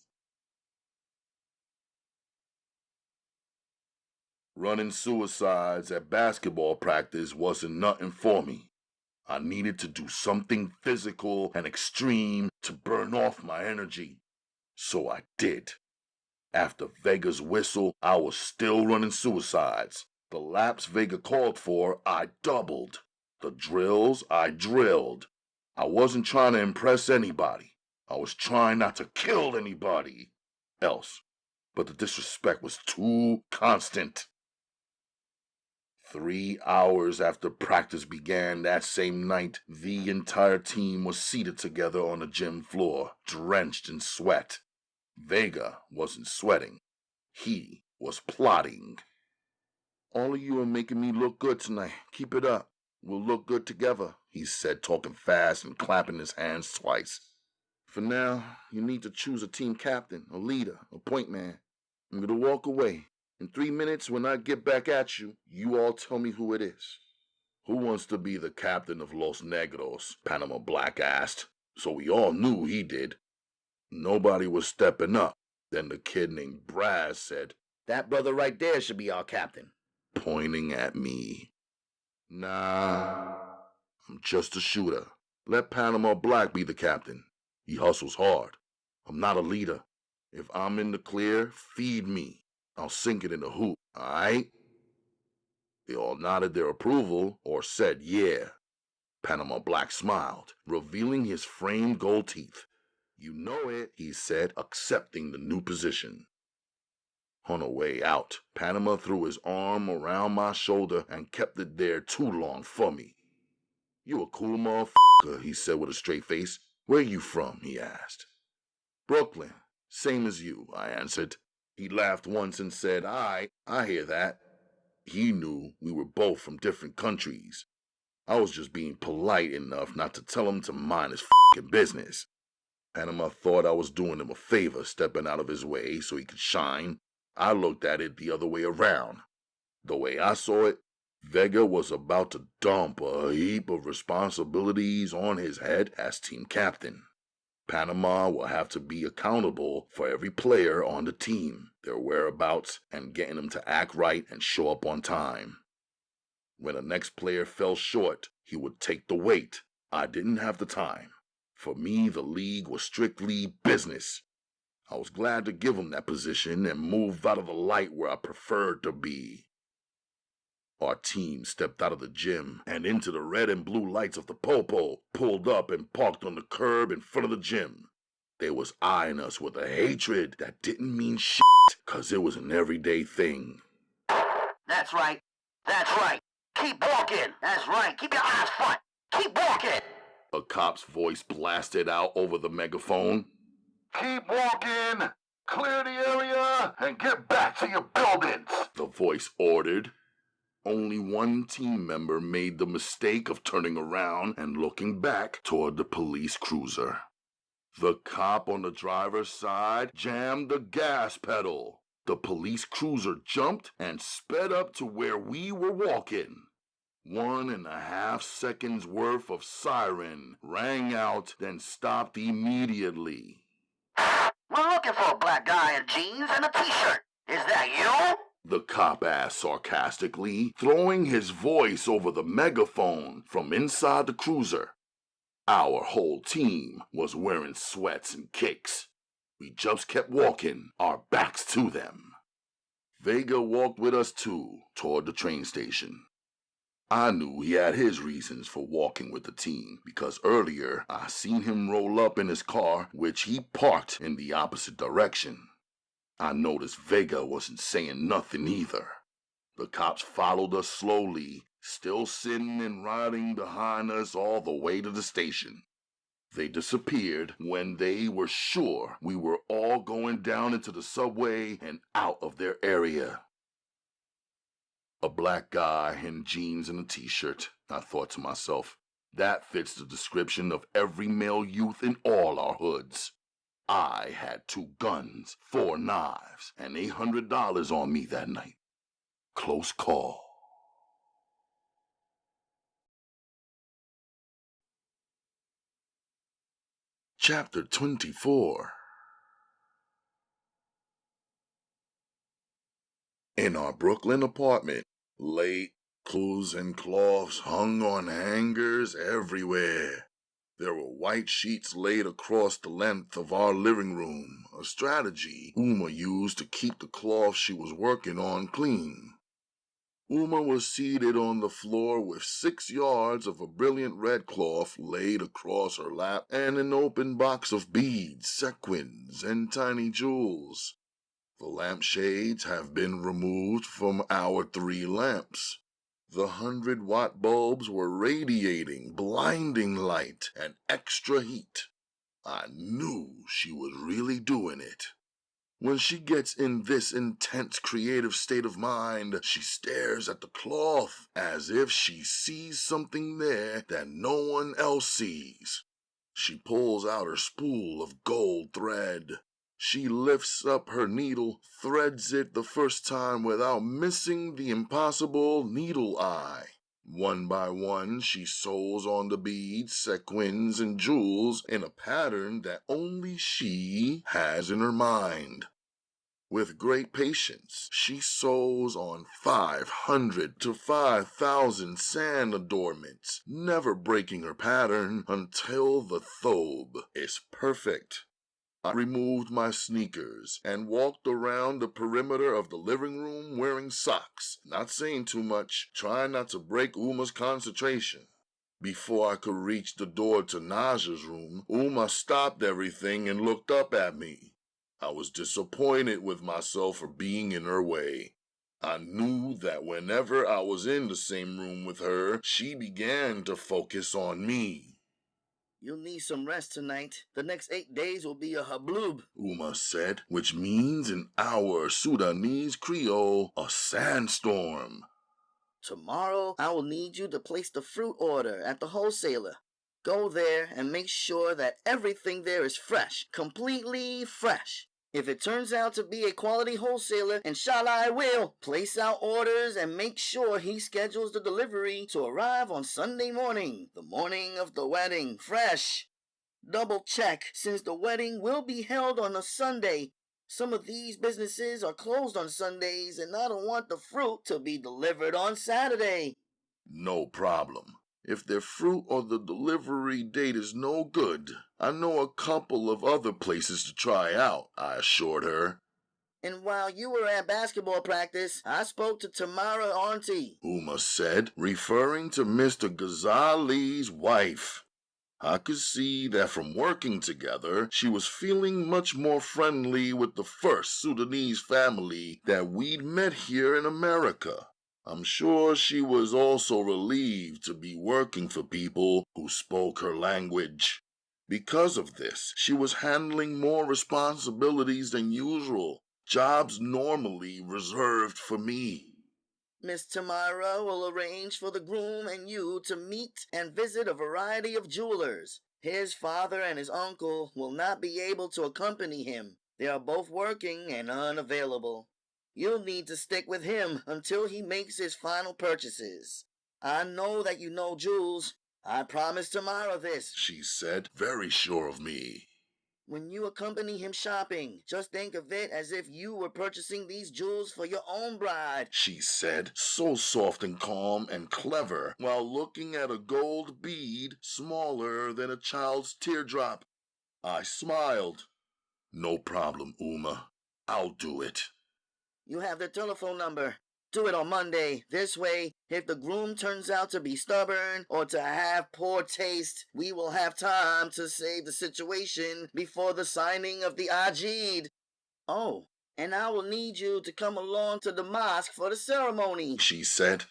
Running suicides at basketball practice wasn't nothing for me. I needed to do something physical and extreme to burn off my energy. So I did. After Vega's whistle, I was still running suicides. The laps Vega called for, I doubled. The drills, I drilled. I wasn't trying to impress anybody. I was trying not to kill anybody else. But the disrespect was too constant. 3 hours after practice began that same night, the entire team was seated together on the gym floor, drenched in sweat. Vega wasn't sweating. He was plotting. "All of you are making me look good tonight. Keep it up. We'll look good together," he said, talking fast and clapping his hands twice. "For now, you need to choose a team captain, a leader, a point man. I'm going to walk away. In 3 minutes, when I get back at you, you all tell me who it is." "Who wants to be the captain of Los Negros?" Panama Black asked, so we all knew he did. Nobody was stepping up. Then the kid named Braz said, "That brother right there should be our captain," pointing at me. "Nah, I'm just a shooter. Let Panama Black be the captain. He hustles hard. I'm not a leader. If I'm in the clear, feed me. I'll sink it in the hoop, alright?" They all nodded their approval or said yeah. Panama Black smiled, revealing his framed gold teeth. "You know it," he said, accepting the new position. On the way out, Panama threw his arm around my shoulder and kept it there too long for me. "You a cool motherfucker," he said with a straight face. "Where you from?" he asked. "Brooklyn. Same as you," I answered. He laughed once and said, I hear that." He knew we were both from different countries. I was just being polite enough not to tell him to mind his fucking business. Panama thought I was doing him a favor stepping out of his way so he could shine. I looked at it the other way around. The way I saw it, Vega was about to dump a heap of responsibilities on his head as team captain. Panama will have to be accountable for every player on the team, their whereabouts, and getting them to act right and show up on time. When the next player fell short, he would take the weight. I didn't have the time. For me, the league was strictly business. I was glad to give him that position and move out of the light where I preferred to be. Our team stepped out of the gym and into the red and blue lights of the Popo, pulled up and parked on the curb in front of the gym. They was eyeing us with a hatred that didn't mean shit, 'cause it was an everyday thing. "That's right. That's right. Keep walking. That's right. Keep your eyes front. Keep walking." A cop's voice blasted out over the megaphone. Keep walking! Clear the area and get back to your buildings, the voice ordered. Only one team member made the mistake of turning around and looking back toward the police cruiser. The cop on the driver's side jammed the gas pedal. The police cruiser jumped and sped up to where we were walking. 1.5 seconds worth of siren rang out, then stopped immediately. We're looking for a black guy in jeans and a t-shirt. Is that you? The cop asked sarcastically, throwing his voice over the megaphone from inside the cruiser. Our whole team was wearing sweats and kicks. We just kept walking, our backs to them. Vega walked with us too, toward the train station. I knew he had his reasons for walking with the team, because earlier I seen him roll up in his car, which he parked in the opposite direction. I noticed Vega wasn't saying nothing either. The cops followed us slowly, still sitting and riding behind us all the way to the station. They disappeared when they were sure we were all going down into the subway and out of their area. A black guy in jeans and a t-shirt, I thought to myself. That fits the description of every male youth in all our hoods. I had 2 guns, 4 knives, and $800 on me that night. Close call. Chapter 24. In our Brooklyn apartment, late, clothes and cloths hung on hangers everywhere. There were white sheets laid across the length of our living room, a strategy Umma used to keep the cloth she was working on clean. Umma was seated on the floor with 6 yards of a brilliant red cloth laid across her lap and an open box of beads, sequins, and tiny jewels. The lampshades have been removed from our 3 lamps. The 100-watt bulbs were radiating blinding light and extra heat. I knew she was really doing it. When she gets in this intense creative state of mind, she stares at the cloth as if she sees something there that no one else sees. She pulls out her spool of gold thread. She lifts up her needle, threads it the first time without missing the impossible needle eye. One by one, she sews on the beads, sequins, and jewels in a pattern that only she has in her mind. With great patience, she sews on 500 to 5,000 sand adornments, never breaking her pattern until the thobe is perfect. I removed my sneakers and walked around the perimeter of the living room wearing socks, not saying too much, trying not to break Umma's concentration. Before I could reach the door to Naja's room, Umma stopped everything and looked up at me. I was disappointed with myself for being in her way. I knew that whenever I was in the same room with her, she began to focus on me. You'll need some rest tonight. The next 8 days will be a habloob, Umma said, which means in our Sudanese Creole, a sandstorm. Tomorrow, I will need you to place the fruit order at the wholesaler. Go there and make sure that everything there is fresh, completely fresh. If it turns out to be a quality wholesaler, inshallah I will place out orders and make sure he schedules the delivery to arrive on Sunday morning, the morning of the wedding, fresh. Double check, since the wedding will be held on a Sunday. Some of these businesses are closed on Sundays, and I don't want the fruit to be delivered on Saturday. No problem. If their fruit or the delivery date is no good, I know a couple of other places to try out, I assured her. And while you were at basketball practice, I spoke to Tamara Auntie, Umma said, referring to Mr. Ghazali's wife. I could see that from working together, she was feeling much more friendly with the first Sudanese family that we'd met here in America. I'm sure she was also relieved to be working for people who spoke her language. Because of this, she was handling more responsibilities than usual, jobs normally reserved for me. Miss Tamara will arrange for the groom and you to meet and visit a variety of jewelers. His father and his uncle will not be able to accompany him. They are both working and unavailable. You'll need to stick with him until he makes his final purchases. I know that you know Jules. I promised Tamara this. She said, very sure of me. When you accompany him shopping, just think of it as if you were purchasing these jewels for your own bride, she said, so soft and calm and clever, while looking at a gold bead smaller than a child's teardrop. I smiled. No problem, Umma. I'll do it. You have their telephone number. Do it on Monday. This way, if the groom turns out to be stubborn or to have poor taste, we will have time to save the situation before the signing of the Ajid. Oh, and I will need you to come along to the mosque for the ceremony, she said.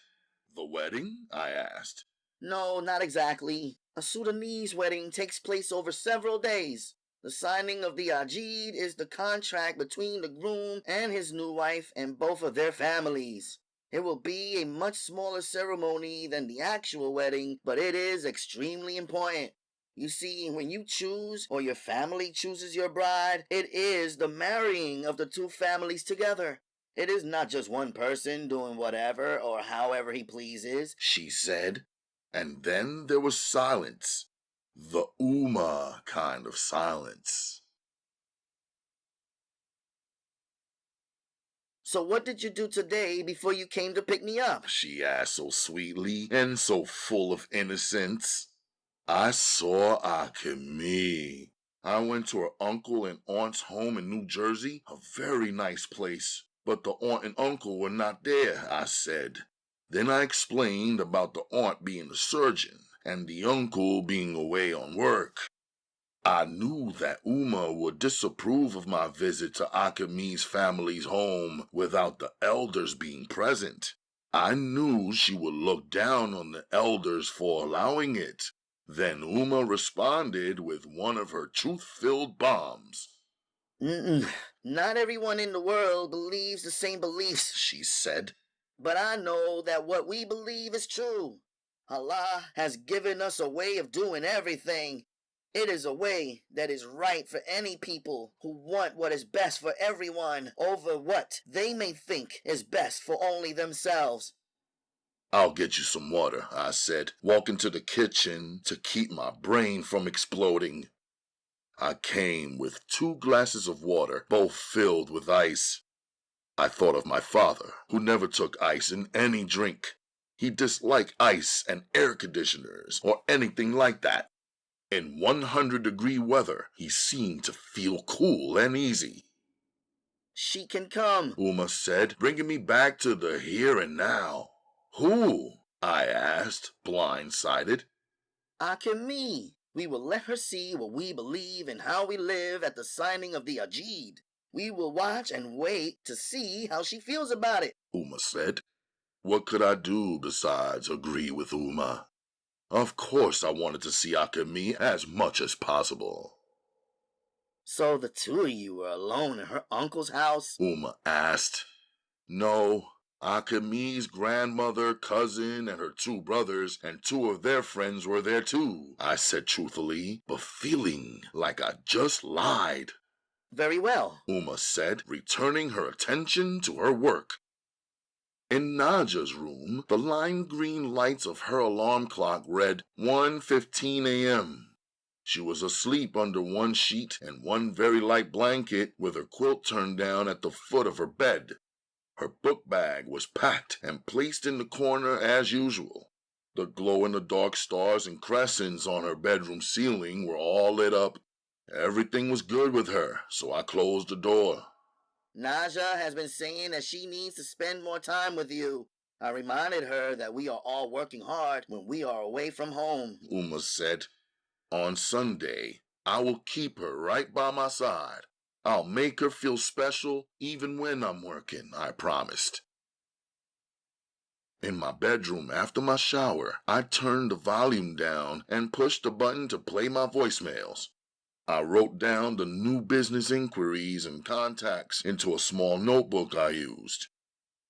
The wedding? I asked. No, not exactly. A Sudanese wedding takes place over several days. The signing of the Ajid is the contract between the groom and his new wife and both of their families. It will be a much smaller ceremony than the actual wedding, but it is extremely important. You see, when you choose or your family chooses your bride, it is the marrying of the two families together. It is not just one person doing whatever or however he pleases, she said. And then there was silence. The Umma kind of silence. So what did you do today before you came to pick me up? She asked so sweetly and so full of innocence. I saw Akemi. I went to her uncle and aunt's home in New Jersey, a very nice place. But the aunt and uncle were not there, I said. Then I explained about the aunt being a surgeon and the uncle being away on work. I knew that Umma would disapprove of my visit to Akemi's family's home without the elders being present. I knew she would look down on the elders for allowing it. Then Umma responded with one of her truth-filled bombs. Not everyone in the world believes the same beliefs, she said. But I know that what we believe is true. Allah has given us a way of doing everything. It is a way that is right for any people who want what is best for everyone over what they may think is best for only themselves. I'll get you some water, I said, walking to the kitchen to keep my brain from exploding. I came with 2 glasses of water, both filled with ice. I thought of my father, who never took ice in any drink. He disliked ice and air conditioners or anything like that. In 100-degree weather, he seemed to feel cool and easy. She can come, Umma said, bringing me back to the here and now. Who? I asked, blindsided. Akemi. We will let her see what we believe and how we live at the signing of the Ajid. We will watch and wait to see how she feels about it, Umma said. What could I do besides agree with Umma? Of course I wanted to see Akemi as much as possible. So the 2 of you were alone in her uncle's house? Umma asked. No, Akemi's grandmother, cousin, and her 2 brothers and 2 of their friends were there too, I said truthfully, but feeling like I just lied. Very well, Umma said, returning her attention to her work. In Naja's room, the lime green lights of her alarm clock read 1:15 a.m. She was asleep under one sheet and one very light blanket with her quilt turned down at the foot of her bed. Her book bag was packed and placed in the corner as usual. The glow-in-the-dark stars and crescents on her bedroom ceiling were all lit up. Everything was good with her, so I closed the door. Naja has been saying that she needs to spend more time with you. I reminded her that we are all working hard when we are away from home, Umma said. On Sunday, I will keep her right by my side. I'll make her feel special even when I'm working, I promised. In my bedroom after my shower, I turned the volume down and pushed the button to play my voicemails. I wrote down the new business inquiries and contacts into a small notebook I used.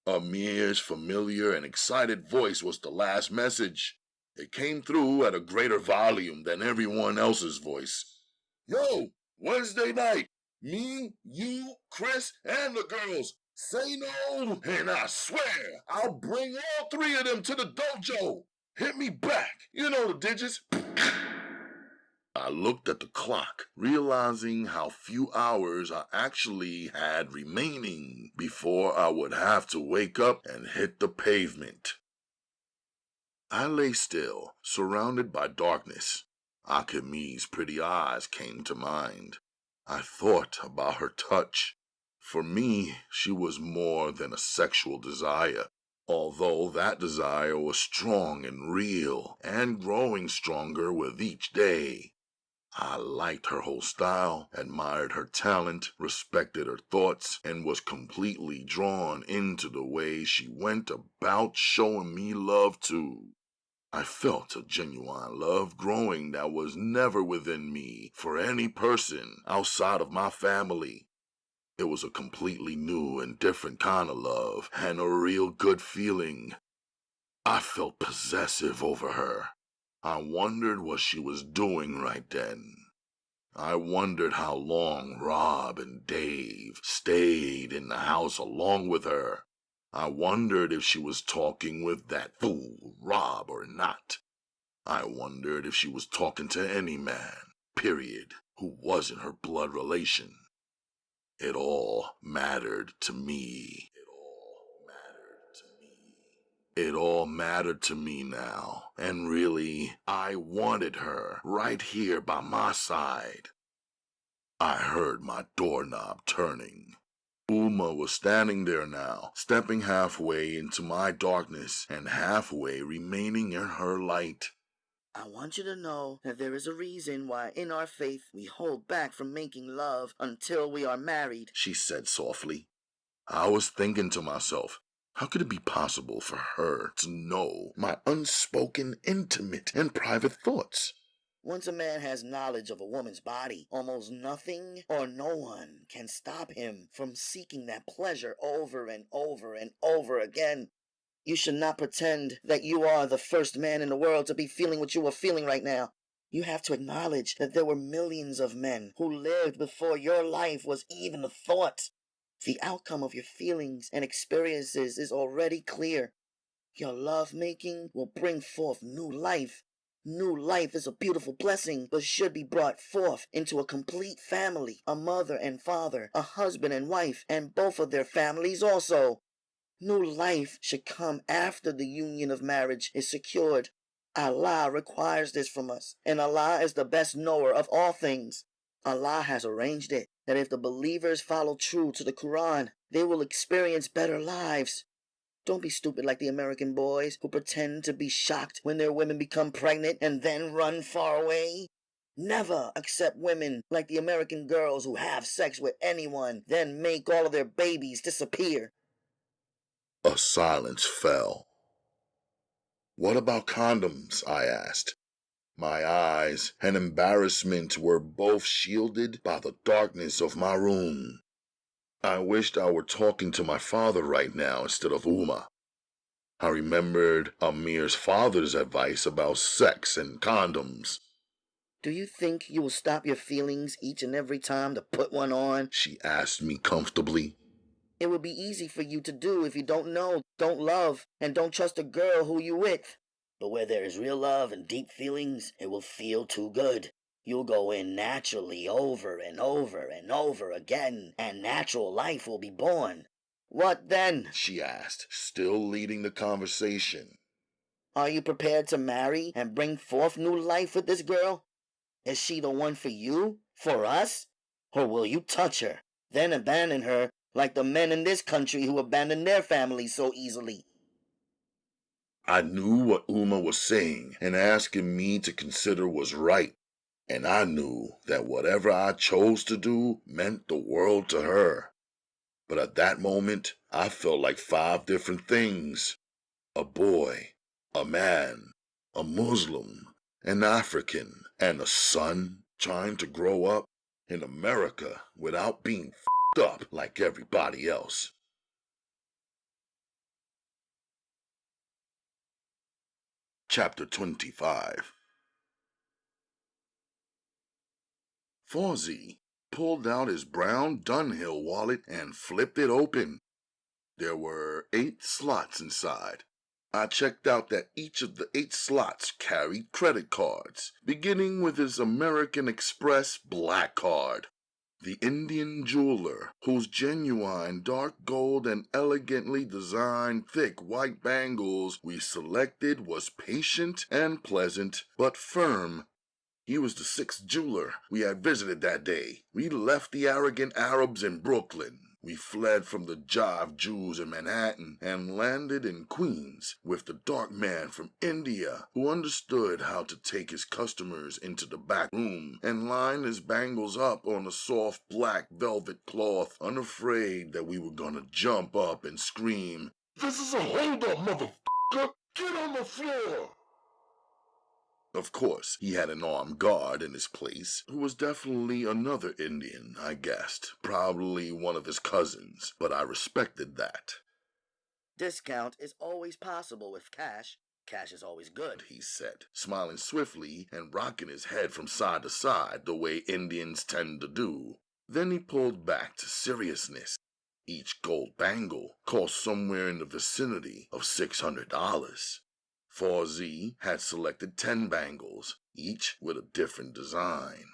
Amir's familiar and excited voice was the last message. It came through at a greater volume than everyone else's voice. Yo, Wednesday night, me, you, Chris, and the girls. Say no, and I swear I'll bring all three of them to the dojo. Hit me back. You know the digits. I looked at the clock, realizing how few hours I actually had remaining before I would have to wake up and hit the pavement. I lay still, surrounded by darkness. Akemi's pretty eyes came to mind. I thought about her touch. For me, she was more than a sexual desire, although that desire was strong and real, and growing stronger with each day. I liked her whole style, admired her talent, respected her thoughts, and was completely drawn into the way she went about showing me love too. I felt a genuine love growing that was never within me for any person outside of my family. It was a completely new and different kind of love, and a real good feeling. I felt possessive over her. I wondered what she was doing right then. I wondered how long Rob and Dave stayed in the house along with her. I wondered if she was talking with that fool Rob or not. I wondered if she was talking to any man, period, who wasn't her blood relation. It all mattered to me. It all mattered to me now, and really, I wanted her right here by my side. I heard my doorknob turning. Umma was standing there now, stepping halfway into my darkness and halfway remaining in her light. I want you to know that there is a reason why in our faith we hold back from making love until we are married, she said softly. I was thinking to myself, how could it be possible for her to know my unspoken, intimate, and private thoughts? Once a man has knowledge of a woman's body, almost nothing or no one can stop him from seeking that pleasure over and over and over again. You should not pretend that you are the first man in the world to be feeling what you are feeling right now. You have to acknowledge that there were millions of men who lived before your life was even a thought. The outcome of your feelings and experiences is already clear. Your love-making will bring forth new life. New life is a beautiful blessing, but should be brought forth into a complete family, a mother and father, a husband and wife, and both of their families also. New life should come after the union of marriage is secured. Allah requires this from us, and Allah is the best knower of all things. Allah has arranged it that if the believers follow true to the Quran, they will experience better lives. Don't be stupid like the American boys who pretend to be shocked when their women become pregnant and then run far away. Never accept women like the American girls who have sex with anyone, then make all of their babies disappear. A silence fell. What about condoms? I asked. My eyes and embarrassment were both shielded by the darkness of my room. I wished I were talking to my father right now instead of Umma. I remembered Amir's father's advice about sex and condoms. Do you think you will stop your feelings each and every time to put one on? She asked me comfortably. It would be easy for you to do if you don't know, don't love, and don't trust a girl who you with. But where there is real love and deep feelings, it will feel too good. You'll go in naturally over and over and over again, and natural life will be born. What then? She asked, still leading the conversation. Are you prepared to marry and bring forth new life with this girl? Is she the one for you? For us? Or will you touch her, then abandon her like the men in this country who abandon their families so easily? I knew what Umma was saying and asking me to consider was right, and I knew that whatever I chose to do meant the world to her. But at that moment, I felt like 5 different things. A boy, a man, a Muslim, an African, and a son trying to grow up in America without being f***ed up like everybody else. Chapter 25. Fawzi pulled out his brown Dunhill wallet and flipped it open. There were 8 slots inside. I checked out that each of the 8 slots carried credit cards, beginning with his American Express black card. The Indian jeweler, whose genuine dark gold and elegantly designed thick white bangles we selected was patient and pleasant, but firm. He was the 6th jeweler we had visited that day. We left the arrogant Arabs in Brooklyn. We fled from the jive Jews in Manhattan and landed in Queens with the dark man from India who understood how to take his customers into the back room and line his bangles up on a soft black velvet cloth, unafraid that we were gonna jump up and scream, "This is a hold-up, motherfucker! Get on the floor!" Of course, he had an armed guard in his place, who was definitely another Indian, I guessed. Probably one of his cousins, but I respected that. Discount is always possible with cash. Cash is always good, he said, smiling swiftly and rocking his head from side to side the way Indians tend to do. Then he pulled back to seriousness. Each gold bangle cost somewhere in the vicinity of $600. Fawzi had selected 10 bangles, each with a different design.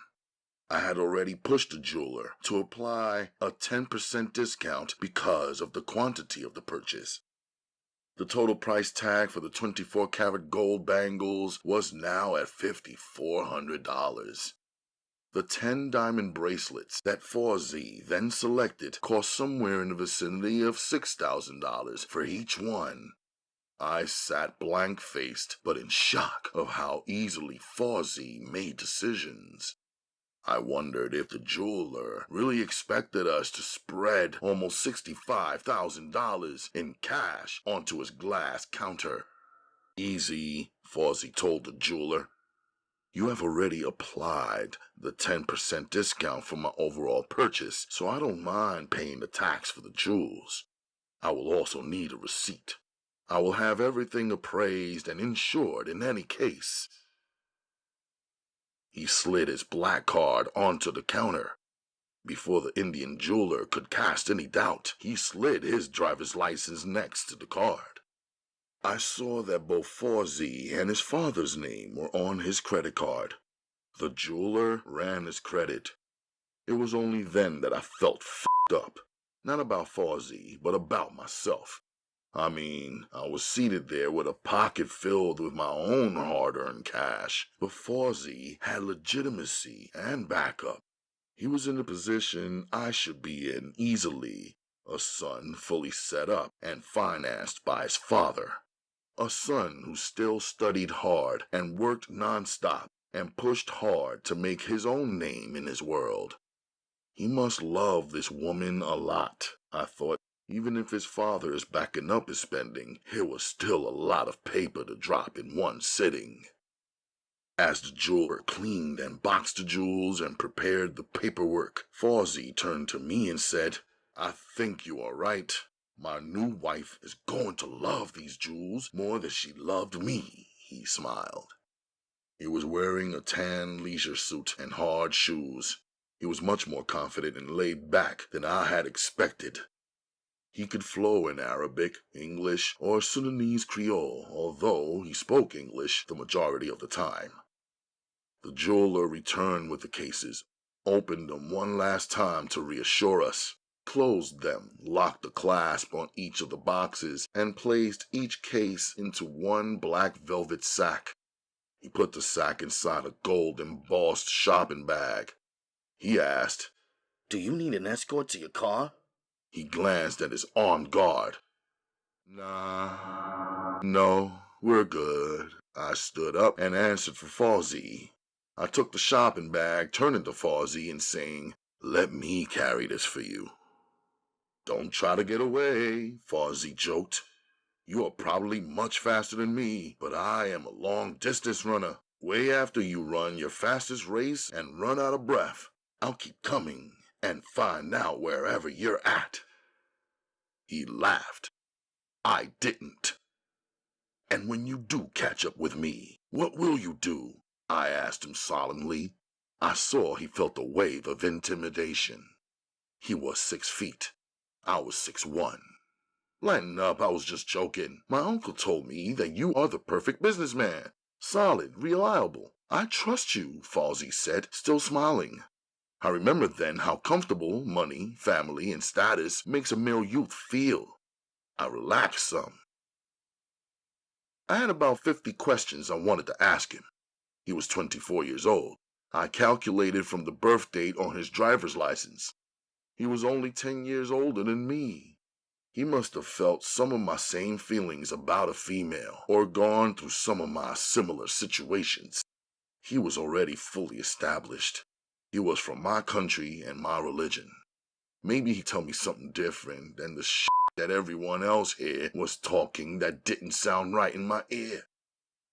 I had already pushed the jeweler to apply a 10% discount because of the quantity of the purchase. The total price tag for the 24-karat gold bangles was now at $5,400. The 10 diamond bracelets that Fawzi then selected cost somewhere in the vicinity of $6,000 for each one. I sat blank-faced, but in shock of how easily Fawzi made decisions. I wondered if the jeweler really expected us to spread almost $65,000 in cash onto his glass counter. Easy, Fawzi told the jeweler. You have already applied the 10% discount for my overall purchase, so I don't mind paying the tax for the jewels. I will also need a receipt. I will have everything appraised and insured in any case. He slid his black card onto the counter. Before the Indian jeweler could cast any doubt, he slid his driver's license next to the card. I saw that both Fawzi and his father's name were on his credit card. The jeweler ran his credit. It was only then that I felt f***ed up. Not about Fawzi, but about myself. I was seated there with a pocket filled with my own hard-earned cash, but Fawzi had legitimacy and backup. He was in the position I should be in easily, a son fully set up and financed by his father. A son who still studied hard and worked non-stop and pushed hard to make his own name in his world. He must love this woman a lot, I thought. Even if his father is backing up his spending, it was still a lot of paper to drop in one sitting. As the jeweler cleaned and boxed the jewels and prepared the paperwork, Fawzi turned to me and said, I think you are right. My new wife is going to love these jewels more than she loved me, he smiled. He was wearing a tan leisure suit and hard shoes. He was much more confident and laid back than I had expected. He could flow in Arabic, English, or Sudanese Creole, although he spoke English the majority of the time. The jeweler returned with the cases, opened them one last time to reassure us, closed them, locked the clasp on each of the boxes, and placed each case into one black velvet sack. He put the sack inside a gold-embossed shopping bag. He asked, Do you need an escort to your car? He glanced at his armed guard. Nah, no, we're good. I stood up and answered for Fawzi. I took the shopping bag, turning to Fawzi and saying, Let me carry this for you. Don't try to get away, Fawzi joked. You are probably much faster than me, but I am a long-distance runner. Way after you run your fastest race and run out of breath, I'll keep coming and find out wherever you're at." He laughed. I didn't. "And when you do catch up with me, what will you do?" I asked him solemnly. I saw he felt a wave of intimidation. He was 6 feet. I was 6'1". "Lighten up, I was just joking. My uncle told me that you are the perfect businessman. Solid, reliable. I trust you," Fawzi said, still smiling. I remembered then how comfortable money, family, and status makes a male youth feel. I relaxed some. I had about 50 questions I wanted to ask him. He was 24 years old. I calculated from the birth date on his driver's license. He was only 10 years older than me. He must have felt some of my same feelings about a female, or gone through some of my similar situations. He was already fully established. He was from my country and my religion. Maybe he'd tell me something different than the shit that everyone else here was talking that didn't sound right in my ear.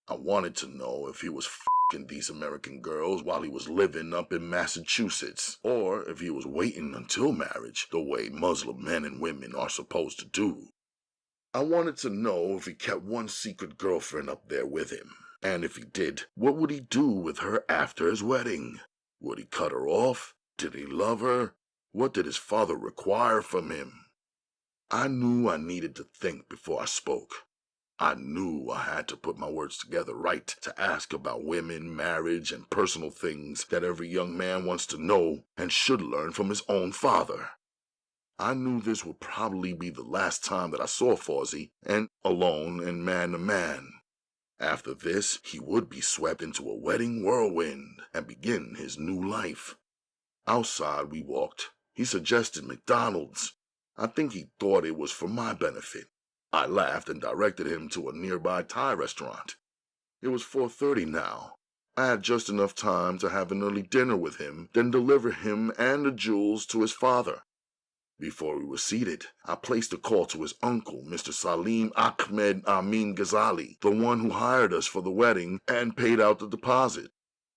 I wanted to know if he was f***ing these American girls while he was living up in Massachusetts, or if he was waiting until marriage the way Muslim men and women are supposed to do. I wanted to know if he kept one secret girlfriend up there with him, and if he did, what would he do with her after his wedding? Would he cut her off? Did he love her? What did his father require from him? I knew I needed to think before I spoke. I knew I had to put my words together right to ask about women, marriage, and personal things that every young man wants to know and should learn from his own father. I knew this would probably be the last time that I saw Fawzi, and alone and man to man. After this, he would be swept into a wedding whirlwind and begin his new life. Outside we walked. He suggested McDonald's. I think he thought it was for my benefit. I laughed and directed him to a nearby Thai restaurant. It was 4:30 now. I had just enough time to have an early dinner with him, then deliver him and the jewels to his father. Before we were seated, I placed a call to his uncle, Mr. Salim Ahmed Amin Ghazali, the one who hired us for the wedding and paid out the deposit.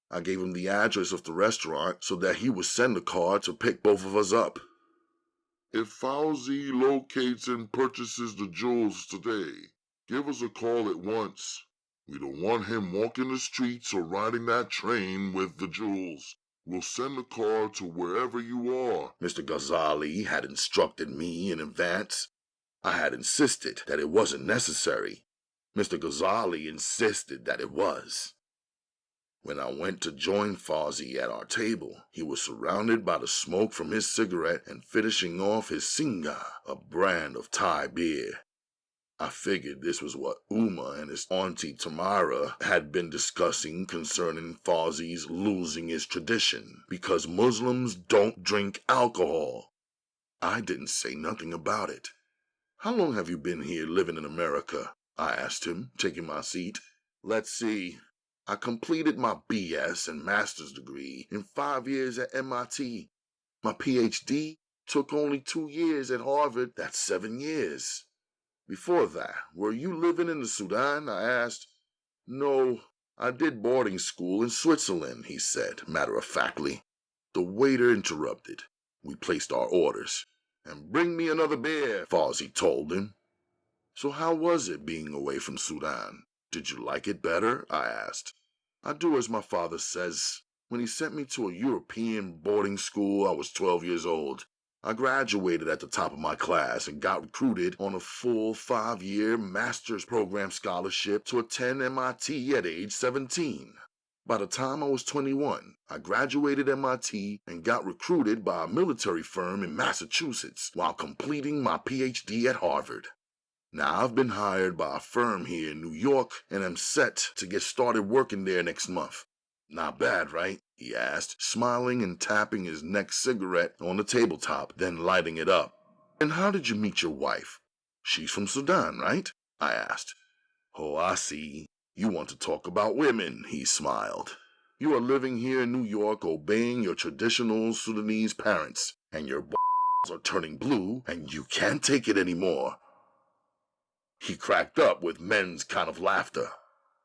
I gave him the address of the restaurant so that he would send a car to pick both of us up. If Fawzi locates and purchases the jewels today, give us a call at once. We don't want him walking the streets or riding that train with the jewels. We'll send a car to wherever you are. Mr. Ghazali had instructed me in advance. I had insisted that it wasn't necessary. Mr. Ghazali insisted that it was. When I went to join Fawzi at our table, he was surrounded by the smoke from his cigarette and finishing off his Singa, a brand of Thai beer. I figured this was what Umma and his auntie Tamara had been discussing concerning Fawzi's losing his tradition, because Muslims don't drink alcohol. I didn't say nothing about it. "How long have you been here living in America?" I asked him, taking my seat. "Let's see. I completed my BS and master's degree in 5 years at MIT. My PhD took only 2 years at Harvard. That's 7 years. Before that, were you living in the Sudan?" I asked. "No, I did boarding school in Switzerland," he said, matter-of-factly. The waiter interrupted. We placed our orders. "And bring me another beer," Fawzi told him. "So how was it being away from Sudan? Did you like it better?" I asked. "I do as my father says. When he sent me to a European boarding school, I was 12 years old. I graduated at the top of my class and got recruited on a full 5-year master's program scholarship to attend MIT at age 17. By the time I was 21, I graduated MIT and got recruited by a military firm in Massachusetts while completing my PhD at Harvard. Now I've been hired by a firm here in New York and am set to get started working there next month. Not bad, right?" he asked, smiling and tapping his next cigarette on the tabletop, then lighting it up. "And how did you meet your wife? She's from Sudan, right?" I asked. "Oh, I see. You want to talk about women," he smiled. "You are living here in New York obeying your traditional Sudanese parents, and your balls are turning blue, and you can't take it anymore." He cracked up with men's kind of laughter.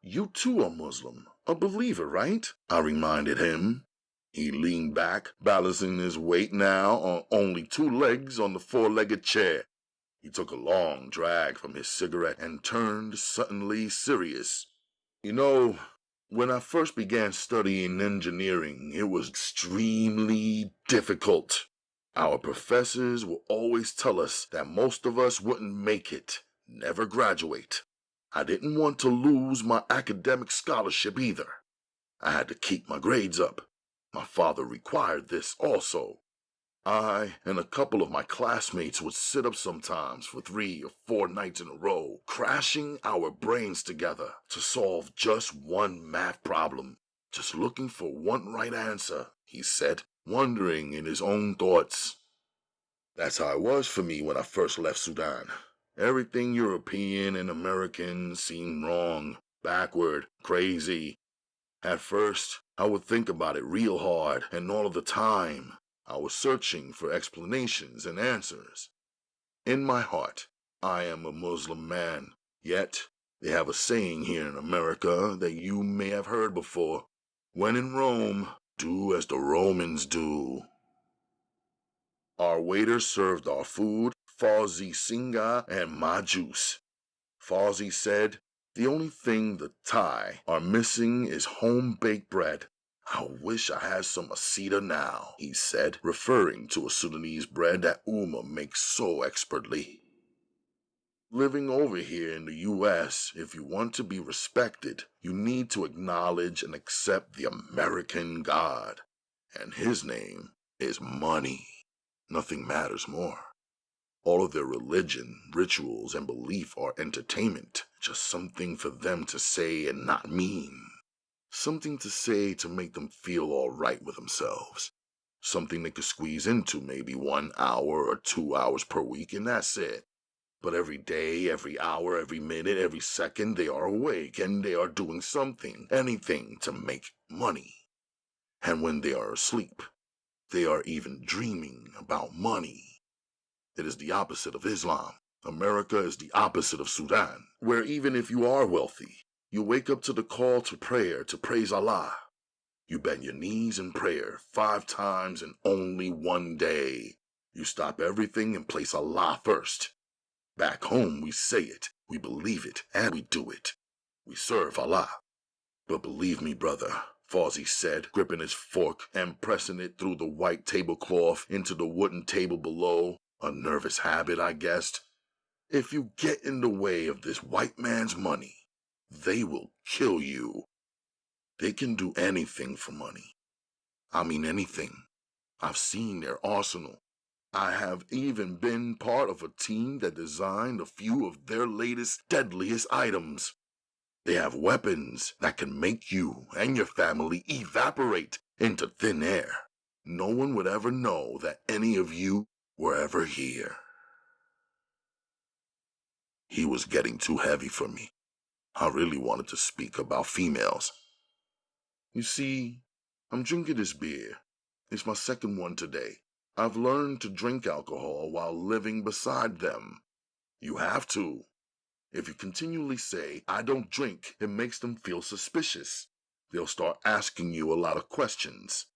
You too are Muslim, a believer, right? I reminded him. He leaned back, balancing his weight now on only 2 legs on the 4-legged chair. He took a long drag from his cigarette and turned suddenly serious. You know, when I first began studying engineering, it was extremely difficult. Our professors would always tell us that most of us wouldn't make it, never graduate. I didn't want to lose my academic scholarship either. I had to keep my grades up. My father required this also. I and a couple of my classmates would sit up sometimes for 3 or 4 nights in a row, crashing our brains together to solve just one math problem, just looking for one right answer, he said, wondering in his own thoughts. That's how it was for me when I first left Sudan. Everything European and American seemed wrong, backward, crazy. At first, I would think about it real hard, and all of the time, I was searching for explanations and answers. In my heart, I am a Muslim man, yet they have a saying here in America that you may have heard before. When in Rome, do as the Romans do. Our waiter served our food, Fawzi Singa and my juice. Fawzi said, the only thing the Thai are missing is home-baked bread. I wish I had some Asita now, he said, referring to a Sudanese bread that Umma makes so expertly. Living over here in the U.S., if you want to be respected, you need to acknowledge and accept the American God. And his name is money. Nothing matters more. All of their religion, rituals, and belief are entertainment, just something for them to say and not mean. Something to say to make them feel all right with themselves. Something they could squeeze into maybe 1 hour or 2 hours per week, and that's it. But every day, every hour, every minute, every second, they are awake, and they are doing something, anything to make money. And when they are asleep, they are even dreaming about money. It is the opposite of Islam. America is the opposite of Sudan, where even if you are wealthy, you wake up to the call to prayer to praise Allah. You bend your knees in prayer 5 times in only 1 day. You stop everything and place Allah first. Back home we say it, we believe it, and we do it. We serve Allah. But believe me, brother, Fawzi said, gripping his fork and pressing it through the white tablecloth into the wooden table below, a nervous habit, I guessed. If you get in the way of this white man's money, they will kill you. They can do anything for money. I mean anything. I've seen their arsenal. I have even been part of a team that designed a few of their latest, deadliest items. They have weapons that can make you and your family evaporate into thin air. No one would ever know that any of you were ever here. He was getting too heavy for me. I really wanted to speak about females. You see, I'm drinking this beer. It's my second one today. I've learned to drink alcohol while living beside them. You have to. If you continually say, I don't drink, it makes them feel suspicious. They'll start asking you a lot of questions.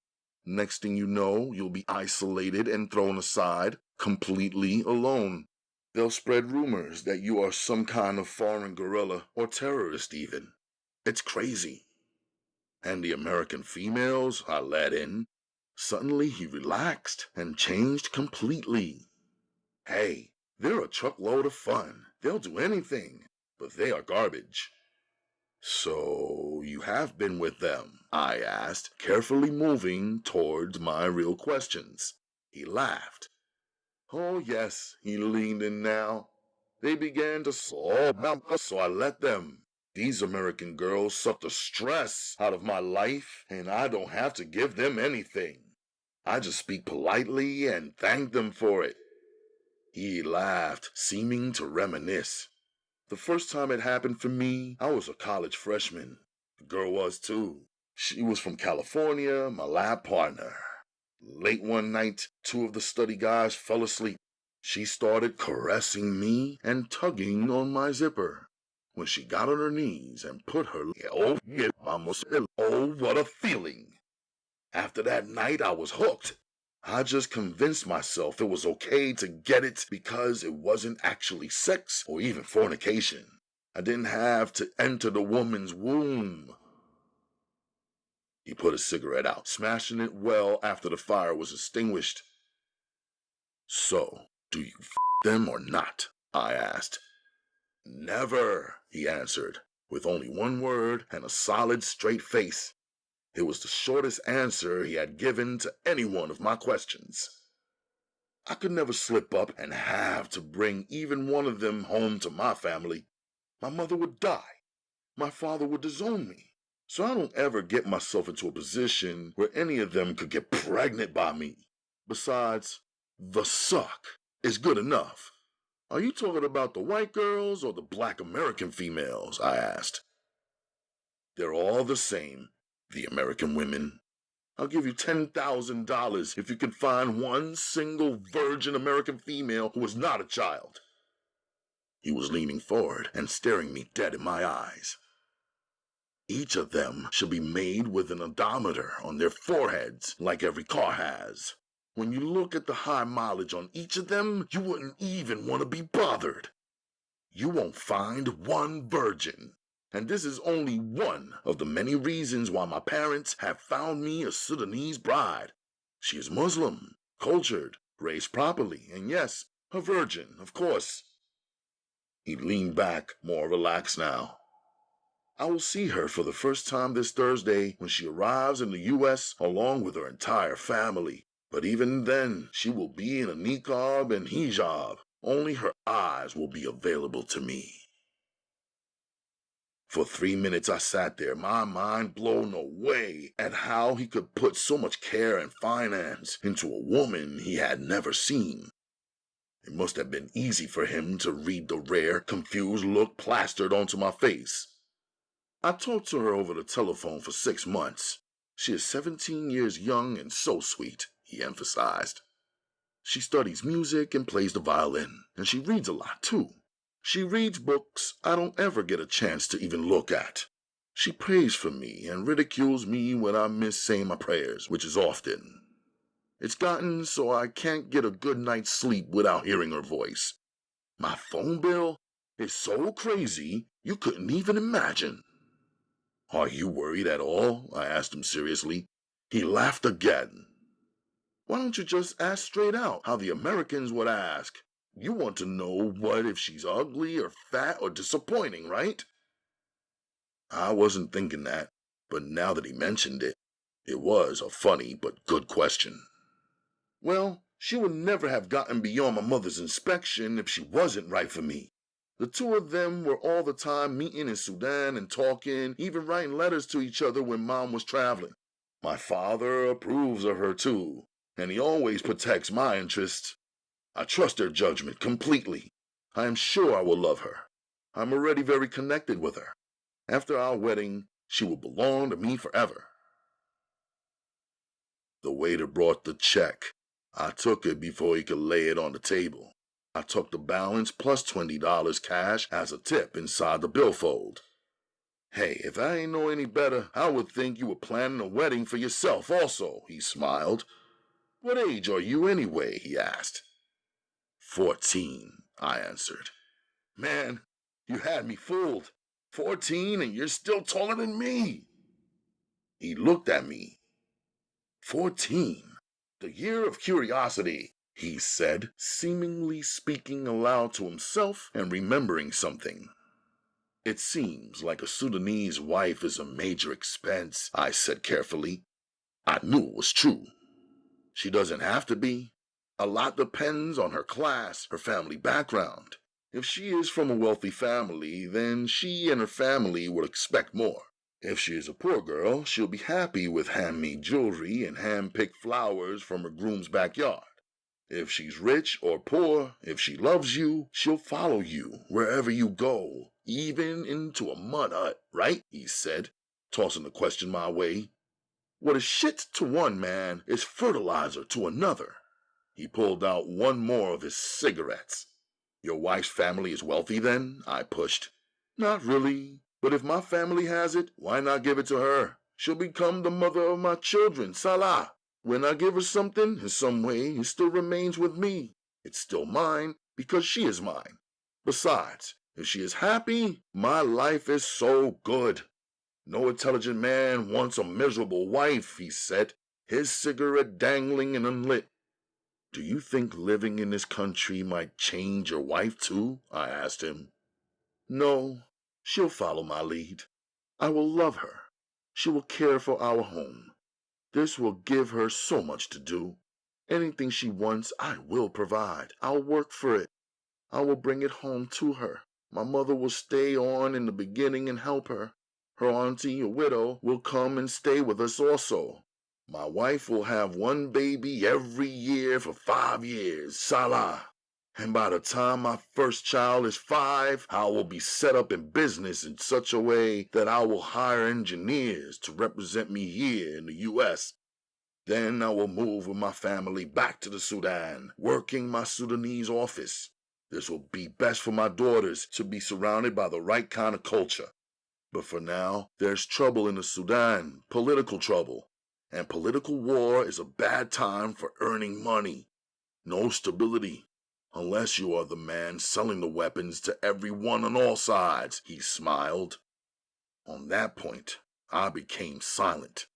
Next thing you know, you'll be isolated and thrown aside, completely alone. They'll spread rumors that you are some kind of foreign guerrilla or terrorist even. It's crazy. And the American females I let in, suddenly he relaxed and changed completely. Hey, they're a truckload of fun. They'll do anything, but they are garbage. So, you have been with them? I asked, carefully moving towards my real questions. He laughed. Oh yes, he leaned in now. They began to sob, so I let them. These American girls suck the stress out of my life, and I don't have to give them anything. I just speak politely and thank them for it. He laughed, seeming to reminisce. The first time it happened for me, I was a college freshman. The girl was too. She was from California, my lab partner. Late one night, 2 of the study guys fell asleep. She started caressing me and tugging on my zipper. When she got on her knees and put her, oh, what a feeling. After that night, I was hooked. I just convinced myself it was okay to get it because it wasn't actually sex or even fornication. I didn't have to enter the woman's womb. He put a cigarette out, smashing it well after the fire was extinguished. So, do you them or not? I asked. Never, he answered, with only one word and a solid, straight face. It was the shortest answer he had given to any one of my questions. I could never slip up and have to bring even one of them home to my family. My mother would die. My father would disown me. So I don't ever get myself into a position where any of them could get pregnant by me. Besides, the suck is good enough. Are you talking about the white girls or the black American females? I asked. They're all the same, the American women. I'll give you $10,000 if you can find one single virgin American female who is not a child. He was leaning forward and staring me dead in my eyes. Each of them should be made with an odometer on their foreheads like every car has. When you look at the high mileage on each of them, you wouldn't even want to be bothered. You won't find one virgin. And this is only one of the many reasons why my parents have found me a Sudanese bride. She is Muslim, cultured, raised properly, and yes, a virgin, of course. He leaned back, more relaxed now. I will see her for the first time this Thursday when she arrives in the U.S. along with her entire family. But even then, she will be in a niqab and hijab. Only her eyes will be available to me. For 3 minutes I sat there, my mind blown away at how he could put so much care and finance into a woman he had never seen. It must have been easy for him to read the rare, confused look plastered onto my face. I talked to her over the telephone for 6 months. She is 17 years young and so sweet, he emphasized. She studies music and plays the violin, and she reads a lot too. She reads books I don't ever get a chance to even look at. She prays for me and ridicules me when I miss saying my prayers, which is often. It's gotten so I can't get a good night's sleep without hearing her voice. My phone bill is so crazy you couldn't even imagine. Are you worried at all? I asked him seriously. He laughed again. Why don't you just ask straight out how the Americans would ask? You want to know what if she's ugly or fat or disappointing, right? I wasn't thinking that, but now that he mentioned it, it was a funny but good question. Well, she would never have gotten beyond my mother's inspection if she wasn't right for me. The two of them were all the time meeting in Sudan and talking, even writing letters to each other when Mom was traveling. My father approves of her too, and he always protects my interests. I trust their judgment completely. I am sure I will love her. I'm already very connected with her. After our wedding, she will belong to me forever. The waiter brought the check. I took it before he could lay it on the table. I took the balance plus $20 cash as a tip inside the billfold. Hey, if I ain't know any better, I would think you were planning a wedding for yourself also, he smiled. What age are you anyway, he asked. 14, I answered. Man, you had me fooled. 14 and you're still taller than me. He looked at me. 14, the year of curiosity, he said, seemingly speaking aloud to himself and remembering something. It seems like a Sudanese wife is a major expense, I said carefully. I knew it was true. She doesn't have to be. A lot depends on her class, her family background. If she is from a wealthy family, then she and her family would expect more. If she is a poor girl, she'll be happy with handmade jewelry and hand-picked flowers from her groom's backyard. If she's rich or poor, if she loves you, she'll follow you wherever you go, even into a mud hut, right? He said, tossing the question my way. What is shit to one man is fertilizer to another. He pulled out one more of his cigarettes. Your wife's family is wealthy then? I pushed. Not really, but if my family has it, why not give it to her? She'll become the mother of my children, Salah. When I give her something, in some way, it still remains with me. It's still mine because she is mine. Besides, if she is happy, my life is so good. No intelligent man wants a miserable wife, he said, his cigarette dangling and unlit. Do you think living in this country might change your wife too? I asked him. No, she'll follow my lead. I will love her. She will care for our home. This will give her so much to do. Anything she wants, I will provide. I'll work for it. I will bring it home to her. My mother will stay on in the beginning and help her. Her auntie, a widow, will come and stay with us also. My wife will have one baby every year for 5 years, Salah. And by the time my first child is 5, I will be set up in business in such a way that I will hire engineers to represent me here in the U.S. Then I will move with my family back to the Sudan, working my Sudanese office. This will be best for my daughters to be surrounded by the right kind of culture. But for now, there's trouble in the Sudan, political trouble. And political war is a bad time for earning money. No stability. Unless you are the man selling the weapons to everyone on all sides, he smiled. On that point, I became silent.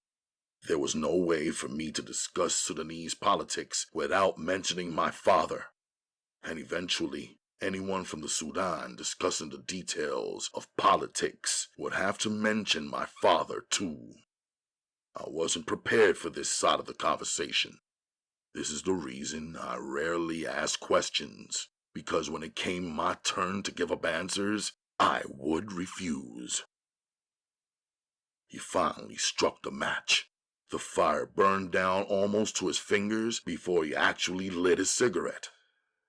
There was no way for me to discuss Sudanese politics without mentioning my father. And eventually, anyone from the Sudan discussing the details of politics would have to mention my father too. I wasn't prepared for this side of the conversation. This is the reason I rarely ask questions, because when it came my turn to give up answers, I would refuse. He finally struck the match. The fire burned down almost to his fingers before he actually lit his cigarette.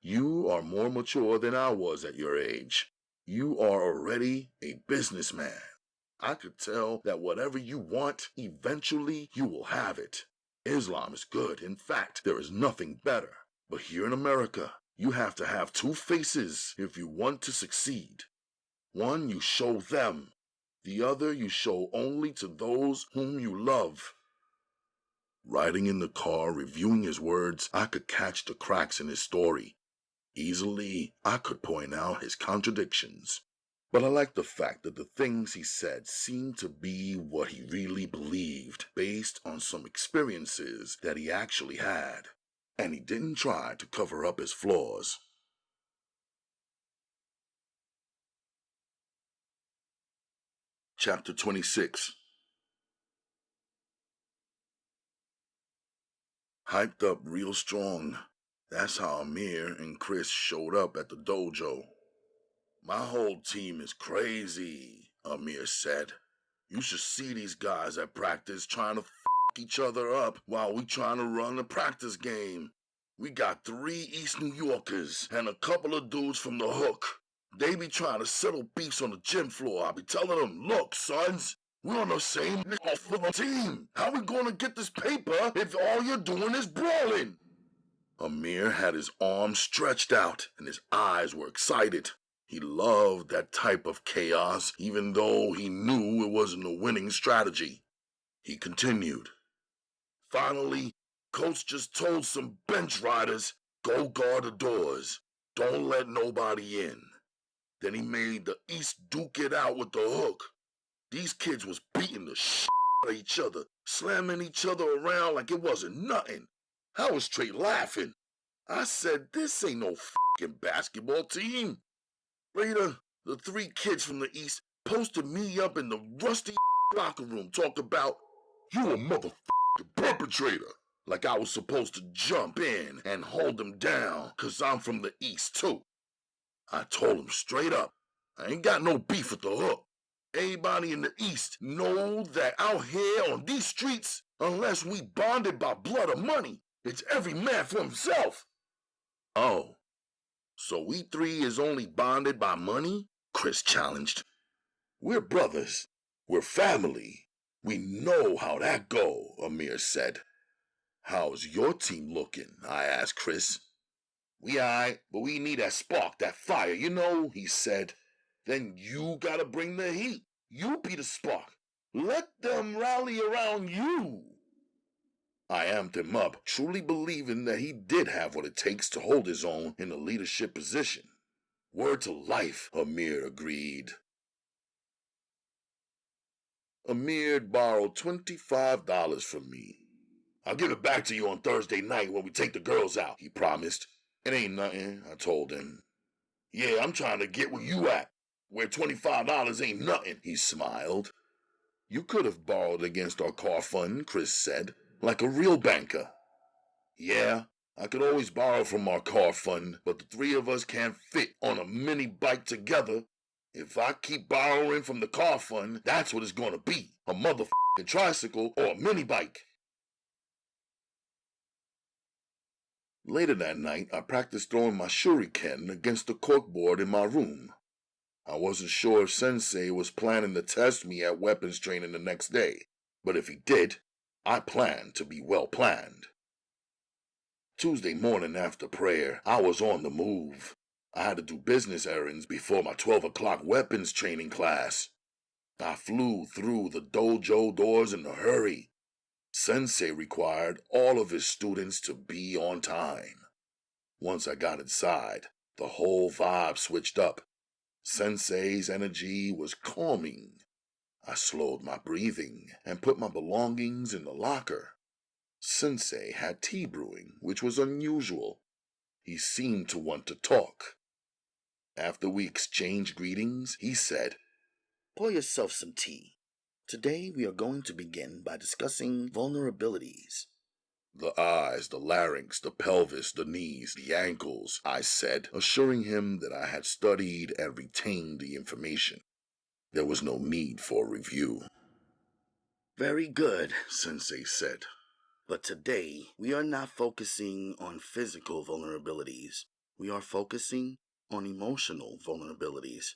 You are more mature than I was at your age. You are already a businessman. I could tell that whatever you want, eventually you will have it. Islam is good. In fact, there is nothing better. But here in America, you have to have 2 faces if you want to succeed. One you show them. The other you show only to those whom you love. Riding in the car, reviewing his words, I could catch the cracks in his story. Easily, I could point out his contradictions. But I liked the fact that the things he said seemed to be what he really believed, based on some experiences that he actually had. And he didn't try to cover up his flaws. Chapter 26. Hyped up real strong. That's how Amir and Chris showed up at the dojo. My whole team is crazy, Amir said. You should see these guys at practice trying to f*** each other up while we trying to run the practice game. We got 3 East New Yorkers and a couple of dudes from the hook. They be trying to settle beefs on the gym floor. I be telling them, look, sons, we're on the same team. How we gonna get this paper if all you're doing is brawling? Amir had his arms stretched out and his eyes were excited. He loved that type of chaos, even though he knew it wasn't a winning strategy. He continued. Finally, Coach just told some bench riders, go guard the doors. Don't let nobody in. Then he made the East duke it out with the hook. These kids was beating the shit out of each other, slamming each other around like it wasn't nothing. I was straight laughing. I said, this ain't no f***ing basketball team. Later, the 3 kids from the East posted me up in the rusty locker room, talked about, you a motherfucking perpetrator. Like I was supposed to jump in and hold them down, cause I'm from the East too. I told them straight up, I ain't got no beef with the hook. Everybody in the East know that out here on these streets, unless we bonded by blood or money, it's every man for himself. Oh. So we 3 is only bonded by money? Chris challenged. We're brothers. We're family. We know how that go, Amir said. How's your team looking? I asked Chris. We alright, but we need that spark, that fire, you know, he said. Then you gotta bring the heat. You be the spark. Let them rally around you. I amped him up, truly believing that he did have what it takes to hold his own in a leadership position. Word to life, Amir agreed. Amir borrowed $25 from me. I'll give it back to you on Thursday night when we take the girls out, he promised. It ain't nothing, I told him. Yeah, I'm trying to get where you at, where $25 ain't nothing, he smiled. You could have borrowed against our car fund, Chris said, like a real banker. Yeah, I could always borrow from our car fund, but the three of us can't fit on a mini bike together. If I keep borrowing from the car fund, that's what it's gonna be, a motherfucking tricycle or a mini bike. Later that night, I practiced throwing my shuriken against the corkboard in my room. I wasn't sure if Sensei was planning to test me at weapons training the next day, but if he did, I planned to be well planned. Tuesday morning after prayer, I was on the move. I had to do business errands before my 12 o'clock weapons training class. I flew through the dojo doors in a hurry. Sensei required all of his students to be on time. Once I got inside, the whole vibe switched up. Sensei's energy was calming. I slowed my breathing and put my belongings in the locker. Sensei had tea brewing, which was unusual. He seemed to want to talk. After we exchanged greetings, he said, Pour yourself some tea. Today we are going to begin by discussing vulnerabilities. The eyes, the larynx, the pelvis, the knees, the ankles, I said, assuring him that I had studied and retained the information. There was no need for review. Very good, Sensei said. But today we are not focusing on physical vulnerabilities. We are focusing on emotional vulnerabilities.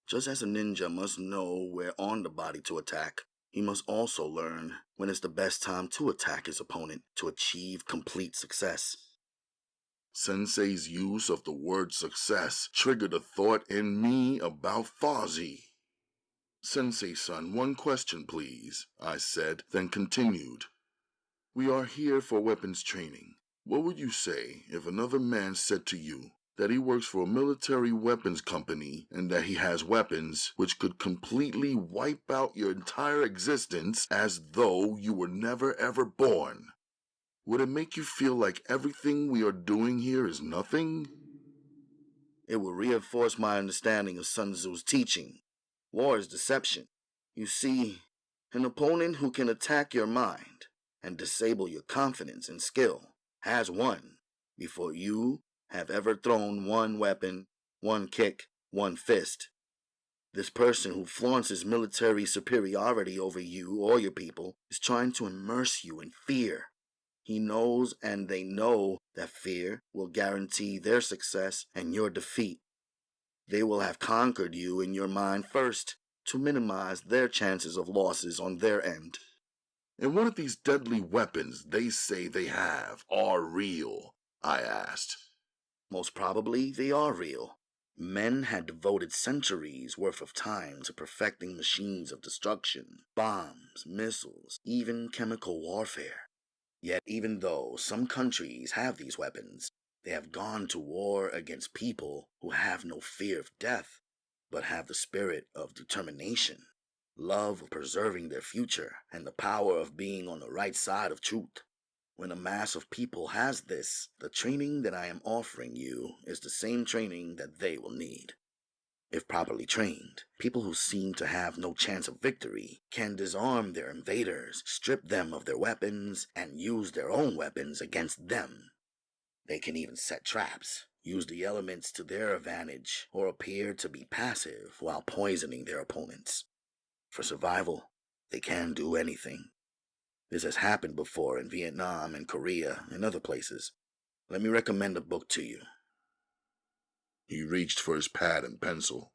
Just as a ninja must know where on the body to attack, he must also learn when it's the best time to attack his opponent to achieve complete success. Sensei's use of the word success triggered a thought in me about Fozzie. Sensei-san, one question, please, I said, then continued. We are here for weapons training. What would you say if another man said to you that he works for a military weapons company and that he has weapons which could completely wipe out your entire existence as though you were never ever born? Would it make you feel like everything we are doing here is nothing? It will reinforce my understanding of Sun Tzu's teaching. War is deception. You see, an opponent who can attack your mind and disable your confidence and skill has won before you have ever thrown one weapon, one kick, one fist. This person who flaunts his military superiority over you or your people is trying to immerse you in fear. He knows and they know that fear will guarantee their success and your defeat. They will have conquered you in your mind first to minimize their chances of losses on their end. And what if these deadly weapons they say they have are real? I asked. Most probably they are real. Men had devoted centuries worth of time to perfecting machines of destruction, bombs, missiles, even chemical warfare. Yet even though some countries have these weapons, they have gone to war against people who have no fear of death, but have the spirit of determination, love of preserving their future, and the power of being on the right side of truth. When a mass of people has this, the training that I am offering you is the same training that they will need. If properly trained, people who seem to have no chance of victory can disarm their invaders, strip them of their weapons, and use their own weapons against them. They can even set traps, use the elements to their advantage, or appear to be passive while poisoning their opponents. For survival, they can do anything. This has happened before in Vietnam and Korea and other places. Let me recommend a book to you. He reached for his pad and pencil.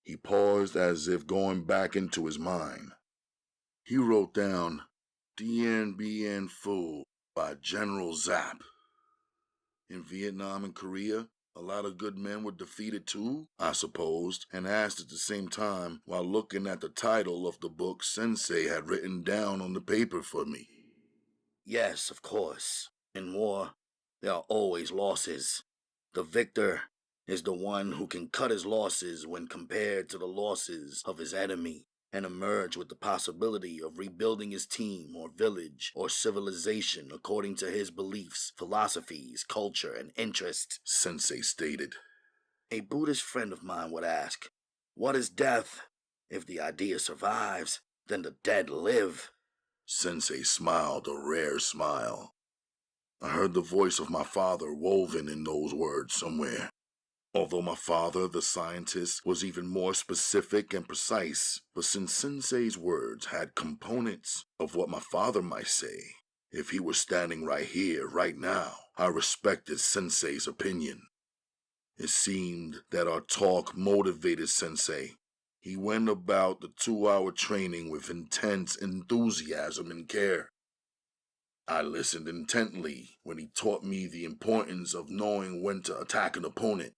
He paused as if going back into his mind. He wrote down Dien Bien Phu, by General Zap. In Vietnam and Korea, a lot of good men were defeated too, I supposed, and asked at the same time while looking at the title of the book Sensei had written down on the paper for me. Yes, of course. In war, there are always losses. The victor is the one who can cut his losses when compared to the losses of his enemy and emerge with the possibility of rebuilding his team or village or civilization according to his beliefs, philosophies, culture, and interests, Sensei stated. A Buddhist friend of mine would ask, what is death? If the idea survives, then the dead live. Sensei smiled a rare smile. I heard the voice of my father woven in those words somewhere. Although my father, the scientist, was even more specific and precise, but since Sensei's words had components of what my father might say, if he were standing right here, right now, I respected Sensei's opinion. It seemed that our talk motivated Sensei. He went about the 2-hour training with intense enthusiasm and care. I listened intently when he taught me the importance of knowing when to attack an opponent.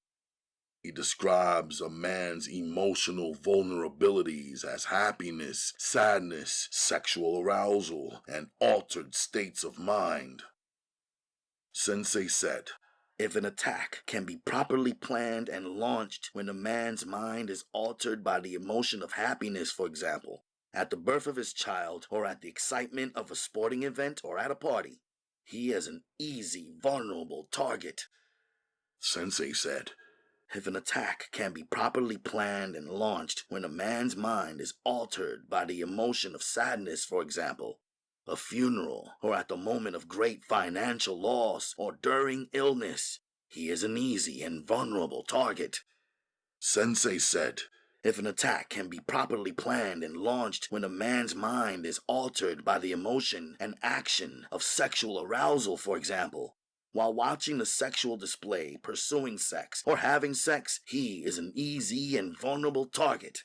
He describes a man's emotional vulnerabilities as happiness, sadness, sexual arousal, and altered states of mind. Sensei said, if an attack can be properly planned and launched when a man's mind is altered by the emotion of happiness, for example, at the birth of his child or at the excitement of a sporting event or at a party, he is an easy, vulnerable target. Sensei said, if an attack can be properly planned and launched when a man's mind is altered by the emotion of sadness, for example, a funeral, or at the moment of great financial loss, or during illness, he is an easy and vulnerable target. Sensei said, if an attack can be properly planned and launched when a man's mind is altered by the emotion and action of sexual arousal, for example, while watching the sexual display, pursuing sex, or having sex, he is an easy and vulnerable target.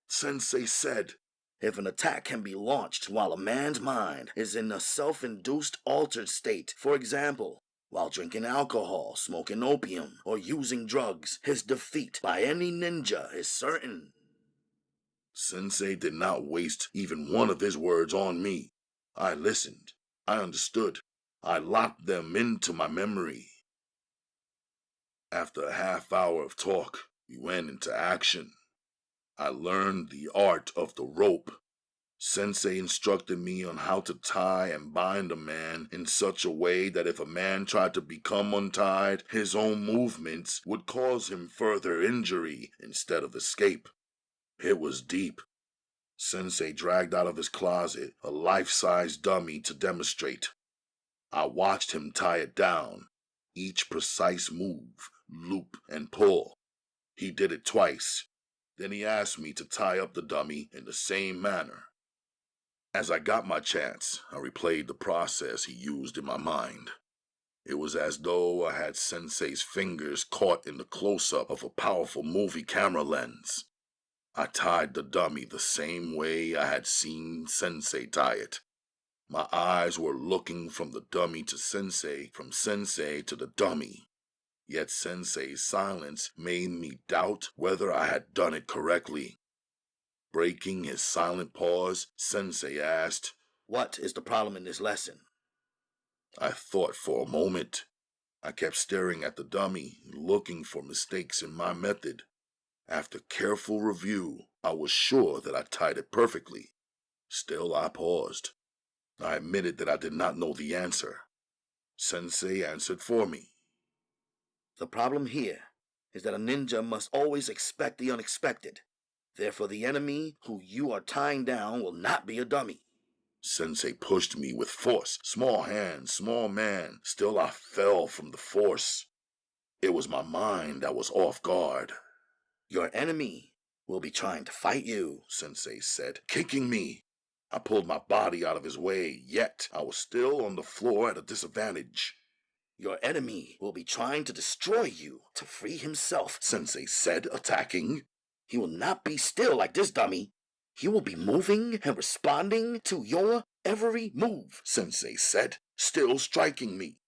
Sensei said, if an attack can be launched while a man's mind is in a self-induced altered state, for example, while drinking alcohol, smoking opium, or using drugs, his defeat by any ninja is certain. Sensei did not waste even one of his words on me. I listened. I understood. I locked them into my memory. After a half hour of talk, we went into action. I learned the art of the rope. Sensei instructed me on how to tie and bind a man in such a way that if a man tried to become untied, his own movements would cause him further injury instead of escape. It was deep. Sensei dragged out of his closet a life-size dummy to demonstrate. I watched him tie it down, each precise move, loop, and pull. He did it twice. Then he asked me to tie up the dummy in the same manner. As I got my chance, I replayed the process he used in my mind. It was as though I had Sensei's fingers caught in the close-up of a powerful movie camera lens. I tied the dummy the same way I had seen Sensei tie it. My eyes were looking from the dummy to Sensei, from Sensei to the dummy. Yet Sensei's silence made me doubt whether I had done it correctly. Breaking his silent pause, Sensei asked, what is the problem in this lesson? I thought for a moment. I kept staring at the dummy, looking for mistakes in my method. After careful review, I was sure that I tied it perfectly. Still, I paused. I admitted that I did not know the answer. Sensei answered for me. The problem here is that a ninja must always expect the unexpected. Therefore, the enemy who you are tying down will not be a dummy. Sensei pushed me with force. Small hand, small man. Still, I fell from the force. It was my mind that was off guard. Your enemy will be trying to fight you, Sensei said, kicking me. I pulled my body out of his way, yet I was still on the floor at a disadvantage. Your enemy will be trying to destroy you to free himself, Sensei said, attacking. He will not be still like this dummy. He will be moving and responding to your every move, Sensei said, still striking me.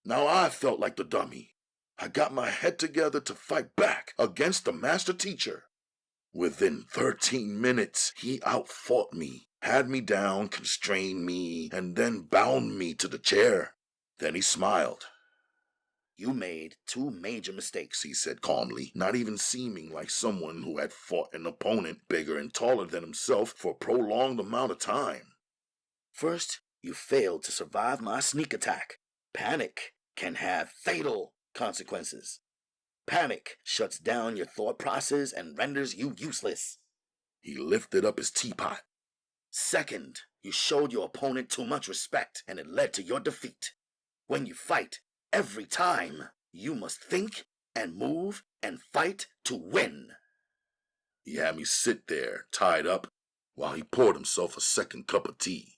Now I felt like the dummy. I got my head together to fight back against the master teacher. Within 13 minutes, he outfought me, had me down, constrained me, and then bound me to the chair. Then he smiled. You made 2 major mistakes, he said calmly, not even seeming like someone who had fought an opponent bigger and taller than himself for a prolonged amount of time. First, you failed to survive my sneak attack. Panic can have fatal consequences. Panic shuts down your thought process and renders you useless. He lifted up his teapot. Second, you showed your opponent too much respect, and it led to your defeat. When you fight, every time, you must think and move and fight to win. He had me sit there, tied up, while he poured himself a second cup of tea.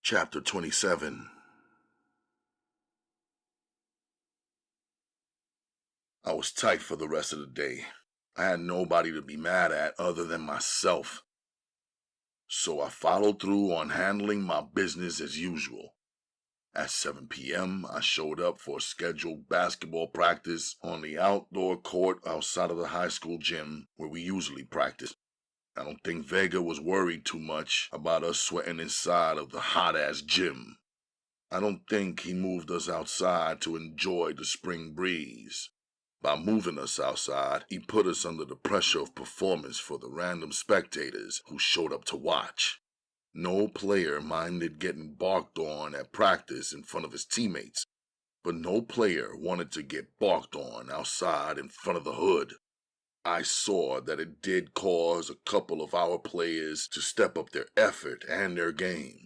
Chapter 27. I was tight for the rest of the day. I had nobody to be mad at other than myself. So I followed through on handling my business as usual. At 7 p.m., I showed up for a scheduled basketball practice on the outdoor court outside of the high school gym where we usually practice. I don't think Vega was worried too much about us sweating inside of the hot-ass gym. I don't think he moved us outside to enjoy the spring breeze. By moving us outside, he put us under the pressure of performance for the random spectators who showed up to watch. No player minded getting barked on at practice in front of his teammates, but no player wanted to get barked on outside in front of the hood. I saw that it did cause a couple of our players to step up their effort and their game.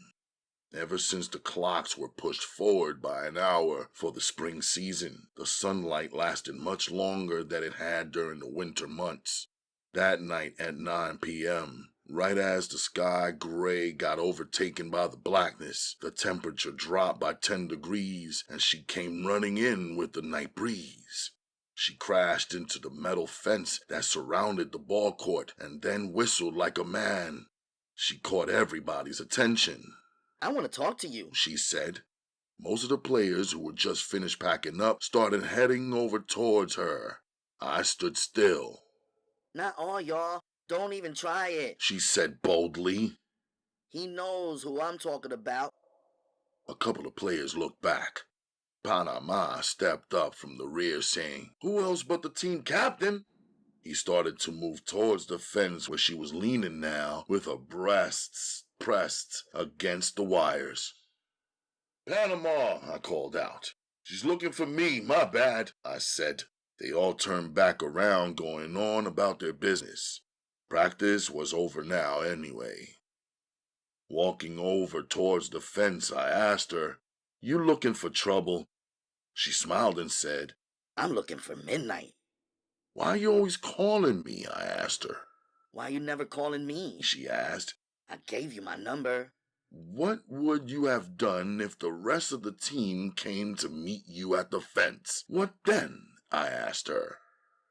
Ever since the clocks were pushed forward by an hour for the spring season, the sunlight lasted much longer than it had during the winter months. That night at 9 p.m., right as the sky gray got overtaken by the blackness, the temperature dropped by 10 degrees and she came running in with the night breeze. She crashed into the metal fence that surrounded the ball court and then whistled like a man. She caught everybody's attention. I want to talk to you, she said. Most of the players who had just finished packing up started heading over towards her. I stood still. Not all y'all. Don't even try it, she said boldly. He knows who I'm talking about. A couple of players looked back. Panama stepped up from the rear saying, Who else but the team captain? He started to move towards the fence where she was leaning now with her breasts pressed against the wires. Panama, I called out. She's looking for me, my bad, I said. They all turned back around going on about their business. Practice was over now anyway. Walking over towards the fence, I asked her, You looking for trouble? She smiled and said, I'm looking for midnight. Why are you always calling me? I asked her. Why you never calling me? She asked. I gave you my number. What would you have done if the rest of the team came to meet you at the fence? What then? I asked her.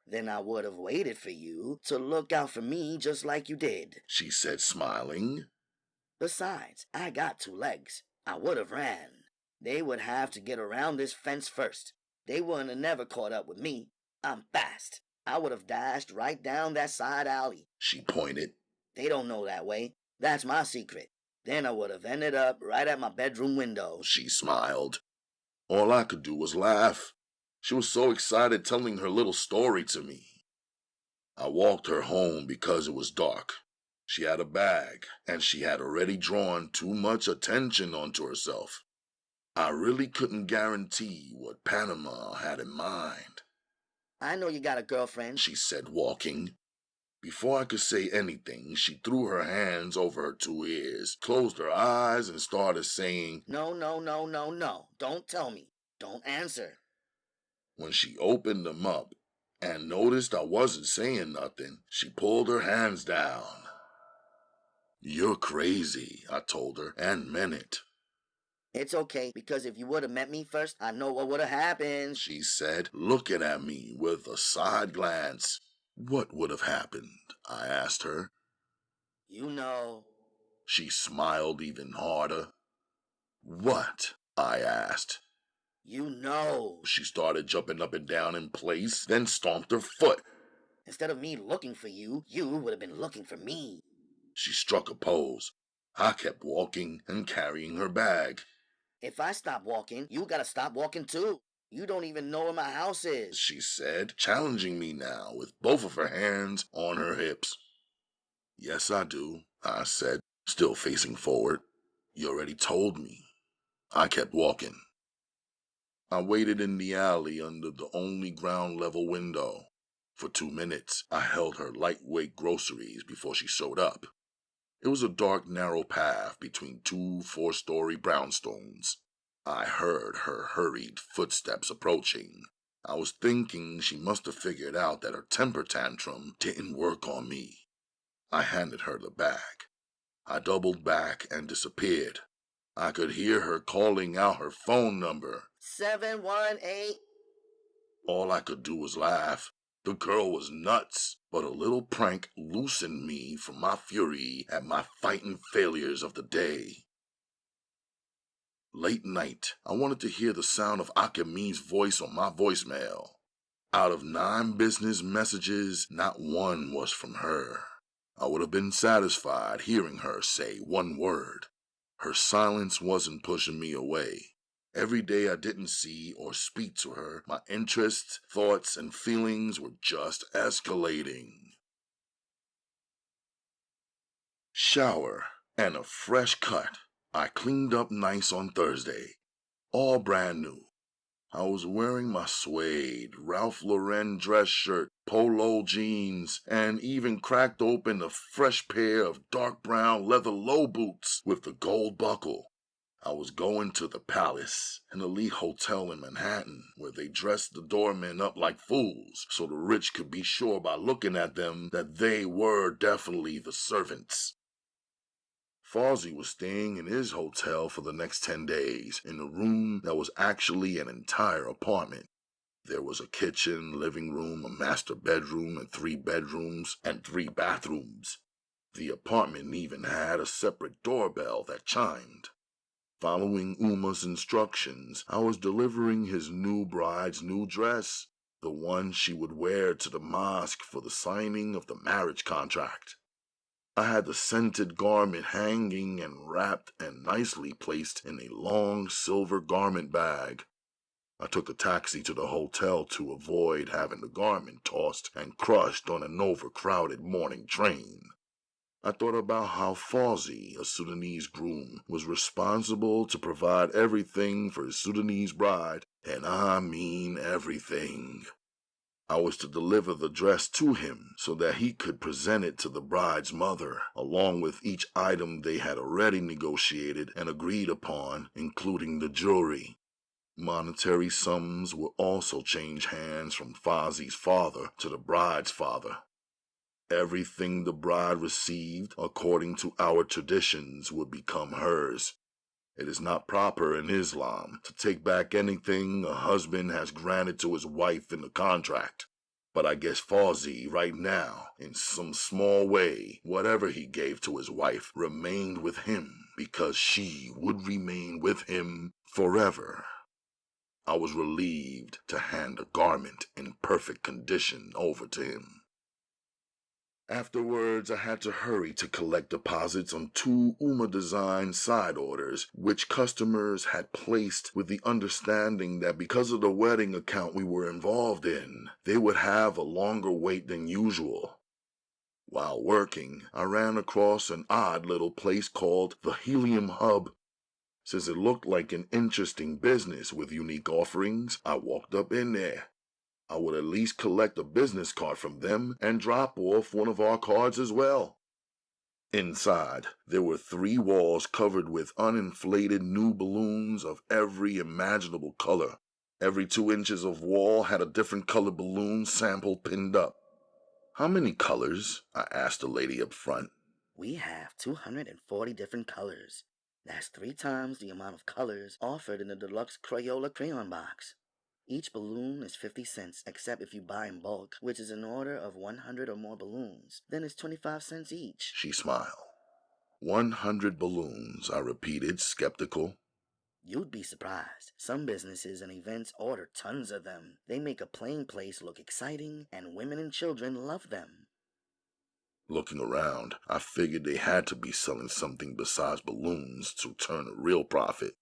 Then I would have waited for you to look out for me just like you did, she said, smiling. Besides, I got 2 legs. I would have ran. They would have to get around this fence first. They wouldn't have never caught up with me. I'm fast. I would have dashed right down that side alley. She pointed. They don't know that way. That's my secret. Then I would have ended up right at my bedroom window. She smiled. All I could do was laugh. She was so excited telling her little story to me. I walked her home because it was dark. She had a bag, and she had already drawn too much attention onto herself. I really couldn't guarantee what Panama had in mind. I know you got a girlfriend, she said, walking. Before I could say anything, she threw her hands over her 2 ears, closed her eyes, and started saying, No. Don't tell me. Don't answer. When she opened them up and noticed I wasn't saying nothing, she pulled her hands down. You're crazy, I told her, and meant it. It's okay, because if you would have met me first, I know what would have happened, she said, looking at me with a side glance. What would have happened? I asked her. You know. She smiled even harder. What? I asked. You know. She started jumping up and down in place, then stomped her foot. Instead of me looking for you, you would have been looking for me. She struck a pose. I kept walking and carrying her bag. If I stop walking, you gotta stop walking too. You don't even know where my house is, she said, challenging me now with both of her hands on her hips. Yes, I do, I said, still facing forward. You already told me. I kept walking. I waited in the alley under the only ground-level window. For 2 minutes, I held her lightweight groceries before she showed up. It was a dark, narrow path between 2 four-story brownstones. I heard her hurried footsteps approaching. I was thinking she must have figured out that her temper tantrum didn't work on me. I handed her the bag. I doubled back and disappeared. I could hear her calling out her phone number. 718. All I could do was laugh. The girl was nuts, but a little prank loosened me from my fury at my fighting failures of the day. Late night, I wanted to hear the sound of Akemi's voice on my voicemail. Out of 9 business messages, not one was from her. I would have been satisfied hearing her say one word. Her silence wasn't pushing me away. Every day I didn't see or speak to her, my interests, thoughts, and feelings were just escalating. Shower and a fresh cut. I cleaned up nice on Thursday. All brand new. I was wearing my suede, Ralph Lauren dress shirt, polo jeans, and even cracked open a fresh pair of dark brown leather low boots with the gold buckle. I was going to the Palace, an elite hotel in Manhattan, where they dressed the doormen up like fools so the rich could be sure by looking at them that they were definitely the servants. Fawzi was staying in his hotel for the next 10 days in a room that was actually an entire apartment. There was a kitchen, living room, a master bedroom, and 3 bedrooms, and 3 bathrooms. The apartment even had a separate doorbell that chimed. Following Umma's instructions, I was delivering his new bride's new dress, the one she would wear to the mosque for the signing of the marriage contract. I had the scented garment hanging and wrapped and nicely placed in a long silver garment bag. I took a taxi to the hotel to avoid having the garment tossed and crushed on an overcrowded morning train. I thought about how Fawzi, a Sudanese groom, was responsible to provide everything for his Sudanese bride, and I mean everything. I was to deliver the dress to him so that he could present it to the bride's mother, along with each item they had already negotiated and agreed upon, including the jewelry. Monetary sums will also change hands from Fawzi's father to the bride's father. Everything the bride received, according to our traditions, would become hers. It is not proper in Islam to take back anything a husband has granted to his wife in the contract. But I guess Fawzi, right now, in some small way, whatever he gave to his wife remained with him because she would remain with him forever. I was relieved to hand a garment in perfect condition over to him. Afterwards, I had to hurry to collect deposits on 2 Umma-designed side orders, which customers had placed with the understanding that because of the wedding account we were involved in, they would have a longer wait than usual. While working, I ran across an odd little place called the Helium Hub. Since it looked like an interesting business with unique offerings, I walked up in there. I would at least collect a business card from them and drop off one of our cards as well. Inside, there were 3 walls covered with uninflated new balloons of every imaginable color. Every 2 inches of wall had a different color balloon sample pinned up. How many colors? I asked the lady up front. We have 240 different colors. That's 3 times the amount of colors offered in the deluxe Crayola crayon box. Each balloon is 50 cents, except if you buy in bulk, which is an order of 100 or more balloons. Then it's 25 cents each. She smiled. 100 balloons, I repeated, skeptical. You'd be surprised. Some businesses and events order tons of them. They make a plain place look exciting, and women and children love them. Looking around, I figured they had to be selling something besides balloons to turn a real profit.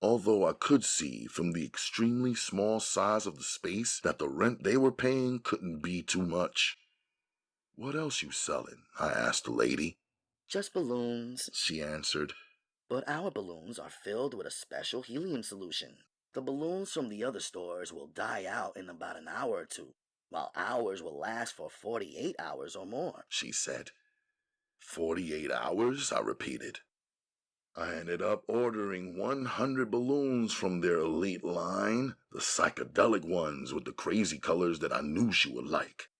Although I could see from the extremely small size of the space that the rent they were paying couldn't be too much. "What else you selling?" I asked the lady. Just balloons, she answered. But our balloons are filled with a special helium solution. The balloons from the other stores will die out in about an hour or two, while ours will last for 48 hours or more, she said. 48 hours? I repeated. I ended up ordering 100 balloons from their elite line, the psychedelic ones with the crazy colors that I knew she would like.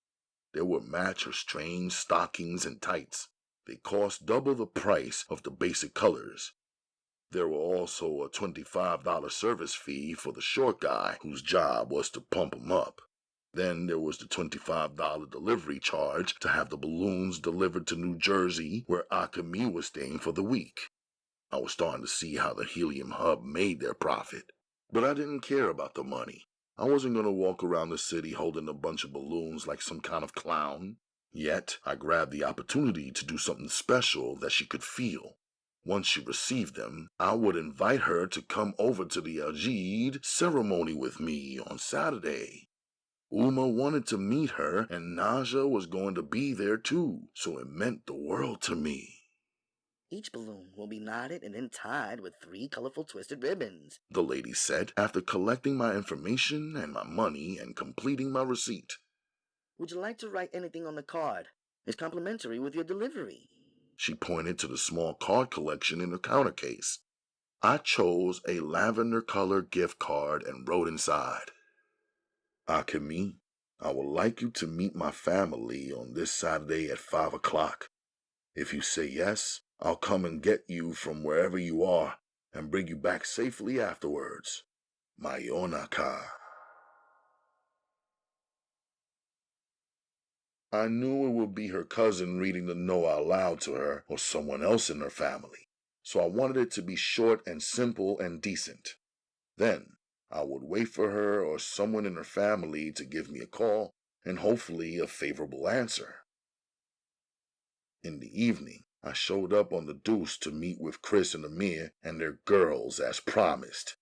They would match her strange stockings and tights. They cost double the price of the basic colors. There were also a $25 service fee for the short guy whose job was to pump 'em up. Then there was the $25 delivery charge to have the balloons delivered to New Jersey, where Akemi was staying for the week. I was starting to see how the helium hub made their profit. But I didn't care about the money. I wasn't going to walk around the city holding a bunch of balloons like some kind of clown. Yet, I grabbed the opportunity to do something special that she could feel. Once she received them, I would invite her to come over to the Ajid ceremony with me on Saturday. Umma wanted to meet her, and Naja was going to be there too, so it meant the world to me. Each balloon will be knotted and then tied with 3 colorful twisted ribbons, the lady said, after collecting my information and my money and completing my receipt. Would you like to write anything on the card? It's complimentary with your delivery. She pointed to the small card collection in her counter case. I chose a lavender-colored gift card and wrote inside, Akemi, I would like you to meet my family on this Saturday at 5 o'clock. If you say yes, I'll come and get you from wherever you are and bring you back safely afterwards. Mayonaka. I knew it would be her cousin reading the note out loud to her or someone else in her family, so I wanted it to be short and simple and decent. Then I would wait for her or someone in her family to give me a call and hopefully a favorable answer. In the evening, I showed up on the Deuce to meet with Chris and Amir and their girls as promised.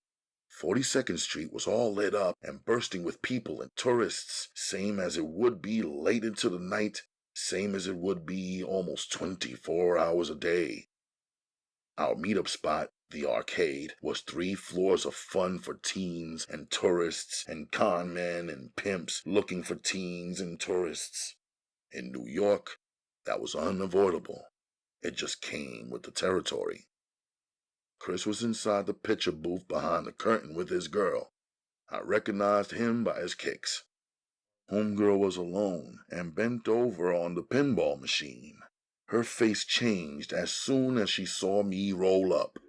42nd Street was all lit up and bursting with people and tourists, same as it would be late into the night, same as it would be almost 24 hours a day. Our meetup spot, the arcade, was 3 floors of fun for teens and tourists and con men and pimps looking for teens and tourists. In New York, that was unavoidable. It just came with the territory. Chris was inside the picture booth behind the curtain with his girl. I recognized him by his kicks. Homegirl was alone and bent over on the pinball machine. Her face changed as soon as she saw me roll up.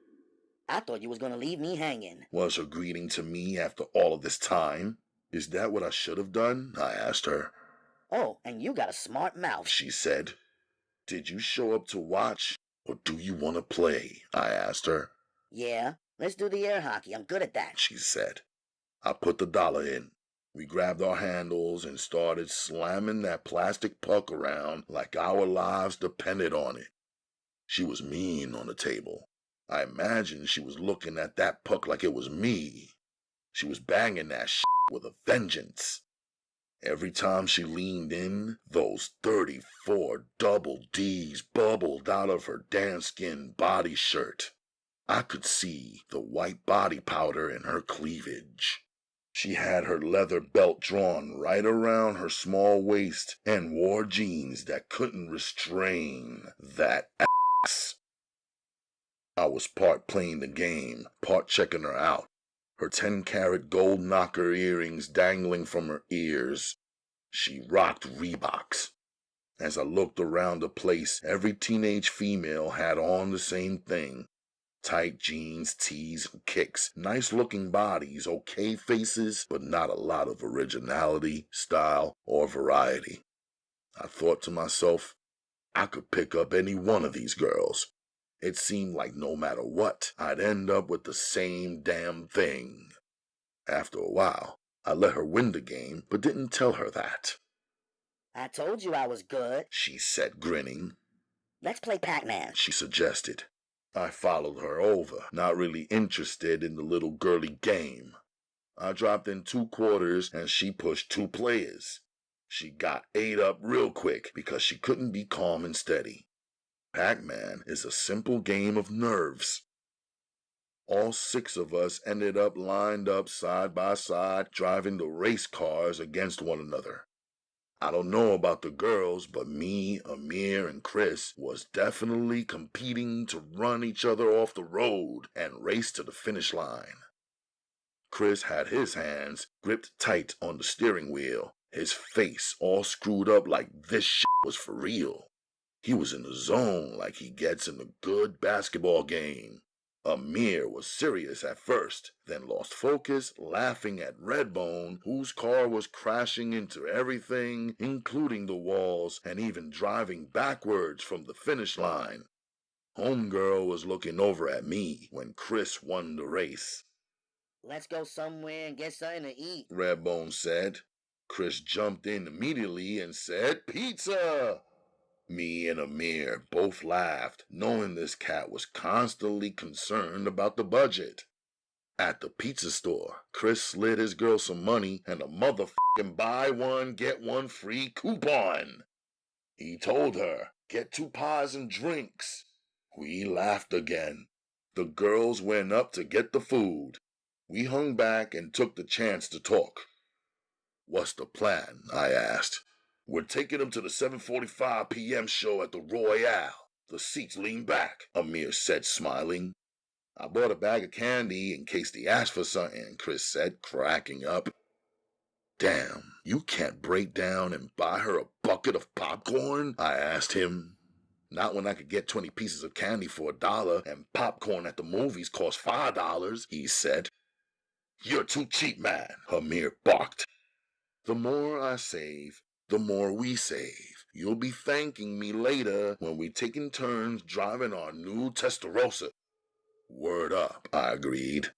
I thought you was gonna leave me hanging, was her greeting to me after all of this time. Is that what I should have done? I asked her. Oh, and you got a smart mouth, she said. Did you show up to watch, or do you want to play? I asked her. Yeah, let's do the air hockey. I'm good at that, she said. I put the dollar in. We grabbed our handles and started slamming that plastic puck around like our lives depended on it. She was mean on the table. I imagined she was looking at that puck like it was me. She was banging that shit with a vengeance. Every time she leaned in, those 34 double D's bubbled out of her Dan-skin body shirt. I could see the white body powder in her cleavage. She had her leather belt drawn right around her small waist and wore jeans that couldn't restrain that ass. I was part playing the game, part checking her out. Her 10-carat gold knocker earrings dangling from her ears. She rocked Reeboks. As I looked around the place, every teenage female had on the same thing. Tight jeans, tees, and kicks. Nice looking bodies, okay faces, but not a lot of originality, style, or variety. I thought to myself, I could pick up any one of these girls. It seemed like no matter what, I'd end up with the same damn thing. After a while, I let her win the game, but didn't tell her that. I told you I was good, she said, grinning. Let's play Pac-Man, she suggested. I followed her over, not really interested in the little girly game. I dropped in 2 quarters and she pushed 2 players. She got ate up real quick because she couldn't be calm and steady. Pac-Man is a simple game of nerves. All 6 of us ended up lined up side by side, driving the race cars against one another. I don't know about the girls, but me, Amir, and Chris was definitely competing to run each other off the road and race to the finish line. Chris had his hands gripped tight on the steering wheel, his face all screwed up like this shit was for real. He was in the zone like he gets in a good basketball game. Amir was serious at first, then lost focus, laughing at Redbone, whose car was crashing into everything, including the walls, and even driving backwards from the finish line. Homegirl was looking over at me when Chris won the race. Let's go somewhere and get something to eat, Redbone said. Chris jumped in immediately and said, "Pizza!" Me and Amir both laughed, knowing this cat was constantly concerned about the budget. At the pizza store, Chris slid his girl some money and a motherfucking buy one, get one free coupon. He told her, "Get 2 pies and drinks." We laughed again. The girls went up to get the food. We hung back and took the chance to talk. "What's the plan?" I asked. "We're taking him to the 7:45 p.m. show at the Royale. The seats lean back," Amir said, smiling. "I bought a bag of candy in case they ask for something," Chris said, cracking up. "Damn, you can't break down and buy her a bucket of popcorn?" I asked him. "Not when I could get 20 pieces of candy for $1 and popcorn at the movies cost $5, he said. "You're too cheap, man," Amir barked. "The more I save, the more we save. You'll be thanking me later when we taking turns driving our new Testarossa." "Word up," I agreed.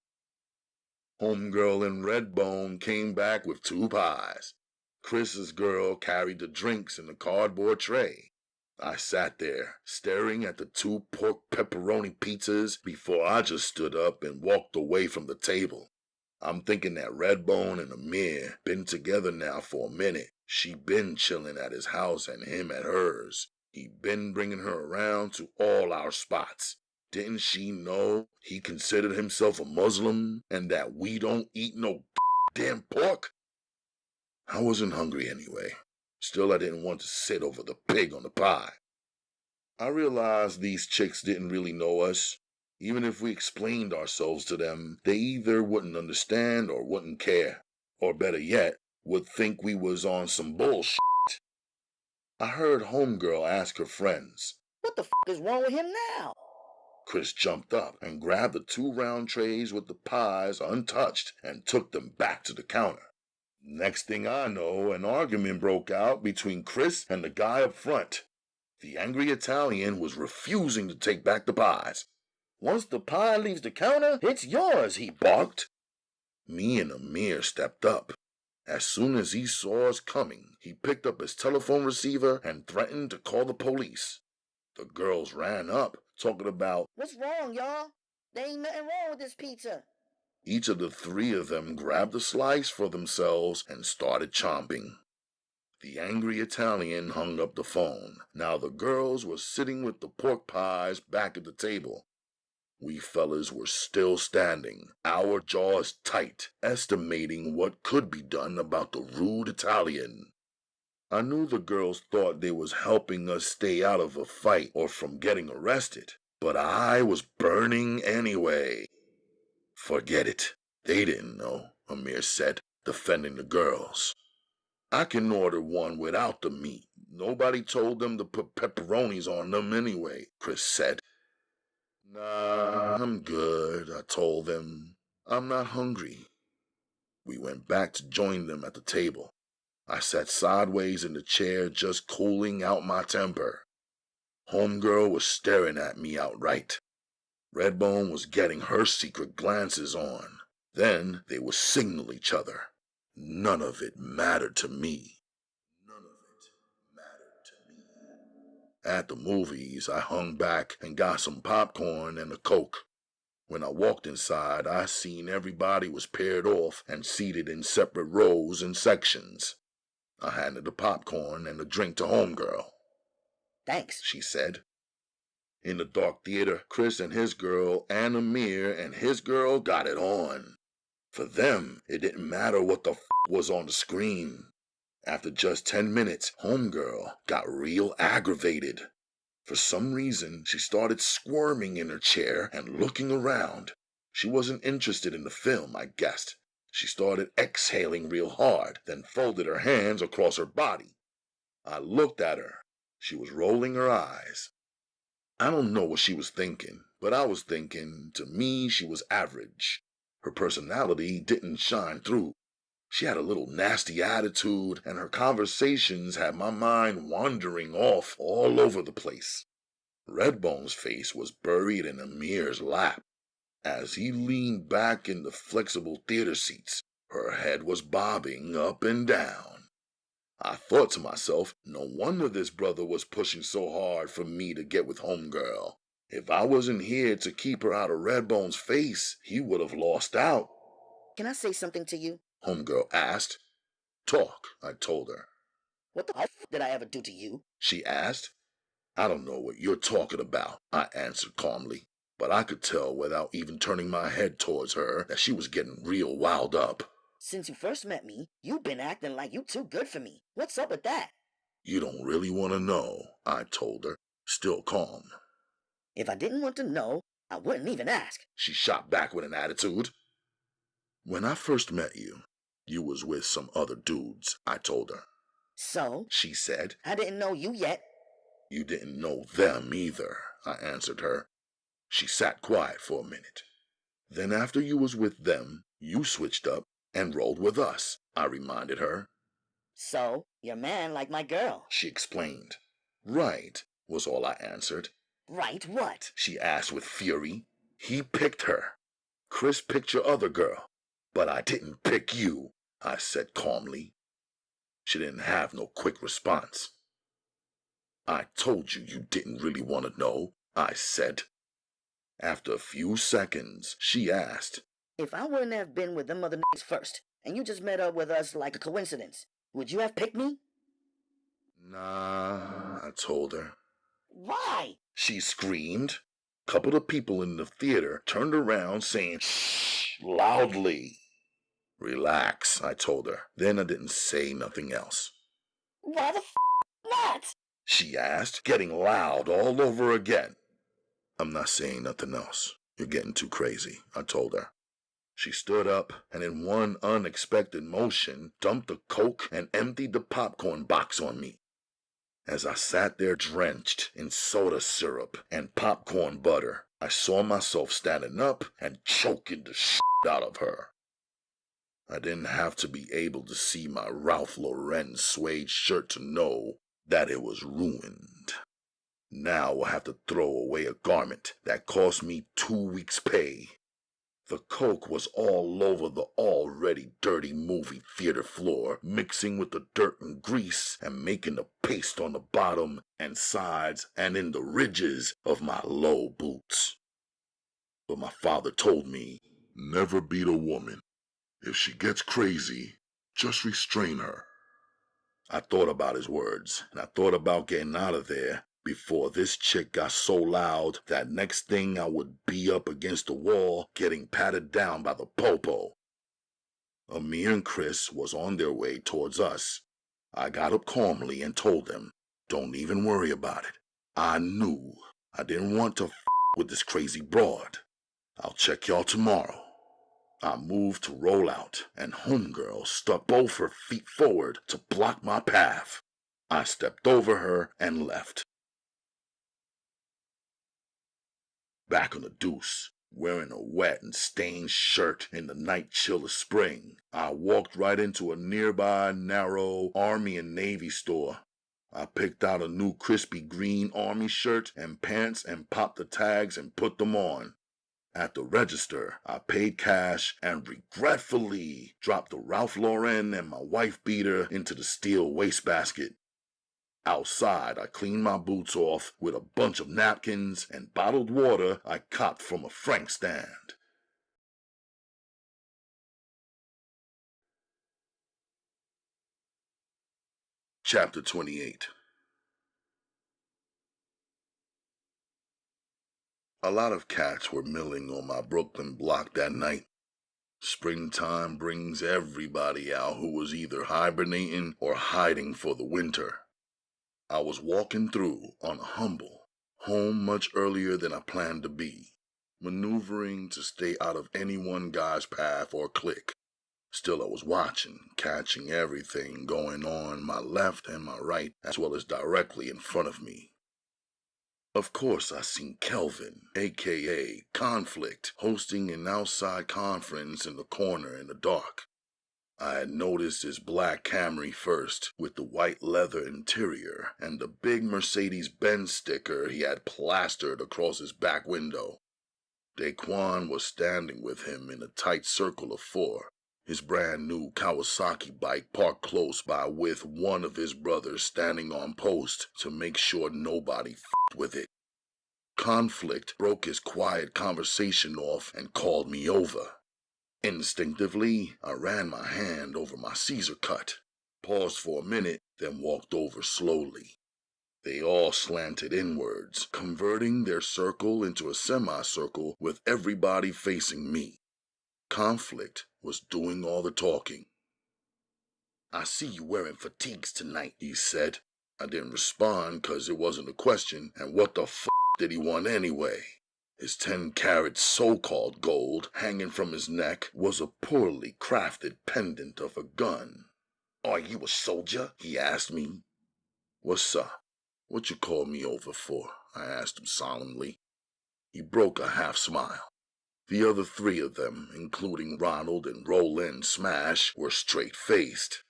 Homegirl and Redbone came back with 2 pies. Chris's girl carried the drinks in a cardboard tray. I sat there, staring at the 2 pork pepperoni pizzas before I just stood up and walked away from the table. I'm thinking that Redbone and Amir been together now for a minute. She been chilling at his house and him at hers. He been bringing her around to all our spots. Didn't she know he considered himself a Muslim and that we don't eat no damn pork? I wasn't hungry anyway. Still, I didn't want to sit over the pig on the pie. I realized these chicks didn't really know us. Even if we explained ourselves to them, they either wouldn't understand or wouldn't care. Or better yet, would think we was on some bullshit. I heard Homegirl ask her friends, "What the is wrong with him now?" Chris jumped up and grabbed the 2 round trays with the pies untouched and took them back to the counter. Next thing I know, an argument broke out between Chris and the guy up front. The angry Italian was refusing to take back the pies. "Once the pie leaves the counter, it's yours," he barked. Me and Amir stepped up. As soon as he saw us coming, he picked up his telephone receiver and threatened to call the police. The girls ran up, talking about, "What's wrong, y'all? There ain't nothing wrong with this pizza." Each of the 3 of them grabbed a slice for themselves and started chomping. The angry Italian hung up the phone. Now the girls were sitting with the pork pies back at the table. We fellas were still standing, our jaws tight, estimating what could be done about the rude Italian. I knew the girls thought they was helping us stay out of a fight or from getting arrested, but I was burning anyway. "Forget it. They didn't know," Amir said, defending the girls. "I can order one without the meat. Nobody told them to put pepperonis on them anyway," Chris said. Nah, I'm good, I told them. I'm not hungry. We went back to join them at the table. I sat sideways in the chair, just cooling out my temper. Homegirl was staring at me outright. Redbone was getting her secret glances on. Then they would signal each other. None of it mattered to me. None of it mattered to me. At the movies, I hung back and got some popcorn and a Coke. When I walked inside, I seen everybody was paired off and seated in separate rows and sections. I handed the popcorn and a drink to homegirl. Thanks, she said. In the dark theater, Chris and his girl, and Amir and his girl got it on. For them, it didn't matter what the was on the screen. After just 10 minutes, homegirl got real aggravated. For some reason, she started squirming in her chair and looking around. She wasn't interested in the film, I guessed. She started exhaling real hard, then folded her hands across her body. I looked at her. She was rolling her eyes. I don't know what she was thinking, but I was thinking, to me, she was average. Her personality didn't shine through. She had a little nasty attitude, and her conversations had my mind wandering off all over the place. Redbone's face was buried in Amir's lap. As he leaned back in the flexible theater seats, her head was bobbing up and down. I thought to myself, no wonder this brother was pushing so hard for me to get with homegirl. If I wasn't here to keep her out of Redbone's face, he would have lost out. Can I say something to you? Homegirl asked. Talk, I told her. What the f did I ever do to you? She asked. I don't know what you're talking about, I answered calmly. But I could tell without even turning my head towards her that she was getting real wound up. Since you first met me, you've been acting like you too good for me. What's up with that? You don't really want to know, I told her, still calm. If I didn't want to know, I wouldn't even ask. She shot back with an attitude. When I first met you, you was with some other dudes, I told her. So? She said. I didn't know you yet. You didn't know them either, I answered her. She sat quiet for a minute. Then after you was with them, you switched up and rolled with us, I reminded her. So, your man like my girl, she explained. Right, was all I answered. Right what? She asked with fury. He picked her. Chris picked your other girl. But I didn't pick you, I said calmly. She didn't have no quick response. I told you you didn't really want to know, I said. After a few seconds, she asked, If I wouldn't have been with them other niggas first, and you just met up with us like a coincidence, would you have picked me? Nah, I told her. Why? She screamed. Couple of people in the theater turned around saying, shh, loudly. Relax, I told her. Then I didn't say nothing else. Why the not? She asked, getting loud all over again. I'm not saying nothing else. You're getting too crazy, I told her. She stood up and in one unexpected motion dumped the Coke and emptied the popcorn box on me. As I sat there drenched in soda syrup and popcorn butter, I saw myself standing up and choking the shit out of her. I didn't have to be able to see my Ralph Lauren suede shirt to know that it was ruined. Now I have to throw away a garment that cost me 2 weeks' pay. The Coke was all over the already dirty movie theater floor, mixing with the dirt and grease and making a paste on the bottom and sides and in the ridges of my low boots. But my father told me, never beat a woman. If she gets crazy, just restrain her. I thought about his words, and I thought about getting out of there before this chick got so loud that next thing I would be up against the wall getting patted down by the popo. Amir and Chris was on their way towards us. I got up calmly and told them, don't even worry about it. I knew I didn't want to with this crazy broad. I'll check y'all tomorrow. I moved to roll out, and homegirl stuck both her feet forward to block my path. I stepped over her and left. back on the deuce, wearing a wet and stained shirt in the night chill of spring. I walked right into a nearby narrow Army and Navy store. I picked out a new crispy green Army shirt and pants and popped the tags and put them on. At the register, I paid cash and regretfully dropped the Ralph Lauren and my wife beater into the steel wastebasket. Outside, I cleaned my boots off with a bunch of napkins and bottled water I copped from a Frank stand. Chapter 28. A lot of cats were milling on my Brooklyn block that night. Springtime brings everybody out who was either hibernating or hiding for the winter. I was walking through on a humble, home much earlier than I planned to be, maneuvering to stay out of any one guy's path or clique. Still I was watching, catching everything going on my left and my right, as well as directly in front of me. Of course I seen Kelvin, aka Conflict, hosting an outside conference in the corner in the dark. I had noticed his black Camry first, with the white leather interior, and the big Mercedes-Benz sticker he had plastered across his back window. Daquan was standing with him in a tight circle of four, his brand new Kawasaki bike parked close by with one of his brothers standing on post to make sure nobody f***ed with it. Conflict broke his quiet conversation off and called me over. Instinctively, I ran my hand over my Caesar cut, paused for a minute, then walked over slowly. They all slanted inwards, converting their circle into a semicircle with everybody facing me. Conflict was doing all the talking. "I see you wearing fatigues tonight," he said. I didn't respond because it wasn't a question, and what the f*** did he want anyway? His 10-carat so-called gold hanging from his neck was a poorly crafted pendant of a gun. "Are you a soldier?" he asked me. "What's up? What you call me over for?" I asked him solemnly. He broke a half smile. The other three of them, including Ronald and Roland Smash, were straight-faced.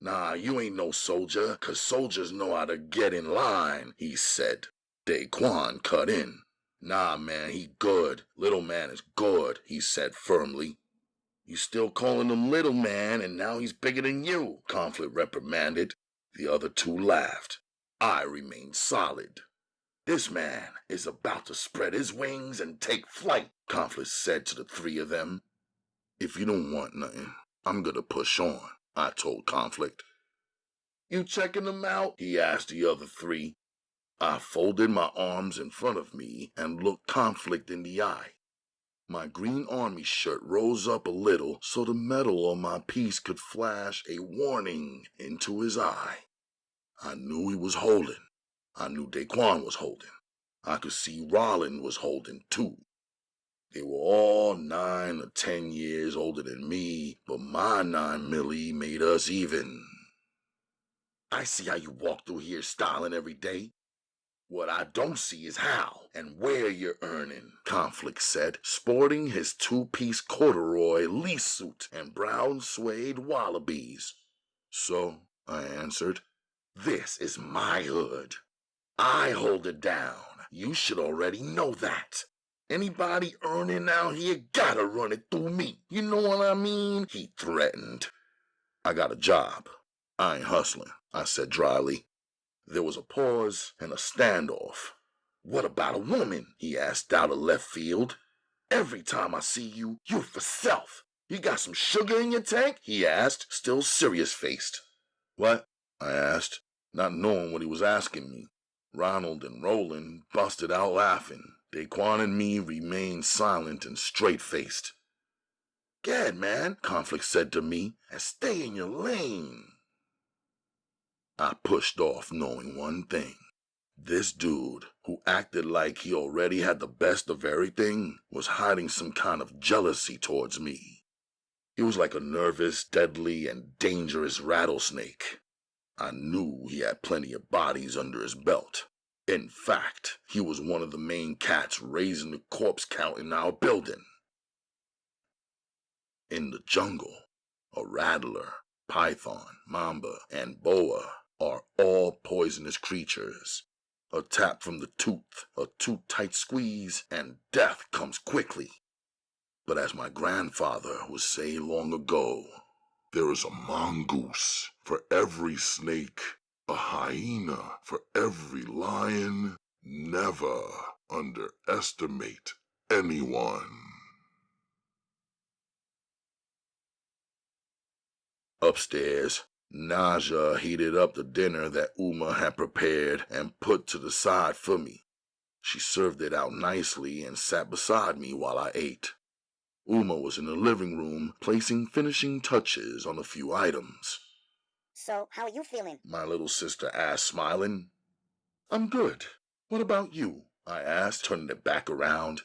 "Nah, you ain't no soldier, 'cause soldiers know how to get in line," he said. Daquan cut in. "Nah, man, he good. Little man is good," he said firmly. "You still calling him little man, and now he's bigger than you," Conflict reprimanded. The other two laughed. I remained solid. "This man is about to spread his wings and take flight," Conflict said to the three of them. "If you don't want nothing, I'm gonna push on," I told Conflict. "You checking them out?" he asked the other three. I folded my arms in front of me and looked Conflict in the eye. My green army shirt rose up a little so the metal on my piece could flash a warning into his eye. I knew he was holding. I knew Daquan was holding. I could see Rollin was holding too. They were all 9 or 10 years older than me, but my 9 milli made us even. "I see how you walk through here styling every day. What I don't see is how and where you're earning," Conflict said, sporting his 2-piece corduroy lease suit and brown suede wallabies. "So," I answered, "this is my hood. I hold it down. You should already know that. Anybody earning out here gotta run it through me. You know what I mean?" he threatened. "I got a job. I ain't hustling," I said dryly. There was a pause and a standoff. "What about a woman?" he asked out of left field. "Every time I see you, you're for self. You got some sugar in your tank?" he asked, still serious-faced. "What?" I asked, not knowing what he was asking me. Ronald and Roland busted out laughing. Daquan and me remained silent and straight-faced. "Gad, man," Conflict said to me, "and stay in your lane." I pushed off knowing one thing. This dude, who acted like he already had the best of everything, was hiding some kind of jealousy towards me. He was like a nervous, deadly, and dangerous rattlesnake. I knew he had plenty of bodies under his belt. In fact, he was one of the main cats raising the corpse count in our building. In the jungle, a rattler, python, mamba, and boa are all poisonous creatures. A tap from the tooth, a too tight squeeze, and death comes quickly. But as my grandfather would say long ago, there is a mongoose for every snake, a hyena for every lion. Never underestimate anyone. Upstairs, Naja heated up the dinner that Umma had prepared and put to the side for me. She served it out nicely and sat beside me while I ate. Umma was in the living room, placing finishing touches on a few items. So, how are you feeling? My little sister asked, smiling. I'm good. What about you? I asked, turning it back around.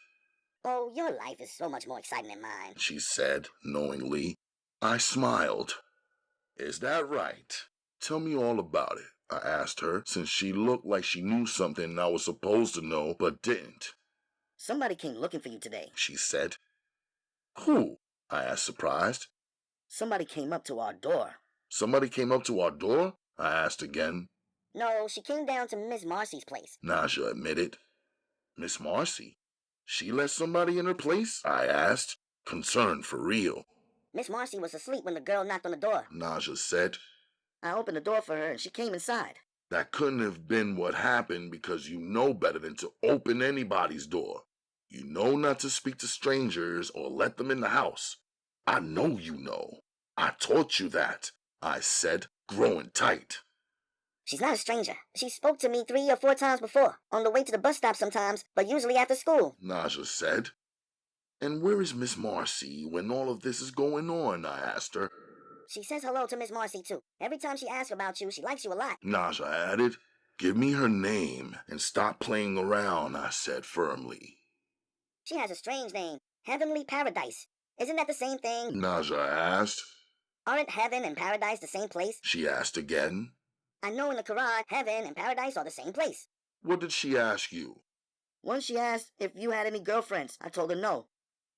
Oh, your life is so much more exciting than mine, she said, knowingly. I smiled. Is that right? Tell me all about it, I asked her, since she looked like she knew something I was supposed to know but didn't. Somebody came looking for you today, she said. Who? I asked, surprised. Somebody came up to our door. Somebody came up to our door? I asked again. No, she came down to Miss Marcy's place, Naja admitted. Miss Marcy? She let somebody in her place? I asked, concerned for real. Miss Marcy was asleep when the girl knocked on the door, Naja said. I opened the door for her and she came inside. That couldn't have been what happened because you know better than to open anybody's door. You know not to speak to strangers or let them in the house. I know you know. I taught you that, I said, growing tight. She's not a stranger. She spoke to me 3 or 4 times before, on the way to the bus stop sometimes, but usually after school, Naja said. And where is Miss Marcy when all of this is going on? I asked her. She says hello to Miss Marcy too. Every time she asks about you, she likes you a lot, Naja added. Give me her name and stop playing around, I said firmly. She has a strange name, Heavenly Paradise. Isn't that the same thing? Naja asked. Aren't heaven and paradise the same place? She asked again. I know in the Quran, heaven and paradise are the same place. What did she ask you? Once she asked if you had any girlfriends. I told her no.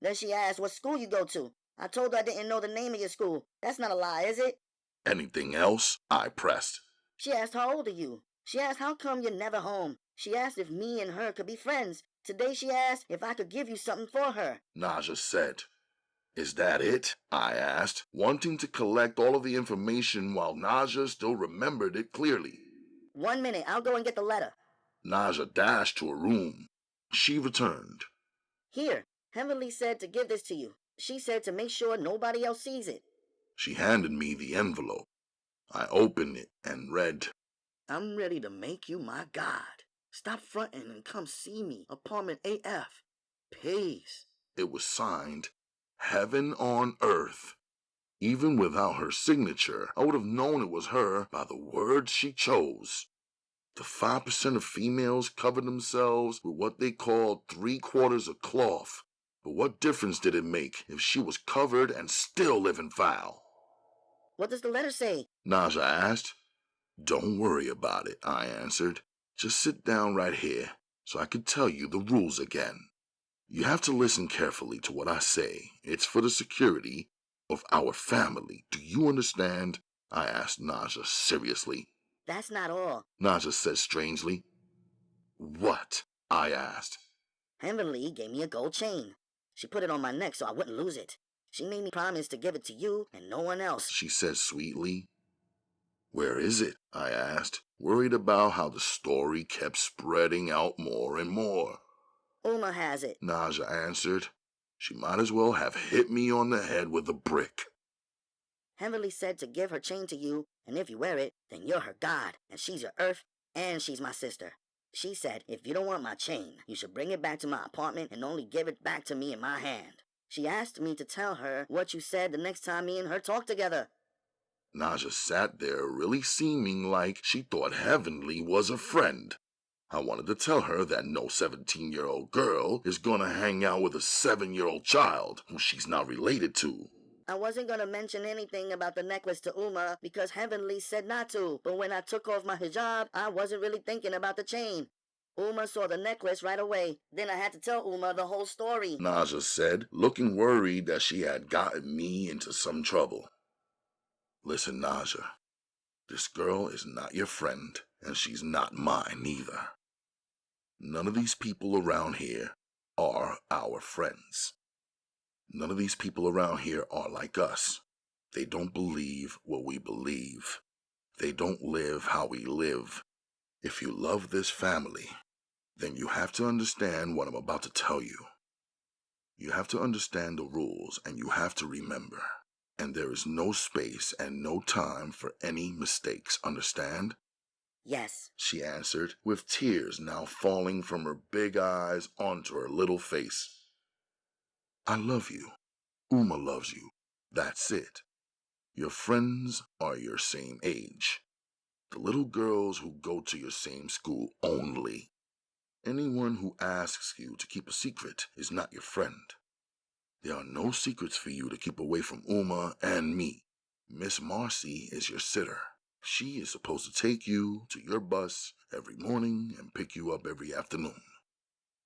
Then she asked what school you go to. I told her I didn't know the name of your school. That's not a lie, is it? Anything else? I pressed. She asked how old are you? She asked how come you're never home? She asked if me and her could be friends. Today she asked if I could give you something for her. Naja said. Is that it? I asked, wanting to collect all of the information while Naja still remembered it clearly. 1 minute, I'll go and get the letter. Naja dashed to her room. She returned. Here, Heavenly said to give this to you. She said to make sure nobody else sees it. She handed me the envelope. I opened it and read, I'm ready to make you my god. Stop fronting and come see me. Apartment AF. Peace. It was signed, Heaven on Earth. Even without her signature, I would have known it was her by the words she chose. The 5% of females cover themselves with what they called 3/4 of cloth. But what difference did it make if she was covered and still living foul? What does the letter say? Naja asked. Don't worry about it, I answered. Just sit down right here so I can tell you the rules again. You have to listen carefully to what I say. It's for the security of our family. Do you understand? I asked Naja seriously. That's not all. Naja said strangely. What? I asked. Heavenly gave me a gold chain. She put it on my neck so I wouldn't lose it. She made me promise to give it to you and no one else, she said sweetly. Where is it? I asked, worried about how the story kept spreading out more and more. Umma has it. Naja answered. She might as well have hit me on the head with a brick. Heavenly said to give her chain to you, and if you wear it, then you're her god, and she's your earth, and she's my sister. She said if you don't want my chain, you should bring it back to my apartment and only give it back to me in my hand. She asked me to tell her what you said the next time me and her talked together. Naja sat there really seeming like she thought Heavenly was a friend. I wanted to tell her that no 17-year-old girl is gonna hang out with a 7-year-old child who she's not related to. I wasn't gonna mention anything about the necklace to Umma because Heavenly said not to, but when I took off my hijab, I wasn't really thinking about the chain. Umma saw the necklace right away. Then I had to tell Umma the whole story. Naja said, looking worried that she had gotten me into some trouble. Listen, Naja, this girl is not your friend, and she's not mine either. None of these people around here are our friends. None of these people around here are like us. They don't believe what we believe. They don't live how we live. If you love this family, then you have to understand what I'm about to tell you. You have to understand the rules, and you have to remember. And there is no space and no time for any mistakes, understand? Yes, She answered, with tears now falling from her big eyes onto her little face. I love you. Umma loves you. That's it. Your friends are your same age. The little girls who go to your same school only. Anyone who asks you to keep a secret is not your friend. There are no secrets for you to keep away from Umma and me. Miss Marcy is your sitter. She is supposed to take you to your bus every morning and pick you up every afternoon.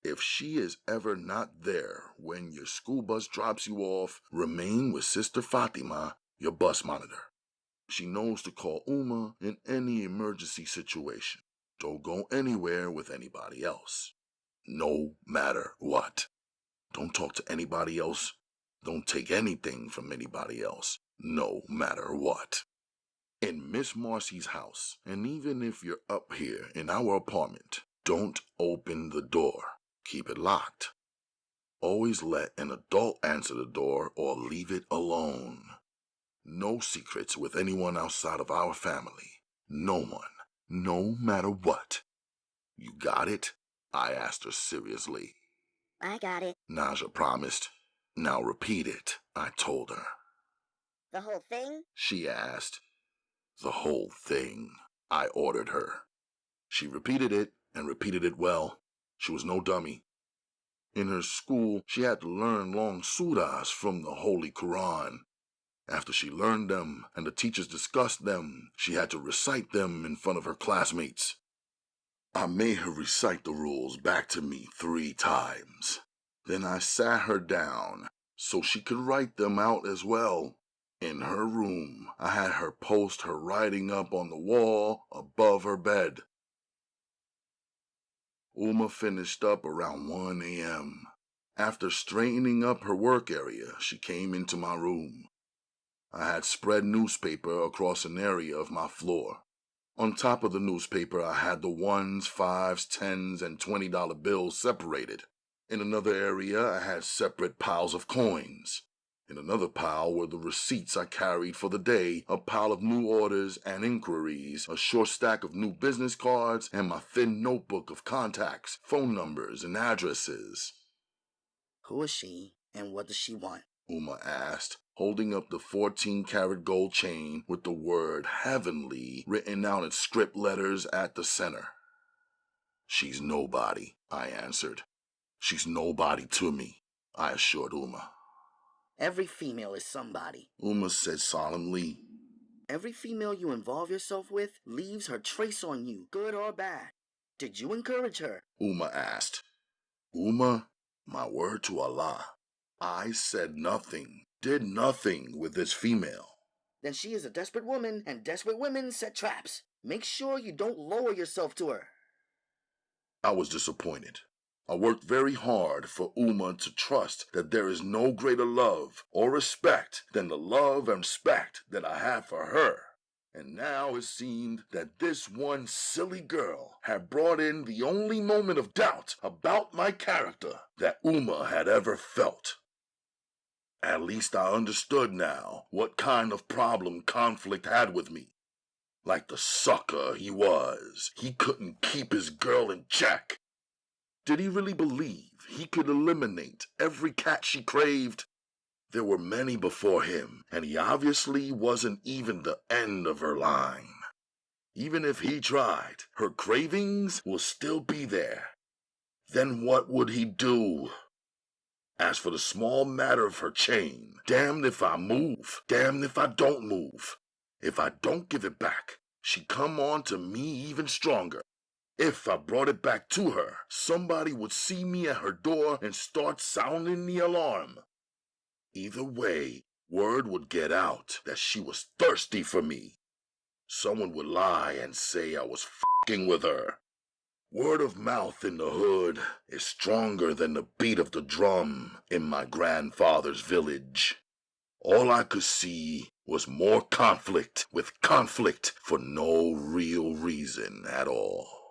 If she is ever not there when your school bus drops you off, remain with Sister Fatima, your bus monitor. She knows to call Umma in any emergency situation. Don't go anywhere with anybody else. No matter what. Don't talk to anybody else. Don't take anything from anybody else. No matter what. In Miss Marcy's house, and even if you're up here in our apartment, don't open the door. Keep it locked. Always let an adult answer the door or leave it alone. No secrets with anyone outside of our family. No one. No matter what. You got it? I asked her seriously. I got it. Naja promised. Now repeat it, I told her. The whole thing? She asked. The whole thing, I ordered her. She repeated it, and repeated it well. She was no dummy. In her school, she had to learn long surahs from the Holy Quran. After she learned them, and the teachers discussed them, she had to recite them in front of her classmates. I made her recite the rules back to me 3 times. Then I sat her down so she could write them out as well. In her room, I had her post her writing up on the wall above her bed. Umma finished up around 1 a.m. After straightening up her work area, she came into my room. I had spread newspaper across an area of my floor. On top of the newspaper, I had the 1s, 5s, 10s, and $20 bills separated. In another area, I had separate piles of coins. In another pile were the receipts I carried for the day, a pile of new orders and inquiries, a short stack of new business cards, and my thin notebook of contacts, phone numbers, and addresses. Who is she, and what does she want? Umma asked, holding up the 14-karat gold chain with the word heavenly written out in script letters at the center. She's nobody, I answered. She's nobody to me, I assured Umma. Every female is somebody, Umma said solemnly. Every female you involve yourself with leaves her trace on you, good or bad. Did you encourage her? Umma asked. Umma, my word to Allah, I said nothing, did nothing with this female. Then she is a desperate woman, and desperate women set traps. Make sure you don't lower yourself to her. I was disappointed. I worked very hard for Umma to trust that there is no greater love or respect than the love and respect that I have for her. And now it seemed that this one silly girl had brought in the only moment of doubt about my character that Umma had ever felt. At least I understood now what kind of problem conflict had with me. Like the sucker he was, he couldn't keep his girl in check. Did he really believe he could eliminate every cat she craved? There were many before him, and he obviously wasn't even the end of her line. Even if he tried, her cravings will still be there. Then what would he do? As for the small matter of her chain, damned if I move, damned if I don't move. If I don't give it back, she come on to me even stronger. If I brought it back to her, somebody would see me at her door and start sounding the alarm. Either way, word would get out that she was thirsty for me. Someone would lie and say I was f***ing with her. Word of mouth in the hood is stronger than the beat of the drum in my grandfather's village. All I could see was more conflict with conflict for no real reason at all.